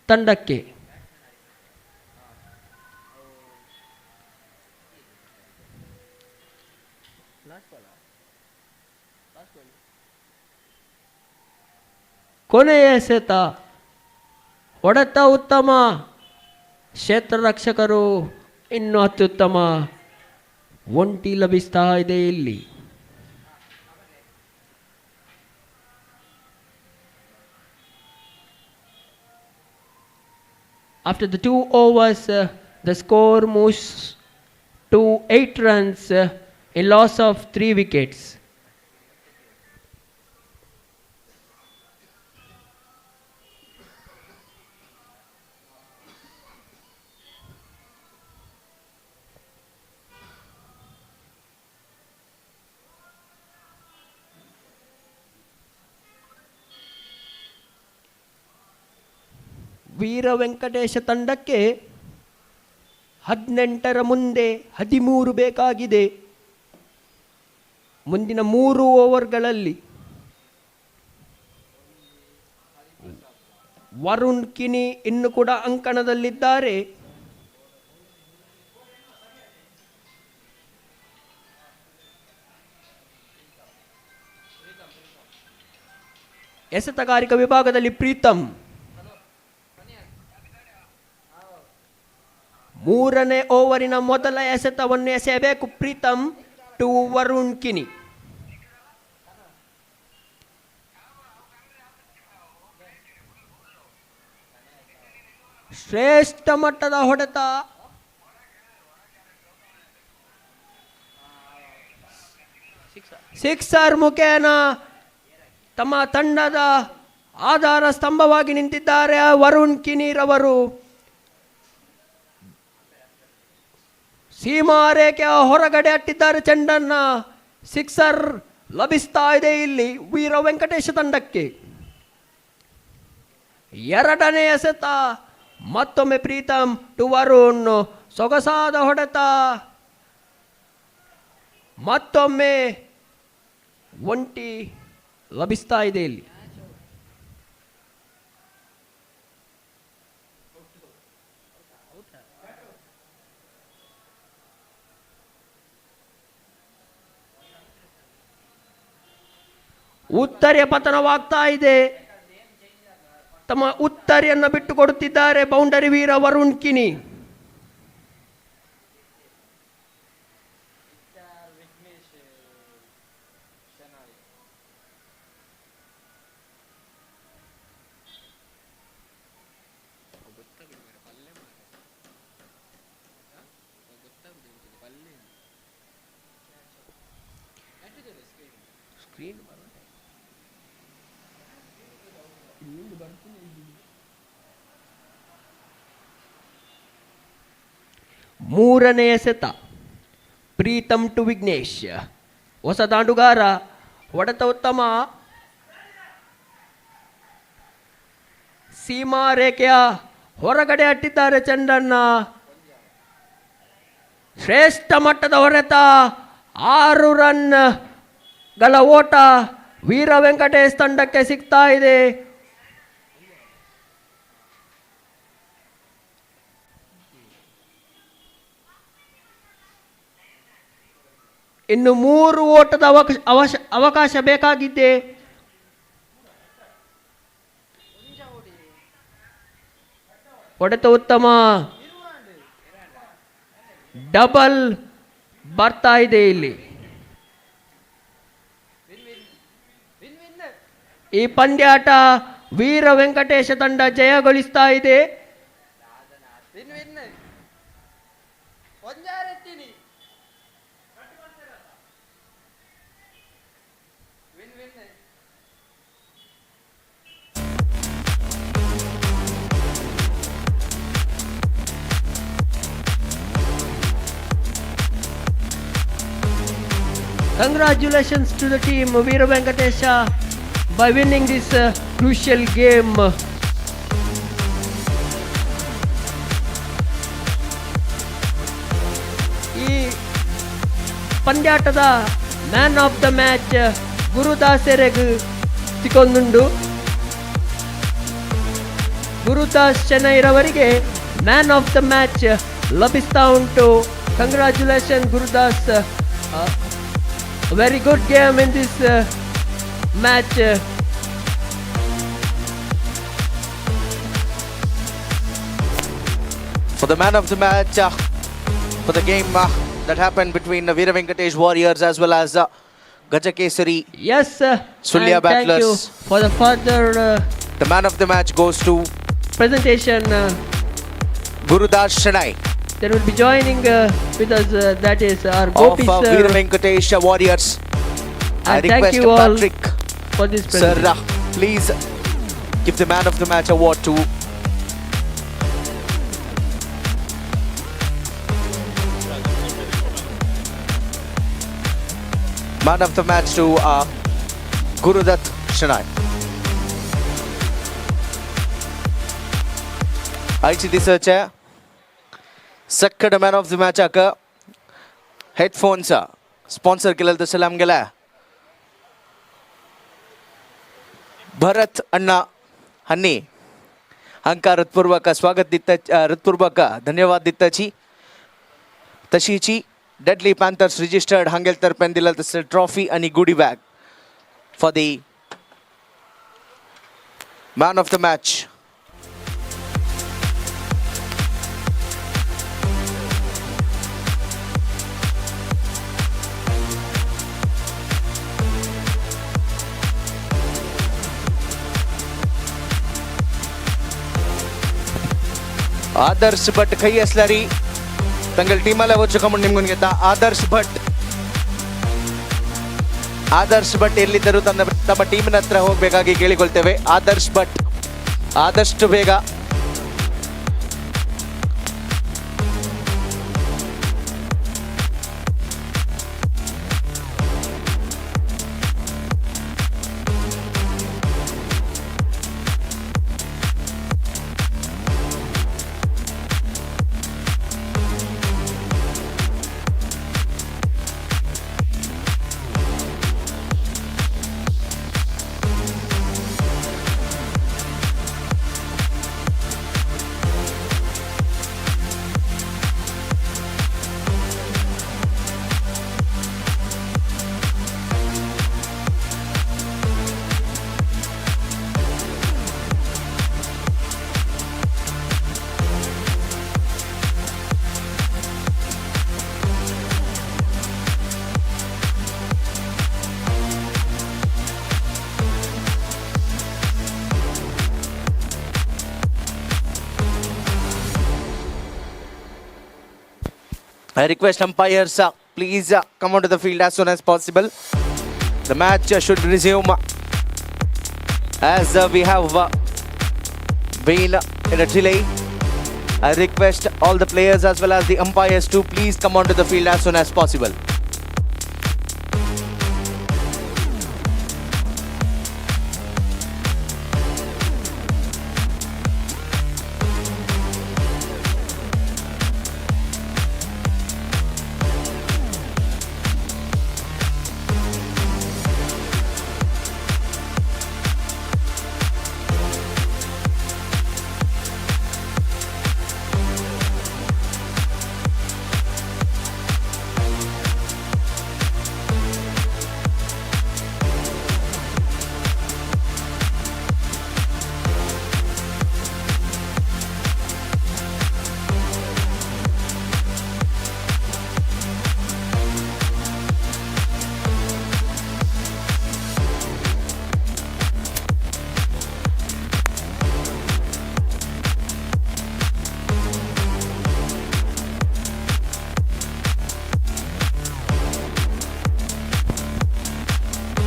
ತಂಡಕ್ಕೆ. ಕೊನೆಯ ಎಸೆತ. ಹೊಡೆತ ಉತ್ತಮ, ಕ್ಷೇತ್ರ ರಕ್ಷಕರು ಇನ್ನೂ ಅತ್ಯುತ್ತಮ. ಒಂಟಿ ಲಭಿಸ್ತಾ ಇದೆ ಇಲ್ಲಿ. After the 2 overs, the score moves to 8 runs, a loss of 3 wickets. ವೀರ ವೆಂಕಟೇಶ ತಂಡಕ್ಕೆ 18ರ ಮುಂದೆ 13 ಬೇಕಾಗಿದೆ. ಮುಂದಿನ 3 ಓವರ್ಗಳಲ್ಲಿ ವರುಣ್ ಕಿನಿ ಇನ್ನು ಕೂಡ ಅಂಕಣದಲ್ಲಿದ್ದಾರೆ. ಎಸೆತಗಾರಿಕಾ ವಿಭಾಗದಲ್ಲಿ ಪ್ರೀತಮ್. 3ನೇ ಓವರಿನ ಮೊದಲ ಎಸೆತವನ್ನು ಎಸೆಯಬೇಕು ಪ್ರೀತಮ್ ಟು ವರುಣ್ ಕಿನಿ. ಶ್ರೇಷ್ಠ ಮಟ್ಟದ ಹೊಡೆತ. ಸಿಕ್ಸರ್ ಮುಖೇನ ತಮ್ಮ ತಂಡದ ಆಧಾರ ಸ್ತಂಭವಾಗಿ ನಿಂತಿದ್ದಾರೆ ವರುಣ್ ಕಿನಿರವರು. ಸೀಮಾ ರೇಖೆಯ ಹೊರಗಡೆ ಅಟ್ಟಿದ್ದಾರೆ ಚೆಂಡನ್ನ. ಸಿಕ್ಸರ್ ಲಭಿಸ್ತಾ ಇದೆ ಇಲ್ಲಿ ವೀರ ವೆಂಕಟೇಶ ತಂಡಕ್ಕೆ. 2ನೇ ಎಸೆತ ಮತ್ತೊಮ್ಮೆ ಪ್ರೀತಮ್ ಟು ವರುಣ್. ಸೊಗಸಾದ ಹೊಡೆತ. ಮತ್ತೊಮ್ಮೆ ಒಂಟಿ ಲಭಿಸ್ತಾ ಇದೆ ಇಲ್ಲಿ. ಉತ್ತರಿಯ ಪತನವಾಗ್ತಾ ಇದೆ. ತಮ್ಮ ಉತ್ತರಿಯನ್ನು ಬಿಟ್ಟು ಕೊಡುತ್ತಿದ್ದಾರೆ ಬೌಂಡರಿ ವೀರ ವರುಣ್ ಕಿನಿ. ಮೂರನೇ ಎಸೆತ ಪ್ರೀತಮ್ ಟು ವಿಘ್ನೇಶ್. ಹೊಸ ದಾಂಡುಗಾರ. ಹೊಡೆತ ಉತ್ತಮ. ಸೀಮಾ ರೇಖೆಯ ಹೊರಗಡೆ ಅಟ್ಟಿದ್ದಾರೆ ಚೆಂಡನ್ನ. ಶ್ರೇಷ್ಠ ಮಟ್ಟದ ಹೊಡೆತ. 6 ರನ್ಗಳ ಓಟ ವೀರ ವೆಂಕಟೇಶ್ ತಂಡಕ್ಕೆ ಸಿಗ್ತಾ ಇದೆ. ಇನ್ನು 3 ಓಟದ ಅವಕಾಶ ಬೇಕಾಗಿದ್ದೆ. ಹೊಡೆತ ಉತ್ತಮ. ಡಬಲ್ ಬರ್ತಾ ಇದೆ ಇಲ್ಲಿ. ಈ ಪಂದ್ಯಾಟ ವೀರ ವೆಂಕಟೇಶ ತಂಡ ಜಯಗೊಳಿಸ್ತಾ ಇದೆ. Congratulations to the team Vira Venkatesha by winning this crucial game. ಈ ಪಂದ್ಯಾಟದ man of the match Gurudas ಎರೆಗ್ ಸಿಕ್ಕೊಂದುಂಡು. ಗುರುದಾಸ್ ಚೆನ್ನೈರವರಿಗೆ ಮ್ಯಾನ್ ಆಫ್ ದ ಮ್ಯಾಚ್ ಲಭಿಸ್ತಾ ಉಂಟು. Congratulation Gurudas. A very good game in this match. for the man of the match for the game that happened between Vira Wenesh Warriors as well as Gajakesari Yes, Sulya and thank you battlers. for the further The man of the match goes to presentation. Gerudas Shanai That will be joining with us. That is our of Gopi Vira sir. Wenesh Warriors. I And thank request you all Patrick for this sir, presentation. please give the man of the match award to man of the match to Gerudas Shanai. ICD search second man of the match headphones sponsor केलेलं तर सलाम गेला भरत अण्णा हन्नी हांकां हृत्पूर्वक स्वागत दिता हृत्पूर्वक धन्यवाद दिताची तशीची डेडली पॅन्थर्स registered हांगेल तर्फेन दिलेलं तसं ट्रॉफी आणि goodie bag for the man of the match. Adarsh Bhat खई असल्यारी तंगल टीमाला वचुकमून निमगून घेता ಆದರ್ಶ್ ಭಟ್ ಎಲ್ಲಿದ್ದರೂ ತಮ್ಮ ಟೀಮಿನ ಹತ್ರ ಹೋಗಬೇಕಾಗಿ ಕೇಳಿಕೊಳ್ತೇವೆ ಆದರ್ಶ್ ಭಟ್ ಆದಷ್ಟು ಬೇಗ I request umpires, please come onto the field as soon as possible. The match should resume as we have been in a delay. I request all the players as well as the umpires to please come onto the field as soon as possible.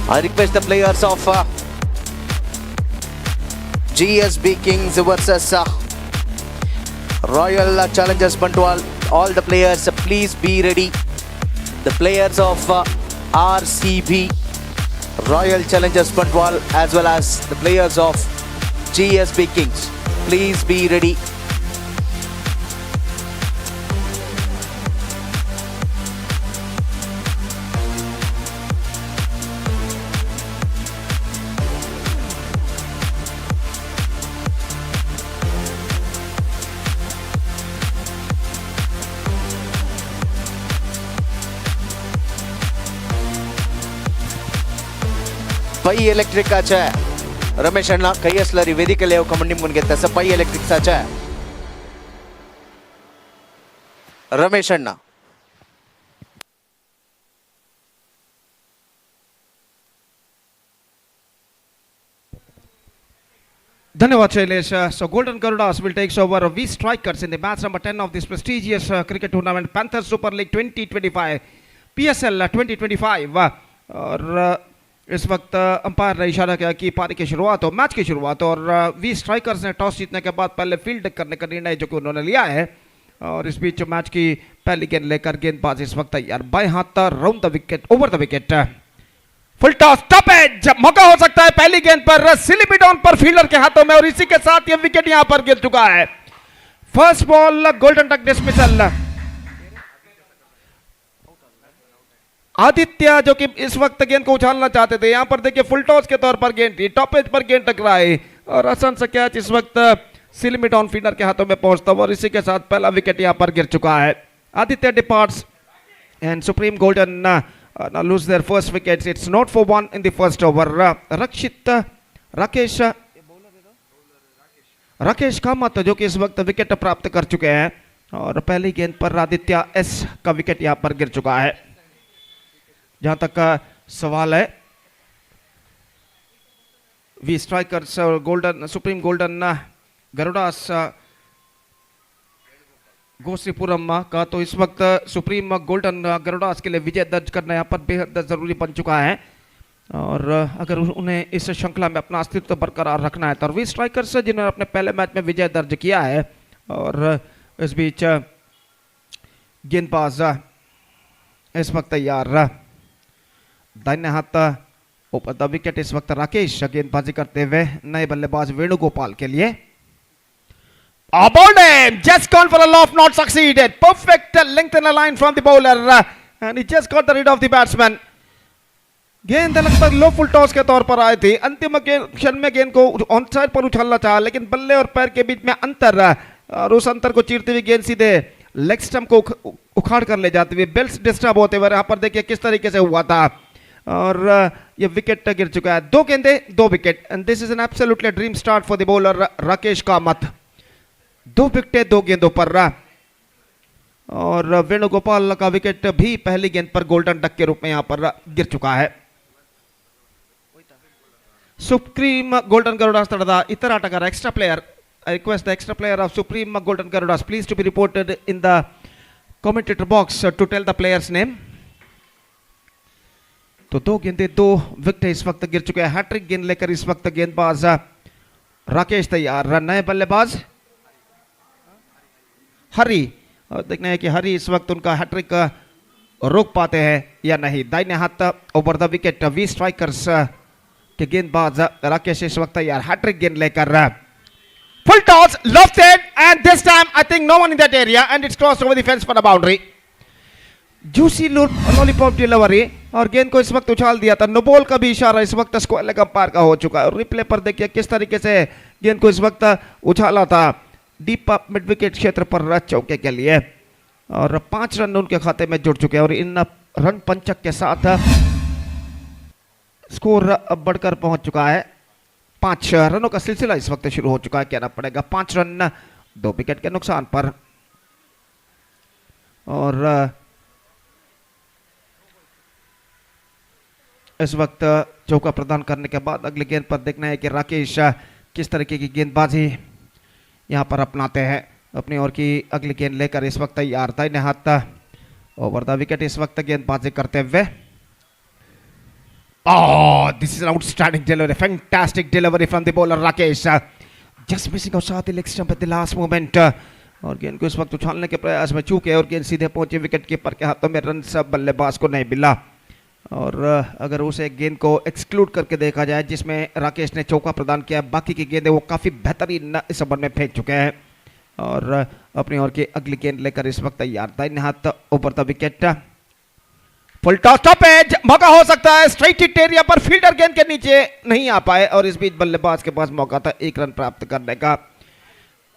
I request the players of GSB Kings versus Royal Challengers Bantwal. All the players, please be ready. The players of RCB, Royal Challengers Bantwal, as well as the players of GSB Kings, please be ready. पै इलेक्ट्रिकाच्या रमेश अण्णा काही असल्यारी वेदिकेला येऊ कमंडी म्हणून घेत तसं पै इलेक्ट्रिकचा रमेश अन्ना. धन्यवाद Shailesh. So Golden Gerudas will take over V Strikers in the match number 10 of this prestigious cricket tournament, Panthers Super League 2025, PSL 2025. और इस वक्त अंपायर ने इशारा किया कि पारी की शुरुआत हो, मैच की शुरुआत हो, और वी स्ट्राइकर्स ने टॉस जीतने के बाद पहले फील्ड करने का निर्णय जो कि उन्होंने लिया है. और इस बीच मैच की पहली गेंद लेकर गेंदबाज इस वक्त तैयार, बाएं हाथ round the wicket, over the wicket, full toss, top edge, मौका हो सकता है पहली गेंद पर, स्लिप इट ऑन पर फील्डर के हाथों में, और इसी के साथ यह विकेट यहां पर गिर चुका है. फर्स्ट बॉल गोल्डन टक डिसमिसल. आदित्य जो कि इस वक्त गेंद को उछालना चाहते थे, यहां पर देखिए फुल टॉस के तौर पर गेंद थी, टॉप एज पर गेंद टकराई और आसान सा कैच इस वक्त स्लिप इट ऑन फील्डर के हाथों में पहुंचता और इसी के साथ पहला विकेट यहां पर गिर चुका है. Aditya departs and supreme golden now lose their first wickets. It's not for one in the first over. Rakesh Kamat जो कि इस वक्त विकेट प्राप्त कर चुके हैं और पहली गेंद पर आदित्य एस का विकेट यहां पर गिर चुका है. जहां तक का सवाल है वी स्ट्राइकर्स और गोल्डन सुप्रीम गोल्डन गरुडास गोश्रीपुरम का, तो इस वक्त सुप्रीम गोल्डन गरुडास के लिए विजय दर्ज करना यहाँ पर बेहद जरूरी बन चुका है. और अगर उन्हें इस श्रृंखला में अपना अस्तित्व बरकरार रखना है तो वी स्ट्राइकर्स जिन्होंने अपने पहले मैच में विजय दर्ज किया है. और इस बीच गेंदबाज इस वक्त तैयार, दाहिने हाथ ऊपर द विकेट इस वक्त राकेश गेंदबाजी करते हुए, नए बल्लेबाज वेणुगोपाल के लिए. Bowled him, just gone for a loft, not succeeded. Perfect length in a line from the bowler, and he just got the rid of the batsman. गेंद लगभग लो फुल टॉस के तौर पर आई थी, अंतिम क्षण में गेंद को ऑन साइड पर उछालना चाहा, लेकिन बल्ले और पैर के बीच में अंतर, और उस अंतर को चीरते हुए गेंद सीधे लेग स्टंप को उखाड़ कर ले जाते हुए, बेल्स डिस्टर्ब होते हुए, यहाँ पर देखिए किस तरीके से हुआ था. और ये विकेट गिर चुका है. 2 गेंदे 2 wicket, and this is an absolutely dream start for the bowler Rakesh Kamat. 2 wicket 2 गेंदों पर, और वेणुगोपाल का विकेट भी पहली गेंद पर गोल्डन डक के रूप में यहां पर गिर चुका है. सुप्रीम गोल्डन गरुडास तड़दा इतर आटगार extra player. I request the extra player of Supreme Golden Gerudas please to be reported in the commentator box to tell the player's name. तो 2 गेंदे 2 विकेट इस वक्त गिर चुके हैं. हैट्रिक गेंद लेकर इस वक्त गेंदबाज राकेश तैयार, नए बल्लेबाज हरी, और देखना है कि हरी इस वक्त उनका हैट्रिक रोक पाते हैं या नहीं. दाहिने हाथ over the wicket V strikers के गेंदबाज राकेश इस वक्त तैयार, हैट्रिक गेंद लेकर, full toss, lofted, and this time I think no one in that area and it's crossed over the fence for a boundary. Juicy lollipop delivery, और गेंद को इस वक्त उछाल दिया था. नो बॉल का भी इशारा इस वक्त स्क्वायर लेग अंपायर का हो चुका है. और रिप्ले पर देखिए किस तरीके से गेंद को इस वक्त उछाला था डीप मिड विकेट क्षेत्र पर चौके के लिए, और 5 रन उनके खाते में जुड़ चुके हैं. और इन रन पंचक के साथ स्कोर अब बढ़कर पहुंच चुका है. 5 रनों का सिलसिला इस वक्त शुरू हो चुका है, कहना पड़ेगा. 5 रन 2 विकेट के नुकसान पर. और इस वक्त चौका प्रदान करने के बाद अगली गेंद पर देखना है कि राकेश किस तरीके की गेंदबाजी यहां पर अपनाते हैं. अपनी ओर की अगली गेंद लेकर इस वक्त तैयार, दाहिने हाथ ओवर द विकेट इस वक्त गेंदबाजी करते हुए. Oh, this is an outstanding delivery, fantastic delivery from the bowler Rakesh. Just missing outside the leg stump at the last moment. और गेंद को इस वक्त उछालने के प्रयास में चूके और गेंद सीधे पहुंची विकेट कीपर के हाथों में. रन सब बल्लेबाज को नहीं मिला. और अगर उसे गेंद को एक्सक्लूड करके देखा जाए जिसमें राकेश ने चौका प्रदान किया, बाकी की गेंदें वो काफ़ी बेहतरीन इस ओवर में फेंक चुके हैं. और अपनी ओर की अगली गेंद लेकर इस वक्त तैयार, दाहिने हाथ ऊपर the wicket, full toss, top edge, मौका हो सकता है स्ट्राइट हिट एरिया पर, फील्डर गेंद के नीचे नहीं आ पाए. और इस बीच बल्लेबाज के पास मौका था 1 रन प्राप्त करने का.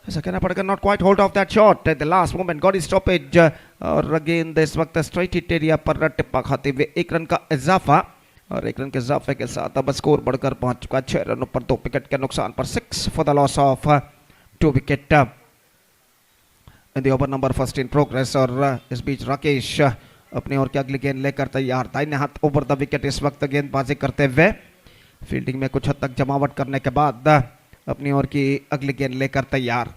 ऐसा कहना पड़ेगा, not quite hold of that shot at the last moment, got stoppage. और गेंद इस वक्त स्ट्राइट हिट एरिया पर टिप्पा खाते हुए 1 रन का इजाफा. और 1 रन के इजाफे के साथ अब स्कोर बढ़कर पहुंच चुका है 6 रनों पर 2 विकेट के नुकसान पर. 6 for the loss of 2 wicket. In the over number first in progress. और इस बीच राकेश अपनी ओर की अगली गेंद लेकर तैयार। दाहिने हाथ ओवर द विकेट इस वक्त गेंदबाजी करते हुए, फील्डिंग में कुछ हद तक जमावट करने के बाद अपनी ओर की अगली गेंद लेकर तैयार।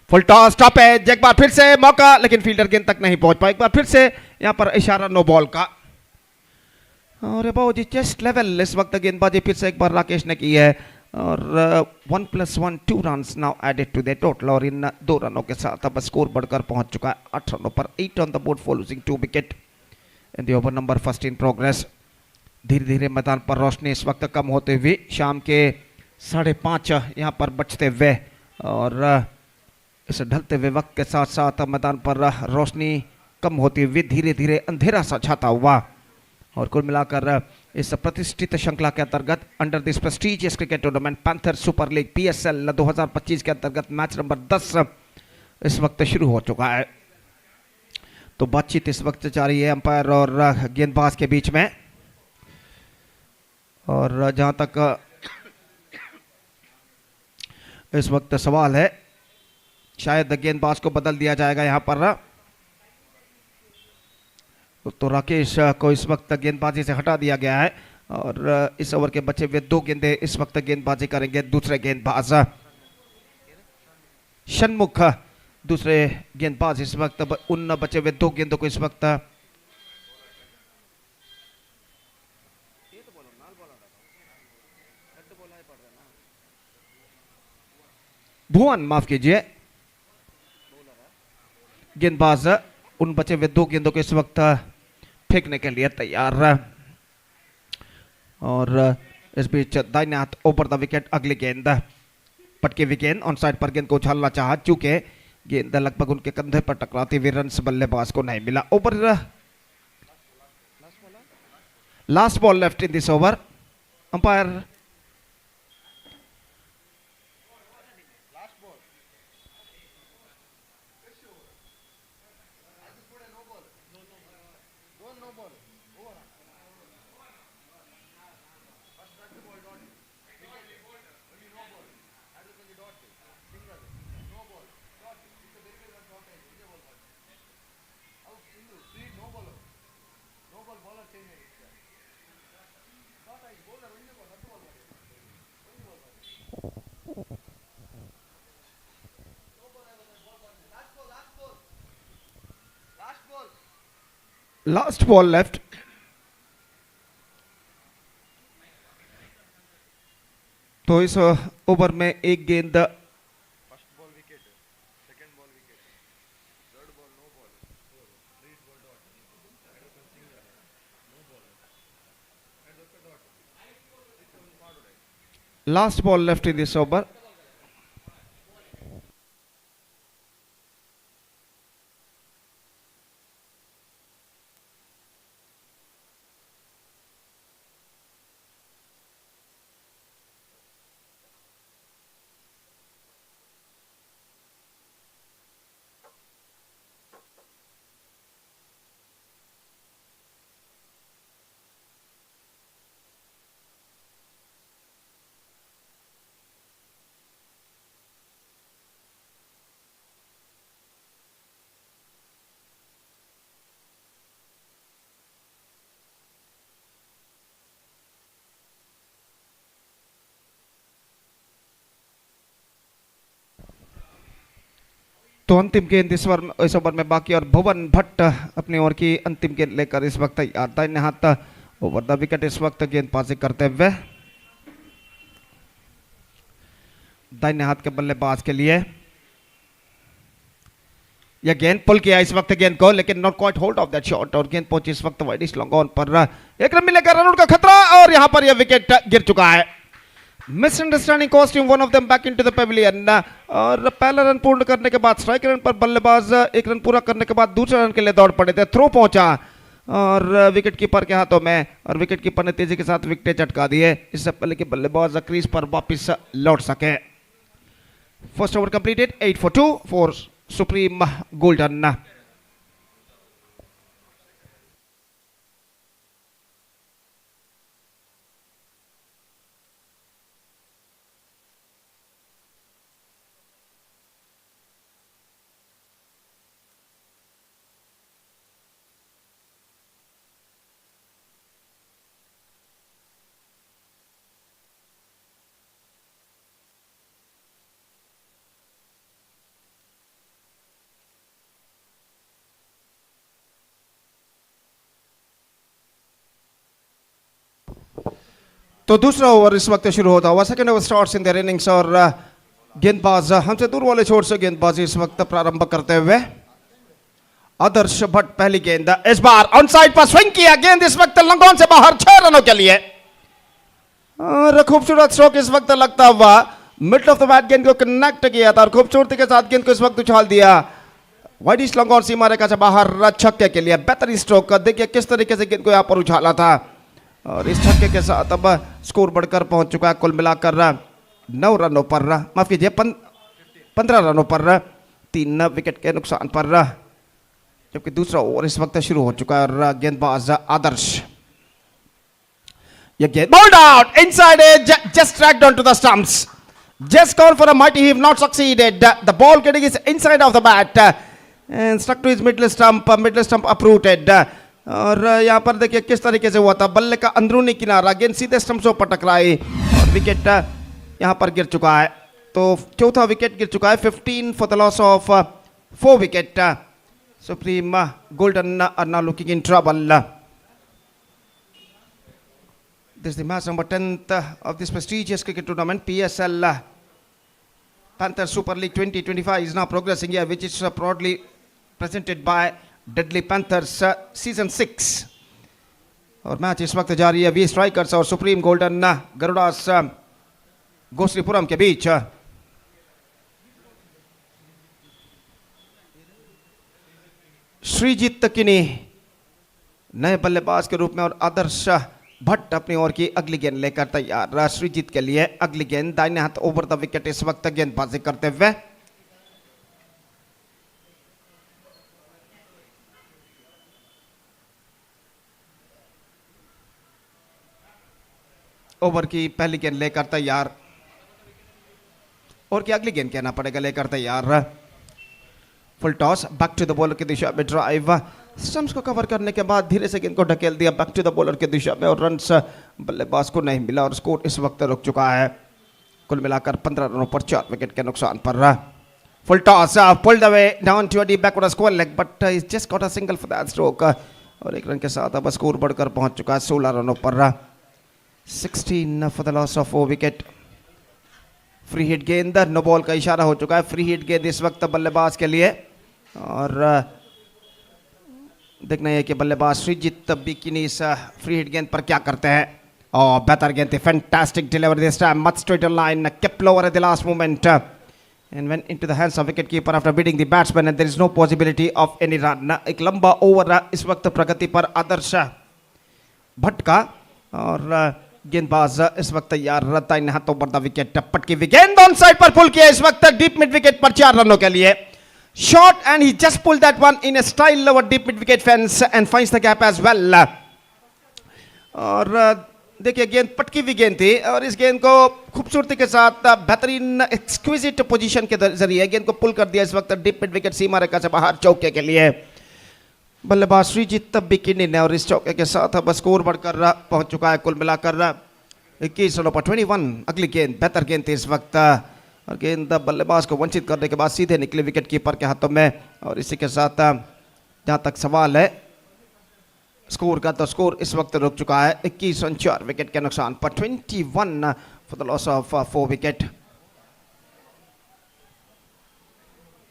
फुल टॉस, टॉप एज, एक बार फिर से मौका, लेकिन फील्डर गेंद तक नहीं पहुंच पाया। एक बार फिर से यहां पर इशारा नो बॉल का। और बाबूजी चेस्ट लेवल इस वक्त गेंदबाजी फिर से एक बार राकेश ने की है। और 1+1 2 runs now added to the total. और इन 2 रनों के साथ अब स्कोर बढ़कर पहुंच चुका है 8 रनों पर। 8 on the board for losing 2 wicket in the over number first in progress. धीरे धीरे मैदान पर रोशनी इस वक्त कम होते हुए, शाम के 5:30 यहाँ पर बचते हुए, और इस ढलते हुए वक्त के साथ साथ मैदान पर रोशनी कम होती हुई धीरे धीरे अंधेरा सा छाता हुआ। और कुल मिलाकर इस प्रतिष्ठित श्रृंखला के अंतर्गत under this prestigious cricket tournament panther super league PSL 2025 के अंतर्गत मैच नंबर 10 इस वक्त शुरू हो चुका है। तो बातचीत इस वक्त जारी है अंपायर और गेंदबाज के बीच में। और जहां तक इस वक्त सवाल है, शायद गेंदबाज को बदल दिया जाएगा यहां पर। तो राकेश को इस वक्त गेंदबाजी से हटा दिया गया है। और इस ओवर के बचे हुए 2 गेंदे इस वक्त गेंदबाजी करेंगे दूसरे गेंदबाज षणमुख। दूसरे गेंदबाज इस वक्त उन बचे हुए 2 गेंदों को इस वक्त भुवन, माफ कीजिए, गेंदबाज उन बचे हुए 2 गेंदों को इस वक्त फेंकने के लिए तैयार। और इस बीच दाहिने हाथ ओवर द विकेट अगली गेंद, पटकी हुई गेंद ऑन साइड पर गेंद को उछालना चाहा, चूंकि गेंद लगभग उनके कंधे पर टकराती हुई रन्स बल्लेबाज को नहीं मिला। Over last ball left in this over. Umpire last ball left. तो इस ओवर में एक गेंद last ball left in this over. तो अंतिम गेंद इस ओवर में बाकी, और भुवन भट्ट अपनी ओर की अंतिम गेंद लेकर इस वक्त दाहिने हाथ ओवर द विकेट इस वक्त गेंदबाजी करते हुए। दाहिने हाथ के बल्लेबाज के लिए यह गेंद पुल किया इस वक्त गेंद को, लेकिन not quite hold of that shot. और गेंद पहुंची इस वक्त वाइड लॉन्ग ऑन पर, 1 रन मिलेगा, रन आउट का खतरा, और यहां पर यह विकेट गिर चुका है। Misunderstanding cost him one of them back into the Pavilion. और पहला रन पूर्ण करने के बाद स्ट्राइक रन पर बल्लेबाज 1 रन पूरा करने के बाद दूसरे रन के लिए दौड़ पड़े थे। थ्रो पहुंचा और विकेट कीपर के हाथों में, और विकेट कीपर ने तेजी के साथ विकेट झटका दिए इससे पहले कि बल्लेबाज क्रीज पर वापस लौट सके। First over completed 8 for 2 for supreme golden. तो दूसरा ओवर इस वक्त शुरू होता हुआ, second over starts in their innings और गेंदबाज हमसे दूर वाले छोर से गेंदबाजी इस वक्त प्रारंभ करते हुए आदर्श भट्ट पहली गेंद इस बार ऑन साइड पर स्विंग किया, गेंद इस वक्त लंगोन से बाहर 6 रनों के लिए और खूबसूरत स्ट्रोक इस वक्त लगता हुआ मिडल ऑफ द बैट गेंद को कनेक्ट किया था और खूबसूरती के साथ गेंद को इस वक्त उछाल दिया वाइडिश लंगोन सीमा रेखा से बाहर छक्के के लिए। बेहतरीन स्ट्रोक, देखिए किस तरीके से गेंद को यहाँ पर उछाला था और इस छक्के के साथ अब स्कोर बढ़कर पहुंच चुका है कुल मिलाकर 9 रनों पर, माफ कीजिए 15 रनों पर 3 विकेट के नुकसान पर, जबकि दूसरा ओवर इस वक्त शुरू हो चुका है और गेंदबाज आदर्श ये गेंद bowled out inside edge, just tracked on to the stumps, just call for a mighty heave, not succeeded, the ball getting is inside of the bat and stuck to his middle stump uprooted और यहाँ पर देखिए किस तरीके से हुआ था, बल्ले का अंदरूनी किनारा गेंद सीधे स्टंप से टकराई और विकेट यहाँ पर गिर चुका है। तो चौथा विकेट गिर चुका है, 15 for the loss of 4 wicket. Supreme Golden are now looking in trouble. This is the match number 10th of this prestigious cricket tournament, PSL Panthers Super League 2025 is now progressing here, which is proudly presented by Deadly Panthers Season 6. और match इस वक्त जारी है we Strikers और supreme golden गरुड़ास गोश्रीपुरम के बीच। श्रीजीत किनी नए बल्लेबाज के रूप में और आदर्श भट्ट अपनी ओर की अगली गेंद लेकर तैयार। श्रीजीत के लिए अगली गेंद दाहिने हाथ ओवर द विकेट इस वक्त गेंदबाजी करते हुए ओवर की पहली गेंद लेकर तैयार और की अगली गेंद कहना पड़ेगा लेकर तैयार। Full toss back to the bowler की दिशा में ड्राइव, स्टंप्स को कवर करने के बाद धीरे से गेंद को ढकेल दिया बैक टू द बॉलर की दिशा में और रन्स बल्लेबाज को नहीं मिला और स्कोर इस वक्त रुक चुका है कुल मिलाकर 15 रनों पर 4 विकेट के नुकसान पर। Full toss pulled away down to the backward square leg but he just got a single for that stroke और 1 रन के साथ अब स्कोर बढ़कर पहुंच चुका है 16 रनों पर। 16 for the loss of 4 wicket. Free hit गेंद, नो बॉल का इशारा हो चुका है, फ्री हिट गेंद इस वक्त बल्लेबाज के लिए और देखना है कि बल्लेबाज श्रीजीत बिकिनी इस फ्री हिट गेंद पर क्या करते हैं। और बेहतर गेंद थी, fantastic delivery this time, much straight line, kept lower at the last moment and went into the hands of wicket keeper after beating the batsman and there is no possibility of any run. एक लंबा over इस वक्त प्रगति पर आदर्श भट्ट का और गेंदबाज इस वक्त तैयार रहता है हाथों पर द विकेट पटकी हुई गेंद ऑन साइड पर पुल किया इस वक्त डीप मिड विकेट पर 4 रनों के लिए। Shot and he just pulled that one in a style over deep mid wicket fence and finds the gap as well. और देखिए गेंद पटकी हुई गेंद थी और इस गेंद को खूबसूरती के साथ बेहतरीन एक्सक्विजिट पोजीशन के जरिए गेंद को पुल कर दिया इस वक्त डीप मिड विकेट सीमा रेखा से बाहर चौके के लिए। बल्लेबाज श्रीजीत बिकिनी ने और इस चौके के साथ अब स्कोर बढ़कर पहुंच चुका है कुल मिलाकर 21 रनों पर 21। अगली गेंद बेहतर गेंद थी इस वक्त और गेंद बल्लेबाज को वंचित करने के बाद सीधे निकले विकेट कीपर के हाथों में और इसी के साथ जहां तक सवाल है स्कोर का तो स्कोर इस वक्त रुक चुका है 21 रन 4 विकेट के नुकसान पर 21 for the loss of 4 wicket.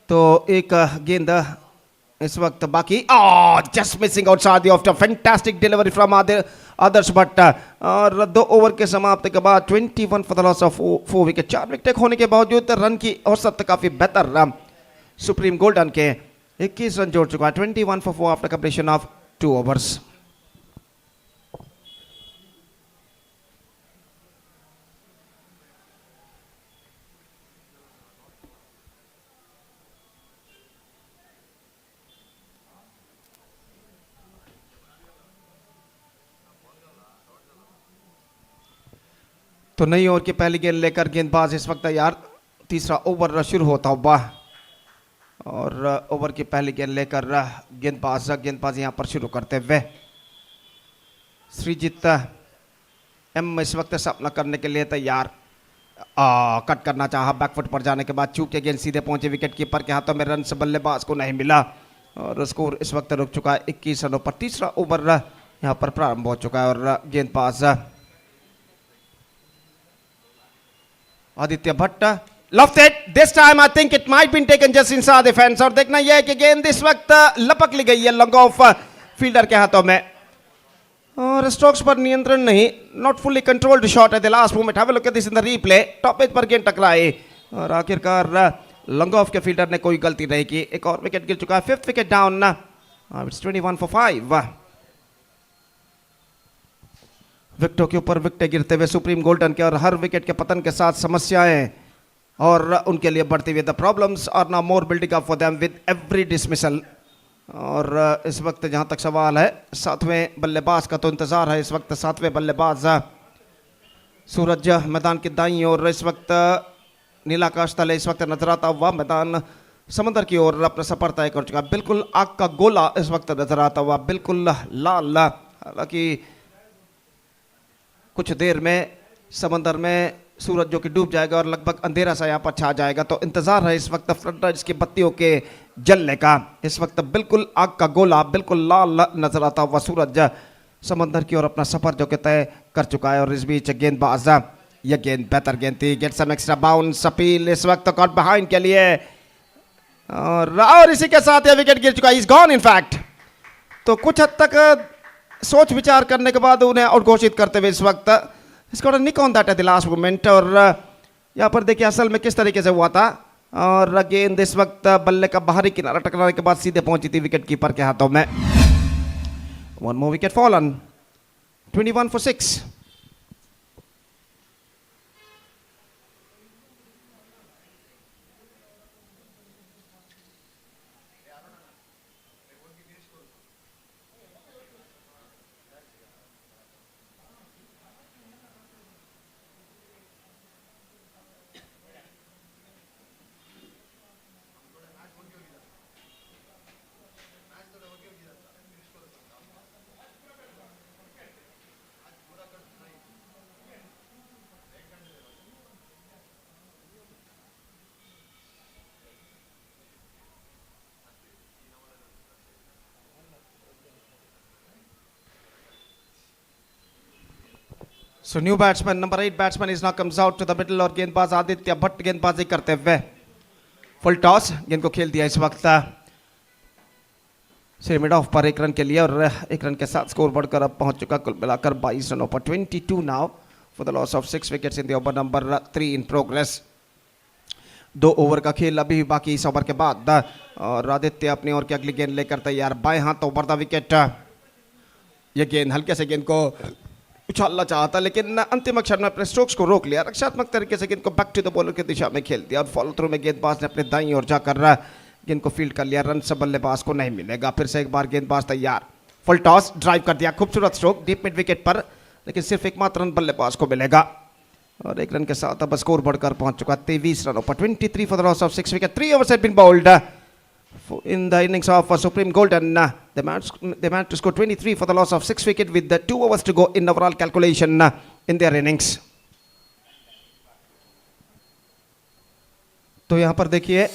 तो एक गेंद इस वक्त बाकी just missing outside the off fantastic delivery from Adarsh Bhatt और 2 ओवर के समाप्ति के बाद 21 for the loss of 4 wicket. 4 wicket होने के बावजूद रन की औसत काफी बेहतर सुप्रीम गोल्डन के 21 रन जोड़ चुका है 21 for 4 after completion of 2 overs. तो नई ओवर की पहली गेंद लेकर गेंदबाज इस वक्त तैयार, तीसरा ओवर शुरू होता हुआ और ओवर की पहली गेंद लेकर गेंदबाज यहां पर शुरू करते हुए श्रीजीत एम इस वक्त सामना करने के लिए तैयार। कट करना चाहा बैकफुट पर जाने के बाद चूक के गेंद सीधे पहुंचे विकेट कीपर के हाथों में, रन से बल्लेबाज को नहीं मिला और स्कोर इस वक्त रुक चुका है 21 रनों पर। तीसरा ओवर यहां पर प्रारंभ हो चुका है और गेंदबाज Aditya Bhatt loft it this time I think it might been taken just inside the fence और देखना यह है कि गेंद इस वक्त लपक ली गई है लॉन्ग ऑफ फील्डर के हाथों में और स्ट्रोक्स पर नियंत्रण नहीं not fully controlled shot at the last moment have a look at this in the replay top edge पर गेंद टकराई और आखिरकार लॉन्ग ऑफ के फील्डर ने कोई गलती नहीं की एक और विकेट गिर चुका है fifth wicket down it's 21 for 5 विकेटों के ऊपर विकेटें गिरते हुए सुप्रीम गोल्डन के और हर विकेट के पतन के साथ समस्याएं और उनके लिए बढ़ती हुई द प्रॉब्लम्स और ना more building up for them with every dismissal और इस वक्त जहां तक सवाल है सातवें बल्लेबाज का तो इंतजार है इस वक्त सातवें बल्लेबाज सूरज मैदान की दाईं और इस वक्त नीलाकाश तले इस वक्त नजर आता हुआ मैदान समंदर की ओर अपना सफर तय कर चुका बिल्कुल आग का गोला इस वक्त नजर आता हुआ बिल्कुल लाल हालांकि कुछ देर में समंदर में सूरज जो कि डूब जाएगा और लगभग अंधेरा सा यहाँ पर छा जाएगा तो इंतजार है इस वक्त फ्रंटराइज की बत्तियों के जलने का इस वक्त बिल्कुल आग का गोला बिल्कुल लाल नजर आता हुआ सूरज समंदर की ओर अपना सफर जो कि तय कर चुका है और इस बीच गेंदबाज यह गेंद बेहतर गेंद थी get some extra bounce appeal इस वक्त कॉट बिहाइंड के लिए और इसी के साथ यह विकेट गिर चुका है इज गॉन इन फैक्ट तो कुछ हद तक सोच विचार करने के बाद उन्हें आउट घोषित करते हुए इस वक्त इसका nick on that at the last moment और यहाँ पर देखिए असल में किस तरीके से हुआ था और गेंद इस वक्त बल्ले का बाहरी किनारा टकराने के बाद सीधे पहुंची थी विकेट कीपर के हाथों में one more wicket fallen 21 for 6 So new batsman, number 8 batsman is now comes out to the middle और गेंदबाज आदित्य भट्ट गेंदबाजी करते हुए फुल टॉस गेंद को खेल दिया इस वक्त से मिड ऑफ पर एक रन के लिए और एक रन के साथ स्कोर बढ़कर अब पहुंच चुका कुल मिलाकर 22 रनों पर 22 now for the loss of 6 wickets in the over number 3 in progress 2 over का खेल अभी बाकी इस ओवर के बाद और आदित्य अपनी ओर की अगली गेंद लेकर तैयार बाएं हाथ ओवर द विकेट ये गेंद हल्के से गेंद को उछालना चाहता लेकिन अंतिम अक्षर में अपने स्ट्रोक्स को रोक लिया रक्षात्मक तरीके से गेंद को बैक टू द बॉलर की दिशा में खेल दिया और फॉलो थ्रू में गेंदबाज ने अपने दाईं ओर जाकर गेंद को फील्ड कर लिया रन से बल्लेबाज को नहीं मिलेगा फिर से एक बार गेंदबाज तैयार फुल टॉस ड्राइव कर दिया खूबसूरत स्ट्रोक डीप मिड विकेट पर लेकिन सिर्फ एकमात्र रन बल्लेबाज को मिलेगा और एक रन के साथ अब स्कोर बढ़कर पहुंच चुका 23 रनों पर 23 for the loss of 6 wicket 3 overs had been bowled in the innings of Supreme Golden. They managed to score 23 for the loss of 6 wicket with the 2 overs to go in overall calculation in their innings. तो यहाँ पर देखिए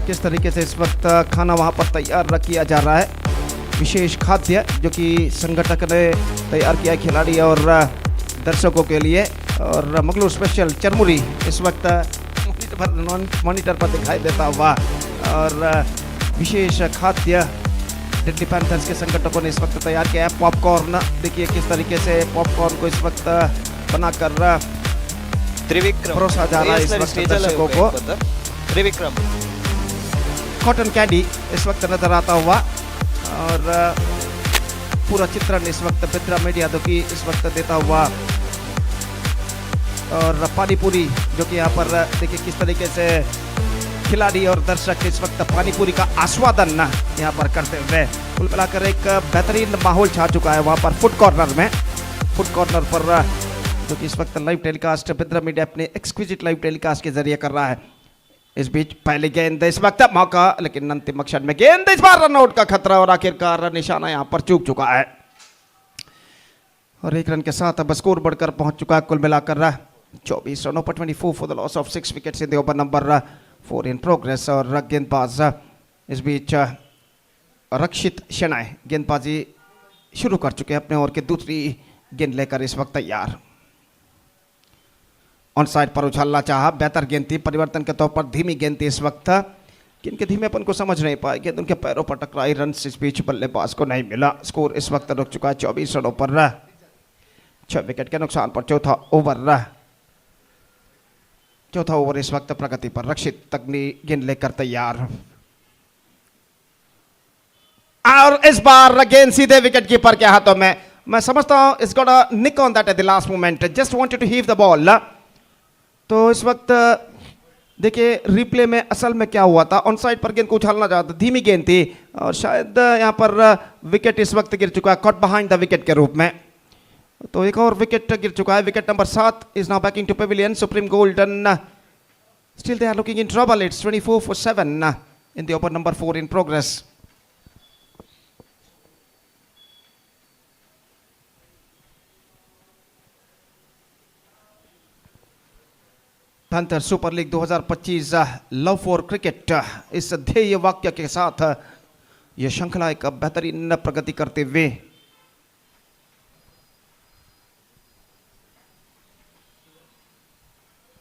किस तरीके से इस वक्त खाना वहाँ पर तैयार किया जा रहा है विशेष खाद्य जो कि संगठक ने तैयार किया है खिलाड़ी और दर्शकों के लिए और मंगलूर स्पेशल चरमुरी इस वक्त मॉनिटर पर दिखाई देता हुआ और विशेष खाद्य दिल्ली पैंथर्स के संगठकों ने इस वक्त तैयार किया है पॉपकॉर्न देखिए किस तरीके से पॉपकॉर्न को इस वक्त बनाकर परोसा जा रहा है इस वक्त दर्शकों को त्रिविक्रम कॉटन कैंडी इस वक्त नजर आता हुआ और पूरा चित्रण इस वक्त बेद्रा मीडिया जो कि इस वक्त देता हुआ और पानी पूरी जो कि यहाँ पर देखिए किस तरीके से खिलाड़ी और दर्शक इस वक्त पानी पूरी का आस्वादन यहाँ पर करते हुए कुल मिलाकर एक बेहतरीन माहौल छा चुका है वहाँ पर फुड कॉर्नर पर जो कि इस वक्त लाइव टेलीकास्ट बेद्रा मीडिया अपने एक्सक्विजिट लाइव टेलीकास्ट के जरिए कर रहा है इस बीच पहले गेंद इस वक्त मौका लेकिन अंतिम अक्षर में गेंद इस बार रन आउट का खतरा और आखिरकार निशाना यहाँ पर चूक चुका है और एक रन के साथ अब स्कोर बढ़कर पहुंच चुका है कुल मिलाकर 24 रनों पर 24 for the loss of 6 wickets in the over number 4 in progress और गेंदबाज इस बीच रक्षित शेनाय गेंदबाजी शुरू कर चुके हैं अपने ओवर के दूसरी गेंद लेकर इस वक्त तैयार ऑन साइड पर उछालना चाहा, बेहतर गेंद थी, परिवर्तन के तौर पर धीमी गेंद थी इस वक्त, किनके धीमेपन को समझ नहीं पाए, गेंद उनके पैरों पर टकराई, रन इस बीच बल्लेबाज को नहीं मिला। स्कोर इस वक्त रुक चुका है 24 रनों पर, 6 विकेट के नुकसान पर चौथा ओवर इस वक्त प्रगति पर। रक्षित तगनी गेंद लेकर तैयार, और इस बार गेंद सीधे विकेट कीपर के हाथों में। मैं समझता हूं it's got a nick on that at the last moment, just wanted to heave the ball. तो इस वक्त देखिए रिप्ले में असल में क्या हुआ था, ऑन साइड पर गेंद को उछालना चाहता, धीमी गेंद थी और शायद यहां पर विकेट इस वक्त गिर चुका है, कॉट बिहाइंड द विकेट के रूप में। तो एक और विकेट गिर चुका है, wicket number 7 is now backing to pavilion. Supreme Golden still they are looking in trouble, it's 24 for 7 in the over number 4 in progress. Panthers super League 2025 love for cricket, इस ध्येय वाक्य के साथ यह श्रृंखला एक बेहतरीन प्रगति करते हुए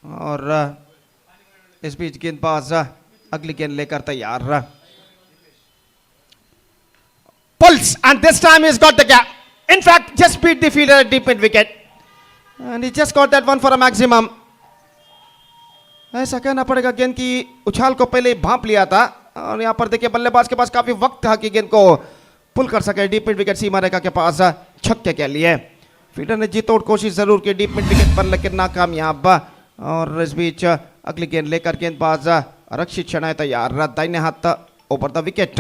और इस बीच गेंदबाज अगली गेंद लेकर तैयार। Pulse, and this time he's got the gap. In fact, just beat the fielder at deep mid wicket, and he just got that one for a maximum. ऐसा कहना पड़ेगा, गेंद की उछाल को पहले भांप लिया था और यहाँ पर देखिए बल्लेबाज के पास काफी वक्त था कि गेंद को पुल कर सके डीप मिड विकेट सीमा रेखा के पास छक्के के लिए। फील्डर ने जी तोड़ कोशिश जरूर की डीप मिड विकेट पर, लेकिन नाकामयाब। और इस बीच अगली गेंद लेकर गेंदबाज रक्षित शनाय तैयार, दाहिने हाथ ओवर द विकेट।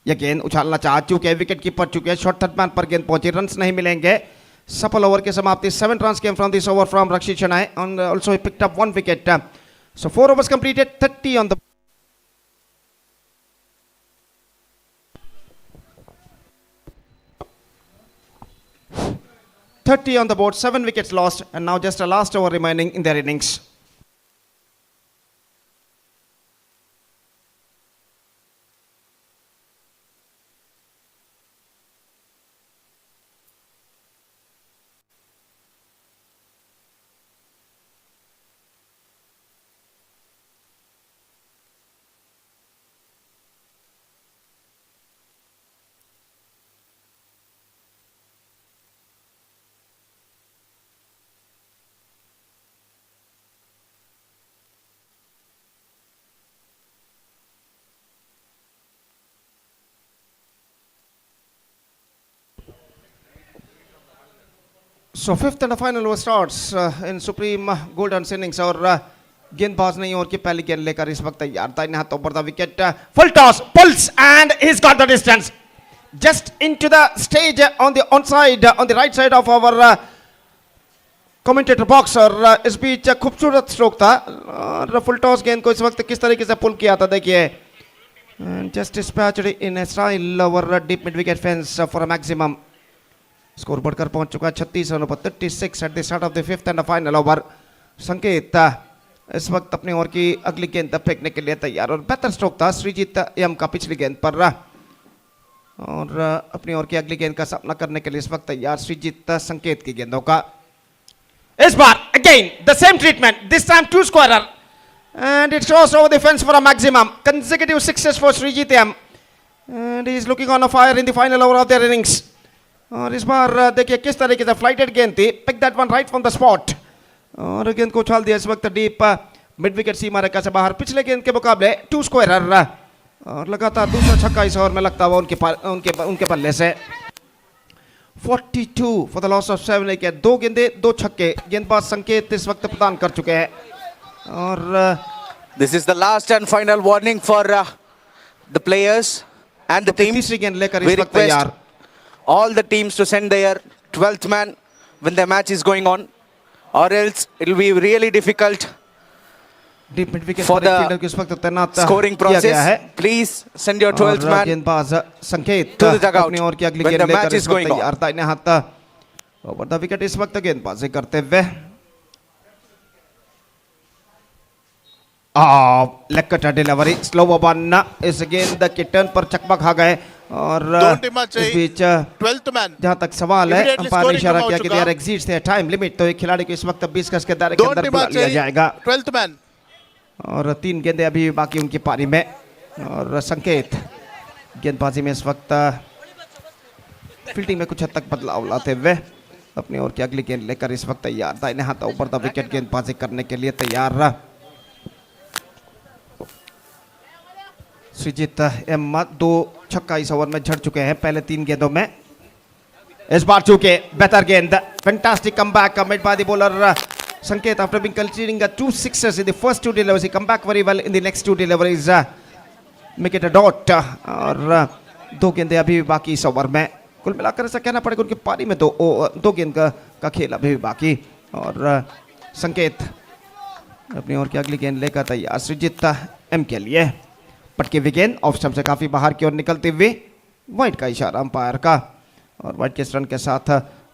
यह गेंद उछालना चाह चुके, विकेट कीपर चुके, शॉर्ट थर्ड मैन पर गेंद पहुंची, रन्स नहीं मिलेंगे। सफल ओवर की समाप्ति, 7 runs came from this over from Rakshit Shanae, and also he picked up 1 wicket. So 4 overs completed, 30 on the 30 on the board, 7 wickets lost, and now just a last over remaining in their innings. So fifth and the final over starts in Supreme Golden's innings, और गेंदबाज नहीं और की पहली गेंद लेकर इस वक्त तैयार, दाहिने हाथ ऊपर the wicket, full toss, pulse, and he's got the distance just into the stage on the onside, on the right side of our commentator box। और इस बीच खूबसूरत स्ट्रोक था और फुल टॉस गेंद को इस वक्त किस तरीके से पुल किया था देखिए, just dispatched in a style over deep mid wicket fence for a maximum। Score बढ़कर पहुंच चुका है 36 रनों पर, 36 eight the start of the fifth and final over. संकेत इस वक्त अपनी ओर की अगली गेंद फेंकने के लिए तैयार, और बेहतर स्ट्रोक था श्रीजीत एम का पिछली गेंद पर, और अपनी ओर की अगली गेंद का सामना करने के लिए इस वक्त तैयार श्रीजीत संकेत की गेंदों का। इस बार again the same treatment, this time 2 squarer, and it crossed over the fence for a maximum, consecutive 6s for Srijit M, and he is looking on a fire in the final over of their innings। और इस बार देखिए किस तरीके से flighted गेंद थी, pick that one right from the spot, और गेंद को उछाल दिया इस वक्त डीप मिड विकेट सीमा रेखा से बाहर। पिछले गेंद के मुकाबले 2 squarer, और लगातार दूसरा छक्का इस ओवर में लगता हुआ उनके बल्ले से। 42 for the loss of 7 wicket, 2 गेंदे 2 छक्के गेंदबाज संकेत इस वक्त प्रदान कर चुके हैं। और This is the last and final warning for the players and the teams. तीसरी गेंद लेकर We इस वक्त request तैयार, all the teams to send their 12th man when the match is going on, or else it will be really difficult deep mid wicket for पर एक fielder the को इस वक्त तैनात scoring किया गया है। process. Please send your 12th और man गेंदबाज संकेत to the dugout अपनी ओर की अगली when गेंद the लेकर match इस is वक्त going on. तैयार, दाहिने हाथ ओवर द विकेट इस वक्त गेंदबाजी करते हुए। Leg cut delivery, slow one, इस गेंद के टर्न पर चकमा खा गए और Don't him इस चाहिए। बीच 12th man. जहां तक सवाल है Immediately अंपायर ने scoring इशारा come out किया कि चुका। There exits the time limit, तो एक खिलाड़ी को इस वक्त 20 गज के दायरे के Don't अंदर him बुला लिया जाएगा। 12th man. और 3 गेंदें अभी भी बाकी उनकी पारी में। और संकेत गेंदबाजी में इस वक्त फील्डिंग में कुछ हद तक बदलाव लाते हुए अपनी ओर की अगली गेंद लेकर इस वक्त तैयार, दाहिने हाथ ऊपर द विकेट गेंदबाजी करने के लिए तैयार। सृजित एम 2 छक्का इस ओवर में झड़ चुके हैं पहले 3 गेंदों में। इस बार चूके बेहतर गेंद, fantastic comeback made by the bowler Sanket after being conceding 2 sixes in the first 2 deliveries. He come back very well in the next 2 deliveries. Make it a dot. और 2 गेंदें अभी भी बाकी इस ओवर में। कुल मिलाकर ऐसा कहना पड़ेगा उनकी पारी में 2 गेंद का खेल अभी भी बाकी। और संकेत अपनी ओर की अगली गेंद लेकर तैयार सृजित एम के लिए। पटकी हुई गेंद ऑफ स्टंप से काफी बाहर की ओर निकलती हुई, वाइड का इशारा अंपायर का। और वाइड के रन के साथ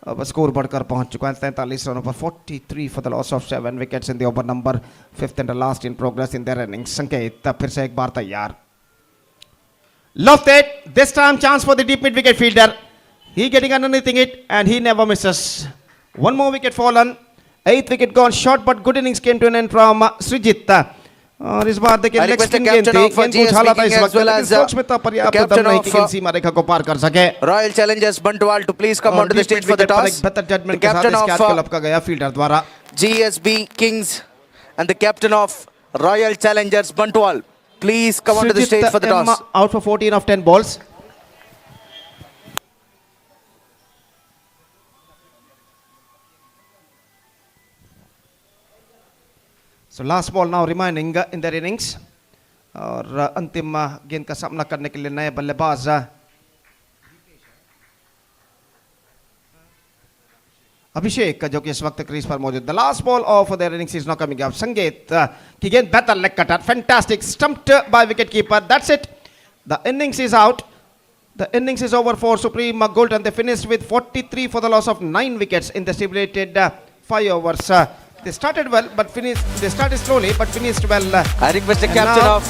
अब स्कोर बढ़कर पहुंच चुका है 43 रनों पर 43 for the loss of 7 wickets in the over number 5th and last in progress in their innings. संकेत फिर से एक बार तैयार। Loved it. This time chance for the deep mid wicket fielder. He getting underneath it and he never misses. One more wicket fallen. 8th wicket gone short, but good innings came to an end from Srijit. और इस बार देखिए leg spin गेंद थी, गेंद को उछाला था इस वक्त, लेकिन सोच में था पर्याप्त दम नहीं कि गेंद सीमा रेखा को पार कर सके। Royal Challengers Buntwal to please come onto the stage for the toss. बेहतर जजमेंट The के साथ captain इस कैच of को लपका गया फील्डर द्वारा। GSB Kings and the captain of Royal Challengers Buntwal, please come onto the stage for the toss. Out for 14 of 10 balls. So last ball now remaining in their innings. और अंतिम गेंद का सामना करने के लिए नए बल्लेबाज अभिषेक जो कि इस वक्त क्रीज पर मौजूद। The last ball of their innings is not coming up. Sangeet की गेंद बेहतर leg cutter, fantastic stumped by wicket keeper. That's it, the innings is out, the innings is over for supreme golden. They finished with 43 for the loss of 9 wickets in the stipulated 5 overs. They started well, but finished. They started slowly, but finished well. I request the captain of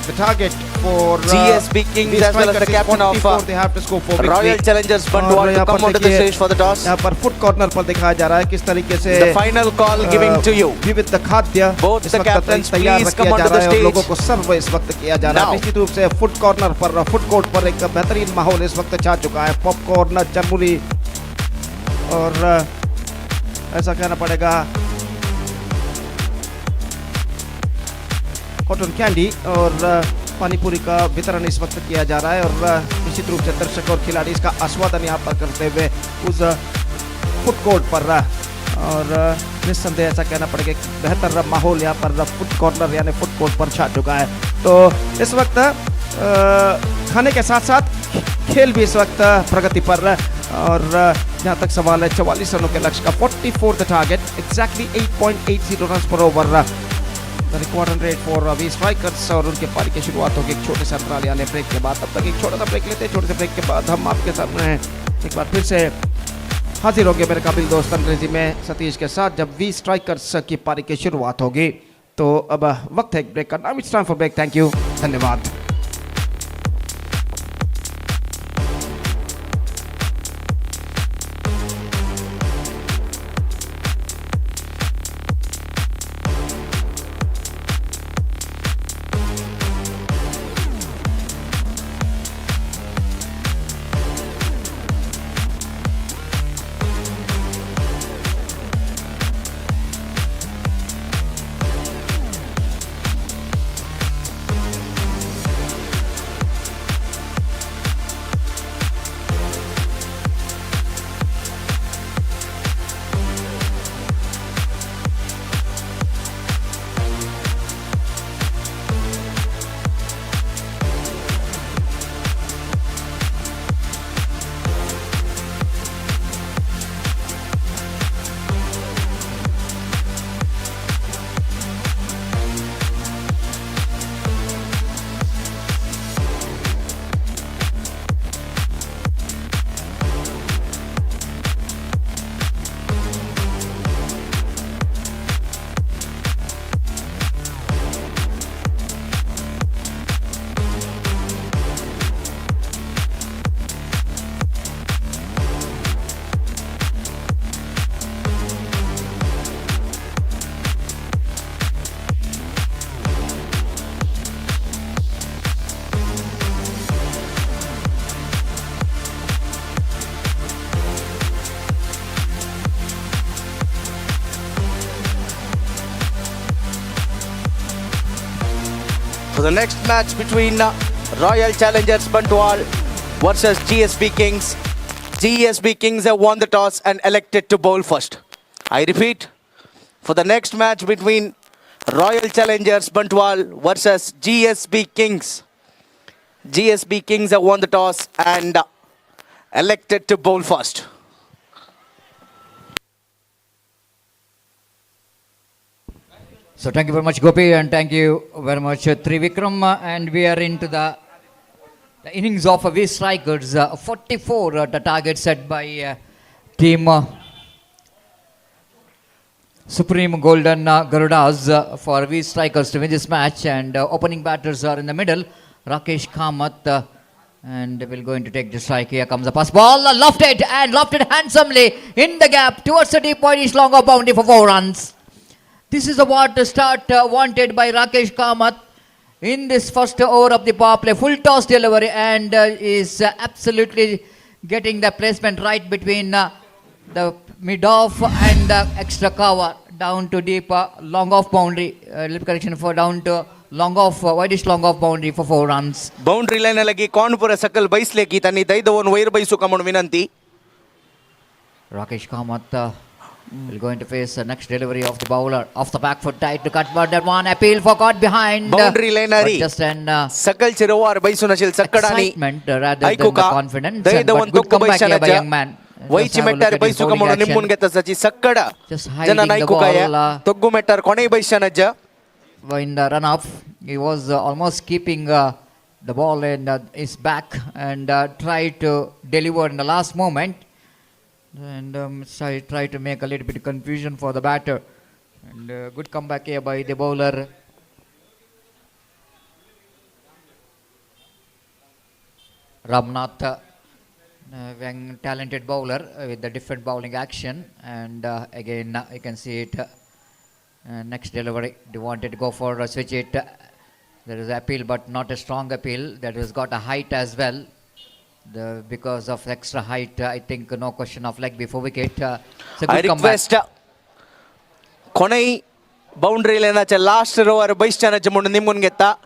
the target for GSB Kings as well as the captain of they have to score for Royal Challengers Buntwal to come onto the stage for the toss. यहाँ पर foot corner पर दिखाया जा रहा है किस तरीके से The final call giving to you. विविध खाद्य Both इस the वक्त captains तैयार please किया come जा onto रहा the है और stage. लोगों को सर्व इस वक्त किया जा रहा है। Now. निश्चित रूप से फुट कॉर्नर पर फुट कोर्ट पर एक बेहतरीन माहौल इस वक्त छा चुका है। पॉपकॉर्न, चरमुरी और ऐसा कहना पड़ेगा कॉटन कैंडी और पानीपुरी का वितरण इस वक्त किया जा रहा है। और निश्चित रूप से दर्शक और खिलाड़ी इसका आस्वादन यहाँ पर करते हुए उस फुट कोर्ट पर और निस्संदेह ऐसा कहना पड़ेगा कि बेहतर माहौल यहाँ पर फुट कॉर्नर यानी फुट कोर्ट पर छा चुका है। तो इस वक्त खाने के साथ साथ खेल भी इस वक्त प्रगति पर और जहाँ तक सवाल है 44 रनों के लक्ष्य का 44 द टारगेट, एक्जैक्टली 8.80 रन पर over record run rate for V Strikers. और उनके पारी की शुरुआत होगी एक छोटे से अंतराल यानी ब्रेक के बाद। तब तक एक छोटा सा ब्रेक लेते हैं, छोटे से ब्रेक के बाद हम आपके सामने एक बार फिर से हाजिर होंगे मेरे काबिल दोस्त अंग्रेजी में सतीश के साथ जब वी स्ट्राइकर्स की पारी की शुरुआत होगी। तो अब वक्त है एक ब्रेक का। Now it's time for break. Thank you, धन्यवाद। for the next match between Royal Challengers Bantual versus GSB Kings. GSB Kings have won the toss and elected to bowl first. I repeat, for the next match between Royal Challengers Bantual versus GSB Kings. GSB Kings have won the toss and elected to bowl first. So thank you very much, Gopi, and thank you very much, Trivikram. And we are into the innings of V strikers. 44 the target set by team Supreme Golden Gerudas for V strikers to win this match. And opening batters are in the middle. Rakesh Kamath and will going to take the strike. Here comes the pass ball, lofted and lofted handsomely in the gap towards the deep point. Is long of boundary for 4 runs. This is what the start wanted by Rakesh Kamath in this first over of the power play. Full toss delivery and is absolutely getting the placement right between the mid-off and the extra cover down to deep long off boundary. Lip correction for down to long off, widest long off boundary for 4 runs. Boundary line alagi Kaunpura Sakal Baisleki Tani Daidavon Vair Baisu Kamun Vinanti. Rakesh Kamath will going to face the next delivery of the bowler off the back foot, tight to cut, but that one appeal for caught behind. Boundary line ari. Just an Sakal Chirovar Baisu Nashil Sakadani. excitement rather than the confidence. And, Daidavon but good Tukku comeback here by Baishanaja. young man. Waichi Mettar Baisu Kamun Nimun Geta Sachi Sakada. Just hiding the Jana ball Naikukaya. Toggu Mettar Kone Baishanaja. in the run off. He was almost keeping the ball in his back and tried to deliver in the last moment. And try to make a little bit of confusion for the batter. And good comeback here by the bowler. Ramnath, young talented bowler with the different bowling action. And again, you can see it. Next delivery, they wanted to go for switch it. There is appeal, but not a strong appeal. That has got a height as well. Because of extra height, I think no question of leg before wicket. It's a I good comeback. request Konai boundary line last rower Baishana Jamun Nimun Geta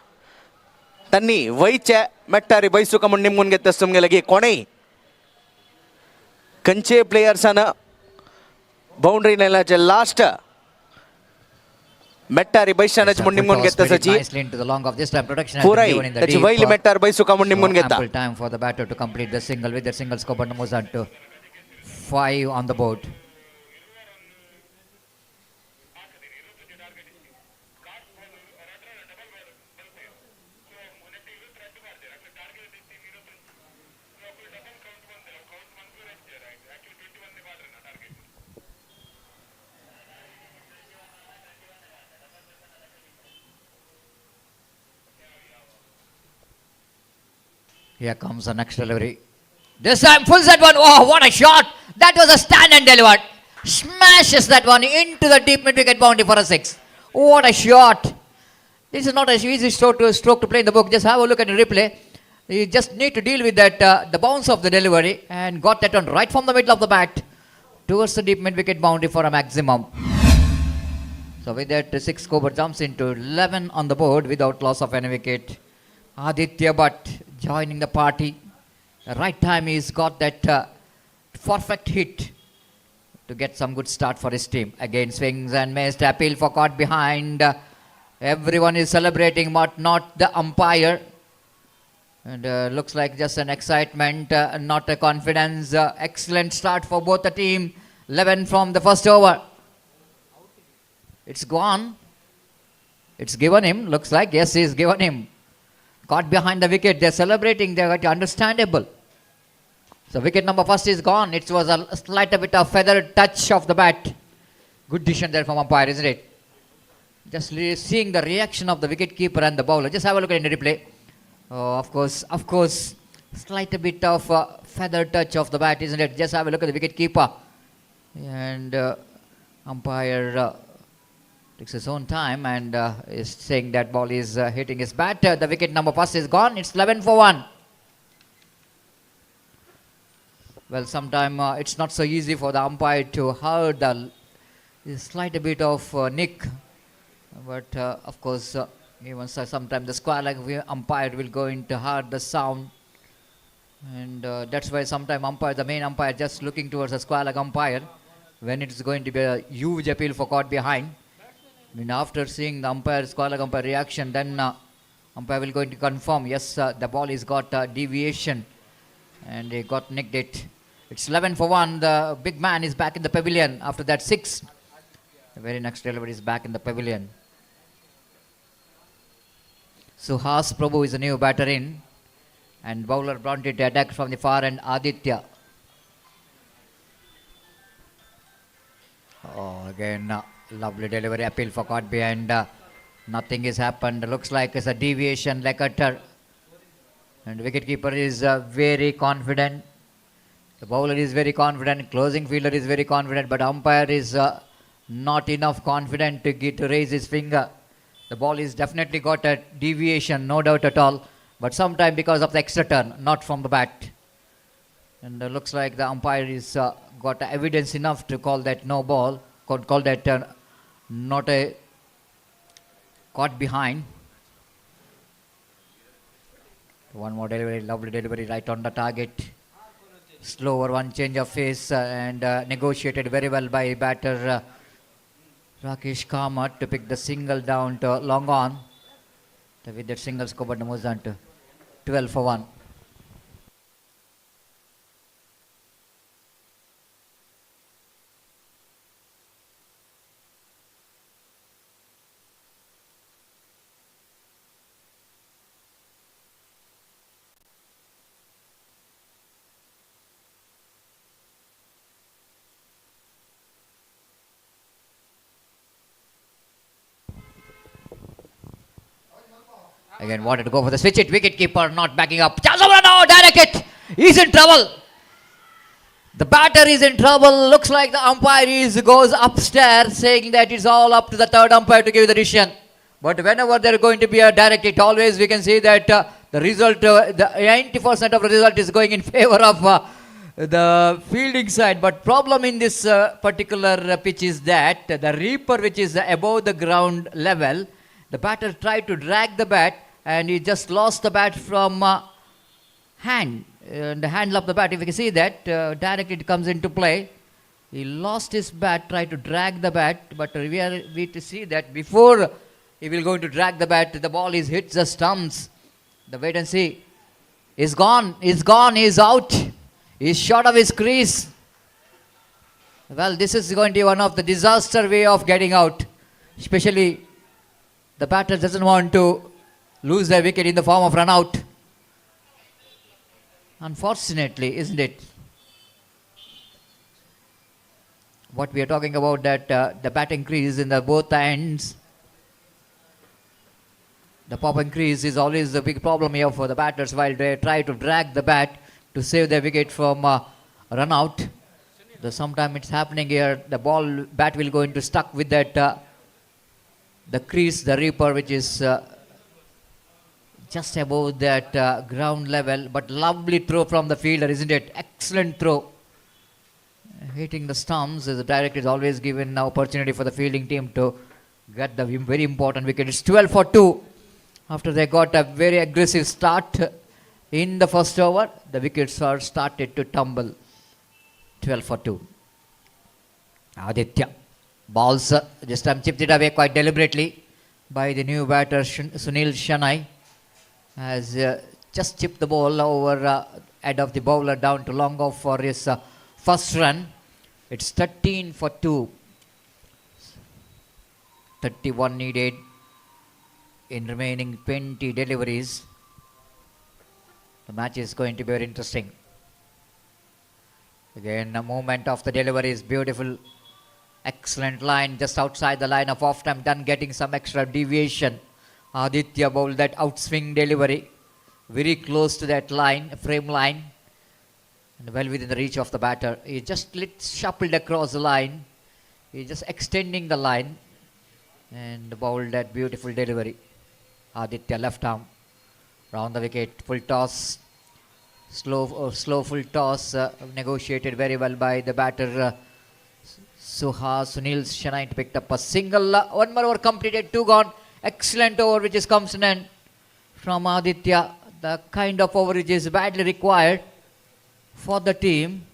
Tani Vaicha Metari Baisukamun Nimun Geta Sumgelagi Konai Kanche players ana boundary line last Metari Baishana Jamun Nimun Geta Sachi Nicely into the long of this time production has been Purai given in the that's deep. Vaili Metar Baisukamun Nimun Geta. Ample time for the batter to complete the single with the single score, but moves on to 5 on the board. Here comes the next delivery. This time pulls that one. Oh, what a shot! That was a stand and delivered. Smashes that one into the deep mid wicket boundary for a 6. What a shot! This is not an easy stroke to play in the book. Just have a look at the replay. You just need to deal with that, the bounce of the delivery, and got that one right from the middle of the bat towards the deep mid wicket boundary for a maximum. So with that, 6 score jumps into 11 on the board without loss of any wicket. Aditya Bhatt joining the party. The right time he's got that perfect hit to get some good start for his team. Again swings and missed, appeal for caught behind. Everyone is celebrating, but not the umpire. And looks like just an excitement, not a confidence. Excellent start for both the team. 11 from the first over. It's gone. It's given him. Looks like, yes, he's given him. Caught behind the wicket. They're celebrating. They're understandable. So wicket number first is gone. It was a slight bit of feathered touch of the bat. Good decision there from umpire, isn't it? Just seeing the reaction of the wicket keeper and the bowler. Just have a look at the replay. Oh, of course, slight bit of feathered touch of the bat, isn't it? Just have a look at the wicket keeper. And umpire takes his own time and is saying that ball is hitting his bat. The wicket number first is gone. It's 11 for 1. Well, sometimes it's not so easy for the umpire to hear the slight bit of nick. But of course, Even so, sometimes the square leg umpire will go into hard the sound. And that's why sometimes umpire, the main umpire, just looking towards the square leg umpire when it's going to be a huge appeal for caught behind. I mean, after seeing the umpire, square leg umpire reaction, then umpire will going to confirm, yes, the ball is got deviation and he got nicked it. It's 11 for 1. The big man is back in the pavilion after that 6. The very next delivery is back in the pavilion. Suhas Prabhu is a new batter in. And bowler brought it to attack from the far end, Aditya. Oh, again, lovely delivery, appeal for caught behind. Nothing has happened. Looks like it's a deviation, Lekatar. And wicketkeeper is very confident. The bowler is very confident. Closing fielder is very confident. But umpire is not enough confident to raise his finger. The ball is definitely got a deviation, no doubt at all. But sometime because of the extra turn, not from the bat. And looks like the umpire is got evidence enough to call that no ball. Call that not a caught behind. One more delivery, lovely delivery right on the target. Slower one, change of face and negotiated very well by batter Rakesh Kamath to pick the single down to long on. With that single score, but moves on to 12 for 1. Again, wanted to go for the switch it. Wicket keeper not backing up. Chance over now. Direct it. He's in trouble. The batter is in trouble. Looks like the umpire goes upstairs saying that it's all up to the third umpire to give the decision. But whenever there is going to be a direct hit, always we can see that the result, the 90% of the result is going in favor of the fielding side. But problem in this particular pitch is that the reaper, which is above the ground level, the batter tried to drag the bat and he just lost the bat from hand. The handle of the bat, if you can see that, directly it comes into play. He lost his bat, tried to drag the bat, but we to see that before he will going to drag the bat, the ball is hit the stumps. The wait and see. He's gone, he's out. He's short of his crease. Well, this is going to be one of the disaster way of getting out. Especially the batter doesn't want to lose their wicket in the form of run out. Unfortunately, isn't it? What we are talking about that the batting crease in the both ends. The pop and crease is always the big problem here for the batters while they try to drag the bat to save their wicket from run out. Sometime it's happening here. The bat will go into stuck with that the crease, the reaper, which is just above that ground level. But lovely throw from the fielder, isn't it? Excellent throw. Hitting the stumps, the director is always given an opportunity for the fielding team to get the very important wicket. It's 12 for 2. After they got a very aggressive start in the first over, the wickets are started to tumble. 12 for 2. Aditya. Balls this time chipped it away quite deliberately by the new batter Sunil Shanai. Has just chipped the ball over head of the bowler down to long off for his first run. It's 13 for 2. 31 needed in remaining 20 deliveries. The match is going to be very interesting. Again, the movement of the delivery is beautiful. Excellent line just outside the line of off time, done getting some extra deviation. Aditya bowled that outswing delivery very close to that line, frame line, and well within the reach of the batter. He just shuffled across the line. He just extending the line and bowled that beautiful delivery. Aditya left arm round the wicket, full toss, slow full toss, negotiated very well by the batter Sunil Shanai picked up a single. One more over completed, 2 gone. excellent over which is comes in end from Aditya. The kind of over which is badly required for the team.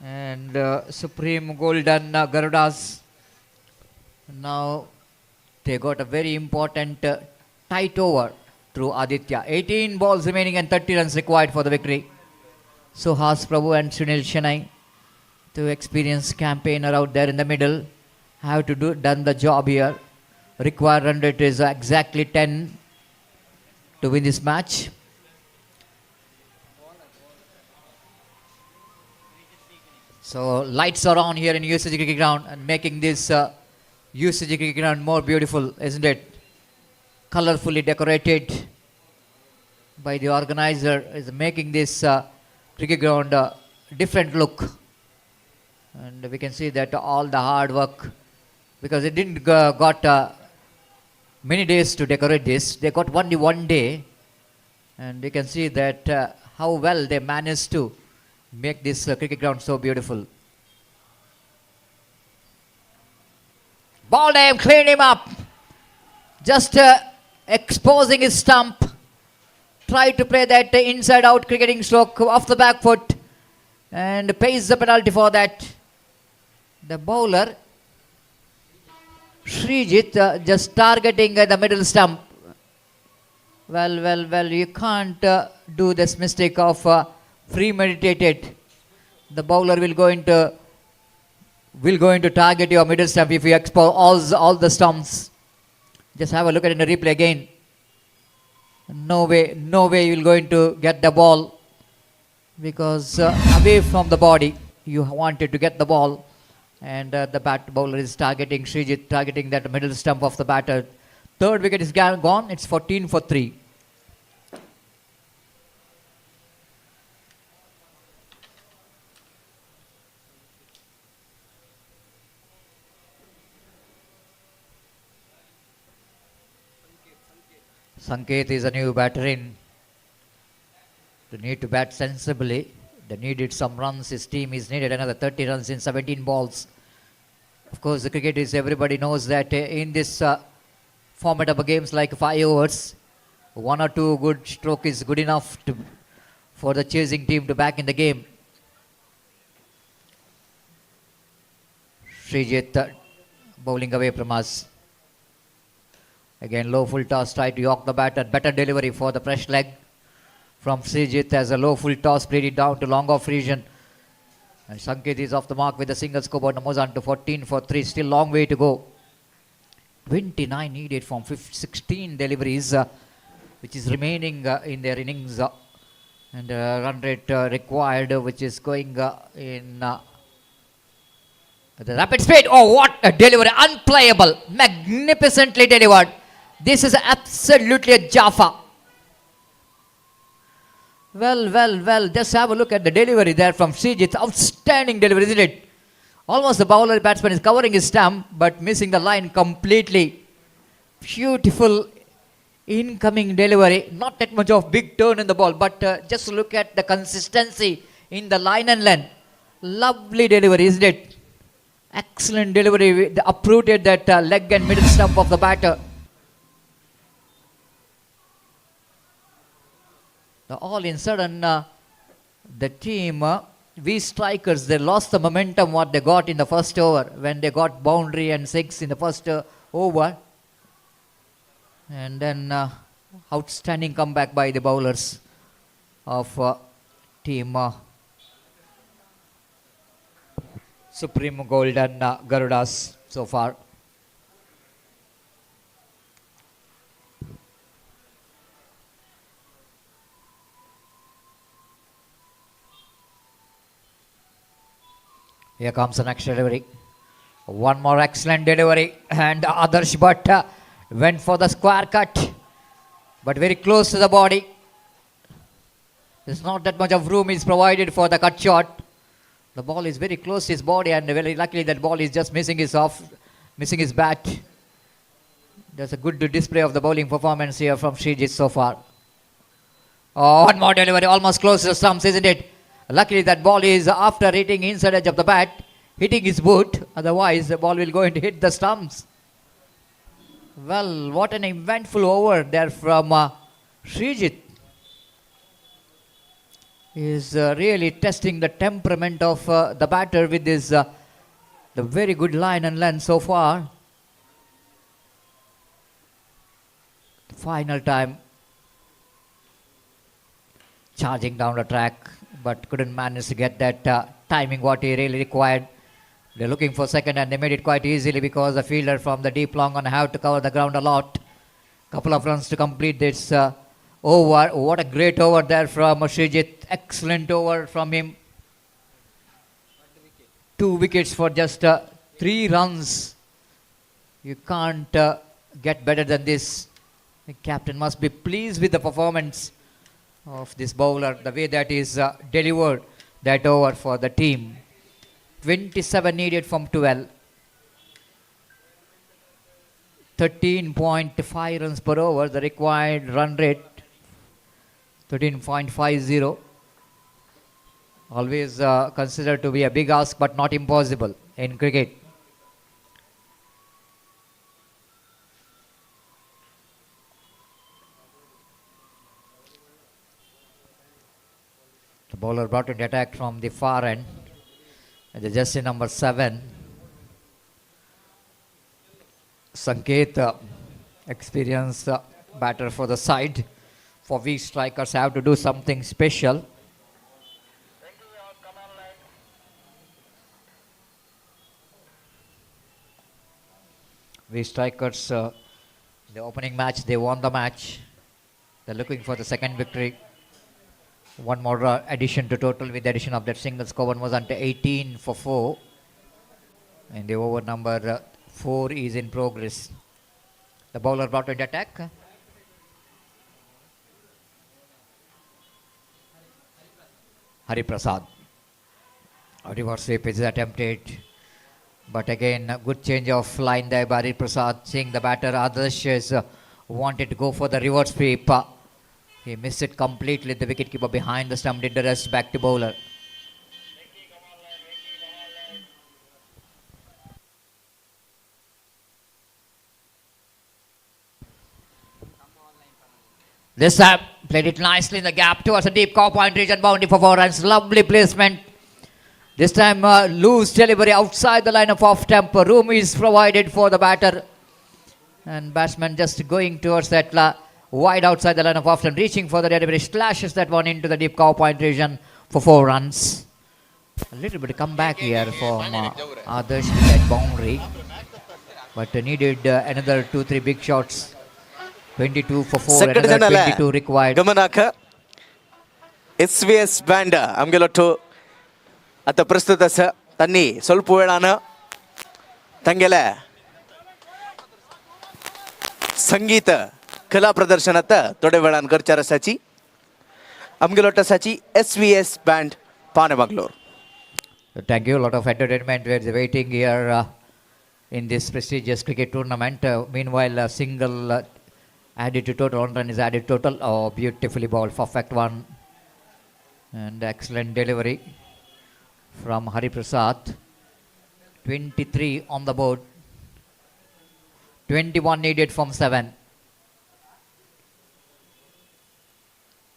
And Supreme Golden Gerudas. Now they got a very important tight over through Aditya. 18 balls remaining and 30 runs required for the victory. Suhas Prabhu and Sunil Shanai, two experienced campaigner out there in the middle, have to done the job here. Required run rate is exactly 10 to win this match. So lights are on here in UCG Cricket Ground and making this UCG Cricket Ground more beautiful, isn't it? Colorfully decorated by the organizer, is making this cricket ground different look. And we can see that all the hard work, because it didn't got many days to decorate this. They got only one day, and you can see that how well they managed to make this cricket ground so beautiful. Ball him, clean him up. Just exposing his stump. Try to play that inside out cricketing stroke off the back foot and pays the penalty for that. The bowler Srijit just targeting the middle stump. Well, you can't do this mistake of premeditated. The bowler will go into target your middle stump if you expose all the stumps. Just have a look at it in the replay again. No way you will going to get the ball, because away from the body you wanted to get the ball, and the bowler is targeting Srijit, targeting that middle stump of the batter. Third wicket is gone. It's 14 for 3. Sanket is a new batter in. They need to bat sensibly. They needed some runs. His team is needed another 30 runs in 17 balls. Of course, the cricket is, everybody knows that in this format of games like 5 overs, 1 or 2 good stroke is good enough for the chasing team to back in the game. Srijit bowling away from us. Again, low full toss, try to york the batter. Better delivery for the fresh leg from Srijit as a low full toss played it down to long off region. And Sanket is off the mark with a single scoreboard. Moves on to 14 for 3. Still long way to go. 29 needed from 16 deliveries, which is remaining in their innings. And run rate required, which is going in the rapid speed. Oh, what a delivery. Unplayable. Magnificently delivered. This is absolutely a Jaffa. Well. Just have a look at the delivery there from Srijit. Outstanding delivery, isn't it? Almost the bowler batsman is covering his stump, but missing the line completely. Beautiful incoming delivery. Not that much of big turn in the ball, but just look at the consistency in the line and length. Lovely delivery, isn't it? Excellent delivery. They uprooted that leg and middle stump of the batter. All in sudden, the team, we strikers, they lost the momentum what they got in the first over when they got boundary and 6 in the first over. And then outstanding comeback by the bowlers of team Supreme Golden Gerudas so far. Here comes an extra delivery. One more excellent delivery. And Adarsh Bhatt went for the square cut, but very close to the body. There's not that much of room is provided for the cut shot. The ball is very close to his body, and very luckily that ball is just missing his bat. There's a good display of the bowling performance here from Srijit so far. Oh, one more delivery, almost close to the stumps, isn't it? Luckily that ball is after hitting inside edge of the bat, hitting his boot. Otherwise the ball will go and hit the stumps. Well, what an eventful over there from Srijit. He is really testing the temperament of the batter with his the very good line and length so far. Final time, charging down the track, but couldn't manage to get that timing what he really required. They're looking for second and they made it quite easily because the fielder from the deep long gonna have to cover the ground a lot. Couple of runs to complete this over. What a great over there from Srijit. Excellent over from him. 2 wickets for just 3 runs. You can't get better than this. The captain must be pleased with the performance of this bowler, the way that is delivered that over for the team. 27 needed from 12. 13.5 runs per over, the required run rate. 13.50. Always considered to be a big ask, but not impossible in cricket. The bowler brought in the attack from the far end. The jersey number 7. Sanket, experienced batter for the side. For we strikers have to do something special. We strikers, the opening match, they won the match. They're looking for the second victory. One more addition to total with the addition of that single score. One was under 18 for 4. And the over number 4 is in progress. The bowler brought in the attack. Hari Prasad. A reverse sweep is attempted. But again, a good change of line there by Hari Prasad. Seeing the batter, Adarsh wanted to go for the reverse sweep. He missed it completely. The wicketkeeper behind the stump did the rest. Back to bowler. This time, played it nicely in the gap towards the deep cow point region boundary for 4 runs. Lovely placement. This time, loose delivery outside the line of off tempo. Room is provided for the batter. And batsman just going towards that wide outside the line of off and reaching for the delivery. Slashes that one into the deep cow point region for 4 runs. A little bit of comeback here from Adarsh with that boundary. But needed another 2-3 big shots. 22 for 4, another 22 required. Gamanaka SVS band Amgeloto at the Prestadasa Tani Solpuerana Tangela Sangita Kala Pradarsanata Todevalan Garchara Sachi Amgelota Sachi SVS band Mangalore. Thank you. A lot of entertainment we're waiting here in this prestigious cricket tournament. Meanwhile, a single added to total, 1 run is added total. Oh, beautifully bowled, perfect one. And excellent delivery from Hari Prasad. 23 on the board. 21 needed from 7.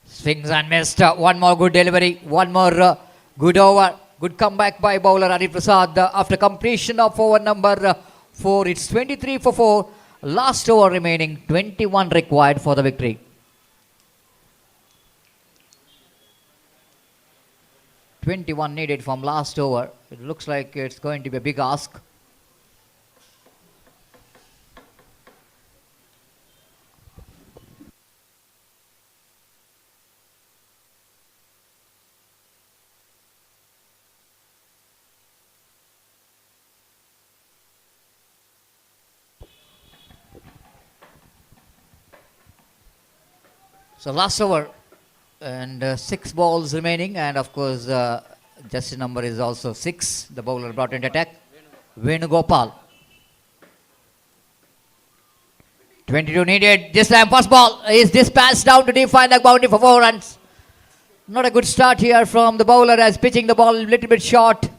Swings and missed. One more good delivery. One more good over. Good comeback by bowler Hari Prasad. After completion of over number 4, it's 23 for 4. Last over remaining, 21 required for the victory. (21) needed from last over. It looks like it's going to be a big ask. So last over and 6 balls remaining, and of course jersey number is also 6. The bowler brought into attack, Venugopal. 22 needed. This time first ball is dispatched down to define the boundary for 4 runs. Not a good start here from the bowler as pitching the ball a little bit short,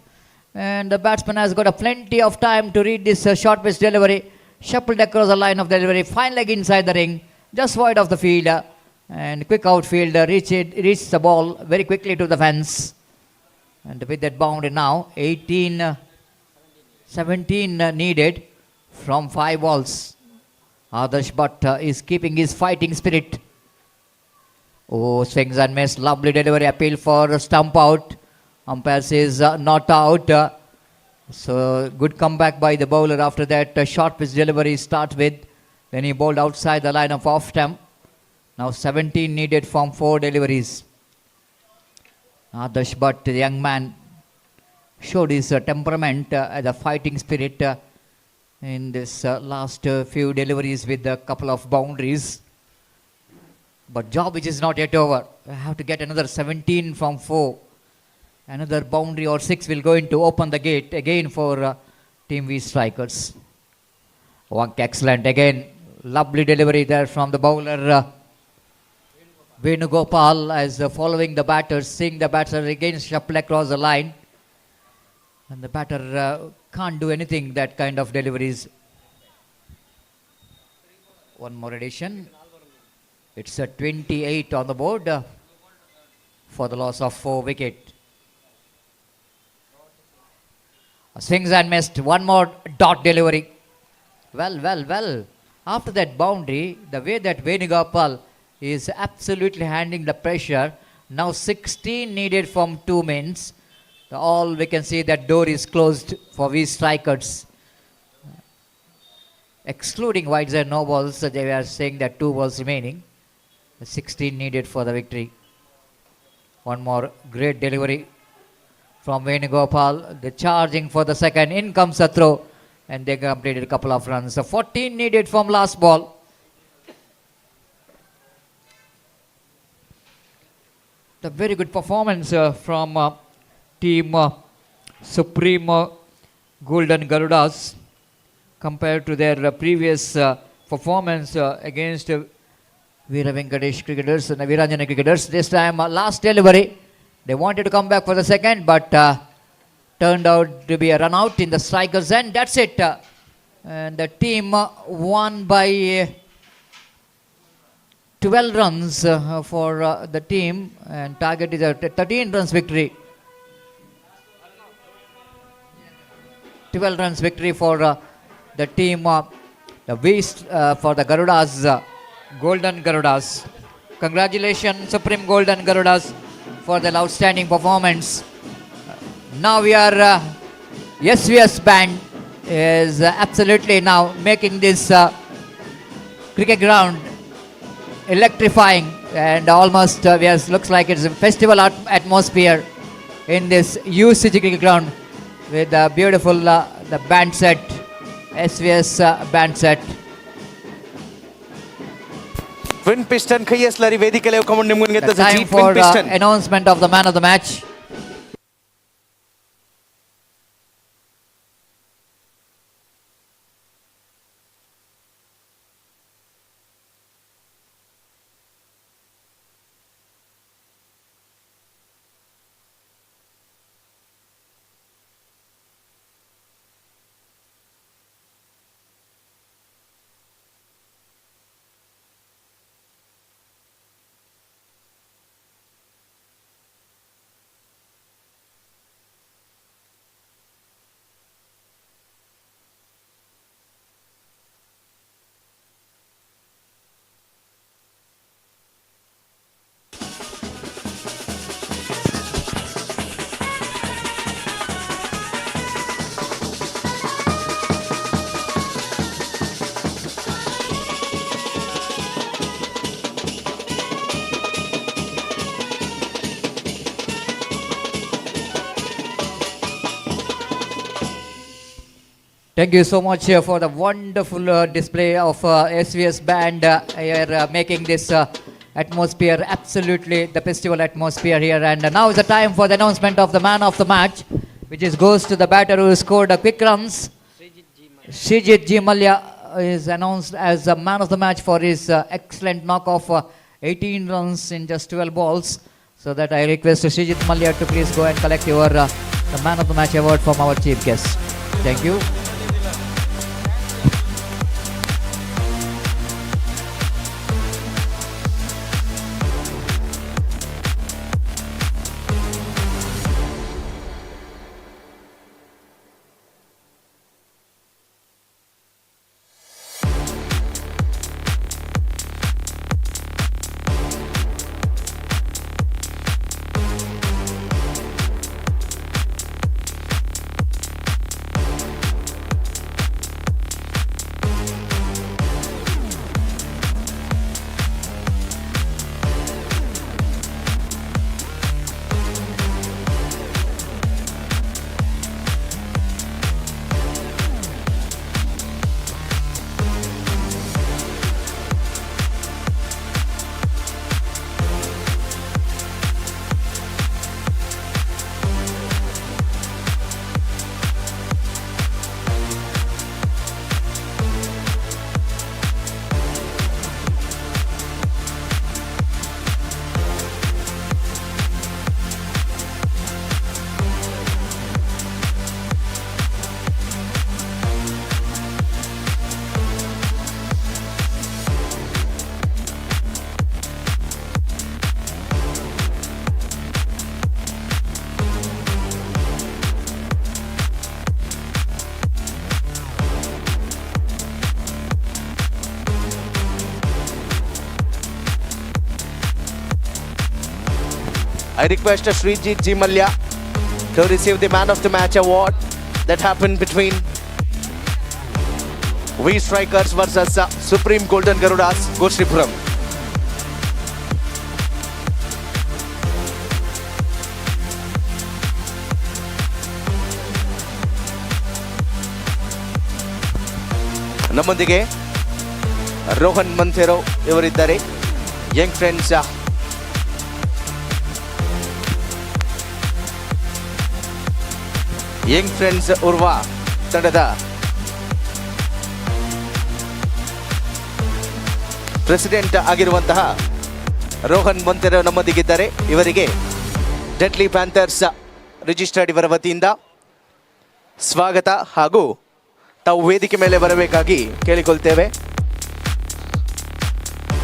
and the batsman has got a plenty of time to read this short pitch delivery. 22 for 4. Last over remaining, 21 required for the victory. 22 needed from last over. It looks like it's going to be a big ask. Shuffled across the line of delivery. Fine leg inside the ring. Just wide of the field. And quick outfield. Reached the ball very quickly to the fence. And with that boundary now, 17 needed from 5 balls. Adarsh Bhatt is keeping his fighting spirit. Oh, swings and miss. Lovely delivery. Appeal for stump out. Umpire says not out. So good comeback by the bowler after that. Short pitch delivery start with. Then he bowled outside the line of off stump. Now 17 needed from 4 deliveries. Adarsh Bhatt, the young man, showed his temperament as a fighting spirit in this last few deliveries with a couple of boundaries. But job which is not yet over. I have to get another 17 from 4. Another boundary or 6 will go in to open the gate again for Team V strikers. One excellent again. Lovely delivery there from the bowler Venugopal as following the batter, seeing the batter again shuffle across the line. And the batter can't do anything, that kind of deliveries. One more addition. It's a 28 on the board for the loss of 4 wicket. Swings and missed. One more dot delivery. Well. After that boundary, the way that Venugopal is absolutely handling the pressure. Now 16 needed from 2 men. All we can see that door is closed for V strikers. Excluding wides and no balls, they are saying that 2 balls remaining. 16 needed for the victory. One more great delivery from Venugopal. The charging for the second. In comes the throw. And they completed a couple of runs. So 14 needed from last ball. The very good performance from Team Supreme Golden Gerudas compared to their previous performance against Vira Venkatesh cricketers and the Virana cricketers. This time last delivery, they wanted to come back for the second, but turned out to be a run out in the strikers end. That's it. And the team won by 12 runs for the team, and target is a 13 runs victory. 12 runs victory for the team, the West for the Gerudas, Golden Gerudas. Congratulations, Supreme Golden Gerudas, for their outstanding performance. Now we are, SVS band is absolutely now making this cricket ground electrifying, and almost looks like it's a festival atmosphere in this UCG cricket ground with the beautiful the band set, SVS band set. Twin piston khayeslari vedikale common nimun The geta time for announcement of the man of the match. Thank you so much for the wonderful display of SVS band here making this atmosphere absolutely the festival atmosphere here. And now is the time for the announcement of the man of the match, which goes to the batter who scored quick runs. Srijit G. Mallya is announced as the man of the match for his excellent knock of 18 runs in just 12 balls. So that I request Srijit Mallya to please go and collect your the man of the match award from our chief guest. Thank you. I request Srijit G. Malya to receive the Man of the Match award that happened between V Strikers versus Supreme Golden Gerudas, Gosripuram. ನಮ್ಮೊಂದಿಗೆ Rohan ಮಂಥೆರೋ ಇವರಿದ್ದಾರೆ. Young friends Urwa ತಂಡದ president ಆಗಿರುವಂತಹ ರೋಹನ್ ಮಂಥೆರೋ ನಮ್ಮೊಂದಿಗಿದ್ದಾರೆ. ಇವರಿಗೆ deadly panthers registered ಇವರ ವತಿಯಿಂದ ಸ್ವಾಗತ ಹಾಗೂ ತಾವು ವೇದಿಕೆ ಮೇಲೆ ಬರಬೇಕಾಗಿ ಕೇಳಿಕೊಳ್ತೇವೆ.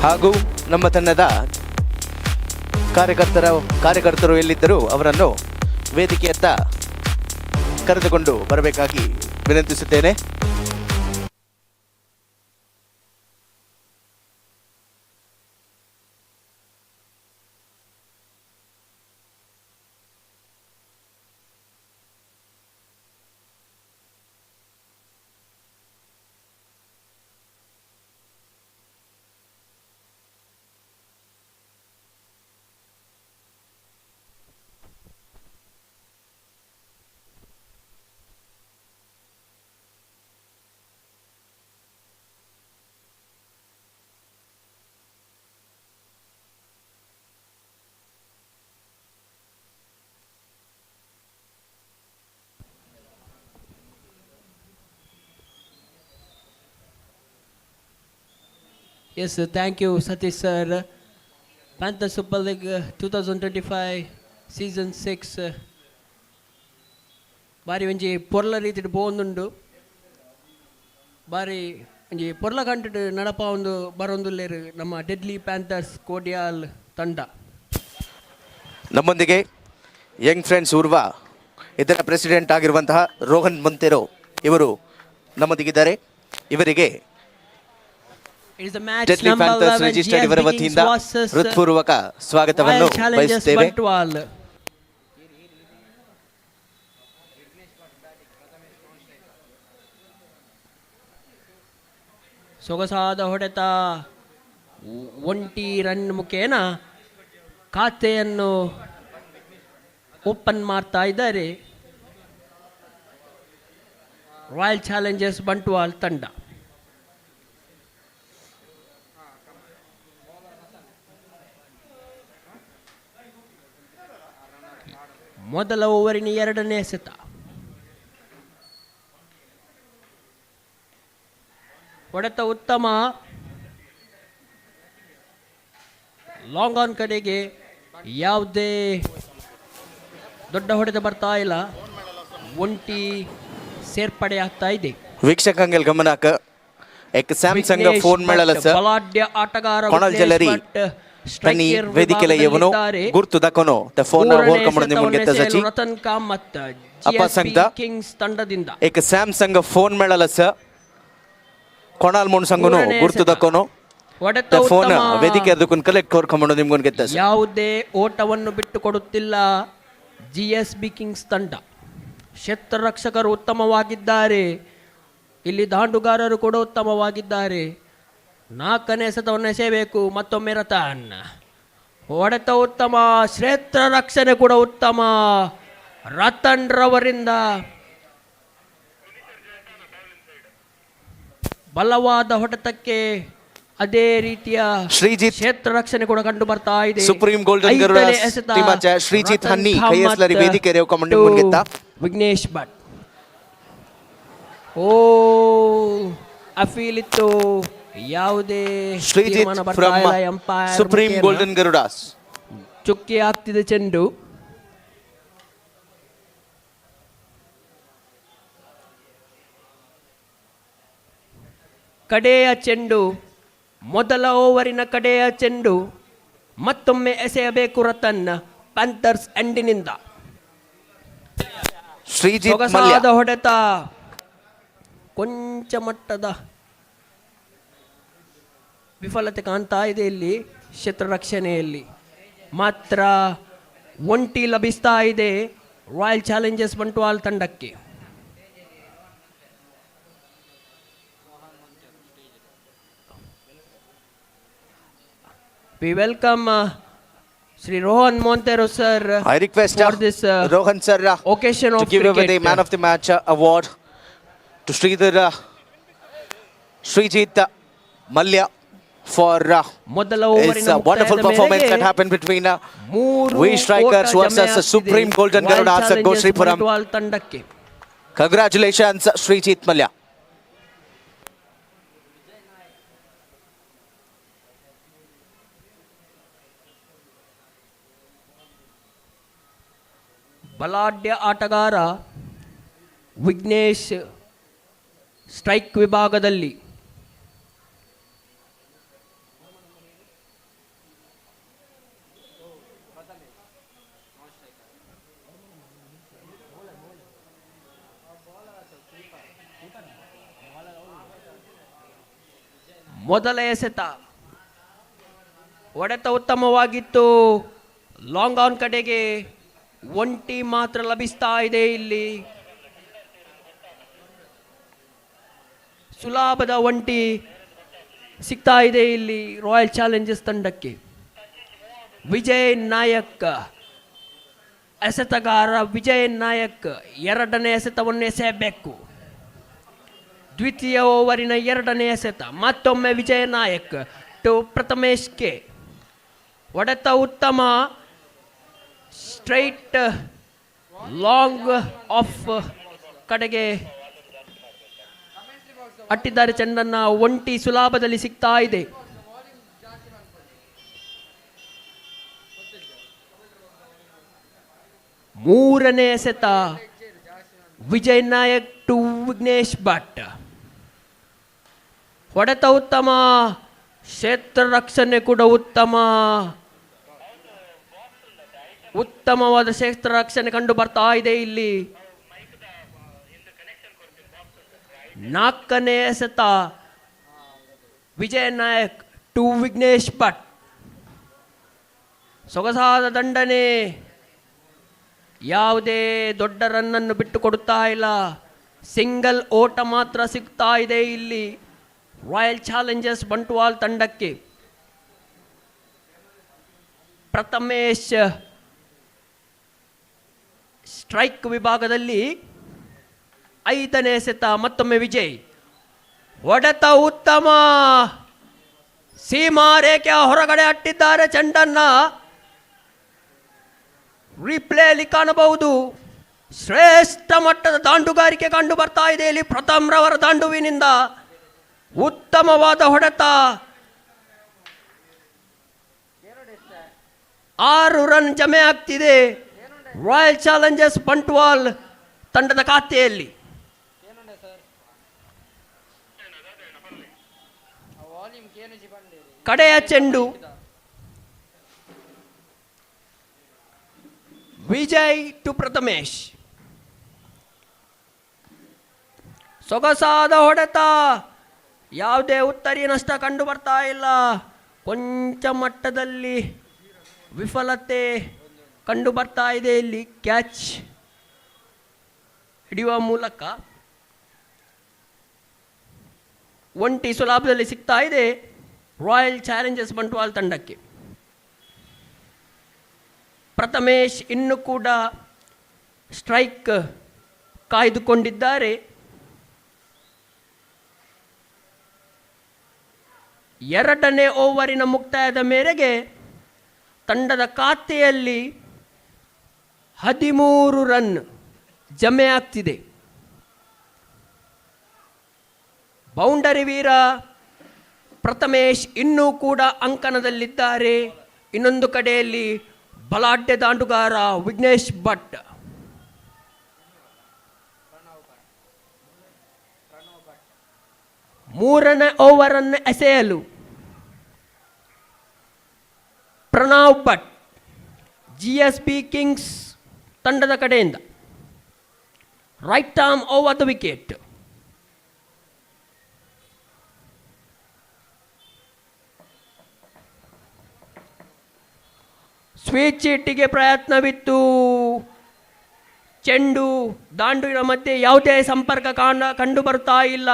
ಹಾಗೂ ನಮ್ಮ ತಂಡದ ಕಾರ್ಯಕರ್ತರು ಎಲ್ಲಿದ್ದರೂ ಅವರನ್ನು ವೇದಿಕೆಯತ್ತ ಕರೆದುಕೊಂಡು ಬರಬೇಕಾಗಿ ವಿನಂತಿಸುತ್ತೇನೆ. Yes, thank you, Satish sir. Panthers Super League 2025 Season 6 ಬಾರಿ ಒಂಜಿ ಪೊರ್ಲ ರೀತಿಡ್ ಬೋಂದುಂಡು. ಬಾರಿ ಒಂಜಿ ಪೊರ್ಲ ಕಂಟಿಡ್ ನಡಪ ಒಂದು ಬರೊಂದುಲ್ಲೇರು ನಮ್ಮ ಡೆಡ್ಲಿ ಪ್ಯಾಂಥರ್ಸ್ ಕೋಡಿಯಾಲ್ ತಂಡ. ನಮ್ಮೊಂದಿಗೆ ಯಂಗ್ ಫ್ರೆಂಡ್ಸ್ ಉರ್ವಾ ಇದರ ಪ್ರೆಸಿಡೆಂಟ್ ಆಗಿರುವಂತಹ ರೋಹನ್ ಮಂಥೆರೋ ಇವರು ನಮ್ಮೊಂದಿಗಿದ್ದಾರೆ. ಇವರಿಗೆ ಡೆಡ್ಲಿ ಪ್ಯಾಂಥರ್ಸ್ ರಿಜಿಸ್ಟರ್ಡ್ ಇವರ ವತಿಯಿಂದ ಹೃತ್ಪೂರ್ವಕ ಸ್ವಾಗತವನ್ನು ಬಯಸುತ್ತೇವೆ. ಸೊಗಸಾದ ಹೊಡೆತ, ಒಂಟಿ ರನ್ ಮುಖೇನ ಖಾತೆಯನ್ನು ಓಪನ್ ಮಾಡ್ತಾ ಇದ್ದಾರೆ ರಾಯಲ್ ಚಾಲೆಂಜರ್ಸ್ ಬಂಟ್ವಾಲ್ ತಂಡ. ಮೊದಲ ಓವರಿನ ಎರಡನೇ ಎಸೆತ. ಹೊಡೆತ ಉತ್ತಮ, ಲಾಂಗ್ ಆನ್ ಕಡೆಗೆ ಯಾವುದೇ ದೊಡ್ಡ ಹೊಡೆತ ಬರ್ತಾ ಇಲ್ಲ, ಒಂಟಿ ಸೇರ್ಪಡೆ ಆಗ್ತಾ ಇದೆ. ವೀಕ್ಷಕಂಗೆಲ್ ಗಮನಕ एक सैमसंग फोन मेळलस ಬಲಾಢ್ಯ ಆಟಗಾರ ಕೊಣಲ್ ಜಲರಿ ತನಿ ವೇದಿಕೆಲ ಯವನು ಗುರ್ತು ದಕೊನೋ ತ ಫೋನ್ ಹೋರ್ ಕಮಣ ನಿಮಗೆ ತಸಚಿ ರತನ್ ಕಾಮತ್ GSB Kings ತಂಡದಿಂದ एक सैमसंग फोन मेळलस ಕೊಣಲ್ ಮುನ್ ಸಂಗನು ಗುರ್ತು ದಕೊನೋ ಹೊಡೆತ ಫೋನ್ ವೇದಿಕೆ ಅದಕ್ಕೆ ಕಲೆಕ್ಟ್ ಹೋರ್ ಕಮಣ ನಿಮಗೆ ಗೆತ್ತಸ ಯಾವುದೇ ಓಟವನ್ನು ಬಿಟ್ಟು ಕೊಡುತ್ತಿಲ್ಲ GSB Kings ತಂಡ. ಕ್ಷೇತ್ರ ರಕ್ಷಕರು ಉತ್ತಮವಾಗಿದ್ದಾರೆ, ಇಲ್ಲಿ ದಾಂಡುಗಾರರು ಕೂಡ ಉತ್ತಮವಾಗಿದ್ದಾರೆ. ನಾಲ್ಕನೇ ಎಸೆತವನ್ನು ಎಸೆಯಬೇಕು. ಮತ್ತೊಮ್ಮೆ ರತನ್ ಹೊಡೆತ ಉತ್ತಮ, ಕ್ಷೇತ್ರ ರಕ್ಷಣೆ ಕೂಡ ಉತ್ತಮ ರತನ್ ರವರಿಂದ. ಬಲವಾದ ಹೊಡೆತಕ್ಕೆ ಅದೇ ರೀತಿಯ ಶ್ರೀಜಿತ್ ಕ್ಷೇತ್ರ ರಕ್ಷಣೆ ಕೂಡ ಕಂಡು ಬರ್ತಾ ಇದೆ. ಸುಪ್ರೀಂ ಗೋಲ್ಡನ್ ಗರುಡಾಸ್ ಟೀಮಾಚ ಶ್ರೀಜಿತ್ ಹನ್ನಿ ಕೈಯಸ್ಲರಿ ವೇದಿಕೆ ರೇವ್ ಕಮಂಡಿ ಮುನ್ಗೆತ್ತ ವಿಘ್ನೇಶ್ ಭಟ್. ಓ ಅಫೀಲ್ ಇತ್ತು, ಯಾವುದೇ ತೀರ್ಮಾನ ಬರ್ತಾ ಇಲ್ಲ. ಎಂಪೈರ್ ಸುಪ್ರೀಂ ಗೋಲ್ಡನ್ ಗರುಡಾಸ್ ಚುಕ್ಕಿ ಆಗ್ತಿದೆ ಚೆಂಡು. ಕಡೆಯ ಚೆಂಡು, ಮೊದಲ ಓವರಿನ ಕಡೆಯ ಚೆಂಡು. ಮತ್ತೊಮ್ಮೆ ಎಸೆಯಬೇಕು ರತನ್ ಪ್ಯಾಂಥರ್ಸ್ ಎಂಡಿನಿಂದ. ಸೊಗಸಾದ ಹೊಡೆತ, ಕೊಂಚ ಮಟ್ಟದ ವಿಫಲತೆ ಕಾಣ್ತಾ ಇದೆ ಇಲ್ಲಿ ಕ್ಷೇತ್ರ ರಕ್ಷಣೆಯಲ್ಲಿ. ಮಾತ್ರ ಒಂಟಿ ಲಭಿಸ್ತಾ ಇದೆ ರಾಯಲ್ ಚಾಲೆಂಜರ್ಸ್ ಬಂಟ್ವಾಲ್ ತಂಡಕ್ಕೆ. We welcome Sri Rohan Montero sir. I request for this Rohan sir occasion to of give away cricket. the man of the match award to Srijit Mallya for ಮೊದಲ his ಓವರಿನ wonderful performance that happened between we strikers versus Supreme Golden Gerudas at Gosripuram. ತಂಡಕ್ಕೆ. Congratulations, Srijit Mallya. ಬಲಾಢ್ಯ ಆಟಗಾರ Vignesh strike ವಿಭಾಗದಲ್ಲಿ. ಮೊದಲ ಎಸೆತ ಹೊಡೆತ ಉತ್ತಮವಾಗಿತ್ತು. Long on ಕಡೆಗೆ ಒಂಟಿ ಮಾತ್ರ ಲಭಿಸ್ತಾ ಇದೆ. ಇಲ್ಲಿ ಸುಲಭದ ಒಂಟಿ ಸಿಗ್ತಾ ಇದೆ ಇಲ್ಲಿ ರಾಯಲ್ ಚಾಲೆಂಜರ್ಸ್ ತಂಡಕ್ಕೆ. ವಿಜಯ್ ನಾಯಕ್ ಎಸೆತಗಾರ ವಿಜಯ್ ನಾಯಕ್ ಎರಡನೇ ಎಸೆತವನ್ನು ಎಸೆಯಬೇಕು. ದ್ವಿತೀಯ ಓವರಿನ ಎರಡನೇ ಎಸೆತ ಮತ್ತೊಮ್ಮೆ ವಿಜಯ ನಾಯಕ್ ಟು ಪ್ರಥಮೇಶ್ ಕೆ. ಹೊಡೆತ ಉತ್ತಮ, ಸ್ಟ್ರೈಟ್ ಲಾಂಗ್ ಆಫ್ ಕಡೆಗೆ ಅಟ್ಟಿದ್ದಾರೆ ಚೆಂಡನ್ನ. ಒಂಟಿ ಸುಲಭದಲ್ಲಿ ಸಿಗ್ತಾ ಇದೆ. ಮೂರನೇ ಎಸೆತ ವಿಜಯ್ ನಾಯಕ್ ಟು ವಿಘ್ನೇಶ್ ಭಟ್. ಹೊಡೆತ ಉತ್ತಮ, ಕ್ಷೇತ್ರ ರಕ್ಷಣೆ ಕೂಡ ಉತ್ತಮ. ಉತ್ತಮವಾದ ಕ್ಷೇತ್ರ ರಕ್ಷಣೆ ಕಂಡು ಬರ್ತಾ ಇದೆ ಇಲ್ಲಿ. ನಾಲ್ಕನೇ ಎಸೆತ ವಿಜಯ್ ನಾಯಕ್ ಟು ವಿಘ್ನೇಶ್ ಭಟ್. ಸೊಗಸಾದ ದಂಡನೆ, ಯಾವುದೇ ದೊಡ್ಡ ರನ್ನನ್ನು ಬಿಟ್ಟು ಕೊಡುತ್ತಾ ಇಲ್ಲ. ಸಿಂಗಲ್ ಓಟ ಮಾತ್ರ ಸಿಗ್ತಾ ಇದೆ ಇಲ್ಲಿ ರಾಯಲ್ ಚಾಲೆಂಜರ್ಸ್ ಬಂಟ್ವಾಲ್ ತಂಡಕ್ಕೆ. ಪ್ರಥಮೇಶ್ ಸ್ಟ್ರೈಕ್ ವಿಭಾಗದಲ್ಲಿ ಐದನೇ ಎಸೆತ ಮತ್ತೊಮ್ಮೆ ವಿಜಯ್. ಹೊಡೆತ ಉತ್ತಮ, ಸೀಮಾ ರೇಖೆಯ ಹೊರಗಡೆ ಅಟ್ಟಿದ್ದಾರೆ ಚೆಂಡನ್ನ. ರಿಪ್ಲೇಲಿ ಕಾಣಬಹುದು. ಶ್ರೇಷ್ಠ ಮಟ್ಟದ ದಾಂಡುಗಾರಿಕೆ ಕಂಡು ಬರ್ತಾ ಇದೆ ಇಲ್ಲಿ ಪ್ರಥಮ್ ರವರ ದಾಂಡುವಿನಿಂದ. ಉತ್ತಮವಾದ ಹೊಡೆತ, 6 ರನ್ ಜಮೆ ಆಗ್ತಿದೆ ರಾಯಲ್ ಚಾಲೆಂಜರ್ಸ್ ಬಂಟ್ವಾಲ್ ತಂಡದ ಖಾತೆಯಲ್ಲಿ. ಕಡೆಯ ಚೆಂಡು ವಿಜಯ್ ಟು ಪ್ರಥಮೇಶ್. ಸೊಗಸಾದ ಹೊಡೆತ, ಯಾವುದೇ ಉತ್ತರಿ ನಷ್ಟ ಕಂಡು ಬರ್ತಾ ಇಲ್ಲ. ಕೊಂಚ ಮಟ್ಟದಲ್ಲಿ ವಿಫಲತೆ ಕಂಡು ಬರ್ತಾ ಇದೆ ಇಲ್ಲಿ. ಕ್ಯಾಚ್ ಹಿಡಿಯುವ ಮೂಲಕ ಒಂಟಿ ಸುಲಭದಲ್ಲಿ ಸಿಗ್ತಾ ಇದೆ ರಾಯಲ್ ಚಾಲೆಂಜರ್ಸ್ ಬಂಟ್ವಾಲ್ ತಂಡಕ್ಕೆ. ಪ್ರಥಮೇಶ್ ಇನ್ನೂ ಕೂಡ ಸ್ಟ್ರೈಕ್ ಕಾಯ್ದುಕೊಂಡಿದ್ದಾರೆ. ಎರಡನೇ ಓವರಿನ ಮುಕ್ತಾಯದ ಮೇರೆಗೆ ತಂಡದ ಖಾತೆಯಲ್ಲಿ 13 ರನ್ ಜಮೆ ಆಗ್ತಿದೆ. ಬೌಂಡರಿ ವೀರ ಪ್ರಥಮೇಶ್ ಇನ್ನೂ ಕೂಡ ಅಂಕಣದಲ್ಲಿದ್ದಾರೆ. ಇನ್ನೊಂದು ಕಡೆಯಲ್ಲಿ ಬಲಾಢ್ಯ ದಾಂಡುಗಾರ ವಿಘ್ನೇಶ್ ಭಟ್. ಮೂರನೇ ಓವರನ್ನು ಎಸೆಯಲು ಪ್ರಣವ್ ಭಟ್ GSB ಕಿಂಗ್ಸ್ ತಂಡದ ಕಡೆಯಿಂದ. Right arm over the wicket. Sweet ಚೀಟಿಗೆ ಪ್ರಯತ್ನವಿತ್ತು. ಚೆಂಡು ದಾಂಡುವಿನ ಮಧ್ಯೆ ಯಾವುದೇ ಸಂಪರ್ಕ ಕಂಡು ಬರ್ತಾ ಇಲ್ಲ.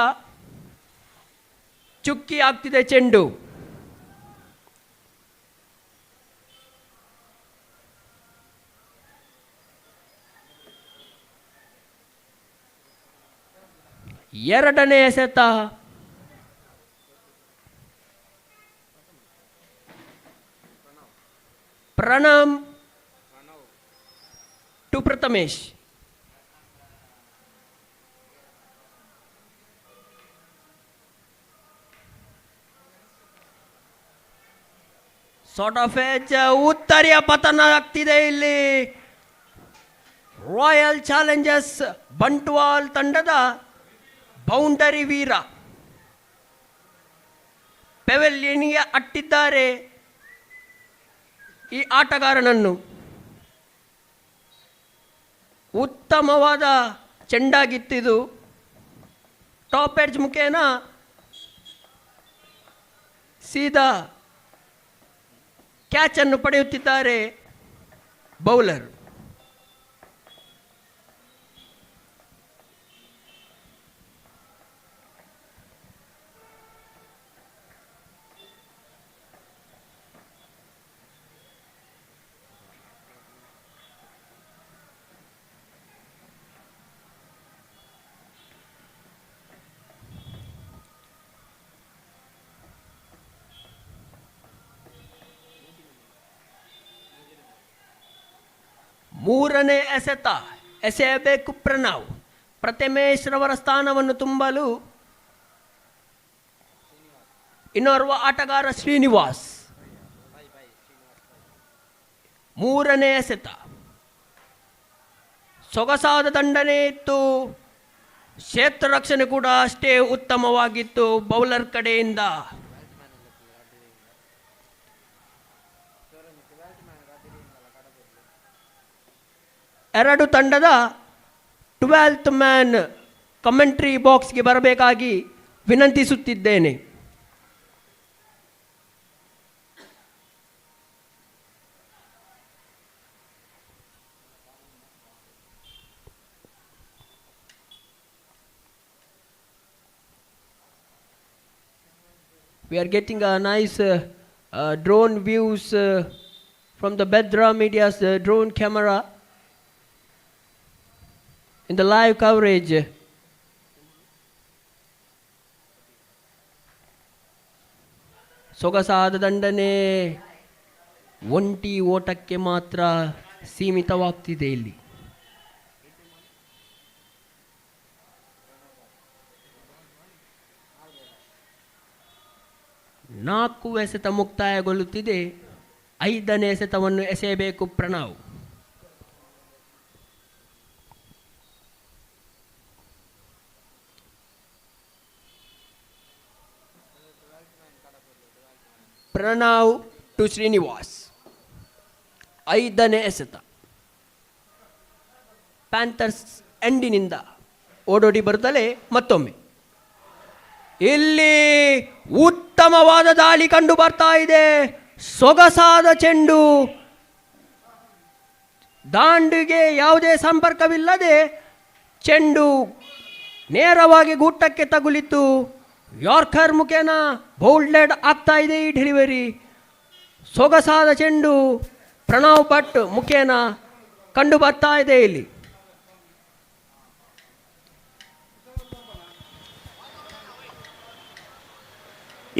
ಚುಕ್ಕಿ ಆಗ್ತಿದೆ ಚೆಂಡು. ಎರಡನೇ ಎಸೆತ. Pranam to Prathamesh. Sort of edge. ಉತ್ತರಿಯ ಪತನ ಆಗ್ತಿದೆ ಇಲ್ಲಿ. ರಾಯಲ್ ಚಾಲೆಂಜರ್ಸ್ ಬಂಟ್ವಾಲ್ ತಂಡದ ಬೌಂಡರಿ ವೀರ ಪೆವೆಲಿಯನ್ಗೆ ಅಟ್ಟಿದ್ದಾರೆ ಈ ಆಟಗಾರನನ್ನು. ಉತ್ತಮವಾದ ಚೆಂಡಾಗಿತ್ತಿದು. ಟಾಪ್ ಎಡ್ಜ್ ಮುಖೇನ ಸೀದಾ ಕ್ಯಾಚನ್ನು ಪಡೆಯುತ್ತಿದ್ದಾರೆ ಬೌಲರ್. ಮೂರನೇ ಎಸೆತ ಎಸೆಯಬೇಕು ಪ್ರಣವ್. ಪ್ರಥಮೇಶ್ ರವರ ಸ್ಥಾನವನ್ನು ತುಂಬಲು ಇನ್ನೋರ್ವ ಆಟಗಾರ ಶ್ರೀನಿವಾಸ್. ಮೂರನೇ ಎಸೆತ ಸೊಗಸಾದ ದಂಡನೆ ಇತ್ತು. ಕ್ಷೇತ್ರ ರಕ್ಷಣೆ ಕೂಡ ಅಷ್ಟೇ ಉತ್ತಮವಾಗಿತ್ತು ಬೌಲರ್ ಕಡೆಯಿಂದ. ಎರಡು ತಂಡದ 12th ಮ್ಯಾನ್ ಕಮೆಂಟ್ರಿ ಬಾಕ್ಸ್ಗೆ ಬರಬೇಕಾಗಿ ವಿನಂತಿಸುತ್ತಿದ್ದೇನೆ. We are getting a nice drone views from the Bedra Media's drone camera in the live coverage. ಸೊಗಸಾದ ದಂಡನೆ ಒಂಟಿ ಓಟಕ್ಕೆ ಮಾತ್ರ ಸೀಮಿತವಾಗ್ತಿದೆ ಇಲ್ಲಿ. ನಾಲ್ಕು ಎಸೆತ ಮುಕ್ತಾಯಗೊಳ್ಳುತ್ತಿದೆ. ಐದನೇ ಎಸೆತವನ್ನು ಎಸೆಯಬೇಕು ಪ್ರಣವ್. ಪ್ರಣವ್ ಟು ಶ್ರೀನಿವಾಸ್. ಐದನೇ ಎಸೆತ. ಪ್ಯಾಂಥರ್ಸ್ ಎಂಡಿನಿಂದ ಓಡೋಡಿ ಬರುತ್ತಲೇ ಮತ್ತೊಮ್ಮೆ ಇಲ್ಲಿ ಉತ್ತಮವಾದ ದಾಳಿ ಕಂಡು ಬರ್ತಾ ಇದೆ. ಸೊಗಸಾದ ಚೆಂಡು. ದಾಂಡಿಗೆ ಯಾವುದೇ ಸಂಪರ್ಕವಿಲ್ಲದೆ ಚೆಂಡು ನೇರವಾಗಿ ಗೂಟಕ್ಕೆ ತಗುಲಿತು. ಯಾರ್ಕರ್ ಮುಖೇನ ಬೌಲ್ಡೆಡ್ ಆಗ್ತಾ ಇದೆ ಈ ಡೆಲಿವರಿ. ಸೊಗಸಾದ ಚೆಂಡು ಪ್ರಣವ್ ಭಟ್ ಮುಖೇನ ಕಂಡು ಬರ್ತಾ ಇದೆ ಇಲ್ಲಿ.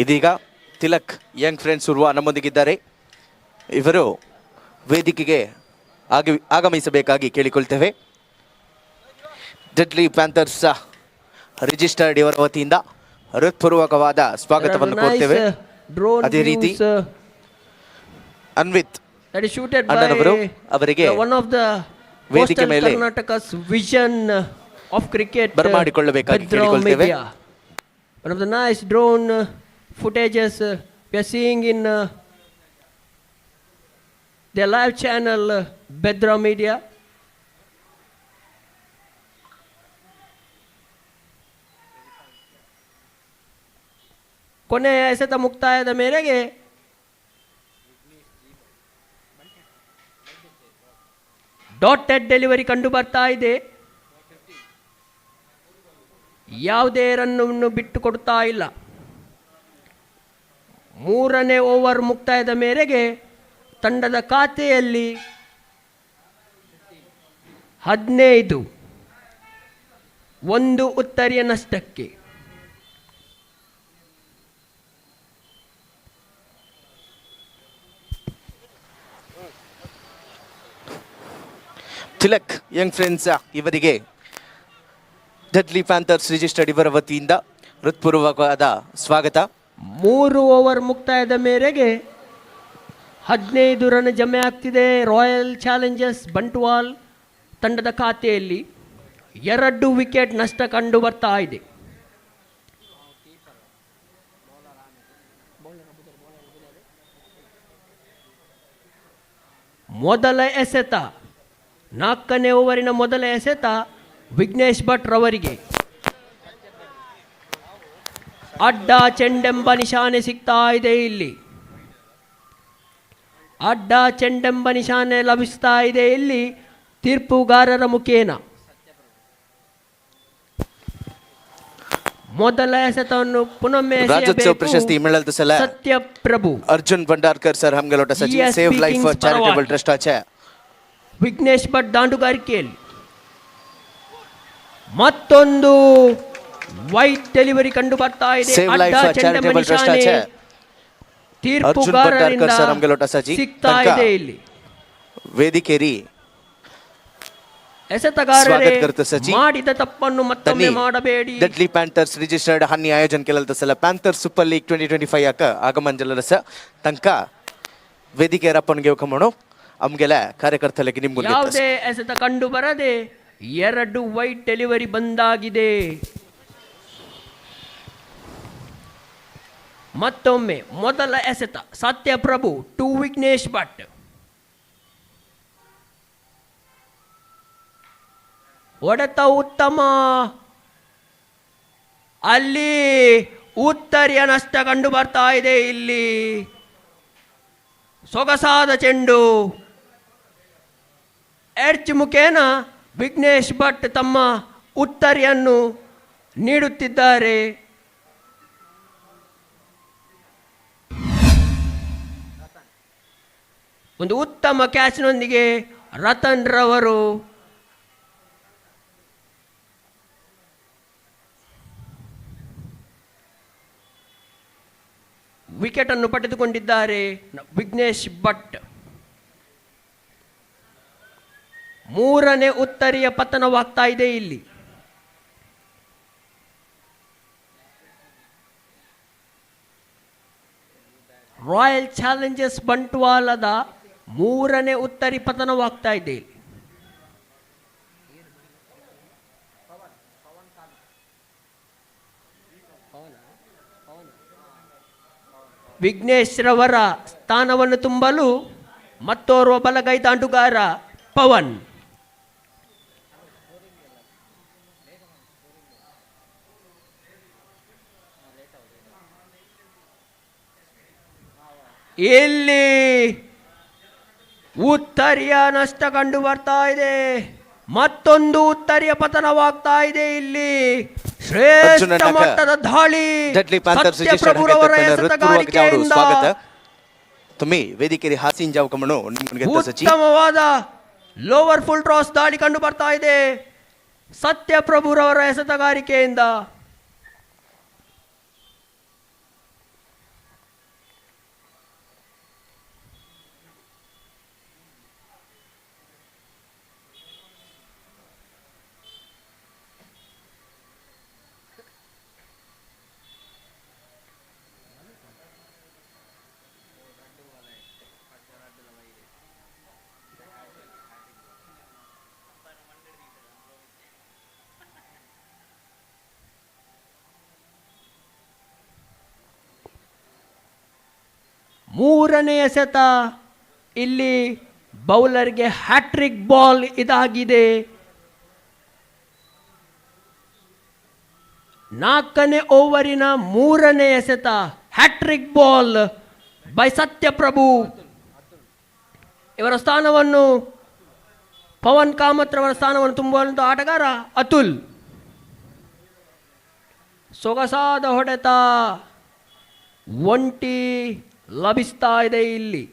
ಇದೀಗ ತಿಲಕ್ ಯಂಗ್ ಫ್ರೆಂಡ್ಸ್ ಉರ್ವಾ ನಮ್ಮೊಂದಿಗಿದ್ದಾರೆ. ಇವರು ವೇದಿಕೆಗೆ ಆಗಮಿಸಬೇಕಾಗಿ ಕೇಳಿಕೊಳ್ತೇವೆ. ಡೆಡ್ಲಿ ಪ್ಯಾಂಥರ್ಸ್ ರಿಜಿಸ್ಟರ್ಡ್ ಇವರ ವತಿಯಿಂದ ಹೃತ್ಪೂರ್ವಕವಾದ ಸ್ವಾಗತವನ್ನು ಕೋರ್ತೇವೆ. ಅದೇ ರೀತಿ ಅನ್ವಿತ್ ಅಣ್ಣನವರು ಅವರಿಗೆ ವೇದಿಕೆ ಮೇಲೆ ವಿಷನ್ ಆಫ್ ಕ್ರಿಕೆಟ್ ಬರಮಾಡಿಕೊಳ್ಳಬೇಕಾಗಿ ಕೇಳಿಕೊಳ್ತೇವೆ. One of the nice drone footages we are seeing in their live channel Bedra Media. ಕೊನೆಯ ಎಸೆತ ಮುಕ್ತಾಯದ ಮೇರೆಗೆ ಡಾಟೆಡ್ ಡೆಲಿವರಿ ಕಂಡು ಬರ್ತಾ ಇದೆ. ಯಾವುದೇ ರನ್ನನ್ನು ಬಿಟ್ಟು ಕೊಡ್ತಾ ಇಲ್ಲ. 3ನೇ ಓವರ್ ಮುಕ್ತಾಯದ ಮೇರೆಗೆ ತಂಡದ ಖಾತೆಯಲ್ಲಿ 15, 1 ಉತ್ತರಿಯ ನಷ್ಟಕ್ಕೆ. ತಿಲಕ್ ಯಂಗ್ ಫ್ರೆಂಡ್ಸ್ ಇವರಿಗೆ ಡೆಡ್ಲಿ ಪ್ಯಾಂಥರ್ಸ್ ರಿಜಿಸ್ಟರ್ಡ್ ಇವರ ವತಿಯಿಂದ ಹೃತ್ಪೂರ್ವಕವಾದ ಸ್ವಾಗತ. 3 ಓವರ್ ಮುಕ್ತಾಯದ ಮೇರೆಗೆ 15 ರನ್ ಜಮೆ ಆಗ್ತಿದೆ ರಾಯಲ್ ಚಾಲೆಂಜರ್ಸ್ ಬಂಟ್ವಾಲ್ ತಂಡದ ಖಾತೆಯಲ್ಲಿ. 2 ವಿಕೆಟ್ ನಷ್ಟ ಕಂಡು ಬರ್ತಾ ಇದೆ. ಮೊದಲ ಎಸೆತ 4ನೇ ಓವರಿನ ಮೊದಲ ಎಸೆತ ವಿಘ್ನೇಶ್ ಭಟ್ ರವರಿಗೆ. ಅಡ್ಡ ಚೆಂಡೆಂಬ ನಿಶಾನೆ ಸಿಗ್ತಾ ಇದೆ. ಇಲ್ಲಿ ಅಡ್ಡ ಚೆಂಡೆಂಬ ನಿಶಾನೆ ಲಭಿಸ್ತಾ ಇದೆ ಇಲ್ಲಿ ತೀರ್ಪುಗಾರರ ಮುಖೇನ. ಮೊದಲ ಎಸೆತವನ್ನು ಪುನೊಮ್ಮೆ ರಾಜ್ಯೋತ್ಸವ ಪ್ರಶಸ್ತಿ ಮಿಳಲ್ದ ಸಲ ಸತ್ಯಪ್ರಭು ಅರ್ಜುನ್ ಭಂಡಾರ್ಕರ್ ಸರ್ ಹಮ್ಗೆಲೋಟ ಸಚಿವ GSB save life Kings charitable trust ಆಚೆ ವಿಘ್ನೇಶ್ ಭಟ್ ದಾಂಡುಗಾರಿಕೆಯಲ್ಲಿ ಮತ್ತೊಂದು ವೈಟ್ ಡೆಲಿವರಿ ಕಂಡು ಬರ್ತಾ ಇದೆ. ಸೇವ್ ಲೈಫ್ ಚಾರಿಟೇಬಲ್ ಟ್ರಸ್ಟ್ ಆಚೆ ತೀರ್ಪುಗಾರರಿಂದ ಸರ್ ಹಮ್ಗೆಲೋಟ ಸಚಿವ ಸಿಗ್ತಾ ಇದೆ. ಇಲ್ಲಿ ವೇದಿಕೆರಿ ಎಸೆತಗಾರರೇ ಮಾಡಿದ ತಪ್ಪನ್ನು ಮತ್ತೊಮ್ಮೆ ಮಾಡಬೇಡಿ. ಡೆಡ್ಲಿ ಪ್ಯಾಂಥರ್ಸ್ ರಿಜಿಸ್ಟರ್ಡ್ ಹನ್ನಿ ಆಯೋಜನ ಕೆಲದ ಸಲ ಪ್ಯಾಂಥರ್ ಸೂಪರ್ ಲೀಗ್ 2025 ಯಾಕ ಆಗಮನ ರಸ ತನಕ ವೇದಿಕೆ ರಪ್ಪನಿಗೆ ಕಮಣು ಅಮ್ಗೆಲ ಕಾರ್ಯಕರ್ತರಿಗೆ ನಿಮ್ಗೆ ಯಾವುದೇ ಎಸೆತ ಕಂಡು ಬರದೆ 2 ವೈಟ್ ಡೆಲಿವರಿ ಬಂದಾಗಿದೆ. ಮತ್ತೊಮ್ಮೆ ಮೊದಲ ಎಸೆತ ಸತ್ಯಪ್ರಭು ಟು ವಿಘ್ನೇಶ್ ಭಟ್. ಹೊಡೆತ ಉತ್ತಮ, ಅಲ್ಲಿ ಉತ್ತರಿಯ ನಷ್ಟ ಕಂಡು ಬರ್ತಾ ಇದೆ. ಇಲ್ಲಿ ಸೊಗಸಾದ ಚೆಂಡು ಎಡ್ಜ್ ಮುಖೇನ ವಿಘ್ನೇಶ್ ಭಟ್ ತಮ್ಮ ಉತ್ತರಿಯನ್ನು ನೀಡುತ್ತಿದ್ದಾರೆ. ಒಂದು ಉತ್ತಮ ಕ್ಯಾಚ್ನೊಂದಿಗೆ ರತನ್ ರವರು ವಿಕೆಟ್ ಅನ್ನು ಪಡೆದುಕೊಂಡಿದ್ದಾರೆ. ವಿಘ್ನೇಶ್ ಭಟ್ 3ನೇ ಉತ್ತರಿಯ ಪತನವಾಗ್ತಾ ಇದೆ. ಇಲ್ಲಿ ರಾಯಲ್ ಚಾಲೆಂಜರ್ಸ್ ಬಂಟ್ವಾಲದ 3ನೇ ಉತ್ತರಿ ಪತನವಾಗ್ತಾ ಇದೆ. ವಿಘ್ನೇಶ್ ರವರ ಸ್ಥಾನವನ್ನು ತುಂಬಲು ಮತ್ತೋರ್ವ ಬಲಗೈ ದಾಂಡುಗಾರ ಪವನ್. ಇಲ್ಲಿ ಉತ್ತರಿಯ ನಷ್ಟ ಕಂಡು ಬರ್ತಾ ಇದೆ. ಮತ್ತೊಂದು ಉತ್ತರಿಯ ಪತನವಾಗ್ತಾ ಇದೆ. ಇಲ್ಲಿ ಶ್ರೇಷ್ಠ ಮಟ್ಟದ ದಾಳಿ ಸತ್ಯಪ್ರಭುರವರ ಎಸೆತಗಾರಿಕೆಯಿಂದ ಉತ್ತಮವಾದ ಲೋವರ್ ಫುಲ್ ಟಾಸ್ ದಾಳಿ ಕಂಡು ಬರ್ತಾ ಇದೆ ಸತ್ಯಪ್ರಭುರವರ ಎಸೆತಗಾರಿಕೆಯಿಂದ. ಮೂರನೇ ಎಸೆತ ಇಲ್ಲಿ ಬೌಲರ್ಗೆ ಹ್ಯಾಟ್ರಿಕ್ ಬಾಲ್ ಇದಾಗಿದೆ. 4ನೇ ಓವರಿನ 3ನೇ ಎಸೆತ ಹ್ಯಾಟ್ರಿಕ್ ಬಾಲ್ ಬೈ ಸತ್ಯಪ್ರಭು. ಇವರ ಸ್ಥಾನವನ್ನು ಪವನ್ ಕಾಮತ್ ರವರ ಸ್ಥಾನವನ್ನು ತುಂಬುವಂಥ ಆಟಗಾರ ಅತುಲ್. ಸೊಗಸಾದ ಹೊಡೆತ, ಒಂಟಿ ಲಭಿಸ್ತಾ ಇದೆ ಇಲ್ಲಿ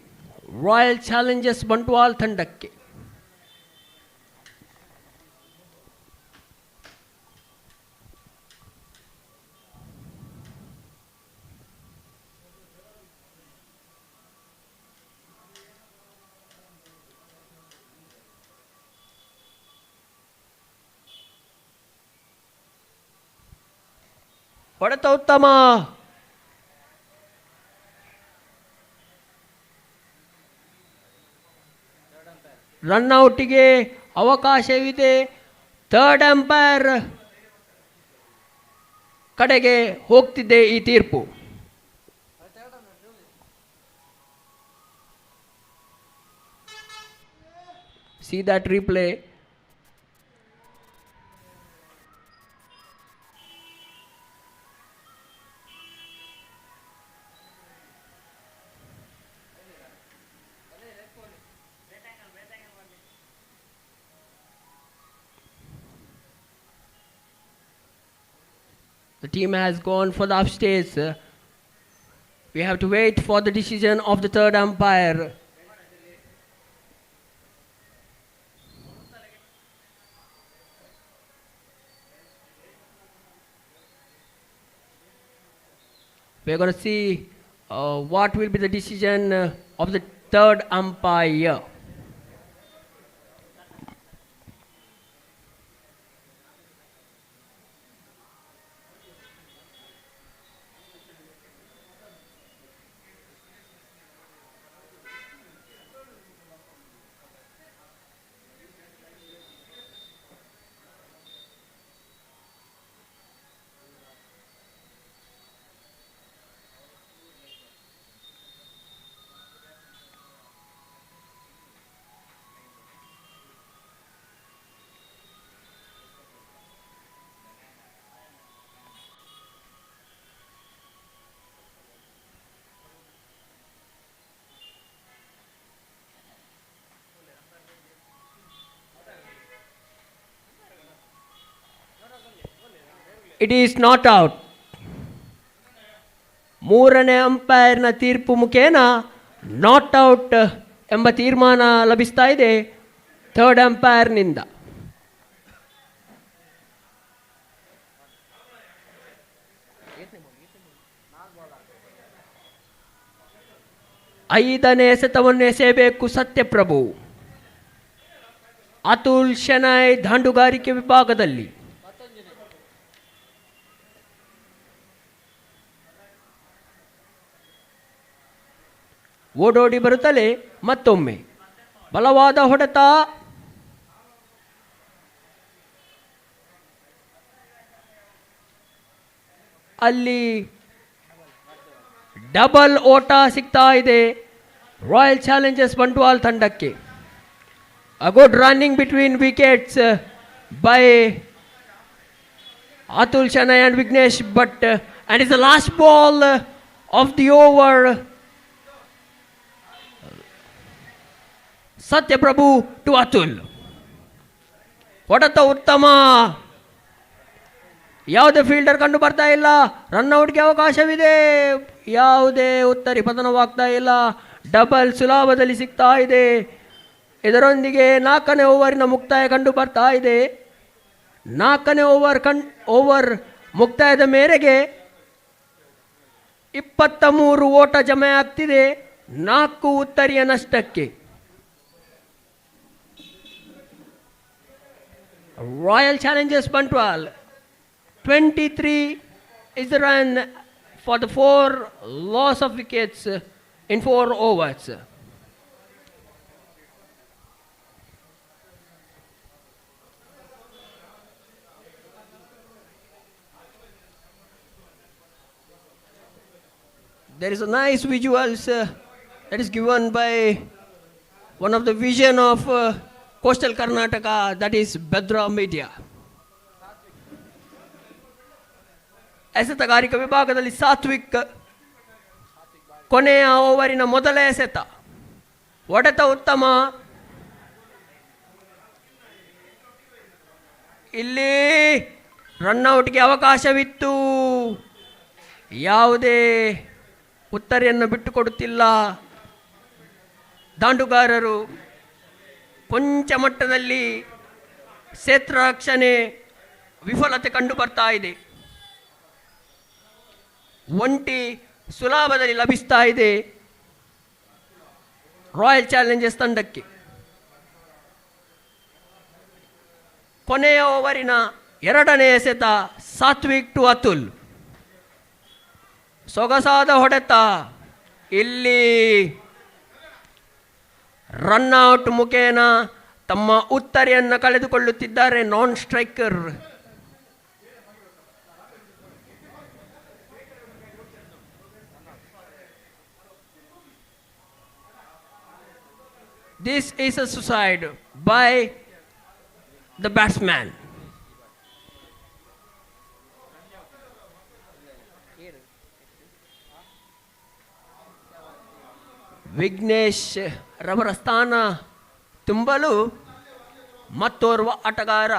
ರಾಯಲ್ ಚಾಲೆಂಜರ್ಸ್ ಬಂಟ್ವಾಲ್ ತಂಡಕ್ಕೆ. ಹೊಡೆತ ಉತ್ತಮ. ರನ್ಔಟಿಗೆ ಅವಕಾಶವಿದೆ. ಥರ್ಡ್ ಅಂಪೈರ್ ಕಡೆಗೆ ಹೋಗ್ತಿದೆ ಈ ತೀರ್ಪು. See that replay. The team has gone for the upstage. We have to wait for the decision of the third umpire. We are going to see what will be the decision of the third umpire. It is not out. ಮೂರನೇ ಅಂಪೈರ್ನ ತೀರ್ಪು ಮುಖೇನ not out ಎಂಬ ತೀರ್ಮಾನ ಲಭಿಸ್ತಾ ಇದೆ third ಅಂಪೈರ್ನಿಂದ. ಐದನೇ ಎಸೆತವನ್ನು ಎಸೆಯಬೇಕು ಸತ್ಯಪ್ರಭು. ಅತುಲ್ ಶೆನೈ ದಾಂಡುಗಾರಿಕೆ ವಿಭಾಗದಲ್ಲಿ. ಓಡೋಡಿ ಬರುತ್ತಲೇ ಮತ್ತೊಮ್ಮೆ ಬಲವಾದ ಹೊಡೆತ. ಅಲ್ಲಿ ಡಬಲ್ ಓಟ ಸಿಗ್ತಾ ಇದೆ ರಾಯಲ್ ಚಾಲೆಂಜರ್ಸ್ ಬಂಟ್ವಾಲ್ ತಂಡಕ್ಕೆ. A good running between wickets by Atul Shanai and Vignesh Bhatt, and it's the last ball of the over. Satya Prabhu to Atul. ಹೊಡೆತ ಉತ್ತಮ. ಯಾವುದೇ ಫೀಲ್ಡರ್ ಕಂಡು ಬರ್ತಾ ಇಲ್ಲ. ರನ್ಔಟ್ಗೆ ಅವಕಾಶವಿದೆ. ಯಾವುದೇ ಉತ್ತರಿ ಪತನವಾಗ್ತಾ ಇಲ್ಲ. ಡಬಲ್ ಸುಲಭದಲ್ಲಿ ಸಿಗ್ತಾ ಇದೆ. ಇದರೊಂದಿಗೆ ನಾಲ್ಕನೇ ಓವರಿನ ಮುಕ್ತಾಯ ಕಂಡು ಬರ್ತಾ ಇದೆ. ನಾಲ್ಕನೇ ಓವರ್ ಮುಕ್ತಾಯದ ಮೇರೆಗೆ 23 ಓಟ ಜಮೆ ಆಗ್ತಿದೆ 4 ಉತ್ತರಿಯ ನಷ್ಟಕ್ಕೆ. Royal Challengers Bantwal 23 is the run for the 4 loss of wickets in 4 overs. There is a nice visuals that is given by one of the vision of Coastal Karnataka, that is Bedra Media. ಎಸೆತಗಾರಿಕೆ ವಿಭಾಗದಲ್ಲಿ ಸಾತ್ವಿಕ್ ಕೊನೆಯ ಓವರಿನ ಮೊದಲ ಎಸೆತ. ಹೊಡೆತ ಉತ್ತಮ. ಇಲ್ಲಿ ರನ್ಔಟ್ಗೆ ಅವಕಾಶವಿತ್ತು. ಯಾವುದೇ ಉತ್ತರೆಯನ್ನು ಬಿಟ್ಟುಕೊಡುತ್ತಿಲ್ಲ ದಾಂಡುಗಾರರು. ಕೊಂಚ ಮಟ್ಟದಲ್ಲಿ ಕ್ಷೇತ್ರ ರಕ್ಷಣೆ ವಿಫಲತೆ ಕಂಡು ಬರ್ತಾ ಇದೆ. ಒಂಟಿ ಸುಲಭದಲ್ಲಿ ಲಭಿಸ್ತಾ ಇದೆ ರಾಯಲ್ ಚಾಲೆಂಜರ್ಸ್ ತಂಡಕ್ಕೆ. ಕೊನೆಯ ಓವರಿನ ಎರಡನೇ ಎಸೆತ ಸಾತ್ವಿಕ್ ಟು ಅತುಲ್. ಸೊಗಸಾದ ಹೊಡೆತ. ಇಲ್ಲಿ ರನ್ಔಟ್ ಮುಖೇನ ತಮ್ಮ ಉತ್ತರೆಯನ್ನು ಕಳೆದುಕೊಳ್ಳುತ್ತಿದ್ದಾರೆ non striker. This is a suicide by the batsman. Vignesh ರವರ ಸ್ಥಾನ ತುಂಬಲು ಮತ್ತೋರ್ವ ಆಟಗಾರ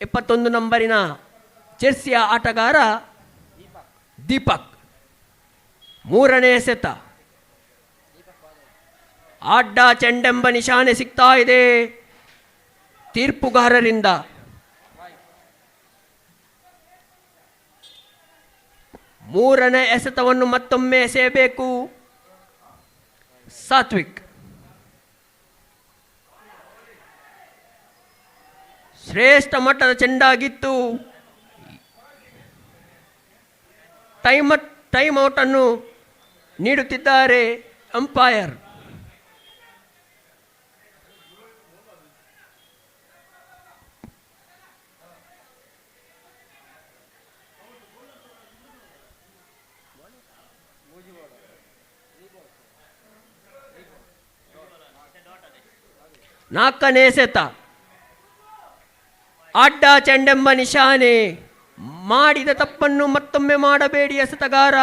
21 ನಂಬರಿನ ಜೆರ್ಸಿಯ ಆಟಗಾರ ದೀಪಕ್. ಮೂರನೇ ಎಸೆತ. ಅಡ್ಡ ಚೆಂಡೆಂಬ ನಿಶಾನೆ ಸಿಗ್ತಾ ಇದೆ ತೀರ್ಪುಗಾರರಿಂದ. ಮೂರನೇ ಎಸೆತವನ್ನು ಮತ್ತೊಮ್ಮೆ ಎಸೆಯಬೇಕು ಸಾತ್ವಿಕ್. ಶ್ರೇಷ್ಠ ಮಟ್ಟದ ಚೆಂಡಾಗಿತ್ತು. ಟೈಮ್ ಔಟ್ ಅನ್ನು ನೀಡುತ್ತಿದ್ದಾರೆ ಅಂಪೈರ್. ನಾಲ್ಕನೇ ಎಸೆತ. ಅಡ್ಡ ಚೆಂಡೆಂಬ ನಿಶಾನೆ. ಮಾಡಿದ ತಪ್ಪನ್ನು ಮತ್ತೊಮ್ಮೆ ಮಾಡಬೇಡಿ ಎಸೆತಗಾರ.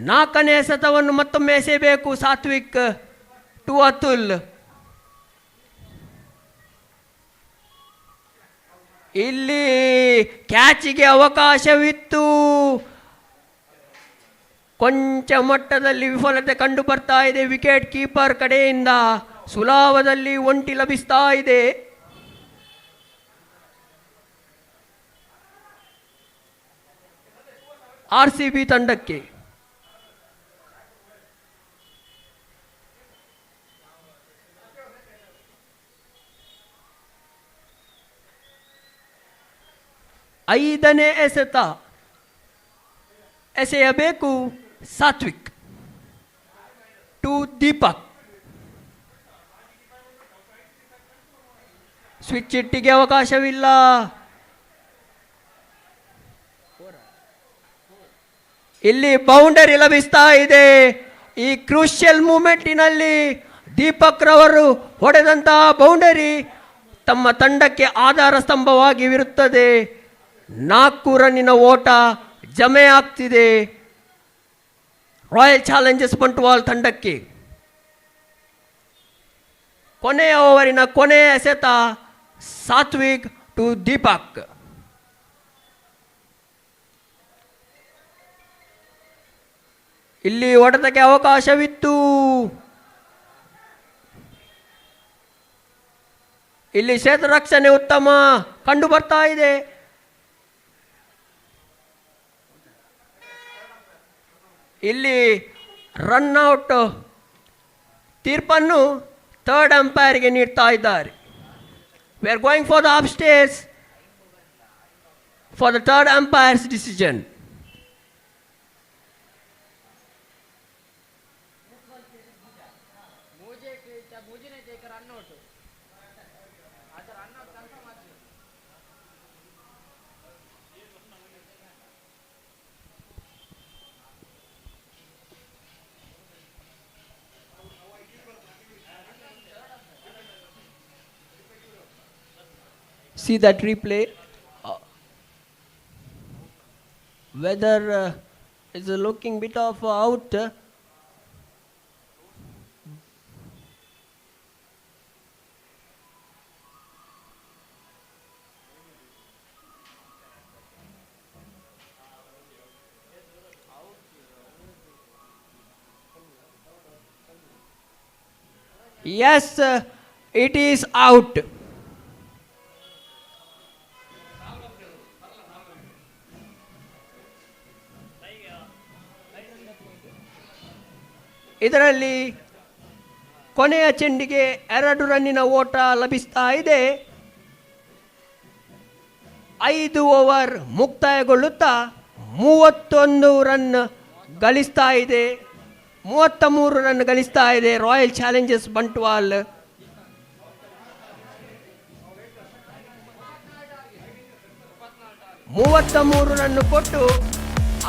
ನಾಲ್ಕನೇ ಎಸೆತವನ್ನು ಮತ್ತೊಮ್ಮೆ ಎಸೆಯಬೇಕು ಸಾತ್ವಿಕ್ ಟು ಅತುಲ್. ಇಲ್ಲಿ ಕ್ಯಾಚಿಗೆ ಅವಕಾಶವಿತ್ತು. ಕೊಂಚ ಮಟ್ಟದಲ್ಲಿ ವಿಫಲತೆ ಕಂಡು ಬರ್ತಾ ಇದೆ ವಿಕೆಟ್ ಕೀಪರ್ ಕಡೆಯಿಂದ. ಸುಲಭದಲ್ಲಿ ಒಂಟಿ ಲಭಿಸ್ತಾ ಇದೆ. RCB ತಂಡಕ್ಕೆ. ಐದನೇ ಎಸೆತ ಎಸೆಯಬೇಕು ಸಾತ್ವಿಕ್ ಟು ದೀಪಕ್. ಸ್ವಿಚ್ ಇಟ್ಟಿಗೆ ಅವಕಾಶವಿಲ್ಲ. ಇಲ್ಲಿ ಬೌಂಡರಿ ಲಭಿಸ್ತಾ ಇದೆ. ಈ ಕ್ರೂಷಿಯಲ್ ಮೂಮೆಂಟಿನಲ್ಲಿ ದೀಪಕ್ ರವರು ಹೊಡೆದಂತಹ ಬೌಂಡರಿ ತಮ್ಮ ತಂಡಕ್ಕೆ ಆಧಾರ ಸ್ತಂಭವಾಗಿರುತ್ತದೆ. 4 ರನ್ನಿನ ಓಟ ಜಮೆ ಆಗ್ತಿದೆ ರಾಯಲ್ ಚಾಲೆಂಜರ್ಸ್ ಬಂಟ್ವಾಲ್ ತಂಡಕ್ಕೆ. ಕೊನೆಯ ಓವರಿನ ಕೊನೆಯ ಎಸೆತ ಸಾತ್ವಿಕ್ ಟು ದೀಪಕ್. ಇಲ್ಲಿ ಹೊಡೆತಕ್ಕೆ ಅವಕಾಶವಿತ್ತು. ಇಲ್ಲಿ ಕ್ಷೇತ್ರ ರಕ್ಷಣೆ ಉತ್ತಮ ಕಂಡು ಬರ್ತಾ ಇದೆ. ಇಲ್ಲಿ ರನ್ಔಟ್ ತೀರ್ಪನ್ನು ಥರ್ಡ್ ಅಂಪೈರ್ಗೆ ನೀಡ್ತಾ ಇದ್ದಾರೆ. We are going for the up stage for the third umpires decision. See that replay. Whether is looking bit of out. Yes, it is out. ಇದರಲ್ಲಿ ಕೊನೆಯ ಚೆಂಡಿಗೆ 2 ರನ್ನಿನ ಓಟ ಲಭಿಸ್ತಾ ಇದೆ. 5 ಓವರ್ ಮುಕ್ತಾಯಗೊಳ್ಳುತ್ತಾ 31 ರನ್ ಗಳಿಸ್ತಾ ಇದೆ. 33 ರನ್ ಗಳಿಸ್ತಾ ಇದೆ ರಾಯಲ್ ಚಾಲೆಂಜರ್ಸ್ ಬಂಟ್ವಾಲ್. 33 ರನ್ ಕೊಟ್ಟು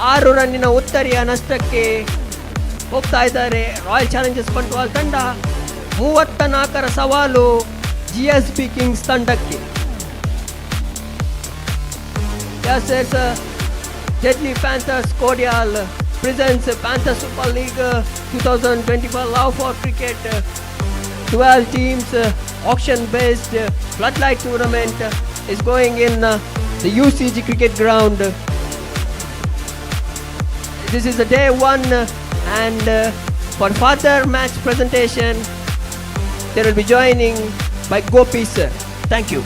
6 ರನ್ನಿನ ಉತ್ತರಿಯ ನಷ್ಟಕ್ಕೆ ಹೋಗ್ತಾ ಇದ್ದಾರೆ ರಾಯಲ್ ಚಾಲೆಂಜರ್ಸ್ ಬಂಟ್ವಾಲ್ ತಂಡ. 34ರ ಸವಾಲು GSB ಕಿಂಗ್ಸ್ ತಂಡಕ್ಕೆ. Yes, it's Deadly Panthers cordial presents Panthers Super League 2024 Love for Cricket. 12 teams auction-based floodlight tournament is going in the UCG cricket ground. This is the day 1 and for further match presentation they will be joining by Gopi sir. Thank you.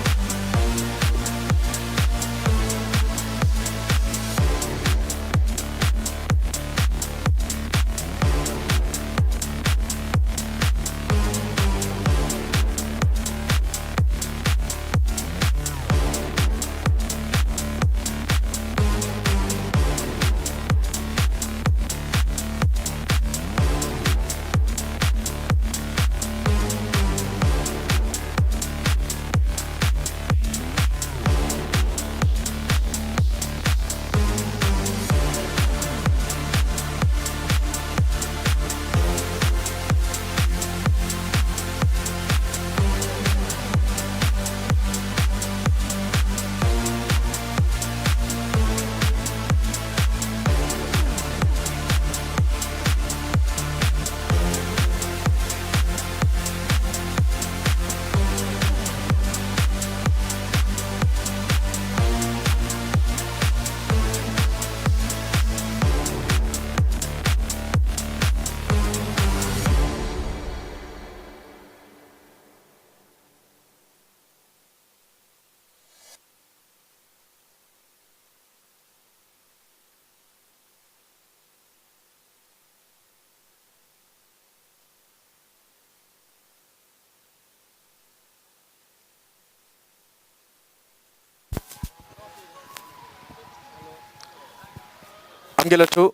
Angular 2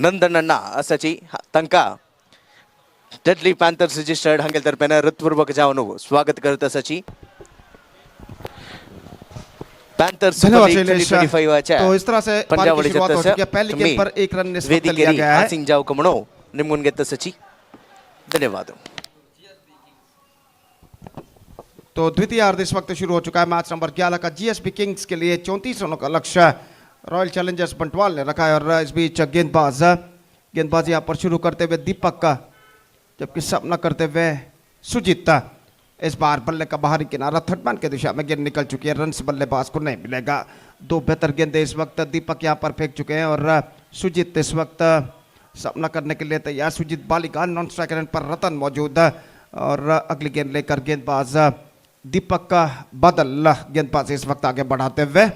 ನಂದಣ್ಣನ ಸಚಿ ತನಕ deadly panthers registered हंगेल तर्फे हृत्पूर्वक जावनु स्वागत करता सची panthers धन्यवाद शैलेश। तो इस तरह से पंजाब पारी की शुरुआत हो चुकी है। पहली गेंद पर 1 रन निष्प्रभ लिया गया है। सिंह जाव कमणो निम्मुनगे सची धन्यवाद। तो द्वितीय अर्ध इस वक्त शुरू हो चुका है। मैच नंबर 11 का GSB किंग्स के लिए 34 रनों का लक्ष्य रॉयल चैलेंजर्स बंटवाल ने रखा है। और इस बीच गेंदबाज यहाँ पर शुरू करते हुए दीपक का, जबकि सामना करते हुए सुजीत। इस बार बल्ले का बाहरी किनारा थर्ड मैन के दिशा में गेंद निकल चुकी है। रन से बल्लेबाज को नहीं मिलेगा। 2 बेहतर गेंदें इस वक्त दीपक यहाँ पर फेंक चुके हैं और सुजीत इस वक्त सामना करने के लिए तैयार। सुजीत बालिका नॉन स्ट्राइक रन पर रतन मौजूद और अगली गेंद लेकर गेंदबाज दीपक का बदल गेंदबाज इस वक्त आगे बढ़ाते हुए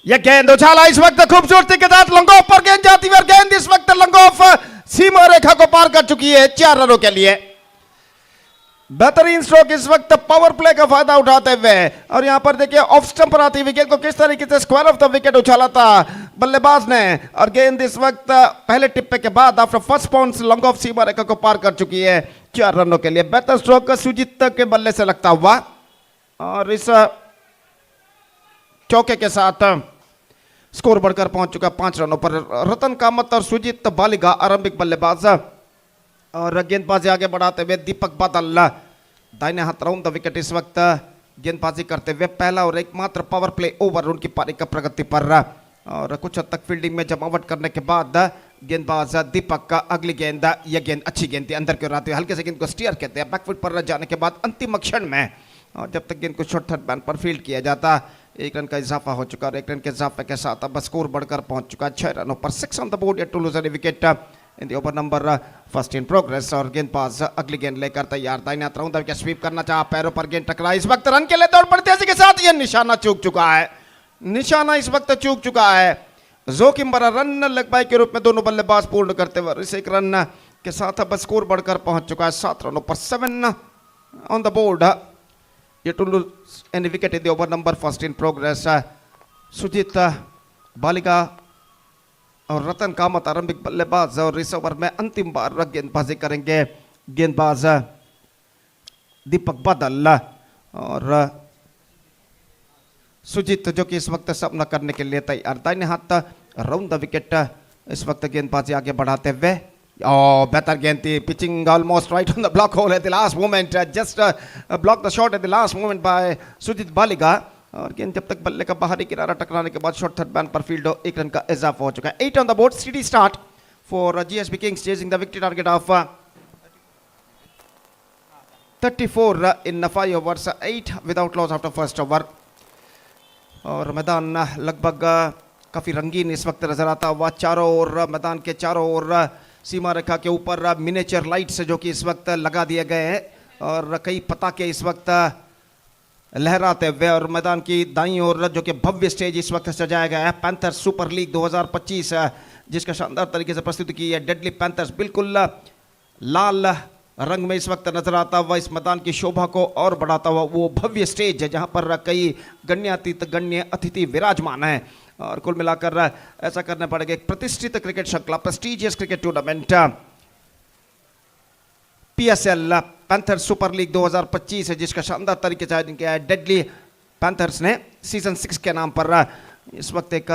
यह गेंद उछाला इस वक्त खूबसूरती के साथ लंगोफ पर गेंद जाती है और गेंद इस वक्त लंगोफ सीमा रेखा को पार कर चुकी है 4 रनों के लिए। बेहतरीन स्ट्रोक इस वक्त पावर प्ले का फायदा उठाते हुए। और यहां पर देखिए ऑफ स्टंप पर आती विकेट को किस तरीके से स्क्वायर ऑफ द विकेट उछाला था बल्लेबाज ने और गेंद इस वक्त पहले टिप्पे के बाद आफ्टर फर्स्ट बाउंस लंगोफ सीमा रेखा को पार कर चुकी है 4 रनों के लिए। बेहतर स्ट्रोक सुजीत के बल्ले से लगता हुआ और इस चौके के साथ स्कोर बढ़कर पहुंच चुका 5 रनों पर। रतन कामत और सुजीत बालिगा आरंभिक बल्लेबाज और गेंदबाजी आगे बढ़ाते हुए दीपक बादल दाहिने हाथ राउंड द विकेट इस वक्त गेंदबाजी करते हुए पहला और एकमात्र पावर प्ले ओवर उनकी पारी का प्रगति पर। और कुछ हद तक फील्डिंग में जमावट करने के बाद गेंदबाज दीपक का अगली गेंद, यह गेंद अच्छी गेंद थी अंदर की ओर आती हुई, हल्के से गेंद को स्टीयर कहते हैं बैकफुट पर जाने के बाद अंतिम क्षण में और जब तक गेंद को शॉर्ट थर्ड मैन पर फील्ड किया जाता 1 रन का इजाफा हो चुका और 1 रन के इजाफे के साथ अब स्कोर बढ़कर पहुंच चुका 6 रनों पर। 6 on the board to lose any wicket in the over number first in progress और गेंदबाज अगली गेंद लेकर तैयार, दाहिने हाथ राउंड विकेट स्वीप करना चाहा, पैरों पर गेंद टकराई, इस वक्त रन के लिए दौड़ पड़ती है, इसी के साथ ये निशाना चूक चुका है, निशाना इस वक्त चूक चुका है। जोखिम भरा रन लेग बाई के रूप में दोनों बल्लेबाज पूर्ण करते हुए इस एक रन के साथ अब स्कोर बढ़कर पहुंच चुका है 7 रनों पर, 7 ऑन द बोर्ड। ये to lose any wicket in the over number first in progress. Sujit Balika और रतन कामत आरंभिक बल्लेबाज और इस ओवर में अंतिम बार गेंदबाजी करेंगे गेंदबाज दीपक बादल और सुजीत जो कि इस वक्त सामना करने के लिए तैयार, दाहिने हाथ राउंड द विकेट इस वक्त गेंदबाजी आगे बढ़ाते हुए, बेहतर गेंद थी, pitching almost right on the block hole at the last moment, just block the shot at the last moment by Sujit Balika और गेंद जब तक बल्ले का बाहरी किनारा टकराने के बाद शॉर्ट थर्ड बैन पर फील्ड एक रन का इजाफा हो चुका है। 8 on the board, steady start for GSB Kings chasing the victory target of 34 in 5 overs, 8 without loss after first over। और मैदान लगभग काफी रंगीन इस वक्त नजर आता हुआ, चारों ओर मैदान के चारों ओर सीमा रेखा के ऊपर मिनिएचर लाइट्स जो कि इस वक्त लगा दिए गए हैं और कई पताके इस वक्त लहराते हुए, और मैदान की दाईं ओर जो कि भव्य स्टेज इस वक्त सजाया गया है पैंथर्स सुपर लीग 2025 जिसका शानदार तरीके से प्रस्तुति की है डेडली पैंथर्स, बिल्कुल लाल रंग में इस वक्त नजर आता हुआ, इस मैदान की शोभा को और बढ़ाता हुआ वो भव्य स्टेज है जहां पर कई गण्य अतिथि विराजमान हैं। और कुल मिलाकर ऐसा करने पड़ेगा एक प्रतिष्ठित क्रिकेट श्रृंखला, prestigious cricket tournament PSL panther super League 2025 है जिसका शानदार तरीके से आयोजन किया है डेडली पैंथर्स ने सीजन 6 के नाम पर। इस वक्त एक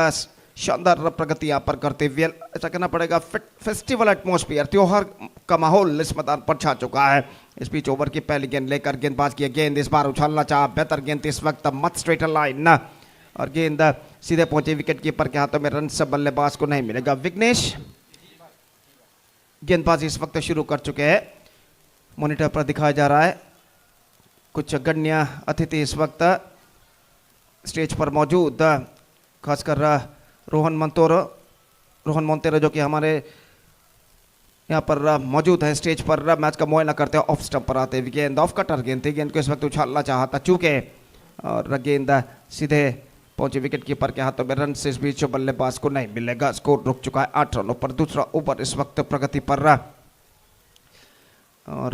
शानदार प्रगति यहाँ पर करते हुए ऐसा कहना पड़ेगा फेस्टिवल एटमॉस्फेयर, त्योहार का माहौल इस मैदान पर छा चुका है। इस बीच ओवर की पहली गेंद लेकर गेंदबाज की गेंद इस बार उछालना चाहा, बेहतर गेंद इस वक्त मत स्ट्रेट लाइन और गेंद सीधे पहुंचे विकेट कीपर के हाथों में, रन से बल्लेबाज को नहीं मिलेगा। विघ्नेश गेंदबाजी इस वक्त शुरू कर चुके हैं, मॉनिटर पर दिखाया जा रहा है, कुछ गण्य अतिथि इस वक्त स्टेज पर मौजूद, खासकर रोहन मोंतेरो जो कि हमारे यहाँ पर मौजूद है स्टेज पर, मैच का मुआयना करते हैं। ऑफ स्टंप पर आते हुए गेंद ऑफ कटर गेंद थी, गेंद को इस वक्त उछालना चाहा था चूके और गेंद सीधे पहुंचे विकेट कीपर के हाथों में, रन से इस बीच बल्लेबाज को नहीं मिलेगा। स्कोर रुक चुका है 8 रनों पर, दूसरा ओवर इस वक्त प्रगति पर। और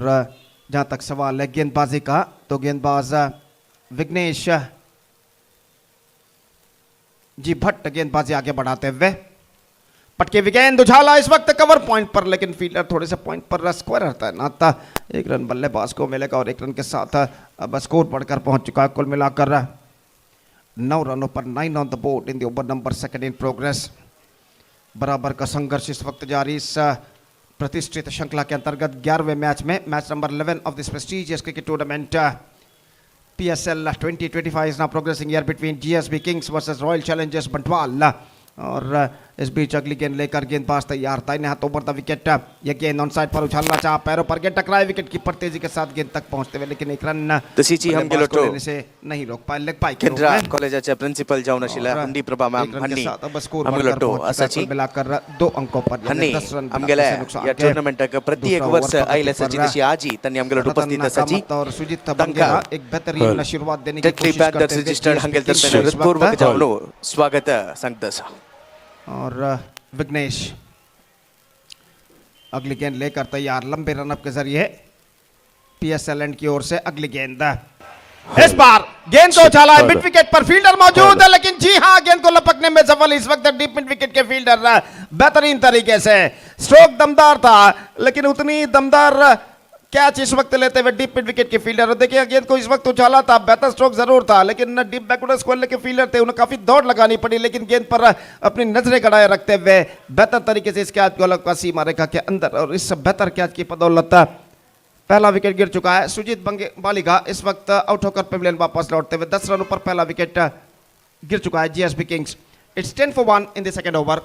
जहां तक सवाल है गेंदबाजी का तो गेंदबाज विघ्नेश जी भट्ट गेंदबाजी आगे बढ़ाते हुए, पटके हुए गेंद उछाला इस वक्त कवर पॉइंट पर, लेकिन फील्डर थोड़े से पॉइंट पर स्क्वायर रहता है नाता, एक रन बल्लेबाज को मिलेगा और एक रन के साथ अब स्कोर बढ़कर पहुंच चुका है कुल मिलाकर 9 रनों पर, 9 on the board in the over number second in progress. बराबर का संघर्ष इस वक्त जारी इस प्रतिष्ठित श्रृंखला के अंतर्गत 11वें मैच में, match number 11 of this prestigious cricket tournament PSL 2025 is now progressing here between GSB Kings versus Royal Challengers Bantwal. और इस बीच अगली गेंद लेकर गेंदबाज तैयार, दाहिने हाथ ओवर द विकेट, यह गेंद ऑन साइड पर उछालना चाहा, पैरों पर गेंद टकराए, विकेट कीपर तेजी के साथ गेंद तक पहुंचते हुए लेकिन एक रन लेने से नहीं रोक पाए। लेग पाई केंद्रा कॉलेजाचे प्रिन्सिपल जाऊन आशिल्ल्या हंडी प्रभा मॅम हन्नी मिलाकर 2 अंकों पर 10 रन आमगेल्या या टूर्नामेंटाक प्रत्येक वर्ष आयले सची तशी आजी त्यांनी आमगेला उपस्थित असाची और सुजीत बंगेरा एक बेहतरीन शुरुआत देने की कोशिश करते हैं। रजिस्टर्ड हंगेल तर्फे हृदयपूर्वक जाऊन स्वागत सांगतस। और विघ्नेश अगली गेंद लेकर तैयार, लंबे रनअप के जरिए PSL एंड की ओर से अगली गेंद, इस बार गेंद को उछाला मिड विकेट पर, फील्डर मौजूद है लेकिन जी हां गेंद को लपकने में सफल इस वक्त डीप मिड विकेट के फील्डर बेहतरीन तरीके से, स्ट्रोक दमदार था लेकिन उतनी दमदार कैच इस वक्त लेते हुए डीप मिड विकेट के फील्डर। देखिए गेंद को इस वक्त उछाला था, बेहतर स्ट्रोक जरूर था लेकिन डीप बैकवर्ड स्क्वायर के फील्डर थे, उन्हें काफी दौड़ लगानी पड़ी लेकिन गेंद पर अपनी नजरें गड़ाए रखते हुए बेहतर तरीके से इस कैच को लगा सीमा रेखा के अंदर, और इस बेहतर कैच की बदौलत पहला विकेट गिर चुका है। सुजीत बालिका इस वक्त आउट होकर पेविलियन वापस लौटते हुए 10 रनों पर पहला विकेट गिर चुका है GSB Kings. It's 10 for 1 in the second over.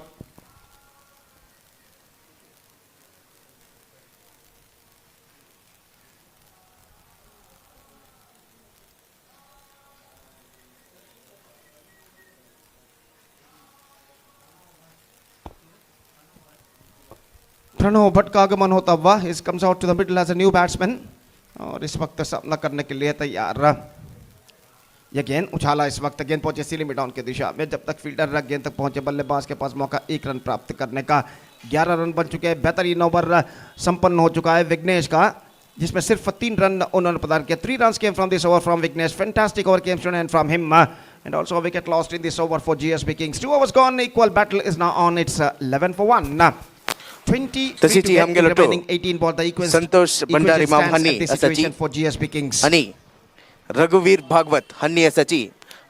Pranav Bhatt का आगमन होता हुआ इस comes out to the middle as a new batsman और इस वक्त सामना करने के लिए तैयार। यह गेंद उछाला, इस वक्त गेंद पहुंचे सीली मिडाउन की दिशा में, जब तक फील्डर गेंद तक पहुंचे बल्लेबाज के पास मौका 1 रन प्राप्त करने का। 11 रन बन चुके हैं, बेहतरीन ओवर संपन्न हो चुका है विघ्नेश का, जिसमें सिर्फ 3 रन उन्होंने प्रदान किया। 3 runs came from this over from Vignesh. Fantastic over came and from him. And also a wicket lost in this over for GSB Kings. 2 overs gone, equal battle is now on. It's 11 for 1. 20 तशीची आमगे लटो. remaining 18 ball. The equal संतोष भंडारी माम Honey the situation for GSB Kings. Honey रघुवीर भागवत हनी असाची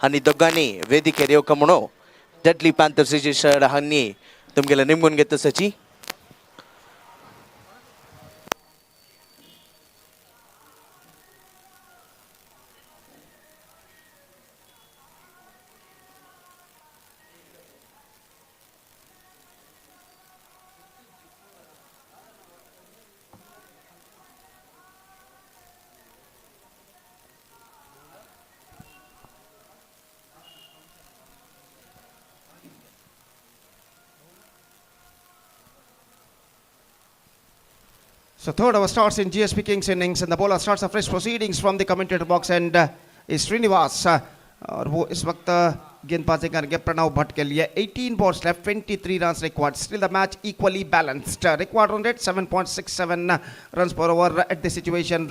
हनी दोघांनी वेदिकेर येवका म्हणो deadly पॅन्थर्सची shirt Honey तुमगेला निमगून घेत सची. So third over starts in GSB Kings innings and the bowler starts a fresh proceedings from the commentator box and is Srinivas. और वो इस वक्त गेंदबाजी करेंगे प्रणव भट्ट के लिए. 18 balls left, 23 runs required. Still the match equally balanced. Required run rate 7.67 runs per over at the situation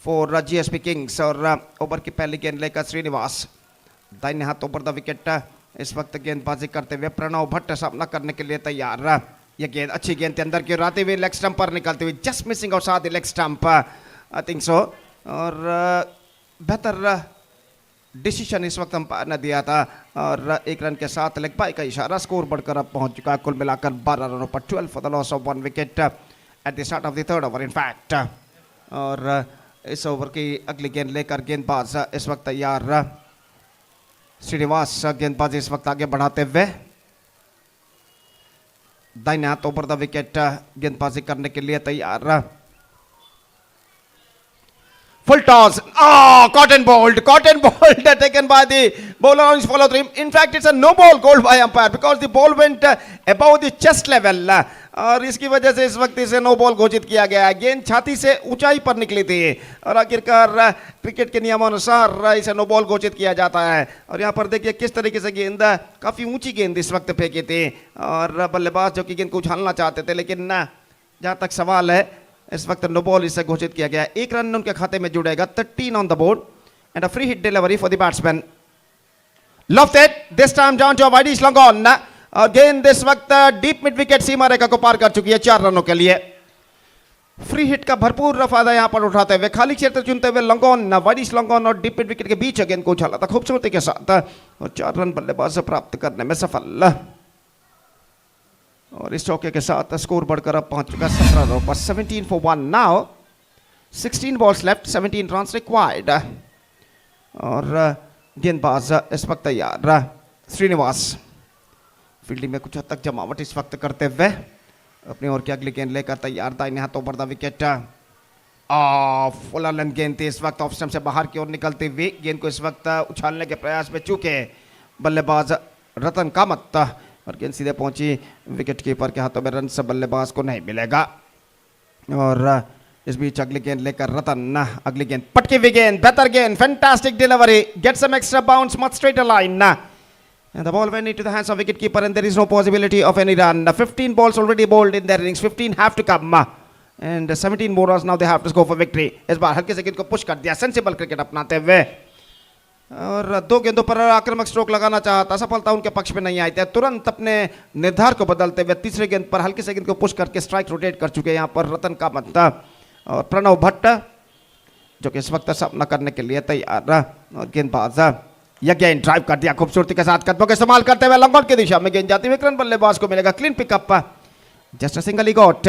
for GSB Kings. और over की पहली गेंद लेकर श्रीनिवास दाहिने हाथ ऊपर द विकेट इस वक्त गेंदबाजी करते हुए प्रणव भट्ट सामना करने के लिए तैयार. ये गेंद अच्छी गेंद के अंदर की ओर आते हुए लेग स्टंप पर निकलते हुए just missing outside the leg stump I think so. और बेहतर डिसीजन इस वक्त अंपायर ने दिया था और 1 रन के साथ लेग बाय का इशारा. स्कोर बढ़कर अब पहुंच चुका है कुल मिलाकर 12 रनों पर. 12 for the loss of 1 wicket eight the start of the third over in fact. और इस ओवर की अगली गेंद लेकर गेंदबाज इस वक्त तैयार. श्रीनिवास गेंदबाजी इस वक्त आगे बढ़ाते हुए दाहिने हाथ ऊपर द विकेट गेंदबाजी करने के लिए तैयार. Full toss. Oh, caught and bowled taken by the bowler on his follow through. In fact, it's a no ball called by umpire because the ball went above the chest level. और इसकी वजह से इस वक्त इसे no ball घोषित किया गया है. गेंद छाती से ऊंचाई पर निकली थी और आखिरकार क्रिकेट के नियमानुसार इसे नो बॉल घोषित किया जाता है. और यहाँ पर देखिए किस तरीके से गेंद काफी ऊंची गेंद इस वक्त फेंकी थी और बल्लेबाज जो कि गेंद को उछालना चाहते थे, लेकिन जहाँ तक सवाल है इस वक्त नो बॉल इसे घोषित किया गया. 1 रन उनके खाते में जुड़ेगा. 13 on the board and a free hit delivery for the batsman. Lofted this time down to a wide long on. गेंद इस वक्त डीप मिड विकेट सीमा रेखा को पार कर चुकी है 4 रनों के लिए. फ्री हिट का भरपूर फायदा यहां पर उठाते हुए खाली क्षेत्र चुनते हुए लॉन्गॉन वाइडिश लॉन्गॉन और डीप मिड विकेट के बीच गेंद को उछाला था खूबसूरती के साथ और 4 रन बल्लेबाज प्राप्त करने में सफल. और इस चौके के साथ स्कोर बढ़कर अब पहुंच चुका 17 रनों पर. 17 for 1 now. 16 balls left, 17 runs required. और गेंदबाज इस वक्त तैयार. श्रीनिवास फील्डिंग में कुछ हद तक जमावट इस वक्त करते हुए अपनी ओर की अगली गेंद लेकर तैयार. दाहिने हाथों पर द विकेट. फुल लेंथ गेंद थी इस वक्त ऑफ स्टंप से बाहर की ओर निकलती हुई. गेंद को इस वक्त उछालने के प्रयास में चूके बल्लेबाज रतन कामत और गेंद सीधे पहुंची विकेट कीपर के हाथों में. रन से बल्लेबाज को नहीं मिलेगा. और इस बीच अगली गेंद लेकर रतन. अगली गेंद पटकी हुई गेंद, बेहतर गेंद, fantastic delivery, get some extra bounce, much straighter line. And the ball went into the hands of wicket keeper and there is no possibility of any run. 15 balls already bowled in their innings. 15 have to come. And 17 more runs now they have to score for victory. इस बार हल्के से गेंद को push कर दिया sensible cricket अपनाते हुए और 2 गेंदों पर आक्रामक स्ट्रोक लगाना चाहता, सफलता उनके पक्ष में नहीं आई थी. तुरंत अपने निर्धार को बदलते हुए तीसरे गेंद पर हल्के से गेंद को पुश करके स्ट्राइक रोटेट कर चुके यहाँ पर रतन कामत और प्रणव भट्ट जो कि इस वक्त सामना करने के लिए तैयार. और गेंदबाज यह गेंद ड्राइव कर दिया खूबसूरती के साथ, कदमों का इस्तेमाल करते हुए लंबन की दिशा में गेंद जाती हुई. रन बल्लेबाज को मिलेगा. Clean pickup, just a single he got.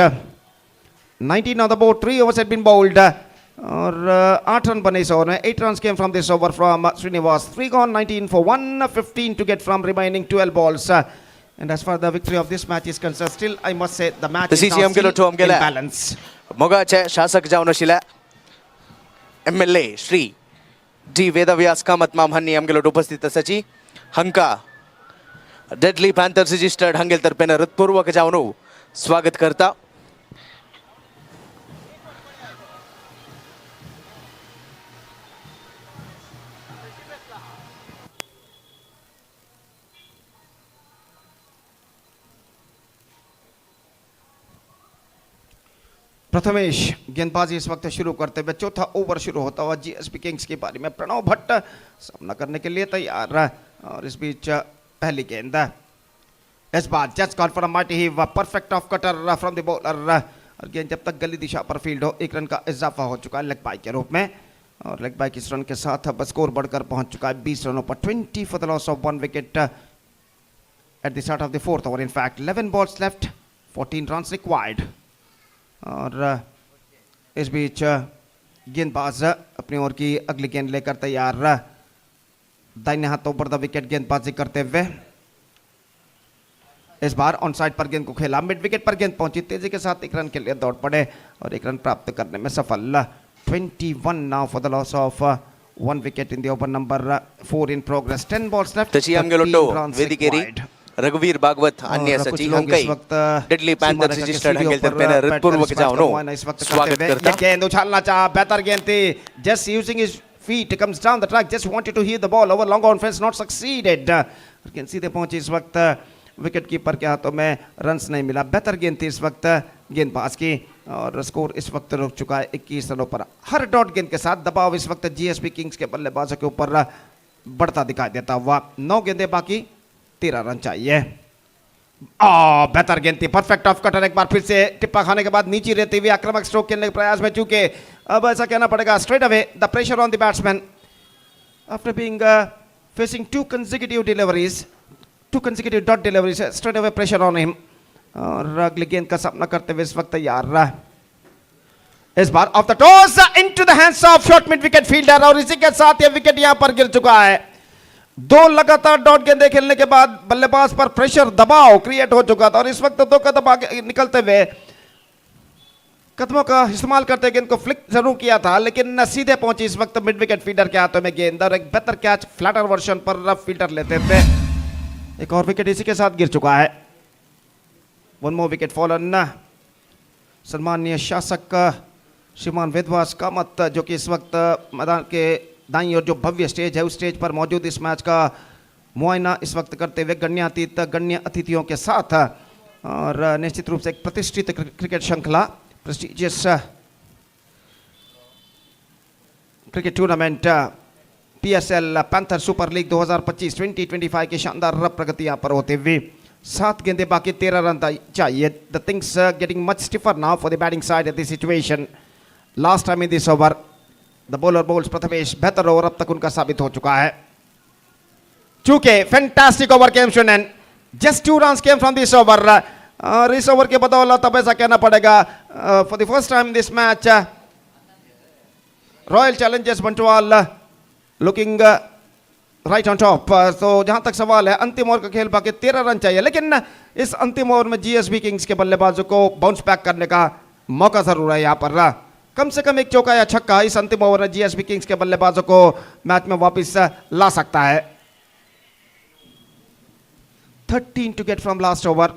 19 on the board, 3 overs had been bowled. और 8 रन बने इस ओवर में. 8 runs came from this over from Srinivas. 3 gone, 19 for 1, 15 to get from remaining 12 balls. And as far the victory of this match is concerned, still I must say the match is now still in balance. मोगाचे शासक जाऊन शिला MLA Shri D Vedvyas Kamat माम हन्नी आमगेलो उपस्थित सची हंका Deadly Panthers registered हंगेल तर्फे हृदयपूर्वक जाऊन स्वागत करता. प्रथमेश गेंदबाजी इस वक्त शुरू करते हुए चौथा ओवर शुरू होता हुआ जीएसबी किंग्स की पारी में प्रणव भट्ट सामना करने के लिए तैयार और इस बीच पहली गेंद इस बार just call for a mighty hit perfect off cutter from the bowler और गेंद जब तक गली दिशा पर फील्ड हो 1 रन का इजाफा हो चुका है लेग बाय के रूप में और लेग बाय इस रन के साथ अब स्कोर बढ़कर पहुंच चुका है 20 रनों पर 20 for the loss of 1 wicket eight the start of the 4th over in fact 11 balls left 14 runs required और इस बीच गेंदबाज अपनी ओर की अगली गेंद लेकर तैयार दाहिने हाथों पर द विकेट गेंदबाजी करते हुए इस बार ऑन साइड पर गेंद को खेला मिड विकेट पर गेंद पहुंची तेजी के साथ 1 रन के लिए दौड़ पड़े और 1 रन प्राप्त करने में सफल 21 now for the loss of 1 wicket in the over number 4 in progress 10 balls left तशी अंगेलोटो वेदिकेरी रघुवीर भागवत अन्य सचिव अंकई डेडली पैंथर्स रजिस्टर्ड हंगेल तरपेन हृदयपूर्वक जाओ स्वागत करता गेंद उछालना चाहा बेहतर गेंद थी just using his feet comes down the track just wanted to hit the ball over long on fence not succeeded गेंद सीधे पहुंची इस वक्त विकेट कीपर के हाथों में रन्स नहीं मिला बेहतर गेंद थी इस वक्त गेंदबाज की और स्कोर इस वक्त रुक चुका है 21 रनों पर हर डॉट गेंद के साथ दबाव इस वक्त जीएसबी किंग्स के बल्लेबाजों के ऊपर बढ़ता दिखाई देता हुआ 9 गेंदें बाकी 13 रन चाहिए बेहतर गेंद थी परफेक्ट ऑफ कटर एक बार फिर से टिप्पा खाने के बाद नीचे रहते हुए आक्रामक स्ट्रोक खेलने के प्रयास में चूके अब ऐसा कहना पड़ेगा straight away the pressure on the batsman after being facing 2 consecutive dot deliveries straight away pressure on him और अगली गेंद का सामना करते हुए इस वक्त तैयार रहा इस बार off the toss into the hands of short mid wicket fielder और इसी के साथ ये विकेट यहां पर गिर चुका है 2 लगातार डॉट गेंदें खेलने के बाद बल्लेबाज पर प्रेशर दबाव क्रिएट हो चुका था और इस वक्त 2 कदम आगे निकलते हुए कदमों का इस्तेमाल करते गेंद को फ्लिक जरूर किया था लेकिन सीधे पहुंची इस वक्त मिड विकेट फील्डर के हाथों में गेंद और एक बेहतर कैच फ्लैटर वर्जन पर फील्डर लेते थे एक और विकेट इसी के साथ गिर चुका है 1 more wicket fallen सम्मानीय शासक श्रीमान वेदवास कामत जो कि इस वक्त मैदान के दाईं ओर जो भव्य स्टेज है उस स्टेज पर मौजूद इस मैच का मुआयना इस वक्त करते हुए गण्य अतिथियों के साथ और निश्चित रूप से एक प्रतिष्ठित क्रिकेट श्रृंखला prestigious cricket tournament PSL panther super League 2025 की शानदार प्रगति यहाँ पर होते हुए 7 गेंदें बाकी 13 रन चाहिए the things getting much stiffer now for the batting side eight this situation last time in this over the bowler balls Prathamesh बेहतर ओवर अब तक उनका साबित हो चुका है चूंकि fantastic over came to an end just 2 runs came from this over और इस ओवर के बदौलत अब ऐसा कहना पड़ेगा for the first time this match Royal Challengers Bantwal looking right on top तो जहां तक सवाल है अंतिम ओवर का खेल बाकी 13 रन चाहिए लेकिन इस अंतिम ओवर में जीएसबी किंग्स के बल्लेबाजों को बाउंस बैक करने का मौका जरूर है यहां पर कम से कम एक चौका या छक्का इस अंतिम ओवर में जीएसबी किंग्स के बल्लेबाजों को मैच में वापस ला सकता है 13 to get from last over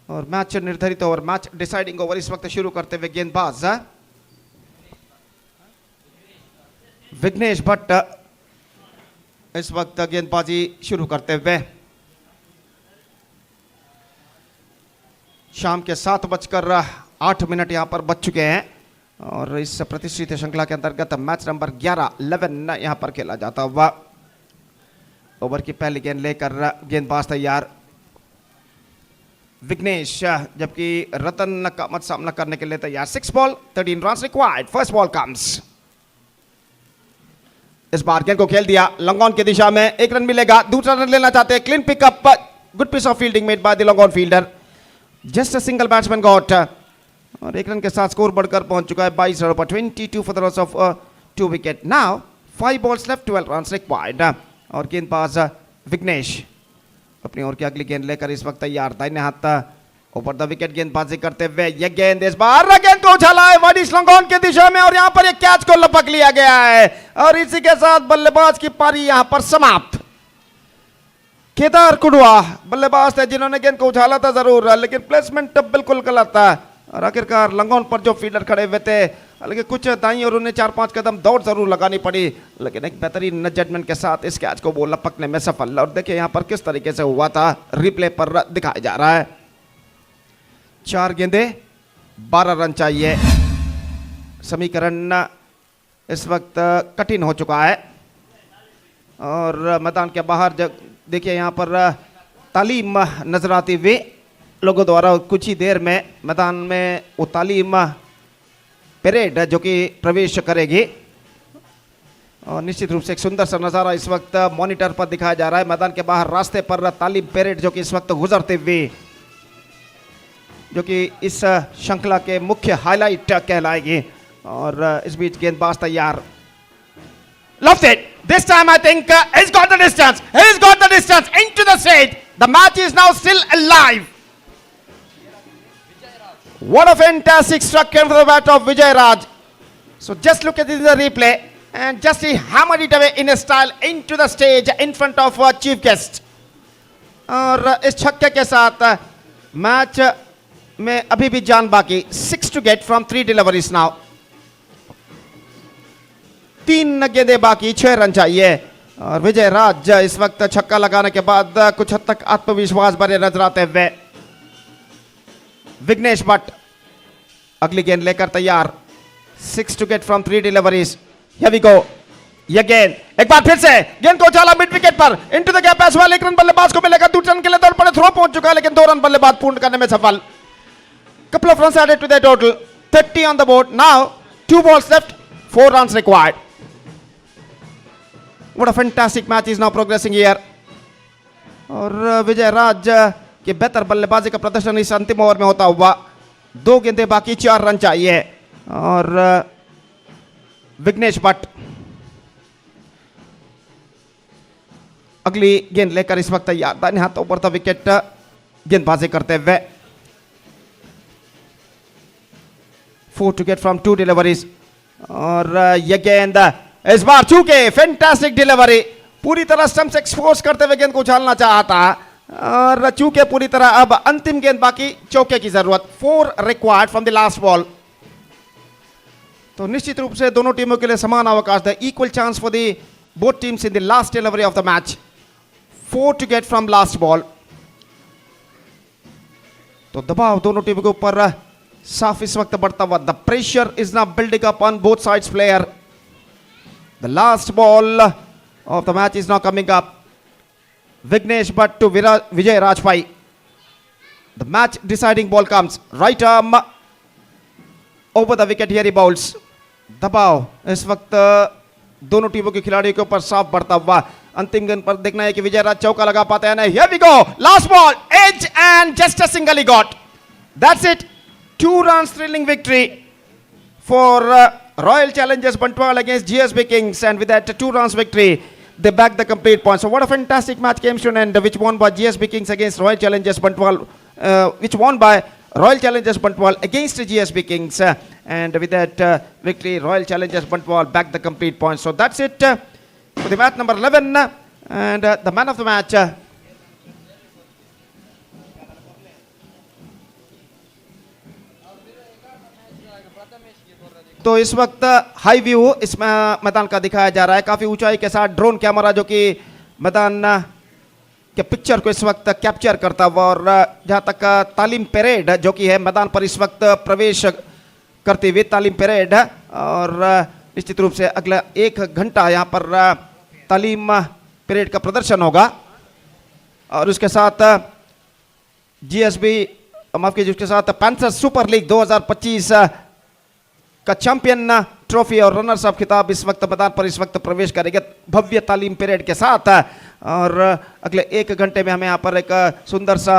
और मैच निर्धारित ओवर मैच डिसाइडिंग ओवर इस वक्त शुरू करते हुए गेंदबाज विघ्नेश भट्ट इस वक्त गेंदबाजी शुरू करते हुए शाम के 7:08 यहां पर बच चुके हैं और इस प्रतिष्ठित श्रृंखला के अंतर्गत मैच नंबर 11 यहां पर खेला जाता हुआ ओवर की पहली गेंद लेकर गेंदबाज तैयार विघ्नेश जबकि रतन कामत सामना करने के लिए तैयार 6 ball 13 run required first ball comes इस बार गेंद को खेल दिया लॉन्ग ऑन की दिशा में 1 रन मिलेगा दूसरा रन लेना चाहते हैं clean pickup good piece of fielding made by the long on fielder just a single batsman got और 1 रन के साथ स्कोर बढ़कर पहुंच चुका है 22 रनों पर 22 for the loss of 2 wicket now 5 balls left 12 run required और गेंदबाज विघ्नेश अपनी ओर की अगली गेंद लेकर इस वक्त तैयार दाहिने हाथ ऊपर द विकेट गेंदबाजी करते हुए ये गेंद इस बार गेंद को उछाला है वाइड लॉन्ग ऑन की दिशा में और यहां पर एक कैच को लपक लिया गया है और इसी के साथ बल्लेबाज की पारी यहां पर समाप्त केदार कुडवा बल्लेबाज थे जिन्होंने गेंद को उछाला था जरूर लेकिन प्लेसमेंट बिल्कुल गलत था और आखिरकार लॉन्ग ऑन पर जो फील्डर खड़े हुए थे हालांकि कुछ दाई और उन्हें 4-5 कदम दौड़ जरूर लगानी पड़ी लेकिन एक बेहतरीन जजमेंट के साथ इस कैच को वो लपकने में सफल और देखिए यहां पर किस तरीके से हुआ था रिप्ले पर दिखाया जा रहा है 4 गेंदें 12 रन चाहिए। समीकरण इस वक्त कठिन हो चुका है और मैदान के बाहर देखिए यहाँ पर तालीम नजर आती हुई लोगों द्वारा कुछ ही देर में मैदान में वो तालीम परेड जो कि प्रवेश करेगी और निश्चित रूप से एक सुंदर सा नज़ारा इस वक्त मॉनिटर पर दिखाया जा रहा है। मैदान के बाहर रास्ते पर तालीम परेड जो कि इस वक्त गुजरते हुए जो कि इस श्रृंखला के मुख्य हाईलाइट कहलाएगी और इस बीच गेंदबाज तैयार। Loved it. This time I think he's got the distance. He's got the distance into the stage. The match is now still alive. What a fantastic struck in for the bat of Vijay Raj. So just look at it in the replay and just he hammered it away in a style into the stage in front of our chief guest. और इस छक्के के साथ match में अभी भी जान बाकी। 6 to get from 3 deliveries now. 3 गेंदें बाकी, 6 रन चाहिए और विजय राज इस वक्त छक्का लगाने के बाद कुछ हद तक आत्मविश्वास भरे नजर आते हुए। विघ्नेश भट्ट अगली गेंद लेकर तैयार। 6 to get from 3 deliveries. Here we go. ये गेंद एक बार फिर से गेंद को उछाला मिड विकेट पर into the gap as well. 1 run बल्लेबाज को मिलेगा। 2 रन के लिए दौड़ पड़े, थ्रो पहुंच चुका है लेकिन 2 रन बल्लेबाज पूर्ण करने में सफल। Couple of runs added to their total. 30 on the board. Now 2 balls left, 4 runs required. What a fantastic match is now progressing here. और विजय राज के बेहतर बल्लेबाजी का प्रदर्शन इस अंतिम ओवर में होता हुआ। 2 गेंदें बाकी, 4 रन चाहिए और विघ्नेश भट्ट अगली गेंद लेकर इस वक्त तैयार। दाहिने हाथों पर था विकेट गेंदबाजी करते हुए। 4 to get from 2 deliveries और यह गेंद इस बार चूके फैंटास्टिक डिलीवरी, पूरी तरह स्टंप्स एक्सपोज करते हुए गेंद को उछालना चाहता और चूके पूरी तरह। अब अंतिम गेंद बाकी, चौके की जरूरत। 4 required from the last ball. तो निश्चित रूप से दोनों टीमों के लिए समान अवकाश है। Equal chance for the both teams in the last delivery of the match. 4 to get from last ball. तो दबाव दोनों टीमों के ऊपर साफ इस वक्त बढ़ता हुआ। The pressure is now building up on both sides player. The last ball of the match is now coming up. Vignesh Bhatt to Vijay Rajpai. The match deciding ball comes. Right arm over the wicket. Here he bowls. दबाव इस वक्त दोनों टीमों के खिलाड़ियों के ऊपर साफ बढ़ता हुआ। अंतिम गेंद पर देखना है कि विजय राज चौका लगा पाते हैं नहीं। Here we go. Last ball. Edge and just a single he got. That's it. 2 runs thrilling victory for Royal Challengers Bantwal against GSB Kings, and with that 2 runs victory, they bagged the complete point. So what a fantastic match came to an end, which won by GSB Kings against Royal Challengers Bantwal, which won by Royal Challengers Bantwal against GSB Kings, and with that victory, Royal Challengers Bantwal bagged the complete point. So that's it for the match number 11, and the man of the match. तो इस वक्त high view इस मैदान का दिखाया जा रहा है, काफी ऊंचाई के साथ ड्रोन कैमरा जो कि मैदान के पिक्चर को इस वक्त कैप्चर करता हुआ। और जहां तक तालीम परेड जो कि है मैदान पर इस वक्त प्रवेश करते हुए तालीम परेड, और निश्चित रूप से अगला 1 घंटा यहां पर तालीम परेड का प्रदर्शन होगा। और उसके साथ जीएसबी माफ कीजिए, उसके साथ पैंथर्स सुपर लीग 2025 का चैंपियन ट्रॉफी और रनर्स अप खिताब इस वक्त मैदान पर इस वक्त प्रवेश करेगा भव्य तालीम परेड के साथ। और अगले 1 घंटे में हमें यहाँ पर एक सुंदर सा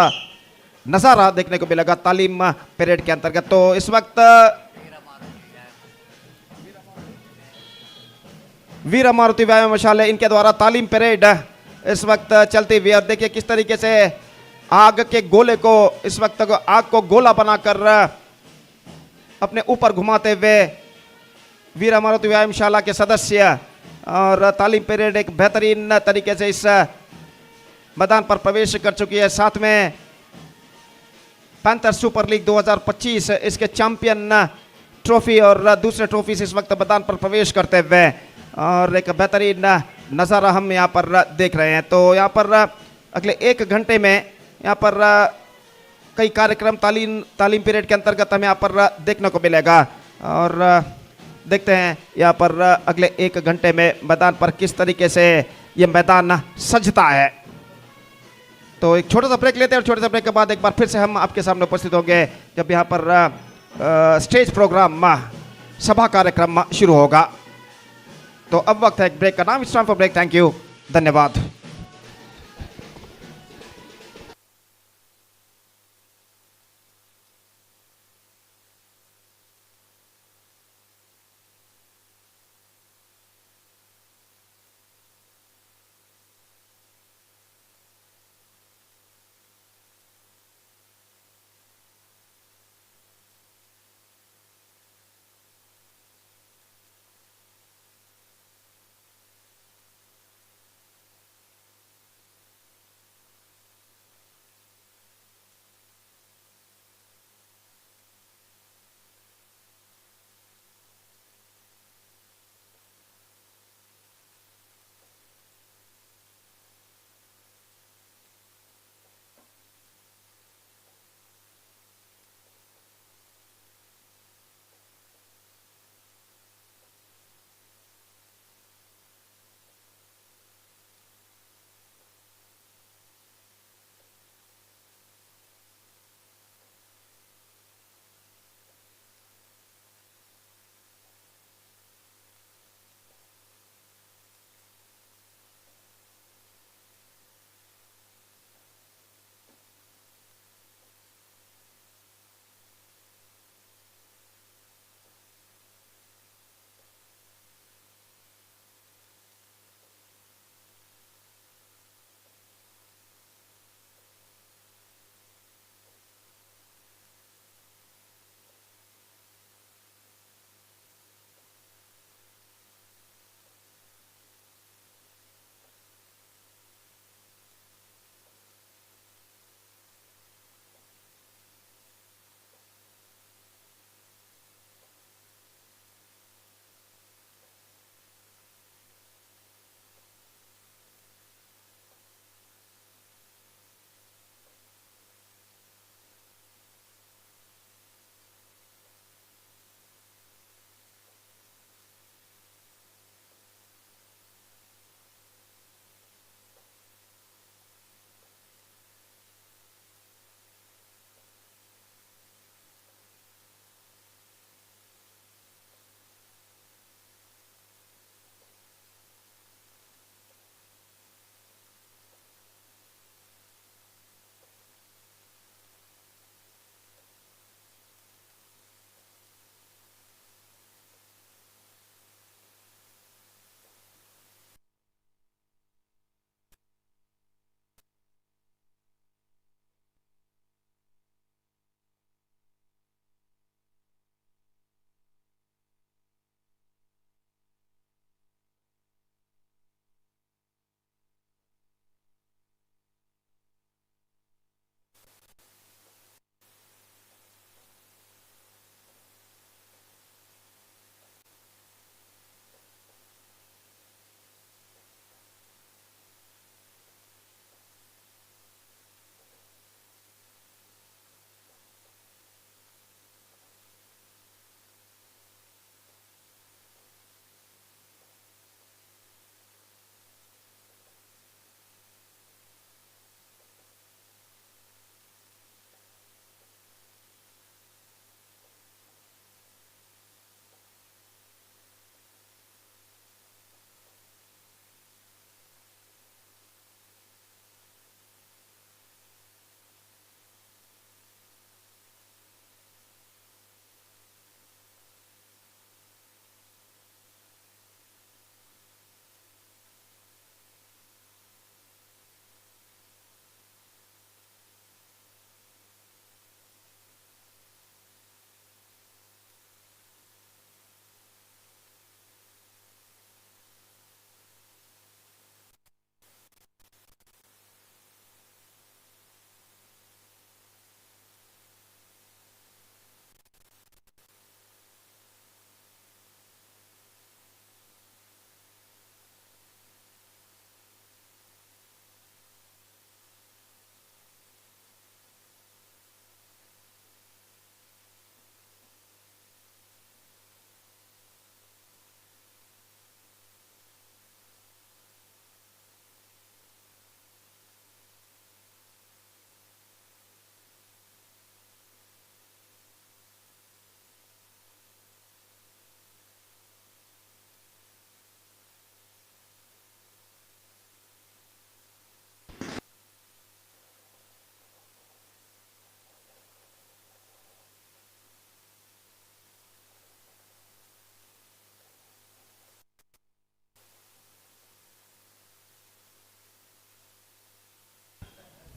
नज़ारा देखने को मिलेगा तालीम परेड के अंतर्गत। तो इस वक्त वीरा मारुति व्यायाम मशाले इनके द्वारा तालीम परेड इस वक्त चलती हुई। और देखिए किस तरीके से आग के गोले को इस वक्त आग को गोला बनाकर अपने ऊपर घुमाते हुए वीरा मारुति व्यायामशाला के सदस्य। और तालीम परेड एक बेहतरीन तरीके से इस मैदान पर प्रवेश कर चुकी है। साथ में पैंथर सुपर लीग 2025 इसके चैंपियन ट्रॉफी और दूसरे ट्रॉफी इस वक्त मैदान पर प्रवेश करते हुए, और एक बेहतरीन नज़ारा हम यहाँ पर देख रहे हैं। तो यहाँ पर अगले 1 घंटे में यहाँ पर कई कार्यक्रम तालीम पीरियड के अंतर्गत हमें यहाँ पर देखने को मिलेगा। और देखते हैं यहाँ पर अगले 1 घंटे में मैदान पर किस तरीके से ये मैदान सजता है। तो एक छोटा सा ब्रेक लेते हैं और छोटे से ब्रेक के बाद एक बार फिर से हम आपके सामने उपस्थित होंगे जब यहाँ पर स्टेज प्रोग्राम सभा कार्यक्रम शुरू होगा। तो अब वक्त है एक ब्रेक का। नाम it's time for break. Thank you, धन्यवाद।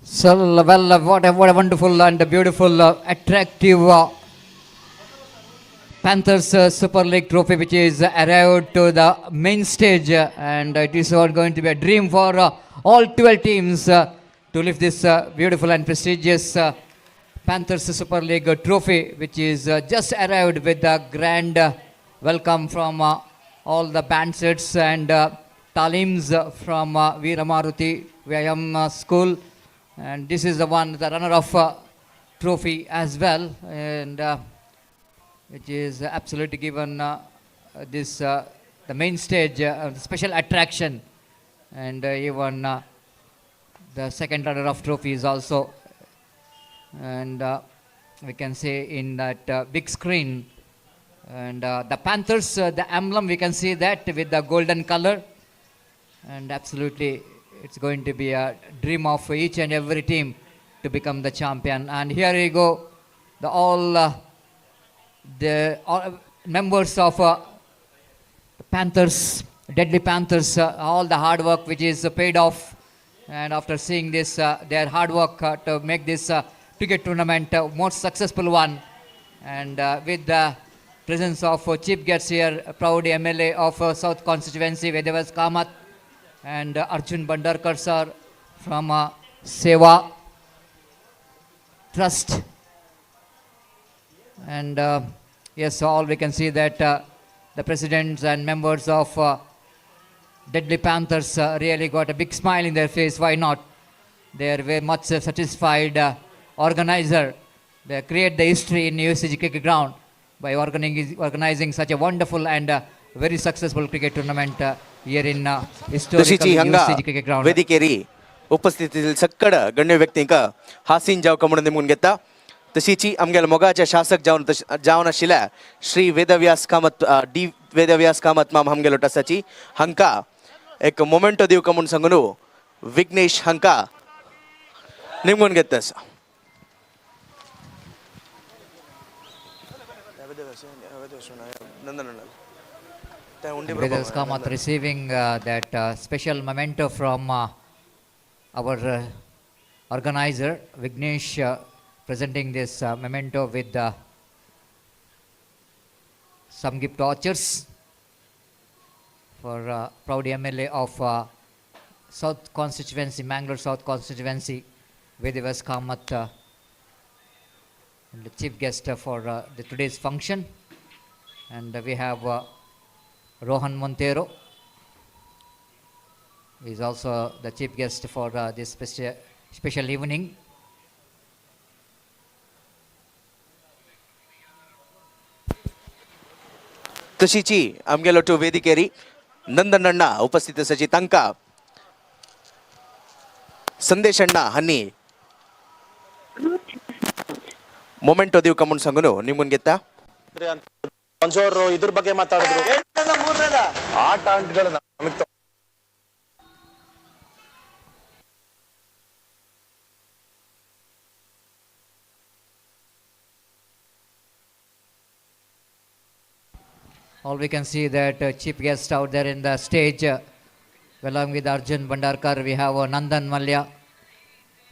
So, well, what a wonderful and beautiful, attractive Panthers Super League trophy, which is arrived to the main stage, and it is all going to be a dream for all 12 teams to lift this beautiful and prestigious Panthers Super League trophy, which is just arrived with the grand welcome from all the band sets and talims from Vira Vyayam School, and this is the one, the runner-up trophy as well, and which is absolutely given this the main stage special attraction, and even the second runner of trophy is also, and we can say in that big screen, and the Panthers the emblem, we can see that with the golden color, and absolutely it's going to be a dream of each and every team to become the champion. And here we go, the all members of Panthers, Deadly Panthers, all the hard work which is paid off, and after seeing this, their hard work to make this cricket tournament most successful one, and with the presence of chief guests here, proud MLA of South Constituency, Vedavas Kamath, and Arjun Bandarkar sir from Seva Trust. And yes, all we can see that the presidents and members of Deadly Panthers really got a big smile in their face. Why not? They are very much satisfied organizer. They create the history in USCG cricket ground by organizing such a wonderful and very successful cricket tournament here in historical तशीची हंगा USCG cricket ground. वेदिकेरी उपस्थितीतील सक्कड गण्य व्यक्तींका हासीन जाव कमून निमून घेता तशीची आमगेल मोगाच्या शासक जावन आशिल्ल्या Shri Vedvyas Kamat D Vedvyas Kamat माम आमगेलो टसाची हंका एक मोमेंटो दिव कमून सांगून Vighnesh हंका निमून घेतस Vedas Kamath receiving that special memento from our organizer Vignesh, presenting this memento with some gift vouchers for proud MLA of South Constituency, Mangalore South Constituency, Vedas Kamath, and the chief guest for the today's function. And we have Rohan Montero. He is also the chief guest for this special evening. तशीची आमगेलो to वेदिकेरी नंदनण्णा उपस्थित सची तंका संदेशण्णा हन्नी ಮೊಮೆಂಟೋ ದಿವ್ ಕಮುನ್ ಸಂಗನು ನಿಮ್ಮನ್ ಗೆತ್ತ ಒಂಚೂರು ಇದ್ರ ಬಗ್ಗೆ ಮಾತಾಡಿದ್ರು ಆಟ ಅಂಟಗಳ ನಮಗೆ All we can see that chief guest out there in the stage, along with Arjun Bandarkar, we have Nandan Malya,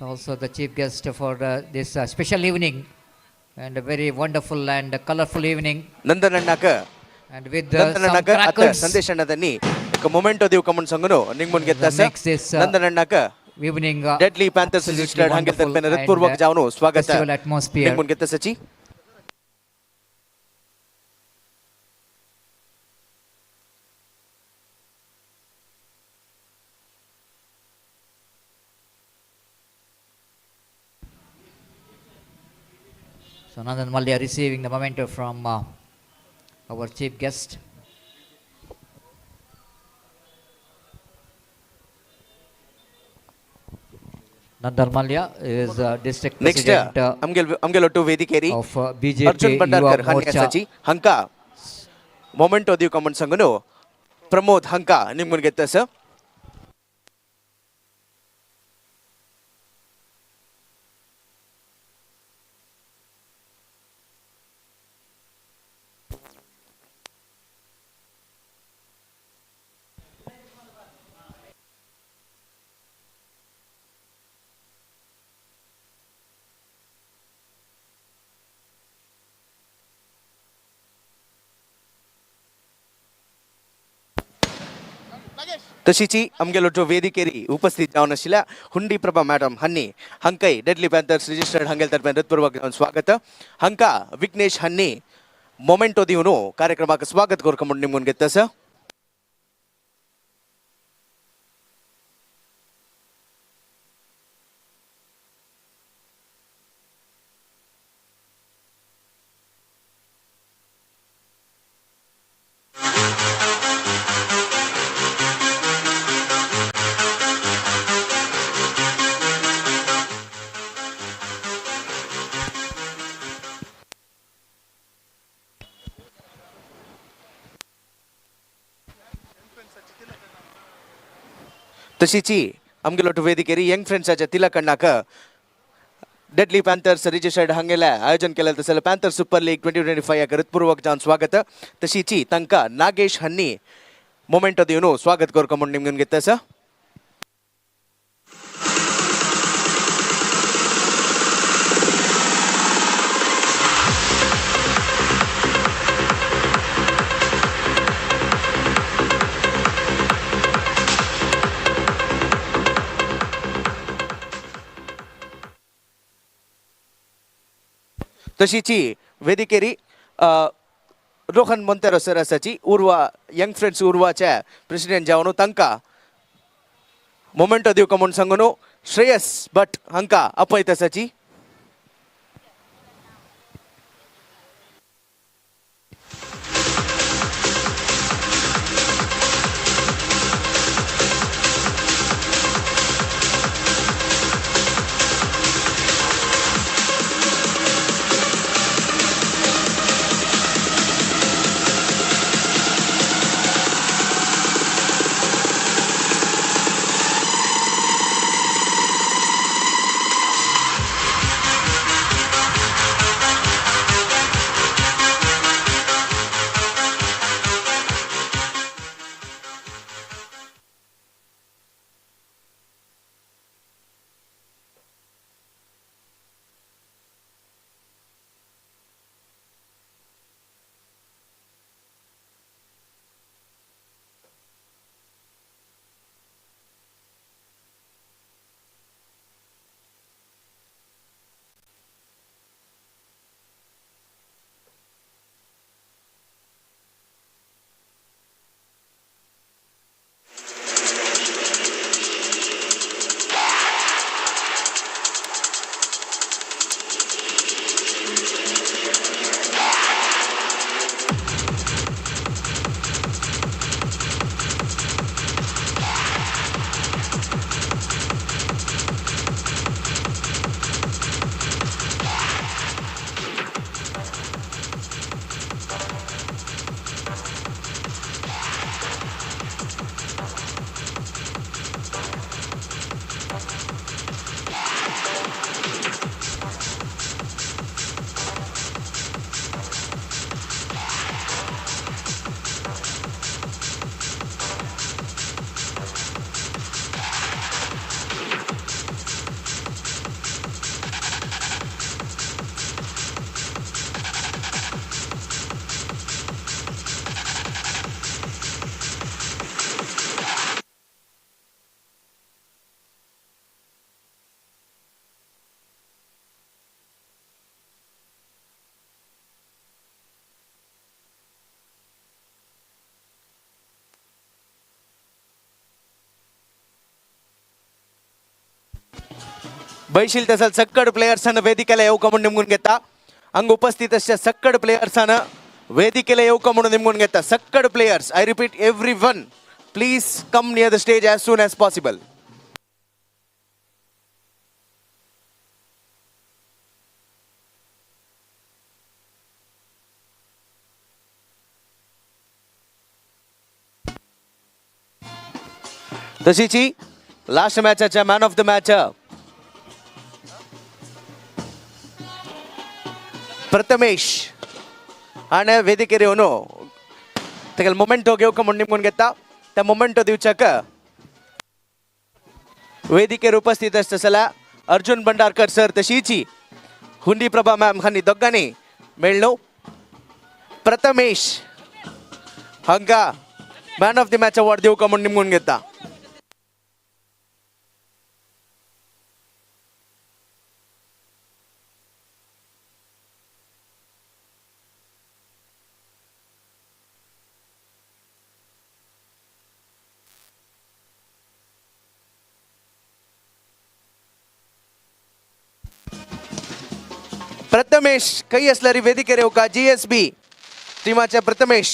also the chief guest for this special evening, and a very wonderful and colorful evening. ನಂದನಣ್ಣಕ And with ನಂದನಣ್ಣಕ some ಅತ crackers, ಸಂದೇಶಣ್ಣದನಿ ಕ ಮೊಮೆಂಟೋ ದಿವ್ ಕಮುನ್ ಸಂಗನು ನಿಮ್ಮನ್ ಗೆತ್ತ makes this ನಂದನಣ್ಣಕ evening deadly panthers registered ಹಂಗೆ wonderful ತರ್ಪೆನ ಹೃತ್ಪೂರ್ವಕ and, ಜಾವನು ಸ್ವಾಗತ festival atmosphere. ನಿಮ್ಮನ್ ಗೆತ್ತ ಸಚಿ So Nandan Malya receiving the memento from our chief guest. Nandan Malya is district next president ಅಮ್ಗೆಲ್ ಒಟ್ಟು ವೇದಿಕೇರಿ of BJP Arjun Yuva Bhandarkar ಹನ್ನೆ Morcha. ಸಚಿ ಹಂಕ ಮೊಮೆಂಟೋ ದಿವ್ ಕಮುನ್ ಸಂಗನು Pramod ಹಂಕ ನಿಮ್ಮನ್ ಗೆತ್ತ sir तशीची आमगेलो जो वेदिकेरी उपस्थित जावन आशिल्ल्या हुंडी प्रभा मॅडम हांनी हांकाय डेडली पॅन्थर्स रजिस्टर्ड हांगेल तर्फे हृदयपूर्वक स्वागत हांका विघ्नेश हांनी मोमेंटो दिवन कार्यक्रमाक स्वागत करक म्हूण निमून घेतस तशीची आमगेलो वेदिकेरी यंग फ्रेंड्साच्या तिलकण्णाक डेडली पॅन्थर्स रजिस्टर्ड हांगेल्या आयोजन केलेलं तसं पॅन्थर सुपर लीग 2025 या हृदयपूर्वक जावन स्वागत तशीची तांकां नागेश हांनी मोमेंटो दिवन स्वागत करक म्हूण निमून घेतस तशीची वेदिकेरी रोहन मोंतेरो सर आसाची उर्वा यंग फ्रेंड्स उर्वाच्या प्रेसिडेंट जावन तांकां मोमेंटो दिवक म्हूण सांगून श्रेयस भट हांकां आपयत आसाची बैशील तसल सक्कड प्लेयर्सांना वेदिकेला येवक म्हणून निमून घेता हांग उपस्थित असल्या सक्कड प्लेयर्सांना वेदिकेला येवक म्हणून निमून घेता सक्कड players I repeat everyone please come near the stage as soon as possible तशीची लास्ट मॅचच्या man of the match Prathamesh आणि वेदिकेर येवन तेगेल मोमेंटो घेवक म्हूण निमून घेता त्या मोमेंटो दिवच्याक वेदिकेर उपस्थित आसतसल्या अर्जुन भंडारकर सर तशीची हुंडी प्रभा मॅम हांनी दोगांनी मेळ्ळो प्रथमेश हांकां man of the match award दिवक म्हूण निमून घेता प्रथमेश कई असलरी वेदिकेरे होगा GSB टीमाचे प्रथमेश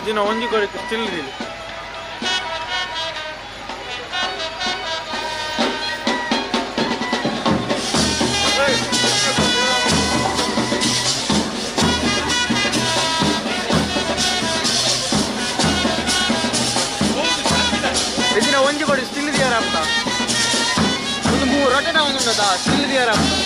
ದಿನ ಒಂಜಿ ಕೊರಕ್ಕೆ ಸ್ಟಿಲ್ ಇದೆ ಇದನ್ನ ಒಂಜಿ ಕೊಡಿ ಸ್ಟಿಲ್ ಇದೆಯಾರಪ್ಪ ಒಂದು ಮೂರು ರೊಟೆನ ಒಂದು ಸ್ಟಿಲ್ ಇದೆಯಾರಪ್ಪ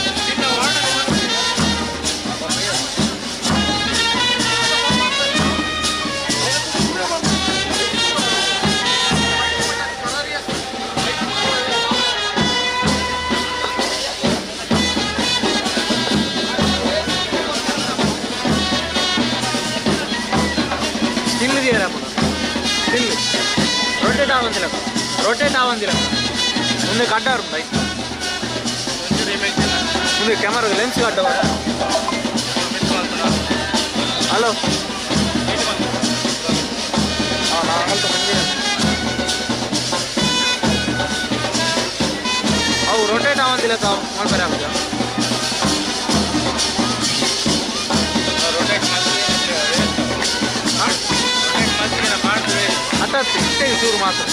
రొటేట్ అవ్వందిరా ముందు కట్టారు ముందు కెమెరా లెన్స్ కట్టవారు హలో ಅವು ರೊಟೇಟ್ ಅವಂದಿಲ್ಲ ತಾವು ಮಾಡ್ತಾರೆ ಆಗುದ ಹತ್ತತ್ತು ಇಷ್ಟೇ ಚೂರು ಮಾತ್ರ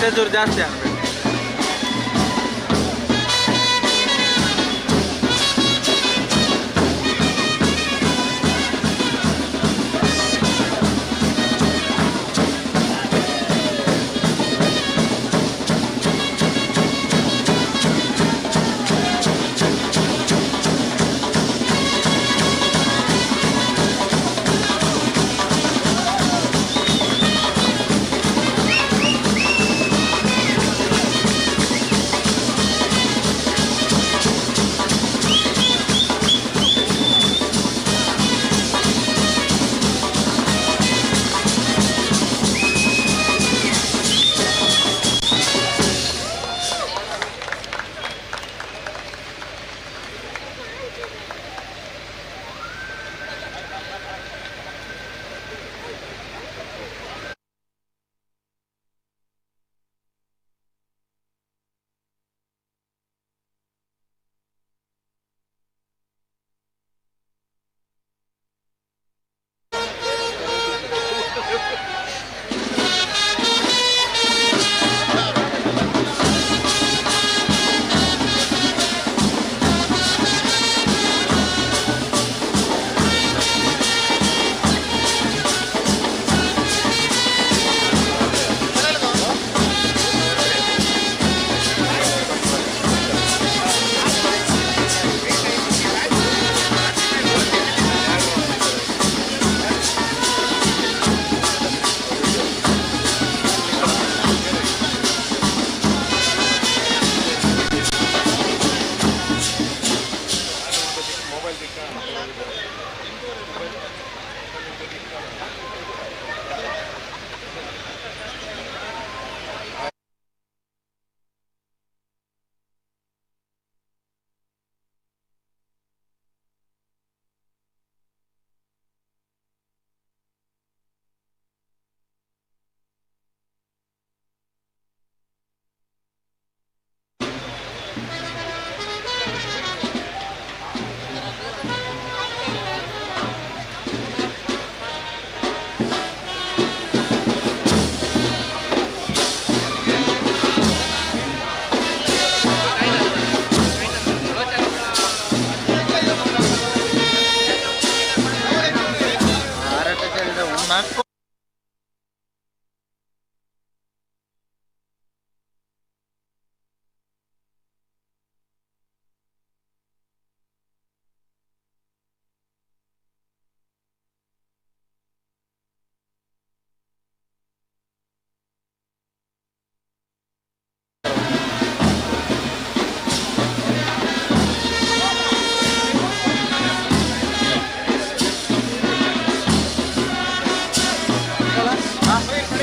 ವೋಲ್ಟೇಜ್ ಜಾಸ್ತಿ ಆಗಬೇಕು.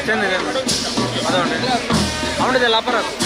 ಚೆಂದಿದೆ അതുകൊണ്ട് അവിടെ ലാപ്പറാക്കും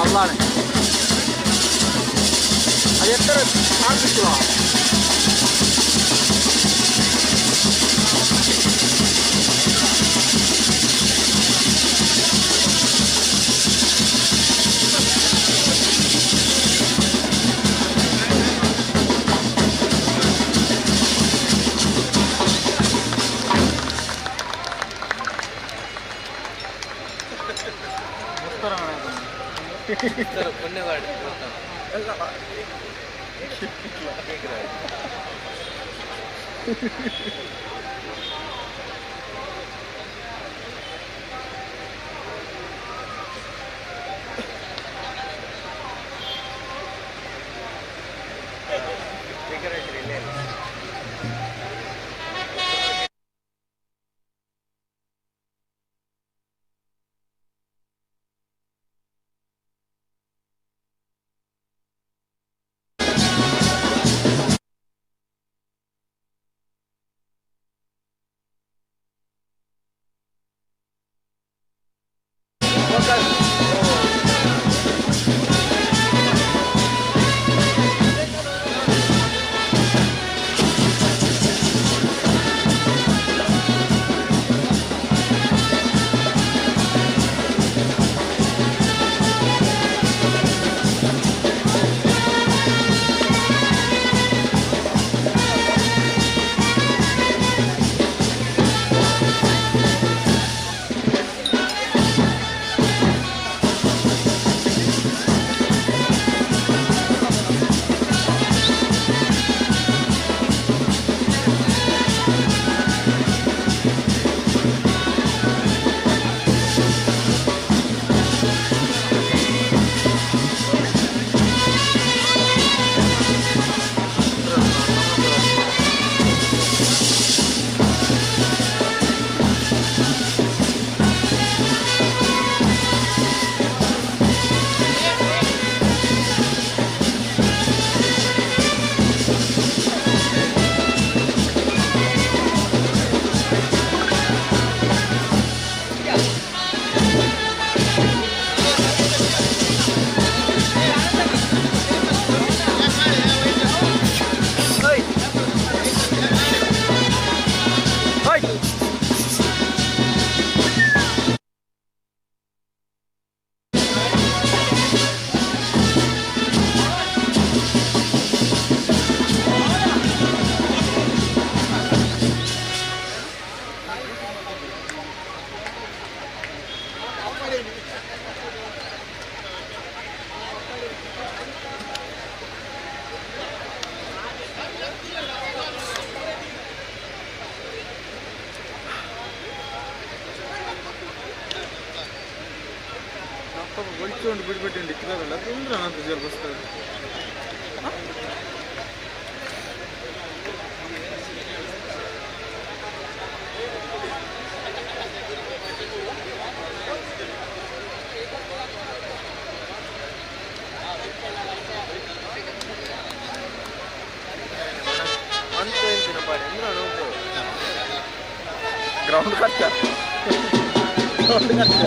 അള്ളാണ് അത് എത്ര ആർപ്പിക്കുവാ ಪಾಪ ಒಳಿಚೊಂಡು ಬಿಡ್ಬಿಟ್ಟು ಇಕ್ಕಿರಲ್ಲ ತೊಂದ್ರೆ ಅಂತ ಜಲ್ ಬಸ್ತಾರೆ ಅಂತ ಹೇಳ್ತೀನಿ ಪಾಡಿ ಅಂದ್ರೆ ನೋವು ಗ್ರೌಂಡ್ ಕಟ್ಟ ಗ್ರೌಂಡ್ ಕಟ್ಟ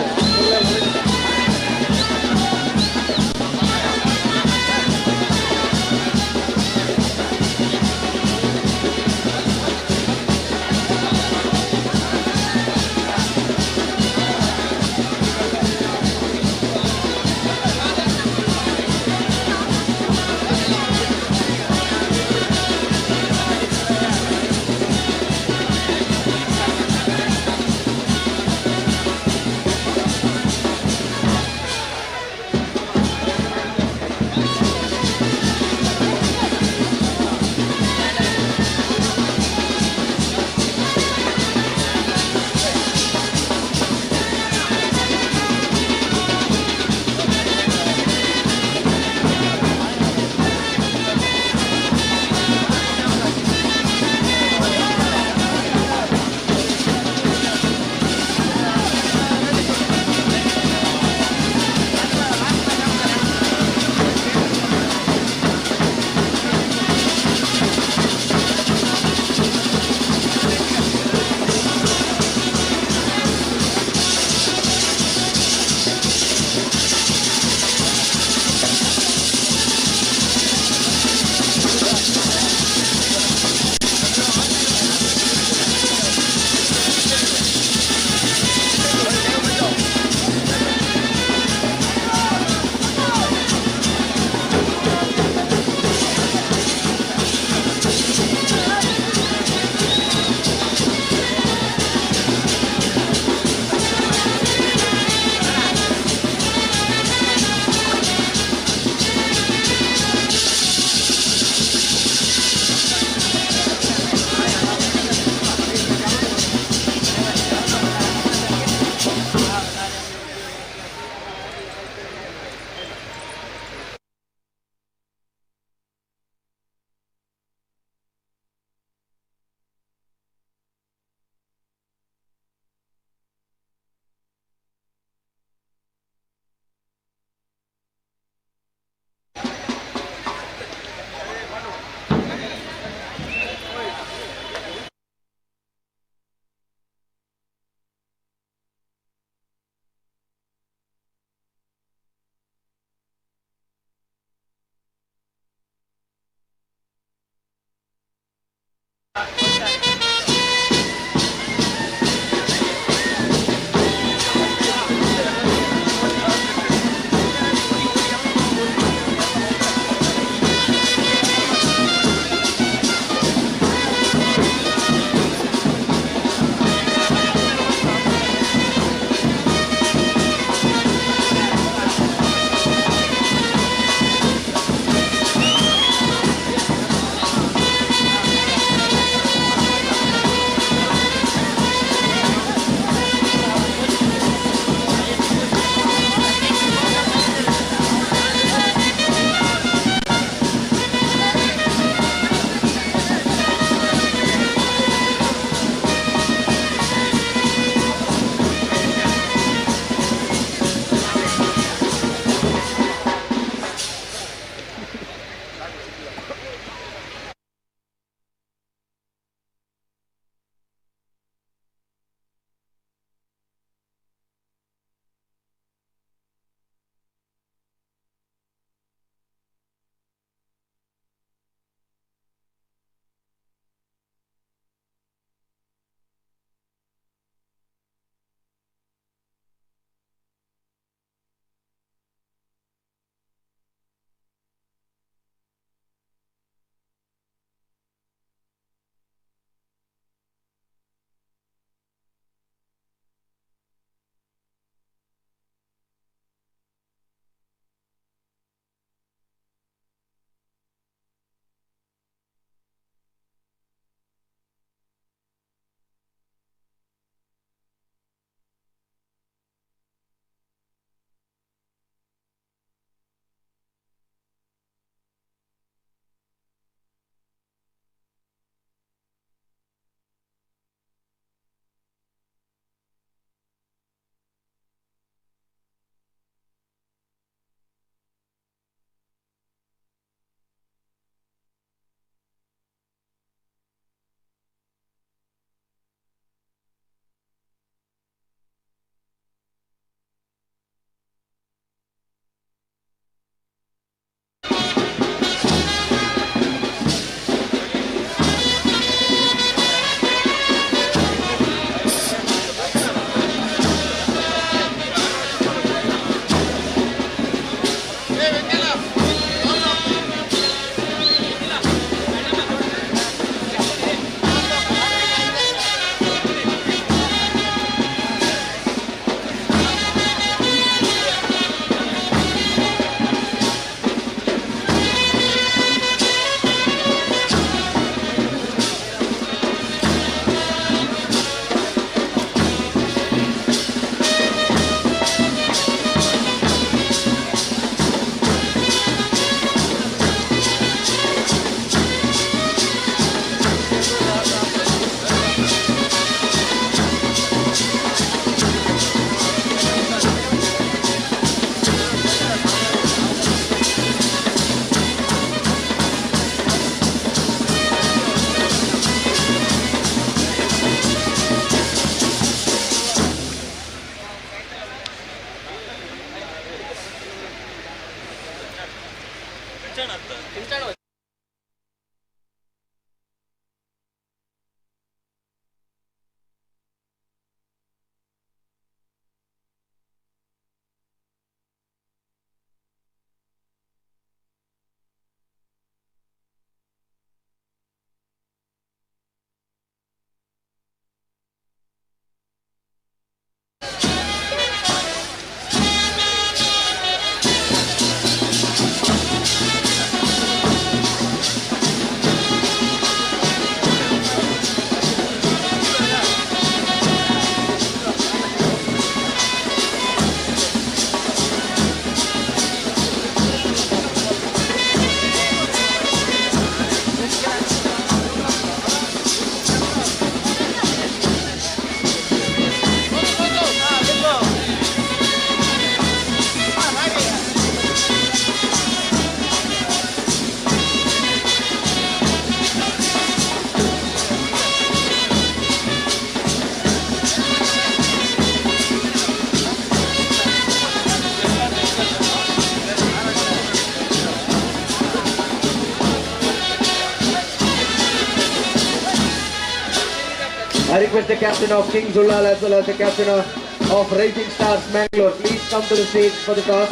I request the captain of Kings Ulal as well as the captain of Rising Stars Mangalore. Please come to the stage for the toss.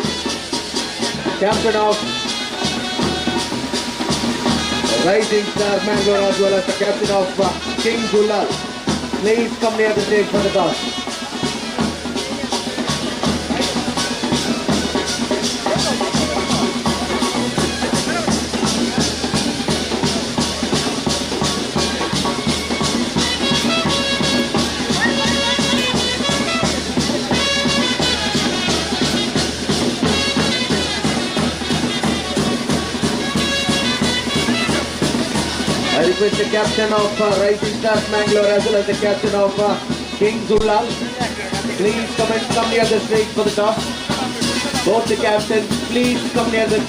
Captain of Rising Stars Mangalore as well as the captain of Kings Ulal. Please come near the stage for the toss. I request the captain of Rising Stars Mangalore as well as the captain of Kings Urwa. Please come near the stage for the toss. Both the captains, please come near the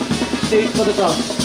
stage for the toss.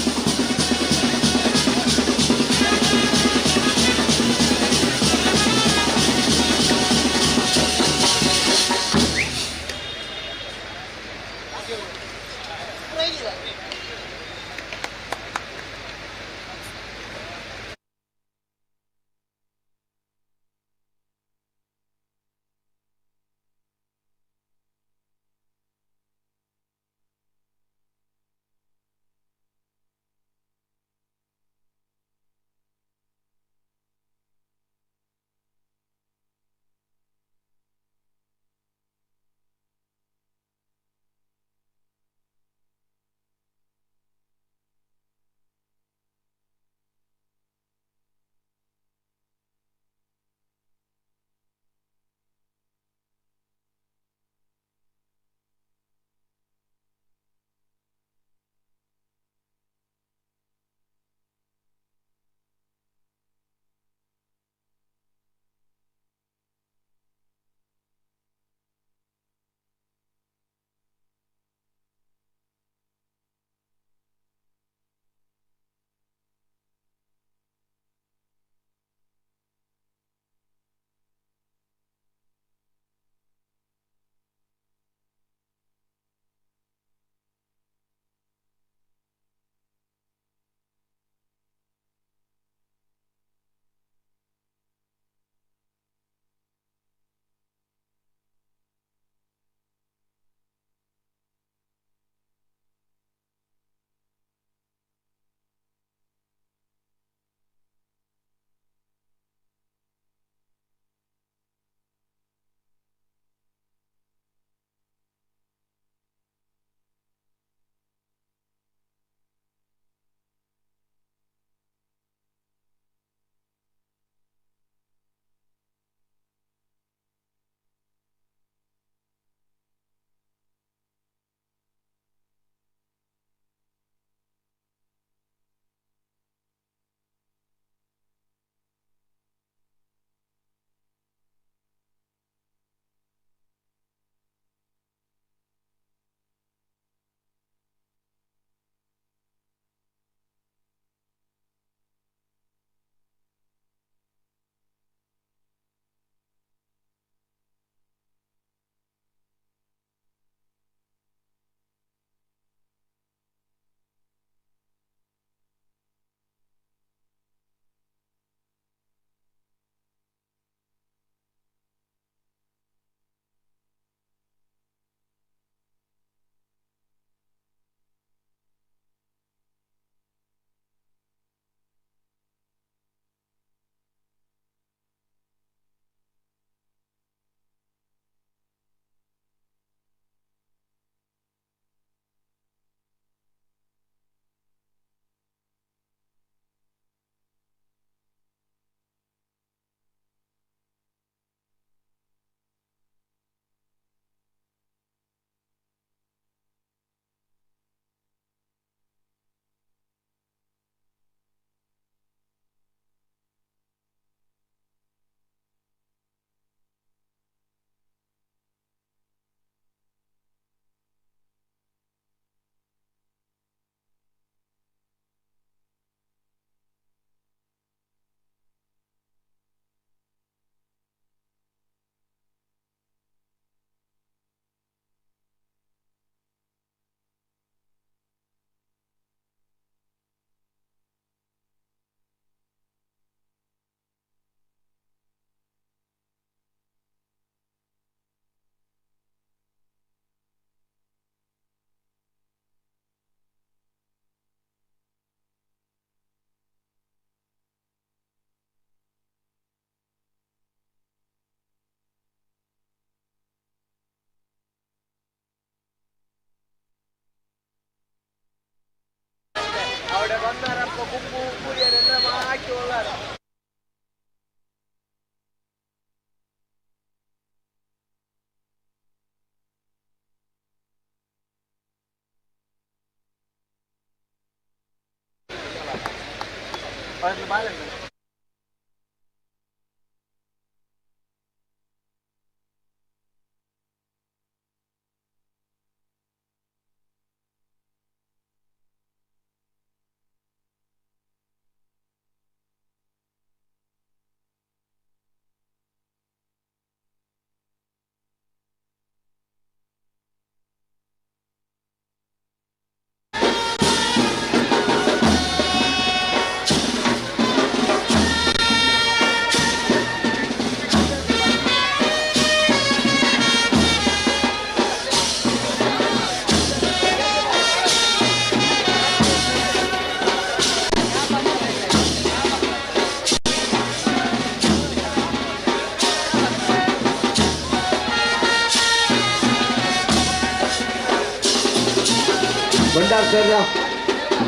Bhandarkar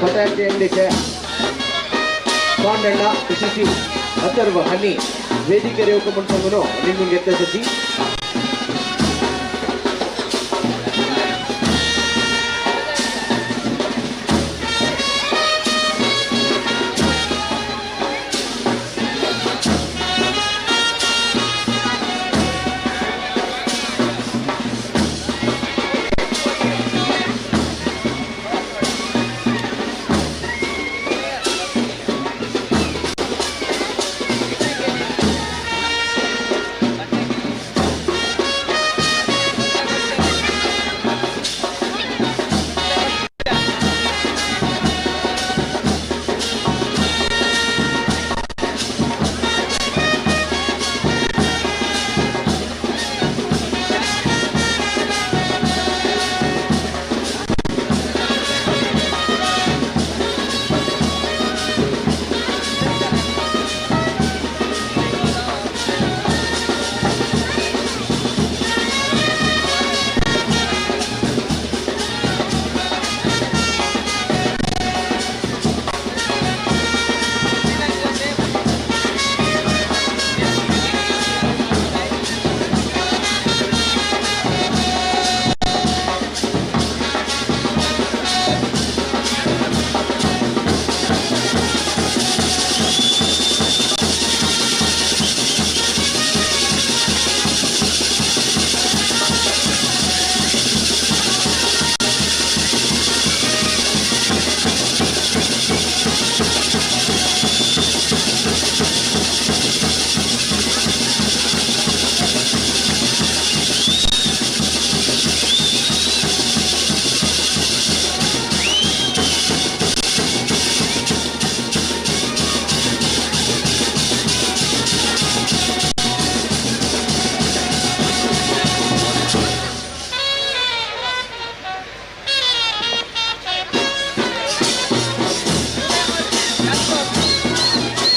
ಪಟಾಕಿ ಅಂಗಡಿಗೆ ಕಾಂಡಣ್ಣ ಕೃಷಿ ಅಥರ್ವ ಹನಿ ವೇದಿಕೆ ರೇವಕಮಂಟಂಗನು ನಿಮ್ಮ ಎತ್ತಸತಿ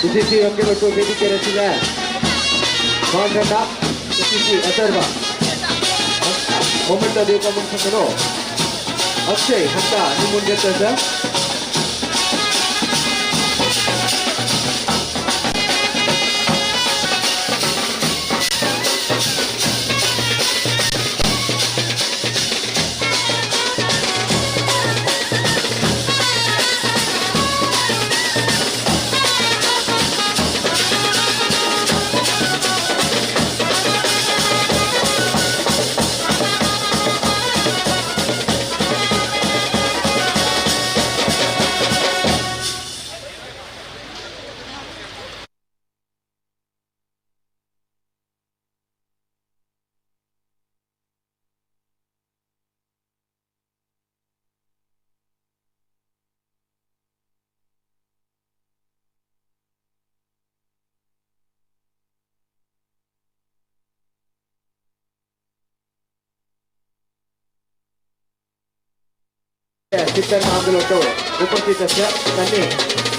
Sisi Oke Betul ವೇದಿಕೆ ರಚಿಸಿದ ಕಾಂಡಣ್ಣ ಕೃಷಿ Atharva moment ರೇವಕಮಂಟಂಗನು Akshay ಹಂತ ನಿಮ್ಮ ಮುಂದೆ ಸರ್ ಚಿತ್ತರ್ ನಾಗಲೊಟ್ಟು ಉಪಸ್ಥಿತಸ್ಯ ತನ್ನಿ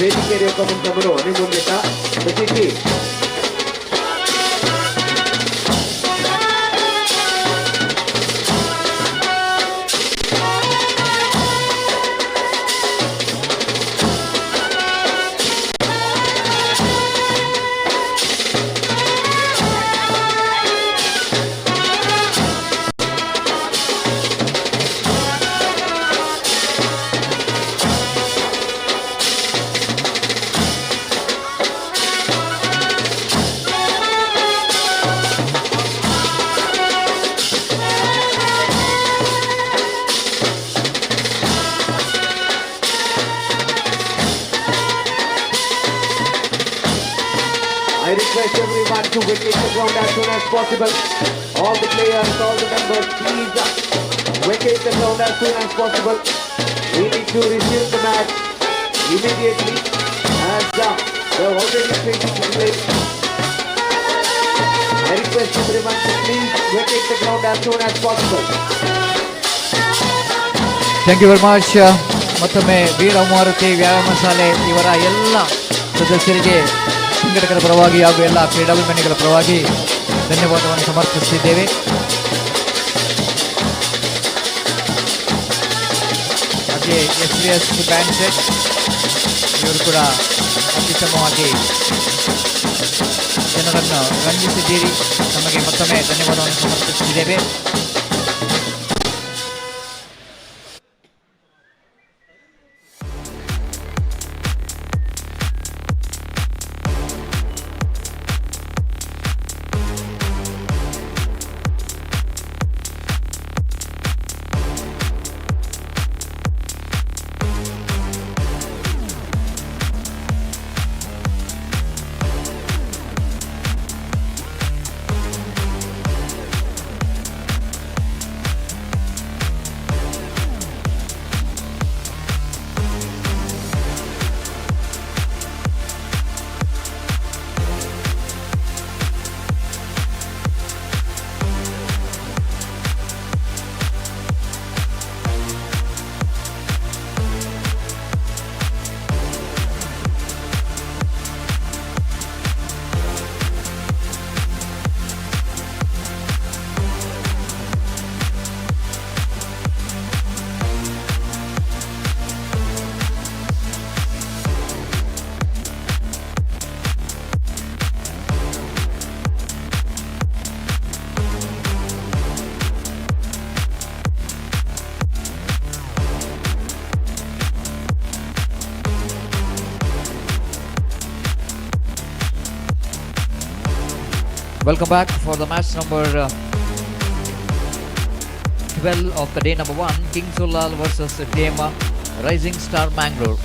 ವೇದಿಕೆ ರೇವಕಮಂಟಂಗನು ನಿಮ್ಮ ಮುಂದೆ ರಚಿಸಿ to vacate the ground as soon as possible. All the players, all the members, please vacate the ground as soon as possible. We need to resume the match immediately as the already taking place. I request everyone to please vacate the ground as soon as possible. Thank you very much. ಮತ್ತೊಮ್ಮೆ ವೀರ ಮಾರುತಿ ವ್ಯಾಯಾಮ ಶಾಲೆ ಇವರ ಎಲ್ಲ ಸದಸ್ಯರಿಗೆ ಸಂಘಟಕರ ಪರವಾಗಿ ಹಾಗೂ ಎಲ್ಲ ಕ್ರೀಡಾಭಿಮಾನಿಗಳ ಪರವಾಗಿ ಧನ್ಯವಾದವನ್ನು ಸಮರ್ಪಿಸುತ್ತಿದ್ದೇವೆ. ಹಾಗೆ SBS ಬ್ಯಾಂಡ್ ಸೆಟ್ ಇವರು ಕೂಡ ಅತ್ಯುತ್ತಮವಾಗಿ ಜನರನ್ನು ರಂಜಿಸಿದ್ದೀರಿ. ನಮಗೆ ಮತ್ತೊಮ್ಮೆ ಧನ್ಯವಾದವನ್ನು ಸಮರ್ಪಿಸುತ್ತಿದ್ದೇವೆ. Welcome back for the match number 12 of the day number 1, Kings Ulal versus team Rising Star Mangalore.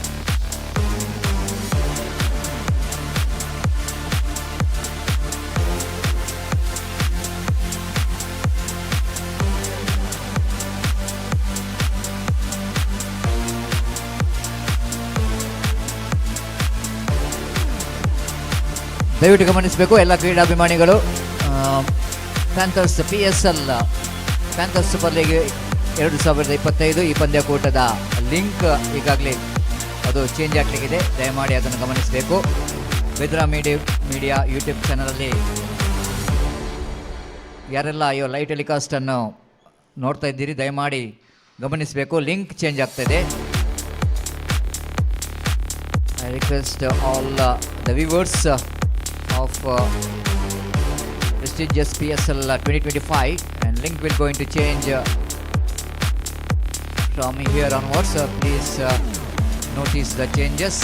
ದಯವಿಟ್ಟು ಗಮನಿಸಬೇಕು ಎಲ್ಲ ಕ್ರೀಡಾಭಿಮಾನಿಗಳು. Panthers PSL panthers super league 2025 ಈ ಪಂದ್ಯಕೂಟದ ಲಿಂಕ್ ಈಗಾಗಲೇ ಅದು ಚೇಂಜ್ ಆಗಲಿಕ್ಕಿದೆ. ದಯಮಾಡಿ ಅದನ್ನು ಗಮನಿಸಬೇಕು. ಬೆದ್ರಾ ಮೀಡಿಯಾ ಯೂಟ್ಯೂಬ್ ಚಾನಲಲ್ಲಿ ಯಾರೆಲ್ಲ ಲೈವ್ ಟೆಲಿಕಾಸ್ಟನ್ನು ನೋಡ್ತಾ ಇದ್ದೀರಿ ದಯಮಾಡಿ ಗಮನಿಸಬೇಕು. ಲಿಂಕ್ ಚೇಂಜ್ ಆಗ್ತಾಯಿದೆ. I request all the viewers of prestigious PSL 2025, and link will going to change from here onwards. Please notice the changes.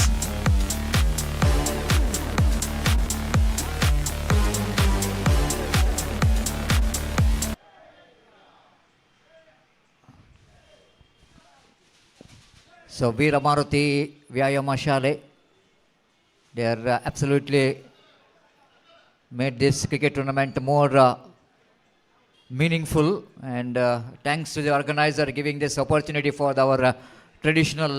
So Vira Maruti Vyayama Shale, they are absolutely made this cricket tournament more meaningful, and thanks to the organizer giving this opportunity for our traditional